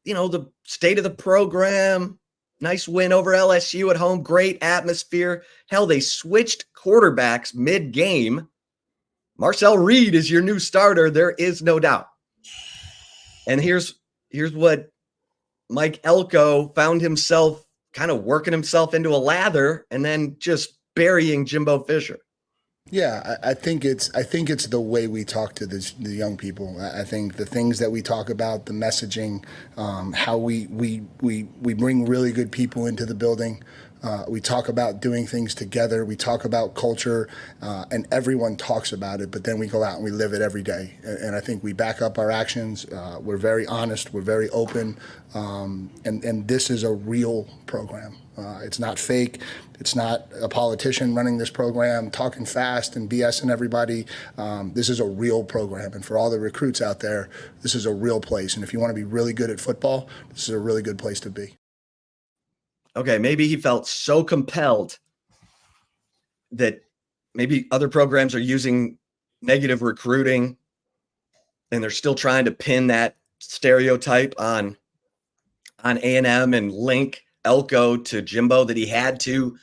the state of the program. Nice win over LSU at home. Great atmosphere. Hell, they switched quarterbacks mid-game. Marcel Reed is your new starter. There is no doubt. And here's what Mike Elco found himself kind of working himself into a lather and then just burying Jimbo Fisher. Yeah, I think it's the way we talk to the young people. I think the things that we talk about, the messaging, how we bring really good people into the building. We talk about doing things together. We talk about culture, and everyone talks about it. But then we go out and we live it every day. And I think we back up our actions. We're very honest. We're very open. And this is a real program. It's not fake. It's not a politician running this program, talking fast and BSing everybody. This is a real program. And for all the recruits out there, this is a real place. And if you want to be really good at football, this is a really good place to be. Okay, maybe he felt so compelled that maybe other programs are using negative recruiting and they're still trying to pin that stereotype on A&M and link Elco to Jimbo, that he had to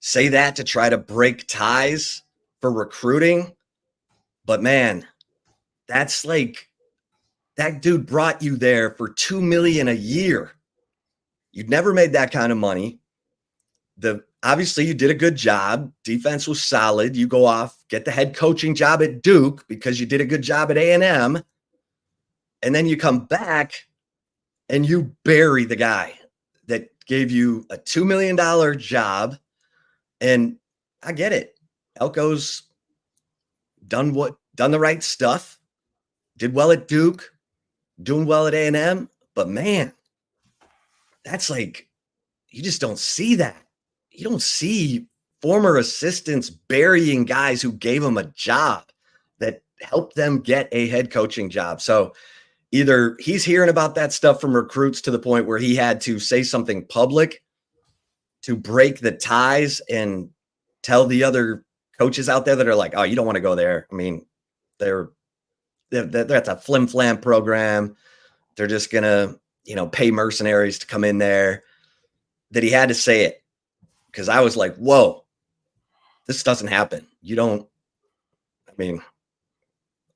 say that to try to break ties for recruiting. But man, that's like, that dude brought you there for $2 million a year. You'd never made that kind of money. Obviously you did a good job. Defense was solid. You go off, get the head coaching job at Duke because you did a good job at A&M. And then you come back and you bury the guy that gave you a $2 million job. And I get it. Elco's done the right stuff, did well at Duke, doing well at A&M, but man, that's like, you just don't see that. you don't see former assistants burying guys who gave them a job that helped them get a head coaching job. So either he's hearing about that stuff from recruits to the point where he had to say something public to break the ties and tell the other coaches out there that are like, oh, you don't want to go there. I mean, that's a flim flam program. They're just going to, pay mercenaries to come in there, that he had to say it. Because I was like, whoa, this doesn't happen.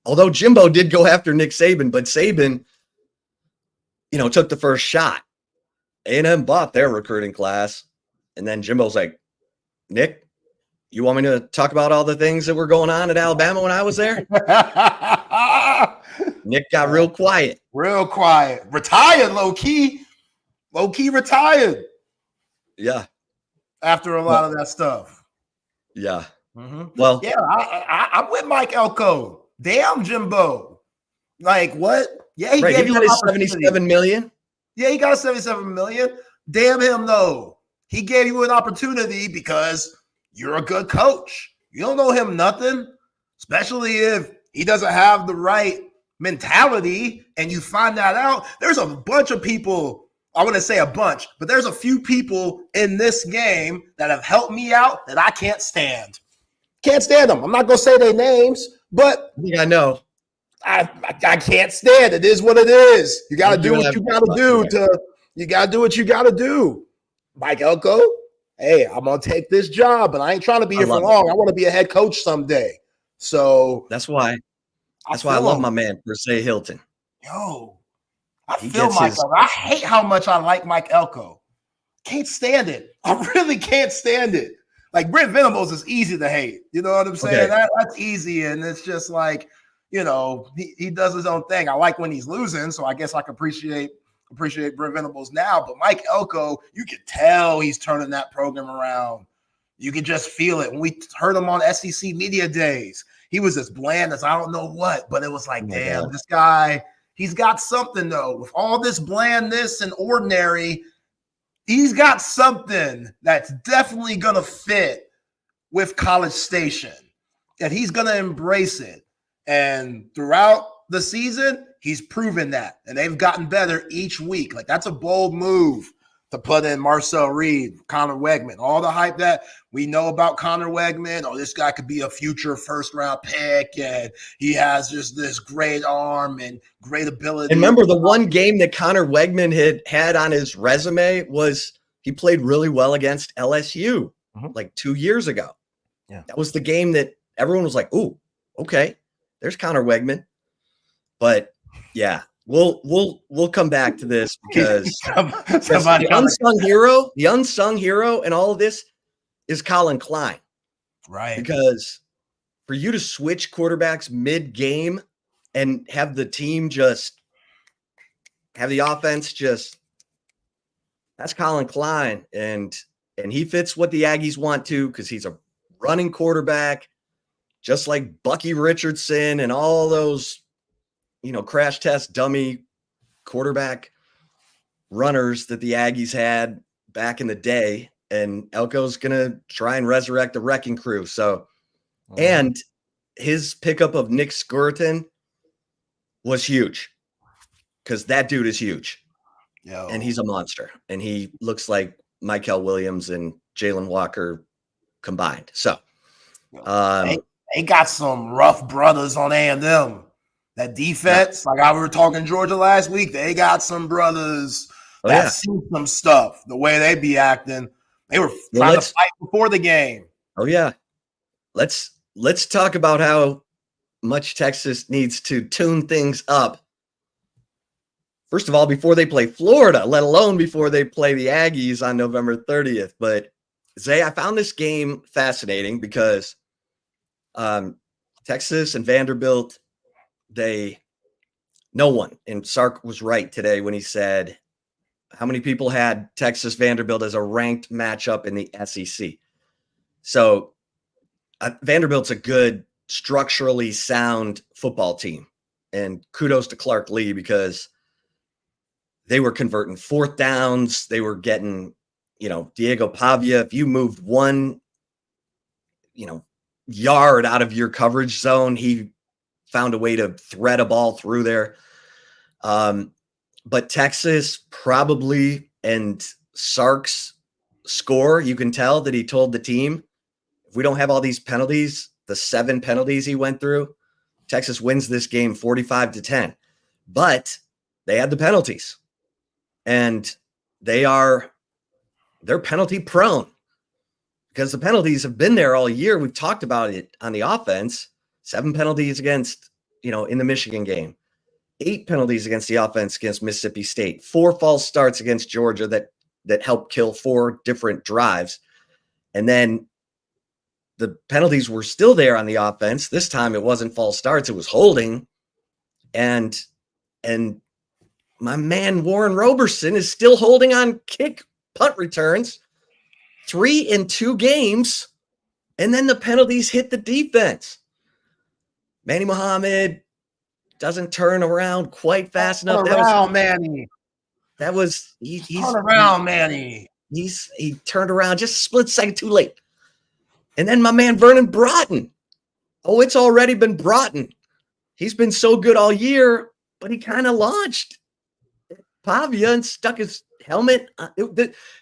Although Jimbo did go after Nick Saban, but Saban, took the first shot. A&M bought their recruiting class. And then Jimbo's like, Nick, you want me to talk about all the things that were going on at Alabama when I was there? Nick got real quiet. Real quiet. Retired, low-key. Low-key retired. Yeah. After a lot of that stuff. Yeah. Mm-hmm. Well, yeah, I'm with Mike Elco. Damn, Jimbo. Like, what? Yeah, he gave you his $77 million. Yeah, he got $77 million. Damn him, though. He gave you an opportunity because you're a good coach. You don't know him nothing, especially if he doesn't have the right mentality and you find that out. There's a bunch of people, I wouldn't say a bunch, but there's a few people in this game that have helped me out that I can't stand. Can't stand them. I'm not going to say their names, but I know. I can't stand it. It is what it is. You got to do what you got to do you got to do what you got to do. Mike Elko, hey, I'm going to take this job, but I ain't trying to be here for long. I want to be a head coach someday. So that's why I love my man, Persay Hilton. Yo, I feel Mike Elko. I hate how much I like Mike Elko. Can't stand it. I really can't stand it. Like Brent Venables is easy to hate. You know what I'm saying? Okay. That's easy. And it's just like, he does his own thing. I like when he's losing. So I guess I can appreciate Brent Venables now. But Mike Elko, you can tell he's turning that program around. You can just feel it. When we heard him on SEC Media Days, he was as bland as I don't know what. But it was like, damn, this guy, he's got something, though. With all this blandness and ordinary, he's got something that's definitely going to fit with College Station, and he's going to embrace it. And throughout the season, he's proven that, and they've gotten better each week. Like, that's a bold move to put in Marcel Reed, Connor Wegman, all the hype that we know about Connor Wegman. Oh, this guy could be a future first-round pick, and he has just this great arm and great ability. And remember, the one game that Connor Wegman had on his resume was he played really well against LSU like 2 years ago. Yeah, that was the game that everyone was like, "Ooh, okay, there's Connor Wegman." But yeah, we'll come back to this because the unsung hero in all of this is Colin Klein. Right. Because for you to switch quarterbacks mid-game and have the team just have the offense that's Colin Klein. And he fits what the Aggies want to, because he's a running quarterback, just like Bucky Richardson and all those, crash test dummy quarterback runners that the Aggies had back in the day. And Elko's going to try and resurrect the wrecking crew. So, and his pickup of Nick Skirton was huge, because that dude is huge. And he's a monster. And he looks like Michael Williams and Jalen Walker combined. So, they got some rough brothers on A&M. That defense, like I were talking Georgia last week, they got some brothers that see some stuff. The way they be acting, they were trying to fight before the game. Oh yeah, let's talk about how much Texas needs to tune things up. First of all, before they play Florida, let alone before they play the Aggies on November 30th. But Zay, I found this game fascinating because Texas and Vanderbilt, no one, and Sark was right today when he said, how many people had Texas Vanderbilt as a ranked matchup in the SEC? So Vanderbilt's a good, structurally sound football team. And kudos to Clark Lee, because they were converting fourth downs. They were getting Diego Pavia, if you moved one, yard out of your coverage zone, he found a way to thread a ball through there. But Texas probably, and Sark's score, you can tell that he told the team, if we don't have all these penalties, the 7 penalties he went through, Texas wins this game 45-10. But they had the penalties, and they're penalty prone because the penalties have been there all year. We've talked about it on the offense. 7 penalties against, in the Michigan game, 8 penalties against the offense against Mississippi State, 4 false starts against Georgia that helped kill 4 different drives. And then the penalties were still there on the offense. This time it wasn't false starts, it was holding. And my man Warren Roberson is still holding on punt returns, 3 in 2 games, and then the penalties hit the defense. Manny Muhammad doesn't turn around quite fast enough. Manny. That was turn around, Manny. He turned around just a split second too late. And then my man Vernon Broughton. Oh, it's already been Broughton. He's been so good all year, but he kind of launched Pavia and stuck his helmet.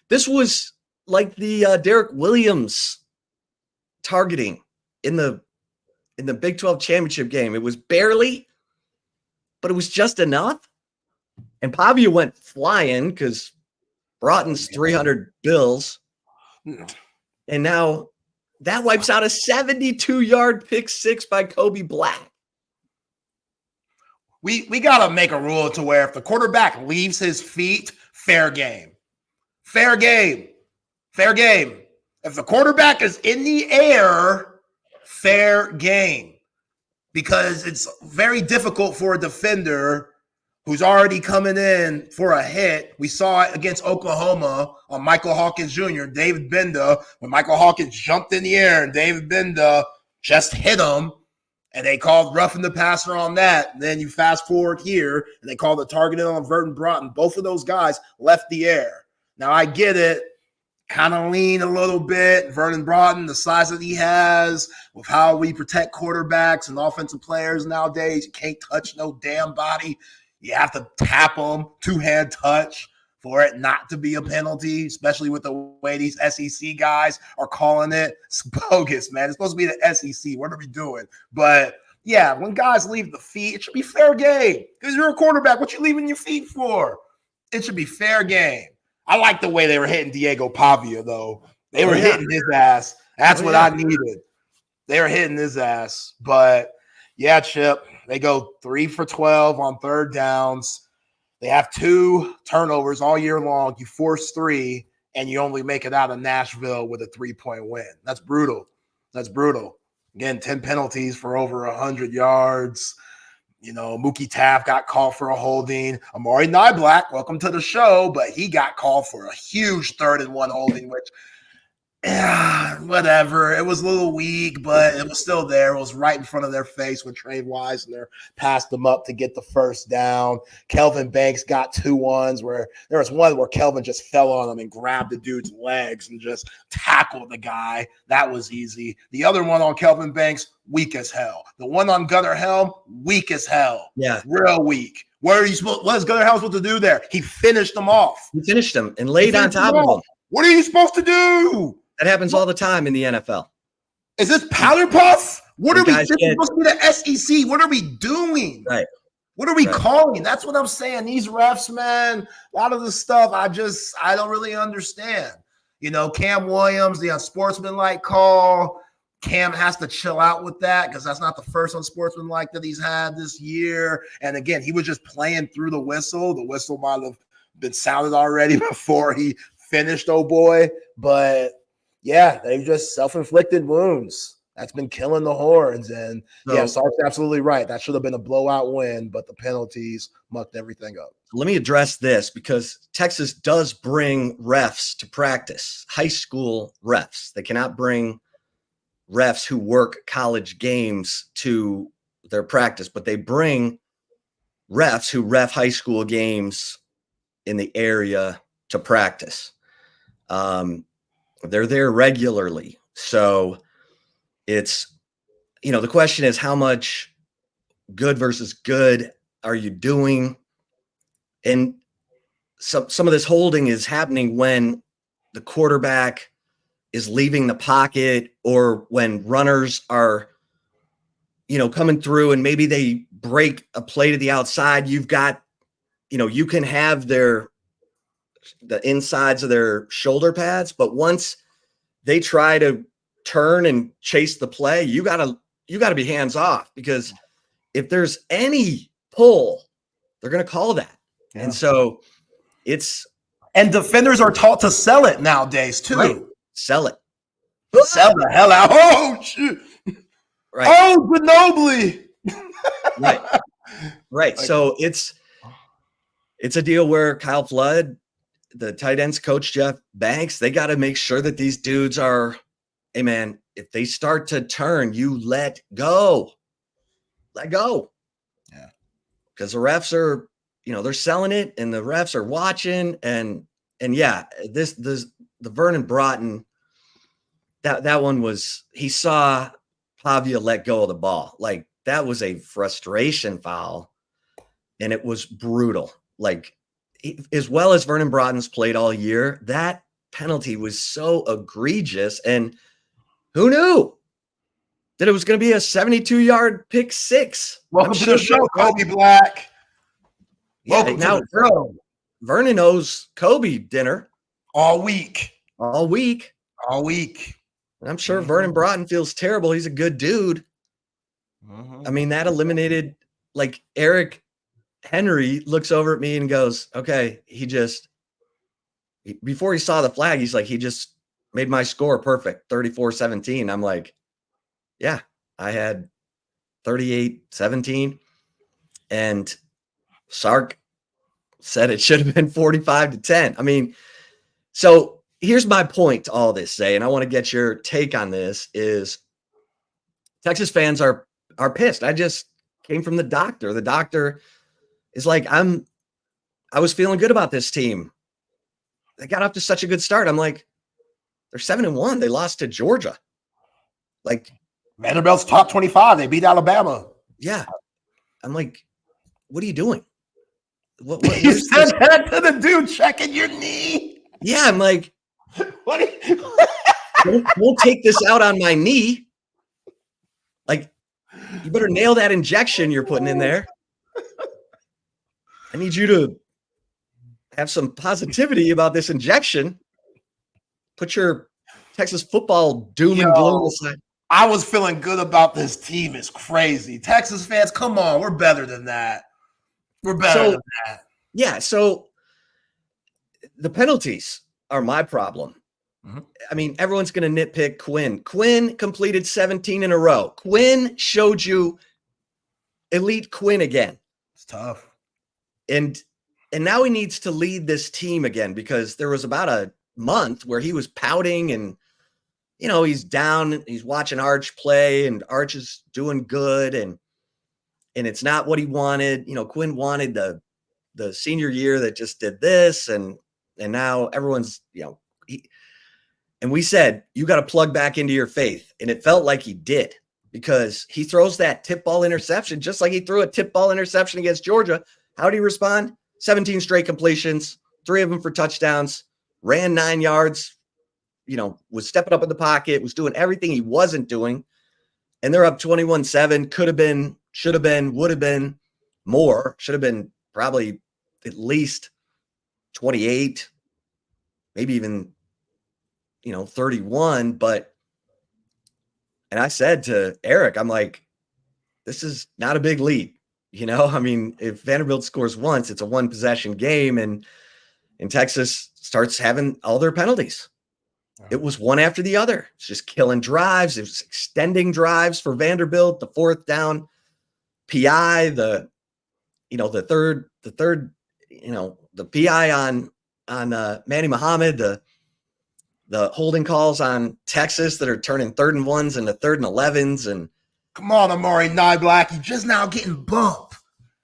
This was like the Derek Williams targeting in the Big 12 championship game. It was barely, but it was just enough. And Pavia went flying because Broughton's 300 bills. And now that wipes out a 72-yard pick 6 by Kobe Black. We got to make a rule to where if the quarterback leaves his feet, fair game. Fair game. Fair game. If the quarterback is in the air, fair game. Because it's very difficult for a defender who's already coming in for a hit. We saw it against Oklahoma on Michael Hawkins Jr., David Benda, when Michael Hawkins jumped in the air and David Benda just hit him. And they called roughing the passer on that. And then you fast forward here, and they called the targeting on Vernon Broughton. Both of those guys left the air. Now, I get it. Kind of lean a little bit. Vernon Broughton, the size that he has, with how we protect quarterbacks and offensive players nowadays, you can't touch no damn body. You have to tap them, 2-hand touch, for it not to be a penalty, especially with the way these SEC guys are calling it. It's bogus, man. It's supposed to be the SEC. What are we doing? But, yeah, when guys leave the feet, it should be fair game. Because you're a quarterback. What you leaving your feet for? It should be fair game. I like the way they were hitting Diego Pavia, though. They were hitting his ass. That's what I needed. They were hitting his ass. But, yeah, Chip, they go 3 for 12 on third downs. They have 2 turnovers all year long. You force 3, and you only make it out of Nashville with a 3-point win. That's brutal. That's brutal. Again, 10 penalties for over 100 yards. Mookie Taft got called for a holding. Amari Nyblack, welcome to the show, but he got called for a huge 3rd-and-1 holding, which whatever. It was a little weak, but it was still there. It was right in front of their face when Trey Weisner passed them up to get the first down. Kelvin Banks got 2 ones where there was one where Kelvin just fell on him and grabbed the dude's legs and just tackled the guy. That was easy. The other one on Kelvin Banks, weak as hell. The one on Gunnar Helm, weak as hell. Yeah. Real weak. What is Gunnar Helm supposed to do there? He finished them off. He finished them and laid on top of them. What are you supposed to do? That happens all the time in the NFL. Is this powder puff? What are we? This is supposed to be the SEC. What are we doing? Right. What are we calling? That's what I'm saying. These refs, man, a lot of the stuff I don't really understand. Cam Williams, the unsportsmanlike call. Cam has to chill out with that because that's not the first unsportsmanlike that he's had this year. And again, he was just playing through the whistle. The whistle might have been sounded already before he finished, oh boy. But yeah, they've just self-inflicted wounds. That's been killing the Horns. And yeah, Sark's absolutely right. That should have been a blowout win, but the penalties mucked everything up. Let me address this because Texas does bring refs to practice, high school refs. They cannot bring refs who work college games to their practice, but they bring refs who ref high school games in the area to practice. They're there regularly. So it's, the question is how much good versus good are you doing? And some of this holding is happening when the quarterback is leaving the pocket or when runners are, coming through and maybe they break a play to the outside. You've got, you can have the insides of their shoulder pads, but once they try to turn and chase the play, you gotta be hands off, because if there's any pull, they're gonna call that. Yeah. And so and defenders are taught to sell it nowadays too. Right. Sell it. Sell the hell out. Oh shoot. Right. Oh, Ginobili. Right. So it's a deal where Kyle Flood, the tight ends coach, Jeff Banks, they got to make sure that these dudes are, hey man, if they start to turn, you let go. Yeah. Because the refs are, they're selling it and the refs are watching and yeah, the Vernon Broughton, that one was, he saw Pavia let go of the ball. Like, that was a frustration foul and it was brutal. Like, as well as Vernon Broughton's played all year, that penalty was so egregious. And who knew that it was going to be a 72-yard pick six? Welcome to the show, Kobe Black. Yeah, now Vernon owes Kobe dinner all week. And I'm sure Vernon Broughton feels terrible. He's a good dude. I mean, that eliminated, like, Eric Henry looks over at me and goes, okay, before he saw the flag, he's like, he just made my score perfect, 34-17. I'm like, yeah, I had 38-17. And Sark said it should have been 45-10. I mean, so here's my point to all this, Zay, and I want to get your take on this, is Texas fans are pissed. I just came from the doctor. The doctor is like, I was feeling good about this team. They got off to such a good start. I'm like, they're 7-1. They lost to Georgia. Like, Vanderbilt's top 25. They beat Alabama. Yeah. I'm like, what are you doing? What you said that to the dude checking your knee. Yeah, I'm like, won't take this out on my knee. Like, you better nail that injection you're putting in there. I need you to have some positivity about this injection. Put your Texas football doom and gloom aside. I was feeling good about this team. It's crazy. Texas fans, come on. We're better than that. We're better than that. Yeah, so the penalties are my problem. Mm-hmm. I mean, everyone's going to nitpick Quinn. Quinn completed 17 in a row. Quinn showed you elite Quinn again. It's tough. And now he needs to lead this team again, because there was about a month where he was pouting and, he's down, he's watching Arch play and Arch is doing good. And it's not what he wanted. Quinn wanted the senior year that just did this. And now everyone's, and we said, you got to plug back into your faith. And it felt like he did, because he throws that tip ball interception, just like he threw a tip ball interception against Georgia. How did he respond? 17 straight completions, 3 of them for touchdowns, ran 9 yards, was stepping up in the pocket, was doing everything he wasn't doing. And they're up 21-7, could have been, should have been, would have been more, should have been probably at least 28, maybe even, 31. And I said to Eric, I'm like, this is not a big lead. I mean, if Vanderbilt scores once, it's a 1-possession game, and Texas starts having all their penalties. It was one after the other. It's just killing drives. It was extending drives for Vanderbilt. The 4th down PI, the third, the PI on Manny Muhammad, the holding calls on Texas that are turning 3rd and 1s into 3rd and 11s. And come on, Amari Nyblack, you just now getting bumped.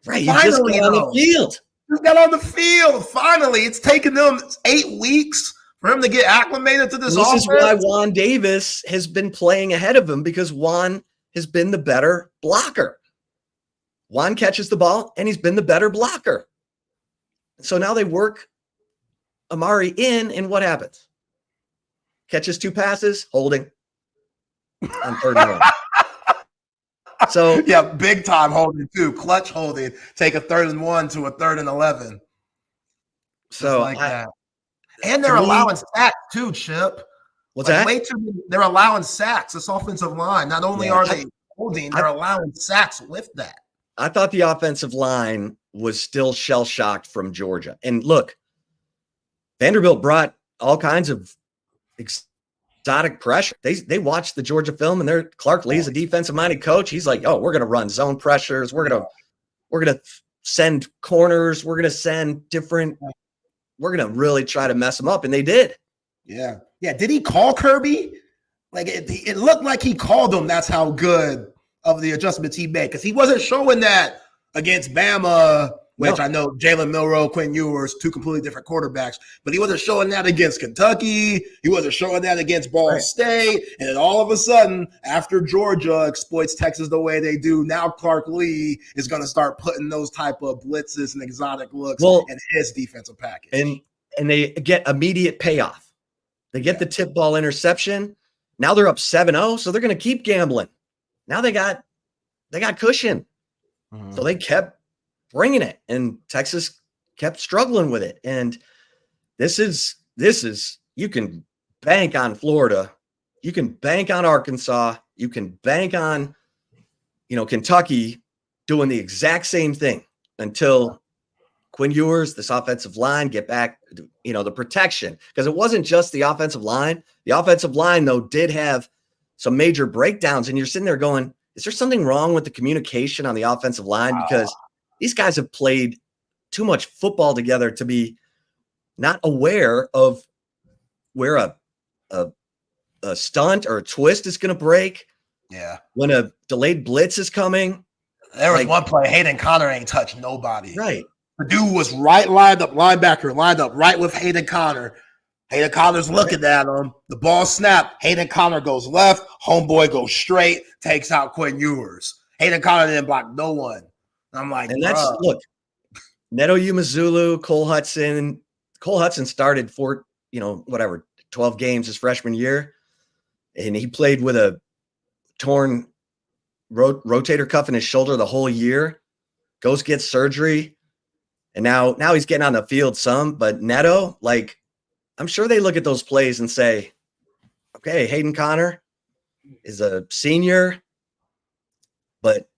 Right, you just got on the field. Just got on the field. Finally, it's taken them 8 weeks For him to get acclimated to this This offense. is why Juan Davis has been playing ahead of him, because Juan has been the better blocker. Juan catches the ball, and he's been the better blocker. So now they work Amari in, and what happens? Catches 2 passes, holding on 3rd and 1. So yeah, big time holding too, clutch holding. Take a 3rd and 1 to a 3rd and 11. So like that. And they're to me- allowing sacks too, Chip. What's Like, that? way too many, they're allowing sacks. This offensive line. Not only Yeah. are they holding, they're allowing sacks with that. I thought the offensive line was still shell-shocked from Georgia. And look, Vanderbilt brought all kinds of exotic pressure. They watched the Georgia film, and Clark Lee's a defensive-minded coach. He's like, "Oh, we're going to run zone pressures. We're going to send corners. We're going to send different. We're going to really try to mess them up," and they did. Yeah. Yeah. Did he call Kirby? Like it looked like he called him. That's how good of the adjustments he made, because he wasn't showing that against Bama, which I know Jalen Milroe, Quinn Ewers, 2 completely different quarterbacks, but he wasn't showing that against Kentucky. He wasn't showing that against Ball State. And then all of a sudden, after Georgia exploits Texas the way they do, now Clark Lee is going to start putting those type of blitzes and exotic looks in his defensive package. And they get immediate payoff. They get the tip ball interception. Now they're up 7-0, so they're going to keep gambling. Now they got cushion. So they kept bringing it, and Texas kept struggling with it. And this is you can bank on Florida, you can bank on Arkansas, you can bank on Kentucky doing the exact same thing until Quinn Ewers, this offensive line, get back, the protection. Because it wasn't just the offensive line. The offensive line, though, did have some major breakdowns. And you're sitting there going, is there something wrong with the communication on the offensive line? Because these guys have played too much football together to be not aware of where a stunt or a twist is going to break. Yeah. When a delayed blitz is coming. There was one play, Hayden Connor ain't touched nobody. Right. The dude was lined up right with Hayden Connor. Hayden Connor's looking at him. The ball snapped. Hayden Connor goes left. Homeboy goes straight, takes out Quinn Ewers. Hayden Connor didn't block no one. I'm like, and that's look, Neto Umazulu, Cole Hudson. Cole Hudson started 12 games his freshman year, and he played with a torn rotator cuff in his shoulder the whole year. Goes get surgery. And now he's getting on the field some, but Neto, I'm sure they look at those plays and say, okay, Hayden Connor is a senior, but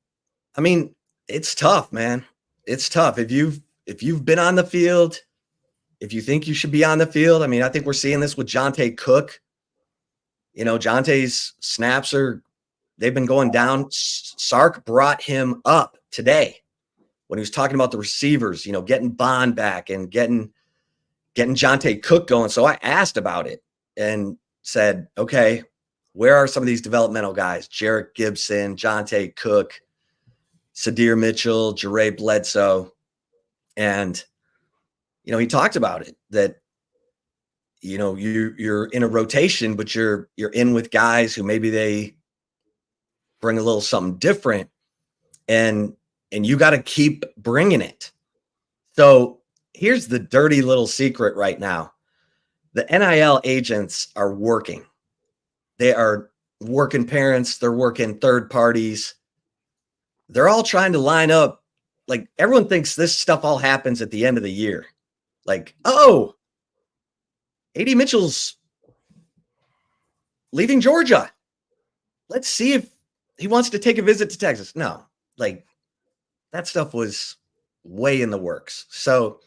I mean, it's tough, man. It's tough. If you've been on the field, if you think you should be on the field, I mean, I think we're seeing this with Jonte Cook. Jonte's snaps they've been going down. Sark brought him up today when he was talking about the receivers, getting Bond back and getting Jonte Cook going. So I asked about it and said, okay, where are some of these developmental guys? Jarek Gibson, Jonte Cook, Sadir Mitchell, Jere Bledsoe. And, he talked about it, that, you're in a rotation, but you're in with guys who maybe they bring a little something different. And you got to keep bringing it. So here's the dirty little secret right now. The NIL agents are working. They are working parents. They're working third parties. They're all trying to line up. Everyone thinks this stuff all happens at the end of the year. AD Mitchell's leaving Georgia. Let's see if he wants to take a visit to Texas. No, that stuff was way in the works. So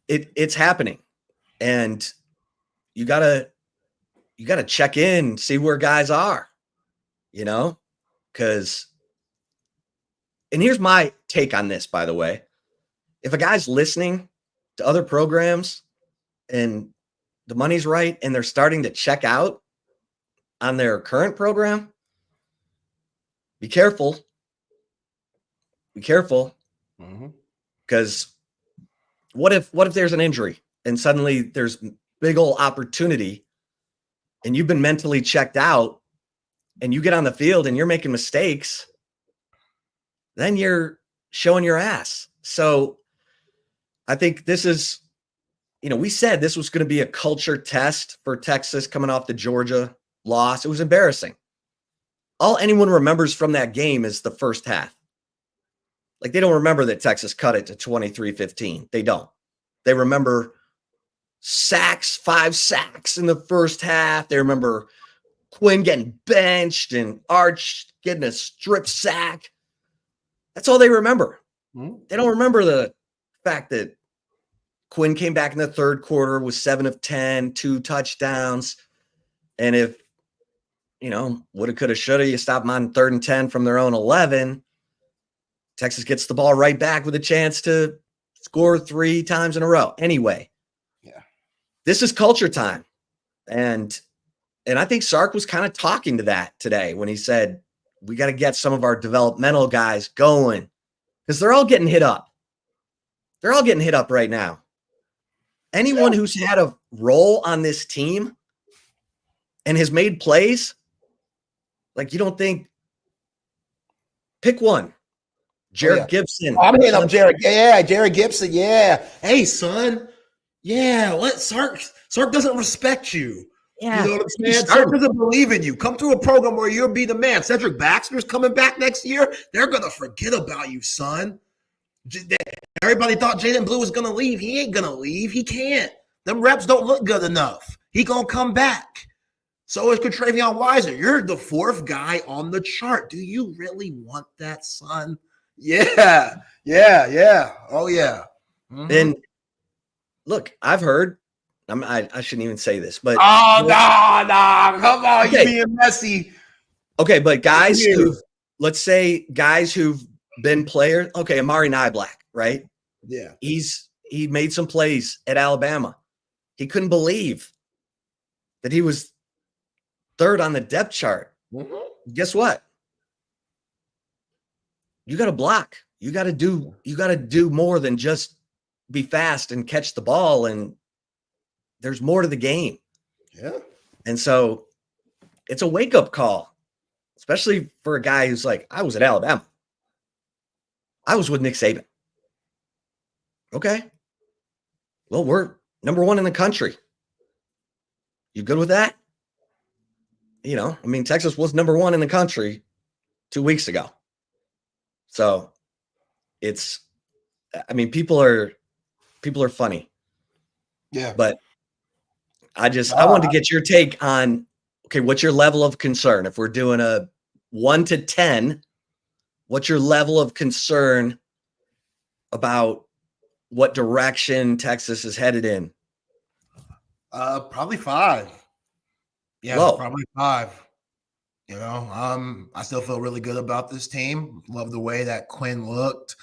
it's happening, and you gotta check in, see where guys are, because, and here's my take on this, by the way. If a guy's listening to other programs and the money's right and they're starting to check out on their current program, be careful. Be careful, because what if there's an injury and suddenly there's big old opportunity and you've been mentally checked out and you get on the field and you're making mistakes, then you're showing your ass. So I think this is, we said this was going to be a culture test for Texas coming off the Georgia loss. It was embarrassing. All anyone remembers from that game is the first half. Like, they don't remember that Texas cut it to 23-15. They don't. They remember sacks, 5 sacks in the first half. They remember Quinn getting benched and Arch getting a strip sack. That's all they remember. They don't remember the fact that Quinn came back in the third quarter with 7 of 10, 2 touchdowns. And if, woulda, coulda, shoulda, you stop them on 3rd and 10 from their own 11, Texas gets the ball right back with a chance to score 3 times in a row. Anyway, this is culture time. And I think Sark was kind of talking to that today when he said, we got to get some of our developmental guys going because they're all getting hit up. They're all getting hit up right now. Anyone who's had a role on this team and has made plays, like, you don't think, pick one. Jared Gibson. I'm hitting up Jared. Yeah, Jared Gibson. Yeah. Hey, son. Yeah. What? Sark doesn't respect you. Yeah. You know what I'm saying? Sark doesn't believe in you. Come through a program where you'll be the man. Cedric Baxter's coming back next year. They're going to forget about you, son. Everybody thought Jaden Blue was going to leave. He ain't going to leave. He can't. Them reps don't look good enough. He going to come back. So is Contravion Weiser. You're the 4th guy on the chart. Do you really want that, son? Yeah. Oh, yeah. Mm-hmm. And look, I've heard, I shouldn't even say this, but. Oh, no. Come on. Okay. You being messy. Okay, but guys let's say guys who've been players. Okay, Amari Niblack, right? Yeah. He made some plays at Alabama. He couldn't believe that he was 3rd on the depth chart. Mm-hmm. Guess what? You got to block. You got to do more than just be fast and catch the ball. And there's more to the game. Yeah. And so it's a wake-up call, especially for a guy who's like, I was at Alabama. I was with Nick Saban. Okay. Well, we're number 1 in the country. You good with that? Texas was number 1 in the country 2 weeks ago. So people are funny. Yeah. But I wanted to get your take on, okay, what's your level of concern? If we're doing a 1 to 10, what's your level of concern about what direction Texas is headed in? Probably 5. Yeah, low. Probably 5. I still feel really good about this team. Love the way that Quinn looked,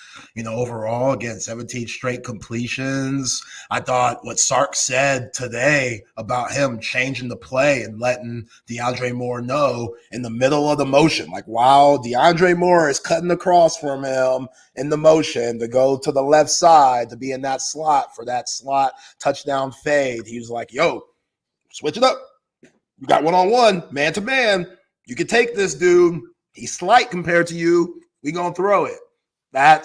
overall. Again, 17 straight completions. I thought what Sark said today about him changing the play and letting DeAndre Moore know in the middle of the motion, like while DeAndre Moore is cutting across from him in the motion to go to the left side to be in that slot for that slot touchdown fade. He was like, yo, switch it up. You got one-on-one, man-to-man. You can take this dude. He's slight compared to you. We gonna throw it. I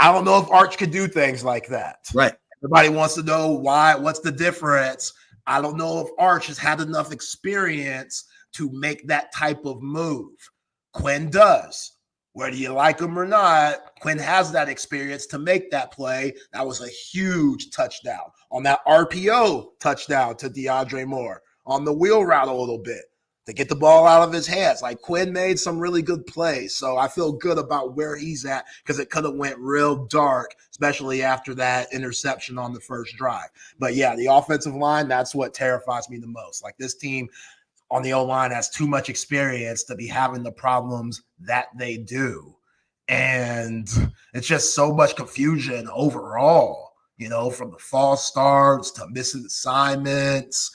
don't know if Arch could do things like that. Right. Everybody wants to know why. What's the difference? I don't know if Arch has had enough experience to make that type of move. Quinn does. Whether you like him or not, Quinn has that experience to make that play. That was a huge touchdown on that RPO touchdown to DeAndre Moore on the wheel route a little bit to get the ball out of his hands. Like, Quinn made some really good plays. So I feel good about where he's at because it could have went real dark, especially after that interception on the first drive. But yeah, the offensive line, that's what terrifies me the most. Like, this team on the O-line has too much experience to be having the problems that they do. And it's just so much confusion overall, from the false starts to missing assignments,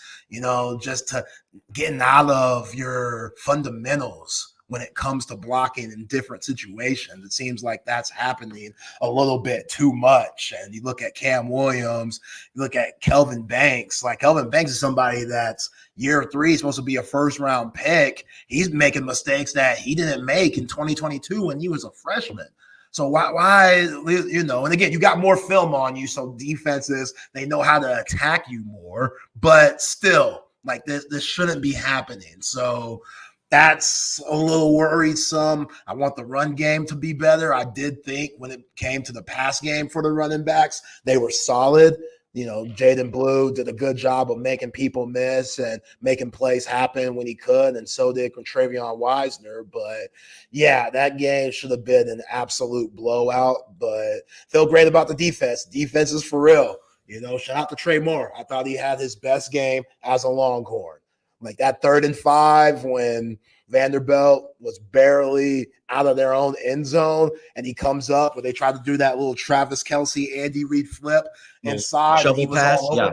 just to getting out of your fundamentals when it comes to blocking in different situations. It seems like that's happening a little bit too much. And you look at Cam Williams, you look at Kelvin Banks. Like Kelvin Banks is somebody that's year 3 is supposed to be a first-round pick. He's making mistakes that he didn't make in 2022 when he was a freshman. So why, you know, and again, you got more film on you, so defenses, they know how to attack you more, but still, like this shouldn't be happening. So that's a little worrisome. I want the run game to be better. I did think when it came to the pass game for the running backs, they were solid. You know, Jaden Blue did a good job of making people miss and making plays happen when he could, and so did Contravion Wisener. But, yeah, that game should have been an absolute blowout. But feel great about the defense. Defense is for real. You know, shout out to Trey Moore. I thought he had his best game as a Longhorn. Like that 3rd and 5 when Vanderbilt was barely out of their own end zone, and he comes up where they tried to do that little Travis Kelce, Andy Reid flip inside. Shovel pass, yeah.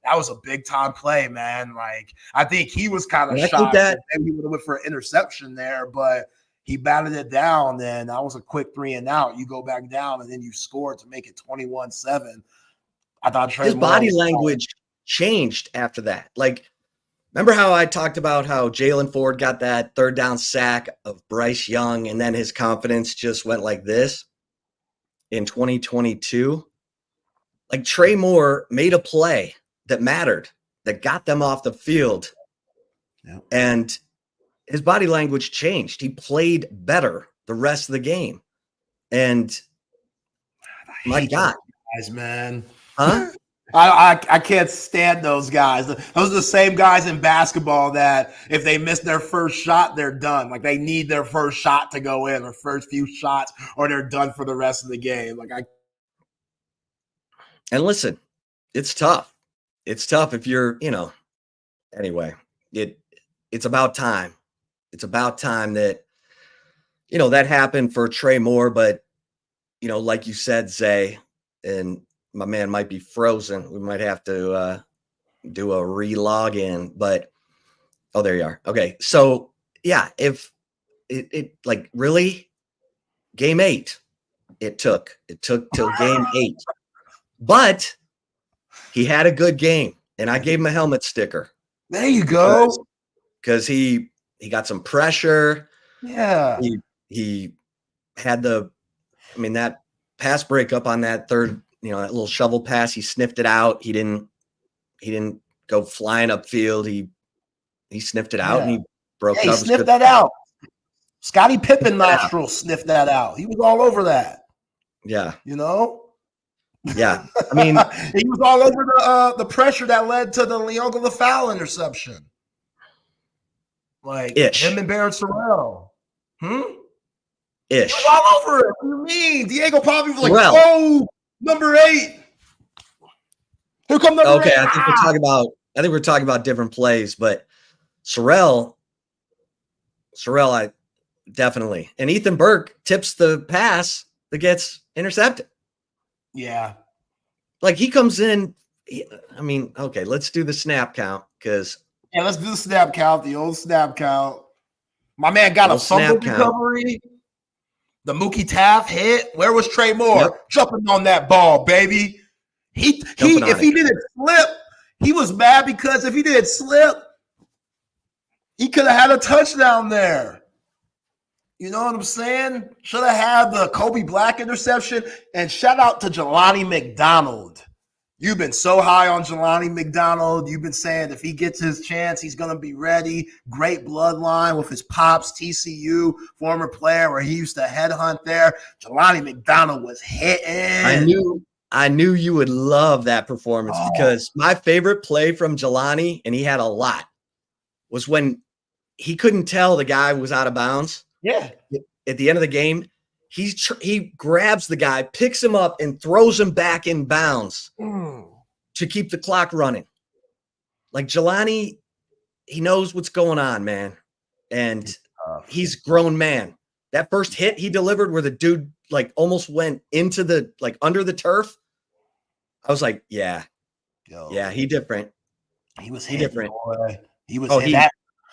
That was a big time play, man. Like I think he was kind of And I shocked think that maybe he would have went for an interception there, but he batted it down. Then that was a quick 3 and out. You go back down, and then you scored to make it 21-7. I thought his body language changed after that. Like, remember how I talked about how Jalen Ford got that 3rd down sack of Bryce Young, and then his confidence just went like this in 2022? Like Trey Moore made a play that mattered, that got them off the field, and his body language changed. He played better the rest of the game. And my God, guys, man. Huh? I can't stand those guys. Those are the same guys in basketball that if they miss their first shot, they're done. Like they need their first shot to go in, or first few shots, or they're done for the rest of the game. And listen, it's tough. It's tough if you're, you know, anyway, it's about time. It's about time that, you know, that happened for Trey Moore. But, you know, like you said, Zay, and my man might be frozen. We might have to do a re-login, but oh, there you are. Okay. So yeah, if it like really game 8, it took till game 8, but he had a good game and I gave him a helmet sticker. There you go. Because he got some pressure. Yeah. He had that pass breakup on that third, you know, that little shovel pass, he sniffed it out. He didn't go flying upfield. He sniffed it out and he broke up. He sniffed that out. Scottie Pippen nostrils sniffed that out. He was all over that. Yeah. You know? Yeah. I mean, he was all over the pressure that led to the Leonga LaFowl interception. Like him and Barrett Sorrell. Ish. He was all over it. What do you mean? Diego Pavia was like, Well, oh, number 8. Here come number 8. Okay, I think we're talking about different plays, but Sorrell, I definitely. And Ethan Burke tips the pass that gets intercepted. Yeah. Like he comes in. Okay, let's do the snap count because. Yeah, let's do the snap count, the old snap count. My man got a fumble recovery. The Mookie Taft hit. Where was Trey Moore? Jumping on that ball, baby. If he didn't slip, he was mad because if he didn't slip, he could have had a touchdown there. You know what I'm saying? Should have had the Kobe Black interception. And shout out to Jelani McDonald. You've been so high on Jelani McDonald. You've been saying if he gets his chance, he's going to be ready. Great bloodline with his pops, TCU, former player where he used to headhunt there. Jelani McDonald was hitting. I knew you would love that performance because my favorite play from Jelani, and he had a lot, was when he couldn't tell the guy was out of bounds. Yeah. At the end of the game, he grabs the guy, picks him up, and throws him back in bounds to keep the clock running. Like Jelani, he knows what's going on, man. And he's a grown man. That first hit he delivered where the dude like almost went into the like under the turf. I was like, yeah, he different. He was different. Boy. He was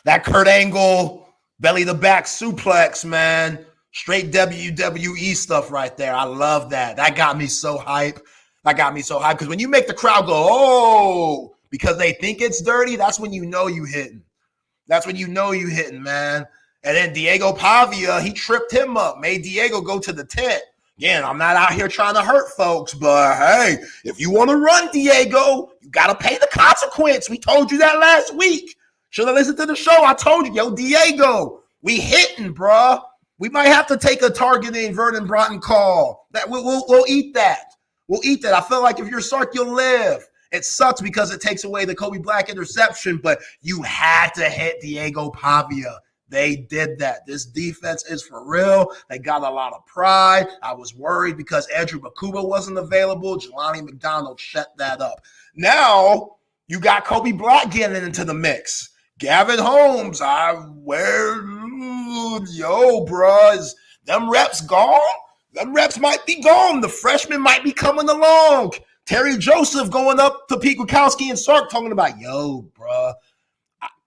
that Kurt Angle Belly to back suplex, man. Straight WWE stuff right there. I love that. That got me so hype. Because when you make the crowd go, oh, because they think it's dirty, that's when you know you hitting. Man. And then Diego Pavia, he tripped him up, made Diego go to the tent. Again, I'm not out here trying to hurt folks, but hey, if you want to run, Diego, you got to pay the consequence. We told you that last week. Should have listened to the show. I told you, yo, Diego, we hitting, bruh. We might have to take a targeting Vernon Broughton call. That we'll eat that. We'll eat that. I feel like if you're Sark, you'll live. It sucks because it takes away the Kobe Black interception, but you had to hit Diego Pavia. They did that. This defense is for real. They got a lot of pride. I was worried because Andrew Makuba wasn't available. Jelani McDonald shut that up. Now you got Kobe Black getting into the mix. Gavin Holmes, is them reps gone? Them reps might be gone. The freshmen might be coming along. Terry Joseph going up to Pete Recalculating and Sark talking about, bruh,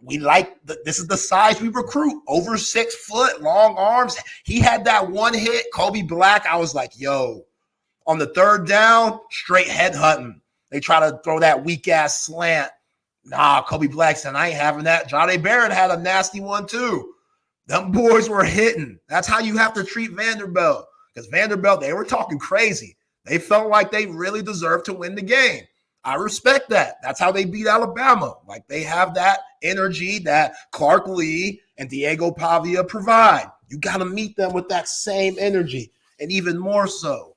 we like this is the size we recruit. Over 6 foot, long arms. He had that one hit, Kobe Black. I was like, on the third down, straight head hunting. They try to throw that weak ass slant. Nah, Kobe Black said, I ain't having that. Johnny Barrett had a nasty one too. Them boys were hitting. That's how you have to treat Vanderbilt. Because Vanderbilt, they were talking crazy. They felt like they really deserved to win the game. I respect that. That's how they beat Alabama. Like they have that energy that Clark Lee and Diego Pavia provide. You got to meet them with that same energy and even more so.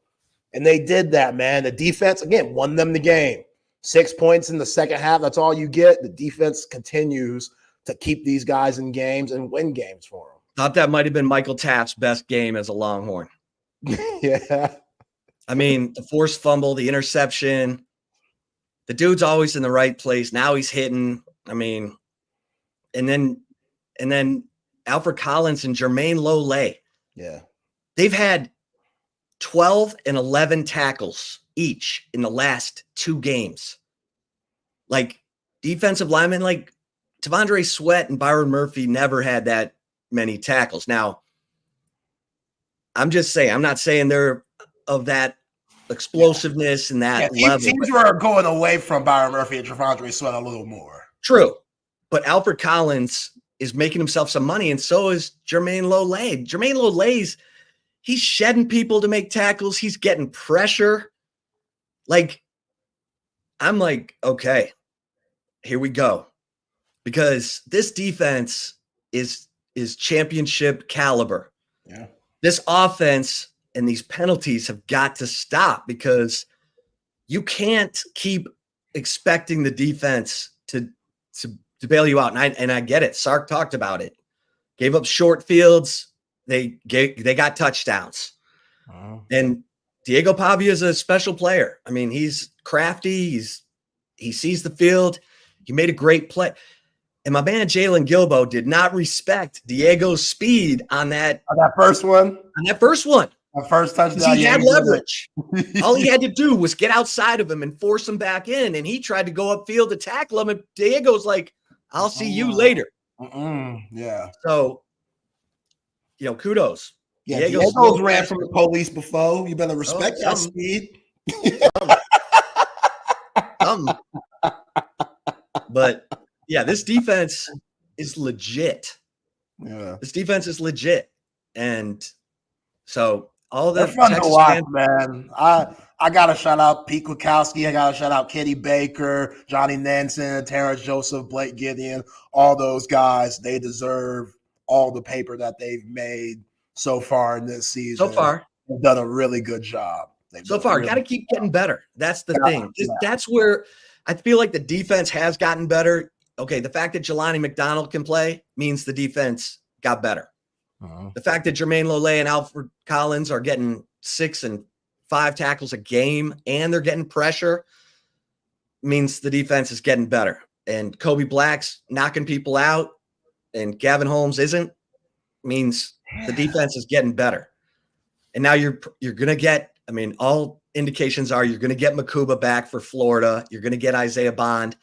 And they did that, man. The defense, again, won them the game. 6 points in the second half. That's all you get. The defense continues to keep these guys in games and win games for them. Thought that might have been Michael Taft's best game as a Longhorn. Yeah. I mean, the forced fumble, the interception. The dude's always in the right place. Now he's hitting. I mean, and then Alfred Collins and Jermaine Lole. Yeah. They've had 12 and 11 tackles each in the last 2 games. Like defensive linemen, like Tavondre Sweat and Byron Murphy never had that many tackles. Now, I'm just saying, I'm not saying they're of that explosiveness and that level. Teams were going away from Byron Murphy and Tavondre Sweat a little more. True. But Alfred Collins is making himself some money, and so is Jermaine Lole. Jermaine Lole's, he's shedding people to make tackles. He's getting pressure. Like, I'm like, okay, here we go. Because this defense is championship caliber. Yeah. This offense and these penalties have got to stop because you can't keep expecting the defense to bail you out. And I get it. Sark talked about it. Gave up short fields. They got touchdowns. And Diego Pavia is a special player. I mean, he's crafty. He sees the field. He made a great play. And my man Jalen Gilbo did not respect Diego's speed on that first one. The first touchdown. He had leverage. All he had to do was get outside of him and force him back in. And he tried to go upfield to tackle him. And Diego's like, I'll see you later. Yeah. So, kudos. Yeah, Diego's ran from the police before. You better respect that speed. But yeah, this defense is legit. Yeah. This defense is legit. And so all the They're fun Texas to watch, fans, man. I gotta shout out Pete Kwiatkowski. I gotta shout out Kenny Baker, Johnny Nansen, Terrence Joseph, Blake Gideon, all those guys. They deserve all the paper that they've made so far in this season. So far. They've done a really good job. Got to keep getting better. That's the thing. That's where I feel like the defense has gotten better. Okay, the fact that Jelani McDonald can play means the defense got better. The fact that Jermaine Lole and Alfred Collins are getting 6 and 5 tackles a game and they're getting pressure means the defense is getting better. And Kobe Black's knocking people out and Gavin Holmes isn't, means the defense is getting better. And now you're going to get, I mean, all indications are you're going to get Makuba back for Florida. You're going to get Isaiah Bond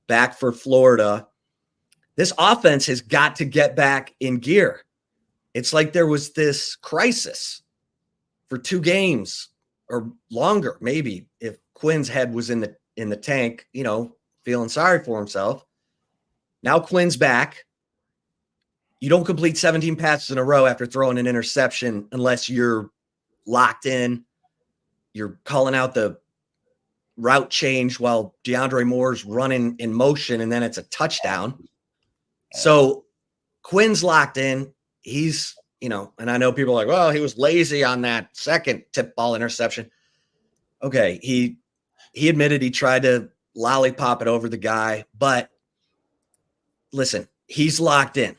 back for Florida. This offense has got to get back in gear. It's like there was this crisis for 2 games or longer, maybe, if Quinn's head was in the tank, feeling sorry for himself. Now Quinn's back. You don't complete 17 passes in a row after throwing an interception unless you're locked in. You're calling out the route change while DeAndre Moore's running in motion, and then it's a touchdown. So Quinn's locked in. He's, and I know people are like, well, he was lazy on that second tip ball interception. Okay, he admitted he tried to lollipop it over the guy, but listen, he's locked in.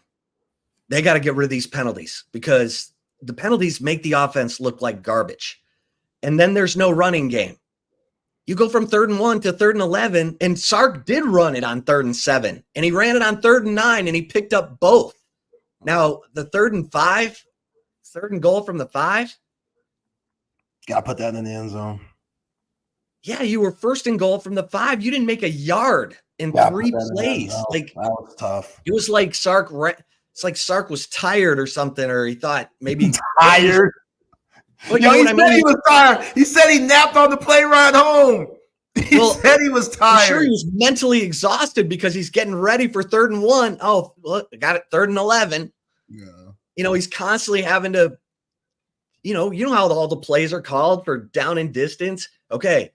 They got to get rid of these penalties because the penalties make the offense look like garbage. And then there's no running game. You go from 3rd and 1 to 3rd and 11, and Sark did run it on 3rd and 7, and he ran it on 3rd and 9, and he picked up both. Now, the 3rd and 5, 3rd and goal from the 5. Got to put that in the end zone. Yeah, you were 1st and goal from the 5. You didn't make a yard in 3 plays. That was tough. It was like Sark. It's like Sark was tired or something, or he thought maybe tired. Well, he said he was tired. He said he napped on the plane ride home. He said he was tired. I'm sure he was mentally exhausted because he's getting ready for 3rd and 1. Oh, look, I got it 3rd and 11. Yeah. He's constantly having to, you know how all the plays are called for down and distance. Okay.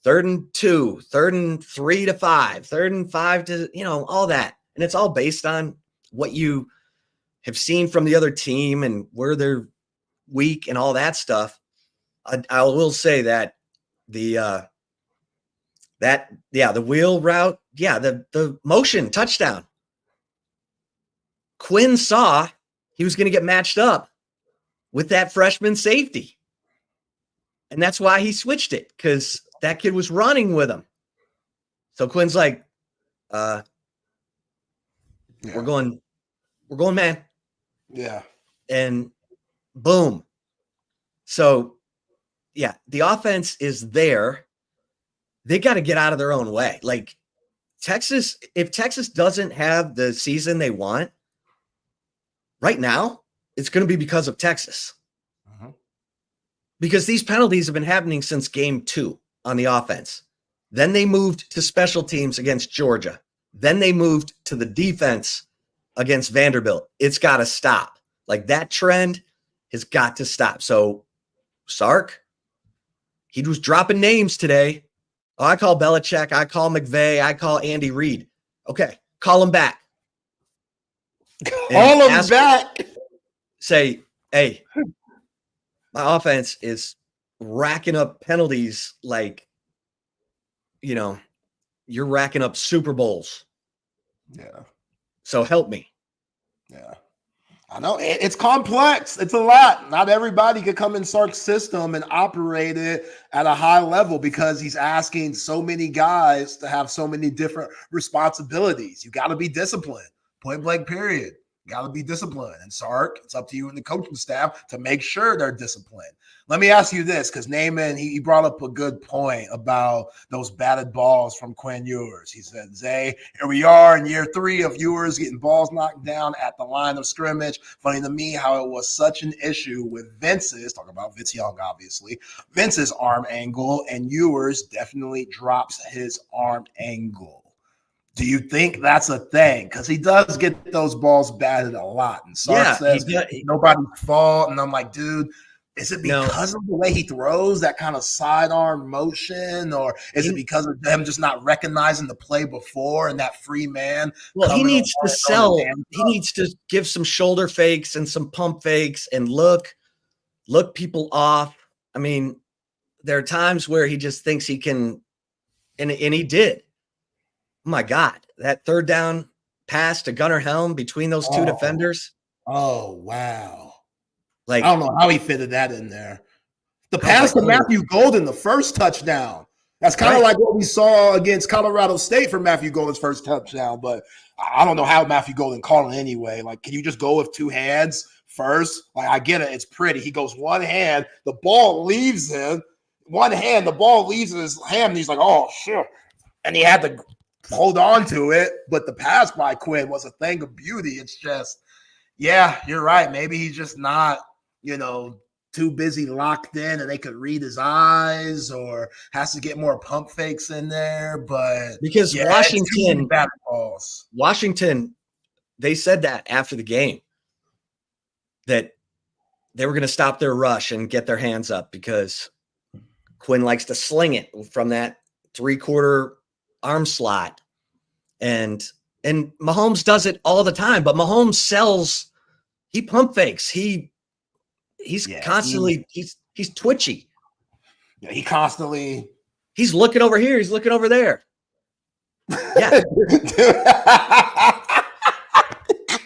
3rd and 2, 3rd and 3 to 5, 3rd and 5 to, all that. And it's all based on what you have seen from the other team and where they're weak and all that stuff. I will say that the wheel route, the motion touchdown. Quinn saw he was going to get matched up with that freshman safety. And that's why he switched it, because that kid was running with him. So Quinn's like, we're going, man. Yeah. And boom. So, the offense is there. They got to get out of their own way. Like Texas, if Texas doesn't have the season they want right now, it's going to be because of Texas. Because these penalties have been happening since game 2 on the offense. Then they moved to special teams against Georgia. Then they moved to the defense against Vanderbilt. It's got to stop. Like that trend has got to stop. So Sark, he was dropping names today. Oh, I call Belichick. I call McVay. I call Andy Reid. Okay, call him back. Call him back. Say, hey, my offense is racking up penalties like, you're racking up Super Bowls. Yeah. So help me. Yeah. I know it's complex. It's a lot. Not everybody could come in Sark's system and operate it at a high level because he's asking so many guys to have so many different responsibilities. You got to be disciplined. Point blank, period. You got to be disciplined. And Sark, it's up to you and the coaching staff to make sure they're disciplined. Let me ask you this, because Naaman, he brought up a good point about those batted balls from Quinn Ewers. He said, Zay, here we are in year 3 of Ewers getting balls knocked down at the line of scrimmage. Funny to me how it was such an issue with Vince's, talking about Vince Young, obviously, Vince's arm angle, and Ewers definitely drops his arm angle. Do you think that's a thing? Because he does get those balls batted a lot. And Sark says nobody's fault. And I'm like, dude, is it because of the way he throws that kind of sidearm motion? Or is it because of them just not recognizing the play before and that free man? Well, he needs to sell. He needs to give some shoulder fakes and some pump fakes and look people off. I mean, there are times where he just thinks he can, and he did. Oh my God, that 3rd down pass to Gunnar Helm between those 2 defenders. Oh, wow. Like, I don't know how he fitted that in there. The pass to Matthew Golden, the first touchdown. That's kind of like what we saw against Colorado State for Matthew Golden's first touchdown, but I don't know how Matthew Golden called it anyway. Like, can you just go with 2 hands first? Like, I get it. It's pretty. He goes one hand, the ball leaves him. One hand, the ball leaves in his hand, and he's like, oh, shit. And he had to hold on to it. But the pass by Quinn was a thing of beauty. It's just, yeah, you're right. Maybe he's just not, too busy locked in and they could read his eyes, or has to get more pump fakes in there. But because Washington, they said that after the game that they were going to stop their rush and get their hands up because Quinn likes to sling it from that 3/4 arm slot. And Mahomes does it all the time, but Mahomes he pump fakes. He's constantly he's twitchy. Yeah, he's looking over here, he's looking over there. Yeah.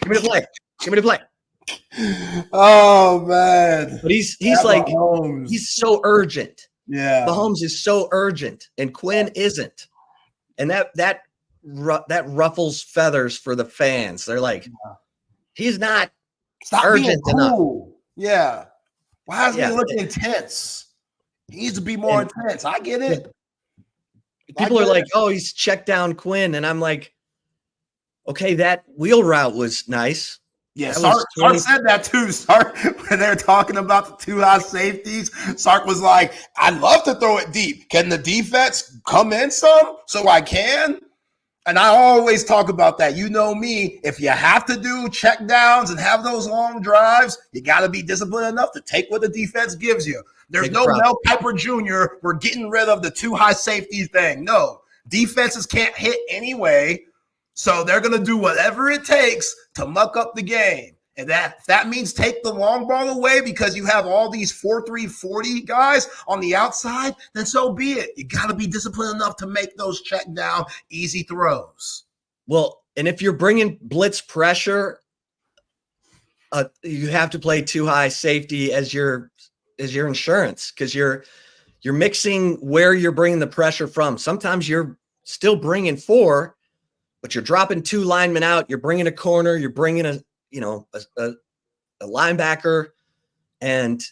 Give me the play. Oh man. But he's like Mahomes. He's so urgent. Yeah. Mahomes is so urgent and Quinn isn't. And that ruffles feathers for the fans. They're like, he's not urgent enough. Yeah. Why is he looking intense? He needs to be more intense. I get it. People are like, oh, he's checked down Quinn. And I'm like, okay, that wheel route was nice. Yeah, Sark said that too. Sark, when they're talking about the 2 high safeties, Sark was like, I'd love to throw it deep. Can the defense come in some so I can? And I always talk about that. You know me, if you have to do check downs and have those long drives, you got to be disciplined enough to take what the defense gives you. There's no Mel Kiper Jr. We're getting rid of the 2 high safety thing. No, defenses can't hit anyway. So they're going to do whatever it takes to muck up the game. And that means take the long ball away because you have all these 4-3 40 guys on the outside, then so be it. You got to be disciplined enough to make those check down easy throws. Well, and if you're bringing blitz pressure, you have to play 2 high safety as your insurance because you're mixing where you're bringing the pressure from. Sometimes you're still bringing 4, but you're dropping 2 linemen out. You're bringing a corner. You're bringing a linebacker, and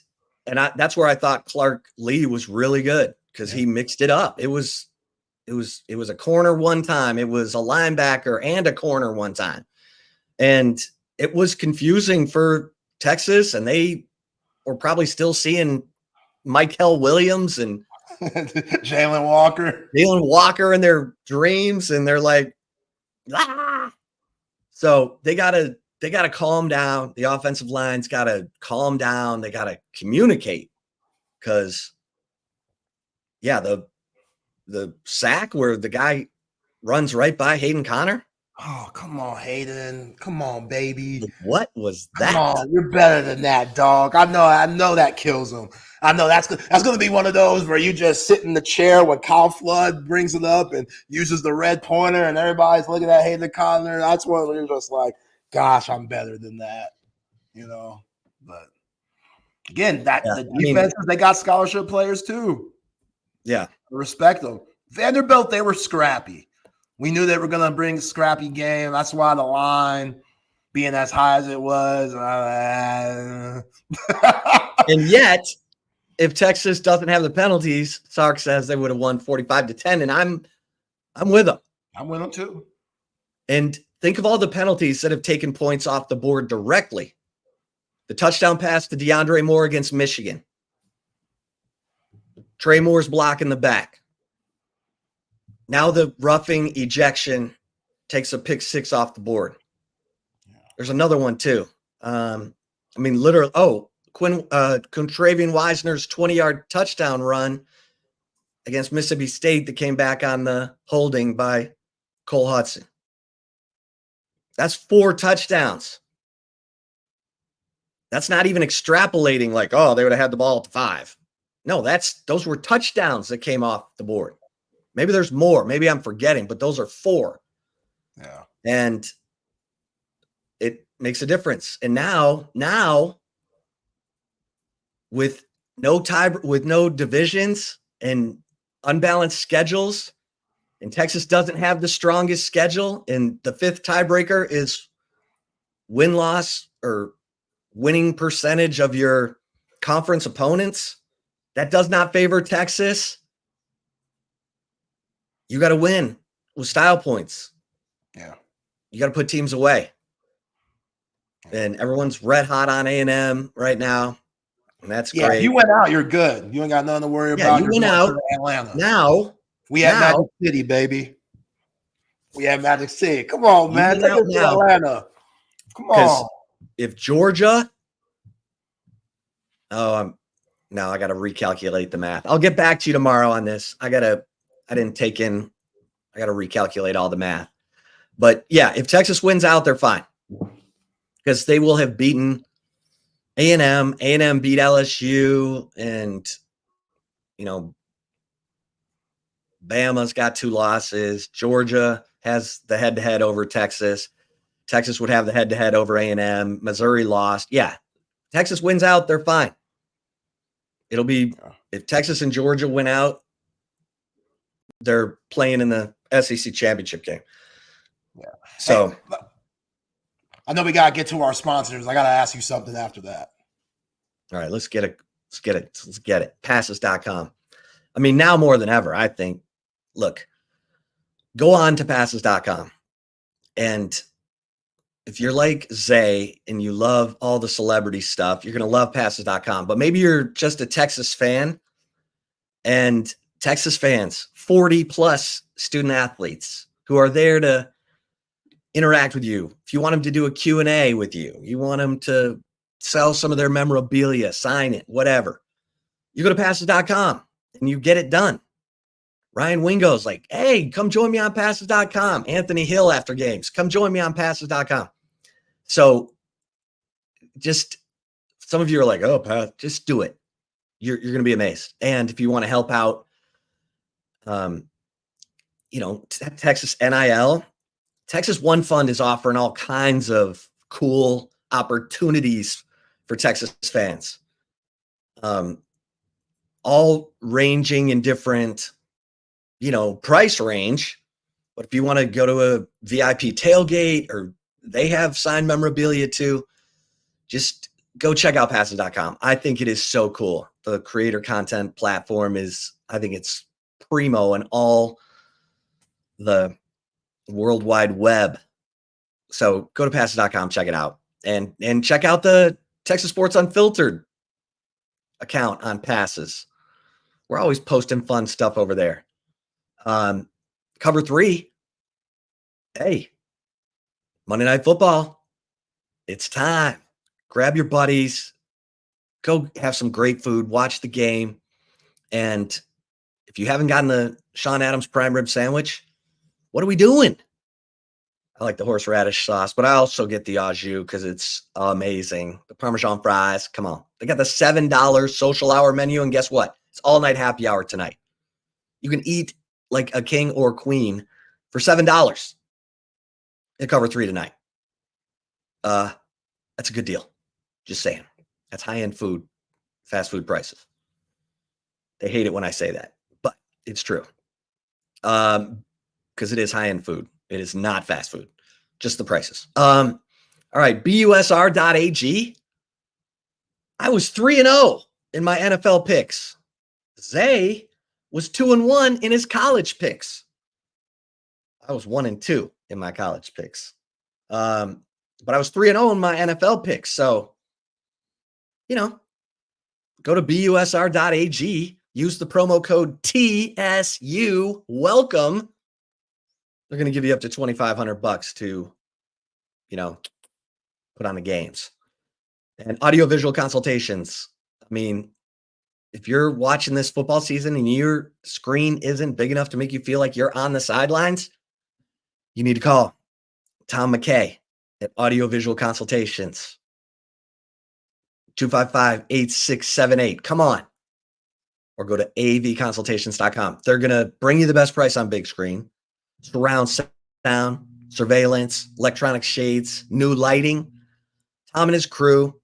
that's where I thought Clark Lee was really good because he mixed it up. It was a corner one time, it was a linebacker and a corner one time, and it was confusing for Texas, and they were probably still seeing Michael Williams and Jalen Walker in their dreams, and they're like, ah! So they gotta calm down. The offensive line's gotta calm down. They gotta communicate because, the sack where the guy runs right by Hayden Connor. Oh, come on, Hayden. Come on, baby. What was that? Come on, you're better than that, dog. I know that kills him. I know that's going to be one of those where you just sit in the chair when Kyle Flood brings it up and uses the red pointer and everybody's looking at Hayden Connor. That's one where you're just like, gosh, I'm better than that, But again, the defenses, they got scholarship players too. Yeah. Respect them. Vanderbilt, they were scrappy. We knew they were going to bring a scrappy game. That's why the line being as high as it was. And yet, if Texas doesn't have the penalties, Sark says they would have won 45-10, and I'm with them. I'm with them too. And think of all the penalties that have taken points off the board directly. The touchdown pass to DeAndre Moore against Michigan. Trey Moore's block in the back. Now the roughing ejection takes a pick 6 off the board. There's another one too. Literally, Contravian Wisner's 20-yard touchdown run against Mississippi State that came back on the holding by Cole Hudson. That's 4 touchdowns. That's not even extrapolating like, oh, they would have had the ball at the 5. No, those were touchdowns that came off the board. Maybe there's more. Maybe I'm forgetting, but those are 4. Yeah. And it makes a difference. And now with no divisions and unbalanced schedules, and Texas doesn't have the strongest schedule, and the 5th tiebreaker is win-loss or winning percentage of your conference opponents. That does not favor Texas. You got to win with style points. Yeah. You got to put teams away. And everyone's red hot on A&M right now. And that's Yeah, great. if you went out, you're good. You ain't got nothing to worry about. You You're went going out. to Atlanta. Now. We have Magic City, baby. We have Magic City. Come on, man. Take us to Atlanta. Come on. If Georgia. Now I got to recalculate the math. I'll get back to you tomorrow on this. I got to recalculate all the math. But yeah, if Texas wins out, they're fine. Because they will have beaten A&M. A&M beat LSU, and Bama's got 2 losses. Georgia has the head-to-head over Texas. Texas would have the head-to-head over A&M. Missouri lost. Yeah, Texas wins out, they're fine. It'll be if Texas and Georgia win out, they're playing in the SEC championship game. Yeah. So. Hey, I know we got to get to our sponsors. I got to ask you something after that. All right, let's get it. Passes.com. I mean, now more than ever, I think, look, go on to passes.com. And if you're like Zay and you love all the celebrity stuff, you're going to love passes.com. But maybe you're just a Texas fan, and Texas fans, 40 plus student athletes who are there to interact with you. If you want them to do a Q&A with you, you want them to sell some of their memorabilia, sign it, whatever. You go to passes.com and you get it done. Ryan Wingo's like, hey, come join me on passes.com. Anthony Hill after games, come join me on passes.com. So just some of you are like, oh, Pat, just do it. You're going to be amazed. And if you want to help out, Texas NIL, Texas One Fund is offering all kinds of cool opportunities for Texas fans, all ranging in different, price range. But if you want to go to a VIP tailgate, or they have signed memorabilia too, just go check out passes.com. I think it is so cool. The creator content platform I think it's primo in all the World Wide Web. So go to passes.com, check it out, and check out the Texas Sports Unfiltered account on Passes. We're always posting fun stuff over there. Cover 3. Hey, Monday Night Football. It's time. Grab your buddies, go have some great food, watch the game. And if you haven't gotten the Sean Adams prime rib sandwich, what are we doing? I like the horseradish sauce, but I also get the au jus because it's amazing. The Parmesan fries, come on. They got the $7 social hour menu, and guess what? It's all night happy hour tonight. You can eat like a king or queen for $7 at Cover 3 tonight. That's a good deal. Just saying. That's high-end food, fast food prices. They hate it when I say that, but it's true. Because it is high-end food. It is not fast food, just the prices. All right, busr.ag. I was 3-0 in my NFL picks. Zay was 2-1 in his college picks. I was 1-2 in my college picks. But I was 3-0 in my NFL picks. So, go to busr.ag, use the promo code TSU. Welcome. They're going to give you up to $2,500 to, put on the games. And audiovisual consultations. I mean, if you're watching this football season and your screen isn't big enough to make you feel like you're on the sidelines, you need to call Tom McKay at Audiovisual Consultations. 255-8678. Come on. Or go to avconsultations.com. They're going to bring you the best price on big screen. Surround sound, surveillance, electronic shades, new lighting. Tom and his crew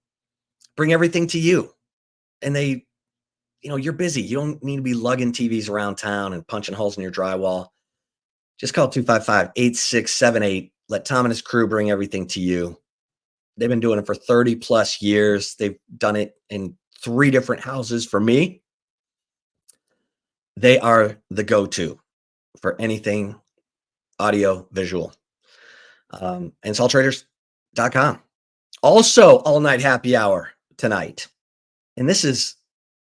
bring everything to you. And they, you're busy. You don't need to be lugging TVs around town and punching holes in your drywall. Just call 255-8678. Let Tom and his crew bring everything to you. They've been doing it for 30 plus years. They've done it in 3 different houses for me. They are the go-to for anything audio, visual. And salttraders.com. Also, all night happy hour tonight. And this is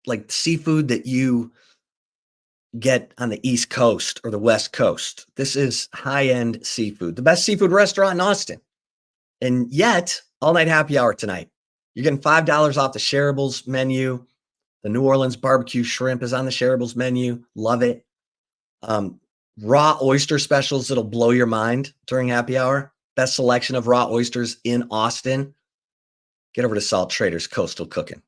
like seafood that you get on the East Coast or the West Coast. This is high-end seafood, the best seafood restaurant in Austin. And yet, all night happy hour tonight. You're getting $5 off the shareables menu. The New Orleans barbecue shrimp is on the shareables menu. Love it. Raw oyster specials that'll blow your mind during happy hour. Best selection of raw oysters in Austin. Get over to Salt Traders Coastal Cooking.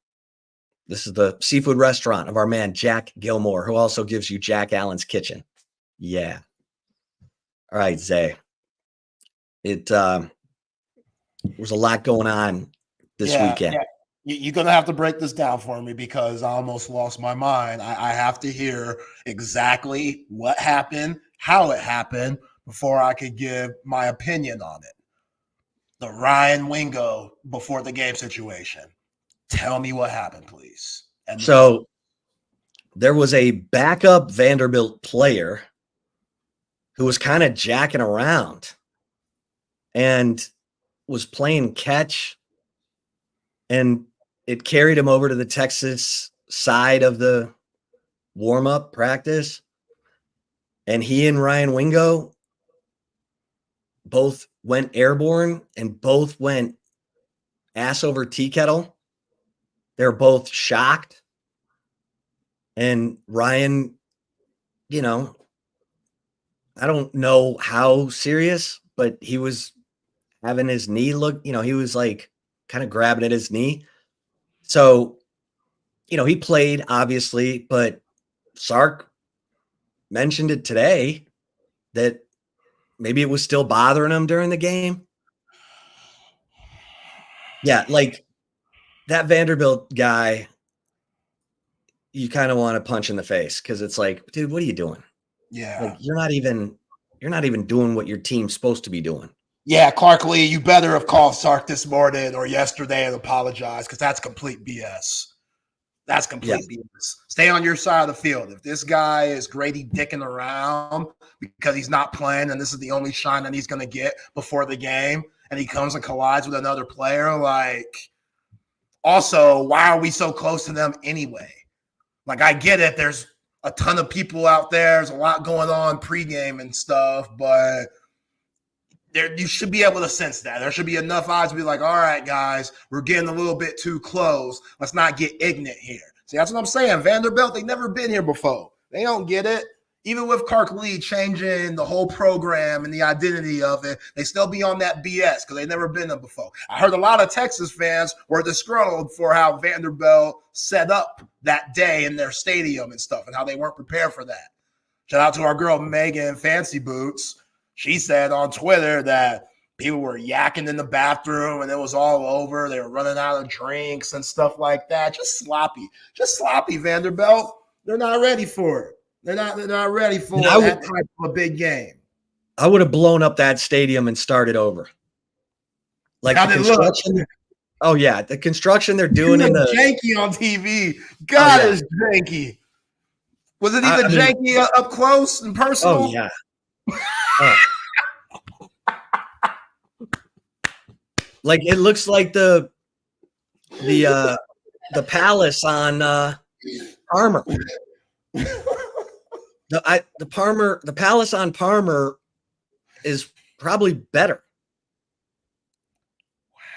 This is the seafood restaurant of our man, Jack Gilmore, who also gives you Jack Allen's Kitchen. Yeah. All right, Zay. It was a lot going on this weekend. Yeah. You're going to have to break this down for me because I almost lost my mind. I have to hear exactly what happened, how it happened, before I could give my opinion on it. The Ryan Wingo before the game situation. Tell me what happened, please. And so there was a backup Vanderbilt player who was kind of jacking around and was playing catch, and it carried him over to the Texas side of the warm-up practice. And he and Ryan Wingo both went airborne and both went ass over tea kettle. They're both shocked. And Ryan, you know, I don't know how serious, but he was having his knee look, you know, he was like kind of grabbing at his knee. So, you know, he played obviously, but Sark mentioned it today that maybe it was still bothering him during the game. Yeah, like that Vanderbilt guy, you kind of want to punch in the face because it's like, dude, what are you doing? Yeah. Like you're not even doing what your team's supposed to be doing. Yeah, Clark Lee, you better have called Sark this morning or yesterday and apologized because that's complete BS. That's complete BS. Stay on your side of the field. If this guy is Grady dicking around because he's not playing and this is the only shine that he's going to get before the game and he comes and collides with another player, like, also, why are we so close to them anyway? Like, I get it. There's a ton of people out there. There's a lot going on pregame and stuff, but you should be able to sense that. There should be enough eyes to be like, all right, guys, we're getting a little bit too close. Let's not get ignorant here. See, that's what I'm saying. Vanderbilt, they've never been here before. They don't get it. Even with Clark Lee changing the whole program and the identity of it, they still be on that BS because they've never been there before. I heard a lot of Texas fans were disgruntled for how Vanderbilt set up that day in their stadium and stuff and how they weren't prepared for that. Shout out to our girl Megan Fancy Boots. She said on Twitter that people were yakking in the bathroom and it was all over. They were running out of drinks and stuff like that. Just sloppy, Vanderbilt. They're not ready for it. They're not ready for that type of a big game. I would have blown up that stadium and started over. Like the construction. Oh yeah, the construction they're doing in the janky on TV. God, is janky. Was it even janky up close and personal? Oh yeah. Like it looks like the palace on Palmer. The palace on Palmer is probably better.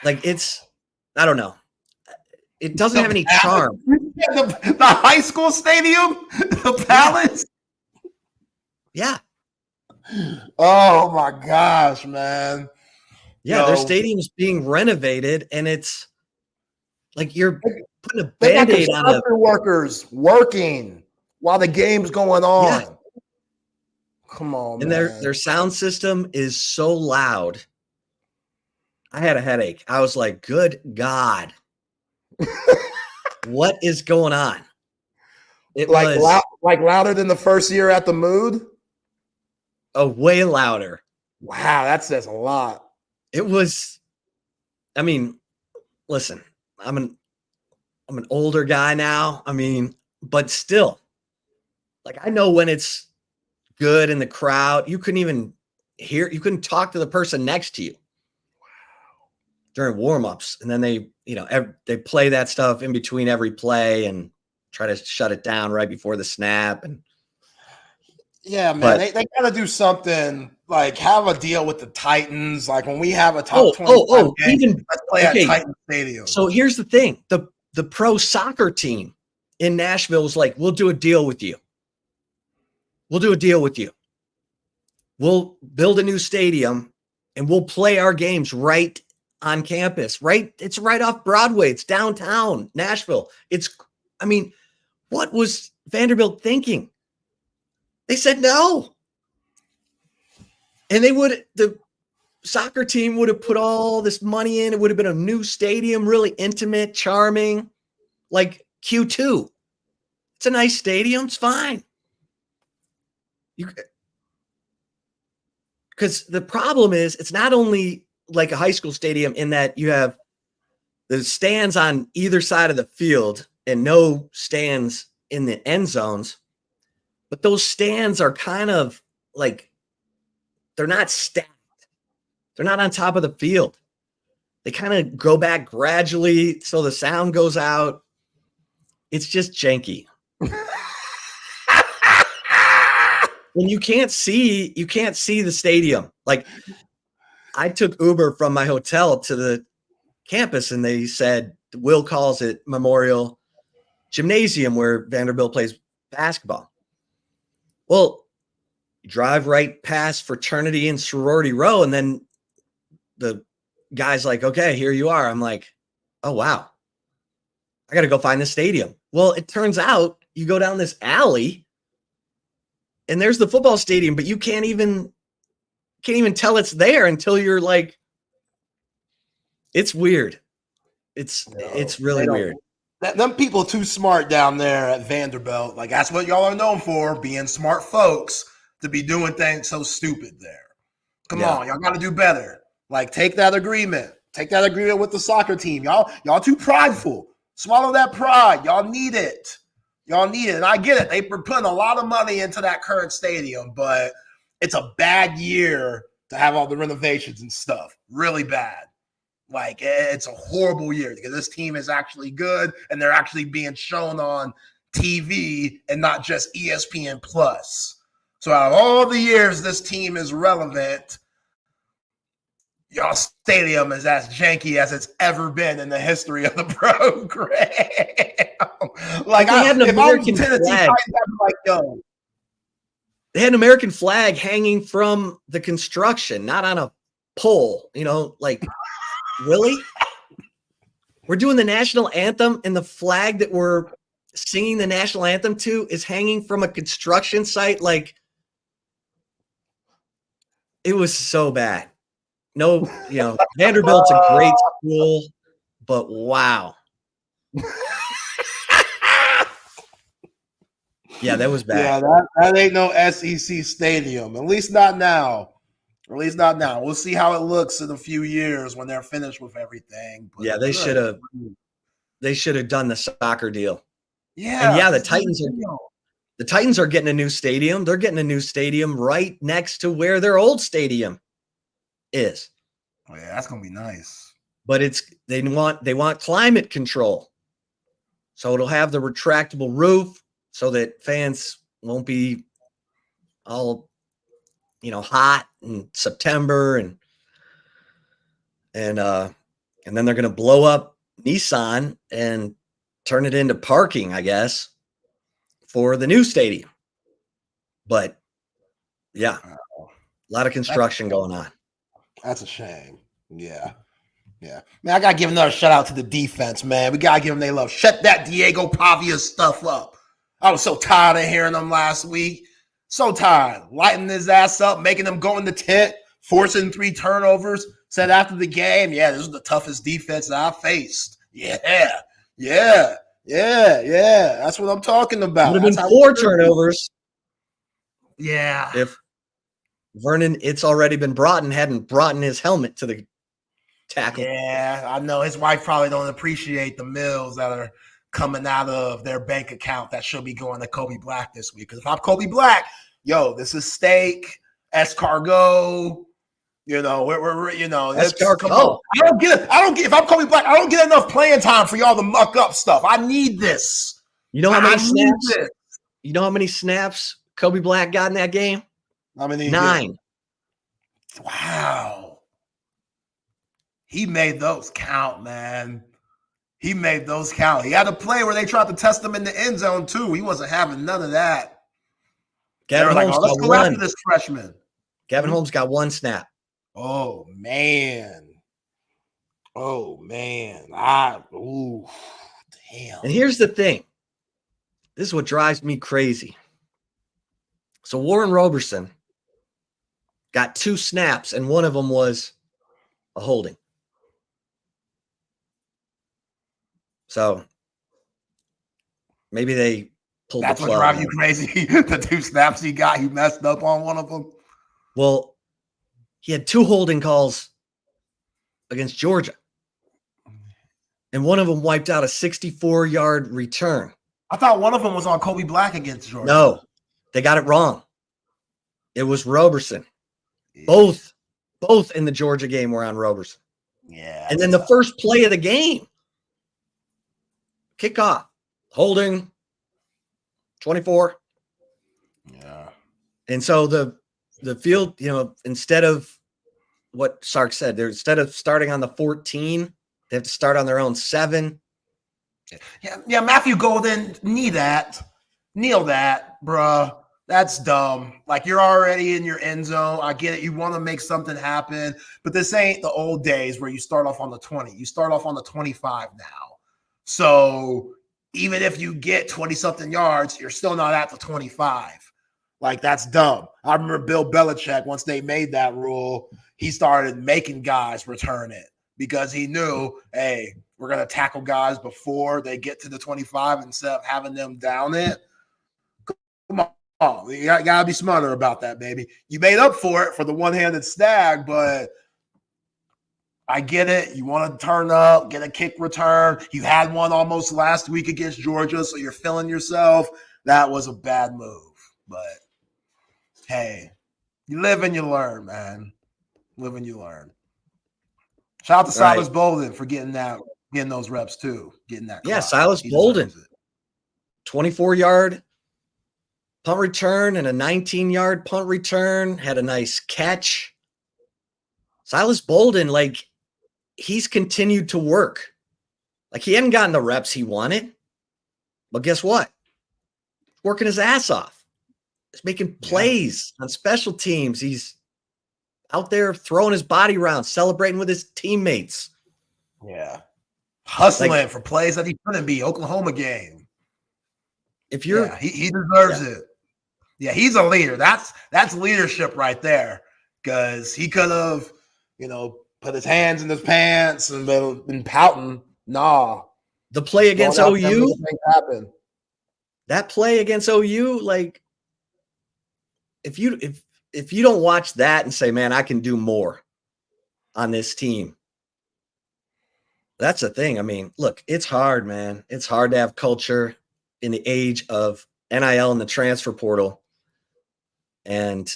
Like it's, I don't know. It doesn't have any charm. The high school stadium, the palace. Yeah. Oh my gosh, man. Yeah, their stadium's being renovated, and it's like you're putting a Band-Aid on the workers working while the game's going on. Yeah. Come on, and man. Their sound system is so loud. I had a headache. I was like, good God. What is going on? It was louder than the first year at the Mood? Oh, way louder. Wow, that says a lot. It was, I mean, listen, I'm an older guy now. I mean, but still, like I know when it's good in the crowd. You couldn't even you couldn't talk to the person next to you during warm-ups. And then they play that stuff in between every play and try to shut it down right before the snap. And yeah, man, they got to do something, like have a deal with the Titans. Like when we have a top 20 game, let's play at Titan Stadium. So here's the thing. The pro soccer team in Nashville was like, we'll do a deal with you. We'll do a deal with you. We'll build a new stadium and we'll play our games right on campus, right? It's right off Broadway. It's downtown Nashville. What was Vanderbilt thinking? They said no. And the soccer team would have put all this money in. It would have been a new stadium, really intimate, charming, like Q2. It's a nice stadium. It's fine. Because the problem is it's not only like a high school stadium in that you have the stands on either side of the field and no stands in the end zones, but those stands are kind of like, they're not stacked. They're not on top of the field. They kind of go back gradually so the sound goes out. It's just janky. And you can't see the stadium. Like, I took Uber from my hotel to the campus and they said, Will calls it Memorial Gymnasium where Vanderbilt plays basketball. Well, you drive right past fraternity and sorority row, and then the guy's like, okay, here you are. I'm like, oh, wow. I got to go find the stadium. Well, it turns out you go down this alley and there's the football stadium, but you can't even tell it's there until you're like, it's weird. It's really weird. Them people too smart down there at Vanderbilt. Like, that's what y'all are known for, being smart folks, to be doing things so stupid there. Come on, y'all got to do better. Like, take that agreement. Take that agreement with the soccer team. Y'all too prideful. Swallow that pride. Y'all need it. Y'all need it. And I get it. They were putting a lot of money into that current stadium, but it's a bad year to have all the renovations and stuff. Really bad. Like, it's a horrible year because this team is actually good and they're actually being shown on TV and not just ESPN Plus. So out of all the years this team is relevant, y'all stadium is as janky as it's ever been in the history of the program. Like, they had an American flag. Like, yo. They had an American flag hanging from the construction, not on a pole, like, really? We're doing the national anthem and the flag that we're singing the national anthem to is hanging from a construction site. Like, it was so bad. No, Vanderbilt's a great school, but wow. Yeah, that was bad. Yeah, that ain't no SEC stadium. At least not now. We'll see how it looks in a few years when they're finished with everything. But yeah, they should have done the soccer deal. Yeah. And yeah, the Titans are getting a new stadium. They're getting a new stadium right next to where their old stadium is. Oh yeah, that's gonna be nice. But they want climate control. So it'll have the retractable roof so that fans won't be all hot in September and then they're going to blow up Nissan and turn it into parking, I guess, for the new stadium. But yeah, a lot of construction going on. That's a shame. Yeah. Man, I got to give another shout out to the defense, man. We got to give them their love. Shut that Diego Pavia stuff up. I was so tired of hearing them last week. So tired. Lighting his ass up, making him go in the tent, forcing 3 turnovers. Said after the game, yeah, this is the toughest defense that I faced. Yeah. That's what I'm talking about. Would have been 4 turnovers. Yeah. If Vernon, it's already been brought and hadn't brought in his helmet to the tackle. Yeah, I know. His wife probably don't appreciate the meals that are coming out of their bank account that should be going to Kobe Black this week. Because if I'm Kobe Black, this is steak escargot. We're Escargot. come on. I don't get if I'm Kobe Black, I don't get enough playing time for y'all to muck up stuff. I need this. You know how many I need snaps? this. You know how many snaps Kobe Black got in that game? How many? 9. Wow. He made those count, man. He made those count. He had a play where they tried to test him in the end zone, too. He wasn't having none of that. They were like, let's go after this freshman. Gavin Holmes got 1 snap. Oh, man. Damn. And here's the thing. This is what drives me crazy. So Warren Roberson got 2 snaps, and one of them was a holding. So maybe they pulled That's the what plug. drives you crazy. The 2 snaps he got, he messed up on one of them. Well, he had 2 holding calls against Georgia. And one of them wiped out a 64-yard return. I thought one of them was on Kobe Black against Georgia. No, they got it wrong. It was Roberson. Both in the Georgia game were on Roberson. Yeah. And then the first play of the game, kickoff, holding, 24. Yeah. And so the field, instead of what Sark said, instead of starting on the 14, they have to start on their own 7. Yeah, Matthew Golden, kneel that, bruh. That's dumb. Like, you're already in your end zone. I get it. You want to make something happen, but this ain't the old days where you start off on the 20. You start off on the 25 now. So even if you get 20-something yards, you're still not at the 25. Like, that's dumb. I remember Bill Belichick, once they made that rule, he started making guys return it because he knew, hey, we're going to tackle guys before they get to the 25 instead of having them down it. Come on. You got to be smarter about that, baby. You made up for it for the one-handed snag, but I get it. You want to turn up, get a kick return. You had one almost last week against Georgia, so you're feeling yourself. That was a bad move. But, hey, you live and you learn, man. Live and you learn. Shout out to Silas Bolden for getting those reps, too. Getting that. Yeah, Silas Bolden. 24-yard punt return and a 19-yard punt return, had a nice catch. Silas Bolden, like, he's continued to work. Like, he hadn't gotten the reps he wanted, but guess what? Working his ass off. He's making plays on special teams. He's out there throwing his body around, celebrating with his teammates. Yeah. Hustling for plays that he couldn't be. Oklahoma game. If you're he deserves it. Yeah, he's a leader. That's leadership right there. Because he could have, put his hands in his pants and been pouting. Nah. The play against OU. That play against OU, like, if you don't watch that and say, man, I can do more on this team. That's the thing. I mean, look, it's hard, man. It's hard to have culture in the age of NIL and the transfer portal. And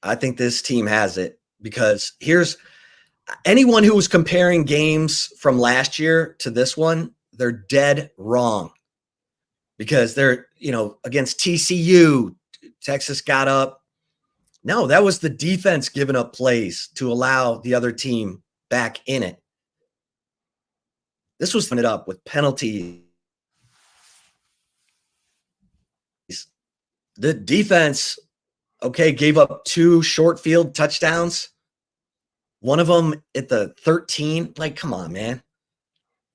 I think this team has it, because here's anyone who was comparing games from last year to this one, they're dead wrong, because they're, against TCU, Texas got up. No, that was the defense giving up plays to allow the other team back in it. This was funded up with penalties. The defense, gave up 2 short field touchdowns. One of them at the 13. Like, come on, man.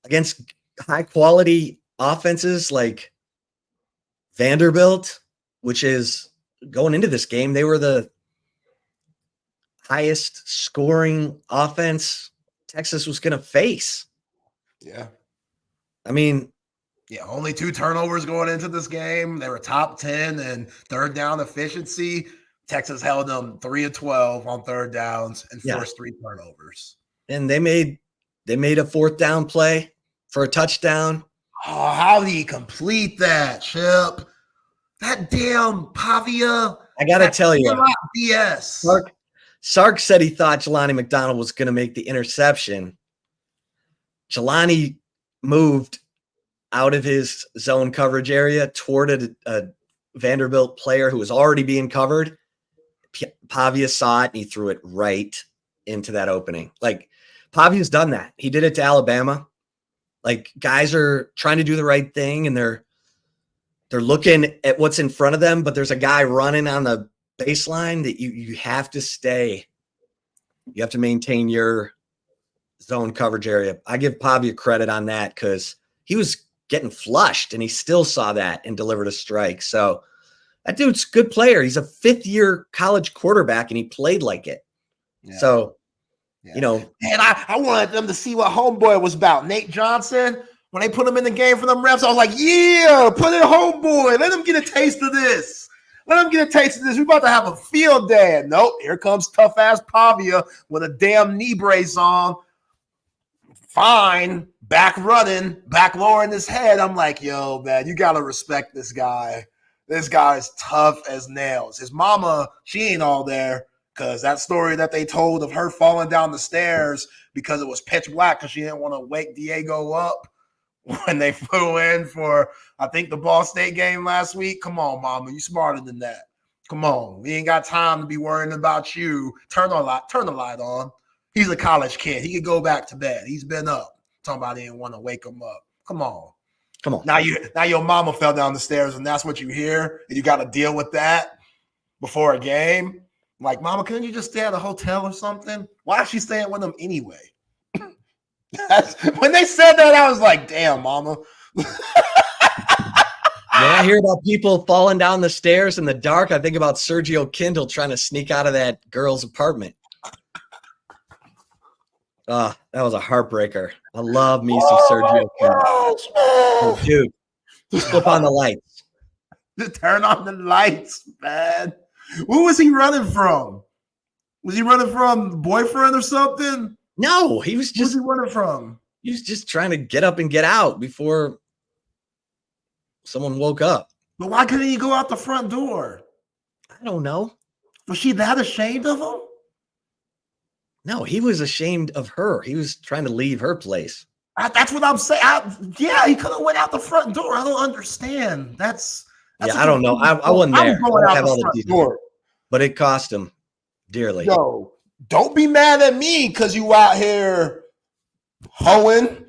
Against high quality offenses like Vanderbilt, which is going into this game, they were the highest scoring offense Texas was going to face. Yeah. I mean, only 2 turnovers going into this game. They were top 10 in third down efficiency. Texas held them 3 of 12 on third downs and forced 3 turnovers. And they made a fourth down play for a touchdown. Oh, how did he complete that, Chip? That damn Pavia. I got to tell you, BS. Sark said he thought Jelani McDonald was going to make the interception. Jelani moved out of his zone coverage area toward a Vanderbilt player who was already being covered. Pavia saw it and he threw it right into that opening. Like, Pavia's done that. He did it to Alabama. Like, guys are trying to do the right thing and they're looking at what's in front of them, but there's a guy running on the baseline that you have to stay. You have to maintain your zone coverage area. I give Pavia credit on that because he was getting flushed and he still saw that and delivered a strike. So that dude's a good player. He's a 5th-year college quarterback and he played like it. Yeah. So, you know. And I wanted them to see what homeboy was about. Nate Johnson, when they put him in the game for them refs, I was like, yeah, put in homeboy. Let him get a taste of this. Let him get a taste of this. We're about to have a field day. And nope, here comes tough-ass Pavia with a damn knee brace on. Fine. Back running, back lowering his head. I'm like, yo, man, you got to respect this guy. This guy is tough as nails. His mama, she ain't all there because that story that they told of her falling down the stairs because it was pitch black because she didn't want to wake Diego up when they flew in for, I think, the Ball State game last week. Come on, mama, you smarter than that. Come on. We ain't got time to be worrying about you. Turn the light on. He's a college kid. He could go back to bed. He's been up. Talking about he didn't want to wake him up. Come on. Now your mama fell down the stairs and that's what you hear, and you got to deal with that before a game. Like, mama, couldn't you just stay at a hotel or something? Why is she staying with him anyway? When they said that, I was like, damn, mama. When I hear about people falling down the stairs in the dark, I think about Sergio Kindle trying to sneak out of that girl's apartment. That was a heartbreaker. I love me some Sergio Kindle. Oh, dude, just flip on the lights. Just turn on the lights, man. Who was he running from? Was he running from boyfriend or something? No, he was just. Who's he running from? He was just trying to get up and get out before someone woke up. But why couldn't he go out the front door? I don't know. Was she that ashamed of him? No, he was ashamed of her. He was trying to leave her place. That's what I'm saying. Yeah, he could have went out the front door. I don't understand. That's I don't know. I wasn't there. I have all the details. But it cost him dearly. Yo, don't be mad at me because you out here hoeing.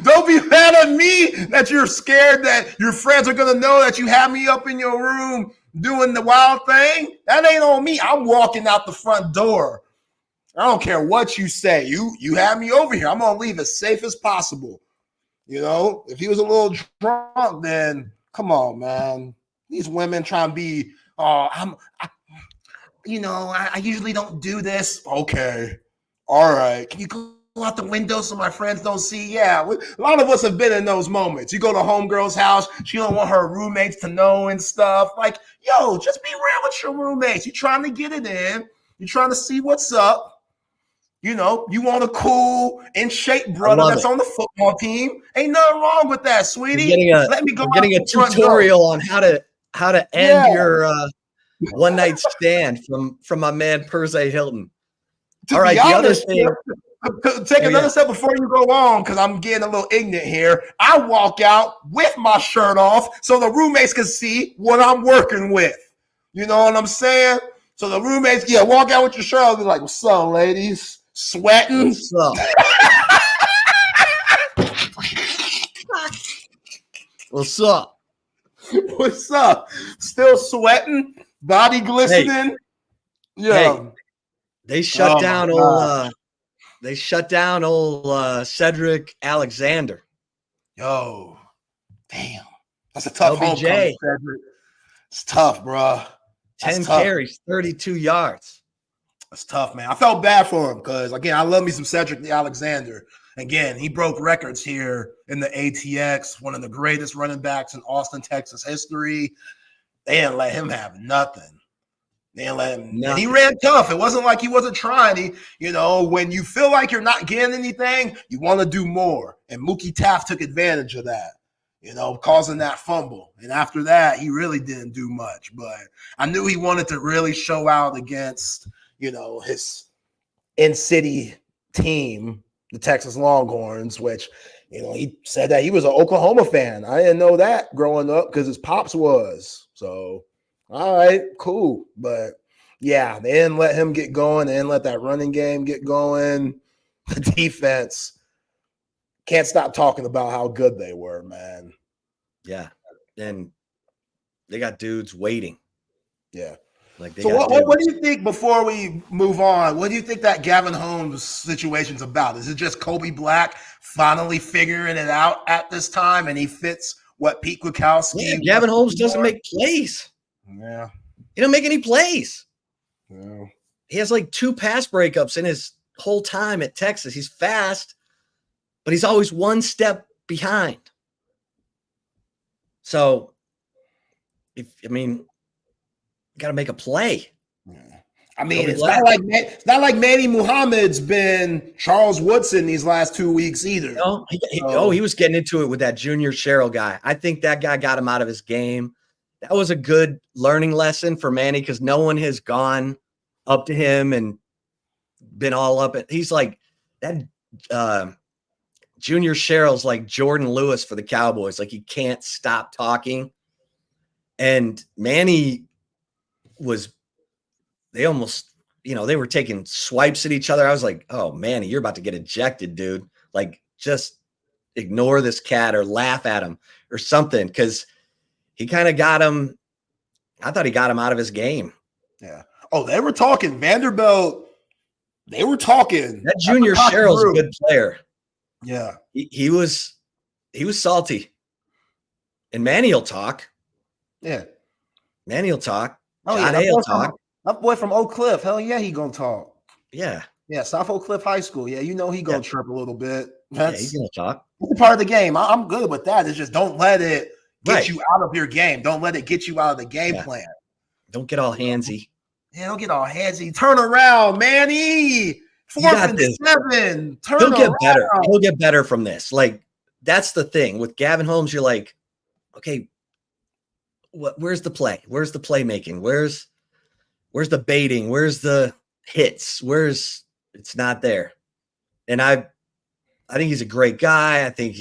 Don't be mad at me that you're scared that your friends are going to know that you have me up in your room doing the wild thing. That ain't on me. I'm walking out the front door. I don't care what you say. You have me over here. I'm going to leave as safe as possible. You know, if he was a little drunk, then come on, man. These women trying to be, I usually don't do this. Okay. All right. Can you go out the window so my friends don't see? Yeah. A lot of us have been in those moments. You go to homegirl's house. She don't want her roommates to know and stuff. Like, yo, just be real with your roommates. You're trying to get it in. You're trying to see what's up. You know, you want a cool, in shape brother that's on the football team. Ain't nothing wrong with that, sweetie. Let me go. Getting a tutorial on how to end your one night stand from my man Perze Hilton. All right, the other thing. Take another step before you go on, because I'm getting a little ignorant here. I walk out with my shirt off so the roommates can see what I'm working with. You know what I'm saying? So the roommates, walk out with your shirt off. Be like, "What's up, ladies? Sweating? What's up? What's up? What's up? Still sweating? Body glistening? Hey. Yeah. Hey, they shut down old. They shut down old Cedric Alexander. Yo, damn, that's a tough LBJ. homecoming, Cedric. It's tough, bro. 10 carries, 32 yards. That's tough, man. I felt bad for him because, again, I love me some Cedric Alexander. Again, he broke records here in the ATX, one of the greatest running backs in Austin, Texas history. They didn't let him have nothing. They didn't let him. And he ran tough. It wasn't like he wasn't trying. When you feel like you're not getting anything, you want to do more. And Mookie Taft took advantage of that. causing that fumble. And after that, he really didn't do much. But I knew he wanted to really show out against, his in-city team, the Texas Longhorns, which, he said that he was an Oklahoma fan. I didn't know that growing up because his pops was. So, all right, cool. But, yeah, they didn't let him get going. They didn't let that running game get going. The defense can't stop talking about how good they were, man. Yeah. And they got dudes waiting. Yeah. So what do you think, before we move on, what do you think that Gavin Holmes situation's about? Is it just Kobe Black finally figuring it out at this time and he fits what Pete Kwiatkowski? Yeah, Gavin Holmes doesn't make plays. Yeah. He don't make any plays. Yeah. He has like 2 pass breakups in his whole time at Texas. He's fast, but he's always one step behind. So, got to make a play. I mean, it's not like Manny Muhammad's been Charles Woodson these last 2 weeks either. No, he was getting into it with that Junior Sherrill guy. I think that guy got him out of his game. That was a good learning lesson for Manny because no one has gone up to him and been all up. He's like that. Junior Sherrill's like Jordan Lewis for the Cowboys. Like he can't stop talking. And Manny they almost, they were taking swipes at each other. I was like, oh, Manny, you're about to get ejected, dude. Like, just ignore this cat or laugh at him or something. Cause he kind of got him. I thought he got him out of his game. Yeah. Oh, they were talking Vanderbilt. They were talking. That Junior Sherrill's a good player. Yeah. He was salty. And Manny will talk. Yeah. Manny will talk. Oh, John yeah. A will talk. That boy from Oak Cliff. Hell yeah, he gonna talk. Yeah. Yeah, South Oak Cliff High School. Yeah, he gonna chirp a little bit. He's gonna talk. That's part of the game. I'm good with that. It's just don't let it get you out of your game. Don't let it get you out of the game plan. Don't get all handsy. Yeah, don't get all handsy. Turn around, Manny. 4th and 7. He'll get better. He'll get better from this. Like, that's the thing. With Gavin Holmes, you're like, okay, where's the play? Where's the playmaking? Where's the baiting? Where's the hits? It's not there. And I think he's a great guy. I think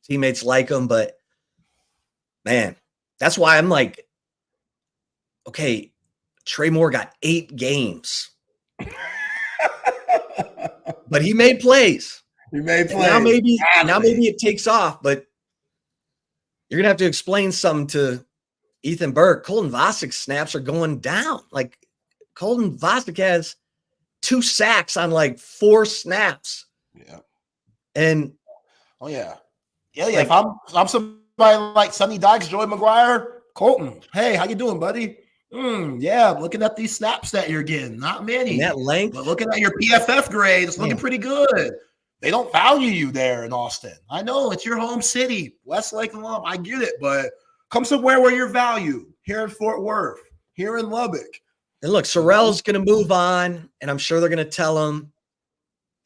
teammates like him, but man, that's why I'm like, okay, Trey Moore got 8 games. But he made plays. Now maybe it takes off, but you're gonna have to explain something to Ethan Burke. Colton Vosic's snaps are going down. Like Colton Vosic has 2 sacks on like 4 snaps. Yeah. And yeah. Like, if I'm somebody like Sonny Dykes, Joey McGuire, Colton, hey, how you doing, buddy? Yeah, looking at these snaps that you're getting, not many. And that length. But looking at your PFF grade, it's looking pretty good. They don't value you there in Austin. I know it's your home city, Westlake alum. I get it, but come somewhere where you're valued. Here in Fort Worth, here in Lubbock. And look, Sorrell's going to move on, and I'm sure they're going to tell him,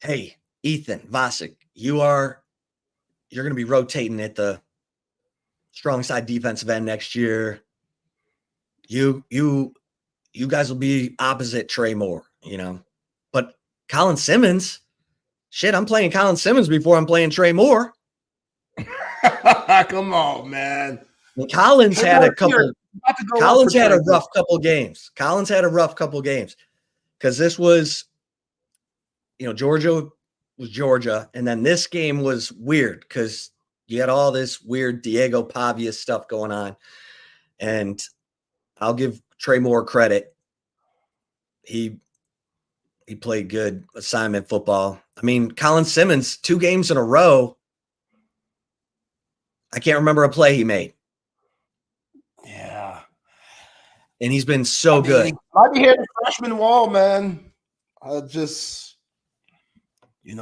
hey, Ethan Vosic, you're going to be rotating at the strong side defensive end next year. You guys will be opposite Trey Moore, But Colin Simmons, I'm playing Colin Simmons before I'm playing Trey Moore. Come on, man. And Collins had a rough couple games. Collins had a rough couple games because this was, Georgia was Georgia. And then this game was weird because you had all this weird Diego Pavia stuff going on. And I'll give Trey Moore credit. He played good assignment football. I mean, Colin Simmons, 2 games in a row. I can't remember a play he made. Yeah. And he's been so good. Might be hitting the freshman wall, man.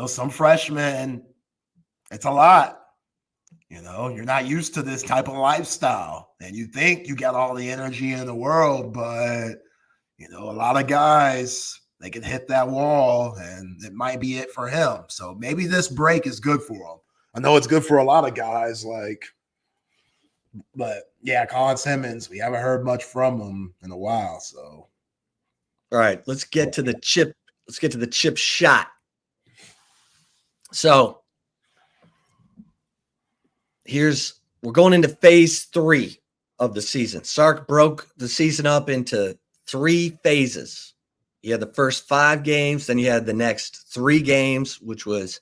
Some freshmen, it's a lot. You're not used to this type of lifestyle. And you think you got all the energy in the world, but, a lot of guys, they can hit that wall, and it might be it for him. So maybe this break is good for him. I know it's good for a lot of guys. Like, But yeah, Colin Simmons, we haven't heard much from him in a while. So, all right, let's get to the chip. Let's get to the chip shot. So we're going into phase 3 of the season. Sark broke the season up into 3 phases. You had the first 5 games, then you had the next 3 games, which was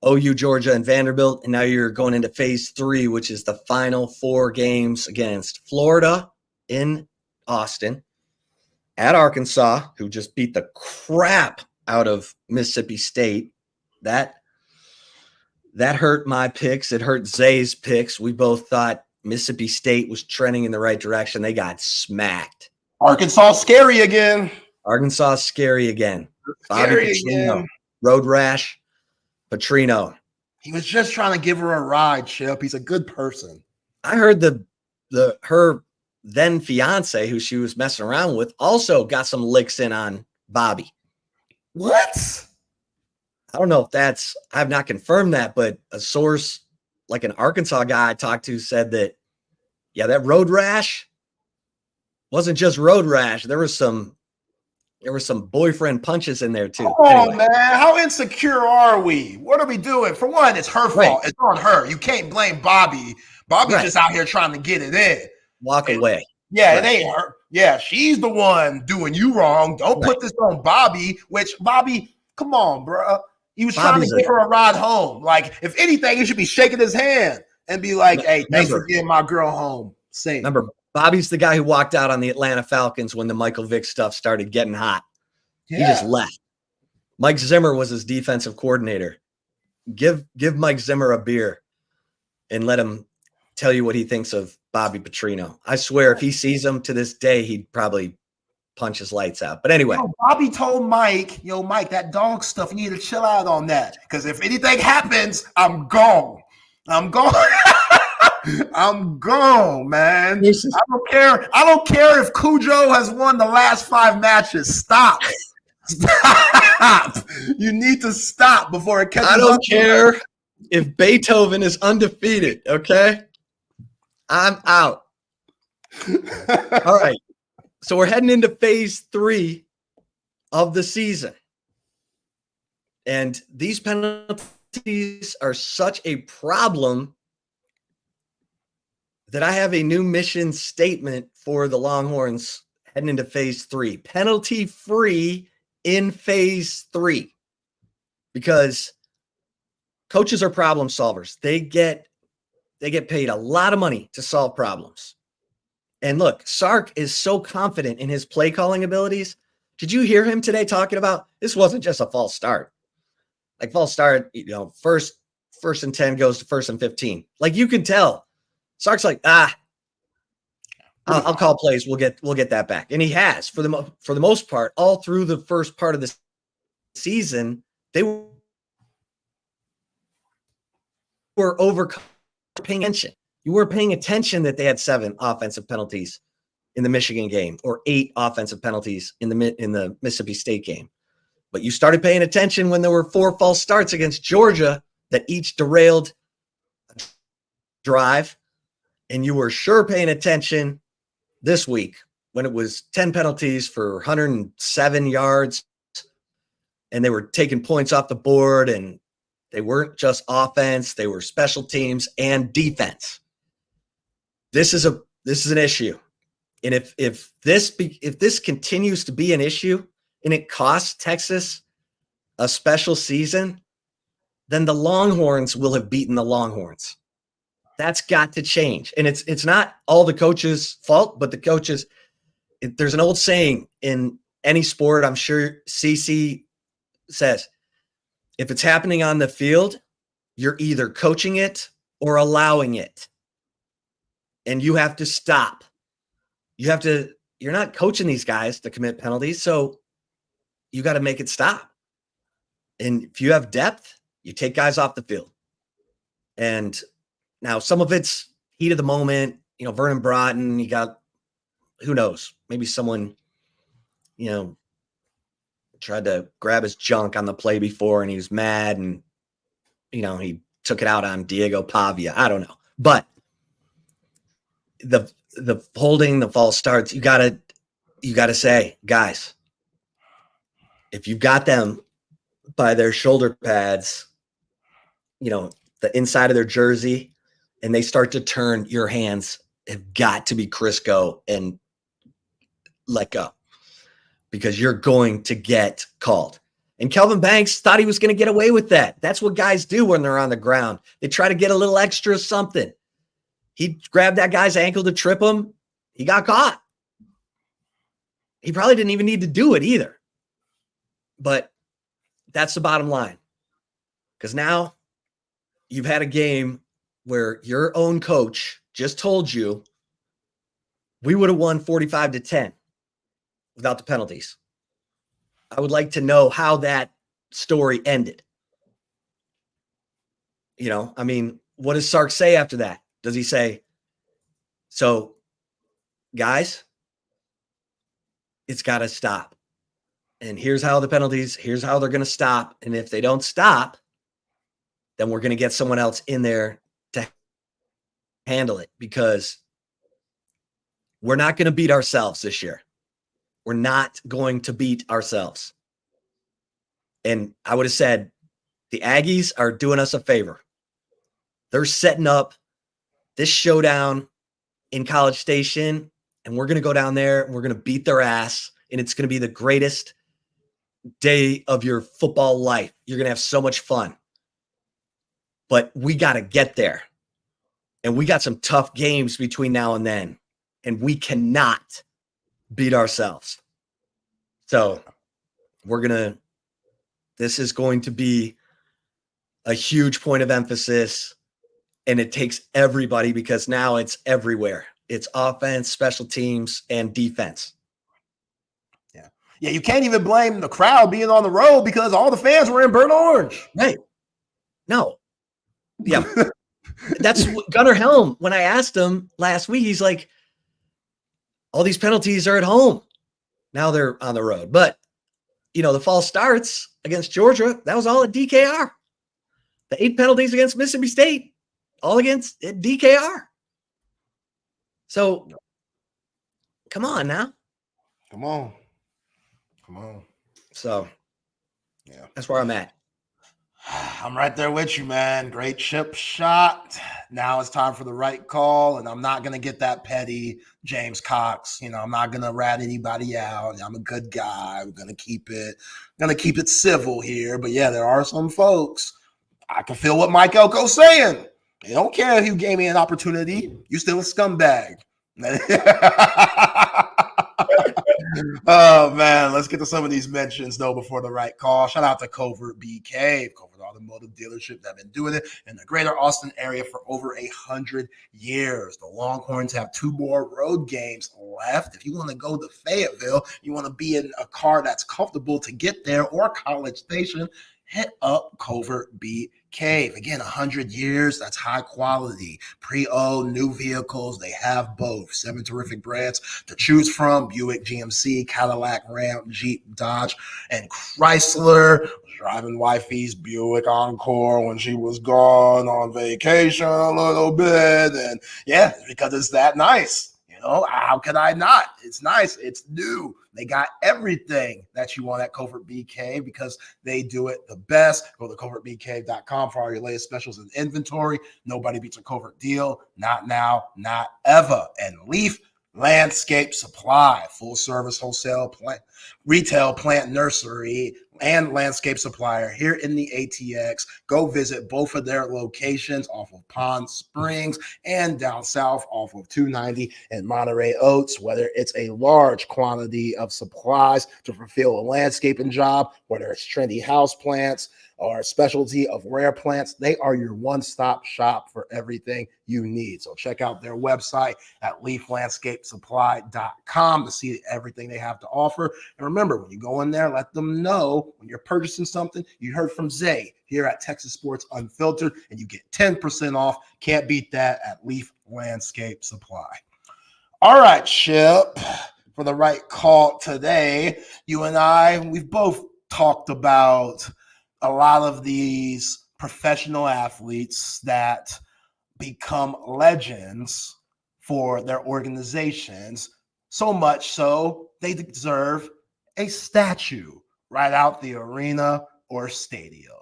OU, Georgia, and Vanderbilt. And now you're going into phase 3, which is the final 4 games against Florida in Austin, at Arkansas, who just beat the crap out of Mississippi State. That hurt my picks. It hurt Zay's picks. We both thought Mississippi State was trending in the right direction. They got smacked. Arkansas scary again. Arkansas scary again. Scary again. Road rash. Petrino. He was just trying to give her a ride, Chip. He's a good person. I heard her then fiance, who she was messing around with, also got some licks in on Bobby. What? I don't know if I have not confirmed that, but a source like an Arkansas guy I talked to said that, yeah, that road rash wasn't just road rash. There were some boyfriend punches in there too. Come on, man. How insecure are we? What are we doing? For one, it's her fault. It's on her. You can't blame Bobby. Bobby's just out here trying to get it in. Walk away. Yeah, it ain't her. Yeah, she's the one doing you wrong. Don't put this on Bobby, which Bobby, come on, bro. He was trying to give her a ride home. Like, if anything, he should be shaking his hand and be like, hey, thanks for getting my girl home. Same. Remember, Bobby's the guy who walked out on the Atlanta Falcons when the Michael Vick stuff started getting hot. Yeah. He just left. Mike Zimmer was his defensive coordinator. Give Mike Zimmer a beer and let him tell you what he thinks of Bobby Petrino. I swear, if he sees him to this day, he'd probably punch his lights out. But anyway. Bobby told Mike, Mike, that dog stuff, you need to chill out on that. Because if anything happens, I'm gone. I'm gone, man. I don't care if Cujo has won the last 5 matches. Stop. Stop. You need to stop before it catches up. I don't care if Beethoven is undefeated, okay? I'm out. All right. So we're heading into phase 3 of the season. And these penalties are such a problem that I have a new mission statement for the Longhorns heading into phase 3. Penalty free in phase 3. Because coaches are problem solvers. They get paid a lot of money to solve problems. And look, Sark is so confident in his play calling abilities. Did you hear him today talking about this wasn't just a false start? Like false start, first and 10 goes to 1st and 15. Like you can tell. Sark's like, I'll call plays. We'll get that back. And he has for the most part, all through the first part of the season, they were paying attention. You were paying attention that they had 7 offensive penalties in the Michigan game or 8 offensive penalties in the Mississippi State game. But you started paying attention when there were 4 false starts against Georgia that each derailed a drive. And you were sure paying attention this week when it was 10 penalties for 107 yards and they were taking points off the board, and they weren't just offense, they were special teams and defense. This is an issue. And if this continues to be an issue and it costs Texas a special season, then the Longhorns will have beaten the Longhorns. That's got to change. And it's not all the coaches' fault, but the coaches. There's an old saying in any sport, I'm sure CC says, if it's happening on the field, you're either coaching it or allowing it. And you have to stop. You're not coaching these guys to commit penalties, so you got to make it stop. And if you have depth, you take guys off the field. And now some of it's heat of the moment, Vernon Broughton, you got, who knows, maybe someone, tried to grab his junk on the play before and he was mad and, he took it out on Diego Pavia. I don't know. But the holding, the false starts, you gotta say, guys, if you've got them by their shoulder pads, the inside of their jersey, and they start to turn, your hands have got to be Crisco and let go, because you're going to get called. And Kelvin Banks thought he was going to get away with that. That's what guys do when they're on the ground. They try to get a little extra something. He grabbed that guy's ankle to trip him. He got caught. He probably didn't even need to do it either. But that's the bottom line. Because now you've had a game where your own coach just told you we would have won 45-10 without the penalties. I would like to know how that story ended. What does Sark say after that? Does he say, so guys, it's got to stop. And here's how the penalties, here's how they're going to stop. And if they don't stop, then we're going to get someone else in there to handle it, because we're not going to beat ourselves this year. We're not going to beat ourselves. And I would have said the Aggies are doing us a favor. They're setting up this showdown in College Station, and we're going to go down there and we're going to beat their ass, and it's going to be the greatest day of your football life. You're going to have so much fun. But we got to get there. And we got some tough games between now and then, and we cannot beat ourselves. So this is going to be a huge point of emphasis, and it takes everybody, because now it's everywhere. It's offense, special teams, and defense. Yeah, you can't even blame the crowd being on the road, because all the fans were in burnt orange. Right. No. Yeah. That's Gunnar Helm. When I asked him last week, he's like, all these penalties are at home. Now they're on the road. But, the false starts against Georgia, that was all at DKR. The 8 penalties against Mississippi State, all against DKR. So, come on now. Come on. So, yeah, that's where I'm at. I'm right there with you, man. Great chip shot. Now it's time for the right call, and I'm not going to get that petty James Cox. I'm not going to rat anybody out. I'm a good guy. I'm going to keep it civil here. But yeah, there are some folks. I can feel what Mike Elco's saying. They don't care if you gave me an opportunity. You still a scumbag. Oh man, let's get to some of these mentions though before the right call. Shout out to Covert BK, Covert Automotive Dealership, that have been doing it in the greater Austin area for over 100 years. The Longhorns have 2 more road games left. If you want to go to Fayetteville, you want to be in a car that's comfortable to get there, or College Station, hit up Covert BK. Again, 100 years, that's high quality. Pre-owned, new vehicles, they have both. 7 terrific brands to choose from: Buick, GMC, Cadillac, Ram, Jeep, Dodge, and Chrysler. Driving wifey's Buick Encore when she was gone on vacation a little bit. And yeah, because it's that nice. How could I not? It's nice. It's new. They got everything that you want at Covert BK, because they do it the best. Go to covertbk.com for all your latest specials and inventory. Nobody beats a Covert deal. Not now, not ever. And Leaf Landscape Supply, full service wholesale plant, retail plant nursery, and landscape supplier here in the ATX. Go visit both of their locations off of Pond Springs and down south off of 290 and Monterey Oaks. Whether it's a large quantity of supplies to fulfill a landscaping job, whether it's trendy house plants or a specialty of rare plants, they are your one-stop shop for everything you need. So check out their website at leaflandscapesupply.com to see everything they have to offer. And remember, when you go in there, let them know when you're purchasing something you heard from Zay here at Texas Sports Unfiltered, and you get 10% off. Can't beat that at Leaf Landscape Supply. All right, Chip, for the right call today, you and I, we've both talked about a lot of these professional athletes that become legends for their organizations, so much so they deserve a statue right out the arena or stadium.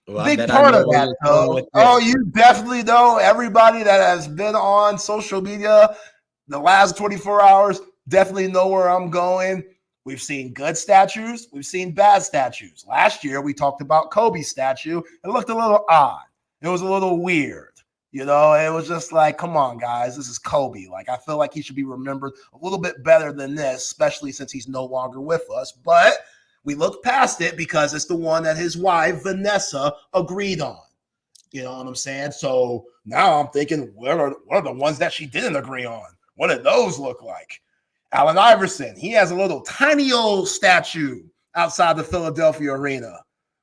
Well, Big part of that, though. Oh, you definitely know. Everybody that has been on social media the last 24 hours definitely know where I'm going. We've seen good statues. We've seen bad statues. Last year, we talked about Kobe's statue. It looked a little odd. It was a little weird. You know, it was just like, come on, guys, this is Kobe. Like, I feel like he should be remembered a little bit better than this, especially since he's no longer with us. But we looked past it because it's the one that his wife, Vanessa, agreed on. You know what I'm saying? So now I'm thinking, what are the ones that she didn't agree on? What did those look like? Allen Iverson, he has a little tiny old statue outside the Philadelphia arena.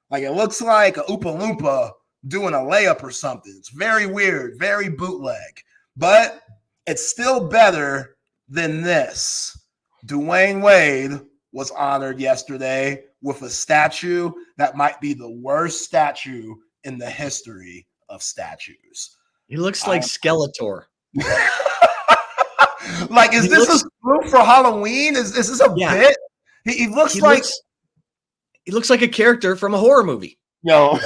Like, it looks like a Oompa Loompa doing a layup or something. It's very weird, very bootleg, but it's still better than this. Dwayne Wade was honored yesterday with a statue that might be the worst statue in the history of statues. He looks like Skeletor. Like, is this a spook for Halloween? Is this a bit? He looks like he looks like a character from a horror movie. Yo.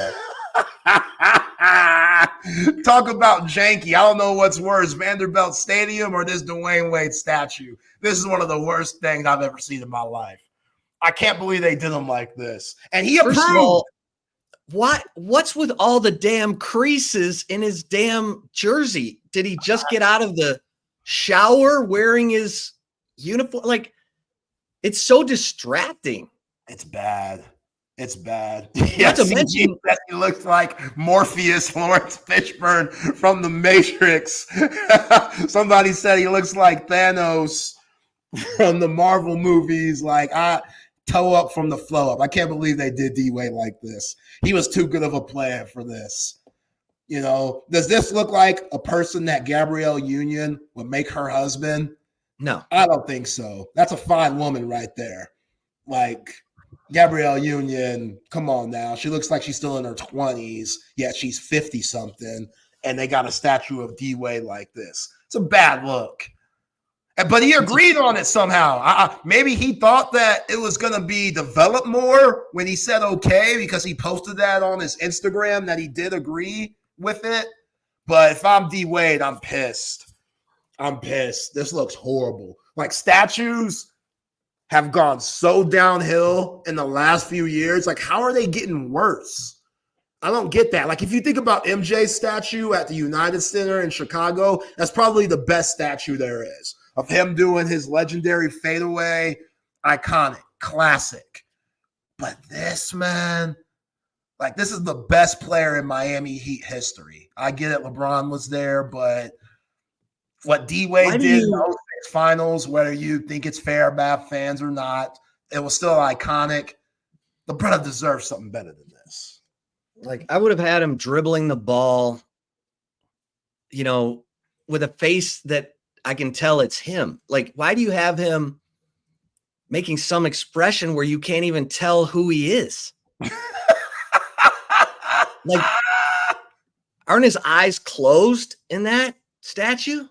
Talk about janky. I don't know what's worse, Vanderbilt Stadium or this Dwayne Wade statue. This is one of the worst things I've ever seen in my life. I can't believe they did him like this. And he approved. First of all, what's with all the damn creases in his damn jersey? Did he just get out of the shower wearing his uniform? Like, it's so distracting. It's bad. It's bad. Not to mention that he looks like Morpheus Lawrence Fishburne from The Matrix. Somebody said he looks like Thanos from the Marvel movies. Like, I toe up from the flow up. I can't believe they did D-Wade like this. He was too good of a player for this. You know, does this look like a person that Gabrielle Union would make her husband? No. I don't think so. That's a fine woman right there. Like, Gabrielle Union, come on now. She looks like she's still in her 20s, yet she's 50-something, and they got a statue of D-Wade like this. It's a bad look. But he agreed on it somehow. Maybe he thought that it was going to be developed more when he said okay, because he posted that on his Instagram that he did agree with it. But if I'm D-Wade, I'm pissed. I'm pissed. This looks horrible. Like, statues have gone so downhill in the last few years. Like, how are they getting worse? I don't get that. Like, if you think about MJ's statue at the United Center in Chicago, that's probably the best statue there is of him doing his legendary fadeaway, iconic, classic. But this, man, like, this is the best player in Miami Heat history. I get it, LeBron was there, but what D-Wade did in those finals, whether you think it's fair about fans or not, it was still iconic. The brother deserves something better than this. Like, I would have had him dribbling the ball, you know, with a face that I can tell it's him. Like, why do you have him making some expression where you can't even tell who he is? Like, aren't his eyes closed in that statue?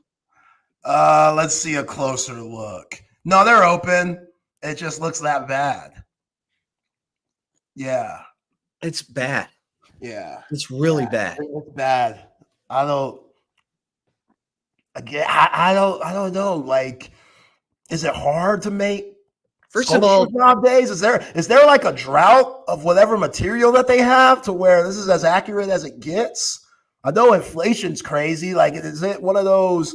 Let's see a closer look. No, they're open. It just looks that bad. Yeah. It's bad. Yeah. It's really bad. It's bad. I don't know. Like, is it hard to make? First of all, nowadays, is there like a drought of whatever material that they have to where this is as accurate as it gets? I know inflation's crazy. Like, is it one of those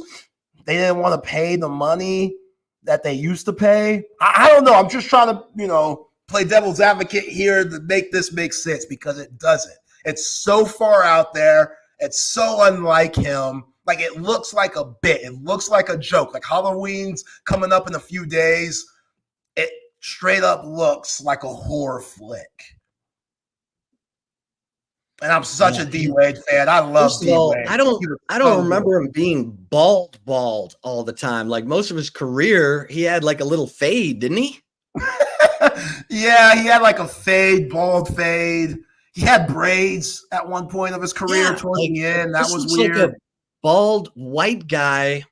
they didn't want to pay the money that they used to pay? I don't know. I'm just trying to, you know, play devil's advocate here to make this make sense, because it doesn't. It's so far out there. It's so unlike him. Like, it looks like a bit. It looks like a joke. Like, Halloween's coming up in a few days. It straight up looks like a horror flick. And I'm such a D-Wade fan. I love D-Wade. I don't remember him being bald all the time. Like, most of his career, he had like a little fade, didn't he? Yeah, he had like a fade, bald fade. He had braids at one point of his career towards the end. That was weird. Like a bald white guy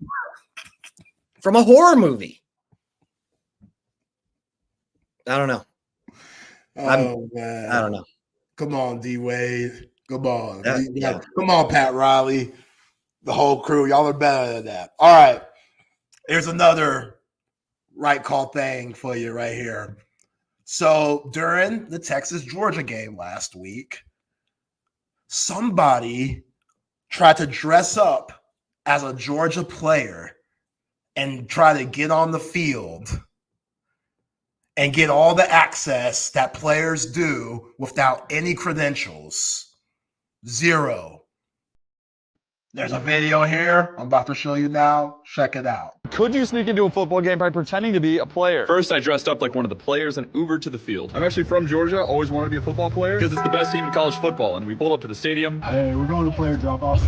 from a horror movie. I don't know. Oh man, I don't know. Come on, D Wade. Come on. Yeah. Come on, Pat Riley. The whole crew. Y'all are better than that. All right. Here's another right call thing for you right here. So during the Texas-Georgia game last week, somebody tried to dress up as a Georgia player and try to get on the field and get all the access that players do without any credentials. Zero. There's a video here I'm about to show you now. Check it out. Could you sneak into a football game by pretending to be a player? First, I dressed up like one of the players and Ubered to the field. I'm actually from Georgia, always wanted to be a football player because it's the best team in college football, and we pulled up to the stadium. Hey, we're going to player drop-off.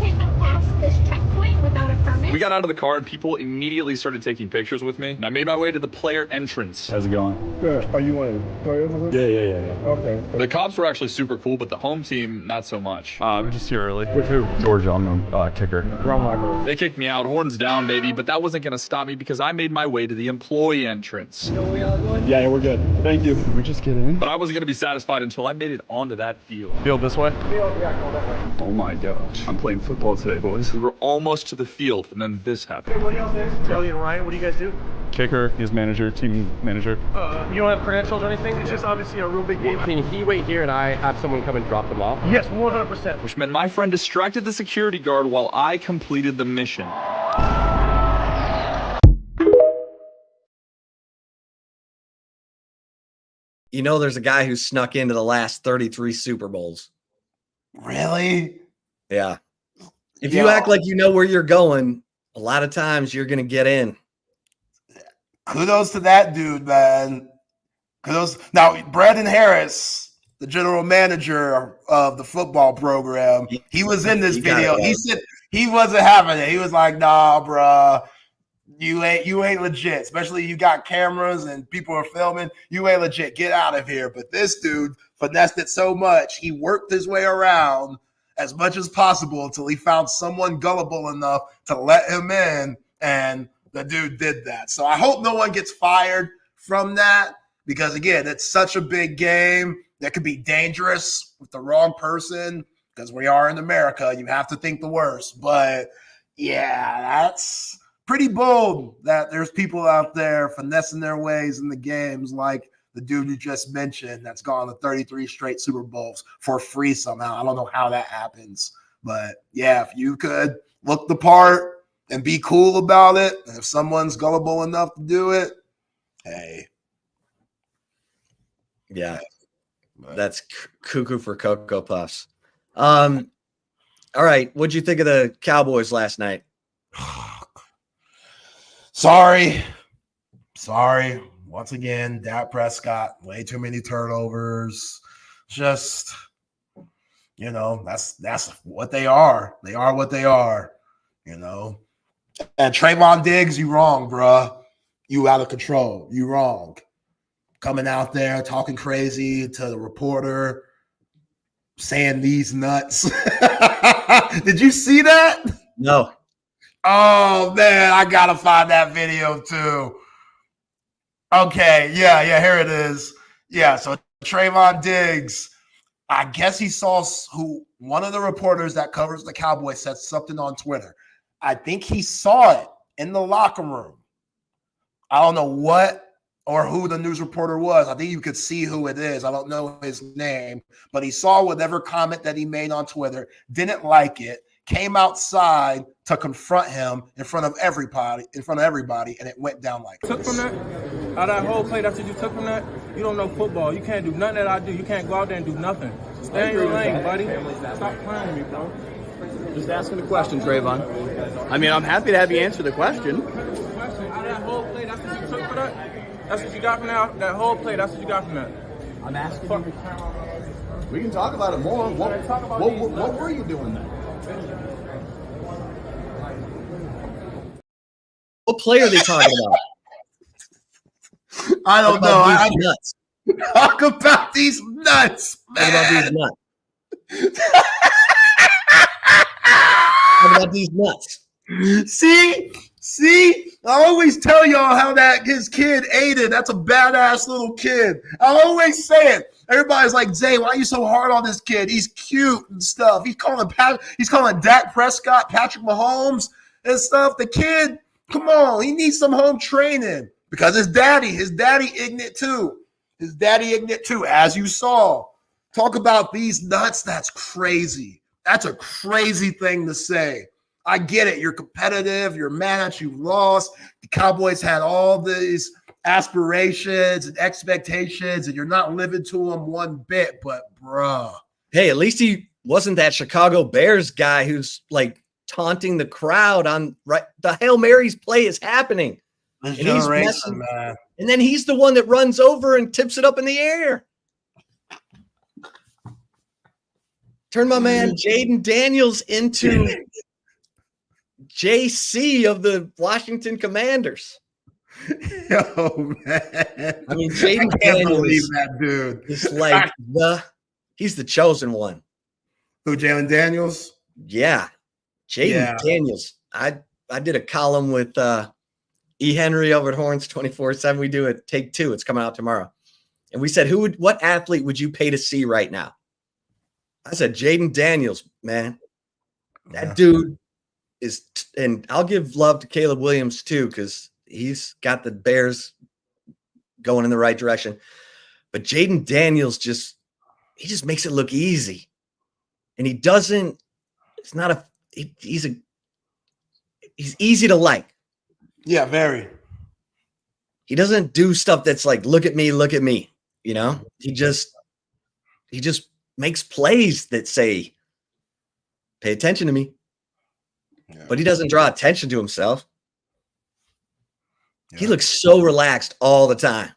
We got out of the car and people immediately started taking pictures with me, and I made my way to the player entrance. How's it going? Good. Are you one of the players? Yeah. Okay. The cops were actually super cool, but the home team, not so much. I'm just here early. With who? Georgia, I'm the kicker. They kicked me out, horns down, baby, but that wasn't going to stop me because I made my way to the employee entrance. Yeah, we're good. Thank you. We just get in. But I wasn't going to be satisfied until I made it onto that field. Field this way? Yeah, go that way. Oh my gosh. I'm playing football today, boys. We were almost to the field, and then this happened. Hey, what are y'all doing? Charlie and Ryan, what do you guys do? Kicker, his manager, team manager. You don't have credentials or anything? It's just obviously a real big game. Can he wait here and I have someone come and drop them off? Yes, 100%. Which meant my friend distracted the security guard while I completed the mission. You know, there's a guy who snuck into the last 33 Super Bowls. Really? Yeah. If you act like you know where you're going, a lot of times you're going to get in. Kudos to that dude, man. Kudos. Now, Brandon Harris, the general manager of the football program, he was in this video. He said he wasn't having it. He was like, nah, bruh. You ain't legit, especially you got cameras and people are filming. You ain't legit. Get out of here. But this dude finessed it so much. He worked his way around as much as possible until he found someone gullible enough to let him in. And the dude did that. So I hope no one gets fired from that because, again, it's such a big game that could be dangerous with the wrong person because we are in America. You have to think the worst. But, yeah, that's pretty bold that there's people out there finessing their ways in the games like the dude you just mentioned that's gone to 33 straight Super Bowls for free somehow. I don't know how that happens. But, yeah, if you could look the part and be cool about it, and if someone's gullible enough to do it, hey. Yeah, that's cuckoo for Cocoa Puffs. All right, what'd you think of the Cowboys last night? Sorry. Once again, Dak Prescott, way too many turnovers. Just, you know, that's what they are. They are what they are, you know. And Trayvon Diggs, you wrong, bruh. You out of control. You wrong. Coming out there talking crazy to the reporter, saying these nuts. Did you see that? No. Oh, man, I got to find that video, too. Okay, yeah, here it is. Yeah, so Trayvon Diggs, I guess he saw who one of the reporters that covers the Cowboys said something on Twitter. I think he saw it in the locker room. I don't know what or who the news reporter was. I think you could see who it is. I don't know his name, but he saw whatever comment that he made on Twitter, didn't like it, came outside to confront him in front of everybody, and it went down like Took this. from that? Out of that whole play, that's what you took from that? You don't know football. You can't do nothing that I do. You can't go out there and do nothing. Stay in your lane, buddy. Stop playing with me, bro. Just asking a question, Trayvon. I mean, I'm happy to have you answer the question. Out of that whole play, that's what you took for that? That's what you got from that whole play, that's what you got from that? I'm asking you. We can talk about it more. What were you doing then? What play are they talking about? I don't know. I nuts. Talk about these nuts, man. What about these nuts? What about these nuts? See, I always tell y'all how that his kid Aiden, that's a badass little kid. I always say it. Everybody's like, Zay, why are you so hard on this kid? He's cute and stuff. He's calling Dak Prescott, Patrick Mahomes and stuff. The kid, come on, he needs some home training because his daddy ignorant too. His daddy ignorant too, as you saw. Talk about these nuts. That's crazy. That's a crazy thing to say. I get it. You're competitive. You're mad that you lost. The Cowboys had all these aspirations and expectations, and you're not living to them one bit. But, bruh. Hey, at least he wasn't that Chicago Bears guy who's like taunting the crowd on right. The Hail Mary's play is happening. This And he's generation, messing- man. And then he's the one that runs over and tips it up in the air. Turn my man Jaden Daniels into JC of the Washington Commanders. Yo, man. I mean, Jaden I can't believe Daniels that dude. is like he's the chosen one. Who, Jalen Daniels? Yeah. Jaden Daniels. I did a column with E. Henry over at Horns 24/7. We do it take 2. It's coming out tomorrow. And we said, what athlete would you pay to see right now? I said, Jaden Daniels, man. That dude is, and I'll give love to Caleb Williams too, because he's got the Bears going in the right direction. But Jaden Daniels he just makes it look easy. And he doesn't, it's not a, he's easy to like. Yeah, very. He doesn't do stuff that's like, look at me, you know? He just makes plays that say, pay attention to me. Yeah. But he doesn't draw attention to himself. Yeah. He looks so relaxed all the time.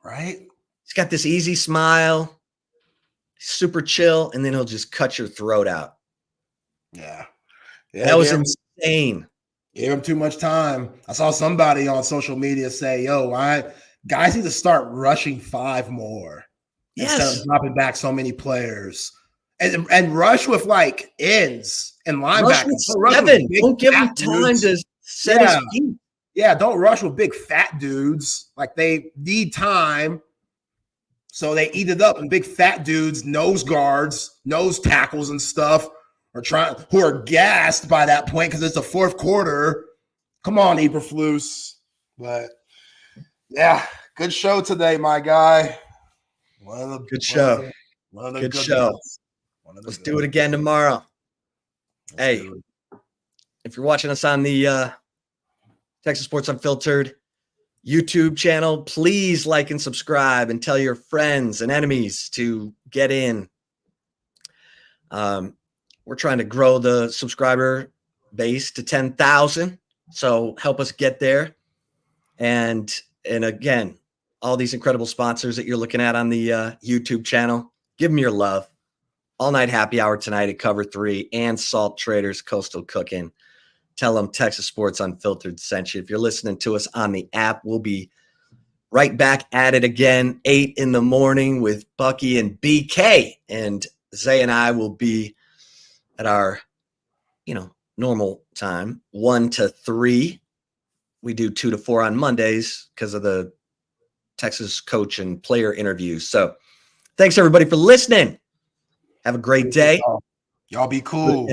Right? He's got this easy smile, super chill, and then he'll just cut your throat out. Yeah. That was insane. Gave him too much time. I saw somebody on social media say, guys need to start rushing 5 more. Yes. Instead of dropping back so many players. And rush with like ends and linebackers. Rush with 7. Don't give him time to set his feet. Yeah, don't rush with big fat dudes. Like they need time. So they eat it up. And big fat dudes, nose guards, nose tackles and stuff who are gassed by that point because it's the 4th quarter. Come on, Eberflus. But yeah, good show today, my guy. Good show. Good show. Let's do it again tomorrow. Hey, if you're watching us on the Texas Sports Unfiltered YouTube channel, please like and subscribe and tell your friends and enemies to get in. We're trying to grow the subscriber base to 10,000. So help us get there. And again, all these incredible sponsors that you're looking at on the YouTube channel, give them your love. All night happy hour tonight at Cover 3 and Salt Traders Coastal Cooking. Tell them Texas Sports Unfiltered sent you. If you're listening to us on the app, we'll be right back at it again, 8 in the morning with Bucky and BK. And Zay and I will be at our, normal time, 1 to 3. We do 2 to 4 on Mondays because of the Texas coach and player interviews. So thanks everybody for listening. Have a great day. Y'all be cool.